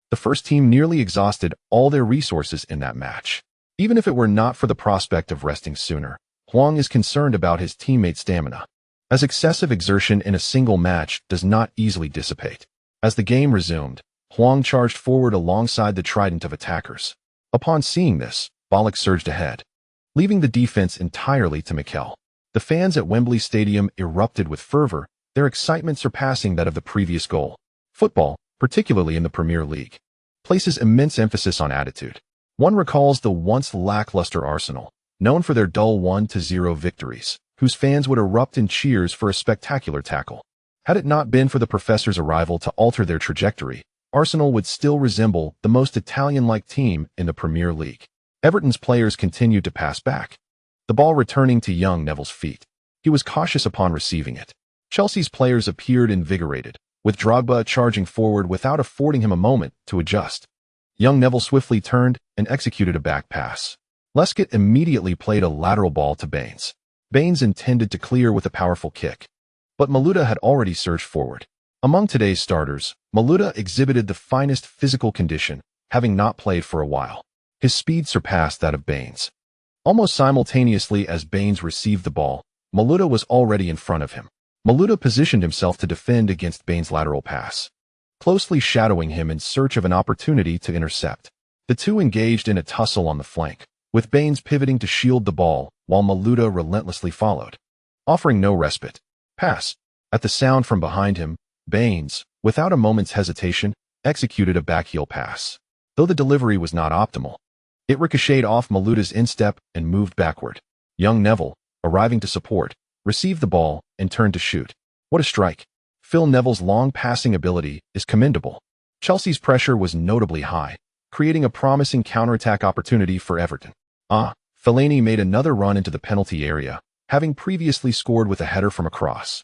The first team nearly exhausted all their resources in that match. Even if it were not for the prospect of resting sooner, Huang is concerned about his teammates' stamina, as excessive exertion in a single match does not easily dissipate. As the game resumed, Huang charged forward alongside the trident of attackers. Upon seeing this, Ballack surged ahead, leaving the defense entirely to Mikel. The fans at Wembley Stadium erupted with fervor, their excitement surpassing that of the previous goal. Football, particularly in the Premier League, places immense emphasis on attitude. One recalls the once lackluster Arsenal, known for their dull 1-0 victories, whose fans would erupt in cheers for a spectacular tackle. Had it not been for the professor's arrival to alter their trajectory, Arsenal would still resemble the most Italian-like team in the Premier League. Everton's players continued to pass back, the ball returning to young Neville's feet. He was cautious upon receiving it. Chelsea's players appeared invigorated, with Drogba charging forward without affording him a moment to adjust. Young Neville swiftly turned and executed a back pass. Lescott immediately played a lateral ball to Baines. Baines intended to clear with a powerful kick, but Malouda had already surged forward. Among today's starters, Malouda exhibited the finest physical condition, having not played for a while. His speed surpassed that of Baines. Almost simultaneously as Baines received the ball, Malouda was already in front of him. Malouda positioned himself to defend against Baines' lateral pass, closely shadowing him in search of an opportunity to intercept. The two engaged in a tussle on the flank, with Baines pivoting to shield the ball while Malouda relentlessly followed, offering no respite. Pass. At the sound from behind him, Baines, without a moment's hesitation, executed a backheel pass. Though the delivery was not optimal, it ricocheted off Malouda's instep and moved backward. Young Neville, arriving to support, received the ball and turned to shoot. What a strike! Phil Neville's long passing ability is commendable. Chelsea's pressure was notably high, creating a promising counterattack opportunity for Everton. Fellaini made another run into the penalty area, having previously scored with a header from a cross.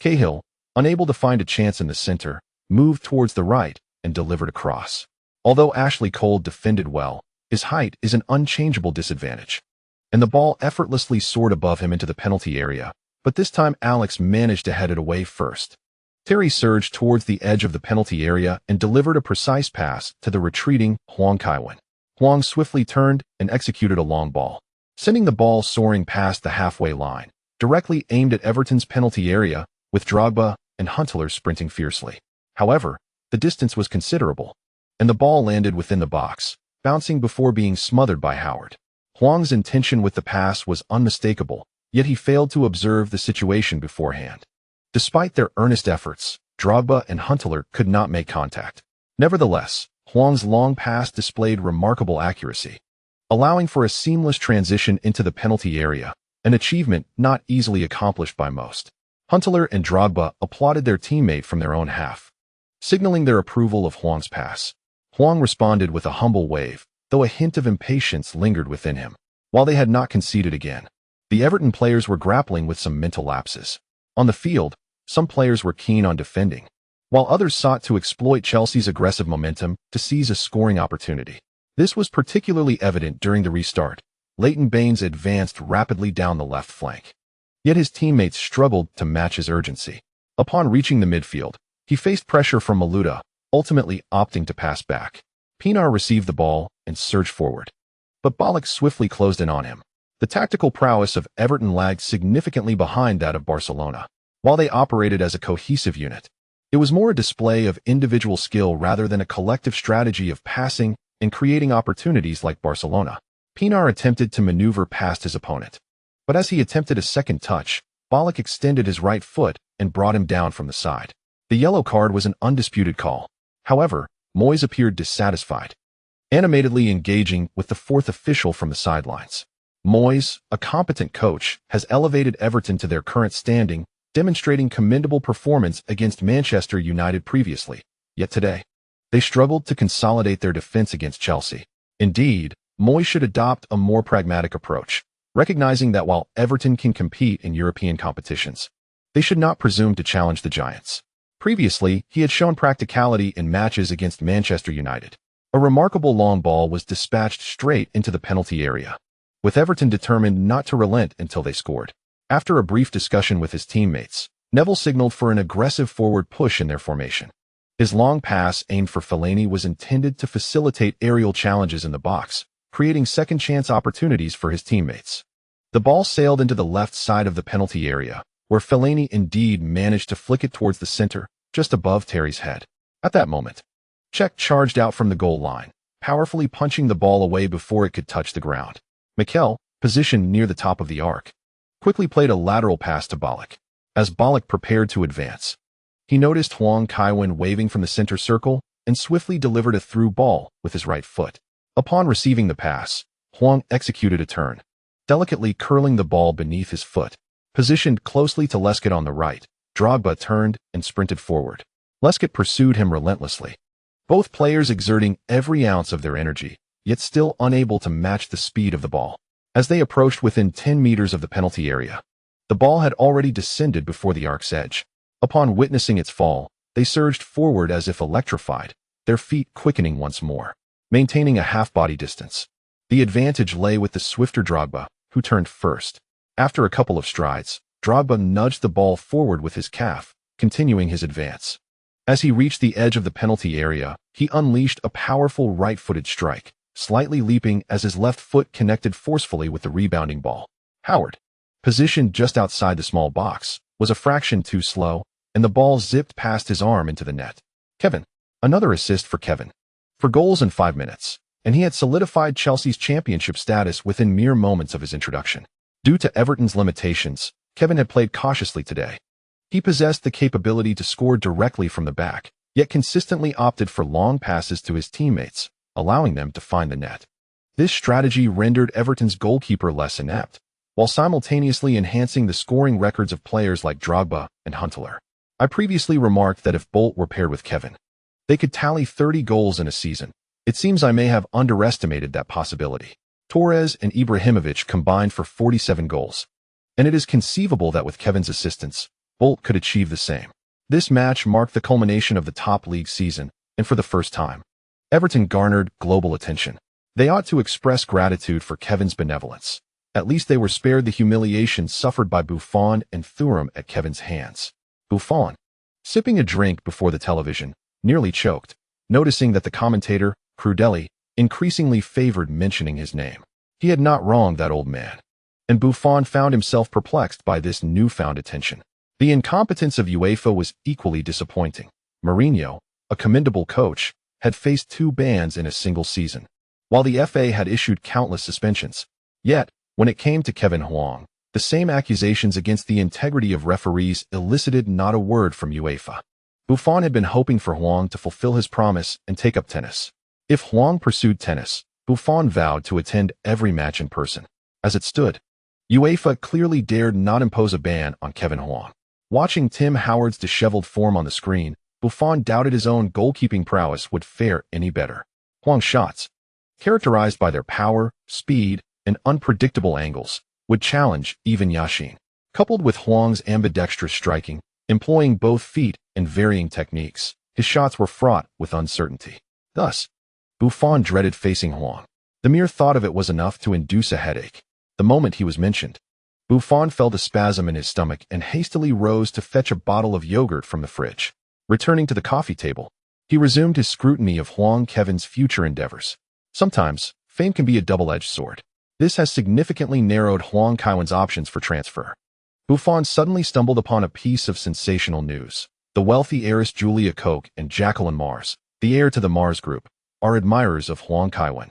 Cahill, unable to find a chance in the center, moved towards the right and delivered a cross. Although Ashley Cole defended well, his height is an unchangeable disadvantage, and the ball effortlessly soared above him into the penalty area, but this time Alex managed to head it away first. Terry surged towards the edge of the penalty area and delivered a precise pass to the retreating Huang Kaiwen. Huang swiftly turned and executed a long ball, sending the ball soaring past the halfway line, directly aimed at Everton's penalty area, with Drogba and Huntelaar sprinting fiercely. However, the distance was considerable, and the ball landed within the box, bouncing before being smothered by Howard. Huang's intention with the pass was unmistakable, yet he failed to observe the situation beforehand. Despite their earnest efforts, Drogba and Huntelaar could not make contact. Nevertheless, Huang's long pass displayed remarkable accuracy, allowing for a seamless transition into the penalty area, an achievement not easily accomplished by most. Huntelaar and Drogba applauded their teammate from their own half, signaling their approval of Huang's pass. Huang responded with a humble wave, though a hint of impatience lingered within him. While they had not conceded again, the Everton players were grappling with some mental lapses. On the field, some players were keen on defending, while others sought to exploit Chelsea's aggressive momentum to seize a scoring opportunity. This was particularly evident during the restart. Leighton Baines advanced rapidly down the left flank, yet his teammates struggled to match his urgency. Upon reaching the midfield, he faced pressure from Malouda, ultimately opting to pass back. Pienaar received the ball and surged forward, but Ballack swiftly closed in on him. The tactical prowess of Everton lagged significantly behind that of Barcelona. While they operated as a cohesive unit, it was more a display of individual skill rather than a collective strategy of passing and creating opportunities like Barcelona. Pienaar attempted to maneuver past his opponent, but as he attempted a second touch, Ballack extended his right foot and brought him down from the side. The yellow card was an undisputed call. However, Moyes appeared dissatisfied, animatedly engaging with the fourth official from the sidelines. Moyes, a competent coach, has elevated Everton to their current standing, demonstrating commendable performance against Manchester United previously. Yet today, they struggled to consolidate their defense against Chelsea. Indeed, Moyes should adopt a more pragmatic approach, recognizing that while Everton can compete in European competitions, they should not presume to challenge the Giants. Previously, he had shown practicality in matches against Manchester United. A remarkable long ball was dispatched straight into the penalty area, with Everton determined not to relent until they scored. After a brief discussion with his teammates, Neville signaled for an aggressive forward push in their formation. His long pass aimed for Fellaini was intended to facilitate aerial challenges in the box, creating second-chance opportunities for his teammates. The ball sailed into the left side of the penalty area, where Fellaini indeed managed to flick it towards the center, just above Terry's head. At that moment, Cech charged out from the goal line, powerfully punching the ball away before it could touch the ground. Mikel, positioned near the top of the arc, quickly played a lateral pass to Ballack. As Ballack prepared to advance, he noticed Huang Kaiwen waving from the center circle and swiftly delivered a through ball with his right foot. Upon receiving the pass, Huang executed a turn, delicately curling the ball beneath his foot. Positioned closely to Lescott on the right, Drogba turned and sprinted forward. Lescott pursued him relentlessly, both players exerting every ounce of their energy, yet still unable to match the speed of the ball. As they approached within 10 meters of the penalty area, the ball had already descended before the arc's edge. Upon witnessing its fall, they surged forward as if electrified, their feet quickening once more, maintaining a half-body distance. The advantage lay with the swifter Drogba, who turned first. After a couple of strides, Drogba nudged the ball forward with his calf, continuing his advance. As he reached the edge of the penalty area, he unleashed a powerful right-footed strike, slightly leaping as his left foot connected forcefully with the rebounding ball. Howard, positioned just outside the small box, was a fraction too slow, and the ball zipped past his arm into the net. Kevin. Another assist for Kevin. 4 goals in 5 minutes, and he had solidified Chelsea's championship status within mere moments of his introduction. Due to Everton's limitations, Kevin had played cautiously today. He possessed the capability to score directly from the back, yet consistently opted for long passes to his teammates, allowing them to find the net. This strategy rendered Everton's goalkeeper less inept, while simultaneously enhancing the scoring records of players like Drogba and Huntelaar. I previously remarked that if Bolt were paired with Kevin, they could tally 30 goals in a season. It seems I may have underestimated that possibility. Torres and Ibrahimovic combined for 47 goals, and it is conceivable that with Kevin's assistance, Bolt could achieve the same. This match marked the culmination of the top league season, and for the first time, Everton garnered global attention. They ought to express gratitude for Kevin's benevolence. At least they were spared the humiliation suffered by Buffon and Thuram at Kevin's hands. Buffon, sipping a drink before the television, nearly choked, noticing that the commentator, Crudelli, increasingly favored mentioning his name. He had not wronged that old man, and Buffon found himself perplexed by this newfound attention. The incompetence of UEFA was equally disappointing. Mourinho, a commendable coach, had faced 2 bans in a single season, while the FA had issued countless suspensions. Yet, when it came to Kevin Huang, the same accusations against the integrity of referees elicited not a word from UEFA. Buffon had been hoping for Huang to fulfill his promise and take up tennis. If Huang pursued tennis, Buffon vowed to attend every match in person. As it stood, UEFA clearly dared not impose a ban on Kevin Huang. Watching Tim Howard's disheveled form on the screen, Buffon doubted his own goalkeeping prowess would fare any better. Huang's shots, characterized by their power, speed, and unpredictable angles, would challenge even Yashin. Coupled with Huang's ambidextrous striking, employing both feet and varying techniques, his shots were fraught with uncertainty. Thus, Buffon dreaded facing Huang. The mere thought of it was enough to induce a headache. The moment he was mentioned, Buffon felt a spasm in his stomach and hastily rose to fetch a bottle of yogurt from the fridge. Returning to the coffee table, he resumed his scrutiny of Huang Kevin's future endeavors. Sometimes, fame can be a double-edged sword. This has significantly narrowed Huang Kaiwen's options for transfer. Buffon suddenly stumbled upon a piece of sensational news. The wealthy heiress Julia Koch and Jacqueline Mars, the heir to the Mars Group, are admirers of Huang Kaiwen.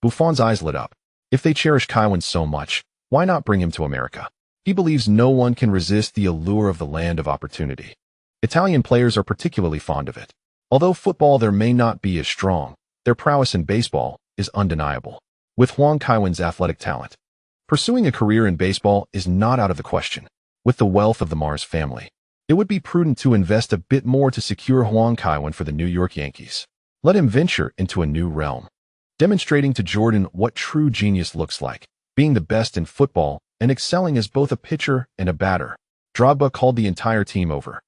Buffon's eyes lit up. If they cherish Kaiwen so much, why not bring him to America? He believes no one can resist the allure of the land of opportunity. Italian players are particularly fond of it. Although football there may not be as strong, their prowess in baseball is undeniable. With Huang Kaiwen's athletic talent, pursuing a career in baseball is not out of the question. With the wealth of the Mars family, it would be prudent to invest a bit more to secure Huang Kaiwen for the New York Yankees. Let him venture into a new realm, demonstrating to Jordan what true genius looks like, being the best in football and excelling as both a pitcher and a batter. Drogba called the entire team over.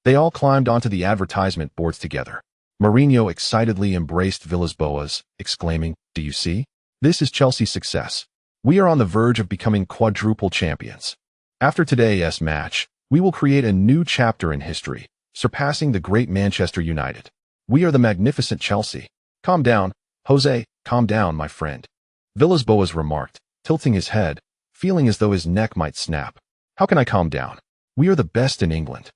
They all climbed onto the advertisement boards together. Mourinho excitedly embraced Villas-Boas, exclaiming, "Do you see? This is Chelsea's success. We are on the verge of becoming quadruple champions. After today's match, we will create a new chapter in history, surpassing the great Manchester United. We are the magnificent Chelsea." "Calm down, Jose, calm down, my friend," Villas-Boas remarked, tilting his head, feeling as though his neck might snap. How can I calm down? We are the best in England.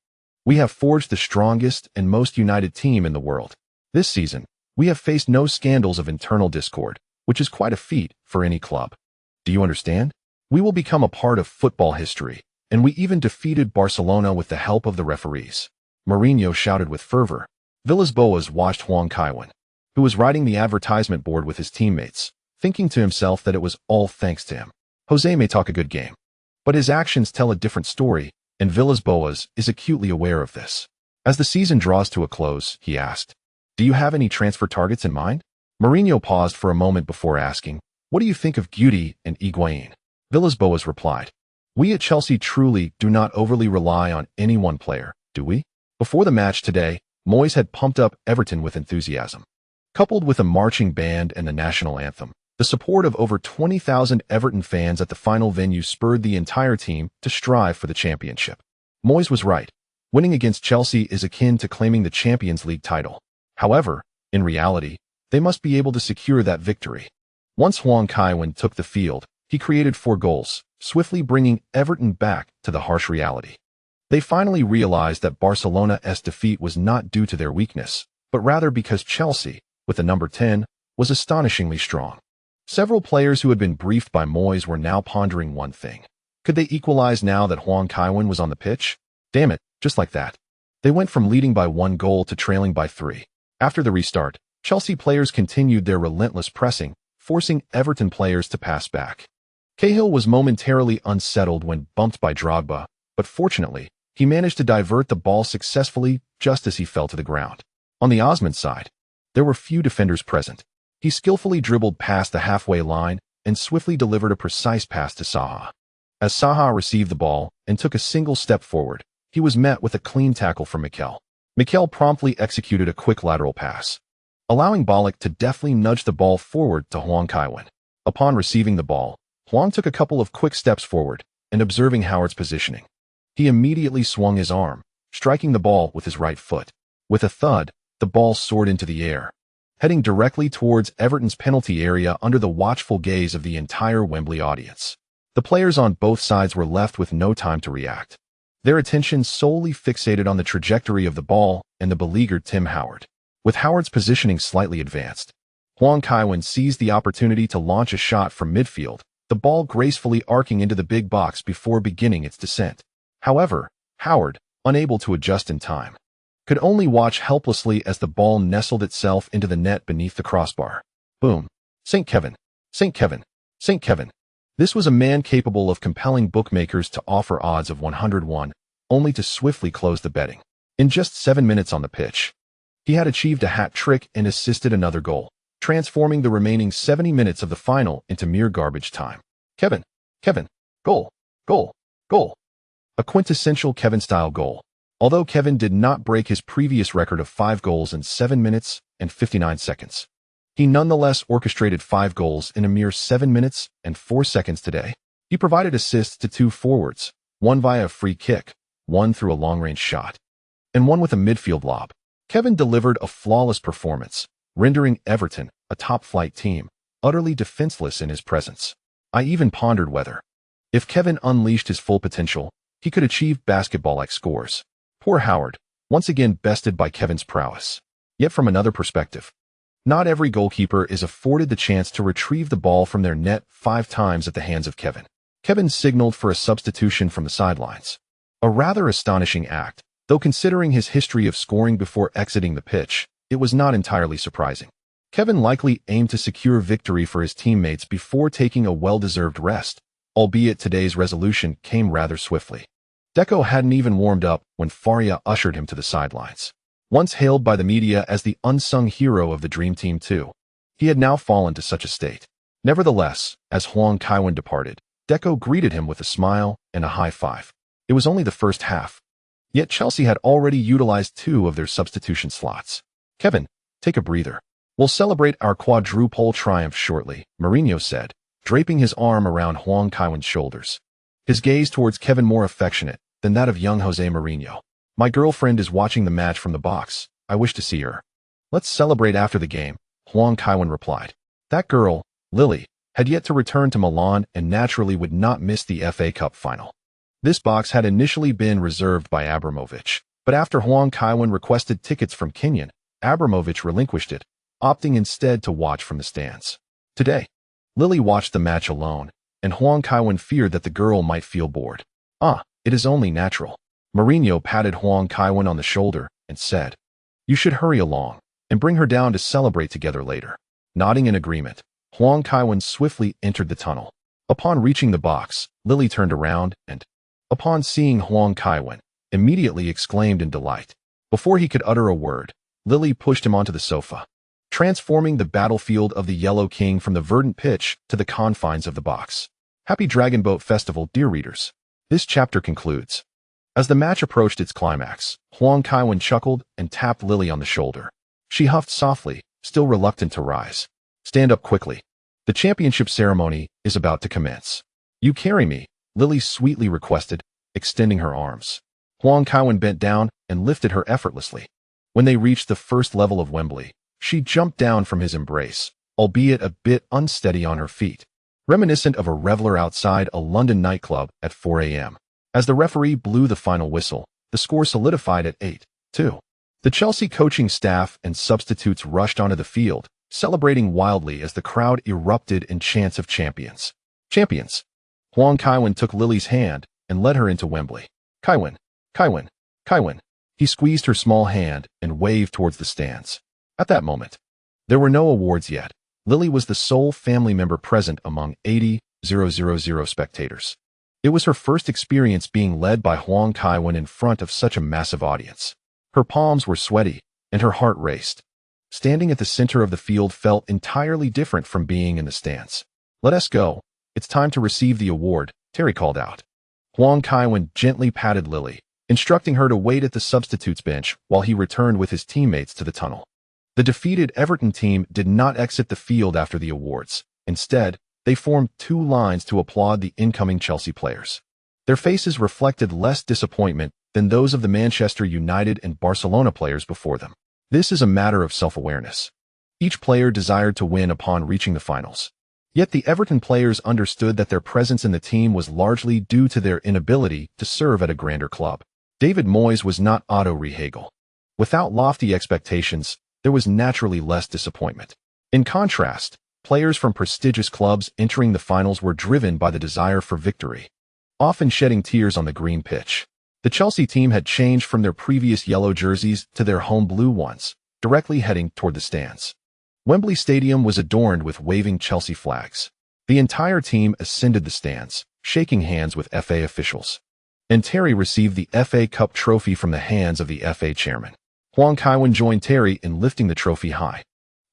We have forged the strongest and most united team in the world. This season, we have faced no scandals of internal discord, which is quite a feat for any club. Do you understand? We will become a part of football history, and we even defeated Barcelona with the help of the referees. Mourinho shouted with fervor. Villas-Boas watched Huang Kaiwen, who was writing the advertisement board with his teammates, thinking to himself that it was all thanks to him. Jose may talk a good game, but his actions tell a different story, and Villas-Boas is acutely aware of this. As the season draws to a close, he asked, "Do you have any transfer targets in mind?" Mourinho paused for a moment before asking, "What do you think of Guti and Higuain?" Villas-Boas replied, "We at Chelsea truly do not overly rely on any one player, do we?" Before the match today, Moyes had pumped up Everton with enthusiasm. Coupled with a marching band and the national anthem, the support of over 20,000 Everton fans at the final venue spurred the entire team to strive for the championship. Moyes was right. Winning against Chelsea is akin to claiming the Champions League title. However, in reality, they must be able to secure that victory. Once Huang Kaiwen took the field, he created 4 goals, swiftly bringing Everton back to the harsh reality. They finally realized that Barcelona's defeat was not due to their weakness, but rather because Chelsea, with the number 10, was astonishingly strong. Several players who had been briefed by Moyes were now pondering one thing. Could they equalize now that Huang Kaiwen was on the pitch? Damn it, just like that. They went from leading by 1 goal to trailing by 3. After the restart, Chelsea players continued their relentless pressing, forcing Everton players to pass back. Cahill was momentarily unsettled when bumped by Drogba, but fortunately, he managed to divert the ball successfully just as he fell to the ground. On the Osman side, there were few defenders present. He skillfully dribbled past the halfway line and swiftly delivered a precise pass to Saha. As Saha received the ball and took a single step forward, he was met with a clean tackle from Mikel. Mikel promptly executed a quick lateral pass, allowing Ballack to deftly nudge the ball forward to Huang Kaiwen. Upon receiving the ball, Huang took a couple of quick steps forward, and observing Howard's positioning, he immediately swung his arm, striking the ball with his right foot. With a thud, the ball soared into the air, heading directly towards Everton's penalty area under the watchful gaze of the entire Wembley audience. The players on both sides were left with no time to react, their attention solely fixated on the trajectory of the ball and the beleaguered Tim Howard. With Howard's positioning slightly advanced, Huang Kaiwen seized the opportunity to launch a shot from midfield, the ball gracefully arcing into the big box before beginning its descent. However, Howard, unable to adjust in time, could only watch helplessly as the ball nestled itself into the net beneath the crossbar. Boom. St. Kevin. St. Kevin. St. Kevin. This was a man capable of compelling bookmakers to offer odds of 101, only to swiftly close the betting. In just 7 minutes on the pitch, he had achieved a hat trick and assisted another goal, transforming the remaining 70 minutes of the final into mere garbage time. Kevin. Kevin. Goal. Goal. Goal. A quintessential Kevin-style goal. Although Kevin did not break his previous record of 5 goals in 7 minutes and 59 seconds, he nonetheless orchestrated 5 goals in a mere 7 minutes and 4 seconds today. He provided assists to 2 forwards, one via a free kick, one through a long-range shot, and one with a midfield lob. Kevin delivered a flawless performance, rendering Everton, a top-flight team, utterly defenseless in his presence. I even pondered whether, if Kevin unleashed his full potential, he could achieve basketball-like scores. Poor Howard, once again bested by Kevin's prowess. Yet from another perspective, not every goalkeeper is afforded the chance to retrieve the ball from their net 5 times at the hands of Kevin. Kevin signaled for a substitution from the sidelines. A rather astonishing act, though considering his history of scoring before exiting the pitch, it was not entirely surprising. Kevin likely aimed to secure victory for his teammates before taking a well-deserved rest, albeit today's resolution came rather swiftly. Deco hadn't even warmed up when Faria ushered him to the sidelines. Once hailed by the media as the unsung hero of the Dream Team 2, he had now fallen to such a state. Nevertheless, as Huang Kaiwen departed, Deco greeted him with a smile and a high five. It was only the first half, yet Chelsea had already utilized 2 of their substitution slots. Kevin, take a breather. We'll celebrate our quadruple triumph shortly, Mourinho said, draping his arm around Huang Kaiwen's shoulders, his gaze towards Kevin more affectionate than that of young Jose Mourinho. My girlfriend is watching the match from the box. I wish to see her. Let's celebrate after the game, Huang Kaiwen replied. That girl, Lily, had yet to return to Milan and naturally would not miss the FA Cup final. This box had initially been reserved by Abramovich, but after Huang Kaiwen requested tickets from Kenyan, Abramovich relinquished it, opting instead to watch from the stands. Today, Lily watched the match alone, and Huang Kaiwen feared that the girl might feel bored. It is only natural. Mourinho patted Huang Kaiwen on the shoulder and said, "You should hurry along and bring her down to celebrate together later." Nodding in agreement, Huang Kaiwen swiftly entered the tunnel. Upon reaching the box, Lily turned around and, upon seeing Huang Kaiwen, immediately exclaimed in delight. Before he could utter a word, Lily pushed him onto the sofa, transforming the battlefield of the Yellow King from the verdant pitch to the confines of the box. Happy Dragon Boat Festival, dear readers. This chapter concludes. As the match approached its climax, Huang Kaiwen chuckled and tapped Lily on the shoulder. She huffed softly, still reluctant to rise. "Stand up quickly. The championship ceremony is about to commence." "You carry me," Lily sweetly requested, extending her arms. Huang Kaiwen bent down and lifted her effortlessly. When they reached the first level of Wembley, she jumped down from his embrace, albeit a bit unsteady on her feet, reminiscent of a reveler outside a London nightclub at 4 a.m. As the referee blew the final whistle, the score solidified at 8-2. The Chelsea coaching staff and substitutes rushed onto the field, celebrating wildly as the crowd erupted in chants of champions. Champions! Huang Kaiwen took Lily's hand and led her into Wembley. "Kaiwen, Kaiwen, Kaiwen." He squeezed her small hand and waved towards the stands. At that moment, there were no awards yet. Lily was the sole family member present among 80,000 spectators. It was her first experience being led by Huang Kaiwen in front of such a massive audience. Her palms were sweaty, and her heart raced. Standing at the center of the field felt entirely different from being in the stands. "Let us go. It's time to receive the award," Terry called out. Huang Kaiwen gently patted Lily, instructing her to wait at the substitutes bench while he returned with his teammates to the tunnel. The defeated Everton team did not exit the field after the awards. Instead, they formed two lines to applaud the incoming Chelsea players. Their faces reflected less disappointment than those of the Manchester United and Barcelona players before them. This is a matter of self-awareness. Each player desired to win upon reaching the finals. Yet the Everton players understood that their presence in the team was largely due to their inability to serve at a grander club. David Moyes was not Otto Rehagel. Without lofty expectations, there was naturally less disappointment. In contrast, players from prestigious clubs entering the finals were driven by the desire for victory, often shedding tears on the green pitch. The Chelsea team had changed from their previous yellow jerseys to their home blue ones, directly heading toward the stands. Wembley Stadium was adorned with waving Chelsea flags. The entire team ascended the stands, shaking hands with FA officials. And Terry received the FA Cup trophy from the hands of the FA chairman. Huang Kaiwen joined Terry in lifting the trophy high.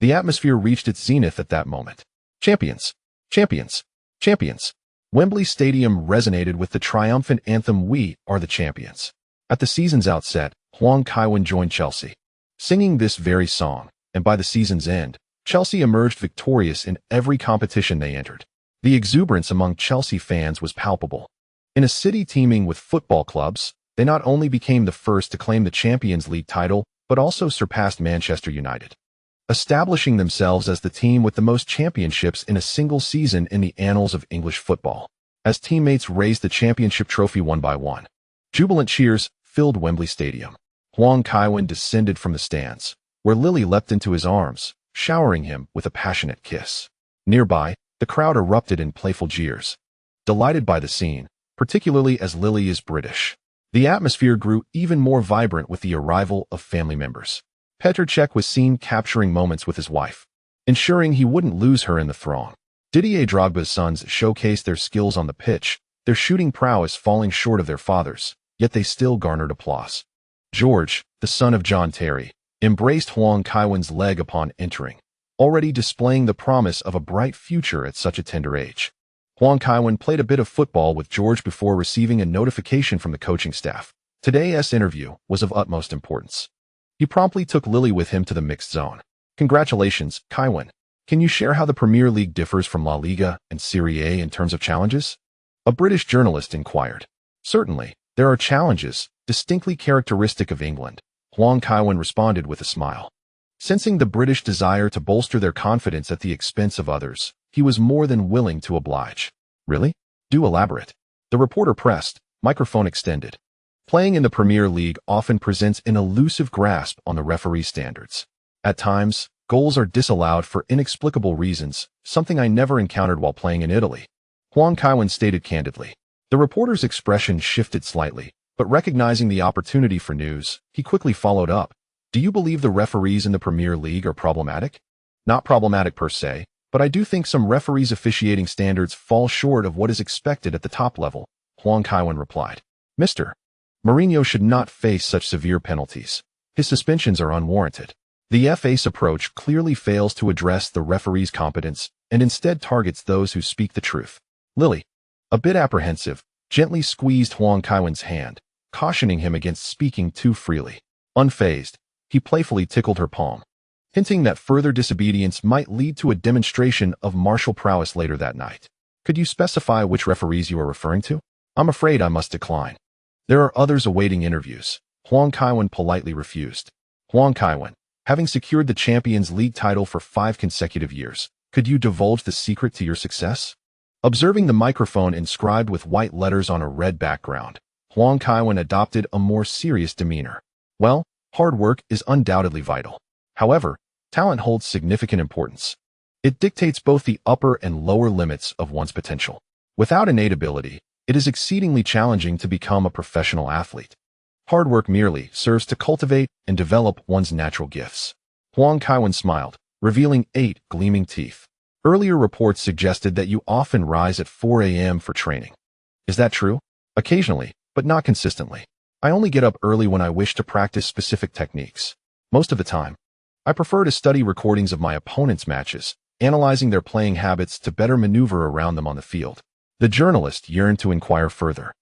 The atmosphere reached its zenith at that moment. Champions! Champions! Champions! Wembley Stadium resonated with the triumphant anthem "We are the champions." At the season's outset, Huang Kaiwen joined Chelsea, singing this very song, and by the season's end, Chelsea emerged victorious in every competition they entered. The exuberance among Chelsea fans was palpable. In a city teeming with football clubs, they not only became the first to claim the Champions League title, but also surpassed Manchester United, establishing themselves as the team with the most championships in a single season in the annals of English football. As teammates raised the championship trophy one by one, jubilant cheers filled Wembley Stadium. Huang Kaiwen descended from the stands, where Lily leapt into his arms, showering him with a passionate kiss. Nearby, the crowd erupted in playful jeers, delighted by the scene, particularly as Lily is British. The atmosphere grew even more vibrant with the arrival of family members. Petr Cech was seen capturing moments with his wife, ensuring he wouldn't lose her in the throng. Didier Drogba's sons showcased their skills on the pitch, their shooting prowess falling short of their father's, yet they still garnered applause. George, the son of John Terry, embraced Huang Kaiwen's leg upon entering, already displaying the promise of a bright future at such a tender age. Huang Kaiwen played a bit of football with George before receiving a notification from the coaching staff. Today's interview was of utmost importance. He promptly took Lily with him to the mixed zone. "Congratulations, Kaiwen. Can you share how the Premier League differs from La Liga and Serie A in terms of challenges?" A British journalist inquired. "Certainly, there are challenges, distinctly characteristic of England," Huang Kaiwen responded with a smile. Sensing the British desire to bolster their confidence at the expense of others, he was more than willing to oblige. Really? Do elaborate. The reporter pressed, microphone extended. Playing in the Premier League often presents an elusive grasp on the referee's standards. At times, goals are disallowed for inexplicable reasons, something I never encountered while playing in Italy. Huang Kaiwen stated candidly. The reporter's expression shifted slightly, but recognizing the opportunity for news, he quickly followed up. Do you believe the referees in the Premier League are problematic? Not problematic per se, but I do think some referees' officiating standards fall short of what is expected at the top level, Huang Kaiwen replied. Mr. Mourinho should not face such severe penalties. His suspensions are unwarranted. The FA's approach clearly fails to address the referee's competence and instead targets those who speak the truth. Lily, a bit apprehensive, gently squeezed Huang Kaiwen's hand, cautioning him against speaking too freely. Unfazed, he playfully tickled her palm, hinting that further disobedience might lead to a demonstration of martial prowess later that night. Could you specify which referees you are referring to? I'm afraid I must decline. There are others awaiting interviews. Huang Kaiwen politely refused. Huang Kaiwen, having secured the Champions League title for 5 consecutive years, could you divulge the secret to your success? Observing the microphone inscribed with white letters on a red background, Huang Kaiwen adopted a more serious demeanor. Well, hard work is undoubtedly vital. However, talent holds significant importance. It dictates both the upper and lower limits of one's potential. Without innate ability, it is exceedingly challenging to become a professional athlete. Hard work merely serves to cultivate and develop one's natural gifts. Huang Kaiwen smiled, revealing 8 gleaming teeth. Earlier reports suggested that you often rise at 4 a.m. for training. Is that true? Occasionally, but not consistently. I only get up early when I wish to practice specific techniques. Most of the time, I prefer to study recordings of my opponents' matches, analyzing their playing habits to better maneuver around them on the field. The journalist yearned to inquire further.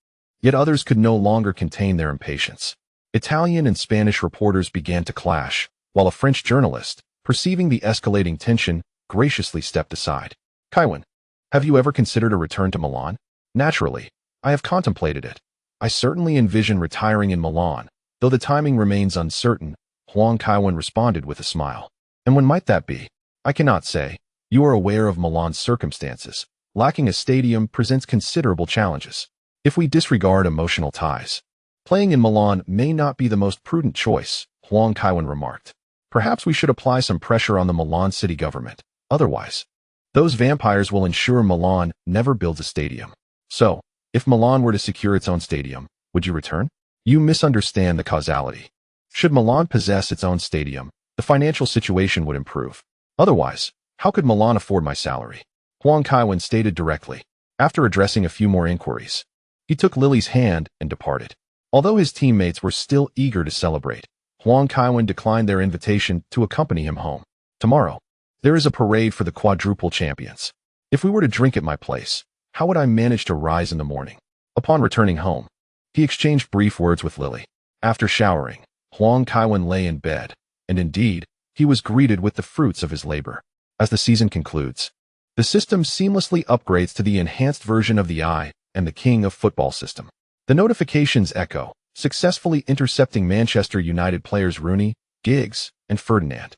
Yet others could no longer contain their impatience. Italian and Spanish reporters began to clash, while a French journalist, perceiving the escalating tension, graciously stepped aside. Kaiwen, have you ever considered a return to Milan? Naturally, I have contemplated it. I certainly envision retiring in Milan, though the timing remains uncertain, Huang Kaiwen responded with a smile. And when might that be? I cannot say. You are aware of Milan's circumstances. Lacking a stadium presents considerable challenges. If we disregard emotional ties, playing in Milan may not be the most prudent choice, Huang Kaiwen remarked. Perhaps we should apply some pressure on the Milan city government. Otherwise, those vampires will ensure Milan never builds a stadium. So, if Milan were to secure its own stadium, would you return? You misunderstand the causality. Should Milan possess its own stadium, the financial situation would improve. Otherwise, how could Milan afford my salary? Huang Kaiwen stated directly. After addressing a few more inquiries, he took Lily's hand and departed. Although his teammates were still eager to celebrate, Huang Kaiwen declined their invitation to accompany him home. Tomorrow, there is a parade for the quadruple champions. If we were to drink at my place, how would I manage to rise in the morning? Upon returning home, he exchanged brief words with Lily. After showering, Huang Kaiwen lay in bed, and indeed, he was greeted with the fruits of his labor. As the season concludes, the system seamlessly upgrades to the enhanced version of the I and the King of Football system. The notifications echo, successfully intercepting Manchester United players Rooney, Giggs, and Ferdinand,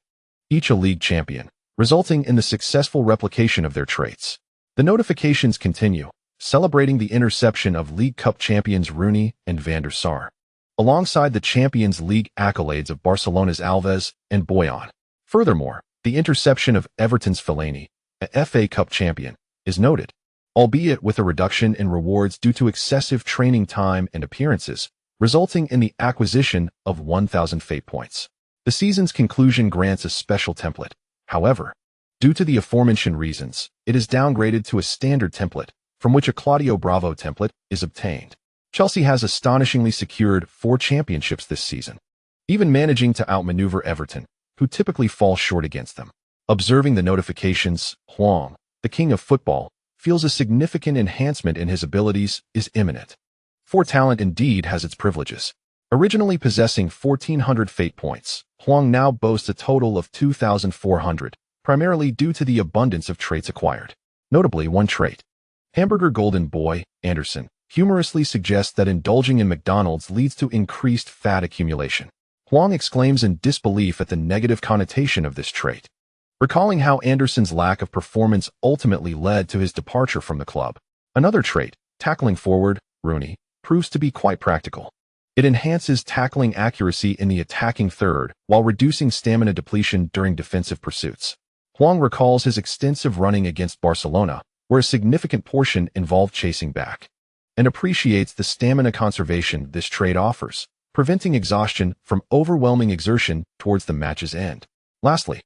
each a league champion, resulting in the successful replication of their traits. The notifications continue, celebrating the interception of League Cup champions Rooney and Van der Sar, alongside the Champions League accolades of Barcelona's Alves and Boyan. Furthermore, the interception of Everton's Fellaini, a FA Cup champion, is noted, albeit with a reduction in rewards due to excessive training time and appearances, resulting in the acquisition of 1,000 fate points. The season's conclusion grants a special template. However, due to the aforementioned reasons, it is downgraded to a standard template, from which a Claudio Bravo template is obtained. Chelsea has astonishingly secured 4 championships this season, even managing to outmaneuver Everton, who typically fall short against them. Observing the notifications, Huang, the King of Football, feels a significant enhancement in his abilities is imminent. For talent indeed has its privileges. Originally possessing 1,400 fate points, Huang now boasts a total of 2,400, primarily due to the abundance of traits acquired. Notably, one trait, Hamburger Golden Boy, Anderson, humorously suggests that indulging in McDonald's leads to increased fat accumulation. Huang exclaims in disbelief at the negative connotation of this trait, recalling how Anderson's lack of performance ultimately led to his departure from the club. Another trait, tackling forward, Rooney, proves to be quite practical. It enhances tackling accuracy in the attacking third while reducing stamina depletion during defensive pursuits. Huang recalls his extensive running against Barcelona, where a significant portion involved chasing back, and appreciates the stamina conservation this trait offers, preventing exhaustion from overwhelming exertion towards the match's end. Lastly,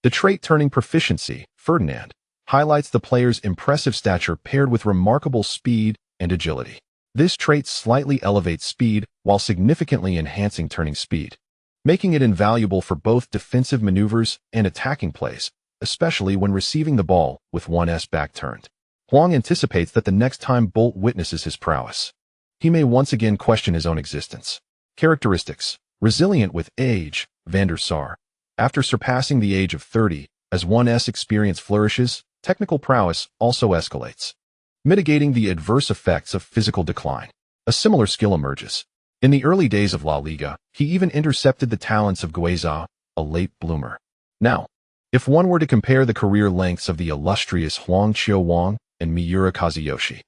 the trait turning proficiency, Ferdinand, highlights the player's impressive stature paired with remarkable speed and agility. This trait slightly elevates speed while significantly enhancing turning speed, making it invaluable for both defensive maneuvers and attacking plays, especially when receiving the ball with one's back turned. Huang anticipates that the next time Bolt witnesses his prowess, he may once again question his own existence. Characteristics: resilient with age, Van der Sar. After surpassing the age of 30, as one's experience flourishes, technical prowess also escalates, mitigating the adverse effects of physical decline. A similar skill emerges. In the early days of La Liga, he even intercepted the talents of Gueza, a late bloomer. Now, if one were to compare the career lengths of the illustrious Huang Qiuwang and Miura Kazuyoshi,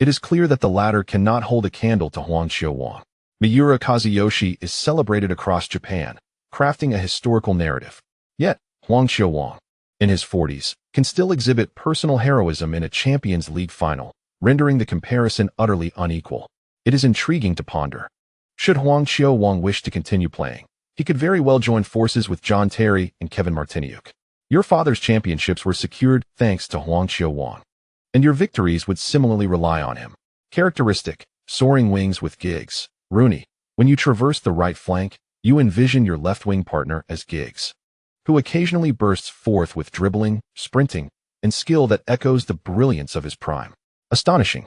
it is clear that the latter cannot hold a candle to Huang Qiuwang. Miura Kazuyoshi is celebrated across Japan, crafting a historical narrative. Yet, Huang Qiuwang, in his 40s, can still exhibit personal heroism in a Champions League final, rendering the comparison utterly unequal. It is intriguing to ponder. Should Huang Qiuwang wish to continue playing, he could very well join forces with John Terry and Kevin Martiniuk. Your father's championships were secured thanks to Huang Qiuwang, and your victories would similarly rely on him. Characteristic: soaring wings with Giggs, Rooney. When you traverse the right flank, you envision your left-wing partner as Giggs, who occasionally bursts forth with dribbling, sprinting, and skill that echoes the brilliance of his prime. Astonishing.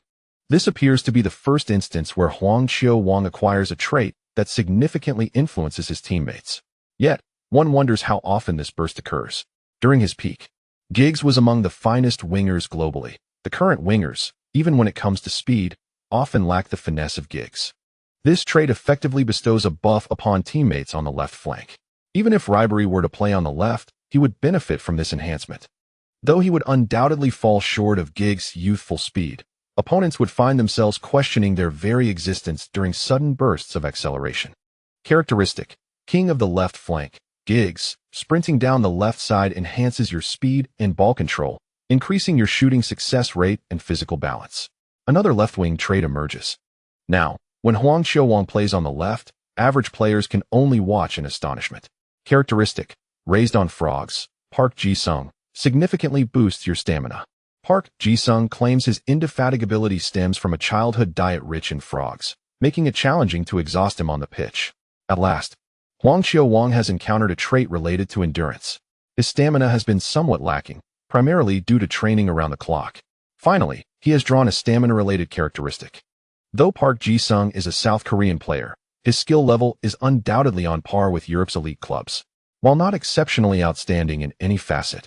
This appears to be the first instance where Huang Qiuwang acquires a trait that significantly influences his teammates. Yet, one wonders how often this burst occurs. During his peak, Giggs was among the finest wingers globally. The current wingers, even when it comes to speed, often lack the finesse of Giggs. This trait effectively bestows a buff upon teammates on the left flank. Even if Ribery were to play on the left, he would benefit from this enhancement. Though he would undoubtedly fall short of Giggs' youthful speed, opponents would find themselves questioning their very existence during sudden bursts of acceleration. Characteristic: king of the left flank, Giggs, sprinting down the left side enhances your speed and ball control, increasing your shooting success rate and physical balance. Another left-wing trait emerges. Now, when Huang Qiuwang plays on the left, average players can only watch in astonishment. Characteristic: raised on frogs, Park Ji-sung, significantly boosts your stamina. Park Ji-sung claims his indefatigability stems from a childhood diet rich in frogs, making it challenging to exhaust him on the pitch. At last, Huang Qiuwang has encountered a trait related to endurance. His stamina has been somewhat lacking, primarily due to training around the clock. Finally, he has drawn a stamina-related characteristic. Though Park Ji-sung is a South Korean player, his skill level is undoubtedly on par with Europe's elite clubs. While not exceptionally outstanding in any facet,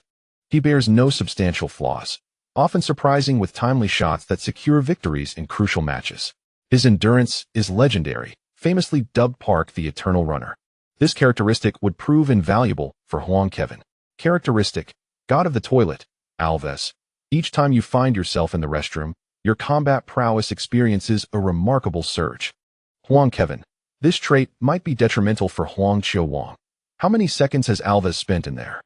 he bears no substantial flaws, often surprising with timely shots that secure victories in crucial matches. His endurance is legendary, famously dubbed Park the Eternal Runner. This characteristic would prove invaluable for Huang Kaiwen. Characteristic: God of the Toilet, Alves. Each time you find yourself in the restroom, your combat prowess experiences a remarkable surge. Huang Kaiwen. This trait might be detrimental for Huang Qiuwang. How many seconds has Alves spent in there?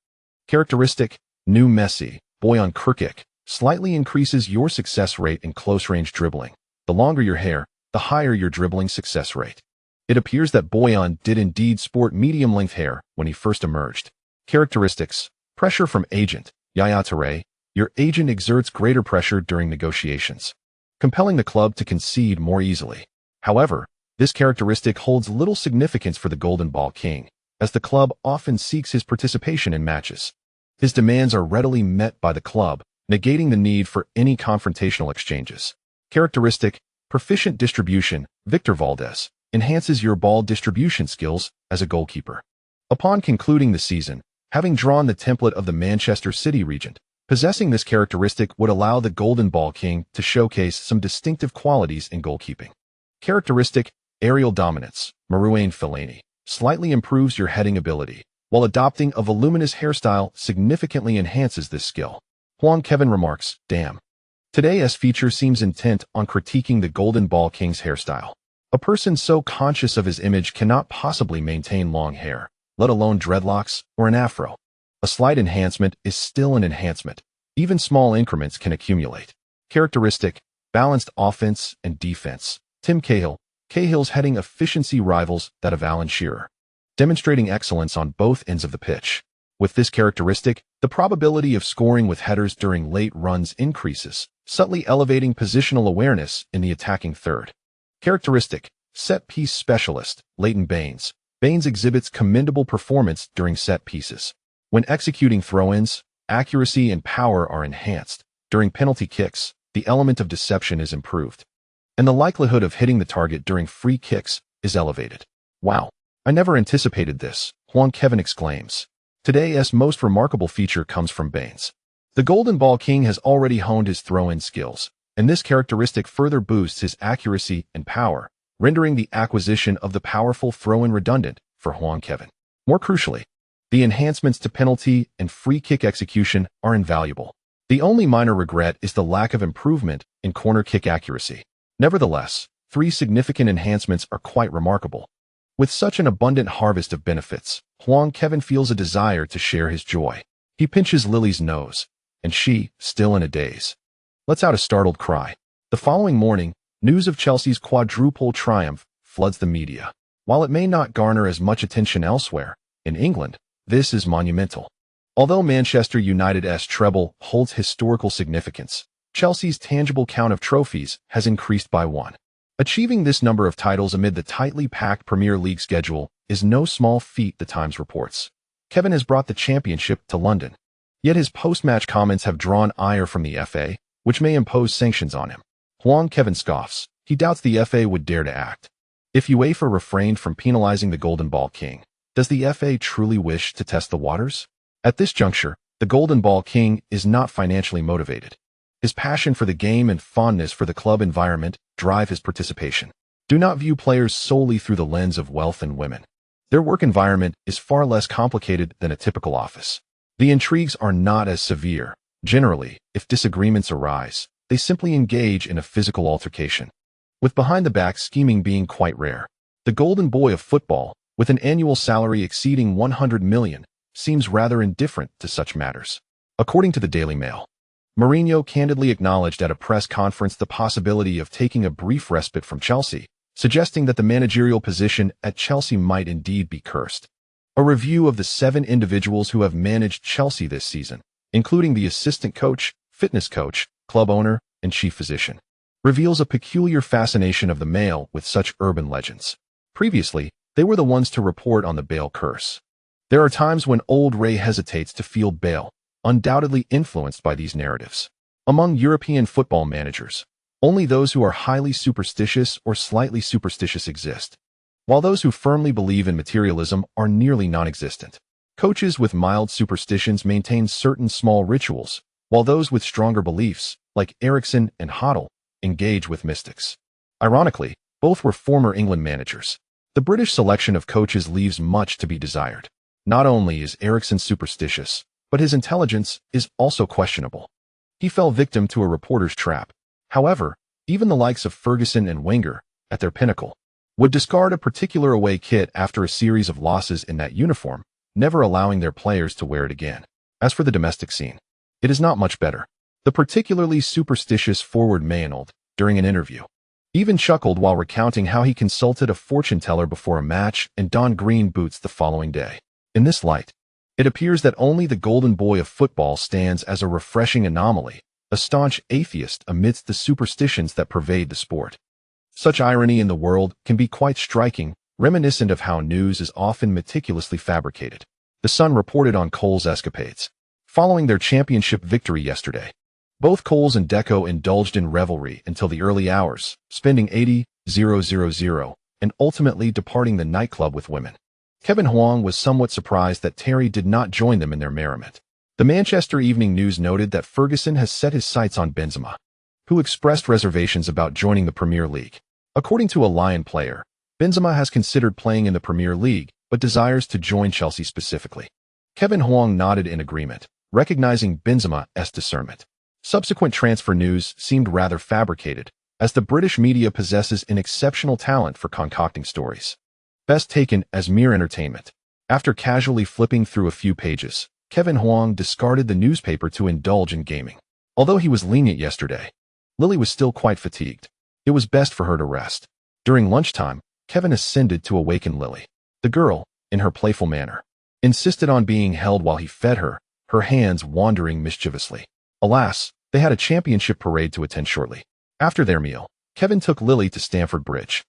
Characteristic: new Messi, boy on cricket, slightly increases your success rate in close-range dribbling. The longer your hair, the higher your dribbling success rate. It appears that Boyan did indeed sport medium-length hair when he first emerged. Characteristics: pressure from agent, Yaya Touré. Your agent exerts greater pressure during negotiations, compelling the club to concede more easily. However, this characteristic holds little significance for the Golden Ball King, as the club often seeks his participation in matches. His demands are readily met by the club, negating the need for any confrontational exchanges. Characteristic: proficient distribution, Victor Valdez, enhances your ball distribution skills as a goalkeeper. Upon concluding the season, having drawn the template of the Manchester City Regent, possessing this characteristic would allow the Golden Ball King to showcase some distinctive qualities in goalkeeping. Characteristic: aerial dominance, Marouane Fellaini. slightly improves your heading ability, while adopting a voluminous hairstyle significantly enhances this skill. Huang Kaiwen remarks, "Damn. Today's feature seems intent on critiquing the Golden Ball King's hairstyle. A person so conscious of his image cannot possibly maintain long hair, let alone dreadlocks or an afro. A slight enhancement is still an enhancement. Even small increments can accumulate." Characteristic, balanced offense and defense. Tim Cahill. Cahill's heading efficiency rivals that of Alan Shearer, demonstrating excellence on both ends of the pitch. With this characteristic, the probability of scoring with headers during late runs increases, subtly elevating positional awareness in the attacking third. Characteristic, set-piece specialist, Leighton Baines. Baines exhibits commendable performance during set pieces. When executing throw-ins, accuracy and power are enhanced. During penalty kicks, the element of deception is improved, and the likelihood of hitting the target during free kicks is elevated. "Wow, I never anticipated this," Huang Kaiwen exclaims. Today's most remarkable feature comes from Baines. The Golden Ball King has already honed his throw-in skills, and this characteristic further boosts his accuracy and power, rendering the acquisition of the powerful throw-in redundant for Huang Kaiwen. More crucially, the enhancements to penalty and free kick execution are invaluable. The only minor regret is the lack of improvement in corner kick accuracy. Nevertheless, 3 significant enhancements are quite remarkable. With such an abundant harvest of benefits, Huang Kaiwen feels a desire to share his joy. He pinches Lily's nose, and she, still in a daze, lets out a startled cry. The following morning, news of Chelsea's quadruple triumph floods the media. While it may not garner as much attention elsewhere, in England, this is monumental. Although Manchester United's treble holds historical significance, Chelsea's tangible count of trophies has increased by 1. Achieving this number of titles amid the tightly packed Premier League schedule is no small feat, the Times reports. Kaiwen has brought the championship to London, yet his post-match comments have drawn ire from the FA, which may impose sanctions on him. Huang Kaiwen scoffs. He doubts the FA would dare to act. If UEFA refrained from penalizing the Golden Ball King, does the FA truly wish to test the waters? At this juncture, the Golden Ball King is not financially motivated. His passion for the game and fondness for the club environment drive his participation. Do not view players solely through the lens of wealth and women. Their work environment is far less complicated than a typical office. The intrigues are not as severe. Generally, if disagreements arise, they simply engage in a physical altercation, with behind-the-back scheming being quite rare. The golden boy of football, with an annual salary exceeding 100 million, seems rather indifferent to such matters. According to the Daily Mail, Mourinho candidly acknowledged at a press conference the possibility of taking a brief respite from Chelsea, suggesting that the managerial position at Chelsea might indeed be cursed. A review of the 7 individuals who have managed Chelsea this season, including the assistant coach, fitness coach, club owner, and chief physician, reveals a peculiar fascination of the male with such urban legends. Previously, they were the ones to report on the Bale curse. There are times when old Ray hesitates to field Bale, undoubtedly influenced by these narratives. Among European football managers, only those who are highly superstitious or slightly superstitious exist, while those who firmly believe in materialism are nearly non-existent. Coaches with mild superstitions maintain certain small rituals, while those with stronger beliefs, like Eriksson and Hoddle, engage with mystics. Ironically, both were former England managers. The British selection of coaches leaves much to be desired. Not only is Eriksson superstitious, but his intelligence is also questionable. He fell victim to a reporter's trap. However, even the likes of Ferguson and Wenger, at their pinnacle, would discard a particular away kit after a series of losses in that uniform, never allowing their players to wear it again. As for the domestic scene, it is not much better. The particularly superstitious forward Maynard, during an interview, even chuckled while recounting how he consulted a fortune teller before a match and donned green boots the following day. In this light, it appears that only the golden boy of football stands as a refreshing anomaly, a staunch atheist amidst the superstitions that pervade the sport. Such irony in the world can be quite striking, reminiscent of how news is often meticulously fabricated. The Sun reported on Cole's escapades following their championship victory yesterday. Both Coles and Deco indulged in revelry until the early hours, spending 80,000 and ultimately departing the nightclub with women. Kevin Huang was somewhat surprised that Terry did not join them in their merriment. The Manchester Evening News noted that Ferguson has set his sights on Benzema, who expressed reservations about joining the Premier League. According to a Lion player, Benzema has considered playing in the Premier League, but desires to join Chelsea specifically. Kevin Huang nodded in agreement, recognizing Benzema's discernment. Subsequent transfer news seemed rather fabricated, as the British media possesses an exceptional talent for concocting stories. Best taken as mere entertainment. After casually flipping through a few pages, Kevin Huang discarded the newspaper to indulge in gaming. Although he was lenient yesterday, Lily was still quite fatigued. It was best for her to rest. During lunchtime, Kevin ascended to awaken Lily. The girl, in her playful manner, insisted on being held while he fed her, her hands wandering mischievously. Alas, they had a championship parade to attend shortly. After their meal, Kevin took Lily to Stamford Bridge.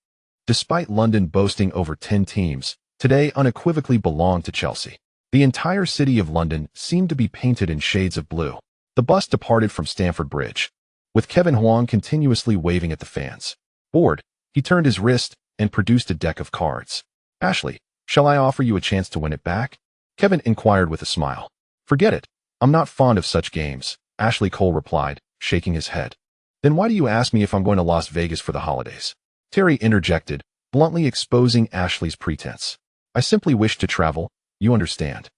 Despite London boasting over 10 teams, today unequivocally belonged to Chelsea. The entire city of London seemed to be painted in shades of blue. The bus departed from Stamford Bridge, with Kevin Huang continuously waving at the fans. Bored, he turned his wrist and produced a deck of cards. "Ashley, shall I offer you a chance to win it back?" Kevin inquired with a smile. "Forget it. I'm not fond of such games," Ashley Cole replied, shaking his head. "Then why do you ask me if I'm going to Las Vegas for the holidays?" Terry interjected, bluntly exposing Ashley's pretense. "I simply wish to travel, you understand."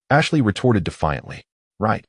Ashley retorted defiantly. Right,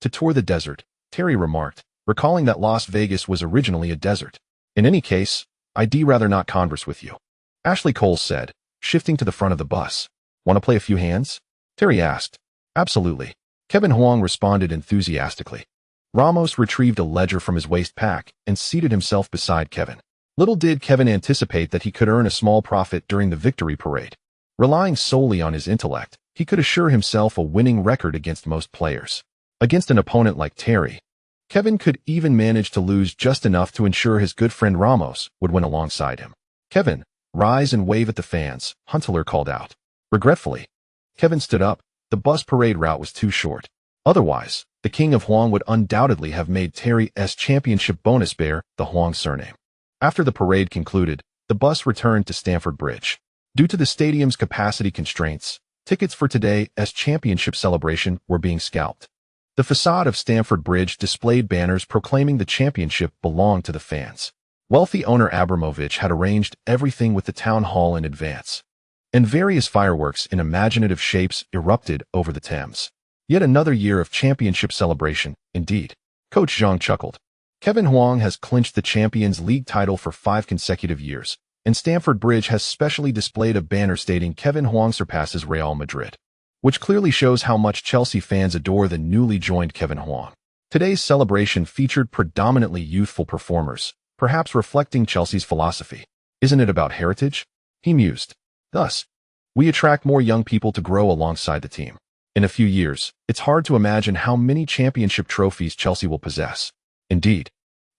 to tour the desert," Terry remarked, recalling that Las Vegas was originally a desert. "In any case, I'd rather not converse with you," Ashley Cole said, shifting to the front of the bus. "Want to play a few hands?" Terry asked. "Absolutely," Kevin Huang responded enthusiastically. Ramos retrieved a ledger from his waist pack and seated himself beside Kevin. Little did Kevin anticipate that he could earn a small profit during the victory parade. Relying solely on his intellect, he could assure himself a winning record against most players. Against an opponent like Terry, Kevin could even manage to lose just enough to ensure his good friend Ramos would win alongside him. "Kevin, rise and wave at the fans," Huntelaar called out. Regretfully, Kevin stood up. The bus parade route was too short. Otherwise, the King of Huang would undoubtedly have made Terry's championship bonus bear the Huang surname. After the parade concluded, the bus returned to Stamford Bridge. Due to the stadium's capacity constraints, tickets for today's championship celebration were being scalped. The facade of Stamford Bridge displayed banners proclaiming the championship belonged to the fans. Wealthy owner Abramovich had arranged everything with the town hall in advance, and various fireworks in imaginative shapes erupted over the Thames. Yet another year of championship celebration, indeed. Coach Zhang chuckled. Kevin Huang has clinched the Champions League title for 5 consecutive years, and Stamford Bridge has specially displayed a banner stating Kevin Huang surpasses Real Madrid, which clearly shows how much Chelsea fans adore the newly joined Kevin Huang. Today's celebration featured predominantly youthful performers, perhaps reflecting Chelsea's philosophy. "Isn't it about heritage?" he mused. "Thus, we attract more young people to grow alongside the team. In a few years, it's hard to imagine how many championship trophies Chelsea will possess." Indeed.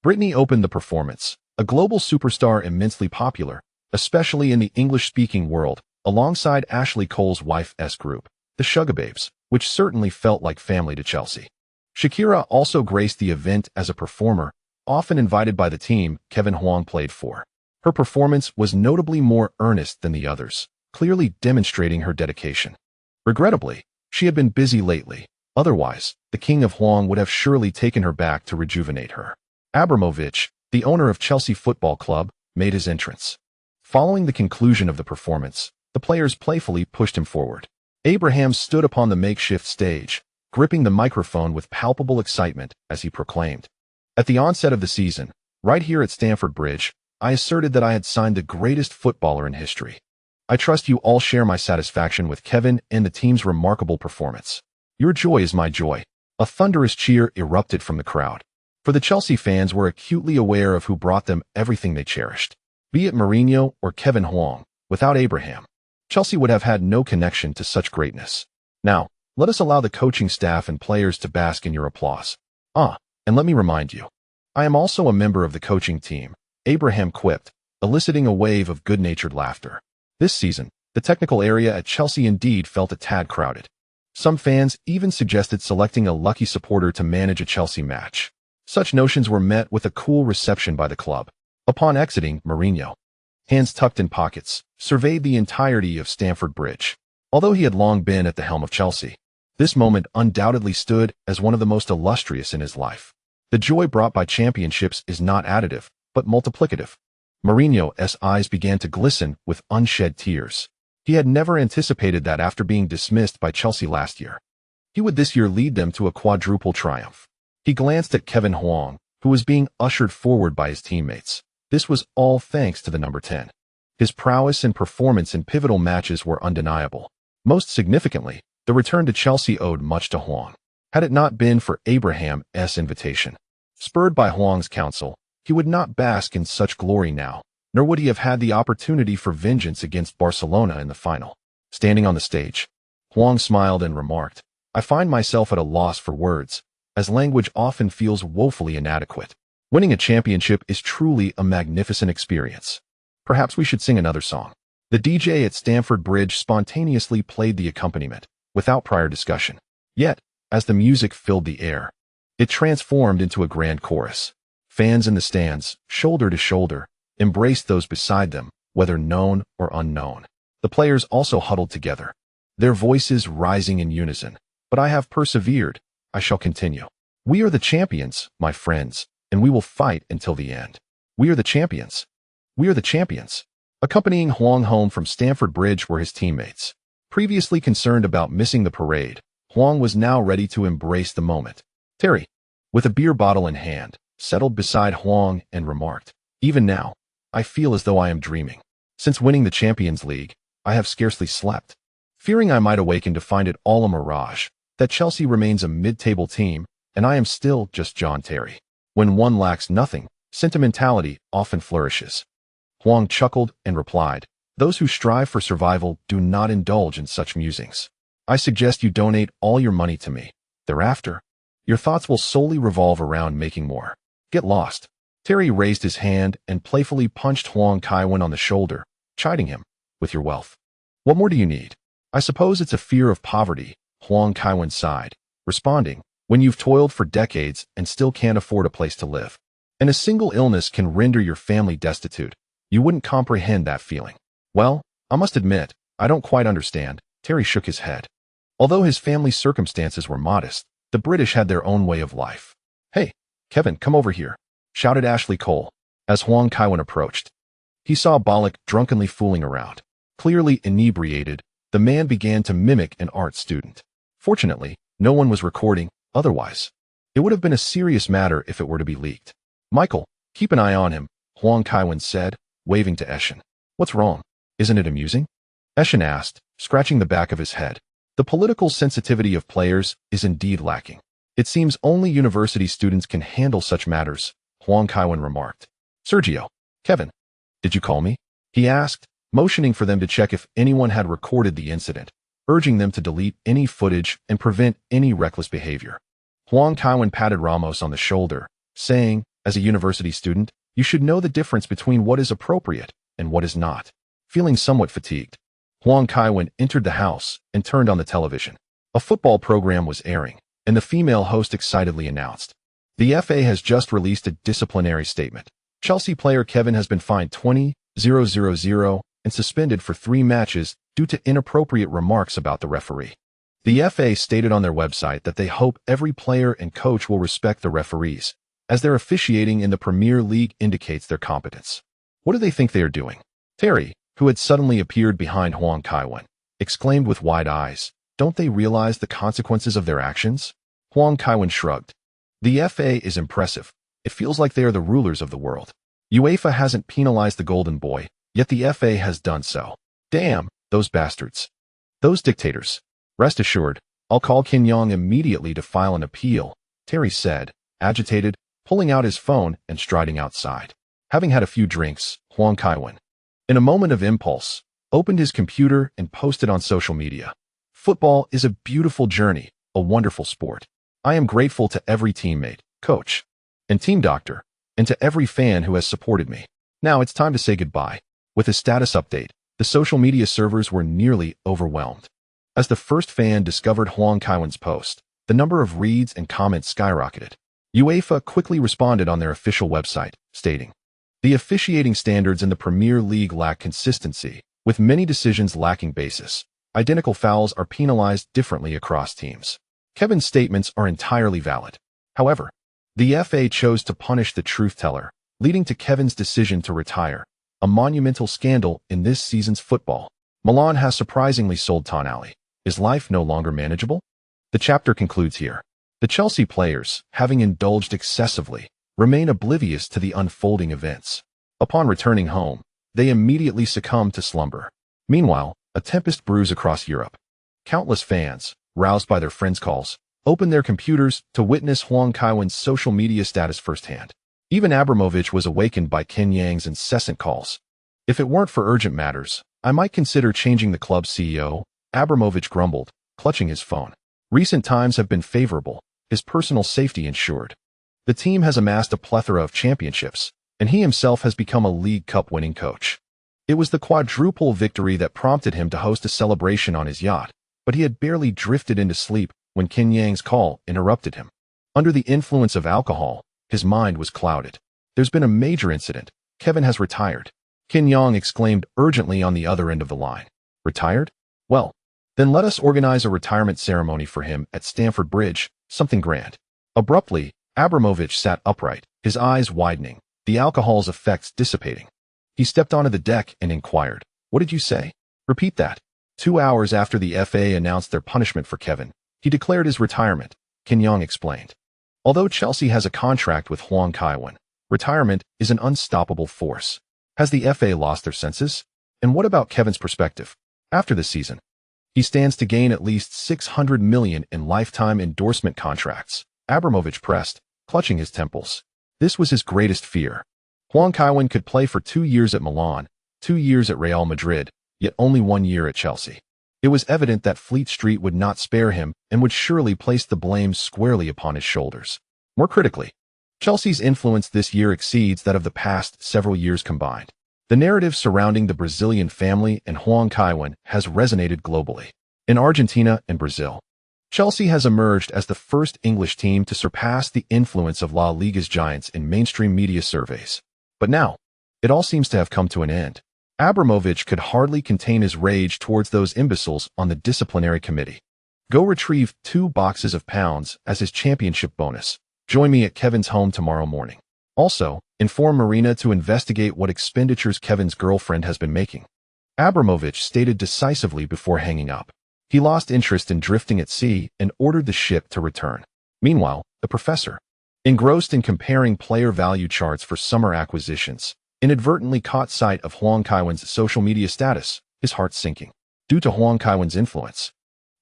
Brittany opened the performance, a global superstar immensely popular, especially in the English-speaking world, alongside Ashley Cole's wife's group, the Sugababes, which certainly felt like family to Chelsea. Shakira also graced the event as a performer, often invited by the team Kevin Huang played for. Her performance was notably more earnest than the others, clearly demonstrating her dedication. Regrettably, she had been busy lately. Otherwise, the King of Huang would have surely taken her back to rejuvenate her. Abramovich, the owner of Chelsea Football Club, made his entrance. Following the conclusion of the performance, the players playfully pushed him forward. Abraham stood upon the makeshift stage, gripping the microphone with palpable excitement as he proclaimed, "At the onset of the season, right here at Stamford Bridge, I asserted that I had signed the greatest footballer in history. I trust you all share my satisfaction with Kevin and the team's remarkable performance. Your joy is my joy." A thunderous cheer erupted from the crowd. For the Chelsea fans were acutely aware of who brought them everything they cherished. Be it Mourinho or Kevin Huang, without Abraham, Chelsea would have had no connection to such greatness. Now, let us allow the coaching staff and players to bask in your applause. And let me remind you, I am also a member of the coaching team, Abraham quipped, eliciting a wave of good-natured laughter. This season, the technical area at Chelsea indeed felt a tad crowded. Some fans even suggested selecting a lucky supporter to manage a Chelsea match. Such notions were met with a cool reception by the club. Upon exiting, Mourinho, hands tucked in pockets, surveyed the entirety of Stamford Bridge. Although he had long been at the helm of Chelsea, this moment undoubtedly stood as one of the most illustrious in his life. The joy brought by championships is not additive, but multiplicative. Mourinho's eyes began to glisten with unshed tears. He had never anticipated that after being dismissed by Chelsea last year, he would this year lead them to a quadruple triumph. He glanced at Kevin Huang, who was being ushered forward by his teammates. This was all thanks to the number 10. His prowess and performance in pivotal matches were undeniable. Most significantly, the return to Chelsea owed much to Huang. Had it not been for Abraham's invitation, spurred by Huang's counsel, he would not bask in such glory now, nor would he have had the opportunity for vengeance against Barcelona in the final. Standing on the stage, Huang smiled and remarked, "I find myself at a loss for words, as language often feels woefully inadequate. Winning a championship is truly a magnificent experience. Perhaps we should sing another song." The DJ at Stamford Bridge spontaneously played the accompaniment, without prior discussion. Yet, as the music filled the air, it transformed into a grand chorus. Fans in the stands, shoulder to shoulder, embraced those beside them, whether known or unknown. The players also huddled together, their voices rising in unison. "But I have persevered. I shall continue. We are the champions, my friends, and we will fight until the end. We are the champions. We are the champions." Accompanying Huang home from Stamford Bridge were his teammates. Previously concerned about missing the parade, Huang was now ready to embrace the moment. Terry, with a beer bottle in hand, settled beside Huang and remarked, "Even now, I feel as though I am dreaming. Since winning the Champions League, I have scarcely slept. Fearing I might awaken to find it all a mirage, that Chelsea remains a mid-table team, and I am still just John Terry. When one lacks nothing, sentimentality often flourishes." Huang chuckled and replied, "Those who strive for survival do not indulge in such musings. I suggest you donate all your money to me. Thereafter, your thoughts will solely revolve around making more. Get lost." Terry raised his hand and playfully punched Huang Kaiwen on the shoulder, chiding him, "With your wealth, what more do you need?" "I suppose it's a fear of poverty," Huang Kaiwen sighed, responding, "when you've toiled for decades and still can't afford a place to live, and a single illness can render your family destitute, you wouldn't comprehend that feeling." "Well, I must admit, I don't quite understand." Terry shook his head. Although his family's circumstances were modest, the British had their own way of life. "Hey, Kevin, come over here," shouted Ashley Cole, as Huang Kaiwen approached. He saw Bollock drunkenly fooling around. Clearly inebriated, the man began to mimic an art student. Fortunately, no one was recording, otherwise it would have been a serious matter if it were to be leaked. "Michael, keep an eye on him," Huang Kaiwen said, waving to Eshin. "What's wrong? Isn't it amusing?" Eshin asked, scratching the back of his head. The political sensitivity of players is indeed lacking. "It seems only university students can handle such matters," Huang Kaiwen remarked. "Sergio, Kevin, did you call me?" he asked, motioning for them to check if anyone had recorded the incident, urging them to delete any footage and prevent any reckless behavior. Huang Kaiwen patted Ramos on the shoulder, saying, "As a university student, you should know the difference between what is appropriate and what is not." Feeling somewhat fatigued, Huang Kaiwen entered the house and turned on the television. A football program was airing, and the female host excitedly announced, "The FA has just released a disciplinary statement. Chelsea player Kevin has been fined 20,000 and suspended for 3 matches due to inappropriate remarks about the referee." The FA stated on their website that they hope every player and coach will respect the referees, as their officiating in the Premier League indicates their competence. "What do they think they are doing?" Terry, who had suddenly appeared behind Huang Kaiwen, exclaimed with wide eyes, "Don't they realize the consequences of their actions?" Huang Kaiwen shrugged. "The FA is impressive. It feels like they are the rulers of the world. UEFA hasn't penalized the Golden Boy, yet the FA has done so. Damn, those bastards. Those dictators. Rest assured, I'll call Kin Yong immediately to file an appeal," Terry said, agitated, pulling out his phone and striding outside. Having had a few drinks, Huang Kaiwen, in a moment of impulse, opened his computer and posted on social media. "Football is a beautiful journey, a wonderful sport. I am grateful to every teammate, coach, and team doctor, and to every fan who has supported me. Now it's time to say goodbye." With a status update, the social media servers were nearly overwhelmed. As the first fan discovered Huang Kaiwen's post, the number of reads and comments skyrocketed. UEFA quickly responded on their official website, stating, "The officiating standards in the Premier League lack consistency, with many decisions lacking basis. Identical fouls are penalized differently across teams. Kevin's statements are entirely valid. However, the FA chose to punish the truth teller, leading to Kevin's decision to retire, a monumental scandal in this season's football. Milan has surprisingly sold Tonali. Is life no longer manageable? The chapter concludes here. The Chelsea players, having indulged excessively, remain oblivious to the unfolding events. Upon returning home, they immediately succumb to slumber. Meanwhile, a tempest brews across Europe. Countless fans, roused by their friends' calls, open their computers to witness Huang Kaiwen's social media status firsthand. Even Abramovich was awakened by Ken Yang's incessant calls. If it weren't for urgent matters, I might consider changing the club's CEO, Abramovich grumbled, clutching his phone. Recent times have been favorable, his personal safety ensured. The team has amassed a plethora of championships, and he himself has become a League Cup-winning coach. It was the quadruple victory that prompted him to host a celebration on his yacht, but he had barely drifted into sleep when Ken Yang's call interrupted him. Under the influence of alcohol, his mind was clouded. There's been a major incident. Kevin has retired. Ken Yang exclaimed urgently on the other end of the line. Retired? Well, then let us organize a retirement ceremony for him at Stamford Bridge, something grand. Abruptly, Abramovich sat upright, his eyes widening, the alcohol's effects dissipating. He stepped onto the deck and inquired, "What did you say? Repeat that." 2 hours after the FA announced their punishment for Kevin, he declared his retirement, Ken Yang explained. Although Chelsea has a contract with Huang Kaiwen, retirement is an unstoppable force. Has the FA lost their senses? And what about Kevin's perspective? After the season, he stands to gain at least $600 million in lifetime endorsement contracts, Abramovich pressed, clutching his temples. This was his greatest fear. Huang Kaiwen could play for 2 years at Milan, 2 years at Real Madrid, yet only 1 year at Chelsea. It was evident that Fleet Street would not spare him and would surely place the blame squarely upon his shoulders. More critically, Chelsea's influence this year exceeds that of the past several years combined. The narrative surrounding the Brazilian family and Huang Kaiwen has resonated globally. In Argentina and Brazil, Chelsea has emerged as the first English team to surpass the influence of La Liga's giants in mainstream media surveys. But now, it all seems to have come to an end. Abramovich could hardly contain his rage towards those imbeciles on the disciplinary committee. Go retrieve 2 boxes of pounds as his championship bonus. Join me at Kevin's home tomorrow morning. Also, inform Marina to investigate what expenditures Kevin's girlfriend has been making. Abramovich stated decisively before hanging up. He lost interest in drifting at sea and ordered the ship to return. Meanwhile, the professor, engrossed in comparing player value charts for summer acquisitions, inadvertently caught sight of Huang Kaiwen's social media status, his heart sinking. Due to Huang Kaiwen's influence,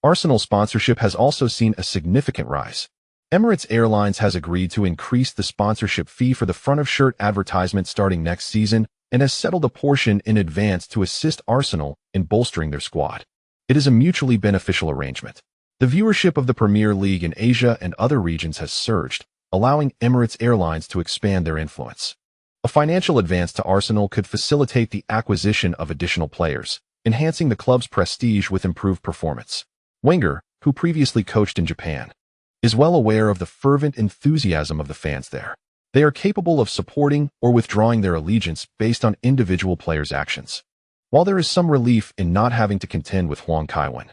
Arsenal sponsorship has also seen a significant rise. Emirates Airlines has agreed to increase the sponsorship fee for the front-of-shirt advertisement starting next season and has settled a portion in advance to assist Arsenal in bolstering their squad. It is a mutually beneficial arrangement. The viewership of the Premier League in Asia and other regions has surged, allowing Emirates Airlines to expand their influence. A financial advance to Arsenal could facilitate the acquisition of additional players, enhancing the club's prestige with improved performance. Wenger, who previously coached in Japan, is well aware of the fervent enthusiasm of the fans there. They are capable of supporting or withdrawing their allegiance based on individual players' actions. While there is some relief in not having to contend with Huang Kaiwen,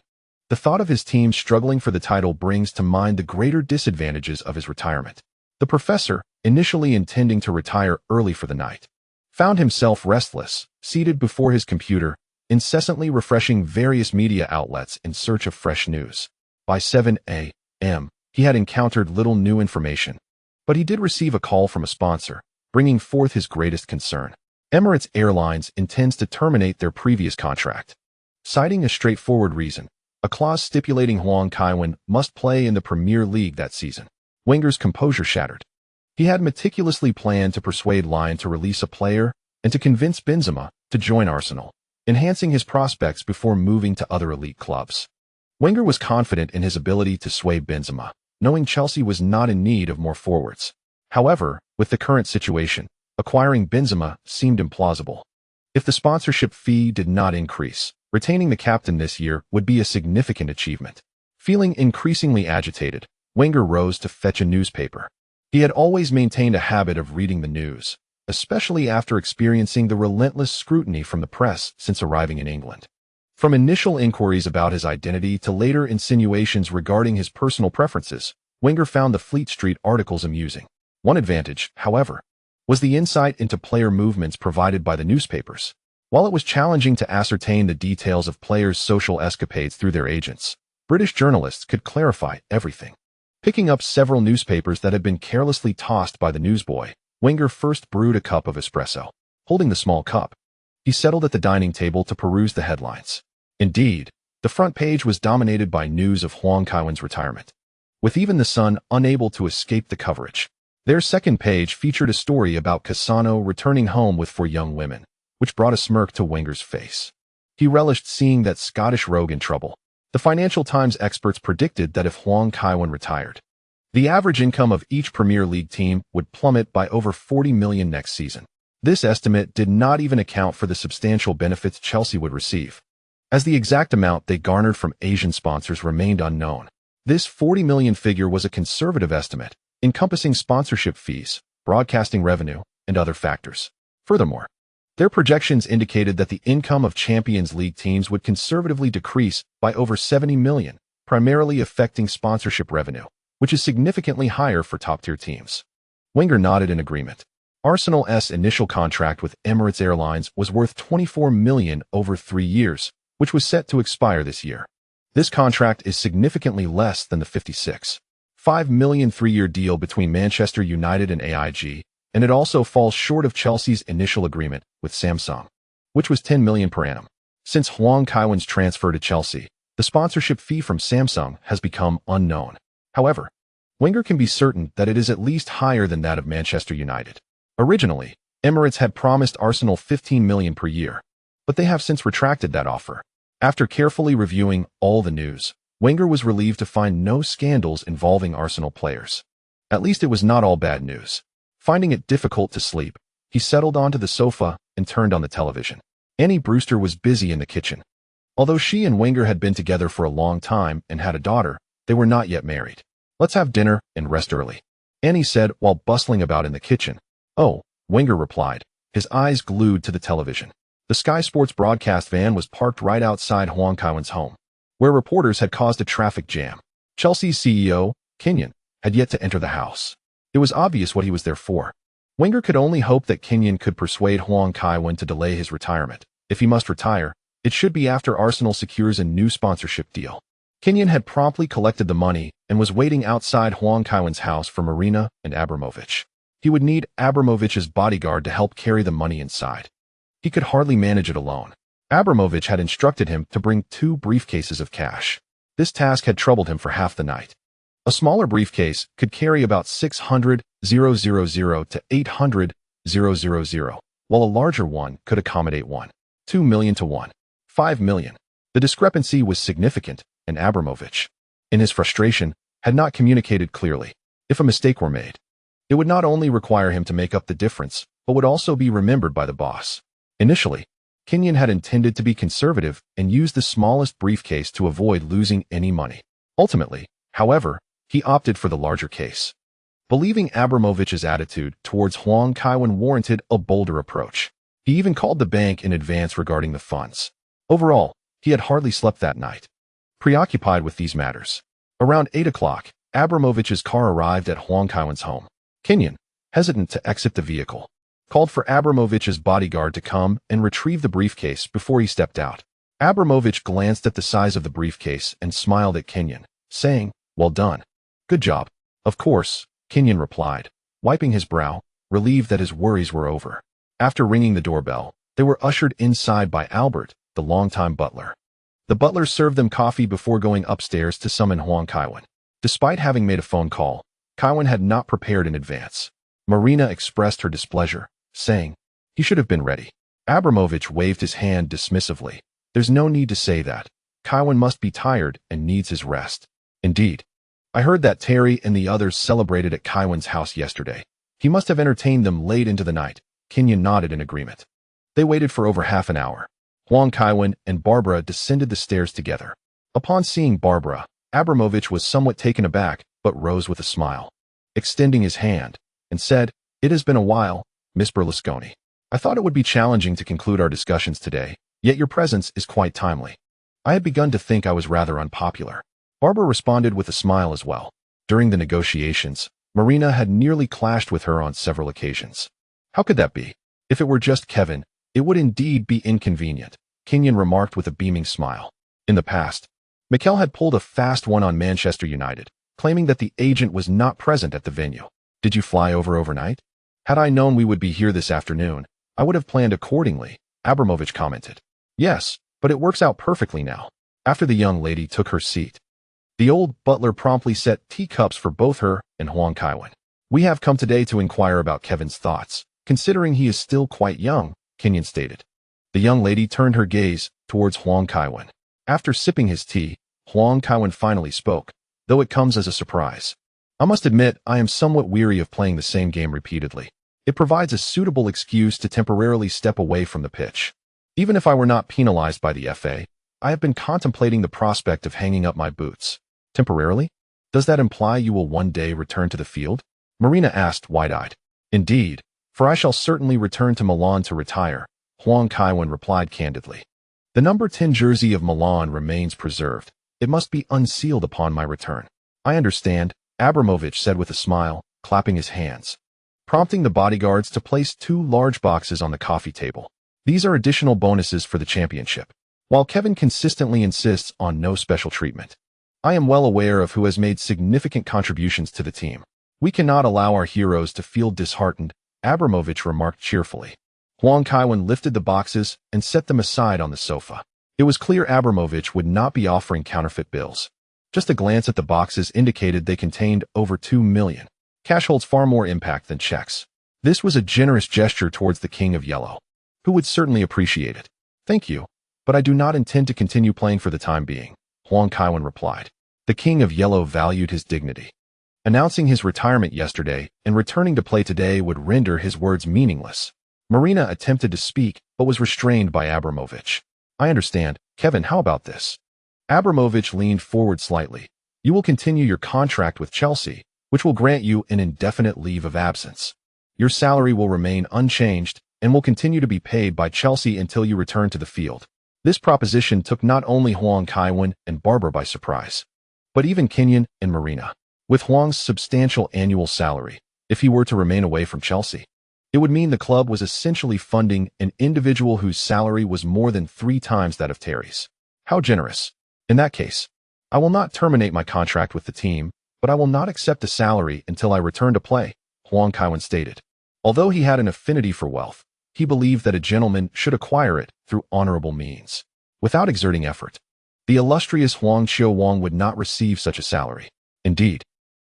the thought of his team struggling for the title brings to mind the greater disadvantages of his retirement. The professor, initially intending to retire early for the night, found himself restless, seated before his computer, incessantly refreshing various media outlets in search of fresh news. By 7 a.m., he had encountered little new information, but he did receive a call from a sponsor, bringing forth his greatest concern. Emirates Airlines intends to terminate their previous contract, citing a straightforward reason, a clause stipulating Huang Kaiwen must play in the Premier League that season. Wenger's composure shattered. He had meticulously planned to persuade Lyon to release a player and to convince Benzema to join Arsenal, enhancing his prospects before moving to other elite clubs. Wenger was confident in his ability to sway Benzema, knowing Chelsea was not in need of more forwards. However, with the current situation, acquiring Benzema seemed implausible. If the sponsorship fee did not increase, retaining the captain this year would be a significant achievement. Feeling increasingly agitated, Wenger rose to fetch a newspaper. He had always maintained a habit of reading the news, especially after experiencing the relentless scrutiny from the press since arriving in England. From initial inquiries about his identity to later insinuations regarding his personal preferences, Wenger found the Fleet Street articles amusing. One advantage, however, was the insight into player movements provided by the newspapers. While it was challenging to ascertain the details of players' social escapades through their agents, British journalists could clarify everything. Picking up several newspapers that had been carelessly tossed by the newsboy, Wenger first brewed a cup of espresso. Holding the small cup, he settled at the dining table to peruse the headlines. Indeed, the front page was dominated by news of Huang Kaiwen's retirement, with even the Sun unable to escape the coverage. Their second page featured a story about Cassano returning home with 4 young women, which brought a smirk to Wenger's face. He relished seeing that Scottish rogue in trouble. The Financial Times experts predicted that if Huang Kaiwen retired, the average income of each Premier League team would plummet by over 40 million next season. This estimate did not even account for the substantial benefits Chelsea would receive, as the exact amount they garnered from Asian sponsors remained unknown. This 40 million figure was a conservative estimate, encompassing sponsorship fees, broadcasting revenue, and other factors. Furthermore, their projections indicated that the income of Champions League teams would conservatively decrease by over 70 million, primarily affecting sponsorship revenue, which is significantly higher for top-tier teams. Wenger nodded in agreement. Arsenal's initial contract with Emirates Airlines was worth 24 million over 3 years, which was set to expire this year. This contract is significantly less than the 56.5 million 3-year deal between Manchester United and AIG, and it also falls short of Chelsea's initial agreement with Samsung, which was 10 million per annum. Since Huang Kaiwen's transfer to Chelsea, the sponsorship fee from Samsung has become unknown. However, Wenger can be certain that it is at least higher than that of Manchester United. Originally, Emirates had promised Arsenal 15 million per year, but they have since retracted that offer. After carefully reviewing all the news, Wenger was relieved to find no scandals involving Arsenal players. At least it was not all bad news. Finding it difficult to sleep, he settled onto the sofa and turned on the television. Annie Brewster was busy in the kitchen. Although she and Wenger had been together for a long time and had a daughter, they were not yet married. "Let's have dinner and rest early," Annie said while bustling about in the kitchen. "Oh," Wenger replied, his eyes glued to the television. The Sky Sports broadcast van was parked right outside Huang Kaiwen's home, where reporters had caused a traffic jam. Chelsea's CEO, Kenyon, had yet to enter the house. It was obvious what he was there for. Wenger could only hope that Kenyon could persuade Huang Kaiwen to delay his retirement. If he must retire, it should be after Arsenal secures a new sponsorship deal. Kenyon had promptly collected the money and was waiting outside Huang Kaiwen's house for Marina and Abramovich. He would need Abramovich's bodyguard to help carry the money inside. He could hardly manage it alone. Abramovich had instructed him to bring 2 briefcases of cash. This task had troubled him for half the night. A smaller briefcase could carry about 600,000 to 800,000, while a larger one could accommodate 1.2 million to 1.5 million. The discrepancy was significant, and Abramovich, in his frustration, had not communicated clearly. If a mistake were made, it would not only require him to make up the difference, but would also be remembered by the boss. Initially, Kenyon had intended to be conservative and use the smallest briefcase to avoid losing any money. Ultimately, however, he opted for the larger case, believing Abramovich's attitude towards Huang Kaiwen warranted a bolder approach. He even called the bank in advance regarding the funds. Overall, he had hardly slept that night, preoccupied with these matters. Around 8 o'clock, Abramovich's car arrived at Huang Kaiwen's home. Kenyon, hesitant to exit the vehicle, called for Abramovich's bodyguard to come and retrieve the briefcase before he stepped out. Abramovich glanced at the size of the briefcase and smiled at Kenyon, saying, "Well done. Good job." "Of course," Kenyon replied, wiping his brow, relieved that his worries were over. After ringing the doorbell, they were ushered inside by Albert, the longtime butler. The butler served them coffee before going upstairs to summon Huang Kaiwen. Despite having made a phone call, Kaiwen had not prepared in advance. Marina expressed her displeasure, saying, "He should have been ready." Abramovich waved his hand dismissively. "There's no need to say that. Kaiwen must be tired and needs his rest." "Indeed. I heard that Terry and the others celebrated at Kaiwen's house yesterday. He must have entertained them late into the night." Kenyon nodded in agreement. They waited for over half an hour. Huang Kaiwen and Barbara descended the stairs together. Upon seeing Barbara, Abramovich was somewhat taken aback, but rose with a smile, extending his hand, and said, "It has been a while, Miss Berlusconi. I thought it would be challenging to conclude our discussions today, yet your presence is quite timely. I had begun to think I was rather unpopular." Barbara responded with a smile as well. During the negotiations, Marina had nearly clashed with her on several occasions. How could that be? If it were just Kevin, it would indeed be inconvenient, Kenyon remarked with a beaming smile. In the past, Mikel had pulled a fast one on Manchester United, claiming that the agent was not present at the venue. Did you fly over overnight? Had I known we would be here this afternoon, I would have planned accordingly, Abramovich commented. Yes, but it works out perfectly now. After the young lady took her seat, the old butler promptly set teacups for both her and Huang Kaiwen. We have come today to inquire about Kevin's thoughts, considering he is still quite young, Kenyon stated. The young lady turned her gaze towards Huang Kaiwen. After sipping his tea, Huang Kaiwen finally spoke, though it comes as a surprise. I must admit I am somewhat weary of playing the same game repeatedly. It provides a suitable excuse to temporarily step away from the pitch. Even if I were not penalized by the FA, I have been contemplating the prospect of hanging up my boots. Temporarily? Does that imply you will one day return to the field? Marina asked wide-eyed. Indeed, for I shall certainly return to Milan to retire, Huang Kaiwen replied candidly. The number 10 jersey of Milan remains preserved. It must be unsealed upon my return. I understand, Abramovich said with a smile, clapping his hands, prompting the bodyguards to place 2 large boxes on the coffee table. These are additional bonuses for the championship. While Kevin consistently insists on no special treatment, I am well aware of who has made significant contributions to the team. We cannot allow our heroes to feel disheartened, Abramovich remarked cheerfully. Huang Kaiwen lifted the boxes and set them aside on the sofa. It was clear Abramovich would not be offering counterfeit bills. Just a glance at the boxes indicated they contained over 2 million. Cash holds far more impact than checks. This was a generous gesture towards the King of Yellow, who would certainly appreciate it. Thank you, but I do not intend to continue playing for the time being, Huang Kaiwen replied. The King of Yellow valued his dignity. Announcing his retirement yesterday and returning to play today would render his words meaningless. Marina attempted to speak, but was restrained by Abramovich. I understand. Kevin, how about this? Abramovich leaned forward slightly. You will continue your contract with Chelsea, which will grant you an indefinite leave of absence. Your salary will remain unchanged and will continue to be paid by Chelsea until you return to the field. This proposition took not only Huang Kaiwen and Barbara by surprise, but even Kenyon and Marina. With Huang's substantial annual salary, if he were to remain away from Chelsea, it would mean the club was essentially funding an individual whose salary was more than 3 times that of Terry's. How generous. In that case, I will not terminate my contract with the team, but I will not accept a salary until I return to play, Huang Kaiwen stated. Although he had an affinity for wealth, he believed that a gentleman should acquire it through honorable means, without exerting effort. The illustrious Huang Qiuwang would not receive such a salary. Indeed,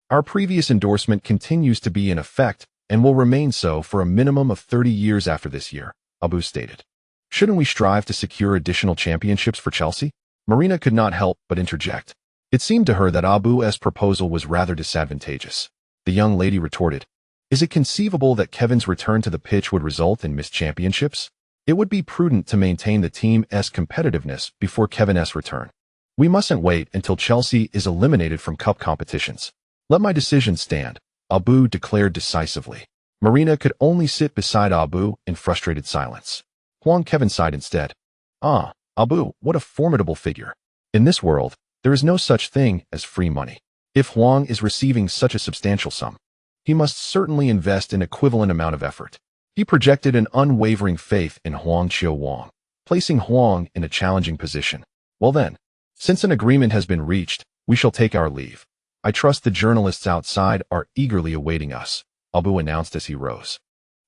our previous endorsement continues to be in effect and will remain so for a minimum of 30 years after this year, Abu stated. Shouldn't we strive to secure additional championships for Chelsea? Marina could not help but interject. It seemed to her that Abu's proposal was rather disadvantageous. The young lady retorted, Is it conceivable that Kevin's return to the pitch would result in missed championships? It would be prudent to maintain the team's competitiveness before Kevin's return. We mustn't wait until Chelsea is eliminated from cup competitions. Let my decision stand, Abu declared decisively. Marina could only sit beside Abu in frustrated silence. Huang Kaiwen sighed instead. Abu, what a formidable figure. In this world, there is no such thing as free money. If Huang is receiving such a substantial sum, he must certainly invest an equivalent amount of effort. He projected an unwavering faith in Huang Qiuwang, placing Huang in a challenging position. Well then, since an agreement has been reached, we shall take our leave. I trust the journalists outside are eagerly awaiting us, Abu announced as he rose,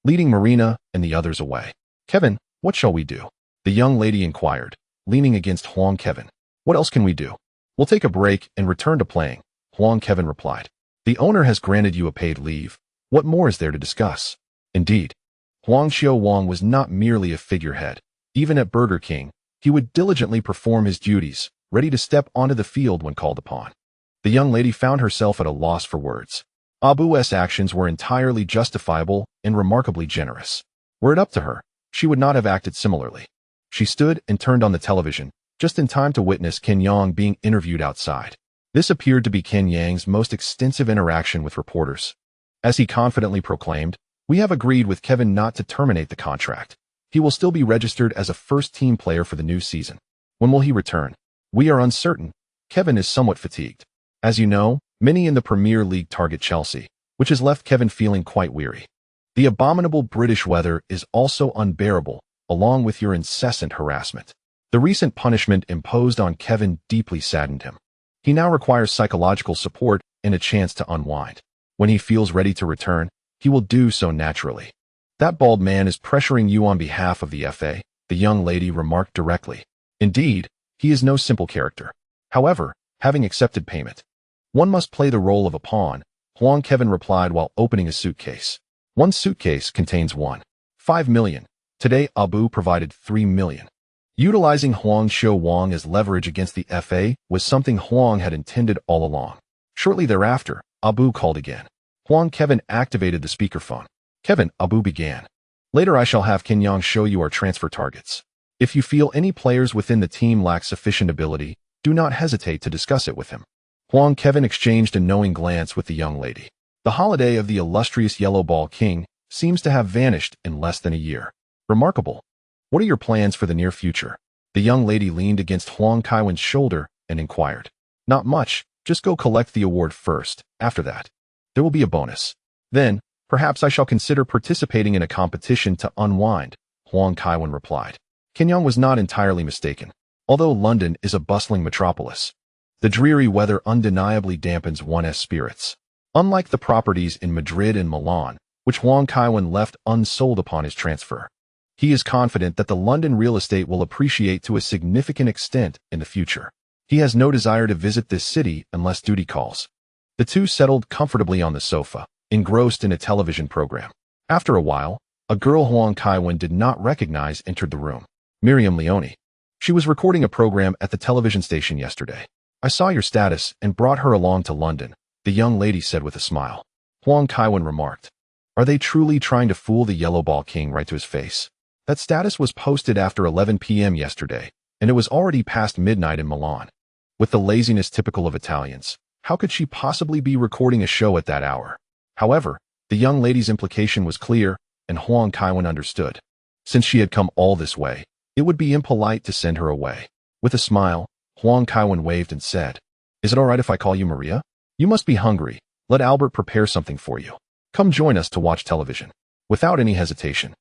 leading Marina and the others away. Kevin, what shall we do? The young lady inquired, leaning against Huang Kaiwen. What else can we do? We'll take a break and return to playing, Huang Kaiwen replied. The owner has granted you a paid leave. What more is there to discuss? Indeed, Huang Qiuwang was not merely a figurehead. Even at Burger King, he would diligently perform his duties, ready to step onto the field when called upon. The young lady found herself at a loss for words. Abu's actions were entirely justifiable and remarkably generous. Were it up to her, she would not have acted similarly. She stood and turned on the television, just in time to witness Ken Yang being interviewed outside. This appeared to be Ken Yang's most extensive interaction with reporters. As he confidently proclaimed, We have agreed with Kevin not to terminate the contract. He will still be registered as a first-team player for the new season. When will he return? We are uncertain. Kevin is somewhat fatigued. As you know, many in the Premier League target Chelsea, which has left Kevin feeling quite weary. The abominable British weather is also unbearable, along with your incessant harassment. The recent punishment imposed on Kevin deeply saddened him. He now requires psychological support and a chance to unwind. When he feels ready to return, he will do so naturally. That bald man is pressuring you on behalf of the FA, the young lady remarked directly. Indeed, he is no simple character. However, having accepted payment, one must play the role of a pawn, Huang Kaiwen replied while opening a suitcase. One suitcase contains 1.5 million. Today, Abu provided 3 million. Utilizing Huang Shou Wang as leverage against the FA was something Huang had intended all along. Shortly thereafter, Abu called again. Huang Kaiwen activated the speakerphone. Kevin, Abu began. Later I shall have Kenyang show you our transfer targets. If you feel any players within the team lack sufficient ability, do not hesitate to discuss it with him. Huang Kaiwen exchanged a knowing glance with the young lady. The holiday of the illustrious Yellow Ball King seems to have vanished in less than a year. Remarkable. What are your plans for the near future? The young lady leaned against Huang Kaiwen's shoulder and inquired. Not much, just go collect the award first. After that, there will be a bonus. Then, perhaps I shall consider participating in a competition to unwind, Huang Kaiwen replied. Kenyang was not entirely mistaken. Although London is a bustling metropolis, the dreary weather undeniably dampens one's spirits. Unlike the properties in Madrid and Milan, which Huang Kaiwen left unsold upon his transfer, he is confident that the London real estate will appreciate to a significant extent in the future. He has no desire to visit this city unless duty calls. The two settled comfortably on the sofa, engrossed in a television program. After a while, a girl Huang Kaiwen did not recognize entered the room. Miriam Leone. She was recording a program at the television station yesterday. I saw your status and brought her along to London, the young lady said with a smile. Huang Kaiwen remarked. Are they truly trying to fool the Yellow Ball King right to his face? That status was posted after 11 p.m. yesterday, and it was already past midnight in Milan. With the laziness typical of Italians, how could she possibly be recording a show at that hour? However, the young lady's implication was clear, and Huang Kaiwen understood. Since she had come all this way, it would be impolite to send her away. With a smile, Huang Kaiwen waved and said, Is it all right if I call you Maria? You must be hungry. Let Albert prepare something for you. Come join us to watch television. Without any hesitation,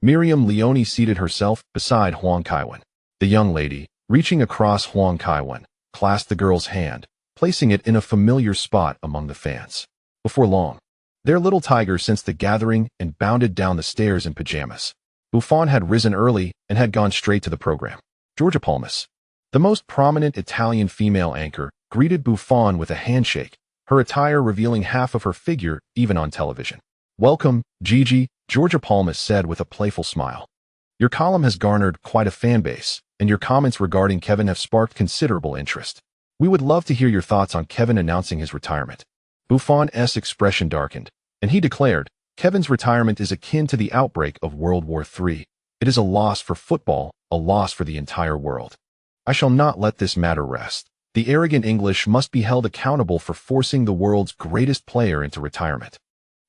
Miriam Leone seated herself beside Huang Kaiwen. The young lady, reaching across Huang Kaiwen, clasped the girl's hand, placing it in a familiar spot among the fans. Before long, their little tiger sensed the gathering and bounded down the stairs in pajamas. Buffon had risen early and had gone straight to the program. Giorgia Palmas, the most prominent Italian female anchor, greeted Buffon with a handshake, her attire revealing half of her figure even on television. Welcome, Gigi, Giorgia Palmas said with a playful smile. Your column has garnered quite a fan base, and your comments regarding Kevin have sparked considerable interest. We would love to hear your thoughts on Kevin announcing his retirement. Buffon's expression darkened, and he declared, Kevin's retirement is akin to the outbreak of World War III. It is a loss for football, a loss for the entire world. I shall not let this matter rest. The arrogant English must be held accountable for forcing the world's greatest player into retirement.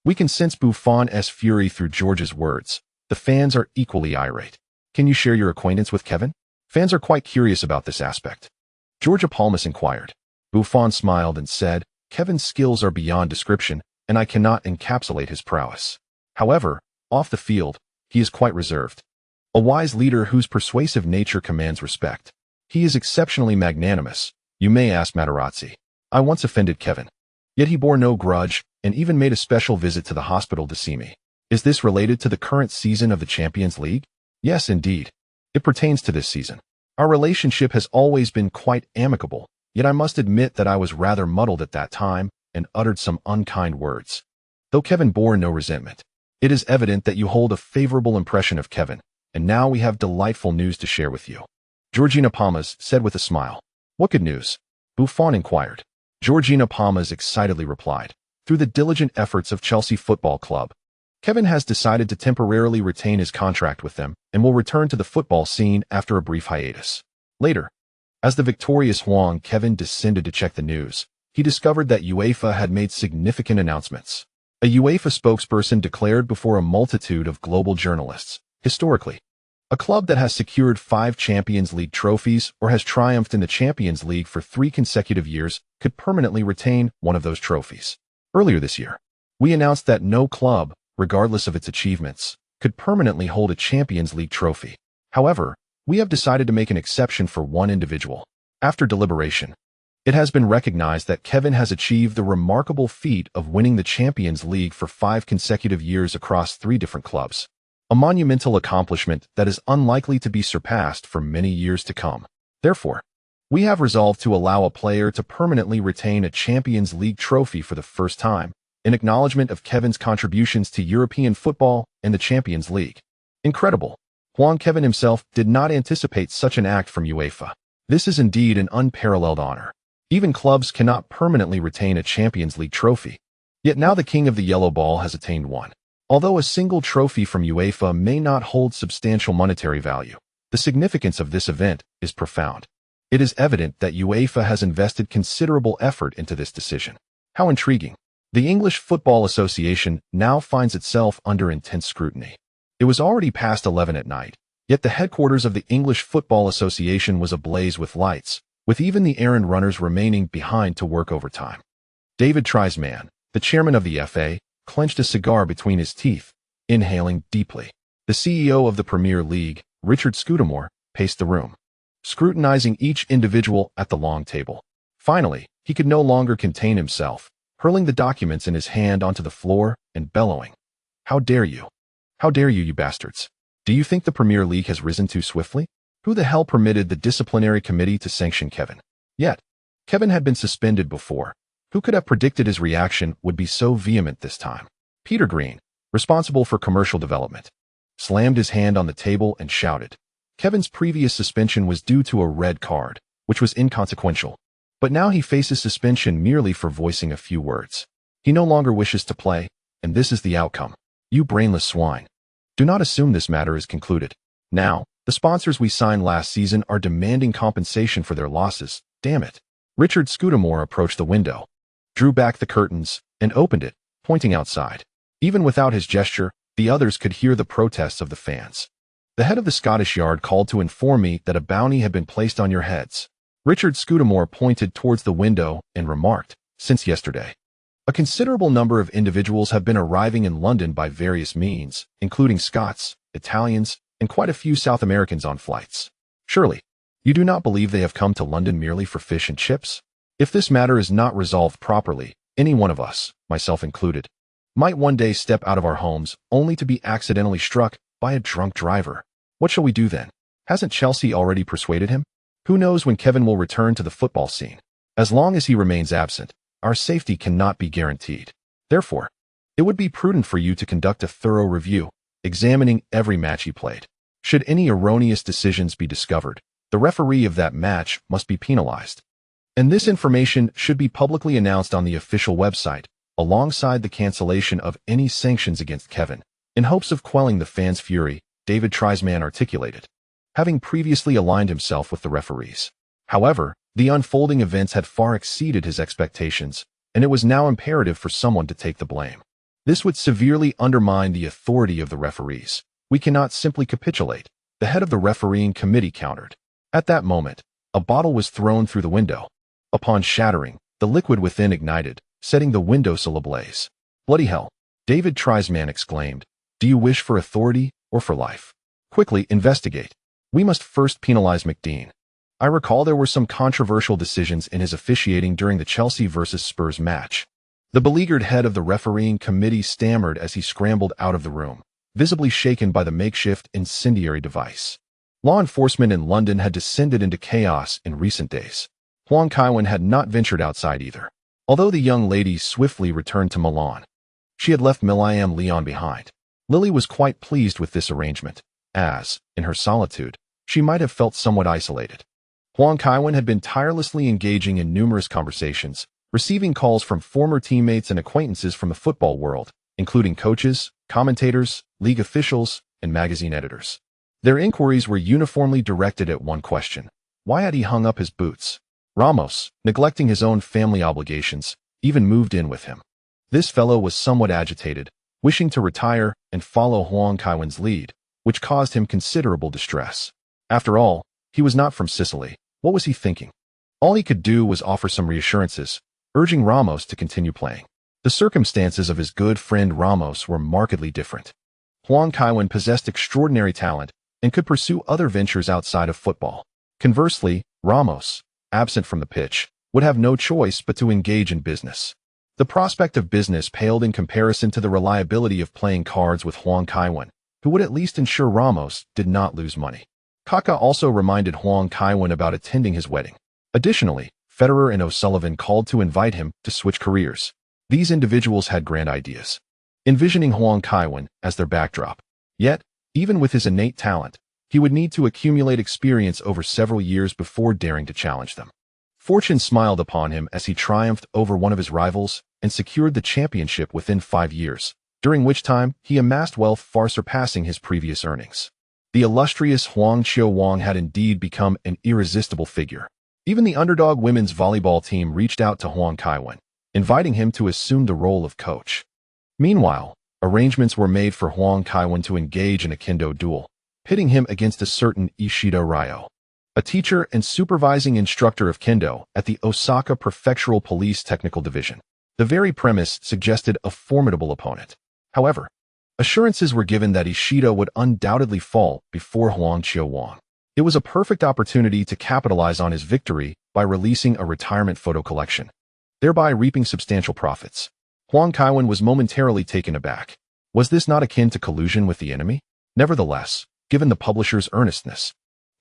We can sense Buffon's fury through George's words. The fans are equally irate. Can you share your acquaintance with Kevin? Fans are quite curious about this aspect. Giorgia Palmas inquired. Buffon smiled and said, Kevin's skills are beyond description, and I cannot encapsulate his prowess. However, off the field, he is quite reserved. A wise leader whose persuasive nature commands respect. He is exceptionally magnanimous. You may ask Materazzi. I once offended Kevin. Yet he bore no grudge, and even made a special visit to the hospital to see me. Is this related to the current season of the Champions League? Yes, indeed. It pertains to this season. Our relationship has always been quite amicable, yet I must admit that I was rather muddled at that time and uttered some unkind words. Though Kevin bore no resentment, it is evident that you hold a favorable impression of Kevin, and now we have delightful news to share with you. Georgina Palmas said with a smile. What good news? Buffon inquired. Georgina Palmas excitedly replied. Through the diligent efforts of Chelsea Football Club, Kevin has decided to temporarily retain his contract with them and will return to the football scene after a brief hiatus. Later, as the victorious Huang Kaiwen descended to check the news, he discovered that UEFA had made significant announcements. A UEFA spokesperson declared before a multitude of global journalists, historically, a club that has secured 5 Champions League trophies or has triumphed in the Champions League for 3 consecutive years could permanently retain one of those trophies. Earlier this year, we announced that no club, regardless of its achievements, could permanently hold a Champions League trophy. However, we have decided to make an exception for one individual. After deliberation, it has been recognized that Kevin has achieved the remarkable feat of winning the Champions League for 5 consecutive years across 3 different clubs. A monumental accomplishment that is unlikely to be surpassed for many years to come. Therefore, we have resolved to allow a player to permanently retain a Champions League trophy for the first time, in acknowledgement of Kevin's contributions to European football and the Champions League. Incredible. Huang Kaiwen himself did not anticipate such an act from UEFA. This is indeed an unparalleled honor. Even clubs cannot permanently retain a Champions League trophy. Yet now the king of the yellow ball has attained one. Although a single trophy from UEFA may not hold substantial monetary value, the significance of this event is profound. It is evident that UEFA has invested considerable effort into this decision. How intriguing. The English Football Association now finds itself under intense scrutiny. It was already past 11 at night, yet the headquarters of the English Football Association was ablaze with lights, with even the errand runners remaining behind to work overtime. David Treisman, the chairman of the FA, clenched a cigar between his teeth, inhaling deeply. The CEO of the Premier League, Richard Scudamore, paced the room, scrutinizing each individual at the long table. Finally, he could no longer contain himself, hurling the documents in his hand onto the floor and bellowing, "How dare you? How dare you, you bastards? Do you think the Premier League has risen too swiftly? Who the hell permitted the disciplinary committee to sanction Kevin?" Yet, Kevin had been suspended before. Who could have predicted his reaction would be so vehement this time? Peter Green, responsible for commercial development, slammed his hand on the table and shouted. Kevin's previous suspension was due to a red card, which was inconsequential. But now he faces suspension merely for voicing a few words. He no longer wishes to play, and this is the outcome. You brainless swine. Do not assume this matter is concluded. Now, the sponsors we signed last season are demanding compensation for their losses. Damn it. Richard Scudamore approached the window, drew back the curtains, and opened it, pointing outside. Even without his gesture, the others could hear the protests of the fans. The head of the Scottish Yard called to inform me that a bounty had been placed on your heads. Richard Scudamore pointed towards the window and remarked, since yesterday, a considerable number of individuals have been arriving in London by various means, including Scots, Italians, and quite a few South Americans on flights. Surely, you do not believe they have come to London merely for fish and chips? If this matter is not resolved properly, any one of us, myself included, might one day step out of our homes only to be accidentally struck by a drunk driver. What shall we do then? Hasn't Chelsea already persuaded him? Who knows when Kevin will return to the football scene? As long as he remains absent, our safety cannot be guaranteed. Therefore, it would be prudent for you to conduct a thorough review, examining every match he played. Should any erroneous decisions be discovered, the referee of that match must be penalized. And this information should be publicly announced on the official website, alongside the cancellation of any sanctions against Kevin, in hopes of quelling the fans' fury, David Treisman articulated, having previously aligned himself with the referees. However, the unfolding events had far exceeded his expectations, and it was now imperative for someone to take the blame. This would severely undermine the authority of the referees. We cannot simply capitulate, the head of the refereeing committee countered. At that moment, a bottle was thrown through the window. Upon shattering, the liquid within ignited, setting the windowsill ablaze. Bloody hell! David Treisman exclaimed. Do you wish for authority or for life? Quickly investigate. We must first penalize McDean. I recall there were some controversial decisions in his officiating during the Chelsea vs Spurs match. The beleaguered head of the refereeing committee stammered as he scrambled out of the room, visibly shaken by the makeshift incendiary device. Law enforcement in London had descended into chaos in recent days. Huang Kaiwen had not ventured outside either. Although the young lady swiftly returned to Milan, she had left Milan Leon behind. Lily was quite pleased with this arrangement, as, in her solitude, she might have felt somewhat isolated. Huang Kaiwen had been tirelessly engaging in numerous conversations, receiving calls from former teammates and acquaintances from the football world, including coaches, commentators, league officials, and magazine editors. Their inquiries were uniformly directed at one question. Why had he hung up his boots? Ramos, neglecting his own family obligations, even moved in with him. This fellow was somewhat agitated, wishing to retire and follow Huang Kaiwen's lead, which caused him considerable distress. After all, he was not from Sicily. What was he thinking? All he could do was offer some reassurances, urging Ramos to continue playing. The circumstances of his good friend Ramos were markedly different. Huang Kaiwen possessed extraordinary talent and could pursue other ventures outside of football. Conversely, Ramos, absent from the pitch, would have no choice but to engage in business. The prospect of business paled in comparison to the reliability of playing cards with Huang Kaiwen, who would at least ensure Ramos did not lose money. Kaka also reminded Huang Kaiwen about attending his wedding. Additionally, Federer and O'Sullivan called to invite him to switch careers. These individuals had grand ideas, envisioning Huang Kaiwen as their backdrop. Yet, even with his innate talent, he would need to accumulate experience over several years before daring to challenge them. Fortune smiled upon him as he triumphed over one of his rivals and secured the championship within 5 years, during which time he amassed wealth far surpassing his previous earnings. The illustrious Huang Qiuwang had indeed become an irresistible figure. Even the underdog women's volleyball team reached out to Huang Kaiwen, inviting him to assume the role of coach. Meanwhile, arrangements were made for Huang Kaiwen to engage in a kendo duel, pitting him against a certain Ishido Ryo, a teacher and supervising instructor of kendo at the Osaka Prefectural Police Technical Division. The very premise suggested a formidable opponent. However, assurances were given that Ishido would undoubtedly fall before Huang Qiuwang. It was a perfect opportunity to capitalize on his victory by releasing a retirement photo collection, thereby reaping substantial profits. Huang Kaiwen was momentarily taken aback. Was this not akin to collusion with the enemy? Nevertheless, given the publisher's earnestness,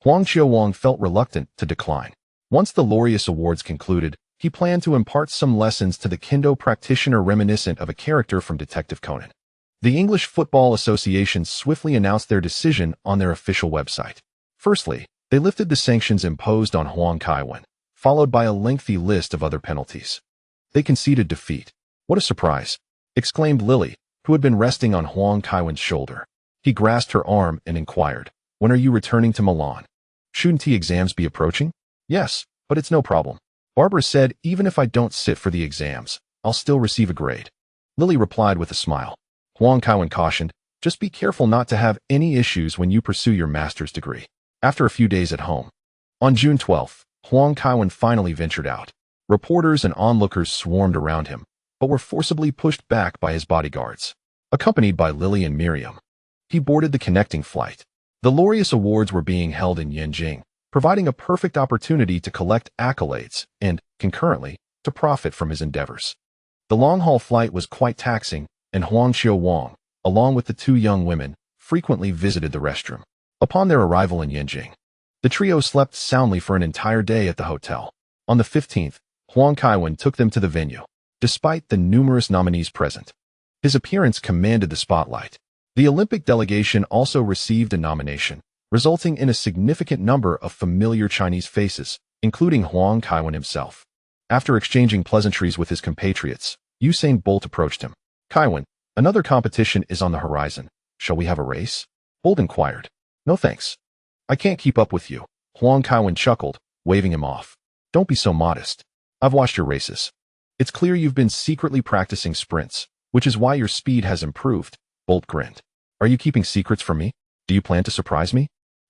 Huang Qiuwang felt reluctant to decline. Once the Laureus Awards concluded, he planned to impart some lessons to the kendo practitioner reminiscent of a character from Detective Conan. The English Football Association swiftly announced their decision on their official website. Firstly, they lifted the sanctions imposed on Huang Kaiwen, followed by a lengthy list of other penalties. They conceded defeat. "What a surprise!" exclaimed Lily, who had been resting on Huang Kaiwen's shoulder. He grasped her arm and inquired, "When are you returning to Milan? Shouldn't the exams be approaching?" "Yes, but it's no problem." Barbara said, "Even if I don't sit for the exams, I'll still receive a grade." Lily replied with a smile. Huang Kaiwen cautioned, "Just be careful not to have any issues when you pursue your master's degree." After a few days at home, on June 12th, Huang Kaiwen finally ventured out. Reporters and onlookers swarmed around him, but were forcibly pushed back by his bodyguards. Accompanied by Lily and Miriam, he boarded the connecting flight. The Laureus Awards were being held in Yanjing, providing a perfect opportunity to collect accolades and, concurrently, to profit from his endeavors. The long-haul flight was quite taxing, and Huang Qiuwang, along with the two young women, frequently visited the restroom. Upon their arrival in Yanjing, the trio slept soundly for an entire day at the hotel. On the 15th, Huang Kaiwen took them to the venue. Despite the numerous nominees present, his appearance commanded the spotlight. The Olympic delegation also received a nomination, resulting in a significant number of familiar Chinese faces, including Huang Kaiwen himself. After exchanging pleasantries with his compatriots, Usain Bolt approached him. "Kaiwen, another competition is on the horizon. Shall we have a race?" Bolt inquired. "No thanks. I can't keep up with you." Huang Kaiwen chuckled, waving him off. "Don't be so modest. I've watched your races. It's clear you've been secretly practicing sprints, which is why your speed has improved." Bolt grinned. "Are you keeping secrets from me? Do you plan to surprise me?"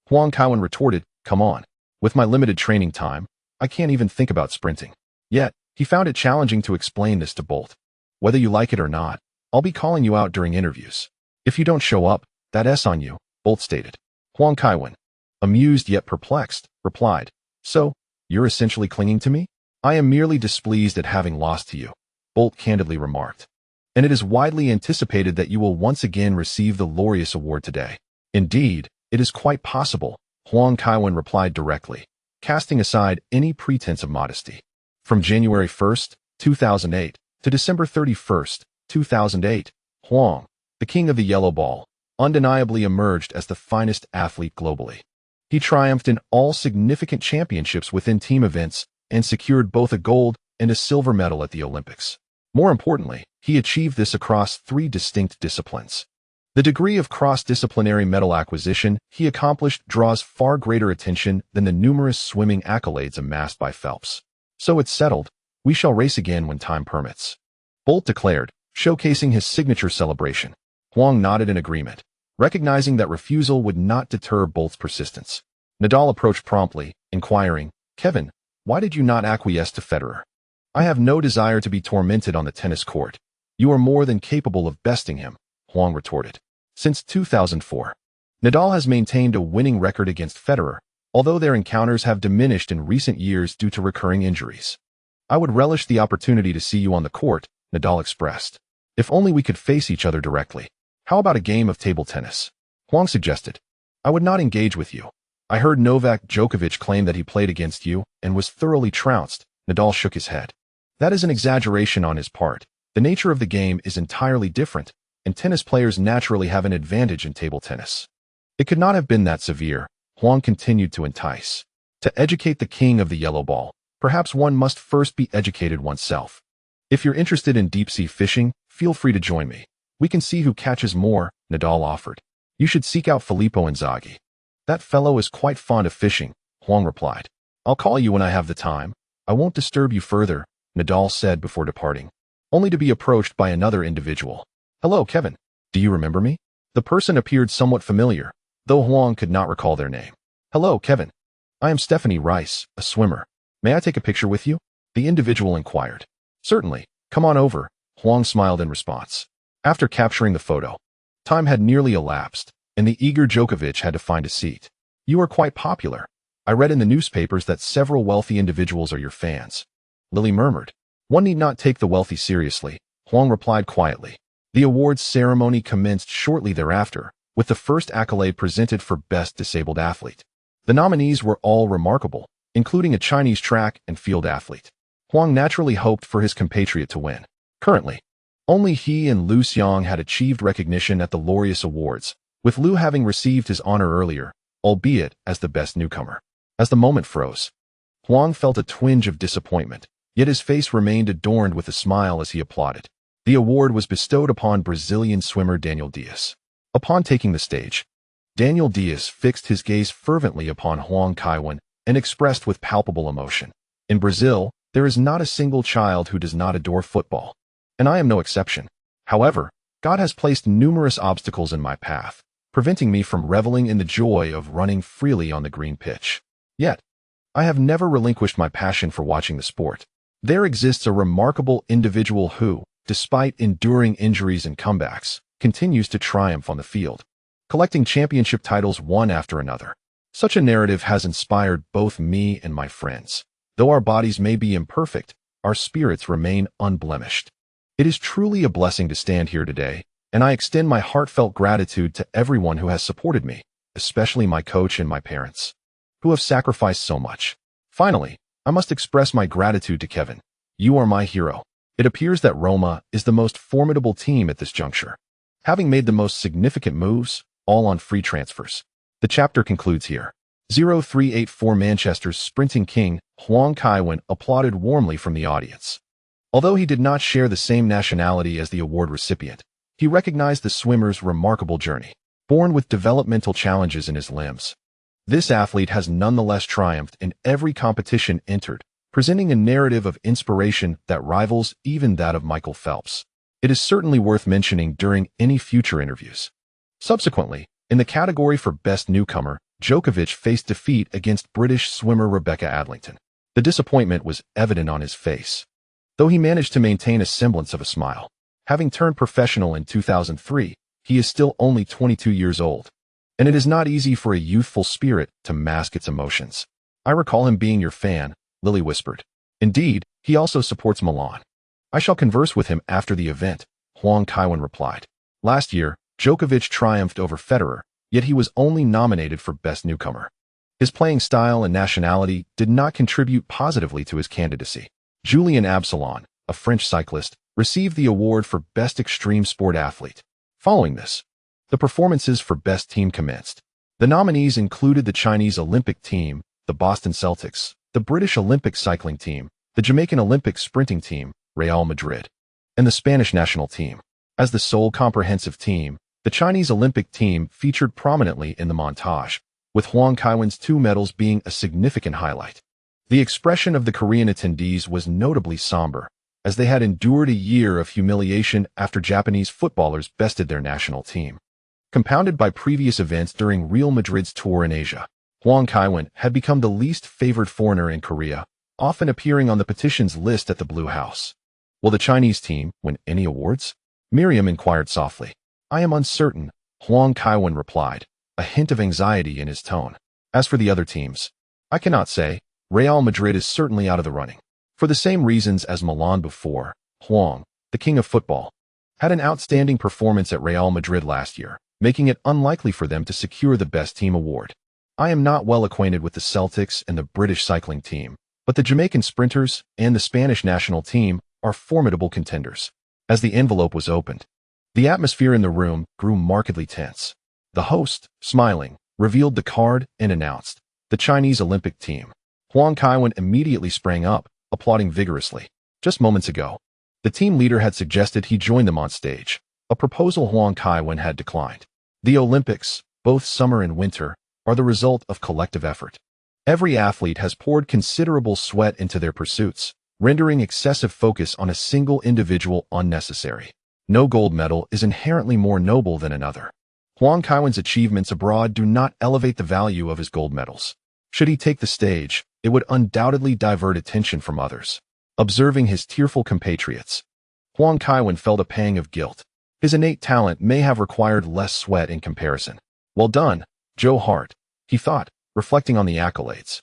Huang Kaiwen retorted, "Come on. With my limited training time, I can't even think about sprinting." Yet, he found it challenging to explain this to Bolt. "Whether you like it or not, I'll be calling you out during interviews. If you don't show up, that's on you," Bolt stated. Huang Kaiwen, amused yet perplexed, replied, "So, you're essentially clinging to me?" "I am merely displeased at having lost to you," Bolt candidly remarked. "And it is widely anticipated that you will once again receive the Laureus Award today." "Indeed, it is quite possible," Huang Kaiwen replied directly, casting aside any pretense of modesty. From January 1st, 2008, to December 31st, 2008, Huang, the king of the yellow ball, undeniably emerged as the finest athlete globally. He triumphed in all significant championships within team events and secured both a gold and a silver medal at the Olympics. More importantly, he achieved this across 3 distinct disciplines. The degree of cross-disciplinary medal acquisition he accomplished draws far greater attention than the numerous swimming accolades amassed by Phelps. "So it's settled. We shall race again when time permits," Bolt declared, showcasing his signature celebration. Huang nodded in agreement, recognizing that refusal would not deter Bolt's persistence. Nadal approached promptly, inquiring, "Kevin, why did you not acquiesce to Federer?" "I have no desire to be tormented on the tennis court," You are more than capable of besting him, Huang retorted. Since 2004, Nadal has maintained a winning record against Federer, although their encounters have diminished in recent years due to recurring injuries. I would relish the opportunity to see you on the court, Nadal expressed. If only we could face each other directly. How about a game of table tennis? Huang suggested. I would not engage with you. I heard Novak Djokovic claim that he played against you and was thoroughly trounced. Nadal shook his head. That is an exaggeration on his part. The nature of the game is entirely different, and tennis players naturally have an advantage in table tennis. It could not have been that severe, Huang continued to entice. To educate the king of the yellow ball, perhaps one must first be educated oneself. If you're interested in deep-sea fishing, feel free to join me. We can see who catches more, Nadal offered. You should seek out Filippo Inzaghi. That fellow is quite fond of fishing, Huang replied. I'll call you when I have the time. I won't disturb you further, Nadal said before departing, only to be approached by another individual. Hello, Kevin. Do you remember me? The person appeared somewhat familiar, though Huang could not recall their name. Hello, Kevin. I am Stephanie Rice, a swimmer. May I take a picture with you? The individual inquired. Certainly. Come on over, Huang smiled in response. After capturing the photo, time had nearly elapsed, and the eager Djokovic had to find a seat. You are quite popular. I read in the newspapers that several wealthy individuals are your fans. Lily murmured. One need not take the wealthy seriously, Huang replied quietly. The awards ceremony commenced shortly thereafter, with the first accolade presented for Best Disabled Athlete. The nominees were all remarkable, including a Chinese track and field athlete. Huang naturally hoped for his compatriot to win. Currently, only he and Liu Xiang had achieved recognition at the Laureus Awards, with Liu having received his honor earlier, albeit as the best newcomer. As the moment froze, Huang felt a twinge of disappointment, yet his face remained adorned with a smile as he applauded. The award was bestowed upon Brazilian swimmer Daniel Dias. Upon taking the stage, Daniel Dias fixed his gaze fervently upon Huang Kaiwen and expressed with palpable emotion. In Brazil, there is not a single child who does not adore football, and I am no exception. However, God has placed numerous obstacles in my path, preventing me from reveling in the joy of running freely on the green pitch. Yet, I have never relinquished my passion for watching the sport. There exists a remarkable individual who, despite enduring injuries and comebacks, continues to triumph on the field, collecting championship titles one after another. Such a narrative has inspired both me and my friends. Though our bodies may be imperfect, our spirits remain unblemished. It is truly a blessing to stand here today, and I extend my heartfelt gratitude to everyone who has supported me, especially my coach and my parents, who have sacrificed so much. Finally, I must express my gratitude to Kevin. You are my hero. It appears that Roma is the most formidable team at this juncture, having made the most significant moves, all on free transfers. The chapter concludes here. 0384 Manchester's sprinting king, Huang Kaiwen, applauded warmly from the audience. Although he did not share the same nationality as the award recipient, he recognized the swimmer's remarkable journey. Born with developmental challenges in his limbs, this athlete has nonetheless triumphed in every competition entered, presenting a narrative of inspiration that rivals even that of Michael Phelps. It is certainly worth mentioning during any future interviews. Subsequently, in the category for Best Newcomer, Djokovic faced defeat against British swimmer Rebecca Adlington. The disappointment was evident on his face, though he managed to maintain a semblance of a smile. Having turned professional in 2003, he is still only 22 years old, and it is not easy for a youthful spirit to mask its emotions. I recall him being your fan, Lily whispered. Indeed, he also supports Milan. I shall converse with him after the event, Huang Kaiwen replied. Last year, Djokovic triumphed over Federer, yet he was only nominated for Best Newcomer. His playing style and nationality did not contribute positively to his candidacy. Julien Absalon, a French cyclist, received the award for Best Extreme Sport Athlete. Following this, the performances for Best Team commenced. The nominees included the Chinese Olympic team, the Boston Celtics, the British Olympic cycling team, the Jamaican Olympic sprinting team, Real Madrid, and the Spanish national team. As the sole comprehensive team, the Chinese Olympic team featured prominently in the montage, with Huang Kaiwen's 2 medals being a significant highlight. The expression of the Korean attendees was notably somber, as they had endured a year of humiliation after Japanese footballers bested their national team. Compounded by previous events during Real Madrid's tour in Asia, Huang Kaiwen had become the least favored foreigner in Korea, often appearing on the petitions list at the Blue House. Will the Chinese team win any awards? Miriam inquired softly. I am uncertain, Huang Kaiwen replied, a hint of anxiety in his tone. As for the other teams, I cannot say. Real Madrid is certainly out of the running. For the same reasons as Milan before, Huang, the king of football, had an outstanding performance at Real Madrid last year, making it unlikely for them to secure the Best Team award. I am not well acquainted with the Celtics and the British cycling team, but the Jamaican sprinters and the Spanish national team are formidable contenders. As the envelope was opened, the atmosphere in the room grew markedly tense. The host, smiling, revealed the card and announced, the Chinese Olympic team. Huang Kaiwen immediately sprang up, applauding vigorously. Just moments ago, the team leader had suggested he join them on stage, a proposal Huang Kaiwen had declined. The Olympics, both summer and winter, are the result of collective effort. Every athlete has poured considerable sweat into their pursuits, rendering excessive focus on a single individual unnecessary. No gold medal is inherently more noble than another. Huang Kaiwen's achievements abroad do not elevate the value of his gold medals. Should he take the stage, it would undoubtedly divert attention from others. Observing his tearful compatriots, Huang Kaiwen felt a pang of guilt. His innate talent may have required less sweat in comparison. Well done, Joe Hart, he thought, reflecting on the accolades.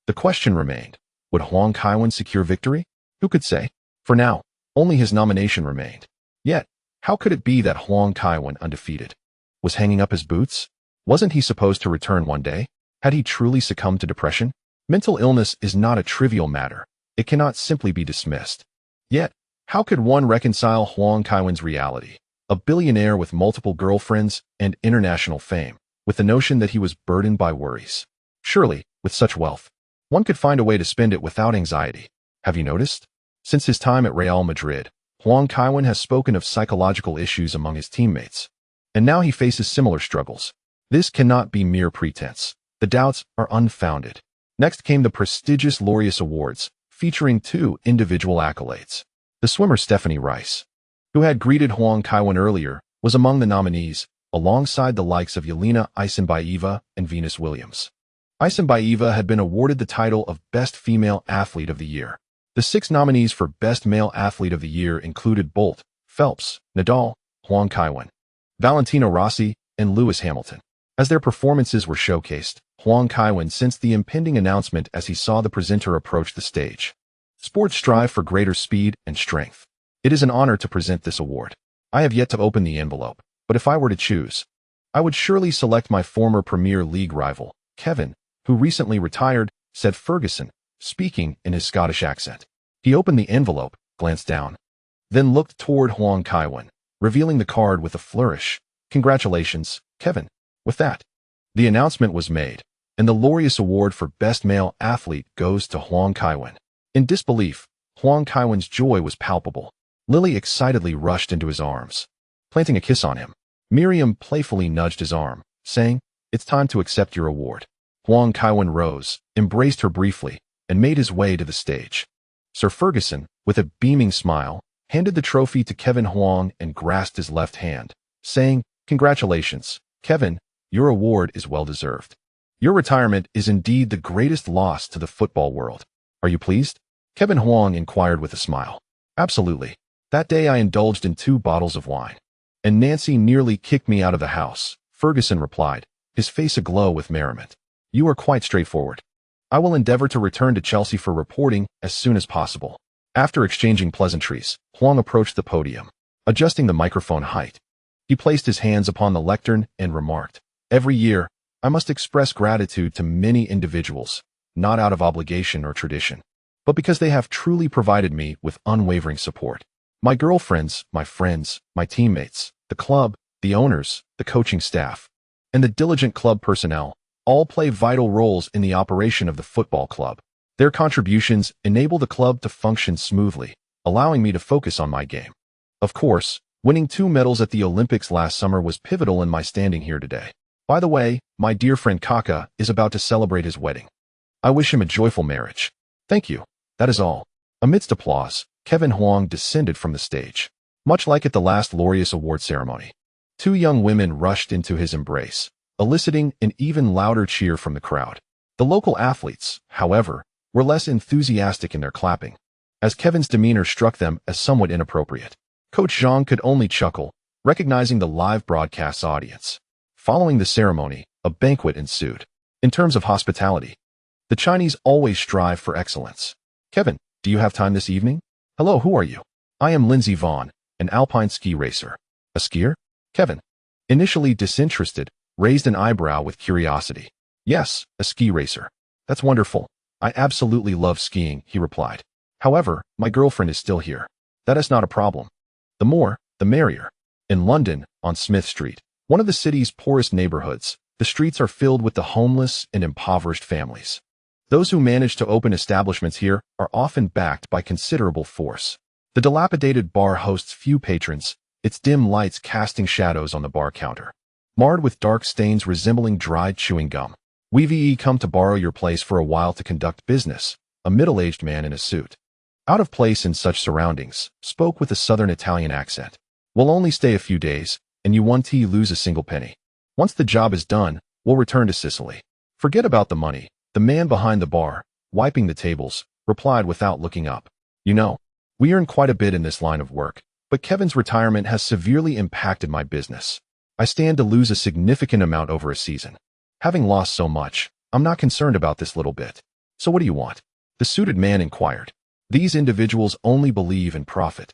The question remained, would Huang Kaiwen secure victory? Who could say? For now, only his nomination remained. Yet, how could it be that Huang Kaiwen, undefeated, was hanging up his boots? Wasn't he supposed to return one day? Had he truly succumbed to depression? Mental illness is not a trivial matter. It cannot simply be dismissed. Yet, how could one reconcile Huang Kaiwen's reality, a billionaire with multiple girlfriends and international fame, with the notion that he was burdened by worries? Surely, with such wealth, one could find a way to spend it without anxiety. Have you noticed? Since his time at Real Madrid, Huang Kaiwen has spoken of psychological issues among his teammates. And now he faces similar struggles. This cannot be mere pretense. The doubts are unfounded. Next came the prestigious Laureus Awards, featuring 2 individual accolades. The swimmer Stephanie Rice, who had greeted Huang Kaiwen earlier, was among the nominees, alongside the likes of Yelena Isinbayeva and Venus Williams. Isinbayeva had been awarded the title of Best Female Athlete of the Year. The 6 nominees for Best Male Athlete of the Year included Bolt, Phelps, Nadal, Huang Kaiwen, Valentino Rossi, and Lewis Hamilton. As their performances were showcased, Huang Kaiwen sensed the impending announcement as he saw the presenter approach the stage. Sports strive for greater speed and strength. It is an honor to present this award. I have yet to open the envelope, but if I were to choose, I would surely select my former Premier League rival, Kevin, who recently retired, said Ferguson, speaking in his Scottish accent. He opened the envelope, glanced down, then looked toward Huang Kaiwen, revealing the card with a flourish. Congratulations, Kevin. With that, the announcement was made, and the Laureus Award for Best Male Athlete goes to Huang Kaiwen. In disbelief, Huang Kaiwen's joy was palpable. Lily excitedly rushed into his arms, planting a kiss on him. Miriam playfully nudged his arm, saying, "It's time to accept your award." Huang Kaiwen rose, embraced her briefly, and made his way to the stage. Sir Ferguson, with a beaming smile, handed the trophy to Kevin Huang and grasped his left hand, saying, "Congratulations, Kevin. Your award is well-deserved. Your retirement is indeed the greatest loss to the football world. Are you pleased?" Kevin Huang inquired with a smile. "Absolutely. That day I indulged in 2 bottles of wine, and Nancy nearly kicked me out of the house," Ferguson replied, his face aglow with merriment. "You are quite straightforward. I will endeavor to return to Chelsea for reporting as soon as possible." After exchanging pleasantries, Huang approached the podium, adjusting the microphone height. He placed his hands upon the lectern and remarked, "Every year, I must express gratitude to many individuals, not out of obligation or tradition, but because they have truly provided me with unwavering support. My girlfriends, my friends, my teammates, the club, the owners, the coaching staff, and the diligent club personnel all play vital roles in the operation of the football club. Their contributions enable the club to function smoothly, allowing me to focus on my game. Of course, winning 2 medals at the Olympics last summer was pivotal in my standing here today. By the way, my dear friend Kaka is about to celebrate his wedding. I wish him a joyful marriage. Thank you. That is all." Amidst applause, Kevin Huang descended from the stage. Much like at the last Laureus Award ceremony, 2 young women rushed into his embrace, eliciting an even louder cheer from the crowd. The local athletes, however, were less enthusiastic in their clapping. as Kevin's demeanor struck them as somewhat inappropriate. Coach Zhang could only chuckle, recognizing the live broadcast audience. Following the ceremony, a banquet ensued. In terms of hospitality, the Chinese always strive for excellence. Kevin, do you have time this evening? Hello, who are you? I am Lindsay Vaughn, an alpine ski racer. A skier? Kevin, initially disinterested, raised an eyebrow with curiosity. Yes, a ski racer. That's wonderful. I absolutely love skiing, he replied. However, my girlfriend is still here. That is not a problem. The more, the merrier. In London, on Smith Street, one of the city's poorest neighborhoods, the streets are filled with the homeless and impoverished families. Those who manage to open establishments here are often backed by considerable force. The dilapidated bar hosts few patrons, its dim lights casting shadows on the bar counter, marred with dark stains resembling dried chewing gum. We've come to borrow your place for a while to conduct business, a middle-aged man in a suit, out of place in such surroundings, spoke with a southern Italian accent. We'll only stay a few days, and you won't lose a single penny. Once the job is done, we'll return to Sicily. Forget about the money, the man behind the bar, wiping the tables, replied without looking up. You know, we earn quite a bit in this line of work, but Kevin's retirement has severely impacted my business. I stand to lose a significant amount over a season. Having lost so much, I'm not concerned about this little bit. So what do you want? The suited man inquired. These individuals only believe in profit.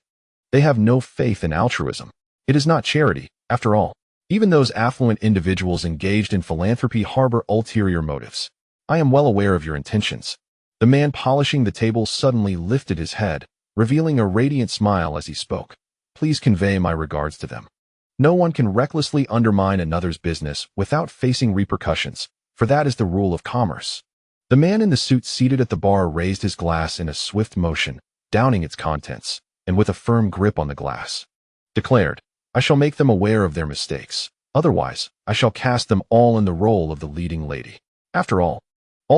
They have no faith in altruism. It is not charity, after all. Even those affluent individuals engaged in philanthropy harbor ulterior motives. I am well aware of your intentions. The man polishing the table suddenly lifted his head, revealing a radiant smile as he spoke. Please convey my regards to them. No one can recklessly undermine another's business without facing repercussions, for that is the rule of commerce. The man in the suit seated at the bar raised his glass in a swift motion, downing its contents, and with a firm grip on the glass, declared, I shall make them aware of their mistakes. Otherwise, I shall cast them all in the role of the leading lady. After all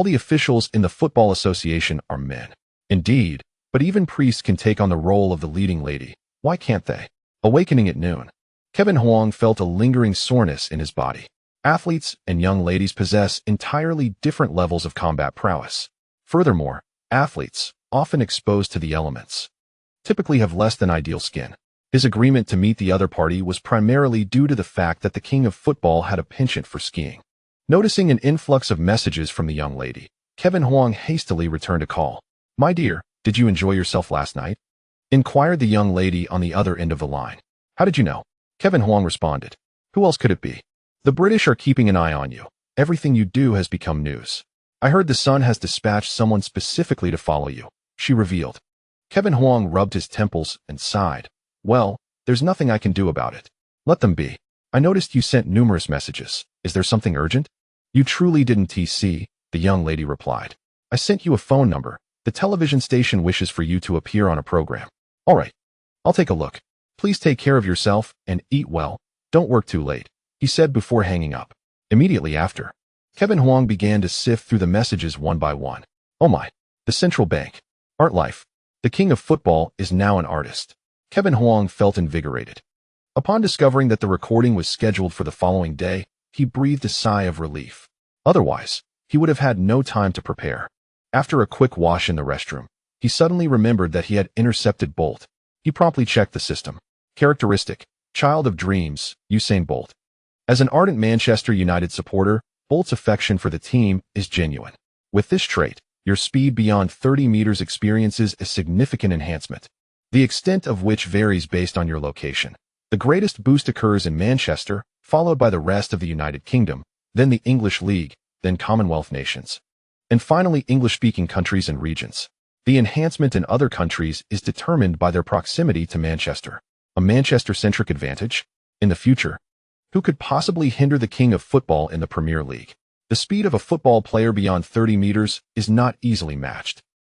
the officials in the Football Association are men. Indeed, but even priests can take on the role of the leading lady. Why can't they? Awakening at noon, Kevin Huang felt a lingering soreness in his body. Athletes and young ladies possess entirely different levels of combat prowess. Furthermore, athletes, often exposed to the elements, typically have less than ideal skin. His agreement to meet the other party was primarily due to the fact that the king of football had a penchant for skiing. Noticing an influx of messages from the young lady, Kevin Huang hastily returned a call. My dear, did you enjoy yourself last night? Inquired the young lady on the other end of the line. How did you know? Kevin Huang responded. Who else could it be? The British are keeping an eye on you. Everything you do has become news. I heard the Sun has dispatched someone specifically to follow you, she revealed. Kevin Huang rubbed his temples and sighed. Well, there's nothing I can do about it. Let them be. I noticed you sent numerous messages. Is there something urgent? You truly didn't TC, the young lady replied. I sent you a phone number. The television station wishes for you to appear on a program. All right. I'll take a look. Please take care of yourself and eat well. Don't work too late, he said before hanging up. Immediately after, Kevin Huang began to sift through the messages one by one. Oh my. The central bank. Art life. The king of football is now an artist. Kevin Huang felt invigorated. Upon discovering that the recording was scheduled for the following day, he breathed a sigh of relief. Otherwise, he would have had no time to prepare. After a quick wash in the restroom, he suddenly remembered that he had intercepted Bolt. He promptly checked the system. Characteristic, child of dreams, Usain Bolt. As an ardent Manchester United supporter, Bolt's affection for the team is genuine. With this trait, your speed beyond 30 meters experiences a significant enhancement, the extent of which varies based on your location. The greatest boost occurs in Manchester, followed by the rest of the United Kingdom, then the English League, then Commonwealth nations, and finally English-speaking countries and regions. The enhancement in other countries is determined by their proximity to Manchester. A Manchester-centric advantage? In the future, who could possibly hinder the king of football in the Premier League? The speed of a football player beyond 30 meters is not easily matched.